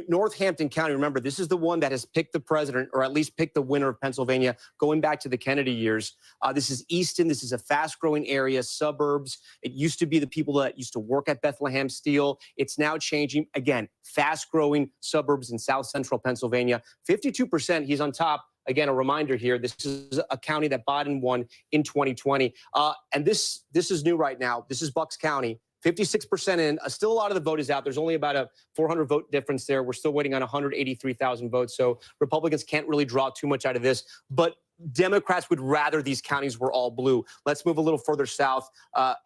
Speaker 20: Northampton County, remember, this is the one that has picked the president, or at least picked the winner of Pennsylvania, going back to the Kennedy years. This is Easton. This is a fast-growing area, suburbs. It used to be the people that used to work at Bethlehem Steel. It's now changing. Again, fast-growing suburbs in south central Pennsylvania. 52%, he's on top. Again, a reminder here, this is a county that Biden won in 2020. And this is new right now. This is Bucks County. 56% in. Still a lot of the vote is out. There's only about a 400 vote difference there. We're still waiting on 183,000 votes. So Republicans can't really draw too much out of this. But Democrats would rather these counties were all blue. Let's move a little further south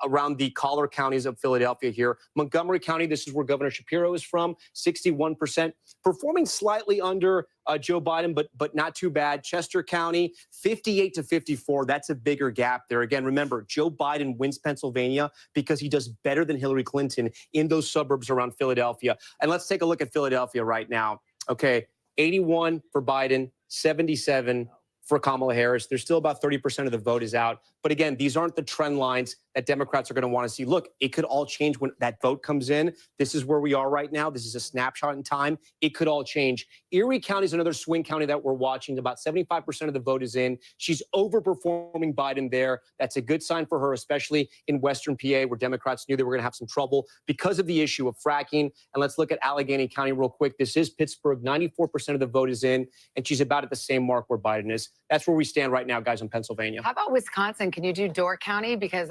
Speaker 20: around the collar counties of Philadelphia here. Montgomery County, this is where Governor Shapiro is from, 61%. Performing slightly under Joe Biden, but not too bad. Chester County, 58 to 54. That's a bigger gap there. Again, remember, Joe Biden wins Pennsylvania because he does better than Hillary Clinton in those suburbs around Philadelphia. And let's take a look at Philadelphia right now. Okay, 81 for Biden, 77 for Kamala Harris. There's still about 30% of the vote is out. But again, these aren't the trend lines that Democrats are going to want to see. Look, it could all change when that vote comes in. This is where we are right now. This is a snapshot in time. It could all change. Erie County is another swing county that we're watching. About 75% of the vote is in. She's overperforming Biden there. That's a good sign for her, especially in Western PA, where Democrats knew they were going to have some trouble because of the issue of fracking. And let's look at Allegheny County real quick. This is Pittsburgh. 94% of the vote is in, and she's about at the same mark where Biden is. That's where we stand right now, guys, in Pennsylvania.
Speaker 4: How about Wisconsin? Can you do Door County? Because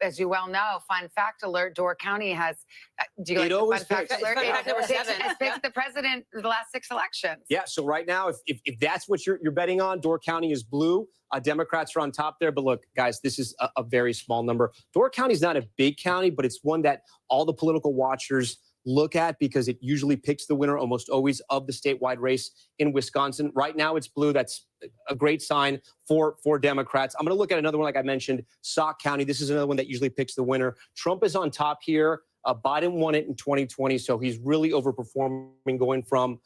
Speaker 4: as you well know, fun fact alert, Door County has, do you like the fun fact alert? It's picked the president the last 6 elections.
Speaker 20: Yeah, so right now, if that's what you're betting on, Door County is blue. Democrats are on top there. But look, guys, this is a very small number. Door County is not a big county, but it's one that all the political watchers look at because it usually picks the winner almost always of the statewide race in Wisconsin. Right now, it's blue. That's a great sign for Democrats. I'm going to look at another one, like I mentioned, Sauk County. This is another one that usually picks the winner. Trump is on top here. Biden won it in 2020, so he's really overperforming, going from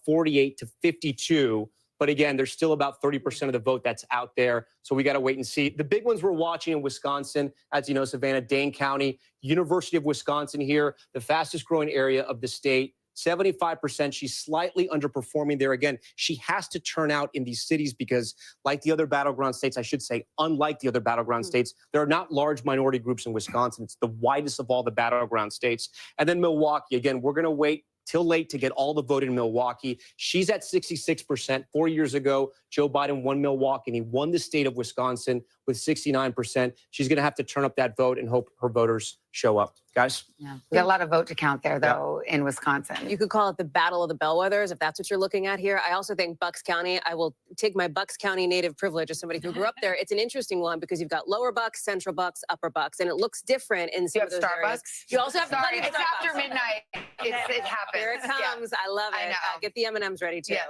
Speaker 20: 48 to 52. But again, there's still about 30% of the vote that's out there. So we got to wait and see. The big ones we're watching in Wisconsin, as you know, Savannah, Dane County, University of Wisconsin here, the fastest growing area of the state. 75%. She's slightly underperforming there. Again, she has to turn out in these cities because, like the other battleground states, I should say, unlike the other battleground states, there are not large minority groups in Wisconsin. It's the widest of all the battleground states. And then Milwaukee, again, we're going to wait till late to get all the vote in Milwaukee. She's at 66%. 4 years ago, Joe Biden won Milwaukee, and he won the state of Wisconsin with 69%. She's going to have to turn up that vote and hope her voters show up. Guys?
Speaker 4: Yeah. We got a lot of vote to count there, though, in Wisconsin.
Speaker 18: You could call it the battle of the bellwethers if that's what you're looking at here. I also think Bucks County, I will take my Bucks County native privilege as somebody who grew up there. It's an interesting one because you've got lower Bucks, central Bucks, upper Bucks, and it looks different in some of those areas. You also have plenty of
Speaker 4: It's
Speaker 18: Starbucks.
Speaker 4: after midnight. It happens.
Speaker 18: Here it comes. I love it.
Speaker 4: I know.
Speaker 18: Get the M&Ms ready too.
Speaker 4: Yes.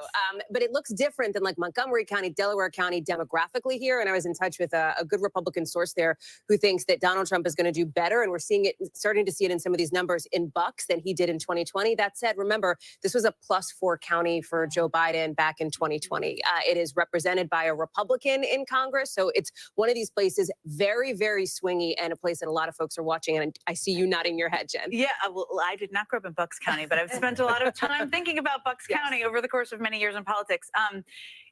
Speaker 18: But it looks different than like Montgomery County, Delaware County demographically here. And I was in touch with a good Republican source there who thinks that Donald Trump is going to do better. And we're seeing it, starting to see it in some of these numbers in Bucks than he did in 2020. That said, remember, this was a +4 county for Joe Biden back in 2020. It is represented by a Republican in Congress. So it's one of these places very, very swingy and a place that a lot of folks are watching. And I see you nodding your head, Jen.
Speaker 3: Yeah, well, I did not grow up in Bucks County, but I've spent a lot of time thinking about Bucks County over the course of many years in politics.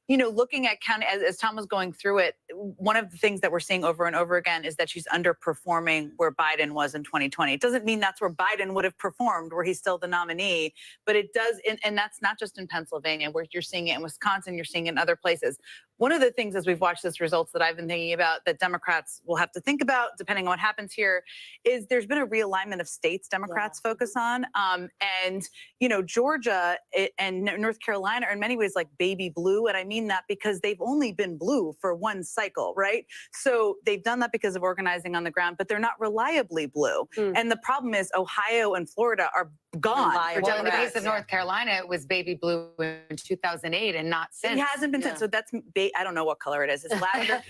Speaker 3: You know, looking at county, as Tom was going through it, one of the things that we're seeing over and over again is that she's underperforming where Biden was in 2020. It doesn't mean that's where Biden would have performed, where he's still the nominee, but it does, and that's not just in Pennsylvania, where you're seeing it in Wisconsin, you're seeing it in other places. One of the things as we've watched this results that I've been thinking about that Democrats will have to think about, depending on what happens here, is there's been a realignment of states Democrats focus on. And, you know, Georgia and North Carolina are in many ways like baby blue. And I mean that because they've only been blue for one cycle, right? So they've done that because of organizing on the ground, but they're not reliably blue. And the problem is Ohio and Florida are gone.
Speaker 4: Well, in the case of North Carolina, it was baby blue in 2008 and not since.
Speaker 3: It hasn't been since. So that's, I don't know what color it is. It's lavender.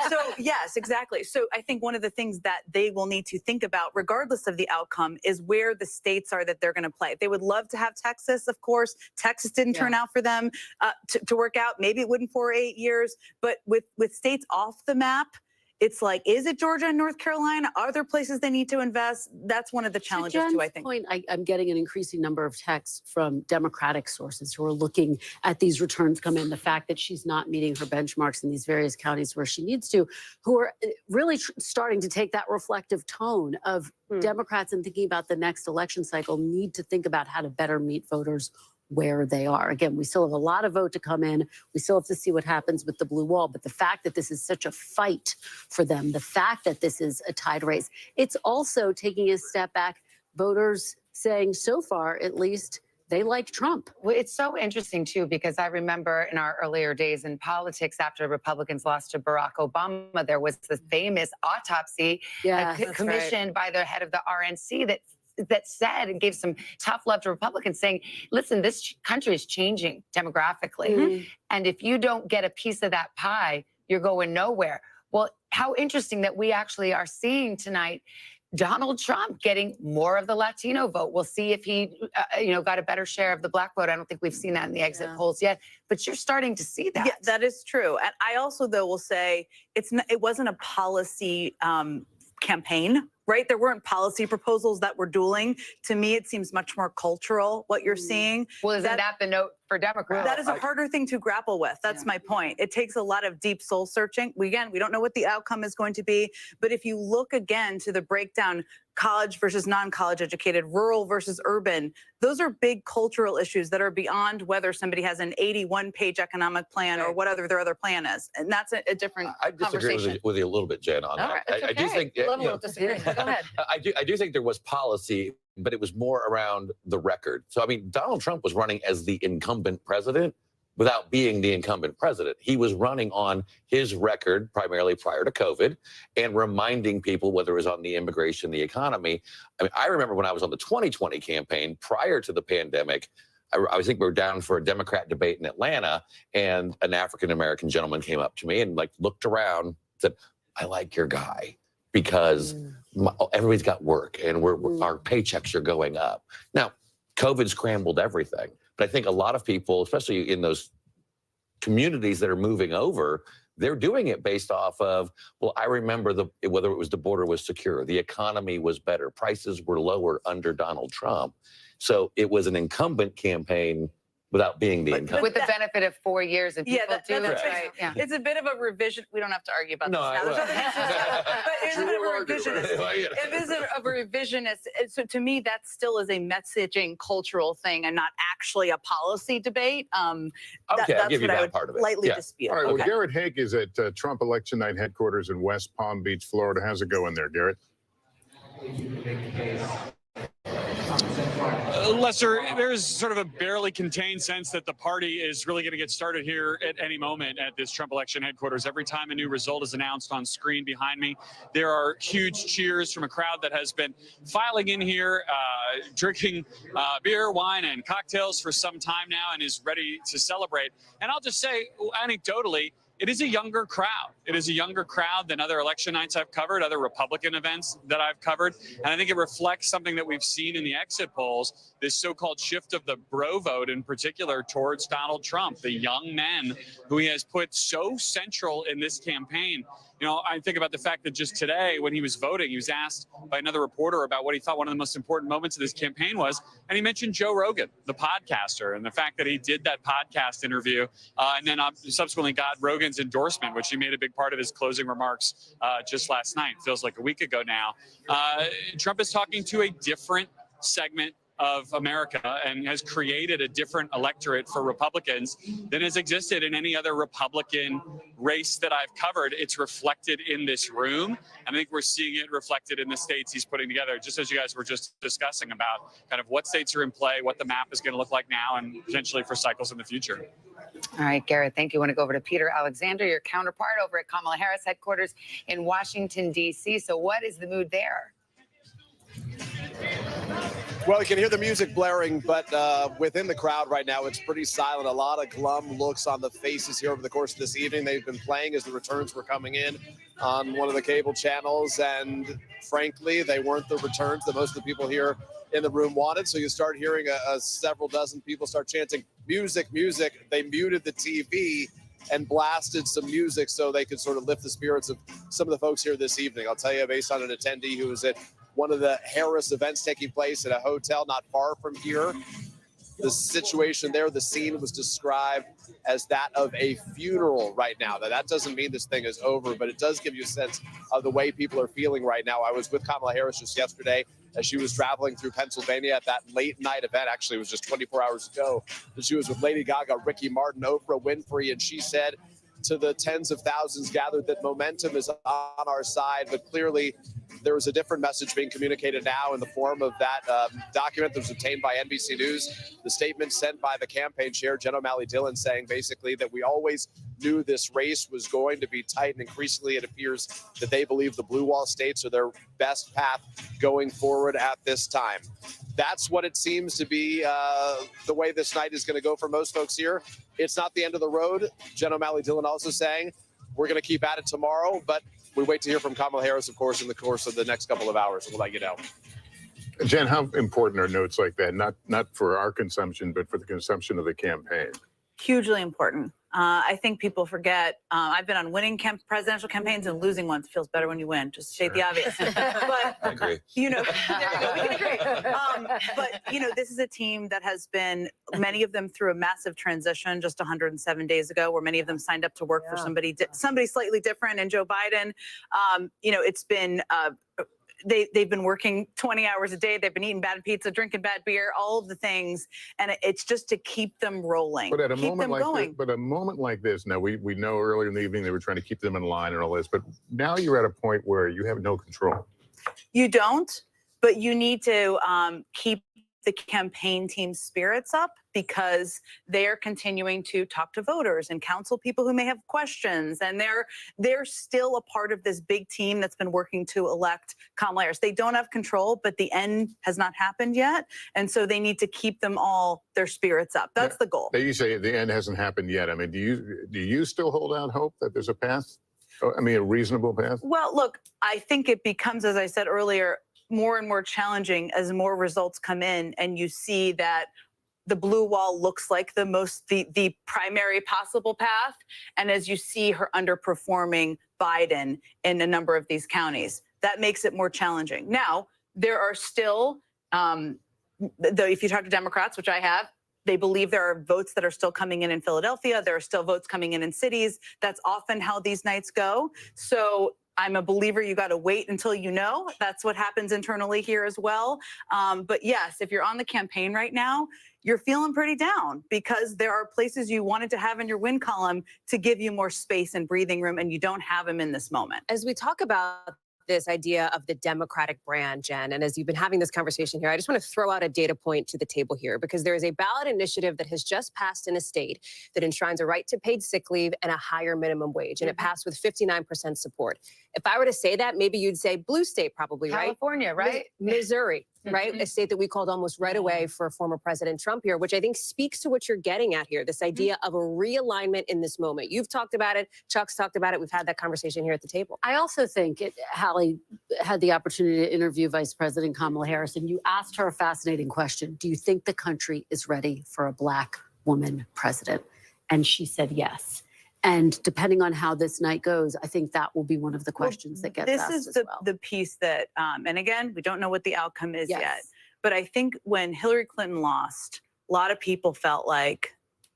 Speaker 3: So yes, exactly. So I think one of the things that they will need to think about, regardless of the outcome, is where the states are that they're going to play. They would love to have Texas, of course. Texas didn't turn out for them to work out. Maybe it wouldn't for 8 years. But with states off the map, it's like, is it Georgia and North Carolina? Are there places they need to invest? That's one of the challenges too, I think.
Speaker 9: Point, I'm getting an increasing number of texts from Democratic sources who are looking at these returns come in, the fact that she's not meeting her benchmarks in these various counties where she needs to, who are really starting to take that reflective tone of Democrats and thinking about the next election cycle need to think about how to better meet voters where they are. Again, we still have a lot of vote to come in. We still have to see what happens with the blue wall. But the fact that this is such a fight for them, the fact that this is a tied race, it's also taking a step back. Voters saying so far, at least, they like Trump.
Speaker 4: Well, it's so interesting, too, because I remember in our earlier days in politics, after Republicans lost to Barack Obama, there was the famous autopsy commissioned by the head of the RNC that said and gave some tough love to Republicans saying, listen, this country is changing demographically. And if you don't get a piece of that pie, you're going nowhere. Well, how interesting that we actually are seeing tonight Donald Trump getting more of the Latino vote. We'll see if he, got a better share of the black vote. I don't think we've seen that in the exit polls yet, but you're starting to see that.
Speaker 3: Yeah, that is true. And I also, though, will say it wasn't a policy campaign, right? There weren't policy proposals that were dueling. To me, it seems much more cultural, what you're seeing.
Speaker 4: Well, isn't that the note for Democrats?
Speaker 3: That is a harder thing to grapple with. That's my point. It takes a lot of deep soul searching. We don't know what the outcome is going to be. But if you look again to the breakdown, college versus non-college educated, rural versus urban, those are big cultural issues that are beyond whether somebody has an 81-page economic plan or what their other plan is. And that's a different
Speaker 22: I disagree
Speaker 3: conversation.
Speaker 22: with you a little bit, Jen, on that. I do think
Speaker 3: Love a little disagreement. Go ahead.
Speaker 22: I do think there was policy, but it was more around the record. So, I mean, Donald Trump was running as the incumbent president without being the incumbent president. He was running on his record, primarily prior to COVID, and reminding people, whether it was on the immigration, the economy. I mean, I remember when I was on the 2020 campaign prior to the pandemic, I think we were down for a Democrat debate in Atlanta, and an African-American gentleman came up to me and looked around and said, I like your guy because everybody's got work and our paychecks are going up. Now, COVID scrambled everything. But I think a lot of people, especially in those communities that are moving over, they're doing it based off of, well, I remember whether it was the border was secure, the economy was better, prices were lower under Donald Trump. So it was an incumbent campaign without being the incumbent.
Speaker 4: With the benefit of 4 years, and people do
Speaker 3: that's
Speaker 4: it.
Speaker 3: right.
Speaker 4: Yeah.
Speaker 3: It's a bit of a revision. We don't have to argue about
Speaker 22: No,
Speaker 3: this
Speaker 22: I
Speaker 3: now. There's
Speaker 22: will.
Speaker 3: other issues, but it's a bit of a
Speaker 22: True
Speaker 3: revisionist.
Speaker 22: argument.
Speaker 3: It is a revisionist. So to me, that still is a messaging cultural thing and not actually a policy debate.
Speaker 22: Okay,
Speaker 3: that's
Speaker 22: I'll give you
Speaker 3: what I
Speaker 22: that
Speaker 3: would
Speaker 22: part of it.
Speaker 3: lightly
Speaker 22: Yeah.
Speaker 3: dispute.
Speaker 6: All right. Well,
Speaker 22: Okay.
Speaker 6: Garrett Haake is at Trump election night headquarters in West Palm Beach, Florida. How's it going there, Garrett?
Speaker 15: Lester, there's sort of a barely contained sense that the party is really going to get started here at any moment at this Trump election headquarters. Every time a new result is announced on screen behind me, there are huge cheers from a crowd that has been filing in here, drinking beer, wine, and cocktails for some time now and is ready to celebrate. And I'll just say, anecdotally, it is a younger crowd. It is a younger crowd than other election nights I've covered, other Republican events that I've covered. And I think it reflects something that we've seen in the exit polls, this so-called shift of the bro vote in particular towards Donald Trump, the young men who he has put so central in this campaign. You know, I think about the fact that just today when he was voting, he was asked by another reporter about what he thought one of the most important moments of this campaign was. And he mentioned Joe Rogan, the podcaster, and the fact that he did that podcast interview and then subsequently got Rogan's endorsement, which he made a big part of his closing remarks just last night. Feels like a week ago now. Trump is talking to a different segment of America and has created a different electorate for Republicans than has existed in any other Republican race that I've covered. It's reflected in this room. I think we're seeing it reflected in the states he's putting together, just as you guys were just discussing about kind of what states are in play, what the map is going to look like now, and potentially for cycles in the future.
Speaker 4: All right, Garrett, thank you. I want to go over to Peter Alexander, your counterpart over at Kamala Harris headquarters in Washington, D.C. So what is the mood there?
Speaker 19: Well, you can hear the music blaring, but within the crowd right now, it's pretty silent. A lot of glum looks on the faces here over the course of this evening. They've been playing as the returns were coming in on one of the cable channels, and frankly, they weren't the returns that most of the people here in the room wanted. So you start hearing several dozen people start chanting, "Music, music." They muted the TV and blasted some music so they could sort of lift the spirits of some of the folks here this evening. I'll tell you, based on an attendee who was at one of the Harris events taking place at a hotel not far from here, the situation there, the scene was described as that of a funeral right now. Now, that doesn't mean this thing is over, but it does give you a sense of the way people are feeling right now. I was with Kamala Harris just yesterday as she was traveling through Pennsylvania at that late night event. Actually, it was just 24 hours ago that she was with Lady Gaga, Ricky Martin, Oprah Winfrey, and she said to the tens of thousands gathered that momentum is on our side, but clearly there was a different message being communicated now in the form of that document that was obtained by NBC News, the statement sent by the campaign chair, Jen O'Malley Dillon, saying basically that we always knew this race was going to be tight, and increasingly it appears that they believe the blue wall states are their best path going forward at this time. That's what it seems to be the way this night is going to go for most folks here. It's not the end of the road. Jen O'Malley Dillon also saying we're going to keep at it tomorrow, but we wait to hear from Kamala Harris, of course, in the course of the next couple of hours. We'll let you know.
Speaker 6: Jen, how important are notes like that? Not for our consumption, but for the consumption of the campaign.
Speaker 3: Hugely important. I think people forget. I've been on winning presidential campaigns and losing ones. It feels better when you win. Just to state the obvious. But
Speaker 22: I agree.
Speaker 3: you know, there we go. We can agree. But you know, this is a team that has been, many of them through a massive transition just 107 days ago, where many of them signed up to work for somebody slightly different. And Joe Biden, you know, it's been. They've been working 20 hours a day. They've been eating bad pizza, drinking bad beer, all of the things, and it's just to keep them rolling,
Speaker 6: But at a
Speaker 3: keep
Speaker 6: moment
Speaker 3: them
Speaker 6: like
Speaker 3: going.
Speaker 6: this, but a moment like this, now we know earlier in the evening they were trying to keep them in line and all this, but now you're at a point where you have no control.
Speaker 3: You don't, but you need to keep the campaign team's spirits up, because they're continuing to talk to voters and counsel people who may have questions, and they're still a part of this big team that's been working to elect Kamala Harris. They don't have control, but the end has not happened yet, and so they need to keep them all their spirits up. That's the goal.
Speaker 6: You say the end hasn't happened yet. I mean, do you still hold out hope that there's a path? I mean, a reasonable path?
Speaker 3: Well, look, I think it becomes, as I said earlier, more and more challenging as more results come in, and you see that the blue wall looks like the primary possible path, and as you see her underperforming Biden in a number of these counties, that makes it more challenging. Now, there are still though, if you talk to Democrats, which I have, they believe there are votes that are still coming in Philadelphia. There are still votes coming in cities. That's often how these nights go. So I'm a believer you got to wait until you know. That's what happens internally here as well. But yes, if you're on the campaign right now, you're feeling pretty down because there are places you wanted to have in your win column to give you more space and breathing room, and you don't have them in this moment.
Speaker 18: As we talk about this idea of the Democratic brand, Jen, and as you've been having this conversation here, I just want to throw out a data point to the table here because there is a ballot initiative that has just passed in a state that enshrines a right to paid sick leave and a higher minimum wage, and it passed with 59% support. If I were to say that, maybe you'd say blue state probably, right?
Speaker 4: California, right?
Speaker 18: Missouri, right? A state that we called almost right away for former President Trump here, which I think speaks to what you're getting at here, this idea of a realignment in this moment. You've talked about it. Chuck's talked about it. We've had that conversation here at the table.
Speaker 9: I also think Hallie had the opportunity to interview Vice President Kamala Harris, and you asked her a fascinating question. Do you think the country is ready for a Black woman president? And she said yes. And depending on how this night goes, I think that will be one of the questions that gets asked
Speaker 3: This is
Speaker 9: as well.
Speaker 3: the piece that, and again, we don't know what the outcome is yet. But I think when Hillary Clinton lost, a lot of people felt like,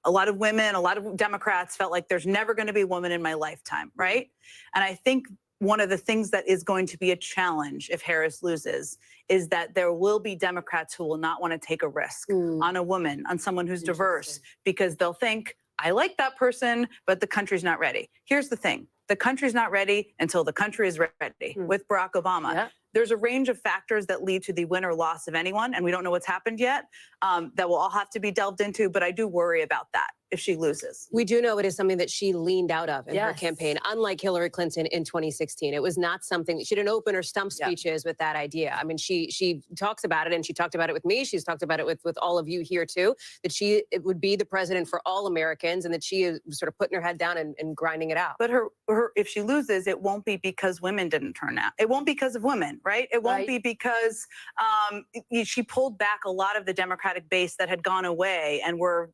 Speaker 3: a lot of women, a lot of Democrats felt like there's never going to be a woman in my lifetime, right? And I think one of the things that is going to be a challenge if Harris loses is that there will be Democrats who will not want to take a risk on a woman, on someone who's diverse, because they'll think, I like that person, but the country's not ready. Here's the thing. The country's not ready until the country is ready. With Barack Obama, there's a range of factors that lead to the win or loss of anyone, and we don't know what's happened yet, that will all have to be delved into, but I do worry about that if she loses.
Speaker 18: We do know it is something that she leaned out of in her campaign, unlike Hillary Clinton in 2016. It was not something, she didn't open her stump speeches with that idea. I mean, she talks about it, and she talked about it with me. She's talked about it with all of you here too, that it would be the president for all Americans, and that she is sort of putting her head down and grinding it out.
Speaker 3: But her if she loses, it won't be because women didn't turn out. It won't be because of women, right? It won't be because she pulled back a lot of the Democratic base that had gone away and were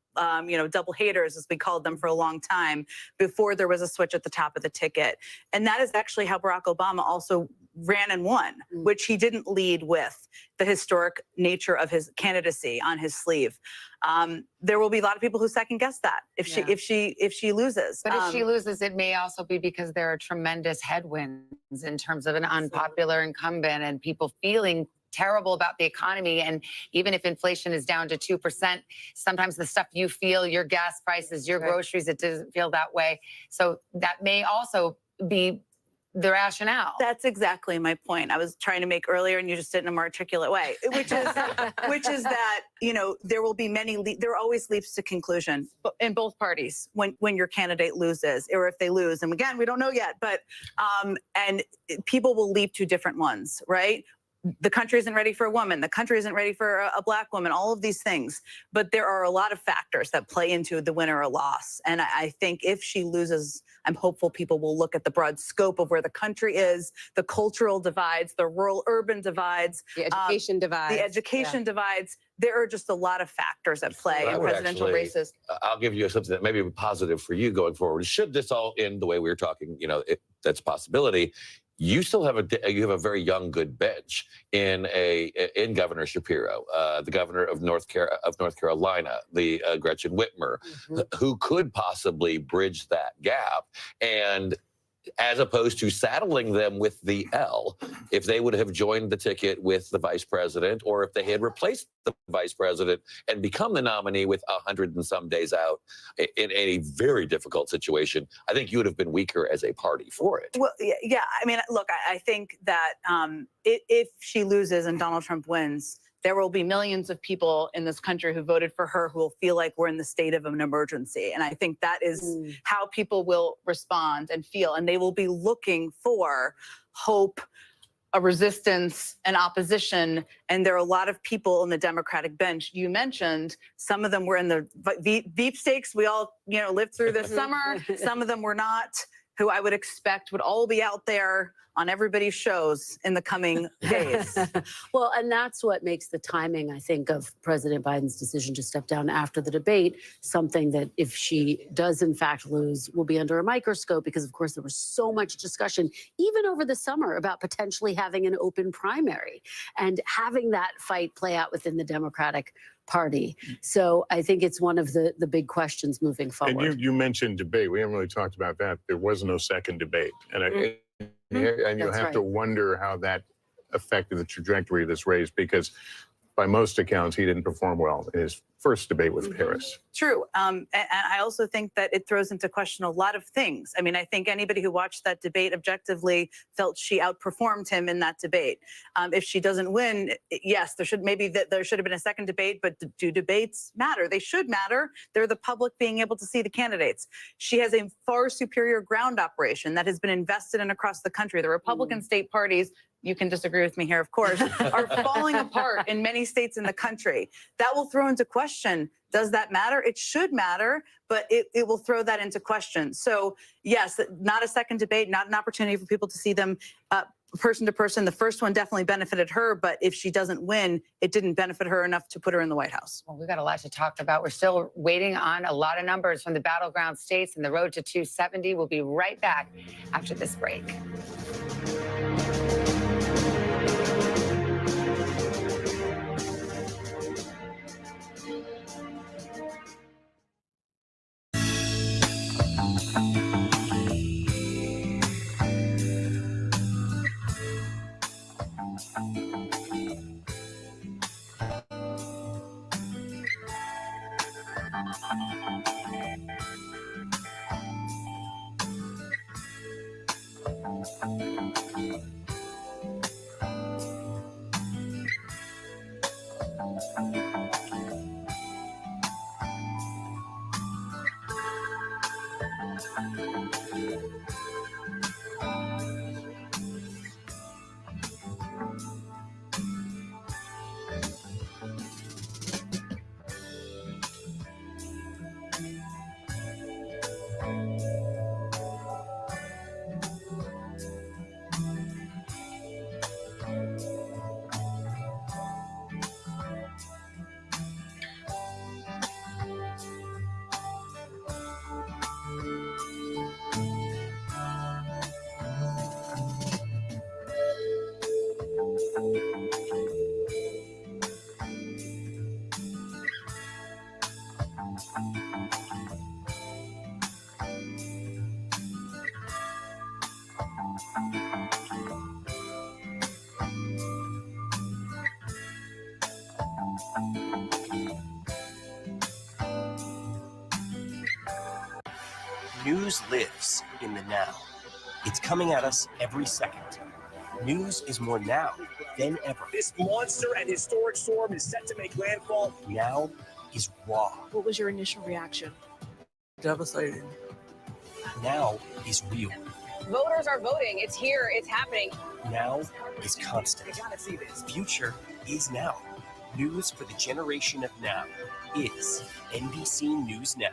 Speaker 3: double haters, as we called them for a long time, before there was a switch at the top of the ticket. And that is actually how Barack Obama also ran and won, which he didn't lead with the historic nature of his candidacy on his sleeve. There will be a lot of people who second guess that if she loses.
Speaker 4: But if she loses, it may also be because there are tremendous headwinds in terms of an unpopular incumbent and people feeling terrible about the economy. And even if inflation is down to 2%, sometimes the stuff you feel, your gas prices, your groceries, it doesn't feel that way. So that may also be the rationale.
Speaker 3: That's exactly my point. I was trying to make earlier, and you just did it in a more articulate way, which is that there will be there are always leaps to conclusion in both parties when your candidate loses, or if they lose. And again, we don't know yet, but and people will leap to different ones, right? The country isn't ready for a woman. The country isn't ready for a Black woman, all of these things. But there are a lot of factors that play into the win or loss. And I think if she loses, I'm hopeful people will look at the broad scope of where the country is, the cultural divides, the rural-urban divides.
Speaker 18: The education divides.
Speaker 3: The education divides. There are just a lot of factors at play in presidential races.
Speaker 22: I'll give you something that may be positive for you going forward. Should this all end the way we were talking, that's a possibility. You still have a very young, good bench in Governor Shapiro, the governor of North Carolina, the Gretchen Whitmer, who could possibly bridge that gap. And as opposed to saddling them with the L, if they would have joined the ticket with the vice president, or if they had replaced the vice president and become the nominee with 100 and some days out in a very difficult situation, I think you would have been weaker as a party for it.
Speaker 3: Well, yeah. I mean, look, I think that if she loses and Donald Trump wins, there will be millions of people in this country who voted for her who will feel like we're in the state of an emergency. And I think that is how people will respond and feel. And they will be looking for hope, a resistance, an opposition. And there are a lot of people in the Democratic bench. You mentioned some of them were in the deep stakes. We all, lived through this summer. Some of them were not. who I would expect would all be out there on everybody's shows in the coming days.
Speaker 9: Well, and that's what makes the timing, I think, of President Biden's decision to step down after the debate something that, if she does in fact lose, will be under a microscope, because of course there was so much discussion even over the summer about potentially having an open primary and having that fight play out within the Democratic Party. So I think it's one of the big questions moving forward.
Speaker 6: And you mentioned debate. We haven't really talked about that. There was no second debate. And and you
Speaker 9: That's
Speaker 6: have to
Speaker 9: right.
Speaker 6: wonder how that affected the trajectory of this race, because by most accounts, he didn't perform well in his first debate with Harris.
Speaker 3: True. And I also think that it throws into question a lot of things. I mean, I think anybody who watched that debate objectively felt she outperformed him in that debate. If she doesn't win, yes, there should have been a second debate, but do debates matter? They should matter. They're the public being able to see the candidates. She has a far superior ground operation that has been invested in across the country. The Republican state parties, you can disagree with me here, of course, are falling apart in many states in the country. That will throw into question, does that matter? It should matter, but it will throw that into question. So yes, not a second debate, not an opportunity for people to see them person to person. The first one definitely benefited her, but if she doesn't win, it didn't benefit her enough to put her in the White House.
Speaker 4: Well, we've got a lot to talk about. We're still waiting on a lot of numbers from the battleground states and the road to 270. We'll be right back after this break.
Speaker 11: News lives in the now. It's coming at us every second. News is more now than ever.
Speaker 13: This monster and historic storm is set to make landfall.
Speaker 11: Now is raw.
Speaker 23: What was your initial reaction?
Speaker 13: Devastating.
Speaker 11: Now is real.
Speaker 18: Voters are voting. It's here. It's happening.
Speaker 11: Now is constant.
Speaker 13: You gotta see this.
Speaker 11: Future is now. News for the generation of now is NBC News Now.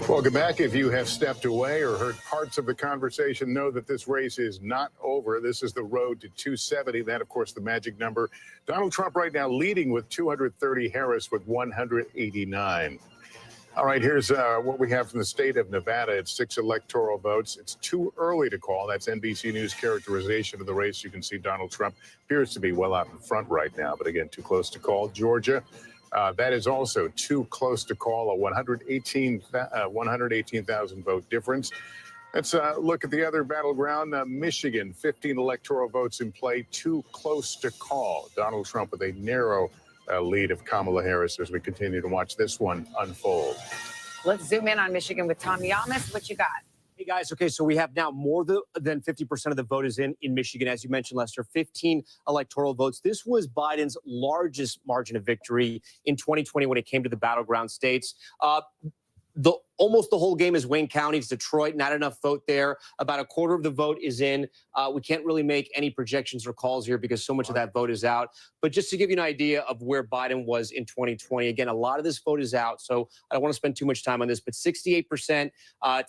Speaker 6: Welcome back. If you have stepped away or heard parts of the conversation, know that this race is not over. This is the road to 270. That, of course, the magic number. Donald Trump right now leading with 230, Harris with 189. All right, here's what we have from the state of Nevada. It's 6 electoral votes. It's too early to call. That's NBC News characterization of the race. You can see Donald Trump appears to be well out in front right now, but again, too close to call. Georgia. That is also too close to call, a 118,000 vote difference. Let's look at the other battleground. Michigan, 15 electoral votes in play, too close to call. Donald Trump with a narrow lead of Kamala Harris as we continue to watch this one unfold.
Speaker 4: Let's zoom in on Michigan with Tom Yamas. What you got?
Speaker 20: Hey, guys. Okay, so we have now more than 50% of the vote is in Michigan, as you mentioned, Lester, 15 electoral votes. This was Biden's largest margin of victory in 2020 when it came to the battleground states. The Almost the whole game is Wayne County. It's Detroit, not enough vote there. About a quarter of the vote is in. We can't really make any projections or calls here because so much of that vote is out. But just to give you an idea of where Biden was in 2020, again, a lot of this vote is out, so I don't want to spend too much time on this, but 68%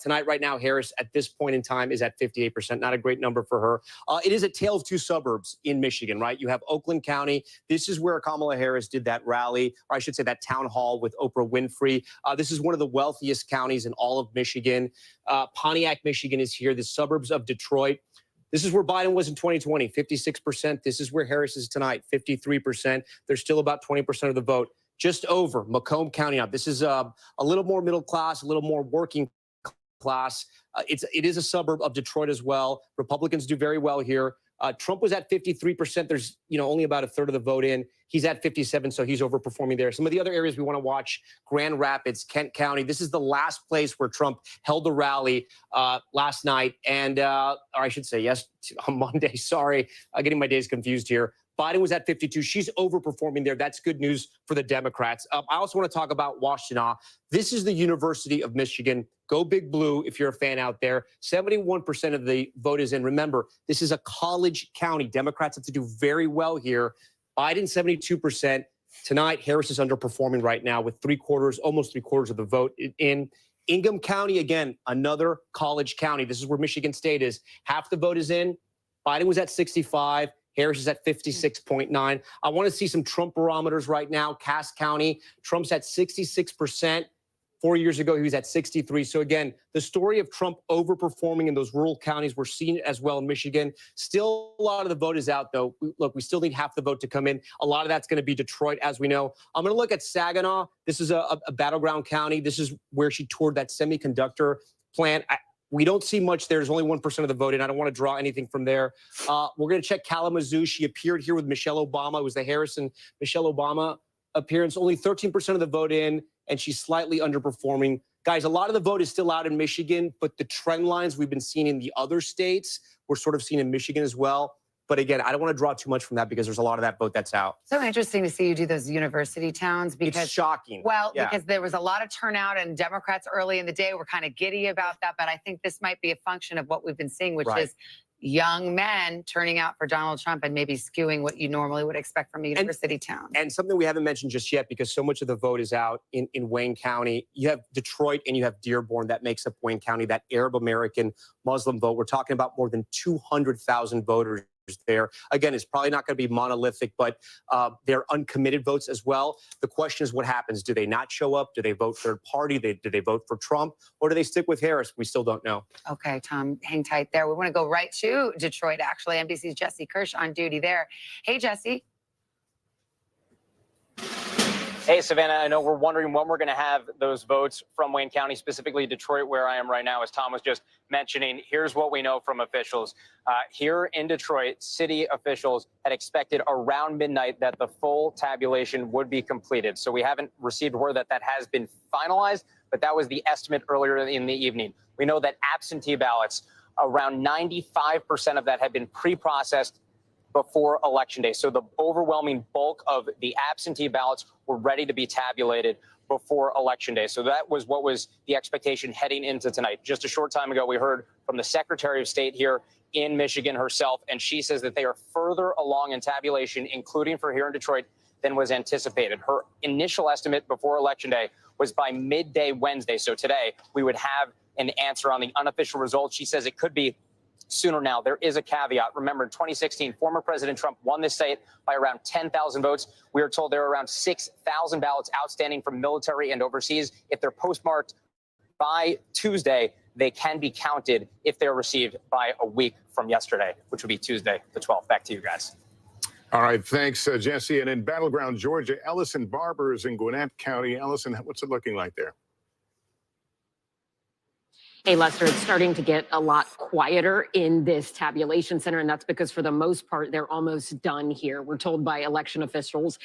Speaker 20: tonight, right now, Harris at this point in time is at 58%. Not a great number for her. It is a tale of two suburbs in Michigan, right? You have Oakland County. This is where Kamala Harris did that rally, or I should say that town hall with Oprah Winfrey. This is one of the wealthiest counties in all of Michigan. Pontiac, Michigan is here, the suburbs of Detroit. This is where Biden was in 2020, 56%. This is where Harris is tonight, 53%. There's still about 20% of the vote. Just over Macomb County. Now, this is a little more middle class, a little more working class. It is a suburb of Detroit as well. Republicans do very well here. Trump was at 53%. There's only about a third of the vote in. He's at 57, so he's overperforming there. Some of the other areas we want to watch: Grand Rapids, Kent County. This is the last place where Trump held the rally last night, and or I should say, yes, on Monday. Sorry, getting my days confused here. Biden was at 52. She's overperforming there. That's good news for the Democrats. I also want to talk about Washtenaw. This is the University of Michigan. Go Big Blue if you're a fan out there. 71% of the vote is in. Remember, this is a college county. Democrats have to do very well here. Biden, 72%. Tonight, Harris is underperforming right now with almost three quarters of the vote in. Ingham County, again, another college county. This is where Michigan State is. Half the vote is in. Biden was at 65. Harris is at 56.9. I want to see some Trump barometers right now. Cass County, Trump's at 66%. 4 years ago, he was at 63. So again, the story of Trump overperforming in those rural counties, we're seeing it as well in Michigan. Still, a lot of the vote is out, though. Look, we still need half the vote to come in. A lot of that's going to be Detroit, as we know. I'm going to look at Saginaw. This is a battleground county. This is where she toured that semiconductor plant. We don't see much there. There's only 1% of the vote in. I don't want to draw anything from there. We're going to check Kalamazoo. She appeared here with Michelle Obama. It was the Harris and Michelle Obama appearance. Only 13% of the vote in, and she's slightly underperforming. Guys, a lot of the vote is still out in Michigan, but the trend lines we've been seeing in the other states, we're sort of seeing in Michigan as well. But again, I don't want to draw too much from that because there's a lot of that vote that's out.
Speaker 4: So interesting to see you do those university towns because
Speaker 20: it's shocking.
Speaker 4: Well,
Speaker 20: yeah.
Speaker 4: Because there was a lot of turnout and Democrats early in the day were kind of giddy about that. But I think this might be a function of what we've been seeing, which is young men turning out for Donald Trump and maybe skewing what you normally would expect from a university town.
Speaker 20: And something we haven't mentioned just yet, because so much of the vote is out in Wayne County. You have Detroit and you have Dearborn. That makes up Wayne County, that Arab American Muslim vote. We're talking about more than 200,000 voters there. Again, it's probably not going to be monolithic, but they're uncommitted votes as well. The question is what happens? Do they not show up? Do they vote third party? Do they vote for Trump? Or do they stick with Harris? We still don't know.
Speaker 4: Okay, Tom, hang tight there. We want to go right to Detroit, actually. NBC's Jesse Kirsch on duty there. Hey, Jesse.
Speaker 5: Hey, Savannah, I know we're wondering when we're going to have those votes from Wayne County, specifically Detroit, where I am right now, as Tom was just mentioning. Here's what we know from officials. Here in Detroit, city officials had expected around midnight that the full tabulation would be completed. So we haven't received word that that has been finalized, but that was the estimate earlier in the evening. We know that absentee ballots, around 95% of that had been pre-processed before Election Day. So the overwhelming bulk of the absentee ballots were ready to be tabulated before Election Day. So that was what was the expectation heading into tonight. Just a short time ago, we heard from the Secretary of State here in Michigan herself, and she says that they are further along in tabulation, including for here in Detroit, than was anticipated. Her initial estimate before Election Day was by midday Wednesday. So today we would have an answer on the unofficial results. She says it could be sooner now. There is a caveat. Remember, in 2016, former President Trump won this state by around 10,000 votes. We are told there are around 6,000 ballots outstanding from military and overseas. If they're postmarked by Tuesday, they can be counted if they're received by a week from yesterday, which would be Tuesday, the 12th. Back to you guys.
Speaker 6: All right, thanks, Jesse. And in battleground Georgia, Ellison Barbers in Gwinnett County. Ellison, what's it looking like there?
Speaker 12: Hey, Lester, it's starting to get a lot quieter in this tabulation center, and that's because for the most part, they're almost done here. We're told by election officials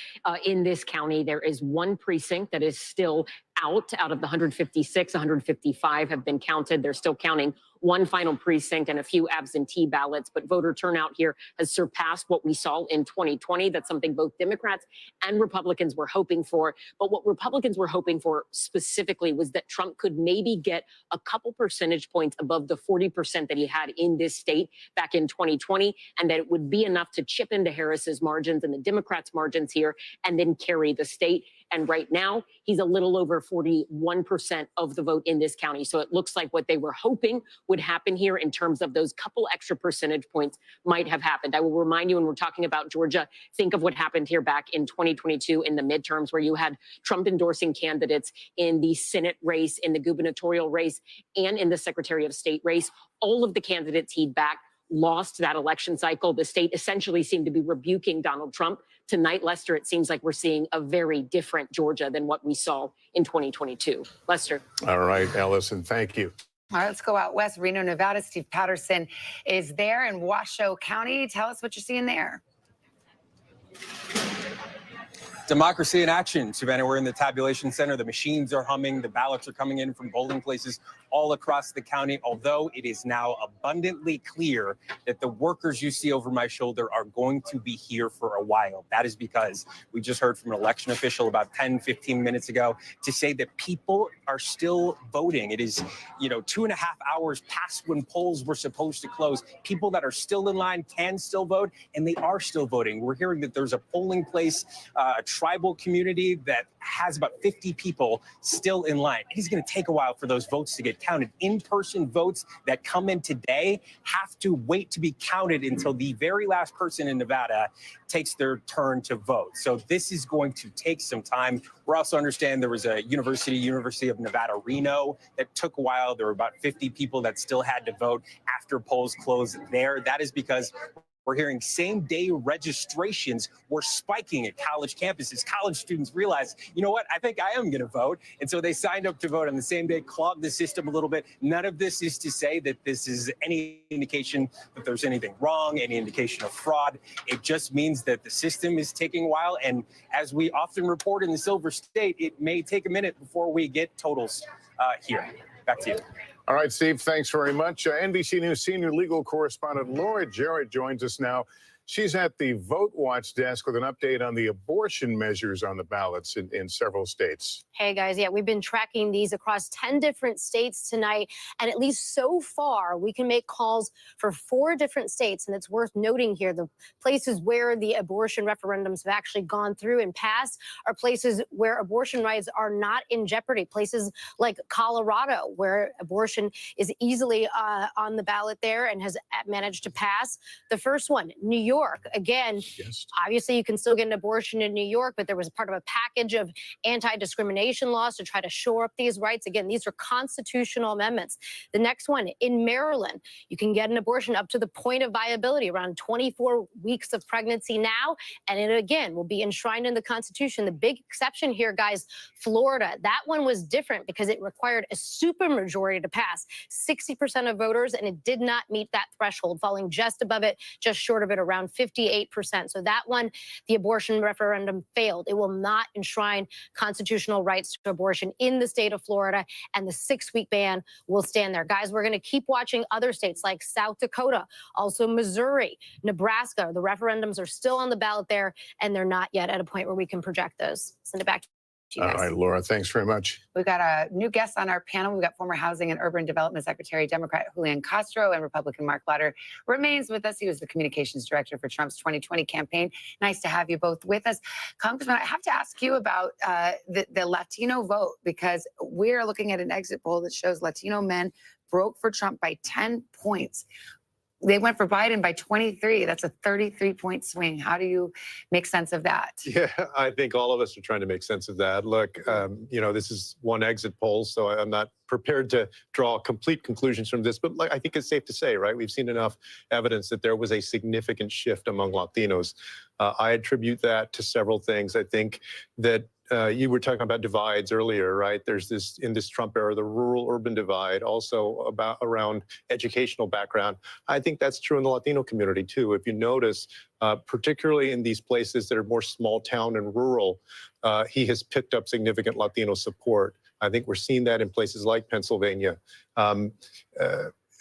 Speaker 12: in this county, there is one precinct that is still out of the 156, 155 have been counted. They're still counting one final precinct and a few absentee ballots. But voter turnout here has surpassed what we saw in 2020. That's something both Democrats and Republicans were hoping for. But what Republicans were hoping for specifically was that Trump could maybe get a couple percentage points above the 40% that he had in this state back in 2020, and that it would be enough to chip into Harris's margins and the Democrats' margins here and then carry the state. And right now, he's a little over 41% of the vote in this county. So it looks like what they were hoping would happen here in terms of those couple extra percentage points might have happened. I will remind you, when we're talking about Georgia, think of what happened here back in 2022 in the midterms, where you had Trump endorsing candidates in the Senate race, in the gubernatorial race, and in the Secretary of State race. All of the candidates he'd backed lost that election cycle. The state essentially seemed to be rebuking Donald Trump. Tonight, Lester, it seems like we're seeing a very different Georgia than what we saw in 2022. Lester.
Speaker 6: All right, Ellison, thank you.
Speaker 4: All right, let's go out west. Reno, Nevada. Steve Patterson is there in Washoe County. Tell us what you're seeing there.
Speaker 1: Democracy in action, Savannah. We're in the tabulation center. The machines are humming. The ballots are coming in from polling places all across the county, although it is now abundantly clear that the workers you see over my shoulder are going to be here for a while. That is because we just heard from an election official about 10, 15 minutes ago to say that people are still voting. It is, 2.5 hours past when polls were supposed to close. People that are still in line can still vote, and they are still voting. We're hearing that there's a polling place, a tribal community that has about 50 people still in line. It is going to take a while for those votes to get counted. In-person votes that come in today have to wait to be counted until the very last person in Nevada takes their turn to vote. So this is going to take some time. We're also understanding there was a University of Nevada, Reno, that took a while. There were about 50 people that still had to vote after polls closed there. That is because we're hearing same-day registrations were spiking at college campuses. College students realized, you know what, I think I am going to vote. And so they signed up to vote on the same day, clogged the system a little bit. None of this is to say that this is any indication that there's anything wrong, any indication of fraud. It just means that the system is taking a while. And as we often report in the Silver State, it may take a minute before we get totals here. Back to you.
Speaker 6: All right, Steve, thanks very much. NBC News senior legal correspondent Laura Jarrett joins us now. She's at the Vote Watch desk with an update on the abortion measures on the ballots in several states.
Speaker 2: Hey, guys. Yeah, we've been tracking these across 10 different states tonight. And at least so far, we can make calls for 4 different states. And it's worth noting here, the places where the abortion referendums have actually gone through and passed are places where abortion rights are not in jeopardy. Places like Colorado, where abortion is easily on the ballot there and has managed to pass. The first one, New York. Again, yes. Obviously, you can still get an abortion in New York, but there was part of a package of anti-discrimination laws to try to shore up these rights. Again, these are constitutional amendments. The next one, in Maryland, you can get an abortion up to the point of viability, around 24 weeks of pregnancy now. And it, again, will be enshrined in the Constitution. The big exception here, guys, Florida. That one was different because it required a supermajority to pass, 60% of voters, and it did not meet that threshold, falling just above it, just short of it, around 58%. So that one, the abortion referendum failed. It will not enshrine constitutional rights to abortion in the state of Florida, and the 6-week ban will stand there. Guys, we're going to keep watching other states like South Dakota, also Missouri, Nebraska. The referendums are still on the ballot there, and they're not yet at a point where we can project those. Send it back to you guys.
Speaker 6: All right, Laura, thanks very much.
Speaker 4: We've got a new guest on our panel. We've got former Housing and Urban Development Secretary, Democrat Julian Castro, and Republican Mark Lauder remains with us. He was the communications director for Trump's 2020 campaign. Nice to have you both with us. Congressman, I have to ask you about the Latino vote, because we're looking at an exit poll that shows Latino men broke for Trump by 10 points. They went for Biden by 23. That's a 33-point swing. How do you make sense of that?
Speaker 23: Yeah, I think all of us are trying to make sense of that. Look, this is one exit poll, so I'm not prepared to draw complete conclusions from this, but I think it's safe to say, right? We've seen enough evidence that there was a significant shift among Latinos. I attribute that to several things. I think that you were talking about divides earlier, right? There's this, in this Trump era, the rural-urban divide, also around educational background. I think that's true in the Latino community, too. If you notice, particularly in these places that are more small town and rural, he has picked up significant Latino support. I think we're seeing that in places like Pennsylvania.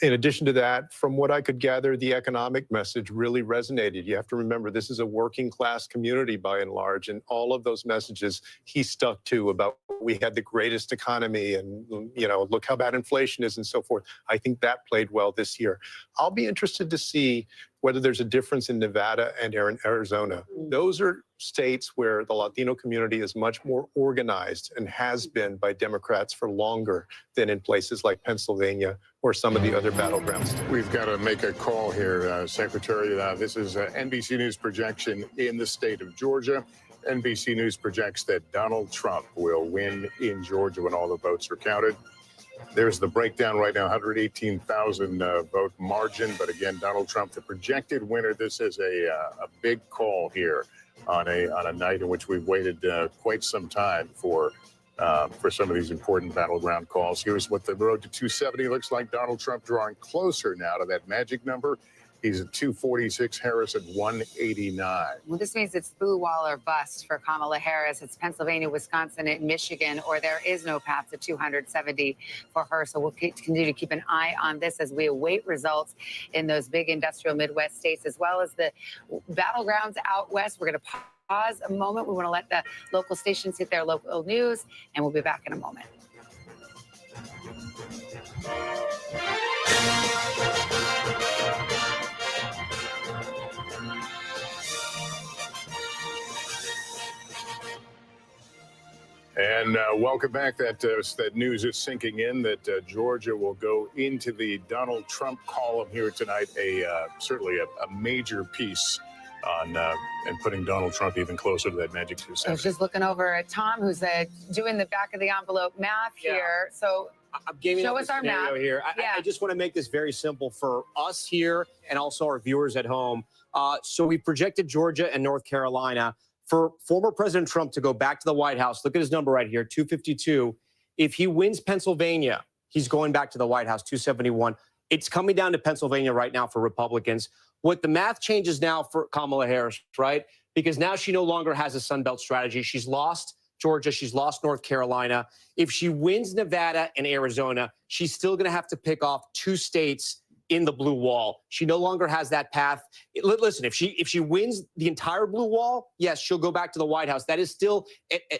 Speaker 23: In addition to that, from what I could gather, the economic message really resonated. You have to remember, this is a working class community by and large, and all of those messages he stuck to about we had the greatest economy and, you know, look how bad inflation is and so forth. I think that played well this year. I'll be interested to see whether there's a difference in Nevada and Arizona. Those are states where the Latino community is much more organized and has been by Democrats for longer than in places like Pennsylvania or some of the other battleground states.
Speaker 6: We've got to make a call here, Secretary. This is NBC News projection in the state of Georgia. NBC News projects that Donald Trump will win in Georgia when all the votes are counted. There's the breakdown right now, 118,000 vote margin. But again, Donald Trump, the projected winner. This is a big call here on a night in which we've waited quite some time for some of these important battleground calls. Here's what the road to 270 looks like. Donald Trump drawing closer now to that magic number. He's at 246, Harris at 189.
Speaker 4: Well, this means it's boo wall or bust for Kamala Harris. It's Pennsylvania, Wisconsin, and Michigan, or there is no path to 270 for her. So we'll continue to keep an eye on this as we await results in those big industrial Midwest states, as well as the battlegrounds out west. We're going to pause a moment. We want to let the local stations hit their local news, and we'll be back in a moment.
Speaker 6: And welcome back. That news is sinking in that Georgia will go into the Donald Trump column here tonight. Certainly a major piece on and putting Donald Trump even closer to that magic 270.
Speaker 4: I was just looking over at Tom, who's doing the back of the envelope math here. So
Speaker 20: I'm giving
Speaker 4: show
Speaker 20: up
Speaker 4: us our
Speaker 20: scenario
Speaker 4: map
Speaker 20: here. I just want to make this very simple for us here and also our viewers at home. So we projected Georgia and North Carolina for former President Trump to go back to the White House. Look at his number right here, 252. If he wins Pennsylvania, he's going back to the White House, 271. It's coming down to Pennsylvania right now for Republicans. What the math changes now for Kamala Harris, right? Because now she no longer has a Sun Belt strategy. She's lost Georgia. She's lost North Carolina. If she wins Nevada and Arizona, she's still going to have to pick off 2 states in the blue wall. She no longer has that path. Listen, if she wins the entire blue wall, yes, she'll go back to the White House. That is still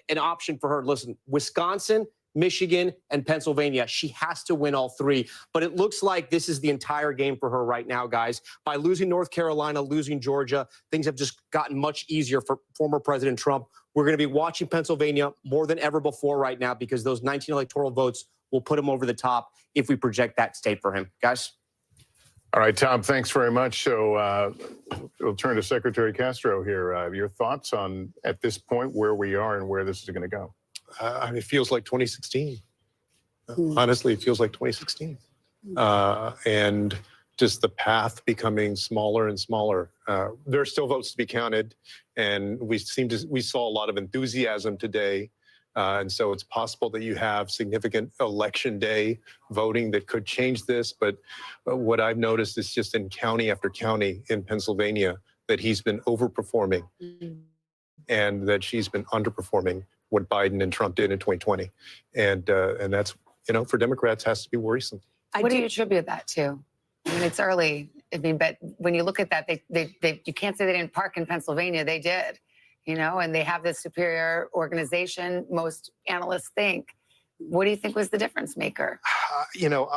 Speaker 20: an option for her. Listen, Wisconsin, Michigan, and Pennsylvania, she has to win all 3. But it looks like this is the entire game for her right now, guys. By losing North Carolina, losing Georgia, things have just gotten much easier for former President Trump. We're going to be watching Pennsylvania more than ever before right now because those 19 electoral votes will put him over the top if we project that state for him. Guys?
Speaker 6: All right, Tom, thanks very much. So we'll turn to Secretary Castro here. Your thoughts on, at this point, where we are and where this is going to go?
Speaker 23: It feels like 2016. Honestly, it feels like 2016. And just the path becoming smaller and smaller. There are still votes to be counted, and we saw a lot of enthusiasm today. And so it's possible that you have significant election day voting that could change this. But what I've noticed is just in county after county in Pennsylvania that he's been overperforming and that she's been underperforming what Biden and Trump did in 2020. And that's, for Democrats has to be worrisome.
Speaker 4: What do you attribute that to? I mean, it's early. I mean, but when you look at that, you can't say they didn't park in Pennsylvania. They did. And they have this superior organization, most analysts think. What do you think was the difference maker?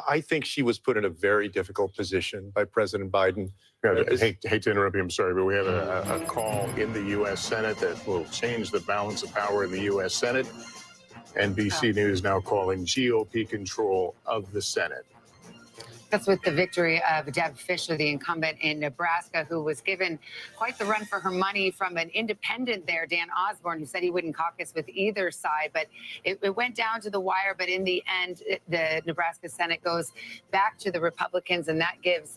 Speaker 23: I think she was put in a very difficult position by President Biden.
Speaker 6: Hate to interrupt you, I'm sorry, but we have a call in the U.S. Senate that will change the balance of power in the U.S. Senate. NBC News now calling GOP control of the Senate.
Speaker 4: That's with the victory of Deb Fischer, the incumbent in Nebraska, who was given quite the run for her money from an independent there, Dan Osborne, who said he wouldn't caucus with either side. But it went down to the wire. But in the end, the Nebraska Senate goes back to the Republicans, and that gives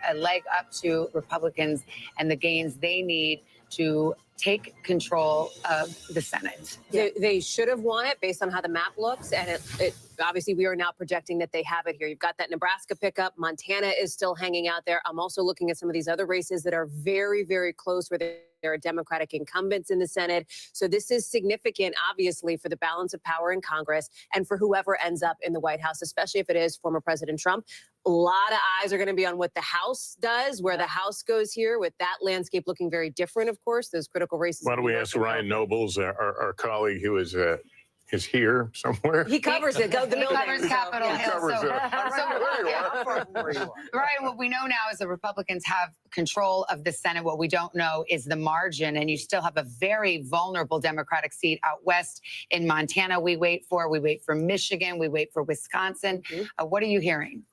Speaker 4: a leg up to Republicans and the gains they need to take control of the Senate.
Speaker 18: They should have won it based on how the map looks. And it obviously, we are now projecting that they have it here. You've got that Nebraska pickup. Montana is still hanging out there. I'm also looking at some of these other races that are very, very close where There are Democratic incumbents in the Senate. So this is significant, obviously, for the balance of power in Congress and for whoever ends up in the White House, especially if it is former President Trump. A lot of eyes are going to be on what the House does, where the House goes here, with that landscape looking very different, of course, those critical races.
Speaker 6: Why don't we ask Ryan Nobles, our colleague who is here somewhere?
Speaker 18: He covers it. Go the
Speaker 4: He covers Capitol
Speaker 6: He
Speaker 4: Hill.
Speaker 6: covers
Speaker 4: So,
Speaker 6: it.
Speaker 4: Ryan, what we know now is the Republicans have control of the Senate. What we don't know is the margin, and you still have a very vulnerable Democratic seat out west in Montana. We wait for Michigan. We wait for Wisconsin. What are you hearing?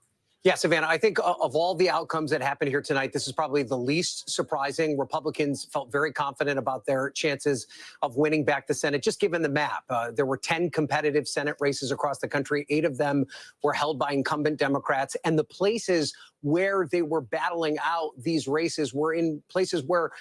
Speaker 20: Yeah, Savannah, I think of all the outcomes that happened here tonight, this is probably the least surprising. Republicans felt very confident about their chances of winning back the Senate, just given the map. There were 10 competitive Senate races across the country. 8 of them were held by incumbent Democrats. And the places where they were battling out these races were in places where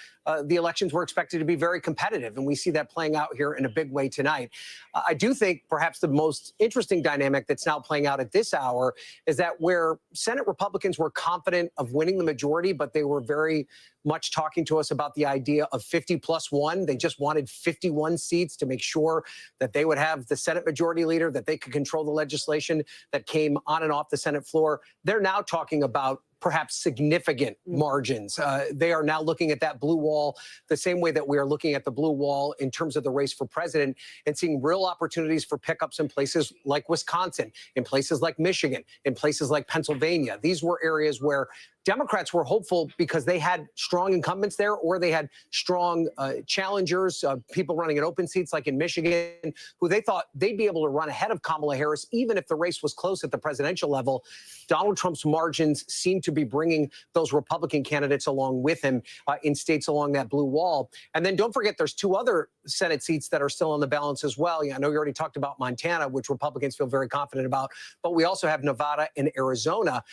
Speaker 20: the elections were expected to be very competitive. And we see that playing out here in a big way tonight. I do think perhaps the most interesting dynamic that's now playing out at this hour is that where Senate Republicans were confident of winning the majority, but they were very much talking to us about the idea of 50+1. They just wanted 51 seats to make sure that they would have the Senate majority leader, that they could control the legislation that came on and off the Senate floor. They're now talking about perhaps significant margins. They are now looking at that blue wall the same way that we are looking at the blue wall in terms of the race for president, and seeing real opportunities for pickups in places like Wisconsin, in places like Michigan, in places like Pennsylvania. These were areas where Democrats were hopeful because they had strong incumbents there, or they had strong challengers, people running in open seats like in Michigan, who they thought they'd be able to run ahead of Kamala Harris, even if the race was close at the presidential level. Donald Trump's margins seem to be bringing those Republican candidates along with him in states along that blue wall. And then don't forget, there's 2 other Senate seats that are still on the balance as well. I know you already talked about Montana, which Republicans feel very confident about, but we also have Nevada and Arizona.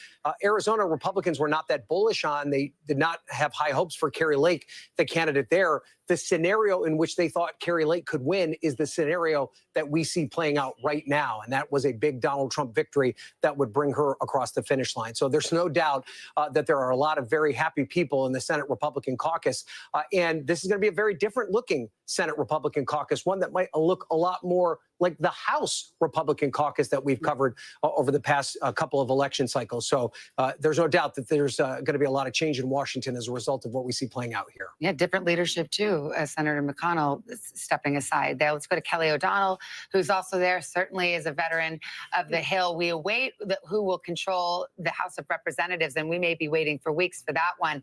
Speaker 20: Arizona Republicans were not that bullish on. They did not have high hopes for Carrie Lake, the candidate there. The scenario in which they thought Carrie Lake could win is the scenario that we see playing out right now. And that was a big Donald Trump victory that would bring her across the finish line. So there's no doubt that there are a lot of very happy people in the Senate Republican caucus. And this is going to be a very different looking Senate Republican caucus, one that might look a lot more like the House Republican caucus that we've covered over the past couple of election cycles. So there's no doubt that there's going to be a lot of change in Washington as a result of what we see playing out here.
Speaker 4: Yeah, different leadership, too. Senator McConnell stepping aside there. Let's go to Kelly O'Donnell, who's also there, certainly is a veteran of the Hill. We await who will control the House of Representatives, and we may be waiting for weeks for that one.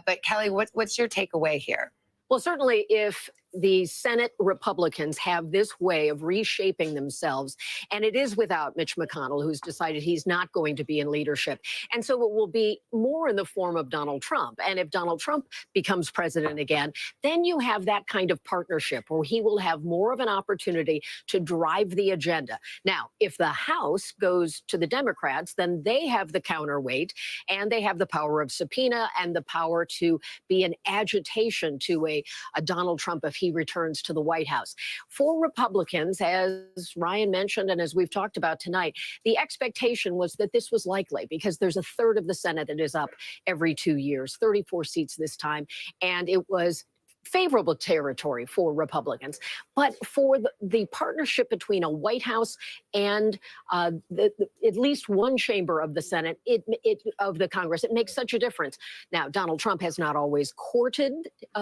Speaker 4: But Kelly, what's your takeaway here?
Speaker 9: Well, certainly if the Senate Republicans have this way of reshaping themselves, and it is without Mitch McConnell, who's decided he's not going to be in leadership. And so it will be more in the form of Donald Trump. And if Donald Trump becomes president again, then you have that kind of partnership where he will have more of an opportunity to drive the agenda. Now, if the House goes to the Democrats, then they have the counterweight, and they have the power of subpoena and the power to be an agitation to a Donald Trump if he returns to the White House. For Republicans, as Ryan mentioned and as we've talked about tonight, the expectation was that this was likely because there's a third of the Senate that is up every 2 years, 34 seats this time, and it was favorable territory for Republicans. But for the partnership between a White House and at least one chamber of the Senate, of the Congress, it makes such a difference. Now, Donald Trump has not always courted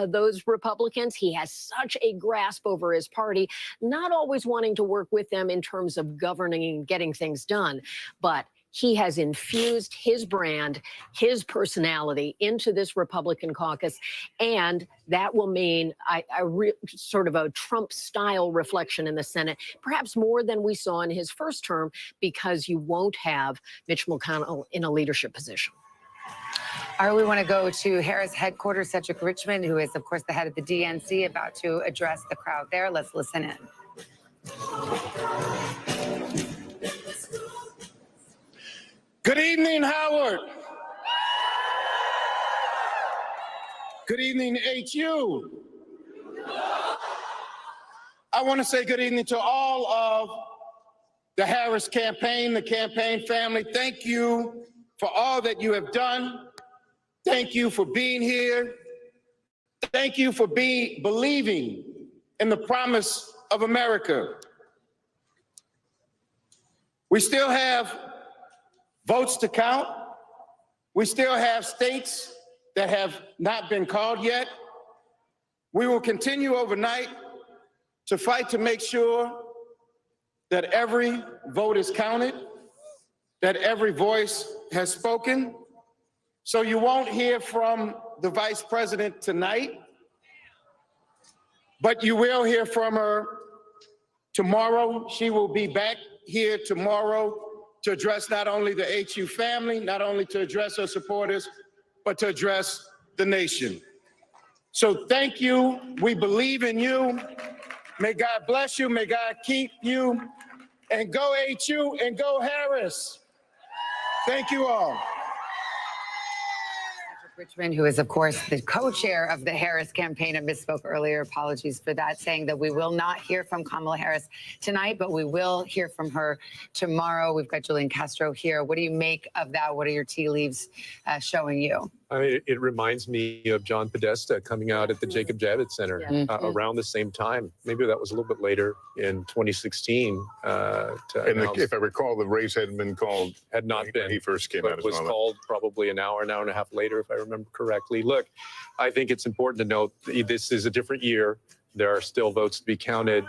Speaker 9: those Republicans. He has such a grasp over his party, not always wanting to work with them in terms of governing and getting things done. But he has infused his brand, his personality into this Republican caucus, and that will mean sort of a Trump-style reflection in the Senate, perhaps more than we saw in his first term, because you won't have Mitch McConnell in a leadership position.
Speaker 4: All right, we want to go to Harris headquarters. Cedric Richmond, who is, of course, the head of the DNC, about to address the crowd there. Let's listen in.
Speaker 14: Good evening, Howard. Good evening, HU. I want to say good evening to all of the Harris campaign, the campaign family. Thank you for all that you have done. Thank you for being here. Thank you for believing in the promise of America. We still have votes to count. We still have states that have not been called yet. We will continue overnight to fight to make sure that every vote is counted, that every voice has spoken. So you won't hear from the Vice President tonight, but you will hear from her tomorrow. She will be back here tomorrow to address not only the HU family, not only to address her supporters, but to address the nation. So thank you. We believe in you. May God bless you. May God keep you. And go HU and go Harris. Thank you all.
Speaker 4: Richmond, who is, of course, the co-chair of the Harris campaign, and misspoke earlier. Apologies for that, saying that we will not hear from Kamala Harris tonight, but we will hear from her tomorrow. We've got Julian Castro here. What do you make of that? What are your tea leaves showing you?
Speaker 23: I mean, it reminds me of John Podesta coming out at the Jacob Javits Center around the same time. Maybe that was a little bit later in 2016.
Speaker 6: If I recall, the race hadn't been called.
Speaker 23: Had not been.
Speaker 6: He first came out.
Speaker 23: It was called probably an hour and a half later, if I remember correctly. Look, I think it's important to note this is a different year. There are still votes to be counted.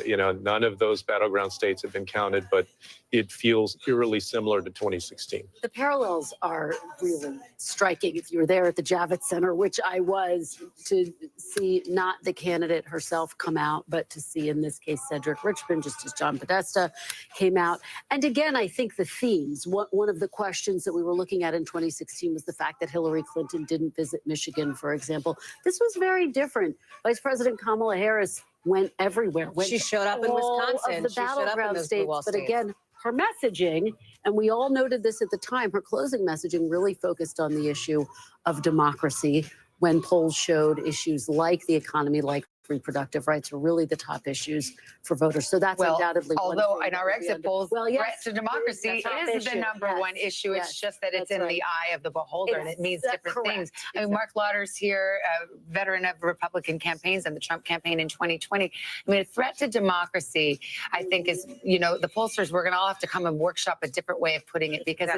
Speaker 23: None of those battleground states have been counted, but it feels eerily similar to 2016.
Speaker 9: The parallels are really striking. If you were there at the Javits Center, which I was, to see not the candidate herself come out, but to see, in this case, Cedric Richmond, just as John Podesta came out. And again, I think the themes, one of the questions that we were looking at in 2016 was the fact that Hillary Clinton didn't visit Michigan, for example. This was very different. Vice President Kamala Harris went everywhere.
Speaker 18: She showed up in Wisconsin.
Speaker 9: Of the battleground states. But again, her messaging, and we all noted this at the time, her closing messaging really focused on the issue of democracy, when polls showed issues like the economy, like reproductive rights, are really the top issues for voters. So that's undoubtedly one
Speaker 4: although
Speaker 9: thing
Speaker 4: in our exit polls, threat to democracy is the number one issue. It's just that it's in the eye of the beholder, and it means different things. I mean, Mark Lauder's here, a veteran of Republican campaigns and the Trump campaign in 2020. I mean, a threat to democracy, I think, is, the pollsters, we're going to all have to come and workshop a different way of putting it, because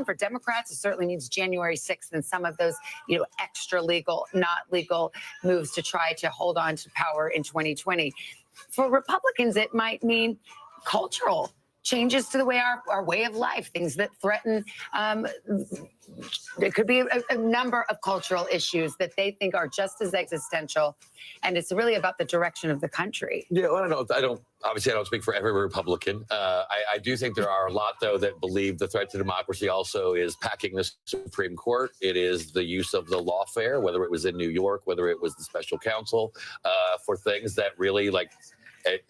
Speaker 4: for Democrats, it certainly means January 6th and some of those, extra legal, not legal moves to try to hold on to power in 2020. For Republicans, it might mean cultural changes to the way our way of life, things that threaten. There could be a number of cultural issues that they think are just as existential, and it's really about the direction of the country.
Speaker 22: Yeah, well, I don't speak for every Republican. I do think there are a lot, though, that believe the threat to democracy also is packing the Supreme Court. It is the use of the lawfare, whether it was in New York, whether it was the special counsel, for things that really,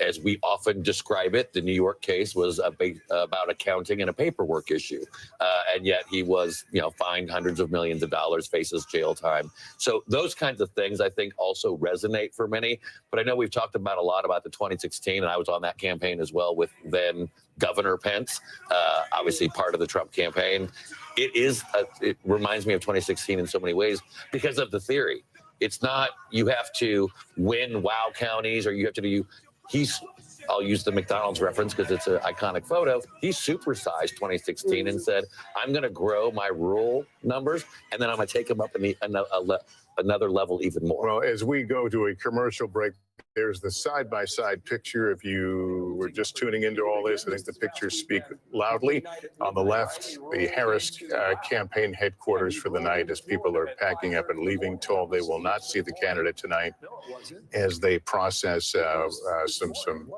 Speaker 22: as we often describe it, the New York case was about accounting and a paperwork issue. And yet he was, fined hundreds of millions of dollars, faces jail time. So those kinds of things, I think, also resonate for many. But I know we've talked about a lot about the 2016, and I was on that campaign as well with then Governor Pence, obviously part of the Trump campaign. It reminds me of 2016 in so many ways because of the theory. It's not you have to win wow counties, or you have to do. I'll use the McDonald's reference because it's an iconic photo. He supersized 2016 and said, I'm going to grow my rural numbers, and then I'm going to take them up in another level even more.
Speaker 6: Well, as we go to a commercial break, there's the side-by-side picture. If you were just tuning into all this, I think the pictures speak loudly. On the left, the Harris campaign headquarters for the night, as people are packing up and leaving, told they will not see the candidate tonight as they process some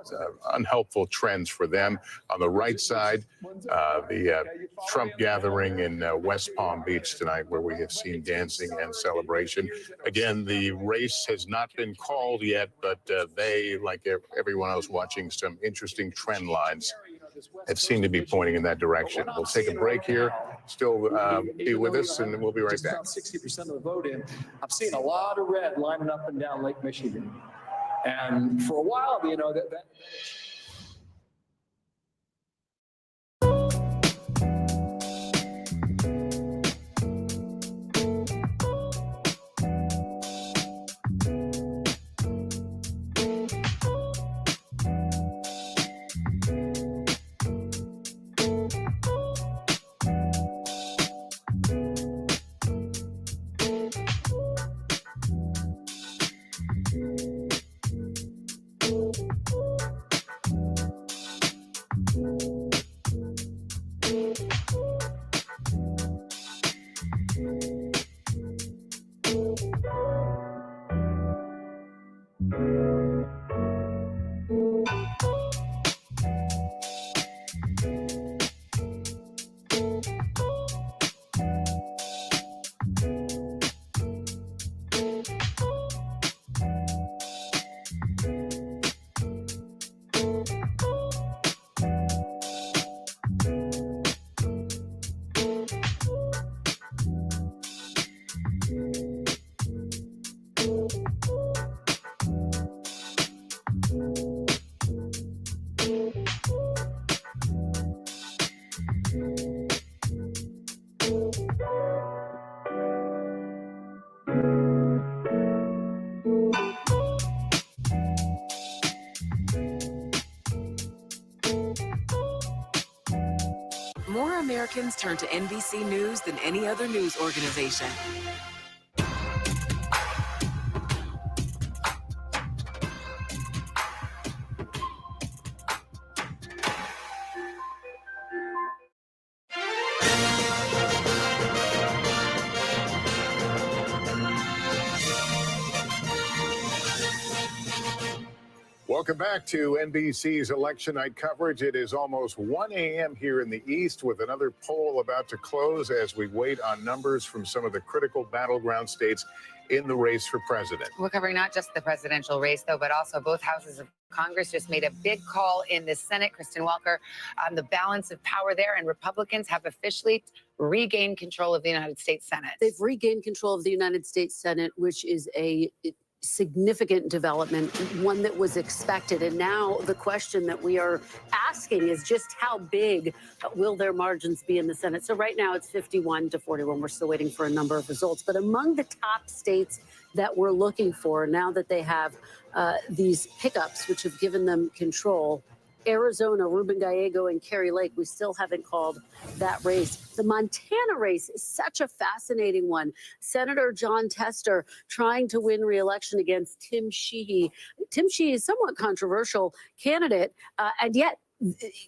Speaker 6: unhelpful trends for them. On the right side, the Trump gathering in West Palm Beach tonight, where we have seen dancing and celebration. Again, the race has not been called yet, but they, like everyone else watching, some interesting trend lines that seem to be pointing in that direction. We'll take a break here. Still be with us, and we'll be right back.
Speaker 16: About 60% of the vote in. I'm seeing a lot of red lining up and down Lake Michigan. And for a while, that
Speaker 10: More Americans turn to NBC News than any other news organization.
Speaker 6: Welcome back to NBC's election night coverage. It is almost 1 a.m. here in the East with another poll about to close as we wait on numbers from some of the critical battleground states in the race for president.
Speaker 4: We're covering not just the presidential race, though, but also both houses of Congress just made a big call in the Senate. Kristen Welker on the balance of power there, and Republicans have officially regained control of the United States Senate.
Speaker 9: They've regained control of the United States Senate, which is a significant development, one that was expected. And now the question that we are asking is just how big will their margins be in the Senate? So right now it's 51-41. We're still waiting for a number of results. But among the top states that we're looking for, now that they have these pickups, which have given them control, Arizona, Ruben Gallego and Kari Lake, we still haven't called that race. The Montana race is such a fascinating one. Senator John Tester trying to win re-election against Tim Sheehy. Tim Sheehy is a somewhat controversial candidate, and yet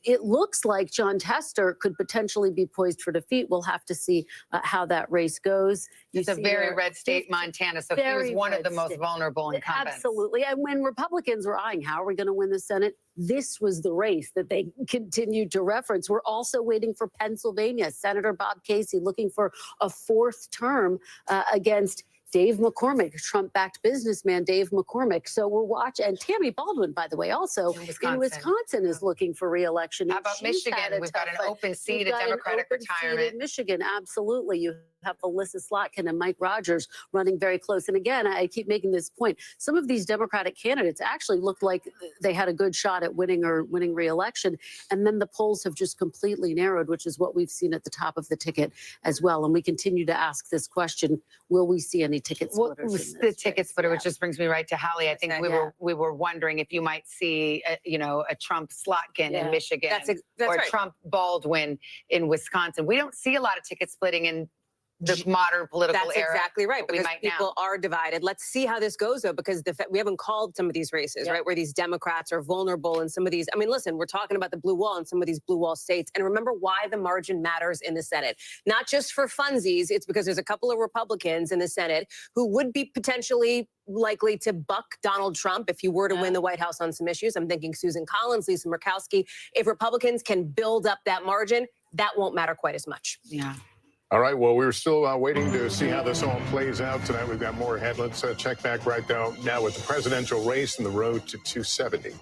Speaker 9: it looks like John Tester could potentially be poised for defeat. We'll have to see how that race goes.
Speaker 4: It's a very red state, Montana, so he was one of the most vulnerable incumbents.
Speaker 9: Absolutely. And when Republicans were eyeing how are we going to win the Senate, this was the race that they continued to reference. We're also waiting for Pennsylvania. Senator Bob Casey looking for a fourth term against Dave McCormick, Trump-backed businessman Dave McCormick. So we're watching, and Tammy Baldwin, by the way, also in Wisconsin is looking for re-election.
Speaker 4: How about Michigan? We've got an open seat, a Democratic retirement.
Speaker 9: In Michigan, absolutely. You have Alyssa Slotkin and Mike Rogers running very close. And again, I keep making this point. Some of these Democratic candidates actually looked like they had a good shot at winning re-election. And then the polls have just completely narrowed, which is what we've seen at the top of the ticket as well. And we continue to ask this question, will we see any ticket splitters?
Speaker 4: The ticket splitter, which just brings me right to Holly. I think we were wondering if you might see, a Trump Slotkin in Michigan or
Speaker 18: right.
Speaker 4: Trump Baldwin in Wisconsin. We don't see a lot of ticket splitting in the modern political
Speaker 18: That's
Speaker 4: era.
Speaker 18: exactly right,
Speaker 4: but we
Speaker 18: because
Speaker 4: might
Speaker 18: people are divided. Let's see how this goes, though, because we haven't called some of these races, right, where these Democrats are vulnerable and some of these. I mean, listen, we're talking about the blue wall in some of these blue wall states. And remember why the margin matters in the Senate. Not just for funsies. It's because there's a couple of Republicans in the Senate who would be potentially likely to buck Donald Trump if he were to win the White House on some issues. I'm thinking Susan Collins, Lisa Murkowski. If Republicans can build up that margin, that won't matter quite as much.
Speaker 4: Yeah.
Speaker 6: All right, well, we're still waiting to see how this all plays out tonight. We've got more ahead. Let's check back right now with the presidential race and the road to 270.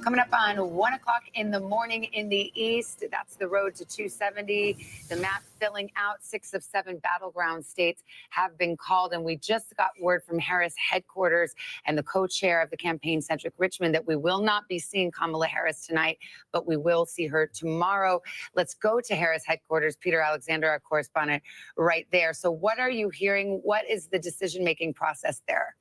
Speaker 4: Coming up on 1 o'clock in the morning in the East, that's the road to 270. The map filling out 6 of 7 battleground states have been called. And we just got word from Harris headquarters and the co-chair of the campaign, Cedric Richmond, that we will not be seeing Kamala Harris tonight, but we will see her tomorrow. Let's go to Harris headquarters. Peter Alexander, our correspondent, right there. So what are you hearing? What is the decision-making process there?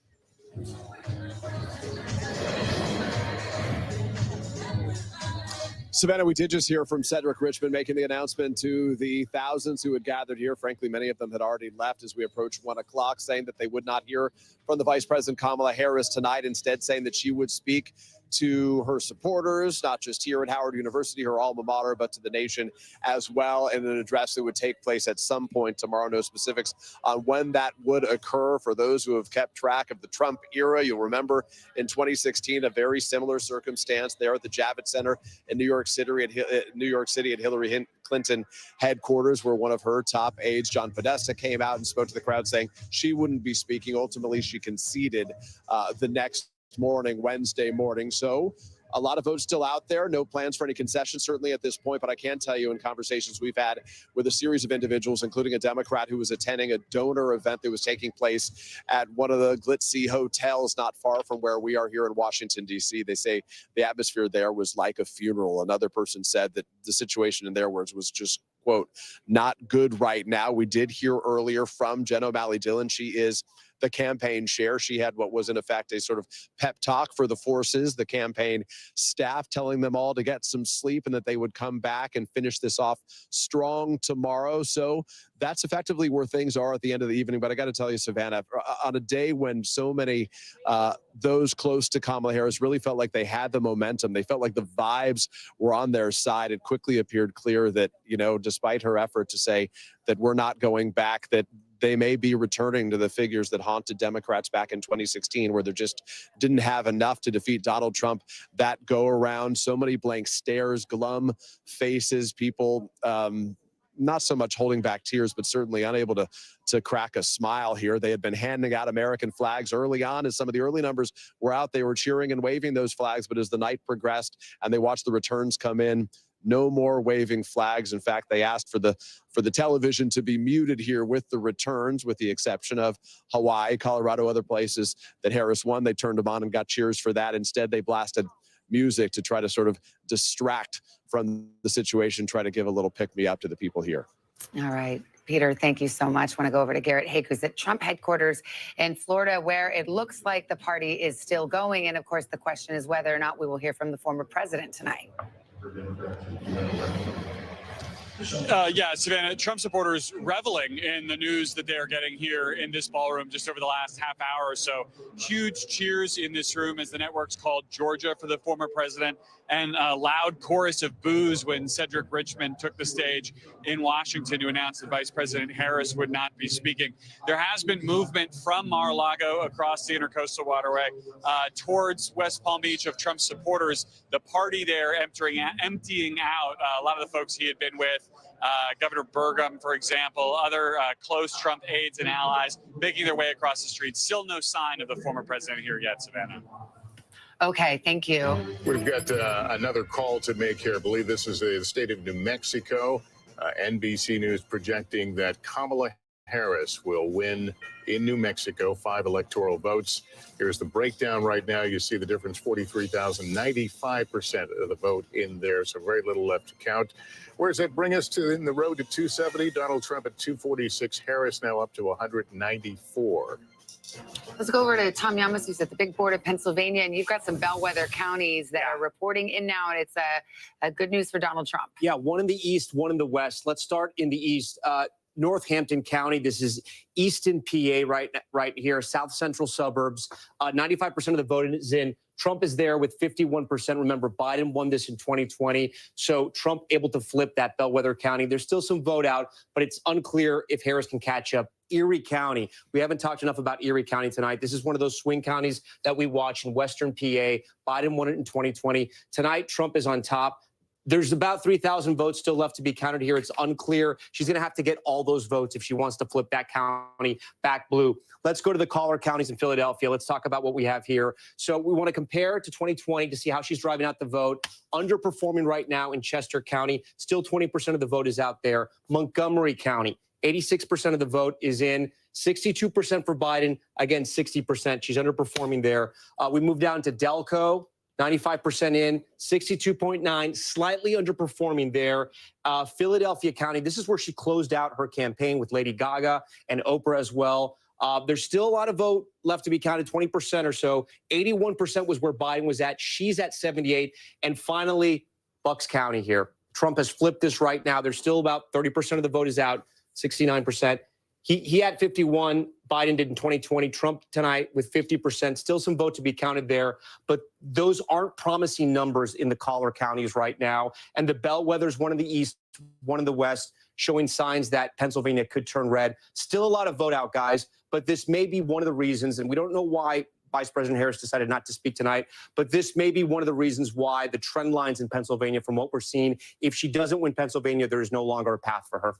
Speaker 19: Savannah, we did just hear from Cedric Richmond making the announcement to the thousands who had gathered here. Frankly, many of them had already left as we approached 1 o'clock, saying that they would not hear from the Vice President Kamala Harris tonight, instead saying that she would speak to her supporters, not just here at Howard University, her alma mater, but to the nation as well, in an address that would take place at some point tomorrow. No specifics on when that would occur. For those who have kept track of the Trump era, you'll remember in 2016, a very similar circumstance there at the Javits Center in New York City at Hillary Clinton headquarters, where one of her top aides, John Podesta, came out and spoke to the crowd saying she wouldn't be speaking. Ultimately, she conceded the next morning, Wednesday morning. So a lot of votes still out there. No plans for any concessions, certainly at this point. But I can tell you, in conversations we've had with a series of individuals, including a Democrat who was attending a donor event that was taking place at one of the glitzy hotels not far from where we are here in Washington, D.C., they say the atmosphere there was like a funeral. Another person said that the situation, in their words, was just, quote, not good right now. We did hear earlier from Jen O'Malley Dillon. She is the campaign share. She had what was in effect a sort of pep talk for the forces, the campaign staff, telling them all to get some sleep and that they would come back and finish this off strong tomorrow. So that's effectively where things are at the end of the evening. But I got to tell you, Savannah, on a day when so many those close to Kamala Harris really felt like they had the momentum, they felt like the vibes were on their side, it quickly appeared clear that, you know, despite her effort to say that we're not going back, that they may be returning to the figures that haunted Democrats back in 2016, where they just didn't have enough to defeat Donald Trump that go around. So many blank stares, glum faces, people not so much holding back tears, but certainly unable to crack a smile here. They had been handing out American flags early on. As some of the early numbers were out, they were cheering and waving those flags. But as the night progressed and they watched the returns come in, no more waving flags. In fact, they asked for the television to be muted here with the returns, with the exception of Hawaii, Colorado, other places that Harris won. They turned them on and got cheers for that. Instead, they blasted music to try to sort of distract from the situation, try to give a little pick-me-up to the people here.
Speaker 4: All right. Peter, thank you so much. I want to go over to Garrett Haake, who's at Trump headquarters in Florida, where it looks like the party is still going. And of course, the question is whether or not we will hear from the former president tonight.
Speaker 15: Yeah, Savannah, Trump supporters reveling in the news that they're getting here in this ballroom just over the last half hour or so. Huge cheers in this room as the network's called Georgia for the former president, and a loud chorus of boos when Cedric Richmond took the stage in Washington to announce that Vice President Harris would not be speaking. There has been movement from Mar-a-Lago across the Intercoastal Waterway towards West Palm Beach of Trump supporters. The party there emptying out a lot of the folks he had been with, Governor Burgum, for example, other close Trump aides and allies making their way across the street. Still no sign of the former president here yet, Savannah.
Speaker 4: Okay, thank you.
Speaker 6: We've got another call to make here. I believe this is the state of New Mexico. NBC News projecting that Kamala Harris will win in New Mexico, 5 electoral votes. Here's the breakdown right now. You see the difference, 43,000, 95% of the vote in there, so very little left to count. Where does that bring us to in the road to 270? Donald Trump at 246, Harris now up to 194.
Speaker 4: Let's go over to Tom Yamas, who's at the big board of Pennsylvania, and you've got some bellwether counties that are reporting in now, and it's a good news for Donald Trump.
Speaker 20: Yeah, one in the east, one in the west. Let's start in the east. Northampton County, this is Easton, PA, right here, south central suburbs. 95% of the vote is in. Trump is there with 51%. Remember, Biden won this in 2020. So Trump able to flip that bellwether county. There's still some vote out, but it's unclear if Harris can catch up. Erie County. We haven't talked enough about Erie County tonight. This is one of those swing counties that we watch in Western PA. Biden won it in 2020. Tonight, Trump is on top. There's about 3,000 votes still left to be counted here. It's unclear. She's going to have to get all those votes if she wants to flip that county back blue. Let's go to the collar counties in Philadelphia. Let's talk about what we have here. So we want to compare to 2020 to see how she's driving out the vote. Underperforming right now in Chester County. Still 20% of the vote is out there. Montgomery County, 86% of the vote is in. 62% for Biden. Again, 60%. She's underperforming there. We move down to Delco. 95% in, 62.9, slightly underperforming there. Philadelphia County, this is where she closed out her campaign with Lady Gaga and Oprah as well. There's still a lot of vote left to be counted, 20% or so. 81% was where Biden was at. She's at 78. And finally, Bucks County here. Trump has flipped this right now. There's still about 30% of the vote is out, 69%. He had 51. Biden did in 2020. Trump tonight with 50%. Still some vote to be counted there. But those aren't promising numbers in the collar counties right now. And the bellwethers, one in the east, one in the west, showing signs that Pennsylvania could turn red. Still a lot of vote out, guys. But this may be one of the reasons, and we don't know why Vice President Harris decided not to speak tonight, but this may be one of the reasons why the trend lines in Pennsylvania, from what we're seeing, if she doesn't win Pennsylvania, there is no longer a path for her.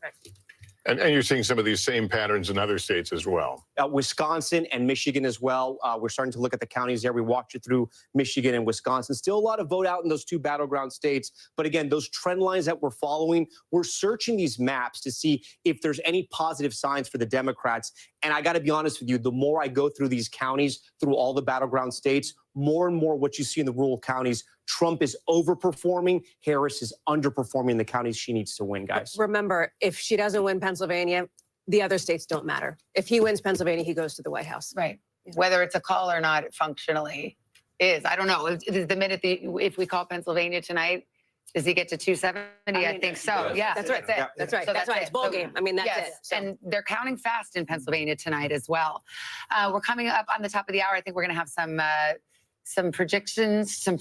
Speaker 6: And you're seeing some of these same patterns in other states as well.
Speaker 20: Wisconsin and Michigan as well. We're starting to look at the counties there. We walked you through Michigan and Wisconsin. Still a lot of vote out in those two battleground states. But again, those trend lines that we're following, we're searching these maps to see if there's any positive signs for the Democrats. And I got to be honest with you, the more I go through these counties, through all the battleground states, more and more what you see in the rural counties, Trump is overperforming. Harris is underperforming the counties she needs to win, guys.
Speaker 18: Remember, if she doesn't win Pennsylvania, the other states don't matter. If he wins Pennsylvania, he goes to the White House.
Speaker 4: Right. Whether it's a call or not, it functionally is. I don't know. The minute if we call Pennsylvania tonight, does he get to 270? I think so. Yeah.
Speaker 18: That's right.
Speaker 4: That's it.
Speaker 18: That's right.
Speaker 4: So
Speaker 18: That's right. It's ball game. I mean, that's
Speaker 4: yes,
Speaker 18: it. So.
Speaker 4: And they're counting fast in Pennsylvania tonight as well. We're coming up on the top of the hour. I think we're going to have some projections to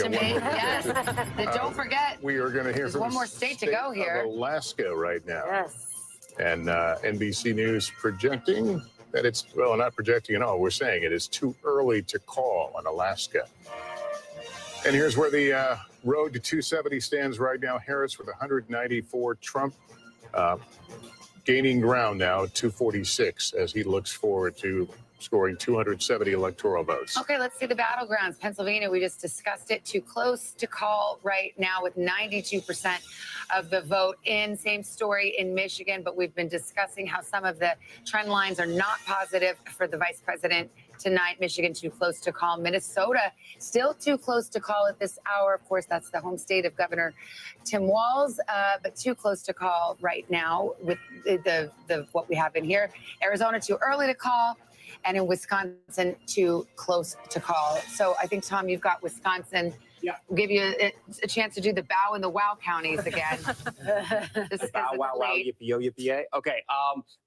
Speaker 4: make. Yes. And don't forget,
Speaker 6: we are going to hear from
Speaker 4: one more state to go here.
Speaker 6: Alaska right now.
Speaker 4: Yes.
Speaker 6: And NBC News projecting that it's, well, not projecting at all. We're saying it is too early to call on Alaska. And here's where the road to 270 stands right now. Harris with 194. Trump gaining ground now at 246 as he looks forward to scoring 270 electoral votes.
Speaker 4: Okay, let's see the battlegrounds. Pennsylvania, we just discussed it. Too close to call right now with 92% of the vote in. Same story in Michigan, but we've been discussing how some of the trend lines are not positive for the vice president tonight. Michigan too close to call. Minnesota still too close to call at this hour. Of course, that's the home state of Governor Tim Walz, but too close to call right now with the what we have in here. Arizona too early to call. And in Wisconsin, too close to call. So I think, Tom, you've got Wisconsin. Yeah. We'll give you a chance to do the bow and the wow counties again.
Speaker 20: Bow, wow, wow, yippee-yo, yippee-yay. Okay,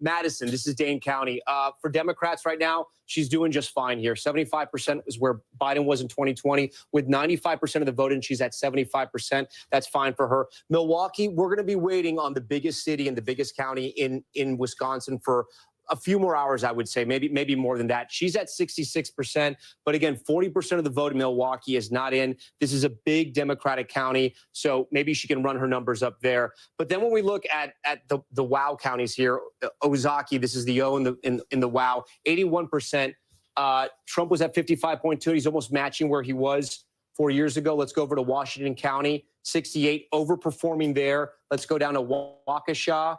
Speaker 20: Madison, this is Dane County. For Democrats right now, she's doing just fine here. 75% is where Biden was in 2020. With 95% of the vote in, she's at 75%. That's fine for her. Milwaukee, we're going to be waiting on the biggest city and the biggest county in Wisconsin for a few more hours, I would say, maybe more than that. She's at 66%, but again, 40% of the vote in Milwaukee is not in. This is a big Democratic county, so maybe she can run her numbers up there. But then when we look at the wow counties here, Ozaki, this is the O in the wow, 81%. Trump was at 55.2. He's almost matching where he was 4 years ago. Let's go over to Washington County, 68, overperforming there. Let's go down to Waukesha.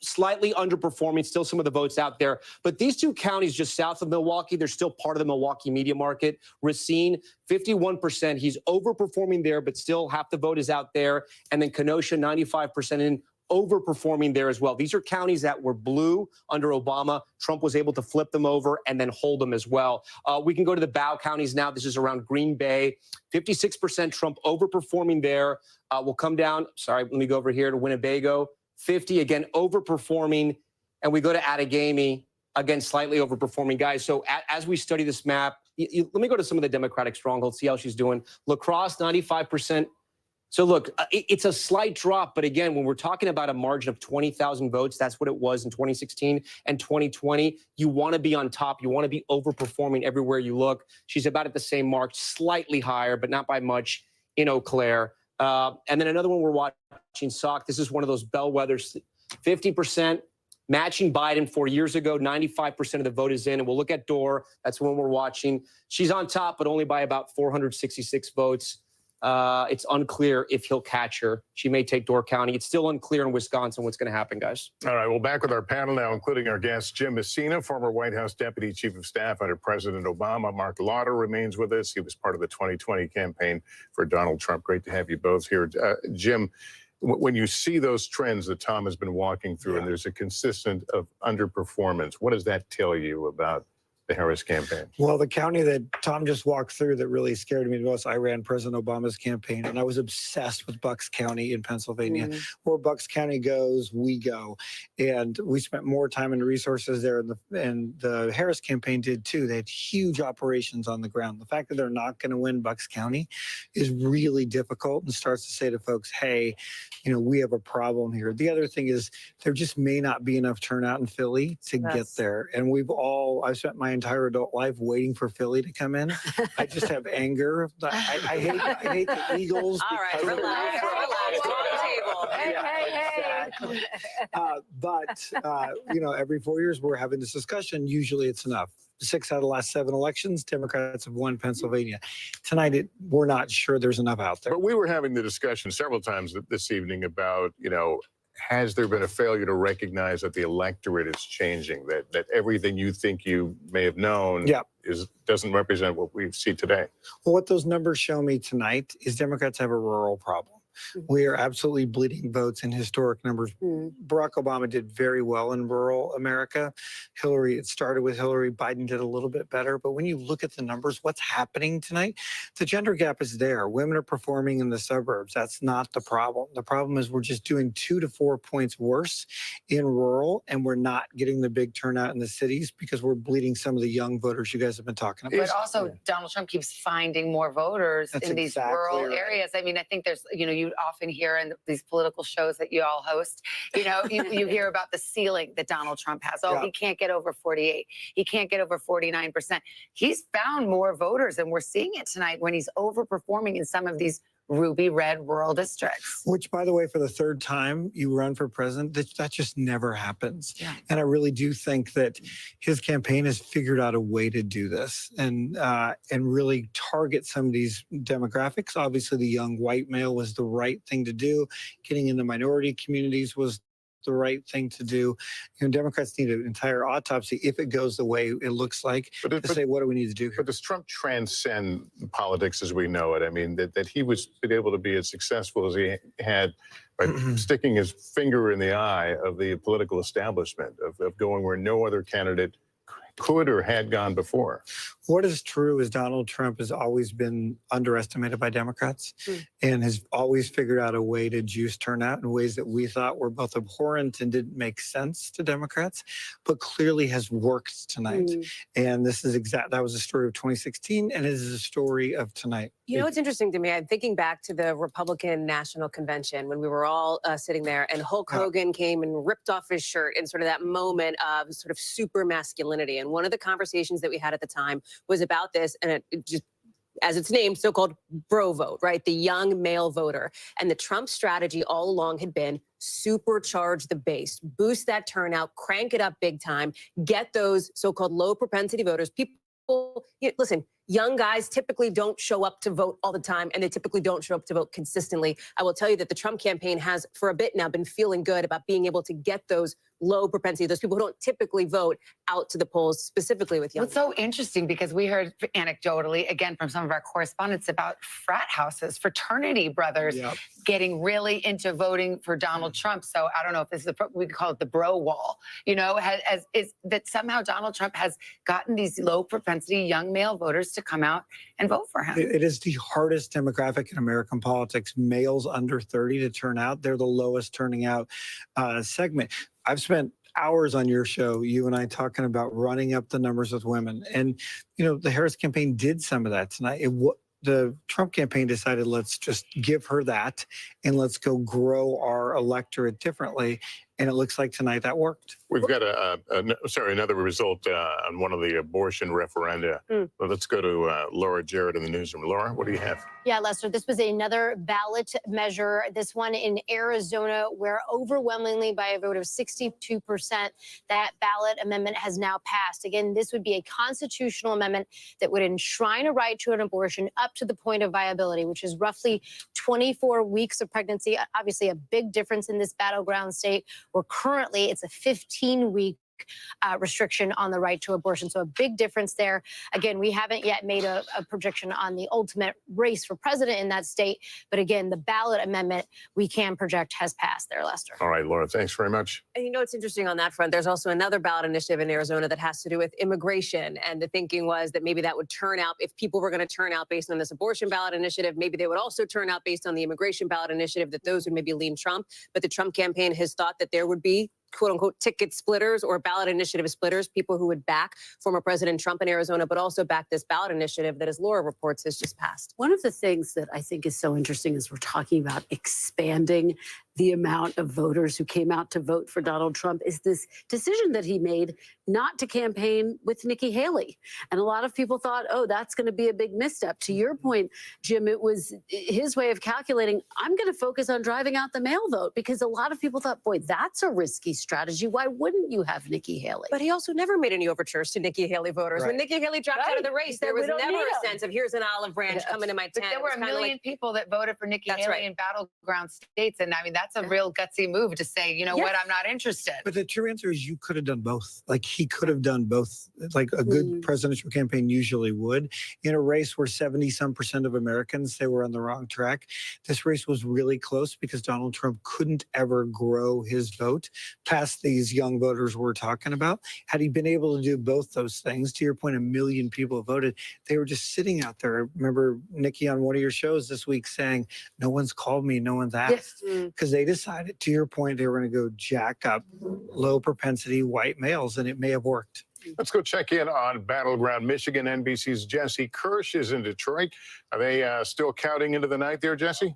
Speaker 20: Slightly underperforming, still some of the votes out there. But these two counties just south of Milwaukee, they're still part of the Milwaukee media market. Racine, 51%. He's overperforming there, but still half the vote is out there. And then Kenosha, 95% in, overperforming there as well. These are counties that were blue under Obama. Trump was able to flip them over and then hold them as well. We can go to the bow counties now. This is around Green Bay. 56% Trump overperforming there. We'll come down. Sorry, let me go over here to Winnebago. 50, again, overperforming. And we go to Outagamie, again, slightly overperforming. Guys, so as we study this map, let me go to some of the Democratic strongholds, see how she's doing. La Crosse, 95%. So look, it's a slight drop. But again, when we're talking about a margin of 20,000 votes, that's what it was in 2016 and 2020. You want to be on top. You want to be overperforming everywhere you look. She's about at the same mark, slightly higher, but not by much in Eau Claire. And then another one we're watching, Sauk. This is one of those bellwethers, 50%, matching Biden 4 years ago, 95% of the vote is in. And we'll look at Dorr. That's one we're watching. She's on top, but only by about 466 votes. It's unclear if he'll catch her. She may take Dorr County. It's still unclear in Wisconsin what's going to happen, guys.
Speaker 6: All right, well, back with our panel now, including our guest, Jim Messina, former White House Deputy Chief of Staff under President Obama. Mark Lauder remains with us. He was part of the 2020 campaign for Donald Trump. Great to have you both here. Jim, when you see those trends that Tom has been walking through, and there's a consistent of underperformance, what does that tell you about the Harris campaign?
Speaker 7: Well, the county that Tom just walked through that really scared me the most, I ran President Obama's campaign, and I was obsessed with Bucks County in Pennsylvania. Where Bucks County goes, we go. And we spent more time and resources there, and the Harris campaign did too. They had huge operations on the ground. The fact that they're not going to win Bucks County is really difficult and starts to say to folks, hey, you know, we have a problem here. The other thing is there just may not be enough turnout in Philly to get there. And I've spent my entire adult life waiting for Philly to come in. I just have anger. I hate the Eagles.
Speaker 18: All right, relax. Hey.
Speaker 7: But you know, every 4 years we're having this discussion. Usually it's enough. 6 out of the last 7 elections, Democrats have won Pennsylvania. Tonight, we're not sure there's enough out there.
Speaker 6: But we were having the discussion several times this evening about, you know, has there been a failure to recognize that the electorate is changing, that everything you think you may have known doesn't represent what we see today?
Speaker 7: Well, what those numbers show me tonight is Democrats have a rural problem. We are absolutely bleeding votes in historic numbers. Barack Obama did very well in rural America. It started with Hillary. Biden did a little bit better. But when you look at the numbers, what's happening tonight, the gender gap is there. Women are performing in the suburbs. That's not the problem. The problem is we're just doing 2 to 4 points worse in rural, and we're not getting the big turnout in the cities because we're bleeding some of the young voters you guys have been talking about.
Speaker 4: But also, Donald Trump keeps finding more voters in these rural areas. I mean, I think there's, you often hear in these political shows that you all host, you hear about the ceiling that Donald Trump has. Oh, he can't get over 48. He can't get over 49%. He's found more voters, and we're seeing it tonight when he's overperforming in some of these ruby red rural districts.
Speaker 7: Which, by the way, for the third time you run for president, that just never happens. And I really do think that his campaign has figured out a way to do this and really target some of these demographics. Obviously, the young white male was the right thing to do. Getting into minority communities was the right thing to do. Democrats need an entire autopsy if it goes the way it looks like to say, what do we need to do here?
Speaker 6: But does Trump transcend politics as we know it? I mean, that he was able to be as successful as he had by sticking his finger in the eye of the political establishment, of going where no other candidate could or had gone before.
Speaker 7: What is true is Donald Trump has always been underestimated by Democrats and has always figured out a way to juice turnout in ways that we thought were both abhorrent and didn't make sense to Democrats, but clearly has worked tonight. And this is that was a story of 2016, and it is a story of tonight.
Speaker 18: You know what's interesting to me? I'm thinking back to the Republican National Convention when we were all sitting there and Hulk Hogan came and ripped off his shirt in sort of that moment of sort of super masculinity. And one of the conversations that we had at the time was about this, and it just, as it's named, so-called bro vote, right? The young male voter. And the Trump strategy all along had been supercharge the base, boost that turnout, crank it up big time, get those so-called low propensity voters. People, listen, young guys typically don't show up to vote all the time, and they typically don't show up to vote consistently. I will tell you that the Trump campaign has, for a bit now, been feeling good about being able to get those low propensity, those people who don't typically vote, out to the polls, specifically with young people.
Speaker 4: What's so interesting, because we heard anecdotally, again, from some of our correspondents about frat houses, fraternity brothers getting really into voting for Donald Trump. So I don't know if this is, we call it the bro wall, is that somehow Donald Trump has gotten these low propensity young male voters to come out and vote for him.
Speaker 7: It is the hardest demographic in American politics. Males under 30 to turn out. They're the lowest turning out segment. I've spent hours on your show, you and I, talking about running up the numbers with women. And, the Harris campaign did some of that tonight. The Trump campaign decided, let's just give her that and let's go grow our electorate differently. And it looks like tonight that worked.
Speaker 6: We've got another result on one of the abortion referenda. Well, let's go to Laura Jarrett in the newsroom. Laura, what do you have?
Speaker 2: Yeah, Lester, this was another ballot measure, this one in Arizona, where overwhelmingly by a vote of 62%, that ballot amendment has now passed. Again, this would be a constitutional amendment that would enshrine a right to an abortion up to the point of viability, which is roughly 24 weeks of pregnancy. Obviously, a big difference in this battleground state, where currently it's a 15-week restriction on the right to abortion. So a big difference there. Again, we haven't yet made a projection on the ultimate race for president in that state. But again, the ballot amendment we can project has passed there, Lester.
Speaker 6: All right, Laura, thanks very much.
Speaker 18: And what's interesting on that front, there's also another ballot initiative in Arizona that has to do with immigration. And the thinking was that maybe that would turn out, if people were going to turn out based on this abortion ballot initiative, maybe they would also turn out based on the immigration ballot initiative, that those would maybe lean Trump. But the Trump campaign has thought that there would be quote unquote ticket splitters or ballot initiative splitters, people who would back former President Trump in Arizona, but also back this ballot initiative that, as Laura reports, has just passed.
Speaker 9: One of the things that I think is so interesting is we're talking about expanding the amount of voters who came out to vote for Donald Trump is this decision that he made not to campaign with Nikki Haley. And a lot of people thought, oh, that's going to be a big misstep. To your point, Jim, it was his way of calculating, I'm going to focus on driving out the mail vote, because a lot of people thought, boy, that's a risky strategy. Why wouldn't you have Nikki Haley?
Speaker 18: But he also never made any overtures to Nikki Haley voters.
Speaker 9: Right.
Speaker 18: When Nikki Haley dropped out of the race, there was never a sense of, here's an olive branch coming to my tent.
Speaker 4: But there were a million people that voted for Nikki Haley in battleground states. And I mean, that's that's a real gutsy move to say, you know what, I'm not interested.
Speaker 7: But the true answer is you could have done both. Like he could have done both, like a good presidential campaign usually would. In a race where 70-some% of Americans say we're on the wrong track, this race was really close because Donald Trump couldn't ever grow his vote past these young voters we're talking about. Had he been able to do both those things, to your point, 1 million people voted. They were just sitting out there. I remember Nikki on one of your shows this week saying, no one's called me, no one's asked. Because they decided, to your point, they were going to go jack up low propensity white males, and it may have worked.
Speaker 6: Let's go check in on Battleground Michigan. NBC's Jesse Kirsch is in Detroit. Are they still counting into the night there, Jesse?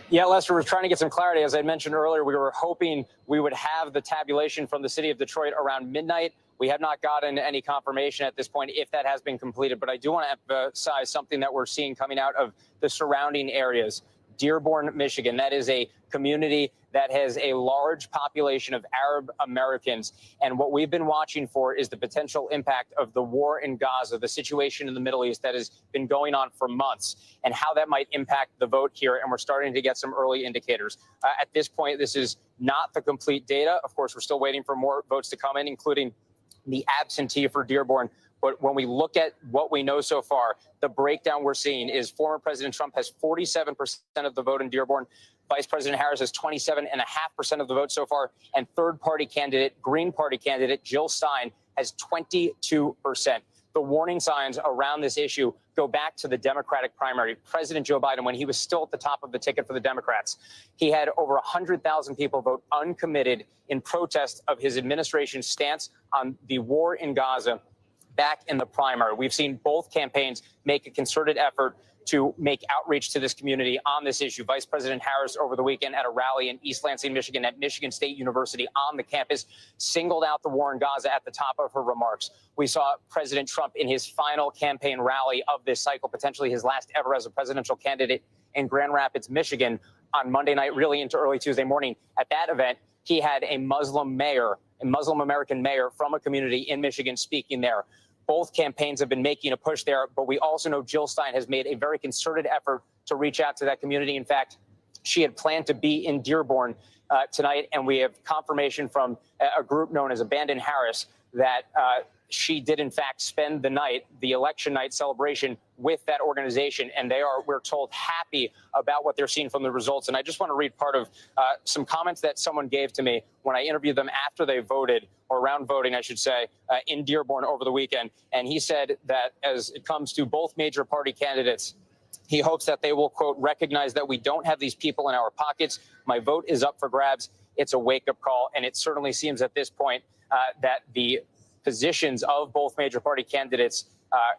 Speaker 5: Yeah, Lester, we're trying to get some clarity. As I mentioned earlier, we were hoping we would have the tabulation from the city of Detroit around midnight. We have not gotten any confirmation at this point if that has been completed, but I do want to emphasize something that we're seeing coming out of the surrounding areas. Dearborn, Michigan, that is a community that has a large population of Arab Americans. And what we've been watching for is the potential impact of the war in Gaza, the situation in the Middle East that has been going on for months, and how that might impact the vote here. And we're starting to get some early indicators. At this point, this is not the complete data. Of course, we're still waiting for more votes to come in, including the absentee for Dearborn. But when we look at what we know so far, the breakdown we're seeing is former President Trump has 47% of the vote in Dearborn. Vice President Harris has 27.5% of the vote so far. And third-party candidate, Green Party candidate Jill Stein has 22%. The warning signs around this issue go back to the Democratic primary. President Joe Biden, when he was still at the top of the ticket for the Democrats, he had over 100,000 people vote uncommitted in protest of his administration's stance on the war in Gaza back in the primary. We've seen both campaigns make a concerted effort to make outreach to this community on this issue. Vice President Harris over the weekend at a rally in East Lansing, Michigan at Michigan State University on the campus singled out the war in Gaza at the top of her remarks. We saw President Trump in his final campaign rally of this cycle, potentially his last ever as a presidential candidate in Grand Rapids, Michigan on Monday night, really into early Tuesday morning. At that event, he had a Muslim mayor, a Muslim American mayor from a community in Michigan speaking there. Both campaigns have been making a push there, but we also know Jill Stein has made a very concerted effort to reach out to that community. In fact, she had planned to be in Dearborn tonight, and we have confirmation from a group known as Abandon Harris that she did, in fact, spend the night, the election night celebration with that organization. And they are, we're told, happy about what they're seeing from the results. And I just want to read part of some comments that someone gave to me when I interviewed them after they voted, or around voting, I should say, in Dearborn over the weekend. And he said that as it comes to both major party candidates, he hopes that they will, quote, recognize that we don't have these people in our pockets. My vote is up for grabs. It's a wake-up call. And it certainly seems at this point that the positions of both major party candidates,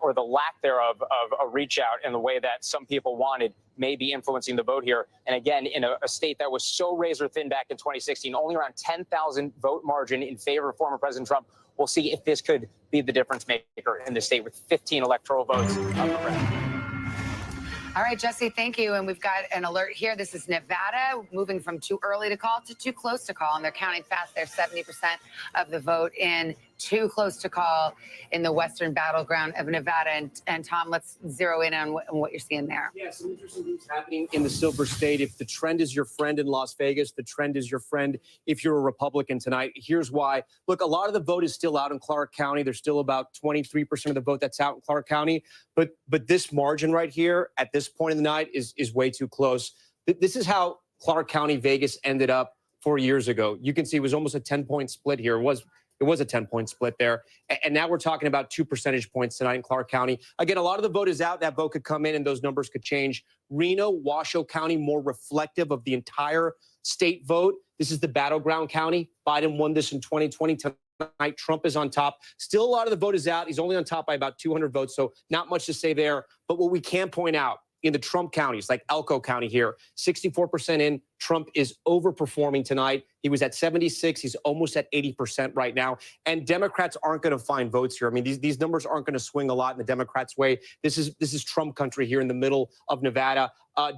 Speaker 5: or the lack thereof of a reach out in the way that some people wanted, may be influencing the vote here. And again, in a state that was so razor thin back in 2016, only around 10,000 vote margin in favor of former President Trump. We'll see if this could be the difference maker in the state with 15 electoral votes up for grabs.
Speaker 4: All right, Jesse, thank you. And we've got an alert here. This is Nevada, moving from too early to call to too close to call. And they're counting fast. They're 70% of the vote in. Too close to call in the western battleground of Nevada. And Tom, let's zero in on what you're seeing there.
Speaker 20: Yeah, some interesting things happening in the Silver State. If the trend is your friend in Las Vegas, the trend is your friend if you're a Republican tonight. Here's why. Look, a lot of the vote is still out in Clark County. There's still about 23% of the vote that's out in Clark County. But this margin right here at this point in the night is way too close. This is how Clark County, Vegas ended up 4 years ago. You can see it was almost a 10-point split here. It was a 10-point split there. And now we're talking about 2 percentage points tonight in Clark County. Again, a lot of the vote is out. That vote could come in and those numbers could change. Reno, Washoe County, more reflective of the entire state vote. This is the battleground county. Biden won this in 2020. Tonight, Trump is on top. Still, a lot of the vote is out. He's only on top by about 200 votes, so not much to say there. But what we can point out, in the Trump counties, like Elko County here, 64% in. Trump is overperforming tonight. He was at 76. He's almost at 80% right now. And Democrats aren't going to find votes here. I mean, these numbers aren't going to swing a lot in the Democrats' way. This is Trump country here in the middle of Nevada.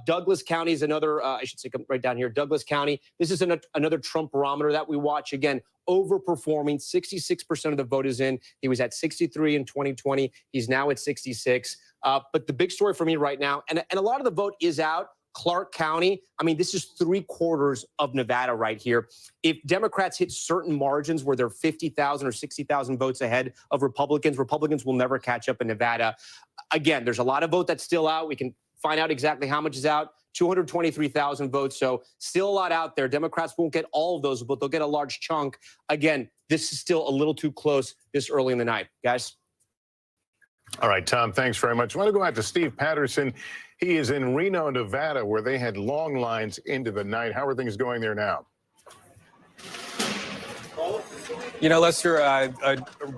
Speaker 20: Douglas County is another, I should say right down here, Douglas County. This is another Trump barometer that we watch. Again, overperforming. 66% of the vote is in. He was at 63 in 2020. He's now at 66. But the big story for me right now, and a lot of the vote is out, Clark County, I mean, this is 3/4 of Nevada right here. If Democrats hit certain margins where they're 50,000 or 60,000 votes ahead of Republicans, Republicans will never catch up in Nevada. Again, there's a lot of vote that's still out. We can find out exactly how much is out. 223,000 votes. So still a lot out there. Democrats won't get all of those, but they'll get a large chunk. Again, this is still a little too close this early in the night, guys.
Speaker 6: All right, Tom, thanks very much. I want to go out to Steve Patterson. He is in Reno, Nevada, where they had long lines into the night. How are things going there now?
Speaker 1: You know, Lester,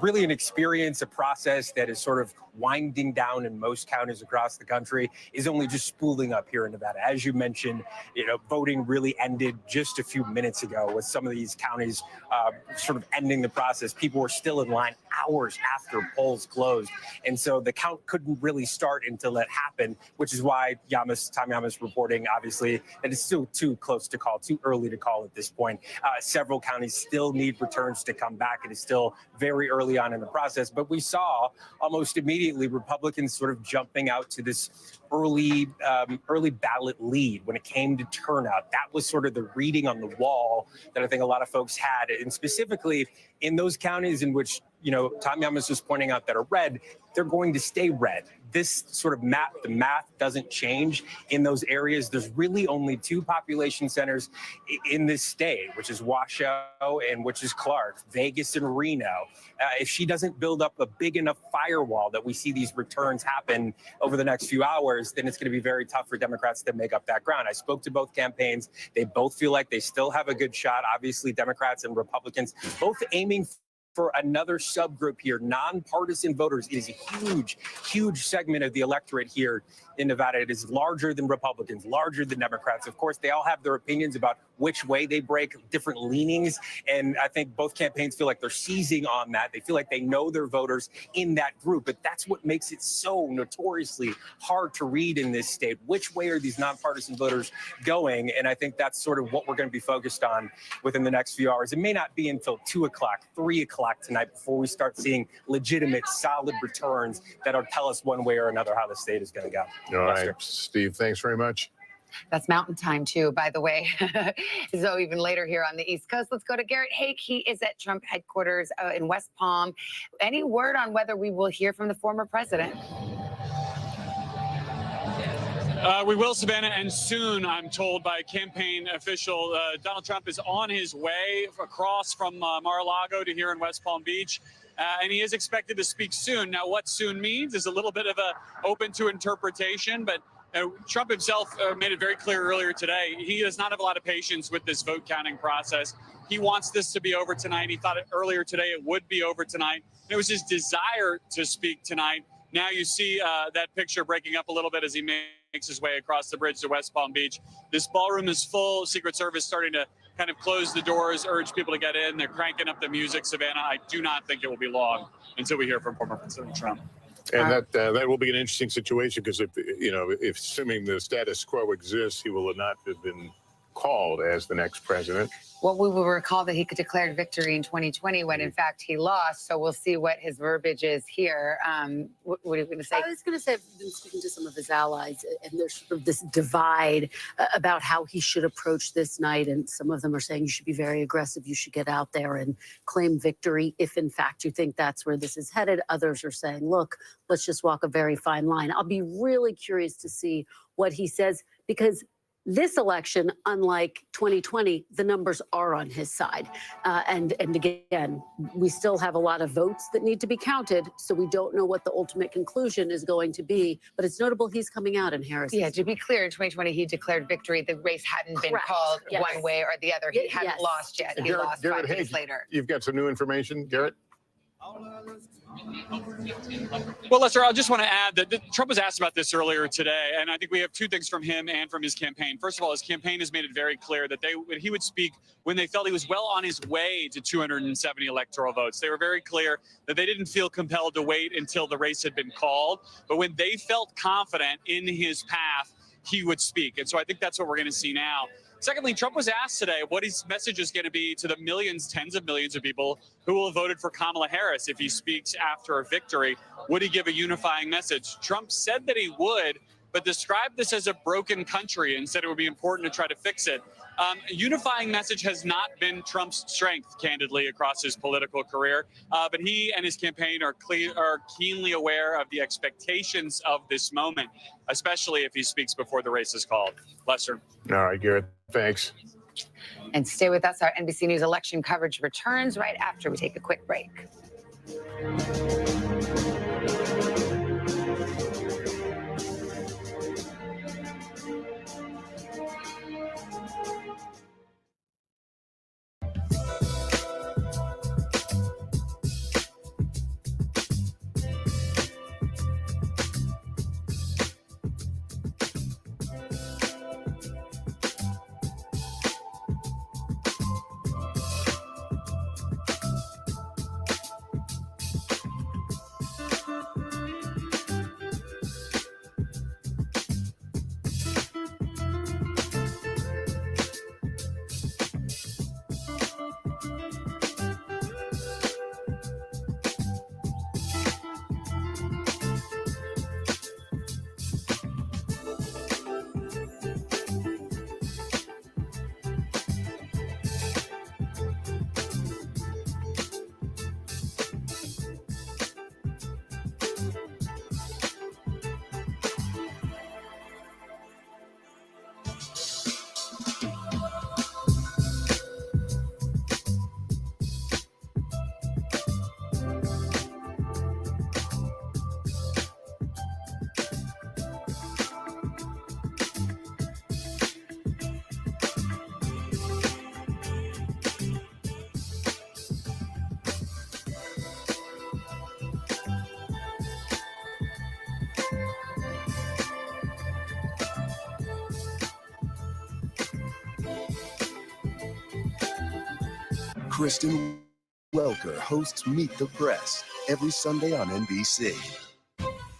Speaker 1: really an experience, a process that is sort of winding down in most counties across the country is only just spooling up here in Nevada. As you mentioned, you know, voting really ended just a few minutes ago with some of these counties sort of ending the process. People were still in line hours after polls closed. And so the count couldn't really start until it happened, which is why Tom Yamas reporting, obviously, that it's still too close to call, too early to call at this point. Several counties still need returns to come back. It is still very early on in the process, but we saw almost immediately Republicans sort of jumping out to this early ballot lead when it came to turnout. That was sort of the reading on the wall that I think a lot of folks had, and specifically in those counties in which, you know, Tom Yamas was pointing out that are red, they're going to stay red. This sort of map, the math doesn't change in those areas. There's really only 2 population centers in this state, which is Washoe and which is Clark, Vegas and Reno. If she doesn't build up a big enough firewall that we see these returns happen over the next few hours, then it's going to be very tough for Democrats to make up that ground. I spoke to both campaigns. They both feel like they still have a good shot. Obviously, Democrats and Republicans both aiming for another subgroup here, nonpartisan voters. It is a huge, huge segment of the electorate here in Nevada. It is larger than Republicans, larger than Democrats. Of course, they all have their opinions about which way they break, different leanings. And I think both campaigns feel like they're seizing on that. They feel like they know their voters in that group. But that's what makes it so notoriously hard to read in this state. Which way are these nonpartisan voters going? And I think that's sort of what we're going to be focused on within the next few hours. It may not be until 2 o'clock, 3 o'clock tonight before we start seeing legitimate, solid returns that'll tell us one way or another how the state is going to go.
Speaker 6: All right, Steve, thanks very much.
Speaker 4: That's mountain time, too, by the way. So even later here on the East Coast, let's go to Garrett Haake. He is at Trump headquarters in West Palm. Any word on whether we will hear from the former president?
Speaker 15: We will, Savannah, and soon, I'm told by a campaign official, Donald Trump is on his way across from Mar-a-Lago to here in West Palm Beach. And he is expected to speak soon. Now, what soon means is a little bit of a open to interpretation, but Trump himself made it very clear earlier today. He does not have a lot of patience with this vote counting process. He wants this to be over tonight. He thought earlier today it would be over tonight. It was his desire to speak tonight. Now you see that picture breaking up a little bit as he makes his way across the bridge to West Palm Beach. This ballroom is full. Secret Service starting to kind of close the doors, urge people to get in. They're cranking up the music, Savannah. I do not think it will be long until we hear from former President Trump.
Speaker 6: And that will be an interesting situation because if assuming the status quo exists, he will not have been called as the next president.
Speaker 4: Well, we will recall that he declared victory in 2020 when, in fact, he lost. So we'll see what his verbiage is here. What are you going to say?
Speaker 9: I was going to say, I've been speaking to some of his allies, and there's sort of this divide about how he should approach this night. And some of them are saying you should be very aggressive. You should get out there and claim victory if, in fact, you think that's where this is headed. Others are saying, look, let's just walk a very fine line. I'll be really curious to see what he says, because this election, unlike 2020, the numbers are on his side. And again, we still have a lot of votes that need to be counted, so we don't know what the ultimate conclusion is going to be. But it's notable he's coming out in Harris.
Speaker 4: Yeah, to be clear, in 2020, he declared victory. The race hadn't been called one way or the other. He hadn't lost yet. He lost
Speaker 6: Garrett
Speaker 4: 5 days later.
Speaker 6: You've got some new information, Garrett?
Speaker 15: Well, Lester, I just want to add that Trump was asked about this earlier today, and I think we have 2 things from him and from his campaign. First of all, his campaign has made it very clear that he would speak when they felt he was well on his way to 270 electoral votes. They were very clear that they didn't feel compelled to wait until the race had been called, but when they felt confident in his path, he would speak. And so I think that's what we're going to see now. Secondly, Trump was asked today what his message is going to be to the millions, tens of millions of people who will have voted for Kamala Harris if he speaks after a victory. Would he give a unifying message? Trump said that he would, but described this as a broken country and said it would be important to try to fix it. Unifying message has not been Trump's strength, candidly, across his political career. But he and his campaign are keenly aware of the expectations of this moment, especially if he speaks before the race is called. Lester.
Speaker 6: All right, Garrett. Thanks.
Speaker 4: And stay with us. Our NBC News election coverage returns right after we take a quick break.
Speaker 8: Kristen Welker hosts Meet the Press every Sunday on NBC.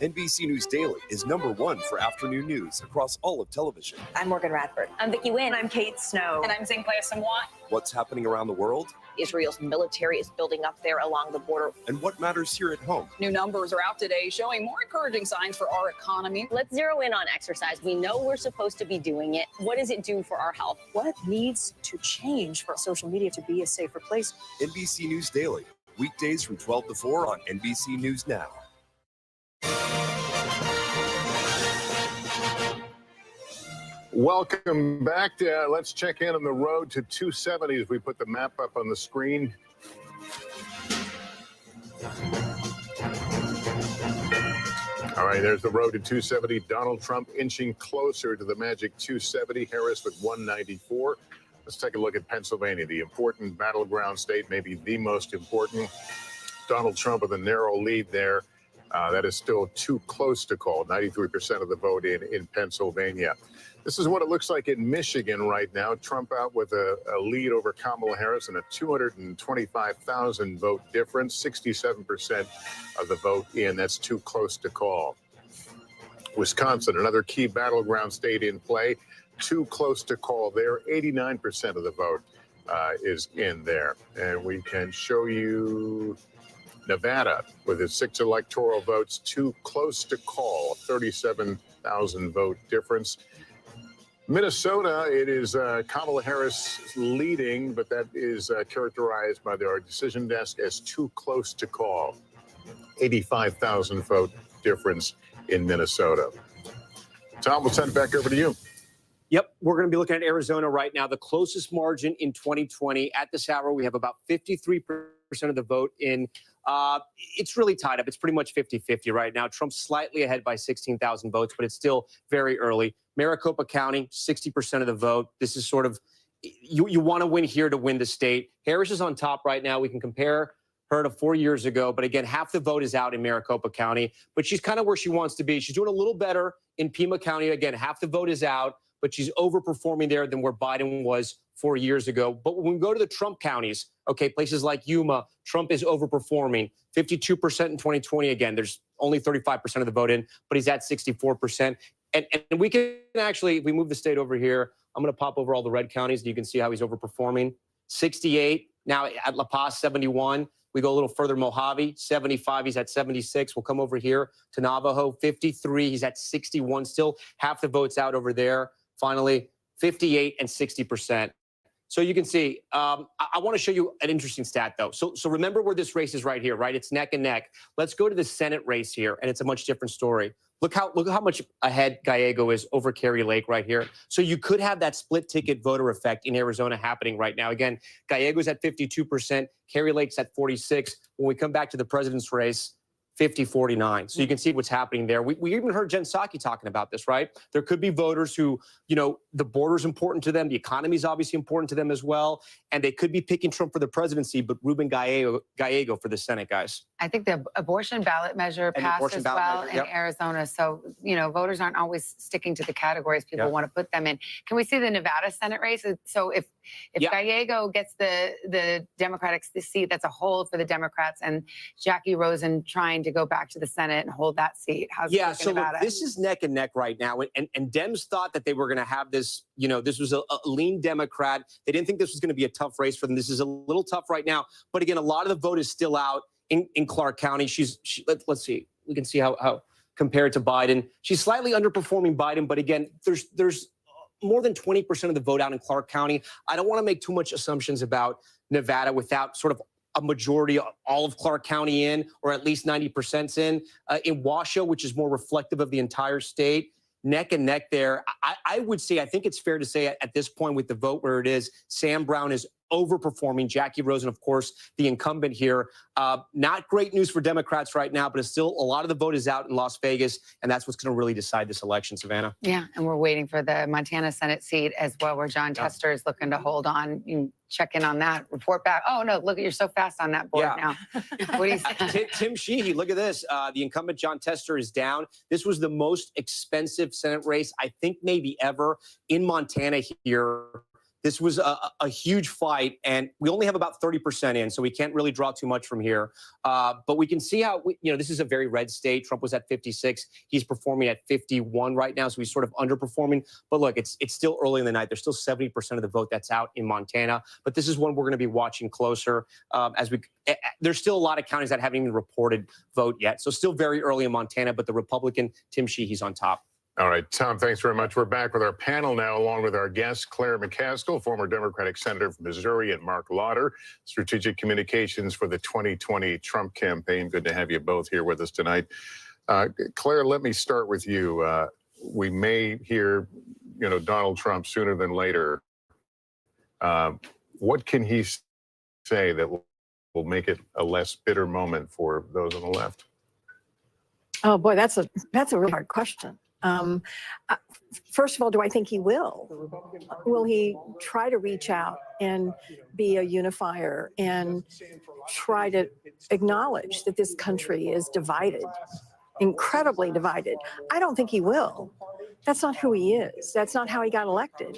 Speaker 8: NBC News Daily is #1 for afternoon news across all of television.
Speaker 17: I'm Morgan Radford. I'm Vicki Wynn. I'm Kate Snow. And I'm Zinklaya Samwat.
Speaker 8: What's happening around the world?
Speaker 17: Israel's military is building up there along the border.
Speaker 8: And what matters here at home?
Speaker 21: New numbers are out today showing more encouraging signs for our economy.
Speaker 24: Let's zero in on exercise. We know we're supposed to be doing it. What does it do for our health?
Speaker 21: What needs to change for social media to be a safer place?
Speaker 8: NBC News Daily, weekdays from 12 to 4 on NBC News Now.
Speaker 6: Welcome back. Let's check in on the road to 270 as we put the map up on the screen. All right, there's the road to 270. Donald Trump inching closer to the magic 270. Harris with 194. Let's take a look at Pennsylvania, the important battleground state, maybe the most important. Donald Trump with a narrow lead there. That is still too close to call. 93% of the vote in Pennsylvania. This is what it looks like in Michigan right now. Trump out with a lead over Kamala Harris and a 225,000 vote difference, 67% of the vote in. That's too close to call. Wisconsin, another key battleground state in play, too close to call there. 89% of the vote is in there. And we can show you Nevada with its 6 electoral votes, too close to call, 37,000 vote difference. Minnesota, it is Kamala Harris leading, but that is characterized by our decision desk as too close to call. 85,000 vote difference in Minnesota. Tom, we'll send it back over to you.
Speaker 20: Yep, we're going to be looking at Arizona right now. The closest margin in 2020 at this hour, we have about 53% of the vote in. It's really tied up. It's pretty much 50-50 right now. Trump's slightly ahead by 16,000 votes, but it's still very early. Maricopa County, 60% of the vote. This is sort of, you want to win here to win the state. Harris is on top right now. We can compare her to 4 years ago. But again, half the vote is out in Maricopa County. But she's kind of where she wants to be. She's doing a little better in Pima County. Again, half the vote is out, but she's overperforming there than where Biden was 4 years ago. But when we go to the Trump counties, okay, places like Yuma, Trump is overperforming. 52% in 2020. Again, there's only 35% of the vote in, but he's at 64%. And we can actually, if we move the state over here, I'm going to pop over all the red counties and you can see how he's overperforming. 68, Now at La Paz, 71. We go a little further, Mojave, 75. He's at 76. We'll come over here to Navajo, 53. He's at 61. Still half the votes out over there. Finally, 58 and 60%. So you can see, I want to show you an interesting stat, though. So remember where this race is right here, right? It's neck and neck. Let's go to the Senate race here, and it's a much different story. Look how much ahead Gallego is over Kerry Lake right here. So you could have that split ticket voter effect in Arizona happening right now. Again, Gallego's at 52%, Kerry Lake's at 46. When we come back to the president's race, 50-49. So you can see what's happening there. We even heard Jen Psaki talking about this, right? There could be voters who, the border's important to them. The economy is obviously important to them as well. And they could be picking Trump for the presidency, but Ruben Gallego for the Senate, guys.
Speaker 4: I think the abortion ballot measure passed as well in Arizona. So, voters aren't always sticking to the categories people want to put them in. Can we see the Nevada Senate race? So if Gallego gets the Democratic seat, that's a hold for the Democrats, and Jackie Rosen trying to go back to the Senate and hold that seat. How's it looking, Nevada?
Speaker 20: Look, this is neck and neck right now. And Dems thought that they were going to have this, this was a lean Democrat. They didn't think this was going to be a tough race for them. This is a little tough right now. But again, a lot of the vote is still out in Clark County. Let's see. We can see how compared to Biden. She's slightly underperforming Biden. But again, there's more than 20% of the vote out in Clark County. I don't want to make too much assumptions about Nevada without sort of a majority, all of Clark County in, or at least 90% in. In Washoe, which is more reflective of the entire state, neck and neck there. I would say, I think it's fair to say at this point with the vote where it is, Sam Brown is overperforming Jackie Rosen, of course, the incumbent here. Not great news for Democrats right now, but it's still a lot of the vote is out in Las Vegas, and that's what's going to really decide this election, Savannah.
Speaker 4: Yeah, and we're waiting for the Montana Senate seat as well, where John Tester is looking to hold on. You can check in on that, report back. Oh, no, look, you're so fast on that board now. What do you say?
Speaker 20: Tim Sheehy, look at this. The incumbent John Tester is down. This was the most expensive Senate race, I think, maybe ever in Montana here. This was a huge fight, and we only have about 30% in, so we can't really draw too much from here. But we can see how, this is a very red state. Trump was at 56. He's performing at 51 right now, so he's sort of underperforming. But look, it's still early in the night. There's still 70% of the vote that's out in Montana. But this is one we're going to be watching closer there's still a lot of counties that haven't even reported vote yet. So still very early in Montana, but the Republican, Tim Sheehy's on top.
Speaker 6: All right, Tom, thanks very much. We're back with our panel now, along with our guests, Claire McCaskill, former Democratic Senator from Missouri, and Mark Lauder, Strategic Communications for the 2020 Trump campaign. Good to have you both here with us tonight. Claire, let me start with you. We may hear, Donald Trump sooner than later. What can he say that will make it a less bitter moment for those on the left?
Speaker 21: Oh, boy, that's a really hard question. First of all, do I think he will? Will he try to reach out and be a unifier and try to acknowledge that this country is divided, incredibly divided? I don't think he will. That's not who he is. That's not how he got elected.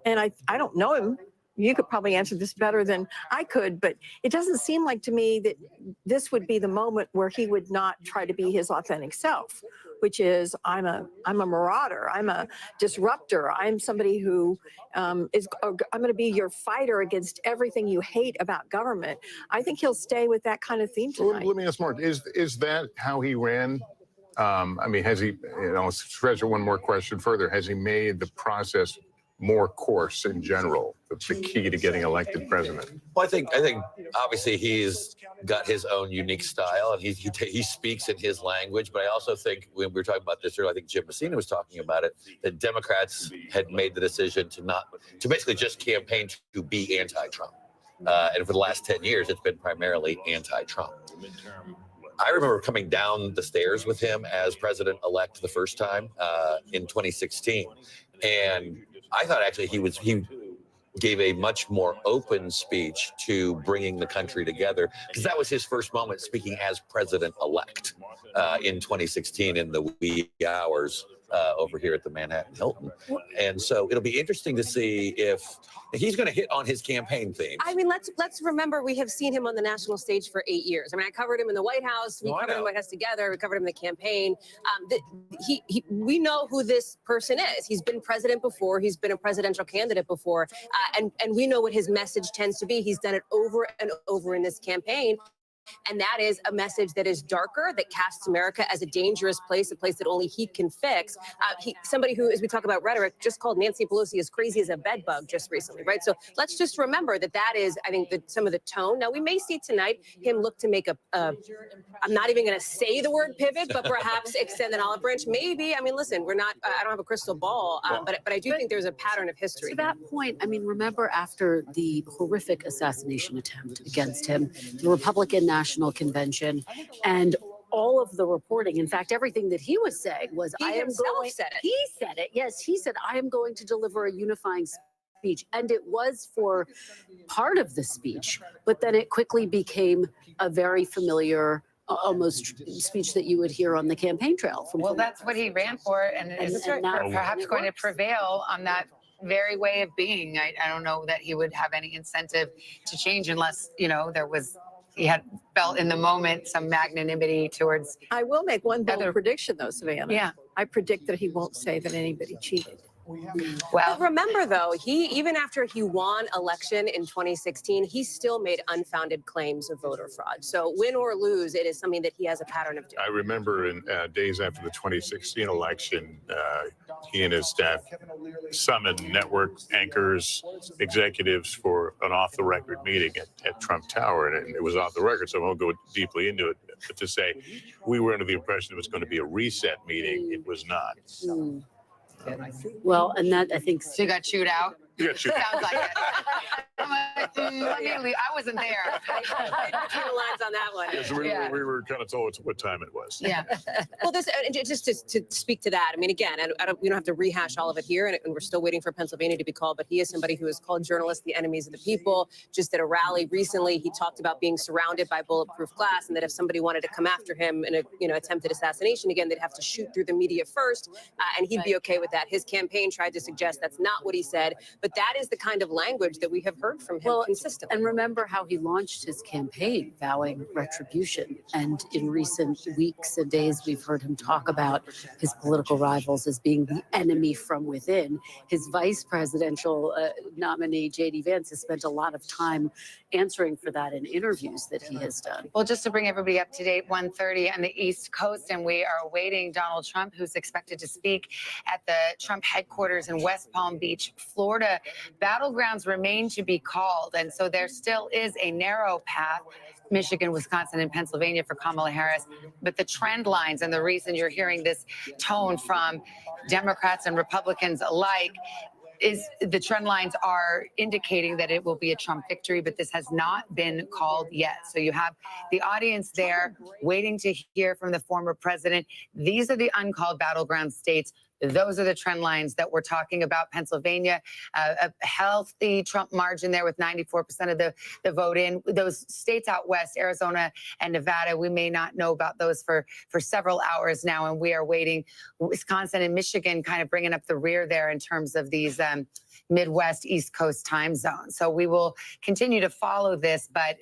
Speaker 21: And I don't know him. You could probably answer this better than I could, but it doesn't seem like to me that this would be the moment where he would not try to be his authentic self, which is I'm a marauder, I'm a disruptor, I'm somebody who I'm going to be your fighter against everything you hate about government. I think he'll stay with that kind of theme tonight.
Speaker 6: Let me ask Mark, is that how he ran? I mean, has he, I'll stretch it one more question further. Has he made the process more coarse in general, the key to getting elected president?
Speaker 22: Well, I think obviously he's got his own unique style, and he speaks in his language. But I also think, when we were talking about this earlier, I think Jim Messina was talking about it, that Democrats had made the decision to basically just campaign to be anti-Trump. And for the last 10 years, it's been primarily anti-Trump. I remember coming down the stairs with him as president-elect the first time in 2016. And I thought actually he gave a much more open speech to bringing the country together, because that was his first moment speaking as president-elect in 2016 in the wee hours over here at the Manhattan Hilton. And so it'll be interesting to see if he's going to hit on his campaign themes.
Speaker 18: I mean, let's remember we have seen him on the national stage for 8 years. I mean, I covered him in the White House. We covered him in the White House together. We covered him in the campaign. We know who this person is. He's been president before. He's been a presidential candidate before. And we know what his message tends to be. He's done it over and over in this campaign. And that is a message that is darker, that casts America as a dangerous place, a place that only he can fix. Somebody who, as we talk about rhetoric, just called Nancy Pelosi as crazy as a bedbug just recently, right? So let's just remember that is, I think, some of the tone. Now, we may see tonight him look to make I'm not even going to say the word pivot, but perhaps extend an olive branch. Maybe. I mean, listen, I don't have a crystal ball, but I do think there's a pattern of history.
Speaker 9: To that point, I mean, remember after the horrific assassination attempt against him, the Republican National Convention, and all of the reporting, in fact, everything that he was saying was,
Speaker 18: He said it.
Speaker 9: He said it. Yes, he said, I am going to deliver a unifying speech. And it was for part of the speech, but then it quickly became a very familiar almost speech that you would hear on the campaign trail.
Speaker 4: Well, that's what he ran for, and is perhaps going to prevail on that very way of being. I don't know that he would have any incentive to change unless, he had felt in the moment some magnanimity towards.
Speaker 21: I will make one bold prediction, though, Savannah.
Speaker 4: Yeah.
Speaker 21: I predict that he won't say that anybody cheated.
Speaker 18: Well, remember, though, even after he won election in 2016, he still made unfounded claims of voter fraud. So win or lose, it is something that he has a pattern of doing.
Speaker 6: I remember in days after the 2016 election, he and his staff summoned network anchors, executives for an off-the-record meeting at Trump Tower, and it was off the record, so I won't go deeply into it. But to say we were under the impression it was going to be a reset meeting, it was not.
Speaker 9: Well, and that I think
Speaker 4: she got chewed out.
Speaker 6: You got chewed out.
Speaker 4: Sounds like it. Let me leave. I wasn't there.
Speaker 18: Between the lines on that one.
Speaker 6: Yes, we were kind of told what time it was.
Speaker 4: Yeah.
Speaker 18: Well, just to speak to that, I mean, again, we don't have to rehash all of it here, and we're still waiting for Pennsylvania to be called, but he is somebody who has called journalists the enemies of the people. Just at a rally recently, he talked about being surrounded by bulletproof glass, and that if somebody wanted to come after him in a attempted assassination, again, they'd have to shoot through the media first, and he'd be okay with that. His campaign tried to suggest that's not what he said, but that is the kind of language that we have heard from him consistently.
Speaker 9: And remember how he launched his campaign vowing retribution. And in recent weeks and days, we've heard him talk about his political rivals as being the enemy from within. His vice presidential nominee, J.D. Vance, has spent a lot of time answering for that in interviews that he has done.
Speaker 4: Well, just to bring everybody up to date, 1:30 on the East Coast, and we are awaiting Donald Trump, who's expected to speak at the Trump headquarters in West Palm Beach, Florida. Battlegrounds remain to be called, and so there still is a narrow path, Michigan, Wisconsin, and Pennsylvania for Kamala Harris. But the trend lines, and the reason you're hearing this tone from Democrats and Republicans alike, is the trend lines are indicating that it will be a Trump victory, but this has not been called yet. So you have the audience there waiting to hear from the former president. These are the uncalled battleground states. Those are the trend lines that we're talking about. Pennsylvania, a healthy Trump margin there with 94% of the vote in. Those states out west, Arizona and Nevada, we may not know about those for several hours now, and we are waiting. Wisconsin and Michigan kind of bringing up the rear there in terms of these Midwest, East Coast time zones. So we will continue to follow this, but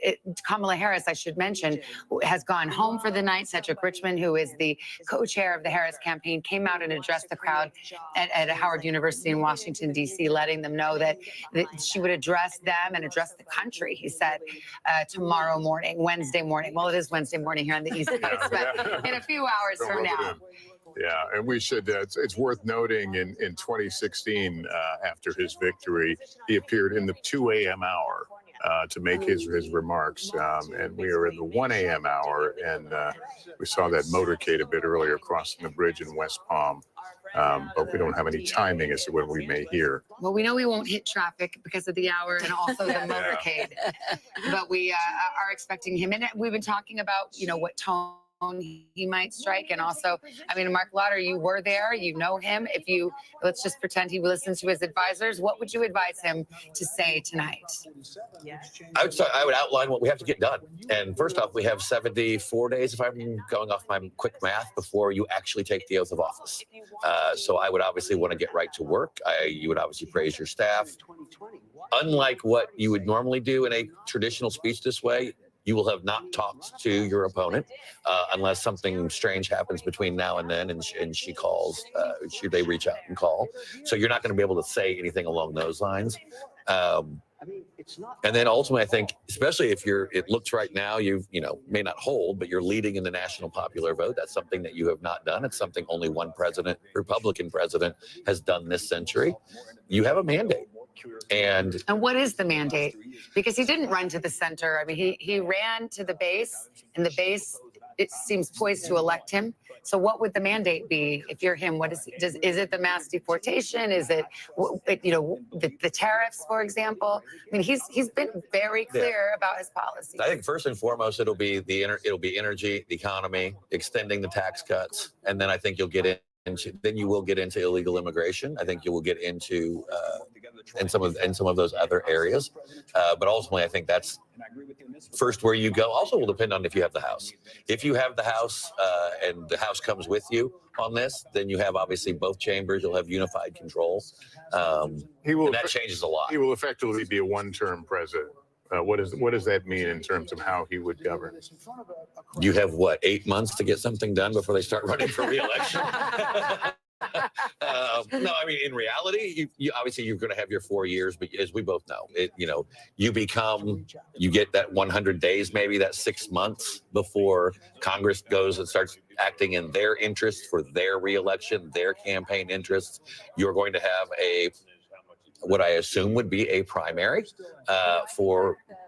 Speaker 4: Kamala Harris, I should mention, has gone home for the night. Cedric Richmond, who is the co-chair of the Harris campaign, came out and addressed the crowd at Howard University in Washington, D.C., letting them know that she would address them and address the country, he said, tomorrow morning, Wednesday morning. Well, it is Wednesday morning here on the East Coast, but in a few hours from now.
Speaker 6: Yeah, and we should, it's worth noting in 2016, after his victory, he appeared in the 2 a.m. hour to make his remarks. And we are in the 1 a.m. hour, and we saw that motorcade a bit earlier crossing the bridge in West Palm. But we don't have any timing as to when we may hear.
Speaker 4: Well, we know we won't hit traffic because of the hour and also the motorcade, but we are expecting him. And we've been talking about, what tone he might strike. And also, I mean, Mark Lauder, you were there, you know him. If you, let's just pretend he listens to his advisors, what would you advise him to say tonight?
Speaker 22: I would outline what we have to get done. And first off, we have 74 days, if I'm going off my quick math, before you actually take the oath of office. So I would obviously want to get right to work. You would obviously praise your staff. Unlike what you would normally do in a traditional speech this way, you will have not talked to your opponent unless something strange happens between now and then, and she calls, they reach out and call. So you're not going to be able to say anything along those lines. And then ultimately, I think, especially if it looks right now, you may not hold, but you're leading in the national popular vote. That's something that you have not done. It's something only one Republican president has done this century. You have a mandate. And
Speaker 4: what is the mandate? Because he didn't run to the center. I mean, he ran to the base, and the base, it seems poised to elect him. So what would the mandate be if you're him? What is it the mass deportation? Is it the tariffs, for example? I mean, he's been very clear about his policies.
Speaker 22: I think first and foremost, it'll be energy, the economy, extending the tax cuts, and then I think you'll get you will get into illegal immigration. I think you will get into and some of those other areas. But ultimately, I think that's first where you go. Also, will depend on if you have the House. If you have the House and the House comes with you on this, then you have obviously both chambers. You'll have unified control. And that changes a lot.
Speaker 6: He will effectively be a one-term president. What does that mean in terms of how he would govern?
Speaker 22: You have, 8 months to get something done before they start running for re-election? No, I mean, in reality, you obviously you're going to have your 4 years, but as we both know, you get that 100 days, maybe that 6 months before Congress goes and starts acting in their interest for their re-election, their campaign interests. You're going to have what I assume would be a primary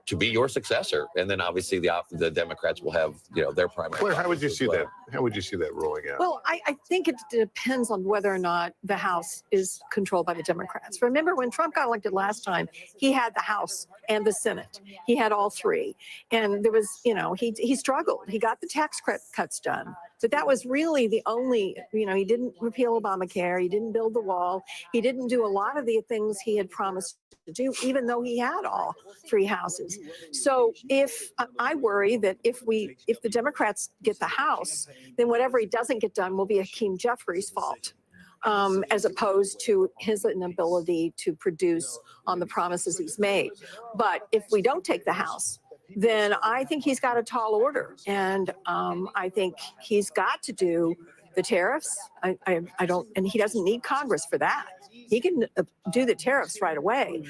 Speaker 22: to be your successor, and then obviously the Democrats will have their primary.
Speaker 6: Claire, how would you see that? How would you see that rolling out?
Speaker 21: Well, I think it depends on whether or not the House is controlled by the Democrats. Remember when Trump got elected last time, he had the House and the Senate. He had all three, and there was he struggled. He got the tax cuts done, but that was really the only he didn't repeal Obamacare. He didn't build the wall. He didn't do a lot of the things he had promised to do, even though he had all three houses. So I worry that if the Democrats get the House, then whatever he doesn't get done will be Hakeem Jeffries' fault, as opposed to his inability to produce on the promises he's made. But if we don't take the House, then I think he's got a tall order, and I think he's got to do the tariffs. I don't, and he doesn't need Congress for that. He can do the tariffs right away.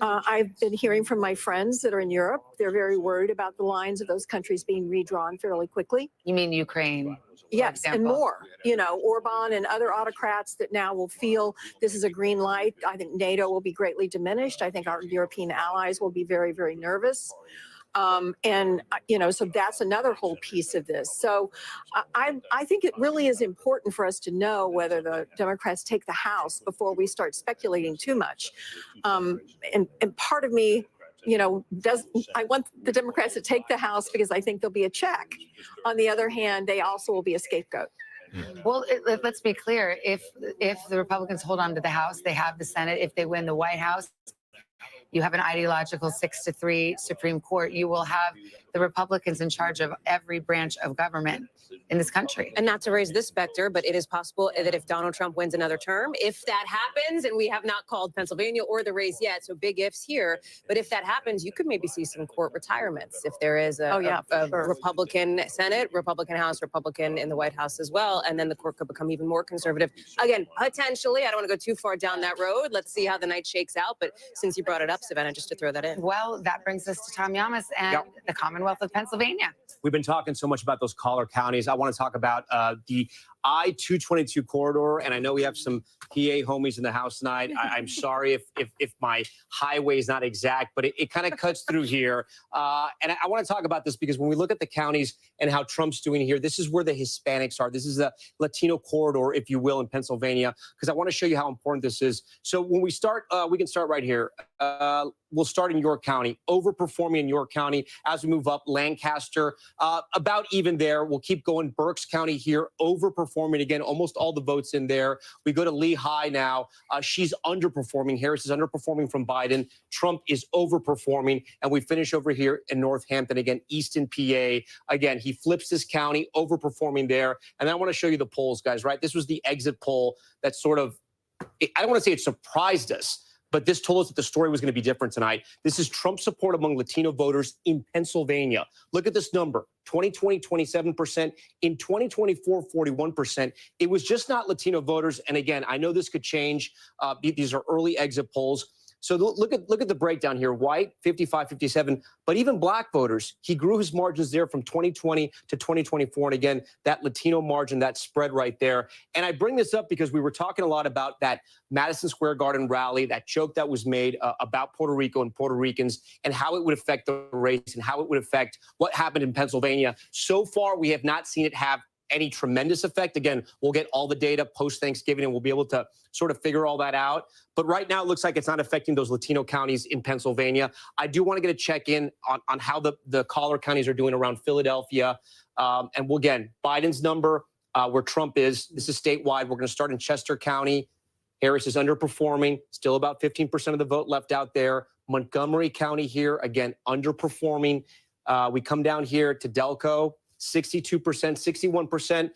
Speaker 21: I've been hearing from my friends that are in Europe. They're very worried about the lines of those countries being redrawn fairly quickly.
Speaker 4: You mean Ukraine?
Speaker 21: Yes, and more. Orban and other autocrats that now will feel this is a green light. I think NATO will be greatly diminished. I think our European allies will be very, very nervous. So that's another whole piece of this. So I think it really is important for us to know whether the Democrats take the House before we start speculating too much. And part of me, I want the Democrats to take the House because I think there'll be a check. On the other hand, they also will be a scapegoat.
Speaker 4: Well, let's be clear. If the Republicans hold on to the House, they have the Senate. If they win the White House, you have an ideological 6-3 Supreme Court. You will have the Republicans in charge of every branch of government in this country.
Speaker 18: And not to raise this specter, but it is possible that if Donald Trump wins another term, if that happens, and we have not called Pennsylvania or the race yet, so big ifs here, but if that happens, you could maybe see some court retirements if there is a Republican Senate, Republican House, Republican in the White House as well, and then the court could become even more conservative. Again, potentially, I don't want to go too far down that road. Let's see how the night shakes out, but since you brought it up, Savannah, just to throw that in.
Speaker 4: Well, that brings us to Tom Yamas and the Commonwealth of Pennsylvania.
Speaker 20: We've been talking so much about those collar counties. I want to talk about the I-222 corridor, and I know we have some PA homies in the house tonight. I'm sorry if my highway is not exact, but it kind of cuts through here. And I want to talk about this because when we look at the counties and how Trump's doing here, this is where the Hispanics are. This is the Latino corridor, if you will, in Pennsylvania, because I want to show you how important this is. So when we start, we can start right here. We'll start in York County, overperforming in York County. As we move up, Lancaster, about even there. We'll keep going. Berks County here, overperforming again, almost all the votes in there. We go to Lehigh now. She's underperforming. Harris is underperforming from Biden. Trump is overperforming. And we finish over here in Northampton again, Easton, PA. Again, he flips this county, overperforming there. And then I want to show you the polls, guys, right? This was the exit poll that sort of, I don't want to say it surprised us, but this told us that the story was going to be different tonight. This is Trump's support among Latino voters in Pennsylvania. Look at this number, 2020, 27%. In 2024, 41%. It was just not Latino voters. And again, I know this could change. These are early exit polls. So look at the breakdown here. White, 55, 57. But even black voters, he grew his margins there from 2020 to 2024. And again, that Latino margin, that spread right there. And I bring this up because we were talking a lot about that Madison Square Garden rally, that joke that was made about Puerto Rico and Puerto Ricans and how it would affect the race and how it would affect what happened in Pennsylvania. So far, we have not seen it have any tremendous effect. Again, we'll get all the data post-Thanksgiving and we'll be able to sort of figure all that out. But right now, it looks like it's not affecting those Latino counties in Pennsylvania. I do want to get a check-in on how the collar counties are doing around Philadelphia. And we'll, again, Biden's number, where Trump is. This is statewide. We're going to start in Chester County. Harris is underperforming, still about 15% of the vote left out there. Montgomery County here, again, underperforming. We come down here to Delco. 62%, 61%,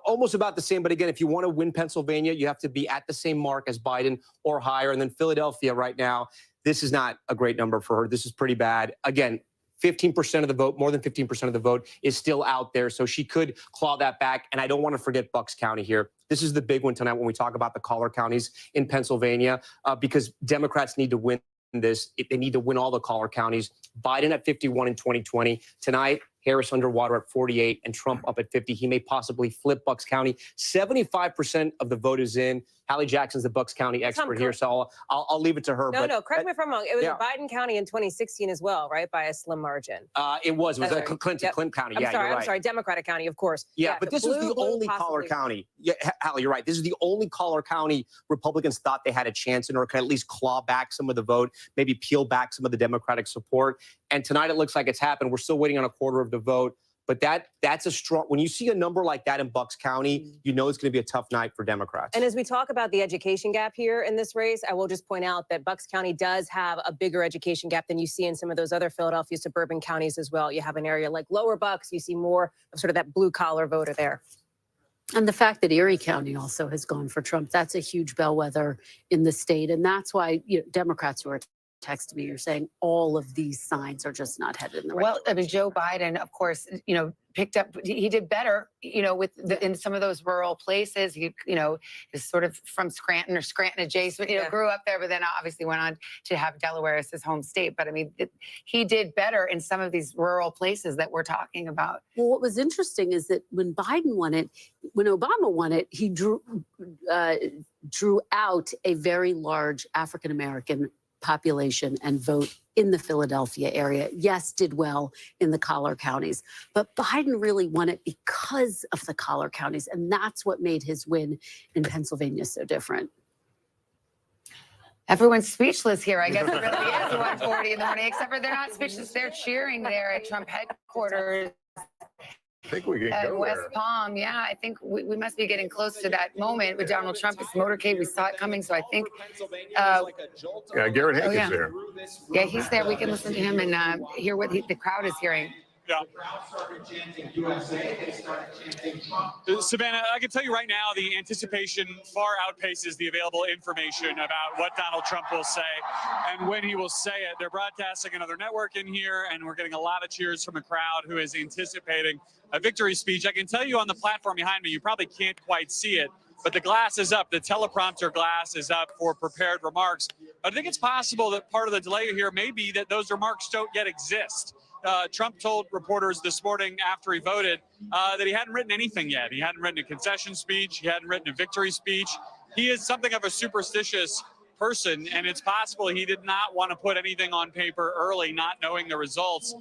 Speaker 20: almost about the same. But again, if you want to win Pennsylvania, you have to be at the same mark as Biden or higher. And then Philadelphia right now, this is not a great number for her. This is pretty bad. Again, 15% of the vote, more than 15% of the vote is still out there. So she could claw that back. And I don't want to forget Bucks County here. This is the big one tonight when we talk about the collar counties in Pennsylvania, because Democrats need to win this. They need to win all the collar counties. Biden at 51 in 2020. Tonight, Harris underwater at 48 and Trump up at 50. He may possibly flip Bucks County. 75% of the vote is in. Hallie Jackson's the Bucks County expert here, so I'll leave it to her.
Speaker 18: No, correct me if I'm wrong. It was Biden County in 2016 as well, right? By a slim margin.
Speaker 20: It was Clinton County.
Speaker 18: I'm sorry, Democratic County, of course.
Speaker 20: Yeah, but this is the only collar county. Yeah, Hallie, you're right. This is the only collar county Republicans thought they had a chance in, or could at least claw back some of the vote, maybe peel back some of the Democratic support. And tonight it looks like it's happened. We're still waiting on a quarter of the vote. But that's a strong, when you see a number like that in Bucks County, you know it's going to be a tough night for Democrats.
Speaker 18: And as we talk about the education gap here in this race, I will just point out that Bucks County does have a bigger education gap than you see in some of those other Philadelphia suburban counties as well. You have an area like Lower Bucks, you see more of sort of that blue collar voter there.
Speaker 9: And the fact that Erie County also has gone for Trump, that's a huge bellwether in the state. And that's why Democrats who are texting me, you're saying all of these signs are just not headed in the right direction.
Speaker 4: Well, I mean, Joe Biden, of course, picked up, he did better, in some of those rural places. He, is sort of from Scranton or Scranton adjacent, grew up there, but then obviously went on to have Delaware as his home state. But I mean, he did better in some of these rural places that we're talking about.
Speaker 9: Well, what was interesting is that when Biden won it, when Obama won it, he drew out a very large African-American population and vote in the Philadelphia area. Yes, did well in the collar counties, but Biden really won it because of the collar counties, and that's what made his win in Pennsylvania so different.
Speaker 4: Everyone's speechless here. I guess it really is 1:40 in the morning, except for they're not speechless. They're cheering there at Trump headquarters.
Speaker 6: I think we can go
Speaker 4: West
Speaker 6: there.
Speaker 4: Palm, yeah. I think we must be getting close to that moment with Donald Trump. This motorcade, we saw it coming, so I think.
Speaker 6: Garrett Haake is there.
Speaker 4: Yeah, he's there. We can listen to him and hear what the crowd is hearing.
Speaker 15: Yeah. Savannah, I can tell you right now, the anticipation far outpaces the available information about what Donald Trump will say and when he will say it. They're broadcasting another network in here, and we're getting a lot of cheers from a crowd who is anticipating a victory speech. I can tell you on the platform behind me, you probably can't quite see it, but the glass is up. The teleprompter glass is up for prepared remarks. I think it's possible that part of the delay here may be that those remarks don't yet exist. Trump told reporters this morning after he voted that he hadn't written anything yet. He hadn't written a concession speech. He hadn't written a victory speech. He is something of a superstitious person, and it's possible he did not want to put anything on paper early, not knowing the results.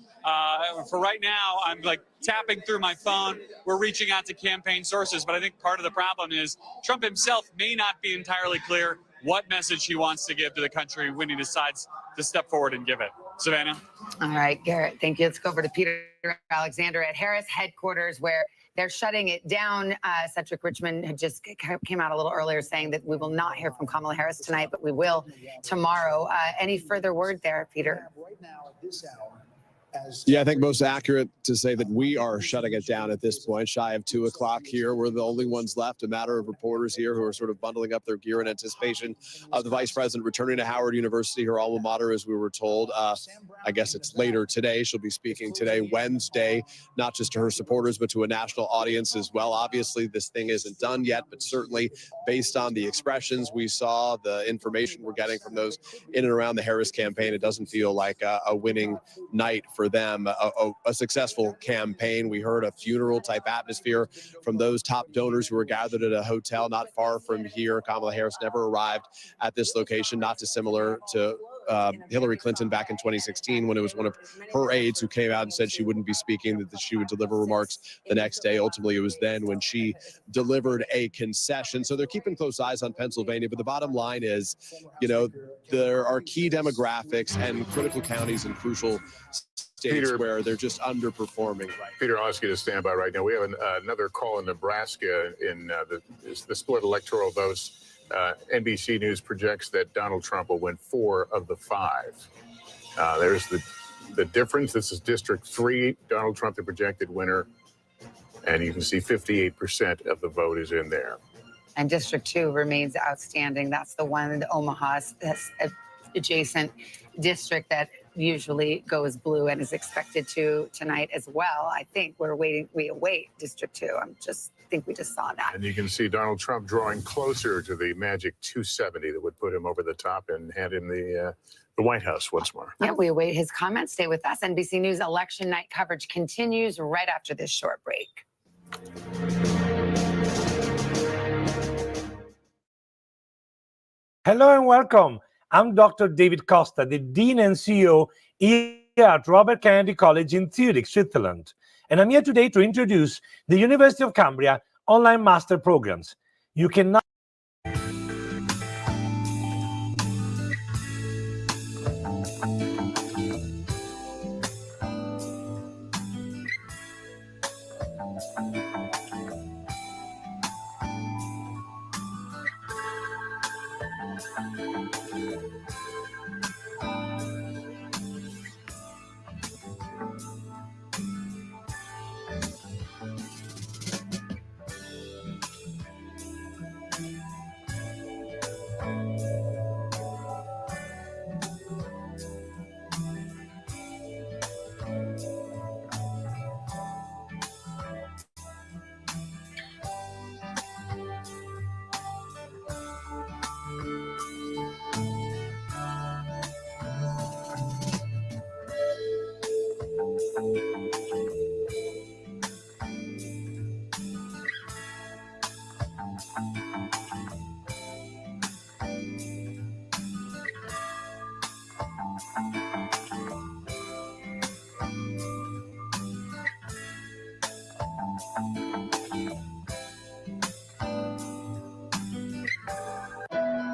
Speaker 15: For right now, I'm like tapping through my phone. We're reaching out to campaign sources, but I think part of the problem is Trump himself may not be entirely clear what message he wants to give to the country when he decides to step forward and give it. Savannah?
Speaker 4: All right, Garrett, thank you. Let's go over to Peter Alexander at Harris headquarters, where they're shutting it down. Cedric Richmond had just came out a little earlier saying that we will not hear from Kamala Harris tonight, but we will tomorrow. Any further word there, Peter?
Speaker 3: Right now at this hour.
Speaker 19: Yeah, I think most accurate to say that we are shutting it down at this point, shy of 2 o'clock here. We're the only ones left, a matter of reporters here who are sort of bundling up their gear in anticipation of the vice president returning to Howard University, her alma mater, as we were told. I guess it's later today. She'll be speaking today, Wednesday, not just to her supporters, but to a national audience as well. Obviously, this thing isn't done yet, but certainly based on the expressions we saw, the information we're getting from those in and around the Harris campaign, it doesn't feel like a winning night for them, a successful campaign. We heard a funeral type atmosphere from those top donors who were gathered at a hotel not far from here. Kamala Harris never arrived at this location, not dissimilar to Hillary Clinton back in 2016 when it was one of her aides who came out and said she wouldn't be speaking, that she would deliver remarks the next day. Ultimately, it was then when she delivered a concession. So they're keeping close eyes on Pennsylvania. But the bottom line is, you know, there are key demographics and critical counties and crucial states where they're just underperforming.
Speaker 6: Peter, I'll ask you to stand by right now. We have another call in Nebraska in the split electoral votes. NBC News projects that Donald Trump will win 4 of the 5. There's the difference. This is District 3. Donald Trump, the projected winner. And you can see 58% of the vote is in there.
Speaker 4: And District 2 remains outstanding. That's the one in the Omaha adjacent district that usually goes blue and is expected to tonight as well. I think we await District 2. think we just saw that.
Speaker 6: And you can see Donald Trump drawing closer to the magic 270 that would put him over the top and hand him the White House once more.
Speaker 4: Yeah, we await his comments. Stay with us. NBC News election night coverage continues right after this short break.
Speaker 11: Hello and welcome. I'm Dr. David Costa, the Dean and CEO here at Robert Kennedy College in Zurich, Switzerland. And I'm here today to introduce the University of Cambria online master programs. You can now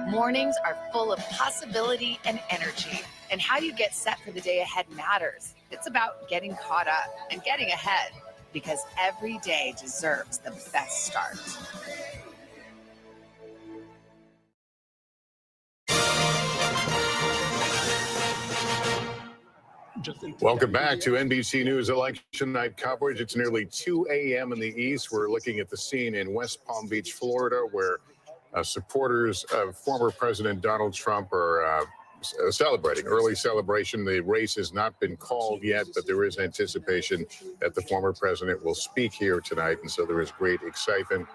Speaker 4: Mornings are full of possibility and energy, and how you get set for the day ahead matters. It's about getting caught up and getting ahead, because every day deserves the best start.
Speaker 6: Welcome back to NBC News election night coverage. It's nearly 2 a.m. in the East. We're looking at the scene in West Palm Beach, Florida, where supporters of former President Donald Trump are celebrating, early celebration. The race has not been called yet, but there is anticipation that the former president will speak here tonight, and so there is great excitement.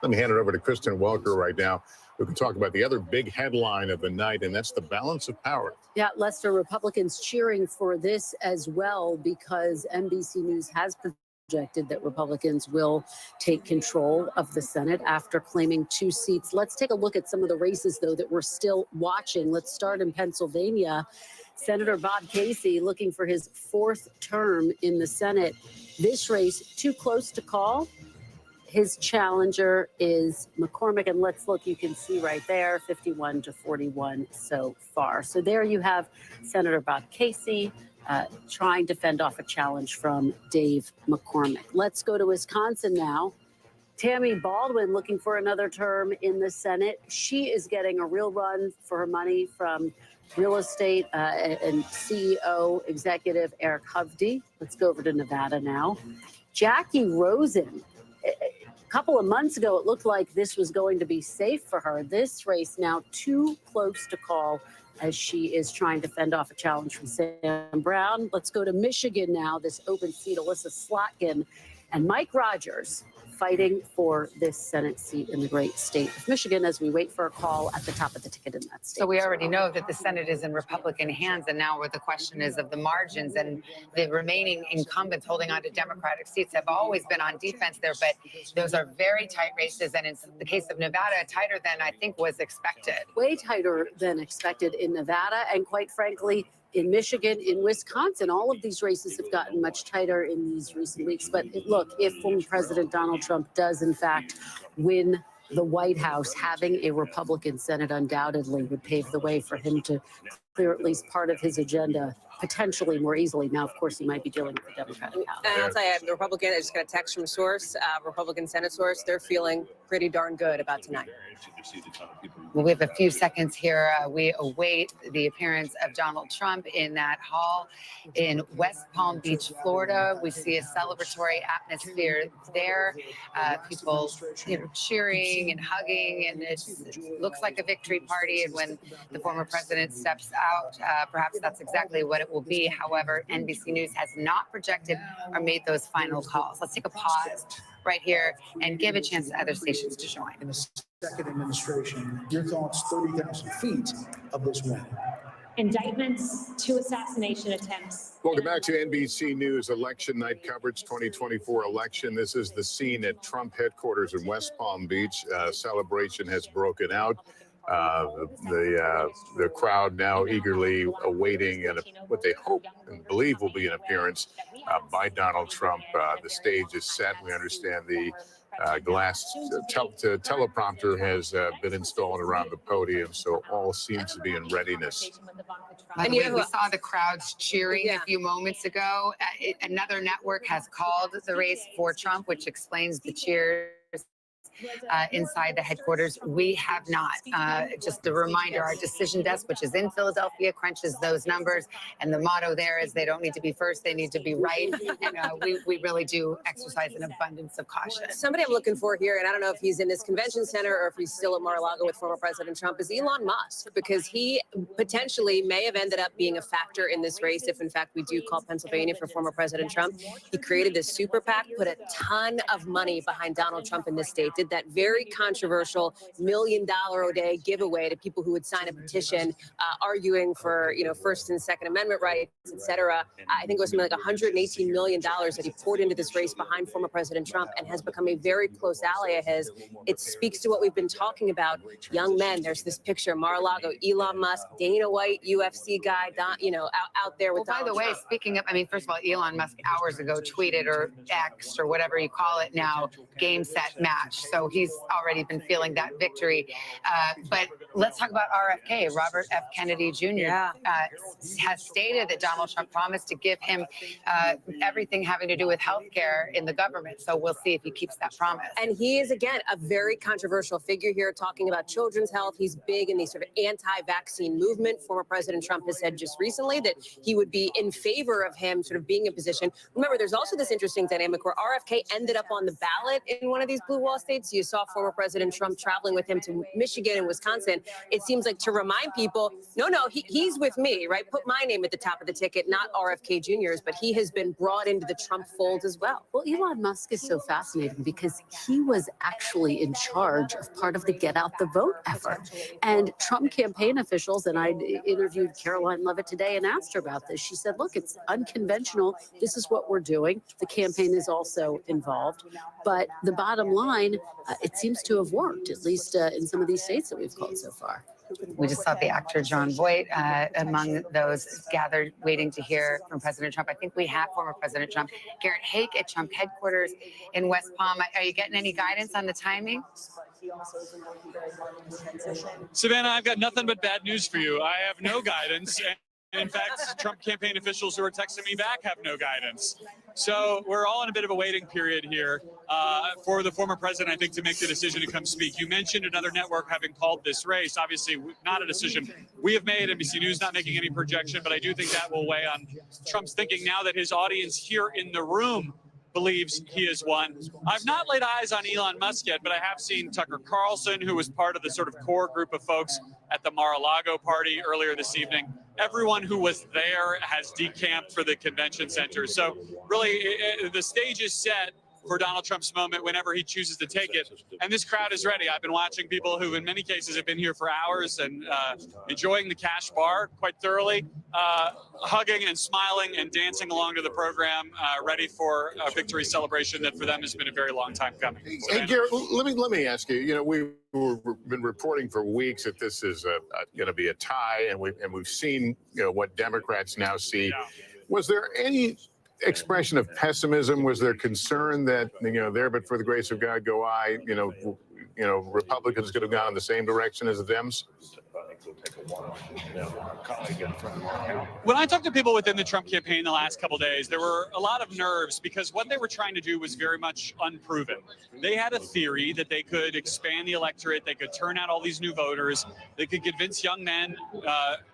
Speaker 6: Let me hand it over to Kristen Welker right now. We can talk about the other big headline of the night, and that's the balance of power.
Speaker 9: Yeah, Lester, Republicans cheering for this as well because NBC News has projected that Republicans will take control of the Senate after claiming 2 seats. Let's take a look at some of the races, though, that we're still watching. Let's start in Pennsylvania. Senator Bob Casey looking for his 4th term in the Senate. This race too close to call. His challenger is McCormick, and let's look, you can see right there, 51 to 41 so far. So there you have Senator Bob Casey trying to fend off a challenge from Dave McCormick. Let's go to Wisconsin now. Tammy Baldwin looking for another term in the Senate. She is getting a real run for her money from real estate and CEO executive Eric Hovde. Let's go over to Nevada now. Jackie Rosen. A couple of months ago, it looked like this was going to be safe for her. This race now too close to call as she is trying to fend off a challenge from Sam Brown. Let's go to Michigan now, this open seat, Alyssa Slotkin and Mike Rogers fighting for this Senate seat in the great state of Michigan as we wait for a call at the top of the ticket in that state.
Speaker 4: So we already know that the Senate is in Republican hands, and now where the question is of the margins, and the remaining incumbents holding on to Democratic seats have always been on defense there, but those are very tight races, and in the case of Nevada, tighter than I think was expected.
Speaker 9: Way tighter than expected in Nevada, and quite frankly, in Michigan, in Wisconsin. All of these races have gotten much tighter in these recent weeks. But look, if former President Donald Trump does, in fact, win the White House, having a Republican Senate undoubtedly would pave the way for him to clear at least part of his agenda potentially more easily. Now, of course, he might be dealing with the Democratic House.
Speaker 18: And I'll tell you, the Republican, I just got a text from source, Republican Senate source, they're feeling pretty darn good about tonight.
Speaker 4: Well, we have a few seconds here. We await the appearance of Donald Trump in that hall in West Palm Beach, Florida. We see a celebratory atmosphere there. People, cheering and hugging, and it looks like a victory party. And when the former president steps out, perhaps that's exactly what it will be. However, NBC News has not projected or made those final calls. Let's take a pause right here and give a chance to other stations to join.
Speaker 3: In the second administration, your thoughts, 30,000 feet of this win.
Speaker 12: Indictments, 2 assassination attempts.
Speaker 6: Welcome back to NBC News Election Night coverage, 2024 election. This is the scene at Trump headquarters in West Palm Beach. Celebration has broken out. The crowd now eagerly awaiting what they hope and believe will be an appearance by Donald Trump. The stage is set. We understand the glass teleprompter has been installed around the podium, so all seems to be in readiness.
Speaker 4: By the way, we saw the crowds cheering a few moments ago. Another network has called the race for Trump, which explains the cheers inside the headquarters. We have not. Just a reminder, our decision desk, which is in Philadelphia, crunches those numbers. And the motto there is they don't need to be first, they need to be right. And we really do exercise an abundance of caution.
Speaker 18: Somebody I'm looking for here, and I don't know if he's in this convention center or if he's still at Mar-a-Lago with former President Trump, is Elon Musk, because he potentially may have ended up being a factor in this race if, in fact, we do call Pennsylvania for former President Trump. He created this super PAC, put a ton of money behind Donald Trump in this state, did that very controversial $1 million a day giveaway to people who would sign a petition arguing for, First and Second Amendment rights, et cetera. I think it was something like $118 million that he poured into this race behind former President Trump and has become a very close ally of his. It speaks to what we've been talking about. Young men, there's this picture, Mar-a-Lago, Elon Musk, Dana White, UFC guy, out there with Donald
Speaker 4: By the way,
Speaker 18: Trump.
Speaker 4: Speaking of, first of all, Elon Musk hours ago tweeted, or X or whatever you call it now, game, set, match. So he's already been feeling that victory. But let's talk about RFK. Robert F. Kennedy Jr. Has stated that Donald Trump promised to give him everything having to do with health care in the government. So we'll see if he keeps that promise.
Speaker 18: And he is, again, a very controversial figure here, talking about children's health. He's big in the sort of anti-vaccine movement. Former President Trump has said just recently that he would be in favor of him sort of being in position. Remember, there's also this interesting dynamic where RFK ended up on the ballot in one of these blue wall states points. You saw former President Trump traveling with him to Michigan and Wisconsin. It seems like to remind people, no, he's with me, right? Put my name at the top of the ticket, not RFK Jr.'s, but he has been brought into the Trump fold as well.
Speaker 9: Well, Elon Musk is so fascinating because he was actually in charge of part of the Get Out the Vote effort. And Trump campaign officials, and I interviewed Caroline Levitt today and asked her about this. She said, look, it's unconventional. This is what we're doing. The campaign is also involved. But the bottom line, it seems to have worked, at least in some of these states that we've called so far.
Speaker 4: We just saw the actor John Voight among those gathered waiting to hear from President Trump. I think we have former President Trump, Garrett Haake at Trump headquarters in West Palm. Are you getting any guidance on the timing?
Speaker 15: Savannah, I've got nothing but bad news for you. I have no guidance. In fact, Trump campaign officials who are texting me back have no guidance. So we're all in a bit of a waiting period here for the former president, I think, to make the decision to come speak. You mentioned another network having called this race. Obviously, not a decision we have made. NBC News not making any projection, but I do think that will weigh on Trump's thinking now that his audience here in the room believes he has won. I've not laid eyes on Elon Musk yet, but I have seen Tucker Carlson, who was part of the sort of core group of folks at the Mar-a-Lago party earlier this evening. Everyone who was there has decamped for the convention center. So really, the stage is set for Donald Trump's moment whenever he chooses to take it. And this crowd is ready. I've been watching people who in many cases have been here for hours and enjoying the cash bar quite thoroughly, hugging and smiling and dancing along to the program, ready for a victory celebration that for them has been a very long time coming.
Speaker 6: Hey, Garrett, let me ask you, you know, we've been reporting for weeks that this is going to be a tie, and we've seen, you know, what Democrats now see. Yeah. Was there any expression of pessimism? Was there concern that, you know, there but for the grace of God go I, you know, Republicans could have gone in the same direction as the Dems?
Speaker 15: When I talked to people within the Trump campaign the last couple of days, there were a lot of nerves because what they were trying to do was very much unproven. They had a theory that they could expand the electorate, they could turn out all these new voters, they could convince young men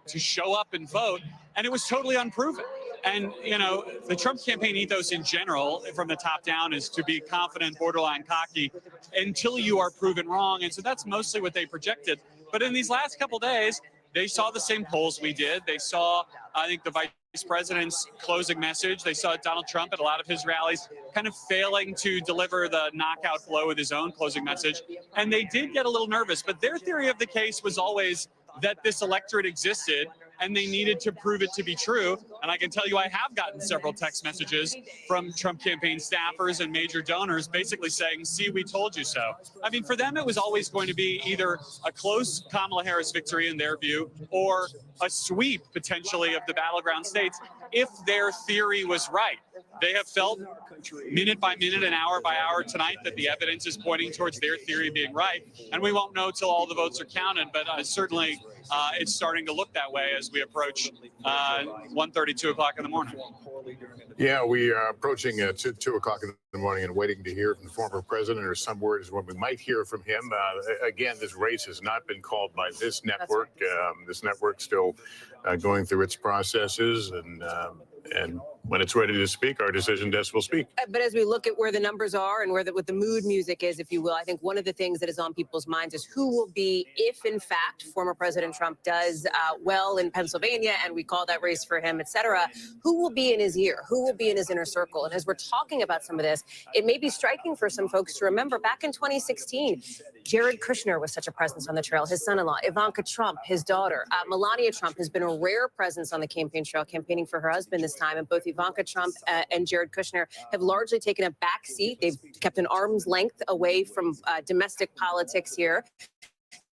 Speaker 15: to show up and vote, and it was totally unproven. And, you know, the Trump campaign ethos in general, from the top down, is to be confident, borderline cocky, until you are proven wrong. And so that's mostly what they projected. But in these last couple days, they saw the same polls we did. They saw, I think, the vice president's closing message. They saw Donald Trump at a lot of his rallies kind of failing to deliver the knockout blow with his own closing message. And they did get a little nervous. But their theory of the case was always that this electorate existed and they needed to prove it to be true. And I can tell you I have gotten several text messages from Trump campaign staffers and major donors basically saying, see, we told you so. I mean, for them, it was always going to be either a close Kamala Harris victory in their view or a sweep potentially of the battleground states if their theory was right. They have felt minute by minute and hour by hour tonight that the evidence is pointing towards their theory being right. And we won't know till all the votes are counted, but certainly it's starting to look that way as we approach 1:30, 2 o'clock in the morning.
Speaker 6: Yeah, we are approaching 2 o'clock in the morning and waiting to hear from the former president, or some words when we might hear from him. Again, this race has not been called by this network. This network's still going through its processes, and when it's ready to speak, our decision desk will speak.
Speaker 18: But as we look at where the numbers are and what the mood music is, if you will, I think one of the things that is on people's minds is who will be, if in fact former President Trump does well in Pennsylvania and we call that race for him, et cetera, who will be in his ear? Who will be in his inner circle? And as we're talking about some of this, it may be striking for some folks to remember back in 2016, Jared Kushner was such a presence on the trail, his son-in-law, Ivanka Trump, his daughter, Melania Trump has been a rare presence on the campaign trail, campaigning for her husband this time, and both Ivanka Trump and Jared Kushner have largely taken a back seat. They've kept an arm's length away from domestic politics here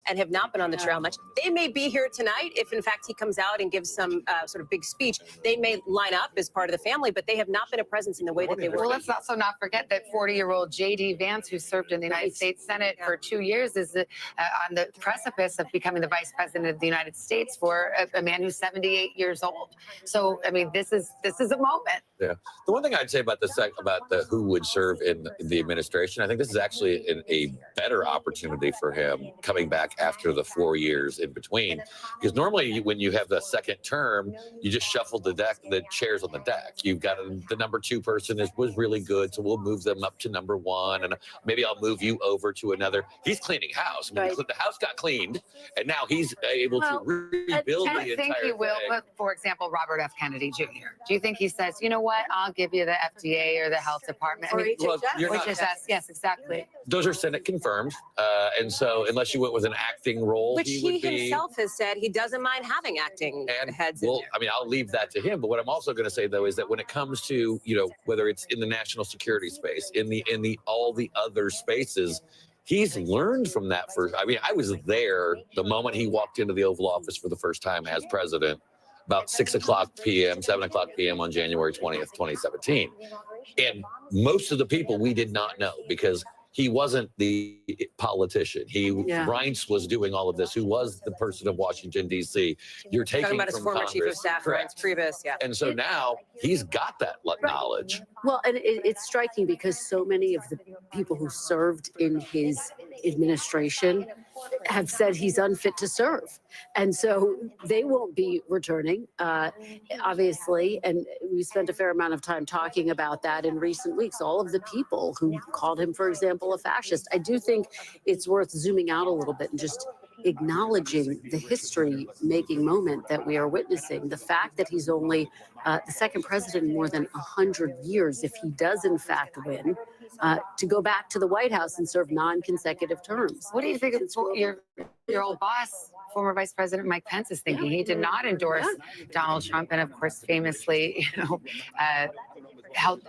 Speaker 18: and have not been on the trail much. They may be here tonight if, in fact, he comes out and gives some sort of big speech. They may line up as part of the family, but they have not been a presence in the way that they were.
Speaker 4: Well, let's also not forget that 40-year-old J.D. Vance, who served in the United States Senate for 2 years, is on the precipice of becoming the vice president of the United States for a man who's 78 years old. So, I mean, this is a moment.
Speaker 22: Yeah. The one thing I'd say about who would serve in the administration, I think this is actually a better opportunity for him coming back after the 4 years in between. Because normally when you have the second term, you just shuffle the chairs on the deck. You've got the number 2 person was really good, so we'll move them up to number 1, and maybe I'll move you over to another. He's cleaning house. I mean, the house got cleaned, and now he's able to rebuild the entire thing.
Speaker 4: I think he will, but for example, Robert F. Kennedy Jr. Do you think he says, you know what, I'll give you the FDA or the health department?
Speaker 18: Or
Speaker 4: Yes, exactly.
Speaker 22: Those are Senate confirmed, and so unless you went with an acting role,
Speaker 18: Which he
Speaker 22: would be,
Speaker 18: himself has said he doesn't mind having acting heads in
Speaker 22: well,
Speaker 18: there.
Speaker 22: I mean, I'll leave that to him. But what I'm also going to say, though, is that when it comes to, whether it's in the national security space, in the all the other spaces, he's learned from that. I was there the moment he walked into the Oval Office for the first time as president, about 7 o'clock p.m. on January 20th, 2017. And most of the people we did not know, because he wasn't the politician. Reince was doing all of this, who was the person of Washington, D.C. You're taking
Speaker 18: Talking about his
Speaker 22: from
Speaker 18: former
Speaker 22: Congress.
Speaker 18: chief of staff, Reince Priebus, yeah.
Speaker 22: And so now he's got that knowledge.
Speaker 9: Well, and it's striking because so many of the people who served in his administration have said he's unfit to serve. And so they won't be returning, obviously. And we spent a fair amount of time talking about that in recent weeks. All of the people who called him, for example, a fascist. I do think it's worth zooming out a little bit and just acknowledging the history-making moment that we are witnessing. The fact that he's only the second president in more than 100 years, if he does in fact win, to go back to the White House and serve non-consecutive terms.
Speaker 4: What do you think of your old boss, former Vice President Mike Pence, is thinking? He did not endorse Donald Trump, and of course, famously,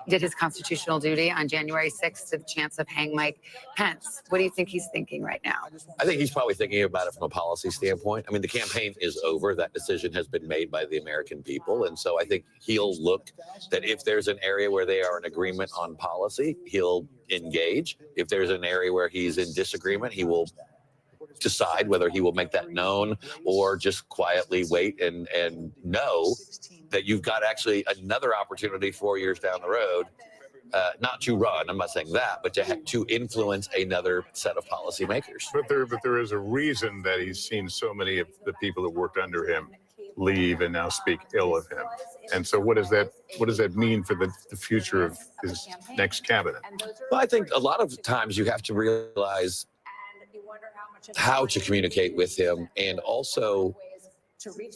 Speaker 4: did his constitutional duty on January 6th to the chance of hang Mike Pence. What do you think he's thinking right now?
Speaker 22: I think he's probably thinking about it from a policy standpoint. I mean, the campaign is over. That decision has been made by the American people. And so I think he'll look that if there's an area where they are in agreement on policy, he'll engage. If there's an area where he's in disagreement, he will decide whether he will make that known or just quietly wait and know that you've got actually another opportunity 4 years down the road, not to run, I'm not saying that, but to influence another set of policymakers.
Speaker 6: But there is a reason that he's seen so many of the people that worked under him leave and now speak ill of him. And so what does that mean for the future of his next cabinet?
Speaker 22: Well, I think a lot of times you have to realize how to communicate with him and also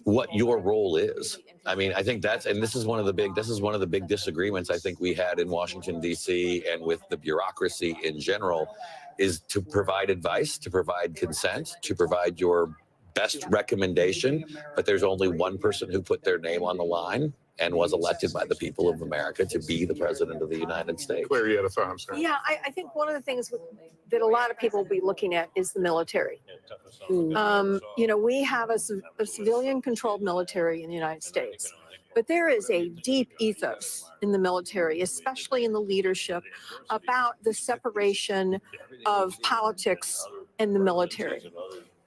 Speaker 22: what your role is. I mean, I think this is one of the big disagreements I think we had in Washington, D.C. and with the bureaucracy in general, is to provide advice, to provide consent, to provide your best recommendation. But there's only one person who put their name on the line and was elected by the people of America to be the president of the United States.
Speaker 6: Claire, you had a thought, I'm sorry.
Speaker 21: Yeah, I think one of the things that a lot of people will be looking at is the military. We have a civilian-controlled military in the United States, but there is a deep ethos in the military, especially in the leadership, about the separation of politics and the military.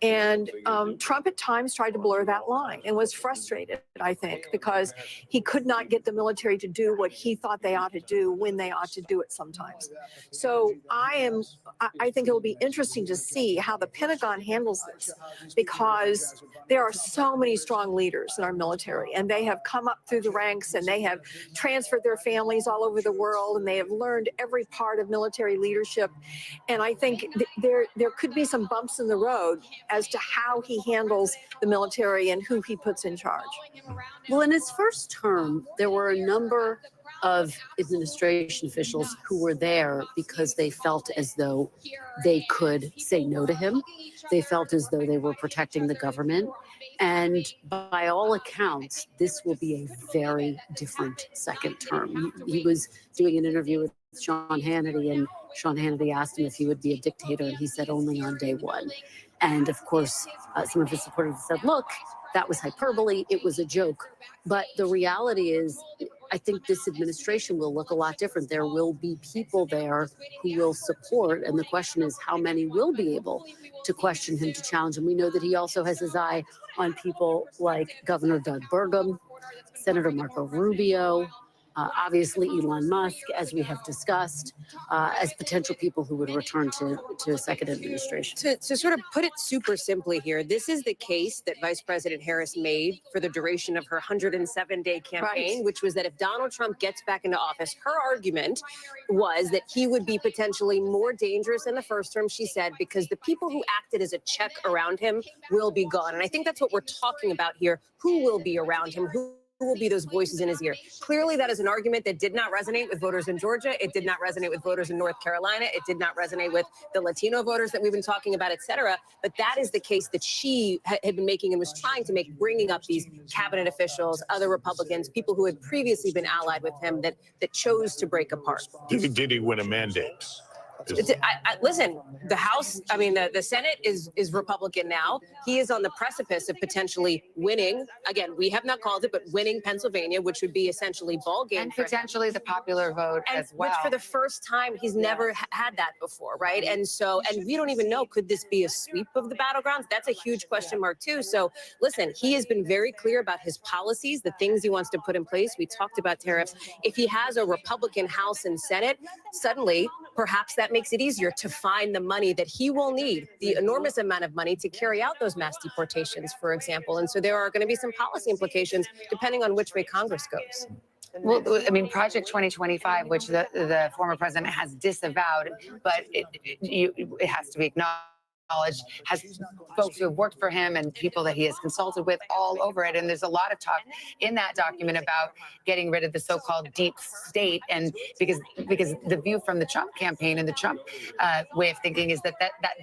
Speaker 21: And Trump at times tried to blur that line and was frustrated, I think, because he could not get the military to do what he thought they ought to do when they ought to do it sometimes. So I think it'll be interesting to see how the Pentagon handles this, because there are so many strong leaders in our military, and they have come up through the ranks, and they have transferred their families all over the world, and they have learned every part of military leadership. And I think there could be some bumps in the road as to how he handles the military and who he puts in charge.
Speaker 9: Well, in his first term, there were a number of administration officials who were there because they felt as though they could say no to him. They felt as though they were protecting the government. And by all accounts, this will be a very different second term. He was doing an interview with Sean Hannity, and Sean Hannity asked him if he would be a dictator, and he said only on day one. And of course, some of his supporters said, look, that was hyperbole. It was a joke. But the reality is, I think this administration will look a lot different. There will be people there who will support. And the question is, how many will be able to question him, to challenge him? We know that he also has his eye on people like Governor Doug Burgum, Senator Marco Rubio, Obviously, Elon Musk, as we have discussed, as potential people who would return to a second administration.
Speaker 18: To sort of put it super simply here, this is the case that Vice President Harris made for the duration of her 107-day campaign,
Speaker 9: Right.
Speaker 18: which was that if Donald Trump gets back into office, her argument was that he would be potentially more dangerous in the first term, she said, because the people who acted as a check around him will be gone. And I think that's what we're talking about here. Who will be around him? Who will be those voices in his ear? Clearly, that is an argument that did not resonate with voters in Georgia. It did not resonate with voters in North Carolina. It did not resonate with the Latino voters that we've been talking about, et cetera. But that is the case that she had been making and was trying to make, bringing up these cabinet officials, other Republicans, people who had previously been allied with him that chose to break apart.
Speaker 6: Did he win a mandate?
Speaker 18: Listen, the House, I mean, the Senate is Republican now. He is on the precipice of potentially winning. Again, we have not called it, but winning Pennsylvania, which would be essentially ball game.
Speaker 4: And potentially the popular vote as well.
Speaker 18: Which for the first time, he's never had that before, right? And so, and we don't even know, could this be a sweep of the battlegrounds? That's a huge question mark too. So listen, he has been very clear about his policies, the things he wants to put in place. We talked about tariffs. If he has a Republican House and Senate, suddenly, perhaps that makes it easier to find the money that he will need, the enormous amount of money to carry out those mass deportations, for example. And so there are going to be some policy implications depending on which way Congress goes.
Speaker 4: Well, I mean, Project 2025, which the former president has disavowed, but it has to be acknowledged, has folks who have worked for him and people that he has consulted with all over it. And there's a lot of talk in that document about getting rid of the so-called deep state. And because the view from the Trump campaign and the Trump way of thinking is that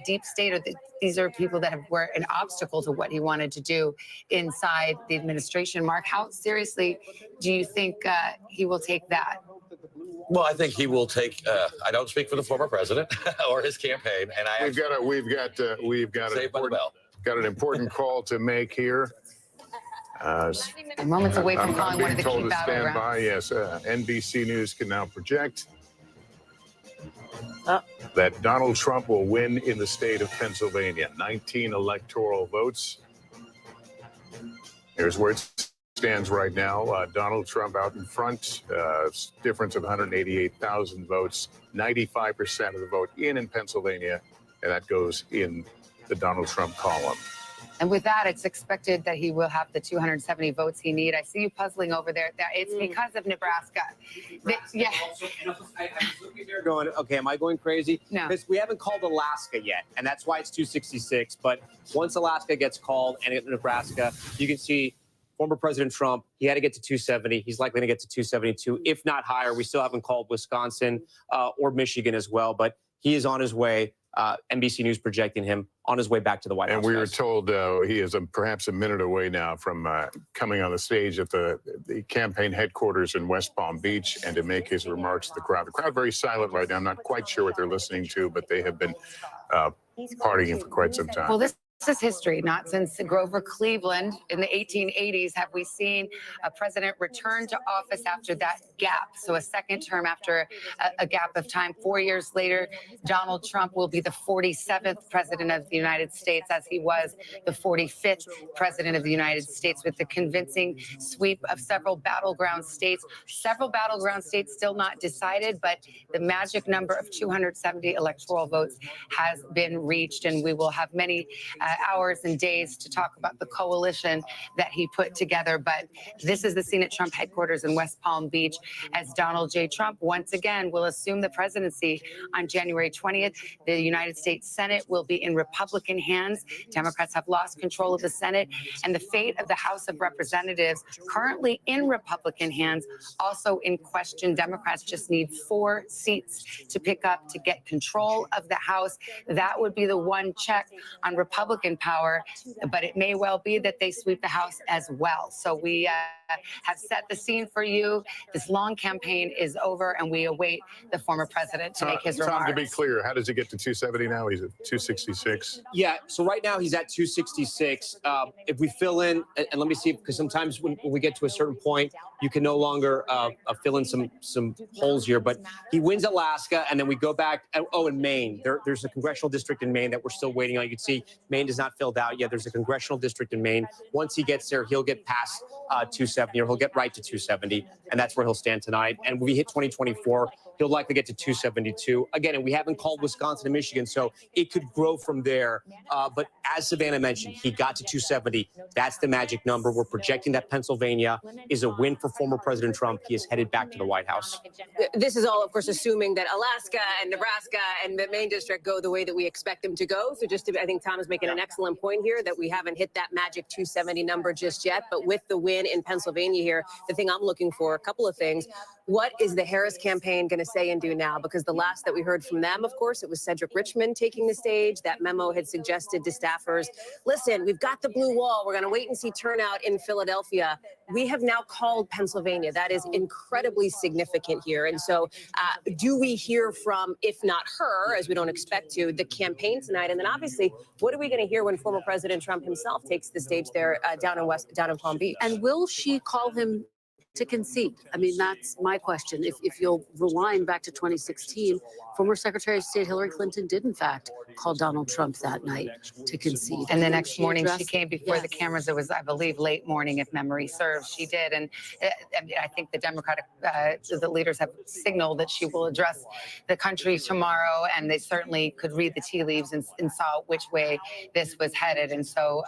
Speaker 4: deep state, these are people that were an obstacle to what he wanted to do inside the administration. Mark, how seriously do you think he will take that?
Speaker 22: Well, I think he will take. I don't speak for the former president or his campaign, and
Speaker 6: we've got an important call to make here.
Speaker 4: Moments away from calling one of the key
Speaker 6: told to stand
Speaker 4: battlegrounds.
Speaker 6: by. Yes, NBC News can now project that Donald Trump will win in the state of Pennsylvania. 19 electoral votes. Here's where it stands right now. Donald Trump out in front, difference of 188,000 votes, 95% of the vote in Pennsylvania, and that goes in the Donald Trump column.
Speaker 4: And with that, it's expected that he will have the 270 votes he needs. I see you puzzling over there. It's because of Nebraska. Yeah.
Speaker 20: I was looking there going, okay, am I going crazy?
Speaker 4: No.
Speaker 20: Because we haven't called Alaska yet, and that's why it's 266. But once Alaska gets called and Nebraska, you can see former President Trump, he had to get to 270. He's likely to get to 272, if not higher. We still haven't called Wisconsin or Michigan as well, but he is on his way. NBC News projecting him on his way back to the White House.
Speaker 6: And we were told he is perhaps a minute away now from coming on the stage at the campaign headquarters in West Palm Beach and to make his remarks to the crowd. The crowd very silent right now. I'm not quite sure what they're listening to, but they have been partying for quite some time.
Speaker 4: Well, this is history. Not since Grover Cleveland in the 1880s have we seen a president return to office after that gap. So a second term after a gap of time. 4 years later, Donald Trump will be the 47th president of the United States, as he was the 45th president of the United States, with the convincing sweep of several battleground states. Several battleground states still not decided, but the magic number of 270 electoral votes has been reached, and we will have many hours and days to talk about the coalition that he put together. But this is the scene at Trump headquarters in West Palm Beach as Donald J. Trump once again will assume the presidency on January 20th. The United States Senate will be in Republican hands. Democrats have lost control of the Senate, and the fate of the House of Representatives, currently in Republican hands, also in question. Democrats just need 4 seats to pick up to get control of the House. That would be the one check on Republican power, but it may well be that they sweep the House as well. So we have set the scene for you. This long campaign is over, and we await the former president to make his remarks.
Speaker 6: Tom, to be clear, how does he get to 270 now? He's at 266.
Speaker 20: Yeah, so right now he's at 266. If we fill in, and let me see, because sometimes when we get to a certain point, you can no longer fill in some holes here. But he wins Alaska, and then we go back. Oh, in Maine, there's a congressional district in Maine that we're still waiting on. You can see Maine is not filled out yet. There's a congressional district in Maine. Once he gets there, he'll get past 270, or he'll get right to 270, and that's where he'll stand tonight. And when we hit 2024, he'll likely get to 272 again. And we haven't called Wisconsin and Michigan, so it could grow from there. But as Savannah mentioned, he got to 270. That's the magic number. We're projecting that Pennsylvania is a win for former President Trump. He is headed back to the White House.
Speaker 18: This is all, of course, assuming that Alaska and Nebraska and the Maine district go the way that we expect them to go. So I think Tom is making an excellent point here that we haven't hit that magic 270 number just yet. But with the win in Pennsylvania here, the thing I'm looking for, a couple of things. What is the Harris campaign going to say and do now? Because the last that we heard from them, of course, it was Cedric Richmond taking the stage. That memo had suggested to staffers, listen, we've got the blue wall. We're going to wait and see turnout in Philadelphia. We have now called Pennsylvania. That is incredibly significant here. And so do we hear from, if not her, as we don't expect to, the campaign tonight? And then obviously, what are we going to hear when former President Trump himself takes the stage there down in Palm Beach?
Speaker 9: And will she call him to concede? I mean, that's my question. If you'll rewind back to 2016, former Secretary of State Hillary Clinton did, in fact, call Donald Trump that night to concede.
Speaker 4: And the next morning, she
Speaker 9: addressed-
Speaker 4: came before the
Speaker 9: Yes.
Speaker 4: cameras. It was, I believe, late morning, if memory serves. She did. And I think the Democratic the leaders have signaled that she will address the country tomorrow. And they certainly could read the tea leaves and saw which way this was headed. And so,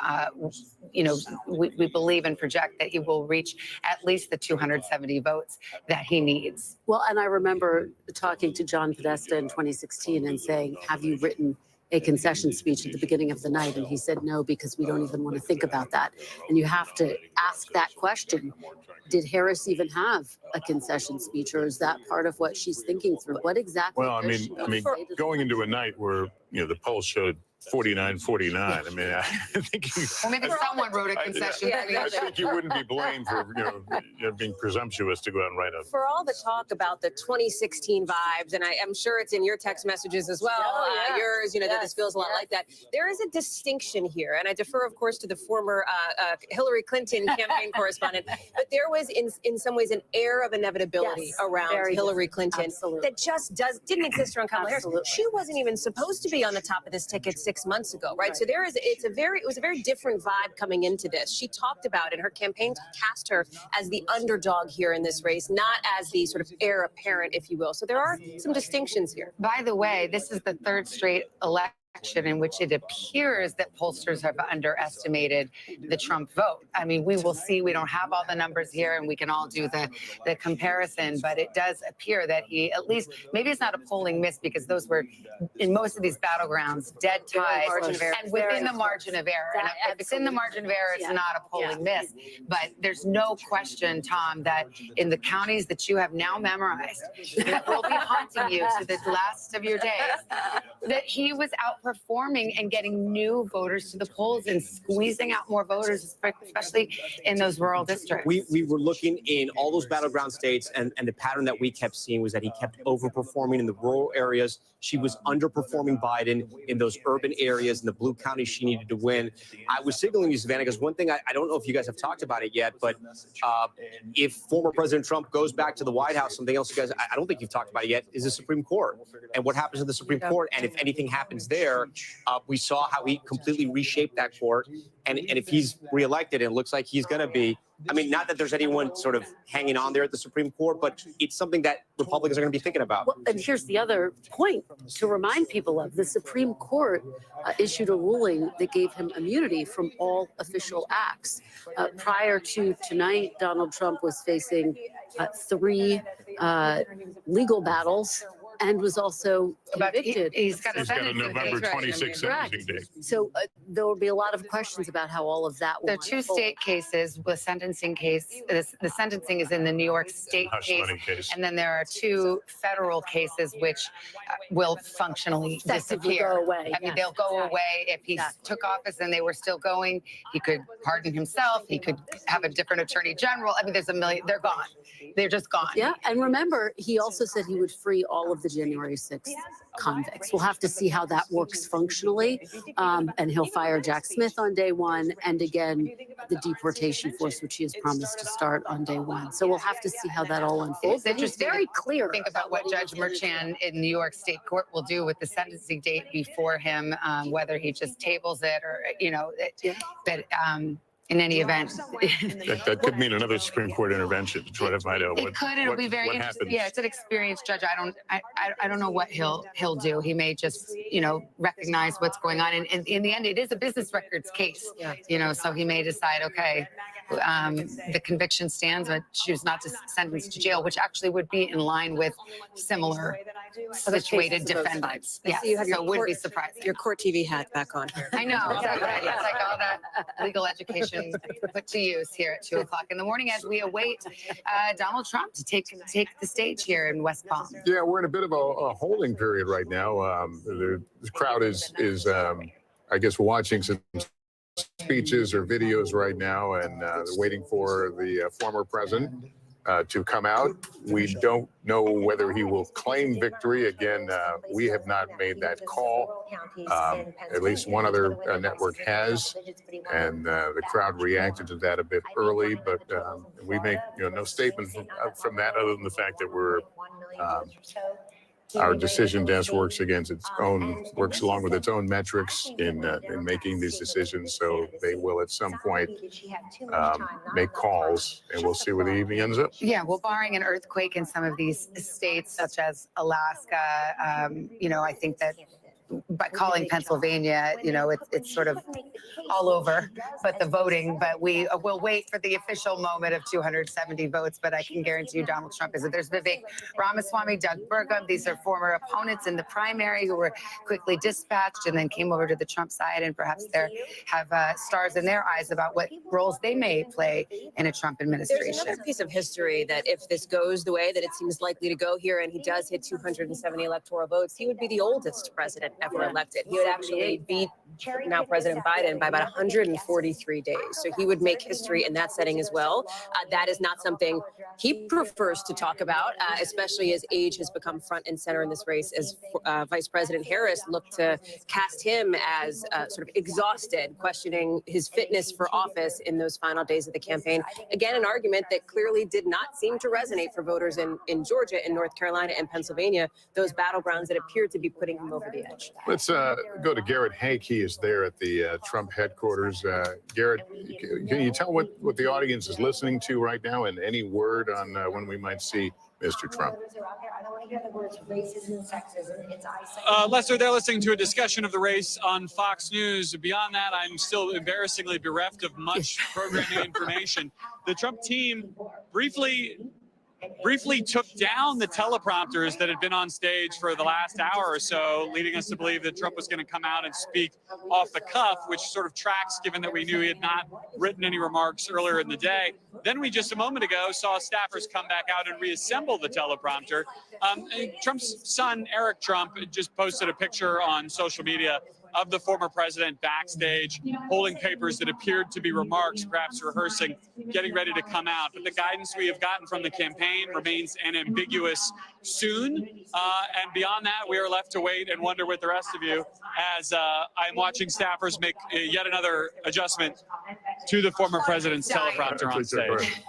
Speaker 4: we believe and project that he will reach at least the 270 votes that he needs.
Speaker 9: Well, and I remember talking to John Podesta in 2016 and saying, have you written a concession speech at the beginning of the night? And he said, no, because we don't even want to think about that. And you have to ask that question. Did Harris even have a concession speech, or is that part of what she's thinking through? What exactly?
Speaker 6: Well, I mean, going into a night where, the polls showed 49-49. I mean, I think
Speaker 4: Well, maybe someone wrote a concession speech.
Speaker 6: I think you wouldn't be blamed for being presumptuous to go out and write a.
Speaker 18: For all the talk about the 2016 vibes, and I'm sure it's in your text messages as well, yours, that this feels a lot like that. There is a distinction here, and I defer, of course, to the former Hillary Clinton campaign correspondent, but there was in some ways an air of inevitability around Hillary Clinton that just didn't exist around Kamala Harris. She wasn't even supposed to be on the top of this ticket 6 months ago, right? So it was a very different vibe coming into this. She talked about it, her campaign cast her as the underdog here in this race, not as the sort of heir apparent, if you will. So there are some distinctions here.
Speaker 4: By the way, this is the third straight election in which it appears that pollsters have underestimated the Trump vote. I mean, we will see. We don't have all the numbers here, and we can all do the comparison, but it does appear that he, at least, maybe it's not a polling miss, because those were, in most of these battlegrounds, dead ties, and within the margin of error. And if it's in the margin of error, it's not a polling miss. But there's no question, Tom, that in the counties that you have now memorized, that will be haunting you to the last of your days, that he was outperforming and getting new voters to the polls and squeezing out more voters, especially in those rural districts.
Speaker 20: We were looking in all those battleground states, and the pattern that we kept seeing was that he kept overperforming in the rural areas. She was underperforming Biden in those urban areas, in the blue counties she needed to win. I was signaling you, Savannah, because one thing I don't know if you guys have talked about it yet, but if former President Trump goes back to the White House, something else you guys, I don't think you've talked about it yet, is the Supreme Court. And what happens in the Supreme Court, and if anything happens there, we saw how he completely reshaped that court. And if he's reelected, and it looks like he's going to be, I mean, not that there's anyone sort of hanging on there at the Supreme Court, but it's something that Republicans are going to be thinking about.
Speaker 9: Well, and here's the other point to remind people of. The Supreme Court issued a ruling that gave him immunity from all official acts. Prior to tonight, Donald Trump was facing 3 legal battles and was also convicted.
Speaker 4: He's got
Speaker 6: a November 26th sentencing date.
Speaker 9: So there will be a lot of questions about how all of that will
Speaker 4: There are 2 state cases with sentencing case. The sentencing is in the New York State case. And then there are 2 federal cases which will functionally disappear.
Speaker 9: Go away.
Speaker 4: I mean, they'll go away. If he took office and they were still going, he could pardon himself. He could have a different attorney general. I mean, there's a million. They're gone. They're just gone.
Speaker 9: Yeah, and remember, he also said he would free all of the January 6th convicts. We'll have to see how that works functionally. And he'll fire Jack Smith on day one. And again, the deportation force, which he has promised to start on day one. So we'll have to see how that all unfolds.
Speaker 4: It's interesting.
Speaker 9: Very clear.
Speaker 4: Think about what Judge Merchan in New York State Court will do with the sentencing date before him, whether he just tables it or, but in any event.
Speaker 6: That could mean another Supreme Court intervention to try to find out
Speaker 4: It could. It'll be very
Speaker 6: what
Speaker 4: interesting.
Speaker 6: happens.
Speaker 4: Yeah, it's an experienced judge. I don't know what he'll do. He may just, recognize what's going on. And in the end, it is a business records case. So he may decide, okay, the conviction stands, but choose not to sentence to jail, which actually would be in line with similar situated defendants. Yeah,
Speaker 18: So you have
Speaker 4: so it would be surprising.
Speaker 18: your court TV hat back on.
Speaker 4: I know. It's like all that legal education put to use here at 2 o'clock in the morning as we await Donald Trump to take the stage here in West Palm.
Speaker 6: Yeah, we're in a bit of a holding period right now. The crowd is I guess, watching some speeches or videos right now, and they're waiting for the former president to come out. We don't know whether he will claim victory. Again, we have not made that call. At least one other network has, and the crowd reacted to that a bit early, but we make no statement from that other than the fact that we're our decision desk works along with its own metrics in making these decisions. So they will at some point make calls, and we'll see where the evening ends up.
Speaker 4: Yeah, well, barring an earthquake in some of these states, such as Alaska, I think that by calling Pennsylvania, it's sort of all over, but the voting. But we will wait for the official moment of 270 votes. But I can guarantee you Donald Trump is it. There's Vivek Ramaswamy, Doug Burgum. These are former opponents in the primary who were quickly dispatched and then came over to the Trump side, and perhaps they have stars in their eyes about what roles they may play in a Trump administration.
Speaker 18: There's another piece of history that if this goes the way that it seems likely to go here, and he does hit 270 electoral votes, he would be the oldest president ever elected. He would actually beat now President Biden by about 143 days. So he would make history in that setting as well. That is not something he prefers to talk about, especially as age has become front and center in this race, as Vice President Harris looked to cast him as sort of exhausted, questioning his fitness for office in those final days of the campaign. Again, an argument that clearly did not seem to resonate for voters in Georgia, in North Carolina, and Pennsylvania, those battlegrounds that appeared to be putting him over the edge.
Speaker 6: Let's go to Garrett Hake. He is there at the Trump headquarters. Garrett, can you tell what the audience is listening to right now, and any word on when we might see Mr. Trump?
Speaker 15: Lester, they're listening to a discussion of the race on Fox News. Beyond that, I'm still embarrassingly bereft of much programming information. The Trump team briefly took down the teleprompters that had been on stage for the last hour or so, leading us to believe that Trump was going to come out and speak off the cuff, which sort of tracks given that we knew he had not written any remarks earlier in the day. Then we just a moment ago saw staffers come back out and reassemble the teleprompter. Trump's son, Eric Trump, just posted a picture on social media of the former president backstage holding papers that appeared to be remarks, perhaps rehearsing, getting ready to come out. But the guidance we have gotten from the campaign remains unambiguous soon. And beyond that, we are left to wait and wonder with the rest of you as I'm watching staffers make yet another adjustment to the former president's teleprompter on stage.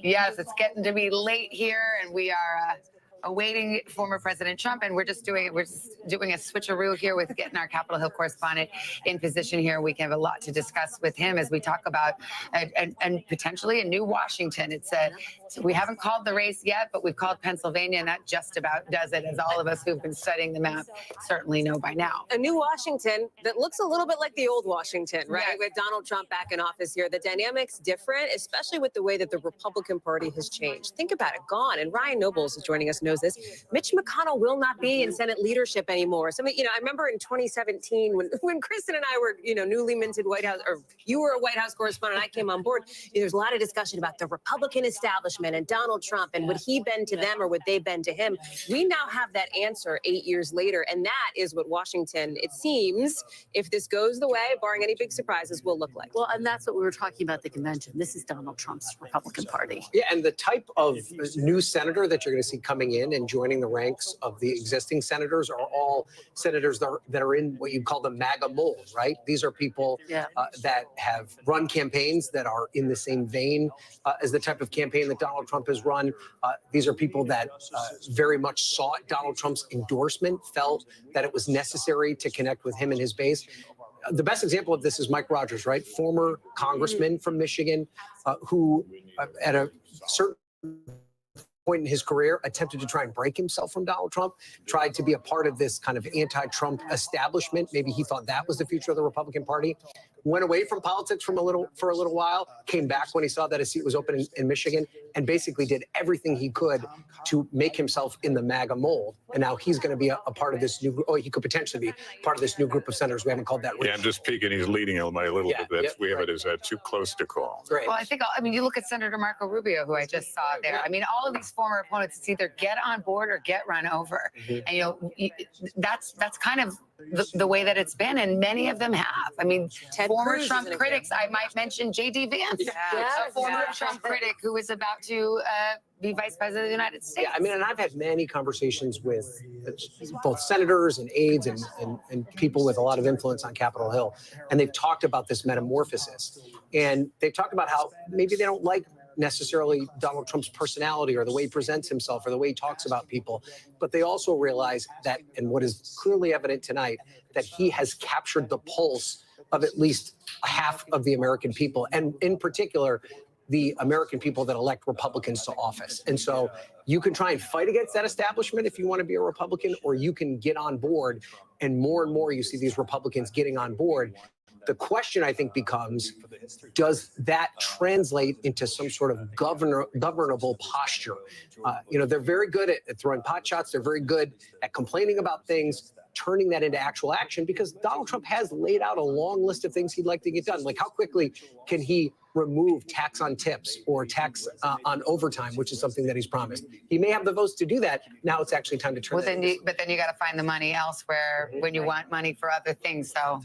Speaker 4: Yes, it's getting to be late here, and we are awaiting former President Trump, and we're just doing a switcheroo here with getting our Capitol Hill correspondent in position here. We can have a lot to discuss with him as we talk about and potentially a new Washington. We haven't called the race yet, but we've called Pennsylvania, and that just about does it, as all of us who've been studying the map certainly know by now.
Speaker 18: A new Washington that looks a little bit like the old Washington, right? Yes. With Donald Trump back in office here. The dynamics different, especially with the way that the Republican Party has changed. Think about it, gone. And Ryan Nobles is joining us, knows this. Mitch McConnell will not be in Senate leadership anymore. I remember in 2017 when Kristen and I were, newly minted White House, or you were a White House correspondent, I came on board. There's a lot of discussion about the Republican establishment and Donald Trump, and would he bend to them or would they bend to him? We now have that answer 8 years later, and that is what Washington, it seems, if this goes the way, barring any big surprises, will look like.
Speaker 9: Well, and that's what we were talking about at the convention. This is Donald Trump's Republican Party.
Speaker 13: Yeah, and the type of new senator that you're going to see coming in and joining the ranks of the existing senators are all senators that are in what you call the MAGA mold, right? These are people that have run campaigns that are in the same vein as the type of campaign that Donald Trump has run. These are people that very much sought Donald Trump's endorsement, felt that it was necessary to connect with him and his base. The best example of this is Mike Rogers, right? Former congressman from Michigan, who at a certain point in his career attempted to try and break himself from Donald Trump, tried to be a part of this kind of anti-Trump establishment. Maybe he thought that was the future of the Republican Party. Went away from politics for a little while, came back when he saw that a seat was open in Michigan, and basically did everything he could to make himself in the MAGA mold. And now he's going to be a part of this new group. Oh, he could potentially be part of this new group of senators. We haven't called that.
Speaker 6: Yeah, I'm just peeking. He's leading him by a little bit. We have it as too close to call.
Speaker 13: Great.
Speaker 4: Well, I mean, you look at Senator Marco Rubio, who I just saw there. I mean, all of these former opponents, it's either get on board or get run over. And, that's kind of the way that it's been, and many of them have. I mean, former Trump critics, I might mention J.D. Vance, a former Trump critic who is about to be vice president of the United States.
Speaker 13: Yeah, I mean, and I've had many conversations with both senators and aides and people with a lot of influence on Capitol Hill, and they've talked about this metamorphosis. And they've talked about how maybe they don't like necessarily Donald Trump's personality or the way he presents himself or the way he talks about people. But they also realize that, and what is clearly evident tonight, that he has captured the pulse of at least half of the American people, and in particular, the American people that elect Republicans to office. And so you can try and fight against that establishment if you want to be a Republican, or you can get on board. And more you see these Republicans getting on board. The question, I think, becomes, does that translate into some sort of governable posture? They're very good at throwing pot shots. They're very good at complaining about things, turning that into actual action, because Donald Trump has laid out a long list of things he'd like to get done. Like, how quickly can he remove tax on tips or tax on overtime, which is something that he's promised? He may have the votes to do that. Now it's actually time to turn.
Speaker 4: But then you got to find the money elsewhere when you want money for other things. So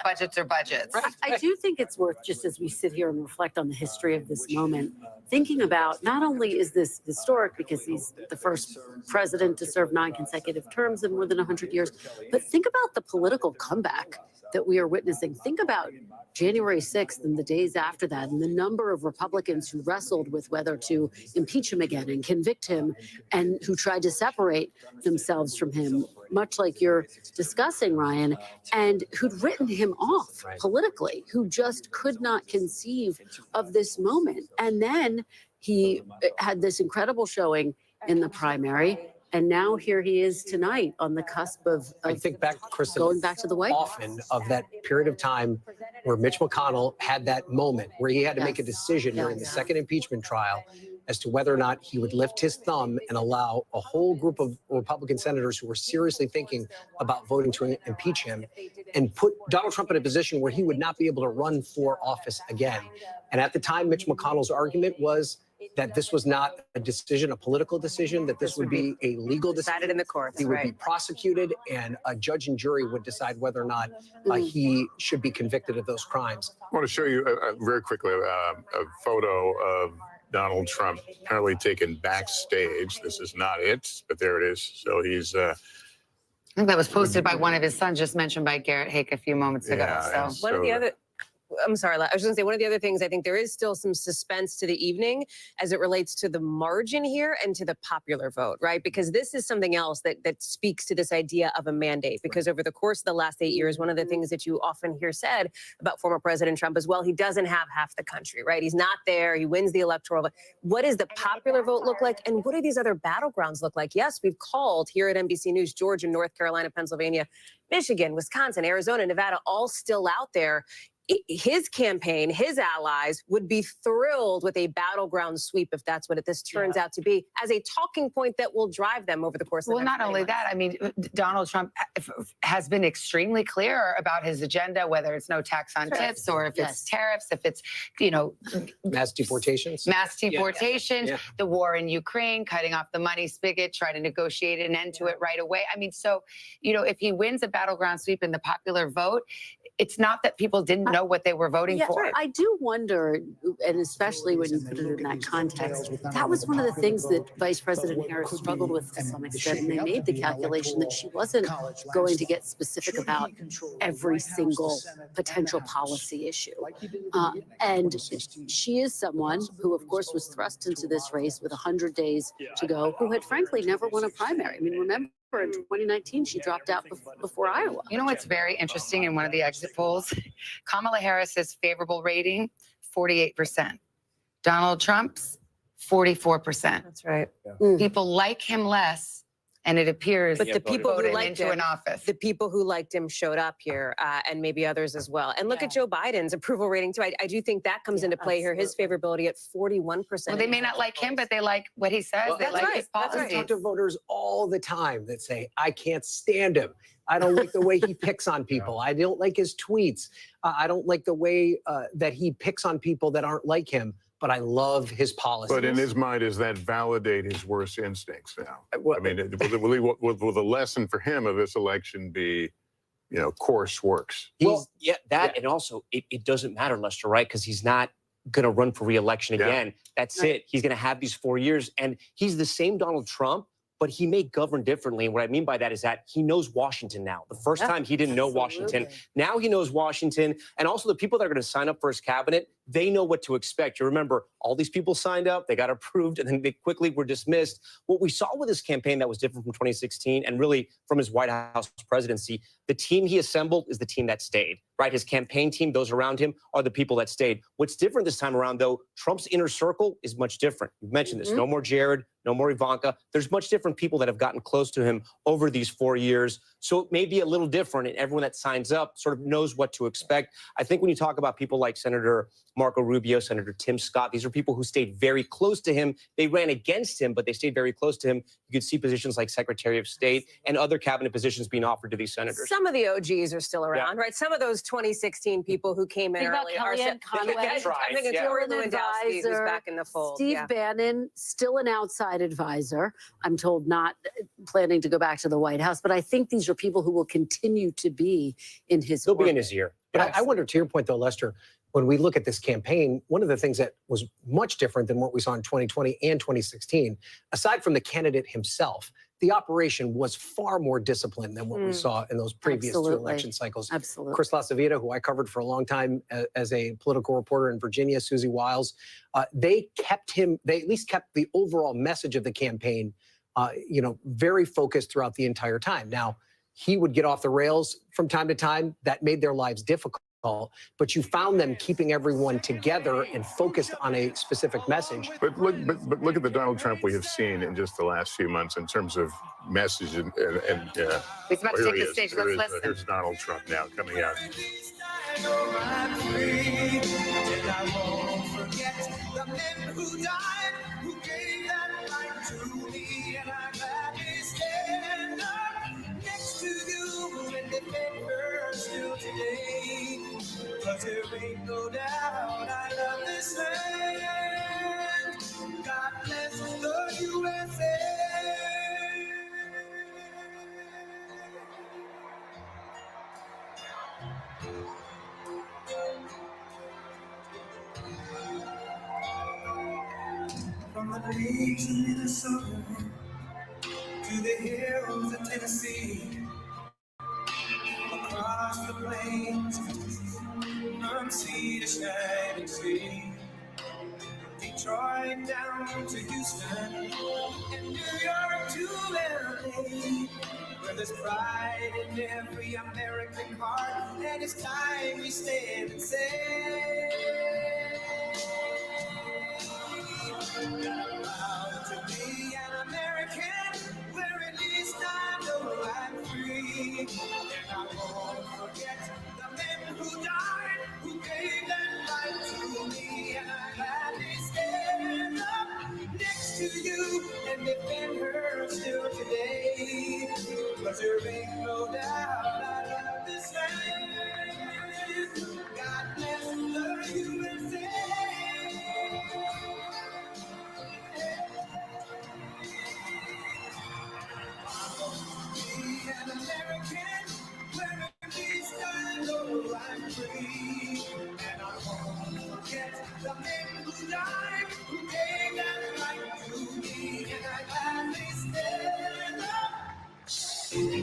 Speaker 4: budgets are budgets.
Speaker 9: I do think it's worth, just as we sit here and reflect on the history of this moment, thinking about not only is this historic because he's the first president to serve 9 consecutive terms in more than 100 years, but think about the political comeback that we are witnessing. Think about January 6th and the days after that, and the number of Republicans who wrestled with whether to impeach him again and convict him, and who tried to separate themselves from him, much like you're discussing, Ryan, and who'd written him off politically, who just could not conceive of this moment. And then he had this incredible showing in the primary. And now here he is tonight on the cusp of
Speaker 13: I think back, Kristen,
Speaker 9: going back to the White House.
Speaker 13: Often of that period of time where Mitch McConnell had that moment where he had to make a decision during the second impeachment trial as to whether or not he would lift his thumb and allow a whole group of Republican senators who were seriously thinking about voting to impeach him, and put Donald Trump in a position where he would not be able to run for office again. And at the time, Mitch McConnell's argument was that this was not a decision, a political decision, that this would be a legal decision.
Speaker 18: Decided in the courts,
Speaker 13: he would be prosecuted, and a judge and jury would decide whether or not he should be convicted of those crimes.
Speaker 6: I want to show you very quickly a photo of Donald Trump apparently taken backstage. This is not it, but there it is. So he's...
Speaker 4: I think that was posted by one of his sons, just mentioned by Garrett Hake a few moments ago.
Speaker 18: One of the other... I'm sorry, I was going to say, one of the other things, I think there is still some suspense to the evening as it relates to the margin here and to the popular vote, right? Because this is something else that speaks to this idea of a mandate. Because over the course of the last 8 years, one of the things that you often hear said about former President Trump as well, he doesn't have half the country, right? He's not there. He wins the electoral vote. What does the popular vote look like? And what do these other battlegrounds look like? Yes, we've called here at NBC News, Georgia, North Carolina, Pennsylvania, Michigan, Wisconsin, Arizona, Nevada, all still out there. His campaign, his allies would be thrilled with a battleground sweep if that's what this turns out to be, as a talking point that will drive them over the course of the next
Speaker 4: not only that, I mean, Donald Trump has been extremely clear about his agenda, whether it's no tax on tips or if it's tariffs, if it's,
Speaker 13: mass deportations,
Speaker 4: the war in Ukraine, cutting off the money spigot, trying to negotiate an end to it right away. I mean, so, if he wins a battleground sweep in the popular vote, it's not that people didn't know what they were voting
Speaker 9: Yeah,
Speaker 4: for.
Speaker 9: I do wonder, and especially when you put it in that context, that was one of the things that Vice President Harris struggled with to some extent. And they made the calculation that she wasn't going to get specific about every single potential policy issue. And she is someone who, of course, was thrust into this race with 100 days to go, who had frankly never won a primary. I mean, remember in 2019, she dropped out before Iowa.
Speaker 4: You know what's very interesting in one of the exit polls? Kamala Harris's favorable rating, 48%. Donald Trump's, 44%.
Speaker 18: That's right.
Speaker 4: People like him less, and it appears
Speaker 18: But the people who
Speaker 4: voted
Speaker 18: liked
Speaker 4: into
Speaker 18: him,
Speaker 4: an office.
Speaker 18: the people who liked him showed up here, and maybe others as well. And look at Joe Biden's approval rating too. I do think that comes into play here. His favorability at 41%.
Speaker 4: Well, they may not like him, but they like what he says. They like his
Speaker 13: I
Speaker 4: policies.
Speaker 13: talk to voters all the time that say, I can't stand him. I don't like the way he picks on people. I don't like his tweets. I don't like the way that he picks on people that aren't like him. But I love his policies.
Speaker 6: But in his mind, does that validate his worst instincts now? I mean, will the lesson for him of this election be, course works?
Speaker 20: Well, yeah, that and also it doesn't matter, Lester, right? Because he's not going to run for re-election again. That's it. He's going to have these 4 years, and he's the same Donald Trump, but he may govern differently. And what I mean by that is that he knows Washington now. The first time he didn't know Washington. Now he knows Washington. And also the people that are going to sign up for his cabinet, they know what to expect. You remember, all these people signed up, they got approved, and then they quickly were dismissed. What we saw with his campaign that was different from 2016 and really from his White House presidency, the team he assembled is the team that stayed, right? His campaign team, those around him, are the people that stayed. What's different this time around, though, Trump's inner circle is much different. You've mentioned this. No more Jared, no more Ivanka. There's much different people that have gotten close to him over these 4 years. So it may be a little different, and everyone that signs up sort of knows what to expect. I think when you talk about people like Senator Marco Rubio, Senator Tim Scott, these are people who stayed very close to him. They ran against him, but they stayed very close to him. You could see positions like Secretary of State and other cabinet positions being offered to these senators.
Speaker 18: Some of the OGs are still around, right? Some of those 2016 people who came in
Speaker 2: Think about
Speaker 18: early are still.
Speaker 2: Kellyanne Conway.
Speaker 18: I think it's Lori Lewandowski who's back in the fold.
Speaker 9: Steve Bannon, still an outside advisor. I'm told not planning to go back to the White House, but I think these are people who will continue to be in his
Speaker 20: He'll be in his ear.
Speaker 13: But I wonder, to your point, though, Lester, when we look at this campaign, one of the things that was much different than what we saw in 2020 and 2016, aside from the candidate himself, the operation was far more disciplined than what we saw in those previous two election cycles.
Speaker 9: Absolutely.
Speaker 13: Chris LaCivita, who I covered for a long time as a political reporter in Virginia, Susie Wiles, they at least kept the overall message of the campaign, very focused throughout the entire time. Now, he would get off the rails from time to time. That made their lives difficult. But you found them keeping everyone together and focused on a specific message.
Speaker 6: But look at the Donald Trump we have seen in just the last few months in terms of message and
Speaker 4: He's about to take the stage. Let's listen.
Speaker 6: Here's Donald Trump now coming out.
Speaker 10: Cause there ain't no doubt I love this land. God bless the USA. From the lakes of Minnesota to the hills of Tennessee, across the plains from sea to shining sea, Detroit down to Houston, and New York to LA, where there's pride in every American heart, and it's time we stand and say, proud to be an American, where at least I know I'm free, and I won't forget the men who died, who gave that right to me, and I gladly stand up next to you and defend her still today, cause there ain't no doubt I love this land. God bless the USA. Be an American, where at least I know I'm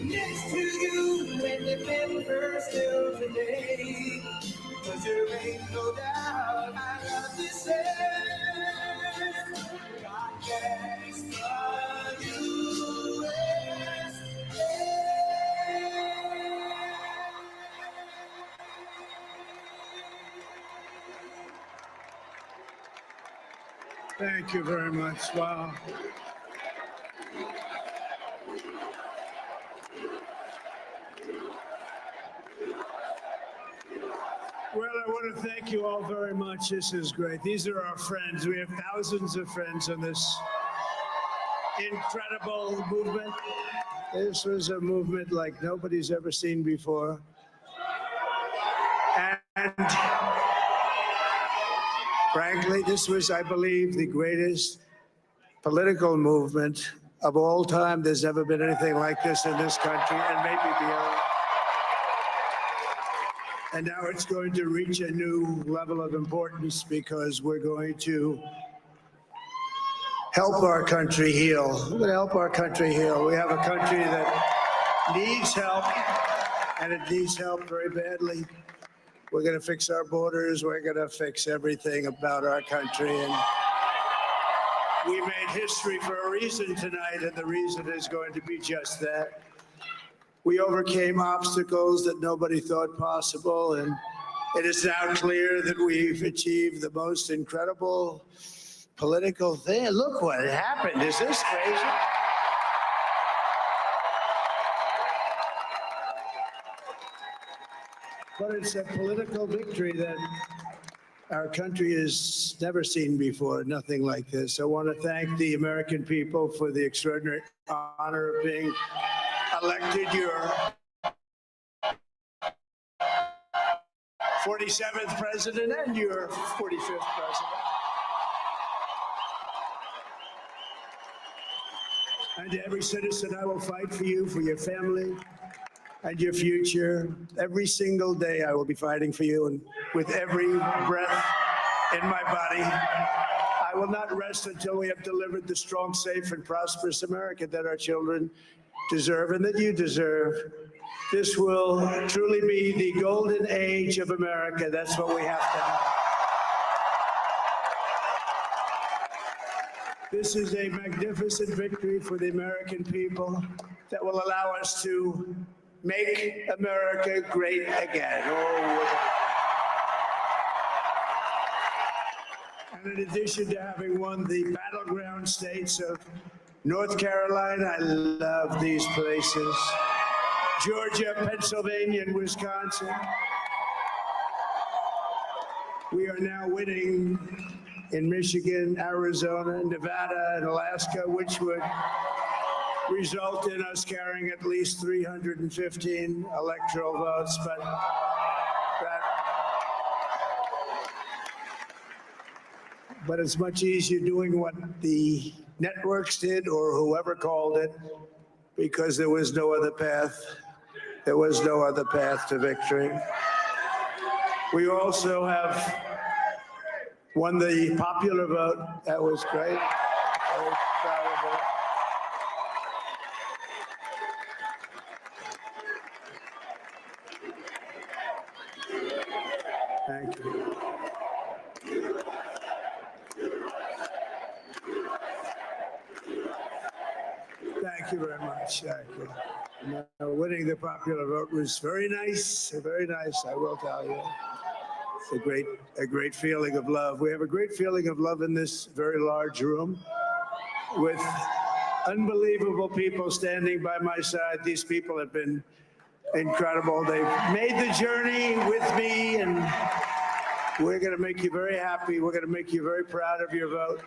Speaker 10: next to you and remember still today. 'Cause there ain't no doubt I love this land. God bless the
Speaker 3: Thank you very much. Wow. Well, I want to thank you all very much. This is great. These are our friends. We have thousands of friends in this incredible movement. This was a movement like nobody's ever seen before. And frankly, this was, I believe, the greatest political movement of all time. There's never been anything like this in this country and maybe beyond. And now it's going to reach a new level of importance because we're going to help our country heal. We're going to help our country heal. We have a country that needs help, and it needs help very badly. We're going to fix our borders. We're going to fix everything about our country. And we made history for a reason tonight, and the reason is going to be just that. We overcame obstacles that nobody thought possible, and it is now clear that we've achieved the most incredible political thing. Look what happened. Is this crazy? But it's a political victory that our country has never seen before, nothing like this. I want to thank the American people for the extraordinary honor of being elected your 47th president and your 45th president. And to every citizen, I will fight for you, for your family, and your future. Every single day, I will be fighting for you, and with every breath in my body, I will not rest until we have delivered the strong, safe, and prosperous America that our children deserve and that you deserve. This will truly be the golden age of America. That's what we have to have. This is a magnificent victory for the American people that will allow us to make America great again. And in addition to having won the battleground states of North Carolina, I love these places, Georgia, Pennsylvania, and Wisconsin. We are now winning in Michigan, Arizona, Nevada, and Alaska, which would result in us carrying at least 315 electoral votes. But it's much easier doing what the networks did or whoever called it, because there was no other path. There was no other path to victory. We also have won the popular vote. That was great. I was proud of it. Thank you. Thank you very much. Thank you. Winning the popular vote was very nice, I will tell you. It's a great feeling of love. We have a great feeling of love in this very large room with unbelievable people standing by my side. These people have been incredible. They've made the journey with me, and we're going to make you very happy. We're going to make you very proud of your vote.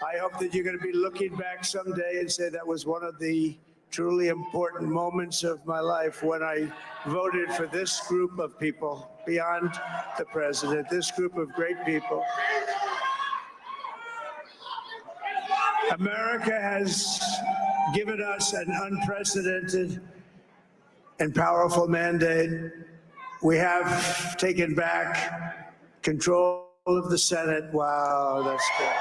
Speaker 3: I hope that you're going to be looking back someday and say that was one of the truly important moments of my life when I voted for this group of people beyond the president, this group of great people. America has given us an unprecedented and powerful mandate. We have taken back control of the Senate. Wow, that's good.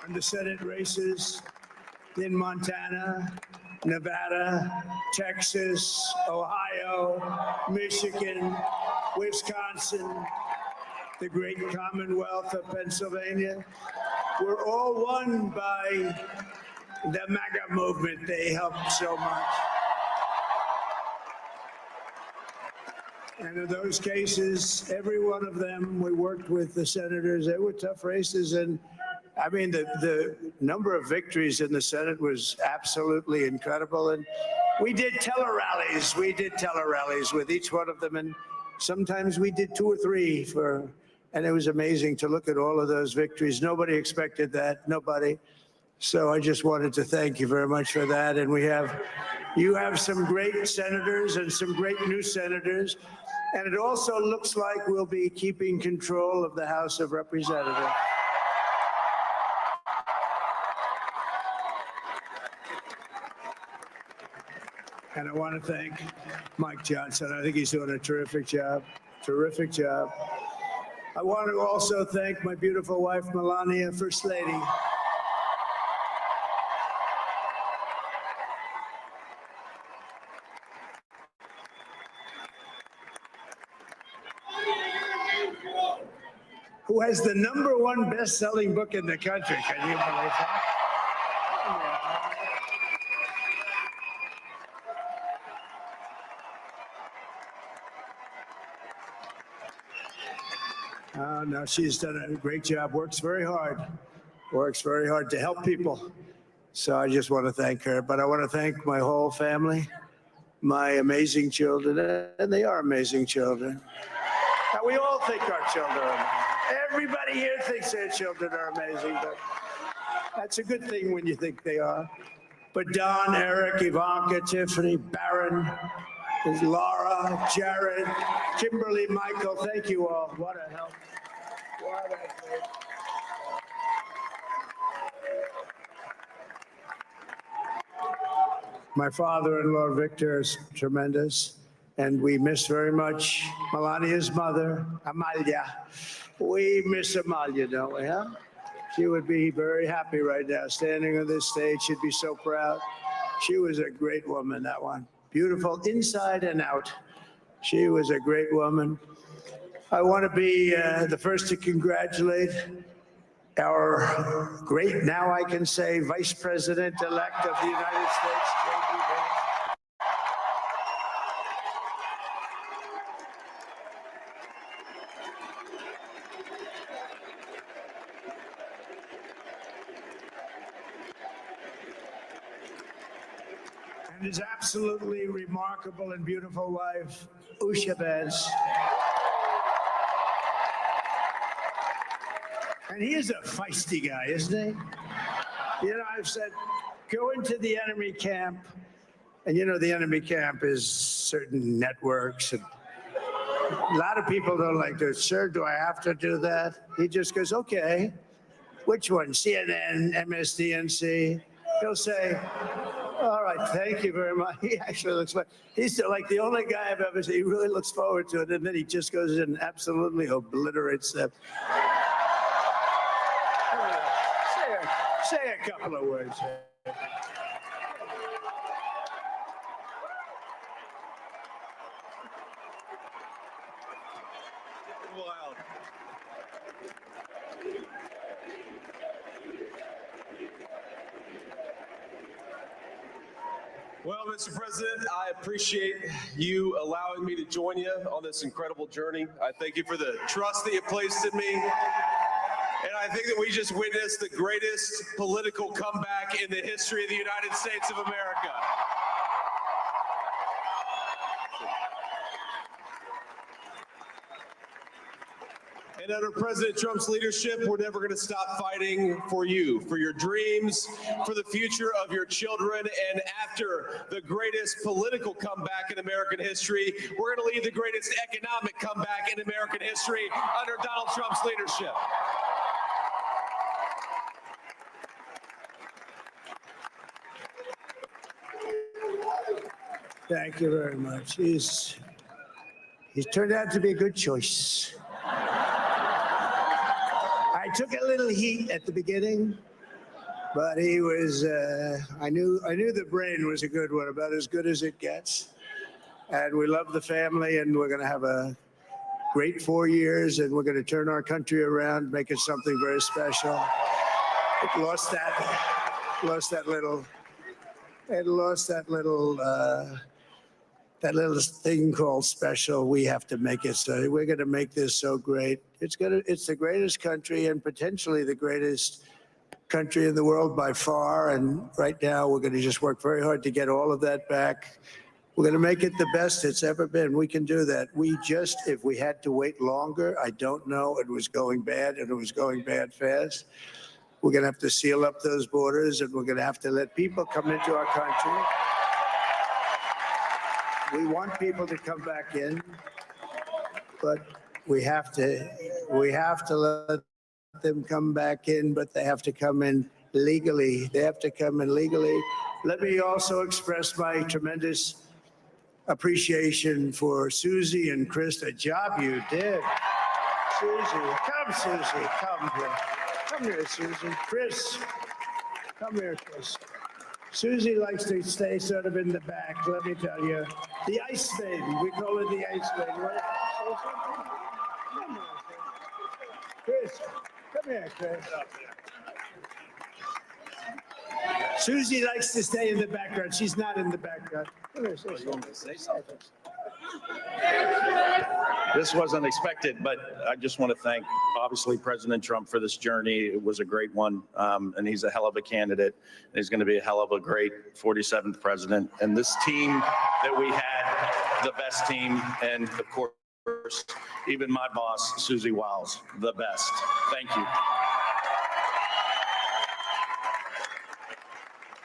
Speaker 3: And the Senate races in Montana, Nevada, Texas, Ohio, Michigan, Wisconsin, the great Commonwealth of Pennsylvania. We're all won by the MAGA movement. They helped so much. And in those cases, every one of them, we worked with the senators. They were tough races. And I mean, the number of victories in the Senate was absolutely incredible. And we did tele-rallies. We did tele-rallies with each one of them. And sometimes we did 2 or 3 and it was amazing to look at all of those victories. Nobody expected that, nobody. So I just wanted to thank you very much for that. And you have some great senators and some great new senators. And it also looks like we'll be keeping control of the House of Representatives. And I want to thank Mike Johnson. I think he's doing a terrific job. Terrific job. I want to also thank my beautiful wife, Melania, First Lady. Who has the #1 best-selling book in the country. Can you believe that? No, she's done a great job, works very hard to help people. So I just want to thank her. But I want to thank my whole family, my amazing children, and they are amazing children. Now, we all think our children are amazing. Everybody here thinks their children are amazing, but that's a good thing when you think they are. But Don, Eric, Ivanka, Tiffany, Barron, Laura, Jared, Kimberly, Michael, thank you all. What a help. What a great. My father-in-law, Victor, is tremendous, and we miss very much Melania's mother, Amalia. We miss Amalia, don't we, huh? She would be very happy right now, standing on this stage. She'd be so proud. She was a great woman, that one. Beautiful inside and out. She was a great woman. I want to be the first to congratulate our great, now I can say, Vice President-elect of the United States, J.D. Vance. And his absolutely remarkable and beautiful wife, Usha Vance. And he is a feisty guy, isn't he? You know, I've said, go into the enemy camp. And you know, the enemy camp is certain networks. And a lot of people don't like this. Sir, do I have to do that? He just goes, okay. Which one? CNN, MSNBC? He'll say, all right, thank you very much. He actually looks like, he's like the only guy I've ever seen. He really looks forward to it. And then he just goes in and absolutely obliterates them. Say a couple of words.
Speaker 7: Wild. Well, Mr. President, I appreciate you allowing me to join you on this incredible journey. I thank you for the trust that you placed in me. And I think that we just witnessed the greatest political comeback in the history of the United States of America. And under President Trump's leadership, we're never going to stop fighting for you, for your dreams, for the future of your children. And after the greatest political comeback in American history, we're going to lead the greatest economic comeback in American history under Donald Trump's leadership.
Speaker 3: Thank you very much. He's turned out to be a good choice. I took a little heat at the beginning, But he was, I knew the brain was a good one, about as good as it gets. And we love the family, and we're going to have a great 4 years, and we're going to turn our country around, make it something very special. It lost that little thing called special. We have to make it so. We're going to make this so great. It's the greatest country, and potentially the greatest country in the world by far. And right now, we're going to just work very hard to get all of that back. We're going to make it the best it's ever been. We can do that. If we had to wait longer, I don't know. It was going bad, and it was going bad fast. We're going to have to seal up those borders, and we're going to have to let people come into our country. We want people to come back in, but we have to let them come back in, but they have to come in legally. Let me also express my tremendous appreciation for Susie and Chris. The job you did. Susie, come here. Come here, Susie. Chris, come here, Chris. Susie likes to stay sort of in the back, let me tell you. The ice maiden, we call her the ice maiden. Come here, Chris. Come here, Chris. Susie likes to stay in the background. She's not in the background. Come here,
Speaker 5: You want me to say something? This wasn't expected, but I just want to thank, obviously, President Trump for this journey. It was a great one, and he's a hell of a candidate. And he's going to be a hell of a great 47th president. And this team that we had, the best team, and of course, even my boss, Susie Wiles, the best. Thank you.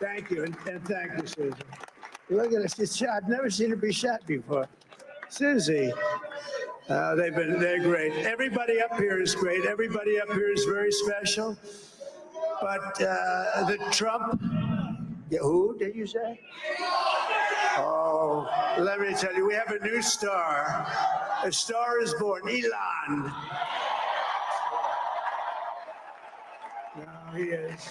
Speaker 3: Thank you, and thank you, Susie. Look at this. I've never seen her be shot before. Susie, they're great. Everybody up here is great. Everybody up here is very special. But the Trump, who did you say? Oh, let me tell you, we have a new star. A star is born, Elon. Now he is.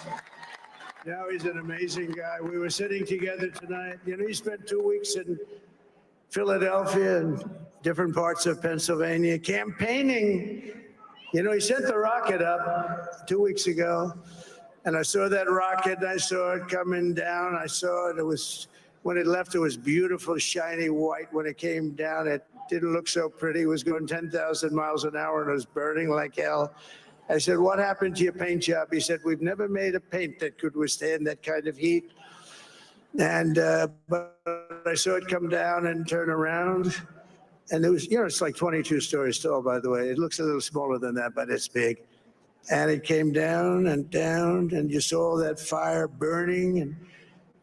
Speaker 3: Now he's an amazing guy. We were sitting together tonight. You know, he spent 2 weeks in Philadelphia and different parts of Pennsylvania campaigning. You know, he sent the rocket up 2 weeks ago, and I saw that rocket, and I saw it coming down. I saw it. It was, when it left, it was beautiful, shiny white. When it came down, it didn't look so pretty. It was going 10,000 miles an hour, and it was burning like hell. I said, what happened to your paint job? He said, we've never made a paint that could withstand that kind of heat. And but I saw it come down and turn around. And it was, you know, it's like 22 stories tall, by the way. It looks a little smaller than that, but it's big. And it came down, and you saw that fire burning.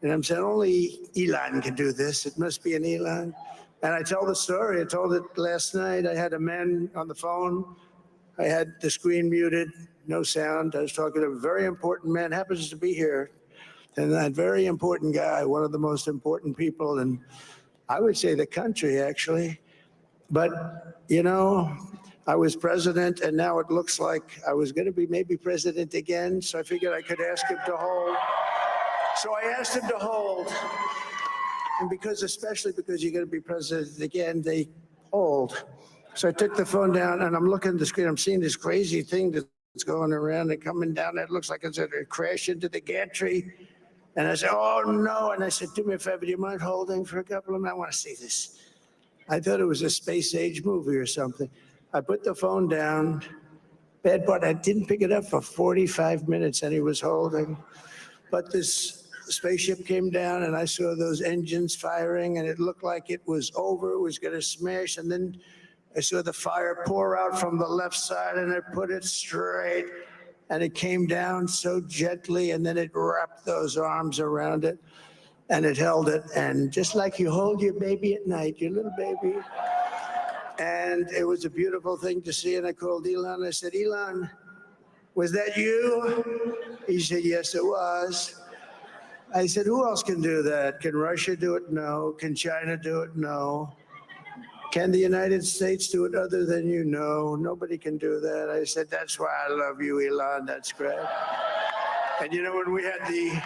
Speaker 3: And I'm saying, only Elon can do this. It must be an Elon. And I tell the story. I told it last night. I had a man on the phone. I had the screen muted, no sound. I was talking to a very important man, happens to be here. And that very important guy, one of the most important people in, I would say, the country, actually. But, you know, I was president, and now it looks like I was going to be maybe president again. So I figured I could ask him to hold. So I asked him to hold. And especially because you're going to be president again, they hold. So I took the phone down, and I'm looking at the screen. I'm seeing this crazy thing that's going around and coming down. It looks like it's going to crash into the gantry. And I said, oh, no. And I said, do me a favor. Do you mind holding for a couple of minutes? I want to see this. I thought it was a space age movie or something. I put the phone down. Bad part, I didn't pick it up for 45 minutes, and he was holding. But this spaceship came down, and I saw those engines firing, and it looked like it was over. It was going to smash. And then I saw the fire pour out from the left side, and I put it straight, and it came down so gently, and then it wrapped those arms around it, and it held it. And just like you hold your baby at night, your little baby. And it was a beautiful thing to see. And I called Elon. I said, Elon, was that you? He said, yes, it was. I said, who else can do that? Can Russia do it? No. Can China do it? No. Can the United States do it other than you? No, nobody can do that. I said, that's why I love you, Elon. That's great. And you know, when we had the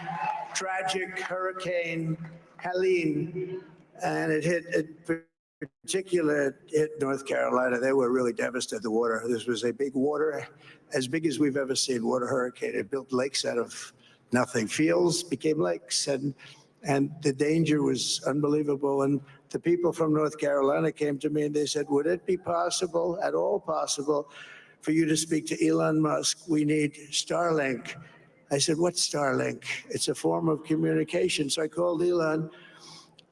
Speaker 3: tragic Hurricane Helene, and it hit North Carolina, they were really devastated. The water, this was a big water, as big as we've ever seen, water hurricane. It built lakes out of nothing. Fields became lakes, and the danger was unbelievable. And the people from North Carolina came to me and they said, would it be possible, at all possible, for you to speak to Elon Musk? We need Starlink. I said, what's Starlink? It's a form of communication. So I called Elon,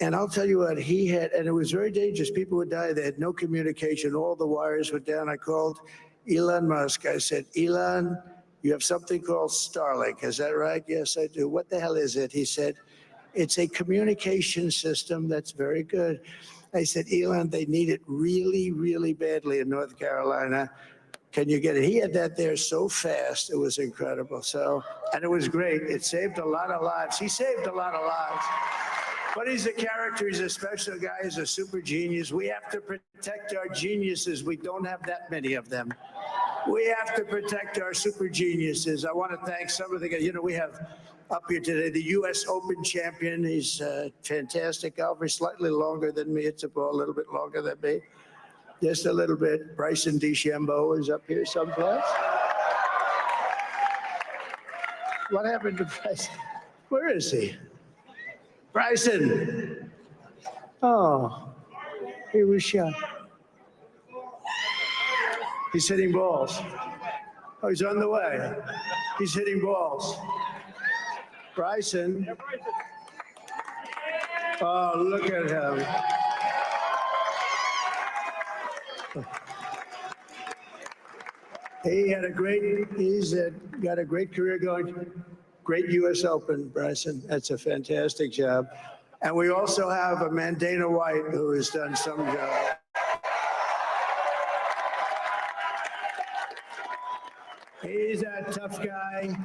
Speaker 3: and I'll tell you what, he had, and it was very dangerous. People would die. They had no communication. All the wires were down. I called Elon Musk. I said, Elon, you have something called Starlink. Is that right? Yes, I do. What the hell is it? He said, it's a communication system that's very good. I said, Elon, they need it really, really badly in North Carolina. Can you get it? He had that there so fast. It was incredible. So, and it was great. It saved a lot of lives. He saved a lot of lives. But he's a character. He's a special guy. He's a super genius. We have to protect our geniuses. We don't have that many of them. We have to protect our super geniuses. I want to thank some of the guys. You know, we have up here today the U.S. Open champion. He's a fantastic golfer, slightly longer than me. It's a ball, a little bit longer than me. Just a little bit. Bryson DeChambeau is up here someplace. What happened to Bryson? Where is he? Bryson. Oh, he was shot. He's hitting balls. Oh, he's on the way. He's hitting balls. Bryson. Oh, look at him. He's got a great career going. Great U.S. Open, Bryson. That's a fantastic job. And we also have a man, Dana White, who has done some job. He's a tough guy.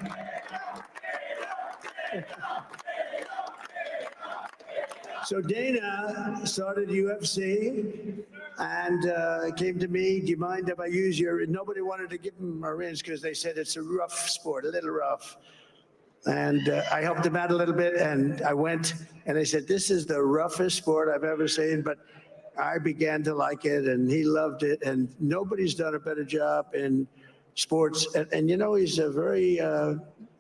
Speaker 3: So Dana started UFC and came to me, do you mind if I use your, nobody wanted to give him a rinse because they said it's a rough sport, a little rough. And I helped him out a little bit, and I went and I said, this is the roughest sport I've ever seen, but I began to like it and he loved it, and nobody's done a better job in sports. And you know, he's a very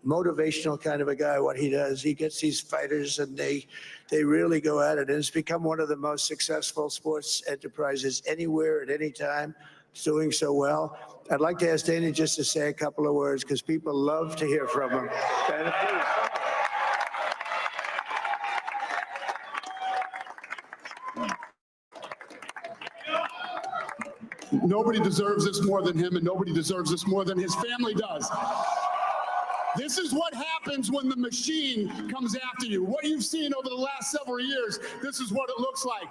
Speaker 3: motivational kind of a guy, what he does. He gets these fighters and they really go at it. And it's become one of the most successful sports enterprises anywhere at any time. It's doing so well. I'd like to ask Dana just to say a couple of words because people love to hear from him. Dana, please.
Speaker 1: Nobody deserves this more than him, and nobody deserves this more than his family does. This is what happens when the machine comes after you. What you've seen over the last several years, this is what it looks like.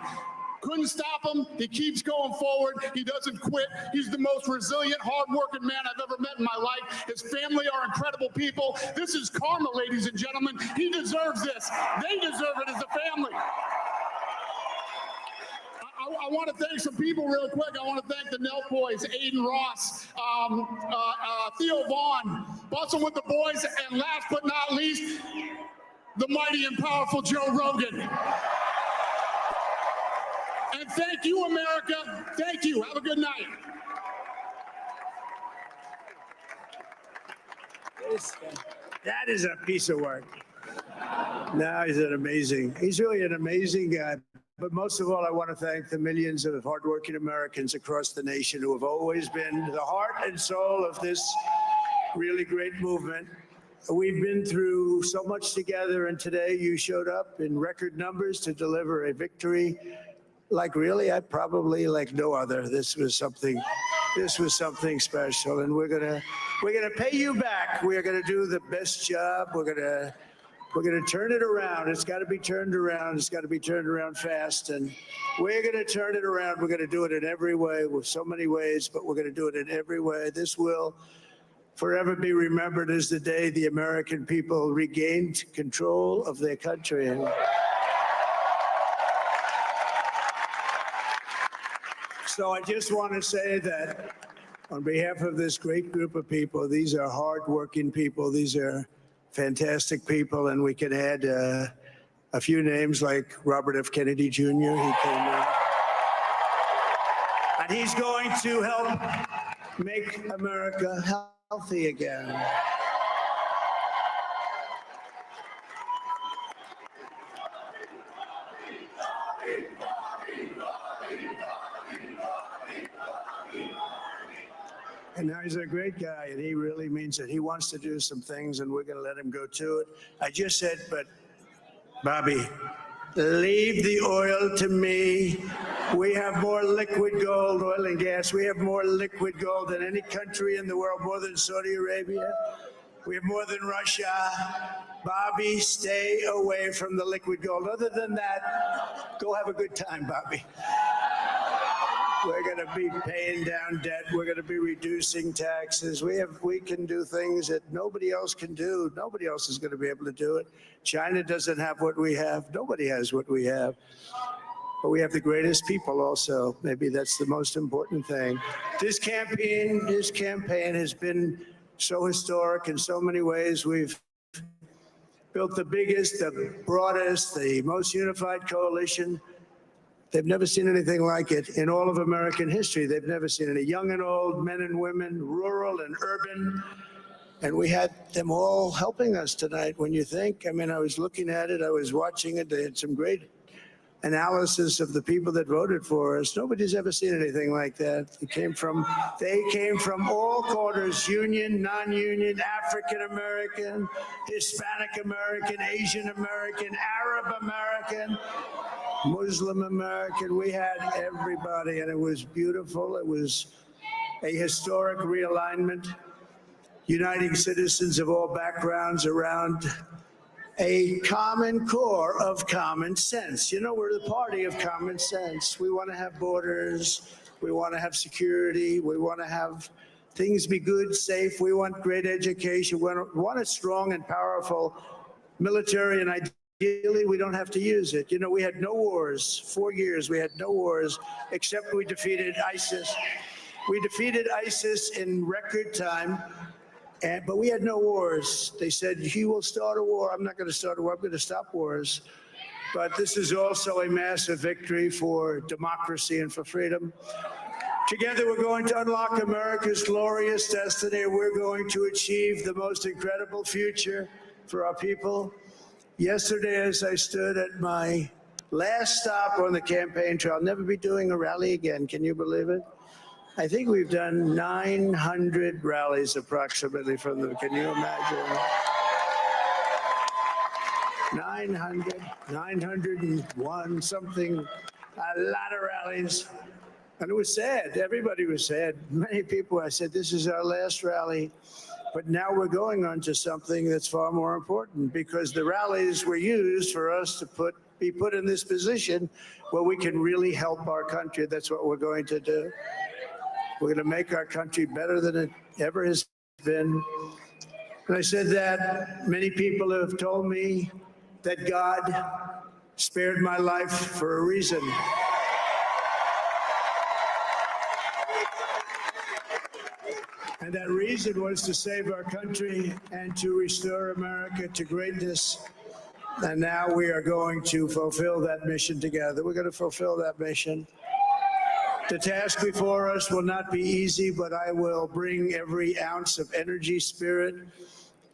Speaker 1: Couldn't stop him. He keeps going forward. He doesn't quit. He's the most resilient, hardworking man I've ever met in my life. His family are incredible people. This is karma, ladies and gentlemen. He deserves this. They deserve it as a family. I want to thank some people real quick. I want to thank the Nelt boys, Aiden Ross, Theo Vaughn, Bustle with the boys, and last but not least, the mighty and powerful Joe Rogan. And thank you, America. Thank you. Have a good night.
Speaker 3: That is a piece of work. No, he's really an amazing guy. But most of all, I want to thank the millions of hardworking Americans across the nation who have always been the heart and soul of this really great movement. We've been through so much together, and today you showed up in record numbers to deliver a victory like like no other. This was something special, and we're gonna pay you back. We're gonna do the best job. We're gonna turn it around. It's got to be turned around. It's got to be turned around fast, and we're gonna turn it around. We're gonna do it in every way, with so many ways, but we're gonna do it in every way. This will forever be remembered as the day the American people regained control of their country. So I just want to say that on behalf of this great group of people, these are hardworking people. These are fantastic people, and we can add a few names like Robert F. Kennedy Jr. He came and he's going to help make America healthy again. And now he's a great guy, and he really means it. He wants to do some things, and we're going to let him go to it. I just said, but Bobby, leave the oil to me. We have more liquid gold, oil and gas. We have more liquid gold than any country in the world, more than Saudi Arabia. We have more than Russia. Bobby, stay away from the liquid gold. Other than that, go have a good time, Bobby. We're going to be paying down debt. We're going to be reducing taxes. We can do things that nobody else can do. Nobody else is going to be able to do it. China doesn't have what we have. Nobody has what we have. But we have the greatest people also. Maybe that's the most important thing. This campaign has been so historic in so many ways. We've built the biggest, the broadest, the most unified coalition. They've never seen anything like it in all of American history. They've never seen any young and old, men and women, rural and urban. And we had them all helping us tonight. When you think, I mean, I was looking at it, I was watching it. They had some great analysis of the people that voted for us. Nobody's ever seen anything like that. They came from all quarters, union, non-union, African-American, Hispanic-American, Asian-American, Arab-American, Muslim-American. We had everybody, and it was beautiful. It was a historic realignment, uniting citizens of all backgrounds around a common core of common sense. You know, we're the party of common sense. We want to have borders. We want to have security. We want to have things be good, safe. We want great education. We want a strong and powerful military, and ideally, we don't have to use it. You know, we had no wars. 4 years, we had no wars, except we defeated ISIS. We defeated ISIS in record time. But we had no wars. They said, he will start a war. I'm not going to start a war. I'm going to stop wars. But this is also a massive victory for democracy and for freedom. Together, we're going to unlock America's glorious destiny. We're going to achieve the most incredible future for our people. Yesterday, as I stood at my last stop on the campaign trail, I'll never be doing a rally again. Can you believe it? I think we've done 900 rallies approximately from them. Can you imagine? 901 something, a lot of rallies. And it was sad. Everybody was sad. Many people, I said, this is our last rally. But now we're going on to something that's far more important, because the rallies were used for us to be put in this position where we can really help our country. That's what we're going to do. We're going to make our country better than it ever has been. And I said that many people have told me that God spared my life for a reason. And that reason was to save our country and to restore America to greatness. And now we are going to fulfill that mission together. We're going to fulfill that mission. The task before us will not be easy, but I will bring every ounce of energy, spirit,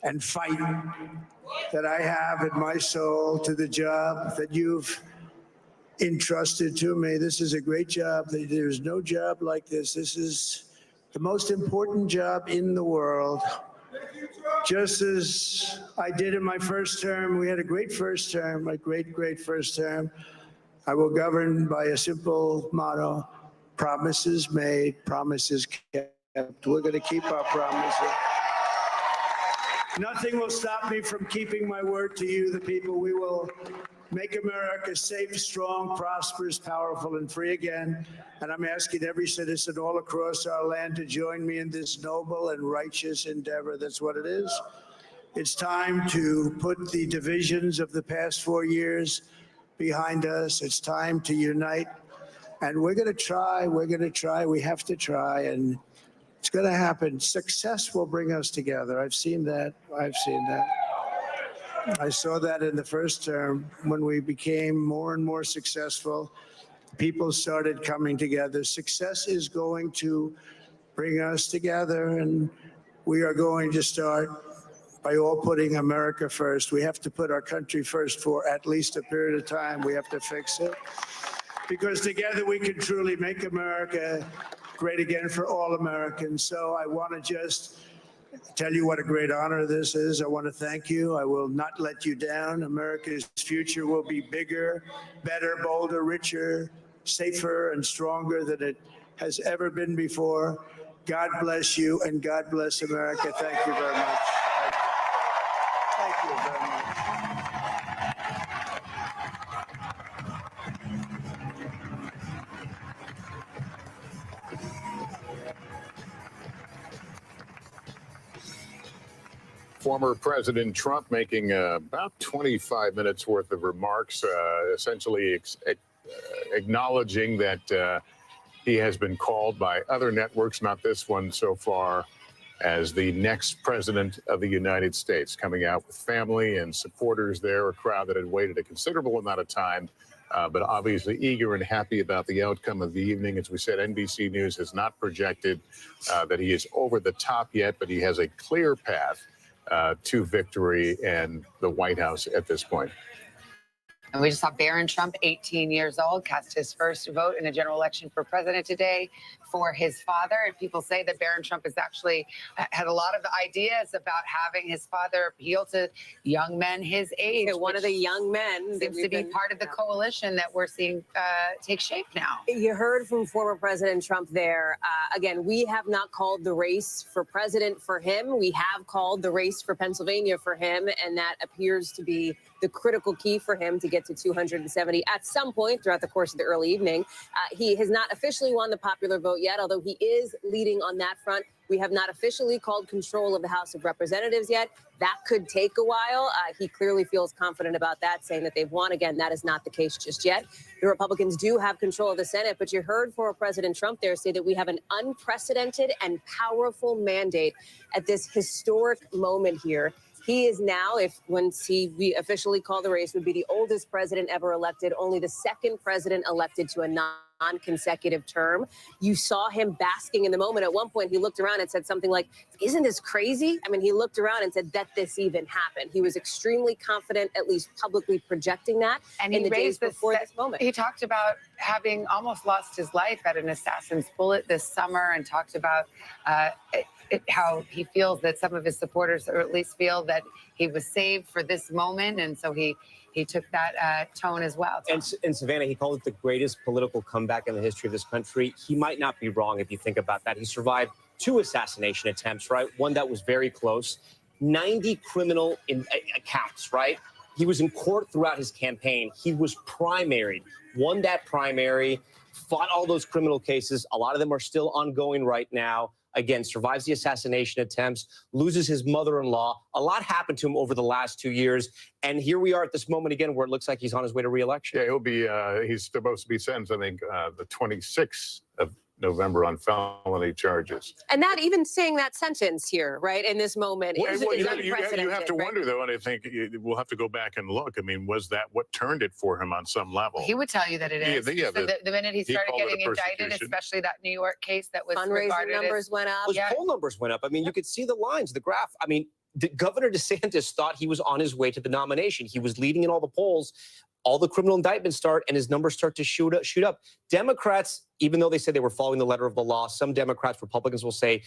Speaker 3: and fight that I have in my soul to the job that you've entrusted to me. This is a great job. There's no job like this. This is the most important job in the world. Just as I did in my first term, we had a great first term, a great, great first term. I will govern by a simple motto: promises made, promises kept. We're going to keep our promises. Nothing will stop me from keeping my word to you, the people. We will make America safe, strong, prosperous, powerful, and free again. And I'm asking every citizen all across our land to join me in this noble and righteous endeavor. That's what it is. It's time to put the divisions of the past 4 years behind us. It's time to unite. And we're going to try. We're going to try. We have to try. And it's going to happen. Success will bring us together. I've seen that. I've seen that. I saw that in the first term when we became more and more successful. People started coming together. Success is going to bring us together, and we are going to start by all putting America first. We have to put our country first for at least a period of time. We have to fix it, because together we can truly make America great again for all Americans. So I want to just tell you what a great honor this is. I want to thank you. I will not let you down. America's future will be bigger, better, bolder, richer, safer, and stronger than it has ever been before. God bless you, and God bless America. Thank you very much. Thank you very much.
Speaker 6: Former President Trump making about 25 minutes worth of remarks, essentially acknowledging that he has been called by other networks, not this one so far, as the next president of the United States, coming out with family and supporters there, a crowd that had waited a considerable amount of time, but obviously eager and happy about the outcome of the evening. As we said, NBC News has not projected that he is over the top yet, but he has a clear path to victory and the White House at this point.
Speaker 4: And we just saw Barron Trump, 18 years old, cast his first vote in a general election for president today for his father. And people say that Barron Trump has actually had a lot of ideas about having his father appeal to young men his age.
Speaker 18: One of the young men
Speaker 4: seems to be part of the coalition that we're seeing take shape now.
Speaker 18: You heard from former President Trump there. Again, we have not called the race for president for him. We have called the race for Pennsylvania for him, and that appears to be the critical key for him to get to 270 at some point throughout the course of the early evening. He has not officially won the popular vote yet, although he is leading on that front. We have not officially called control of the House of Representatives yet. That could take a while. He clearly feels confident about that, saying that they've won. Again, that is not the case just yet. The Republicans do have control of the Senate, but you heard former President Trump there say that we have an unprecedented and powerful mandate at this historic moment here. He is now, we officially call the race, would be the oldest president ever elected, only the second president elected to a non-consecutive term. You saw him basking in the moment. At one point, he looked around and said something like, "Isn't this crazy?" I mean, he looked around and said that this even happened. He was extremely confident, at least publicly projecting that.
Speaker 4: And
Speaker 18: in
Speaker 4: he
Speaker 18: the days
Speaker 4: raised
Speaker 18: before this moment.
Speaker 4: He talked about having almost lost his life at an assassin's bullet this summer, and talked about how he feels that some of his supporters, or at least feel that he was saved for this moment. And so he took that tone as well.
Speaker 20: And Savannah, he called it the greatest political comeback in the history of this country. He might not be wrong if you think about that. He survived 2 assassination attempts, right? One that was very close, 90 criminal accounts, right? He was in court throughout his campaign. He was primaried, won that primary, fought all those criminal cases. A lot of them are still ongoing right now. Again, survives the assassination attempts, loses his mother-in-law. A lot happened to him over the last 2 years. And here we are at this moment again where it looks like he's on his way to re-election.
Speaker 6: Yeah, he'll be, he's supposed to be sentenced, I think, the 26th of November on felony charges.
Speaker 18: And not even saying that sentence here, right, in this moment.
Speaker 6: Well,
Speaker 18: is
Speaker 6: you
Speaker 18: unprecedented,
Speaker 6: have to
Speaker 18: right?
Speaker 6: wonder, though, and I think we'll have to go back and look. I mean, was that what turned it for him on some level?
Speaker 4: He would tell you that it is.
Speaker 6: Yeah,
Speaker 4: So the minute he started
Speaker 6: called it a
Speaker 4: getting indicted,
Speaker 6: persecution.
Speaker 4: especially that New York case that was
Speaker 18: Fundraising
Speaker 4: regarded
Speaker 18: numbers
Speaker 4: as,
Speaker 18: went up.
Speaker 20: Those poll numbers went up. I mean, you could see the lines, the graph. I mean, Governor DeSantis thought he was on his way to the nomination. He was leading in all the polls. All the criminal indictments start, and his numbers start to shoot up. Democrats, even though they said they were following the letter of the law, some Democrats, Republicans will say,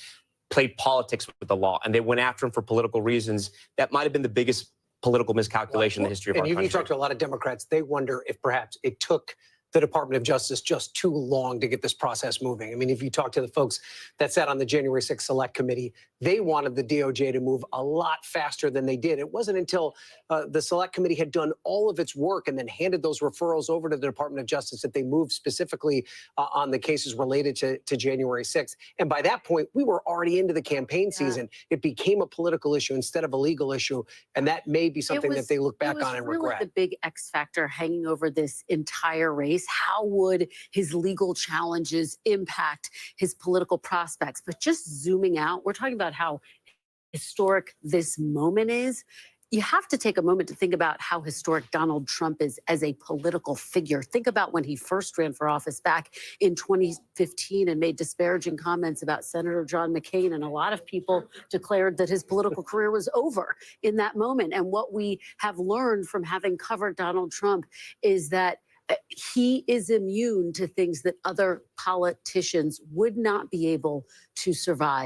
Speaker 20: played politics with the law, and they went after him for political reasons. That might have been the biggest political miscalculation in the history of our country.
Speaker 13: You talk to a lot of Democrats, they wonder if perhaps it took the Department of Justice just too long to get this process moving. I mean, if you talk to the folks that sat on the January 6th Select Committee, they wanted the DOJ to move a lot faster than they did. It wasn't until the Select Committee had done all of its work and then handed those referrals over to the Department of Justice that they moved specifically on the cases related to January 6th. And by that point, we were already into the campaign season. It became a political issue instead of a legal issue. And that may be something that they look back on and regret.
Speaker 9: The big X factor hanging over this entire race. How would his legal challenges impact his political prospects? But just zooming out, we're talking about how historic this moment is. you have to take a moment to think about how historic Donald Trump is as a political figure. Think about when he first ran for office back in 2015 and made disparaging comments about Senator John McCain. And a lot of people declared that his political career was over in that moment. And what we have learned from having covered Donald Trump is that he is immune to things that other politicians would not be able to survive.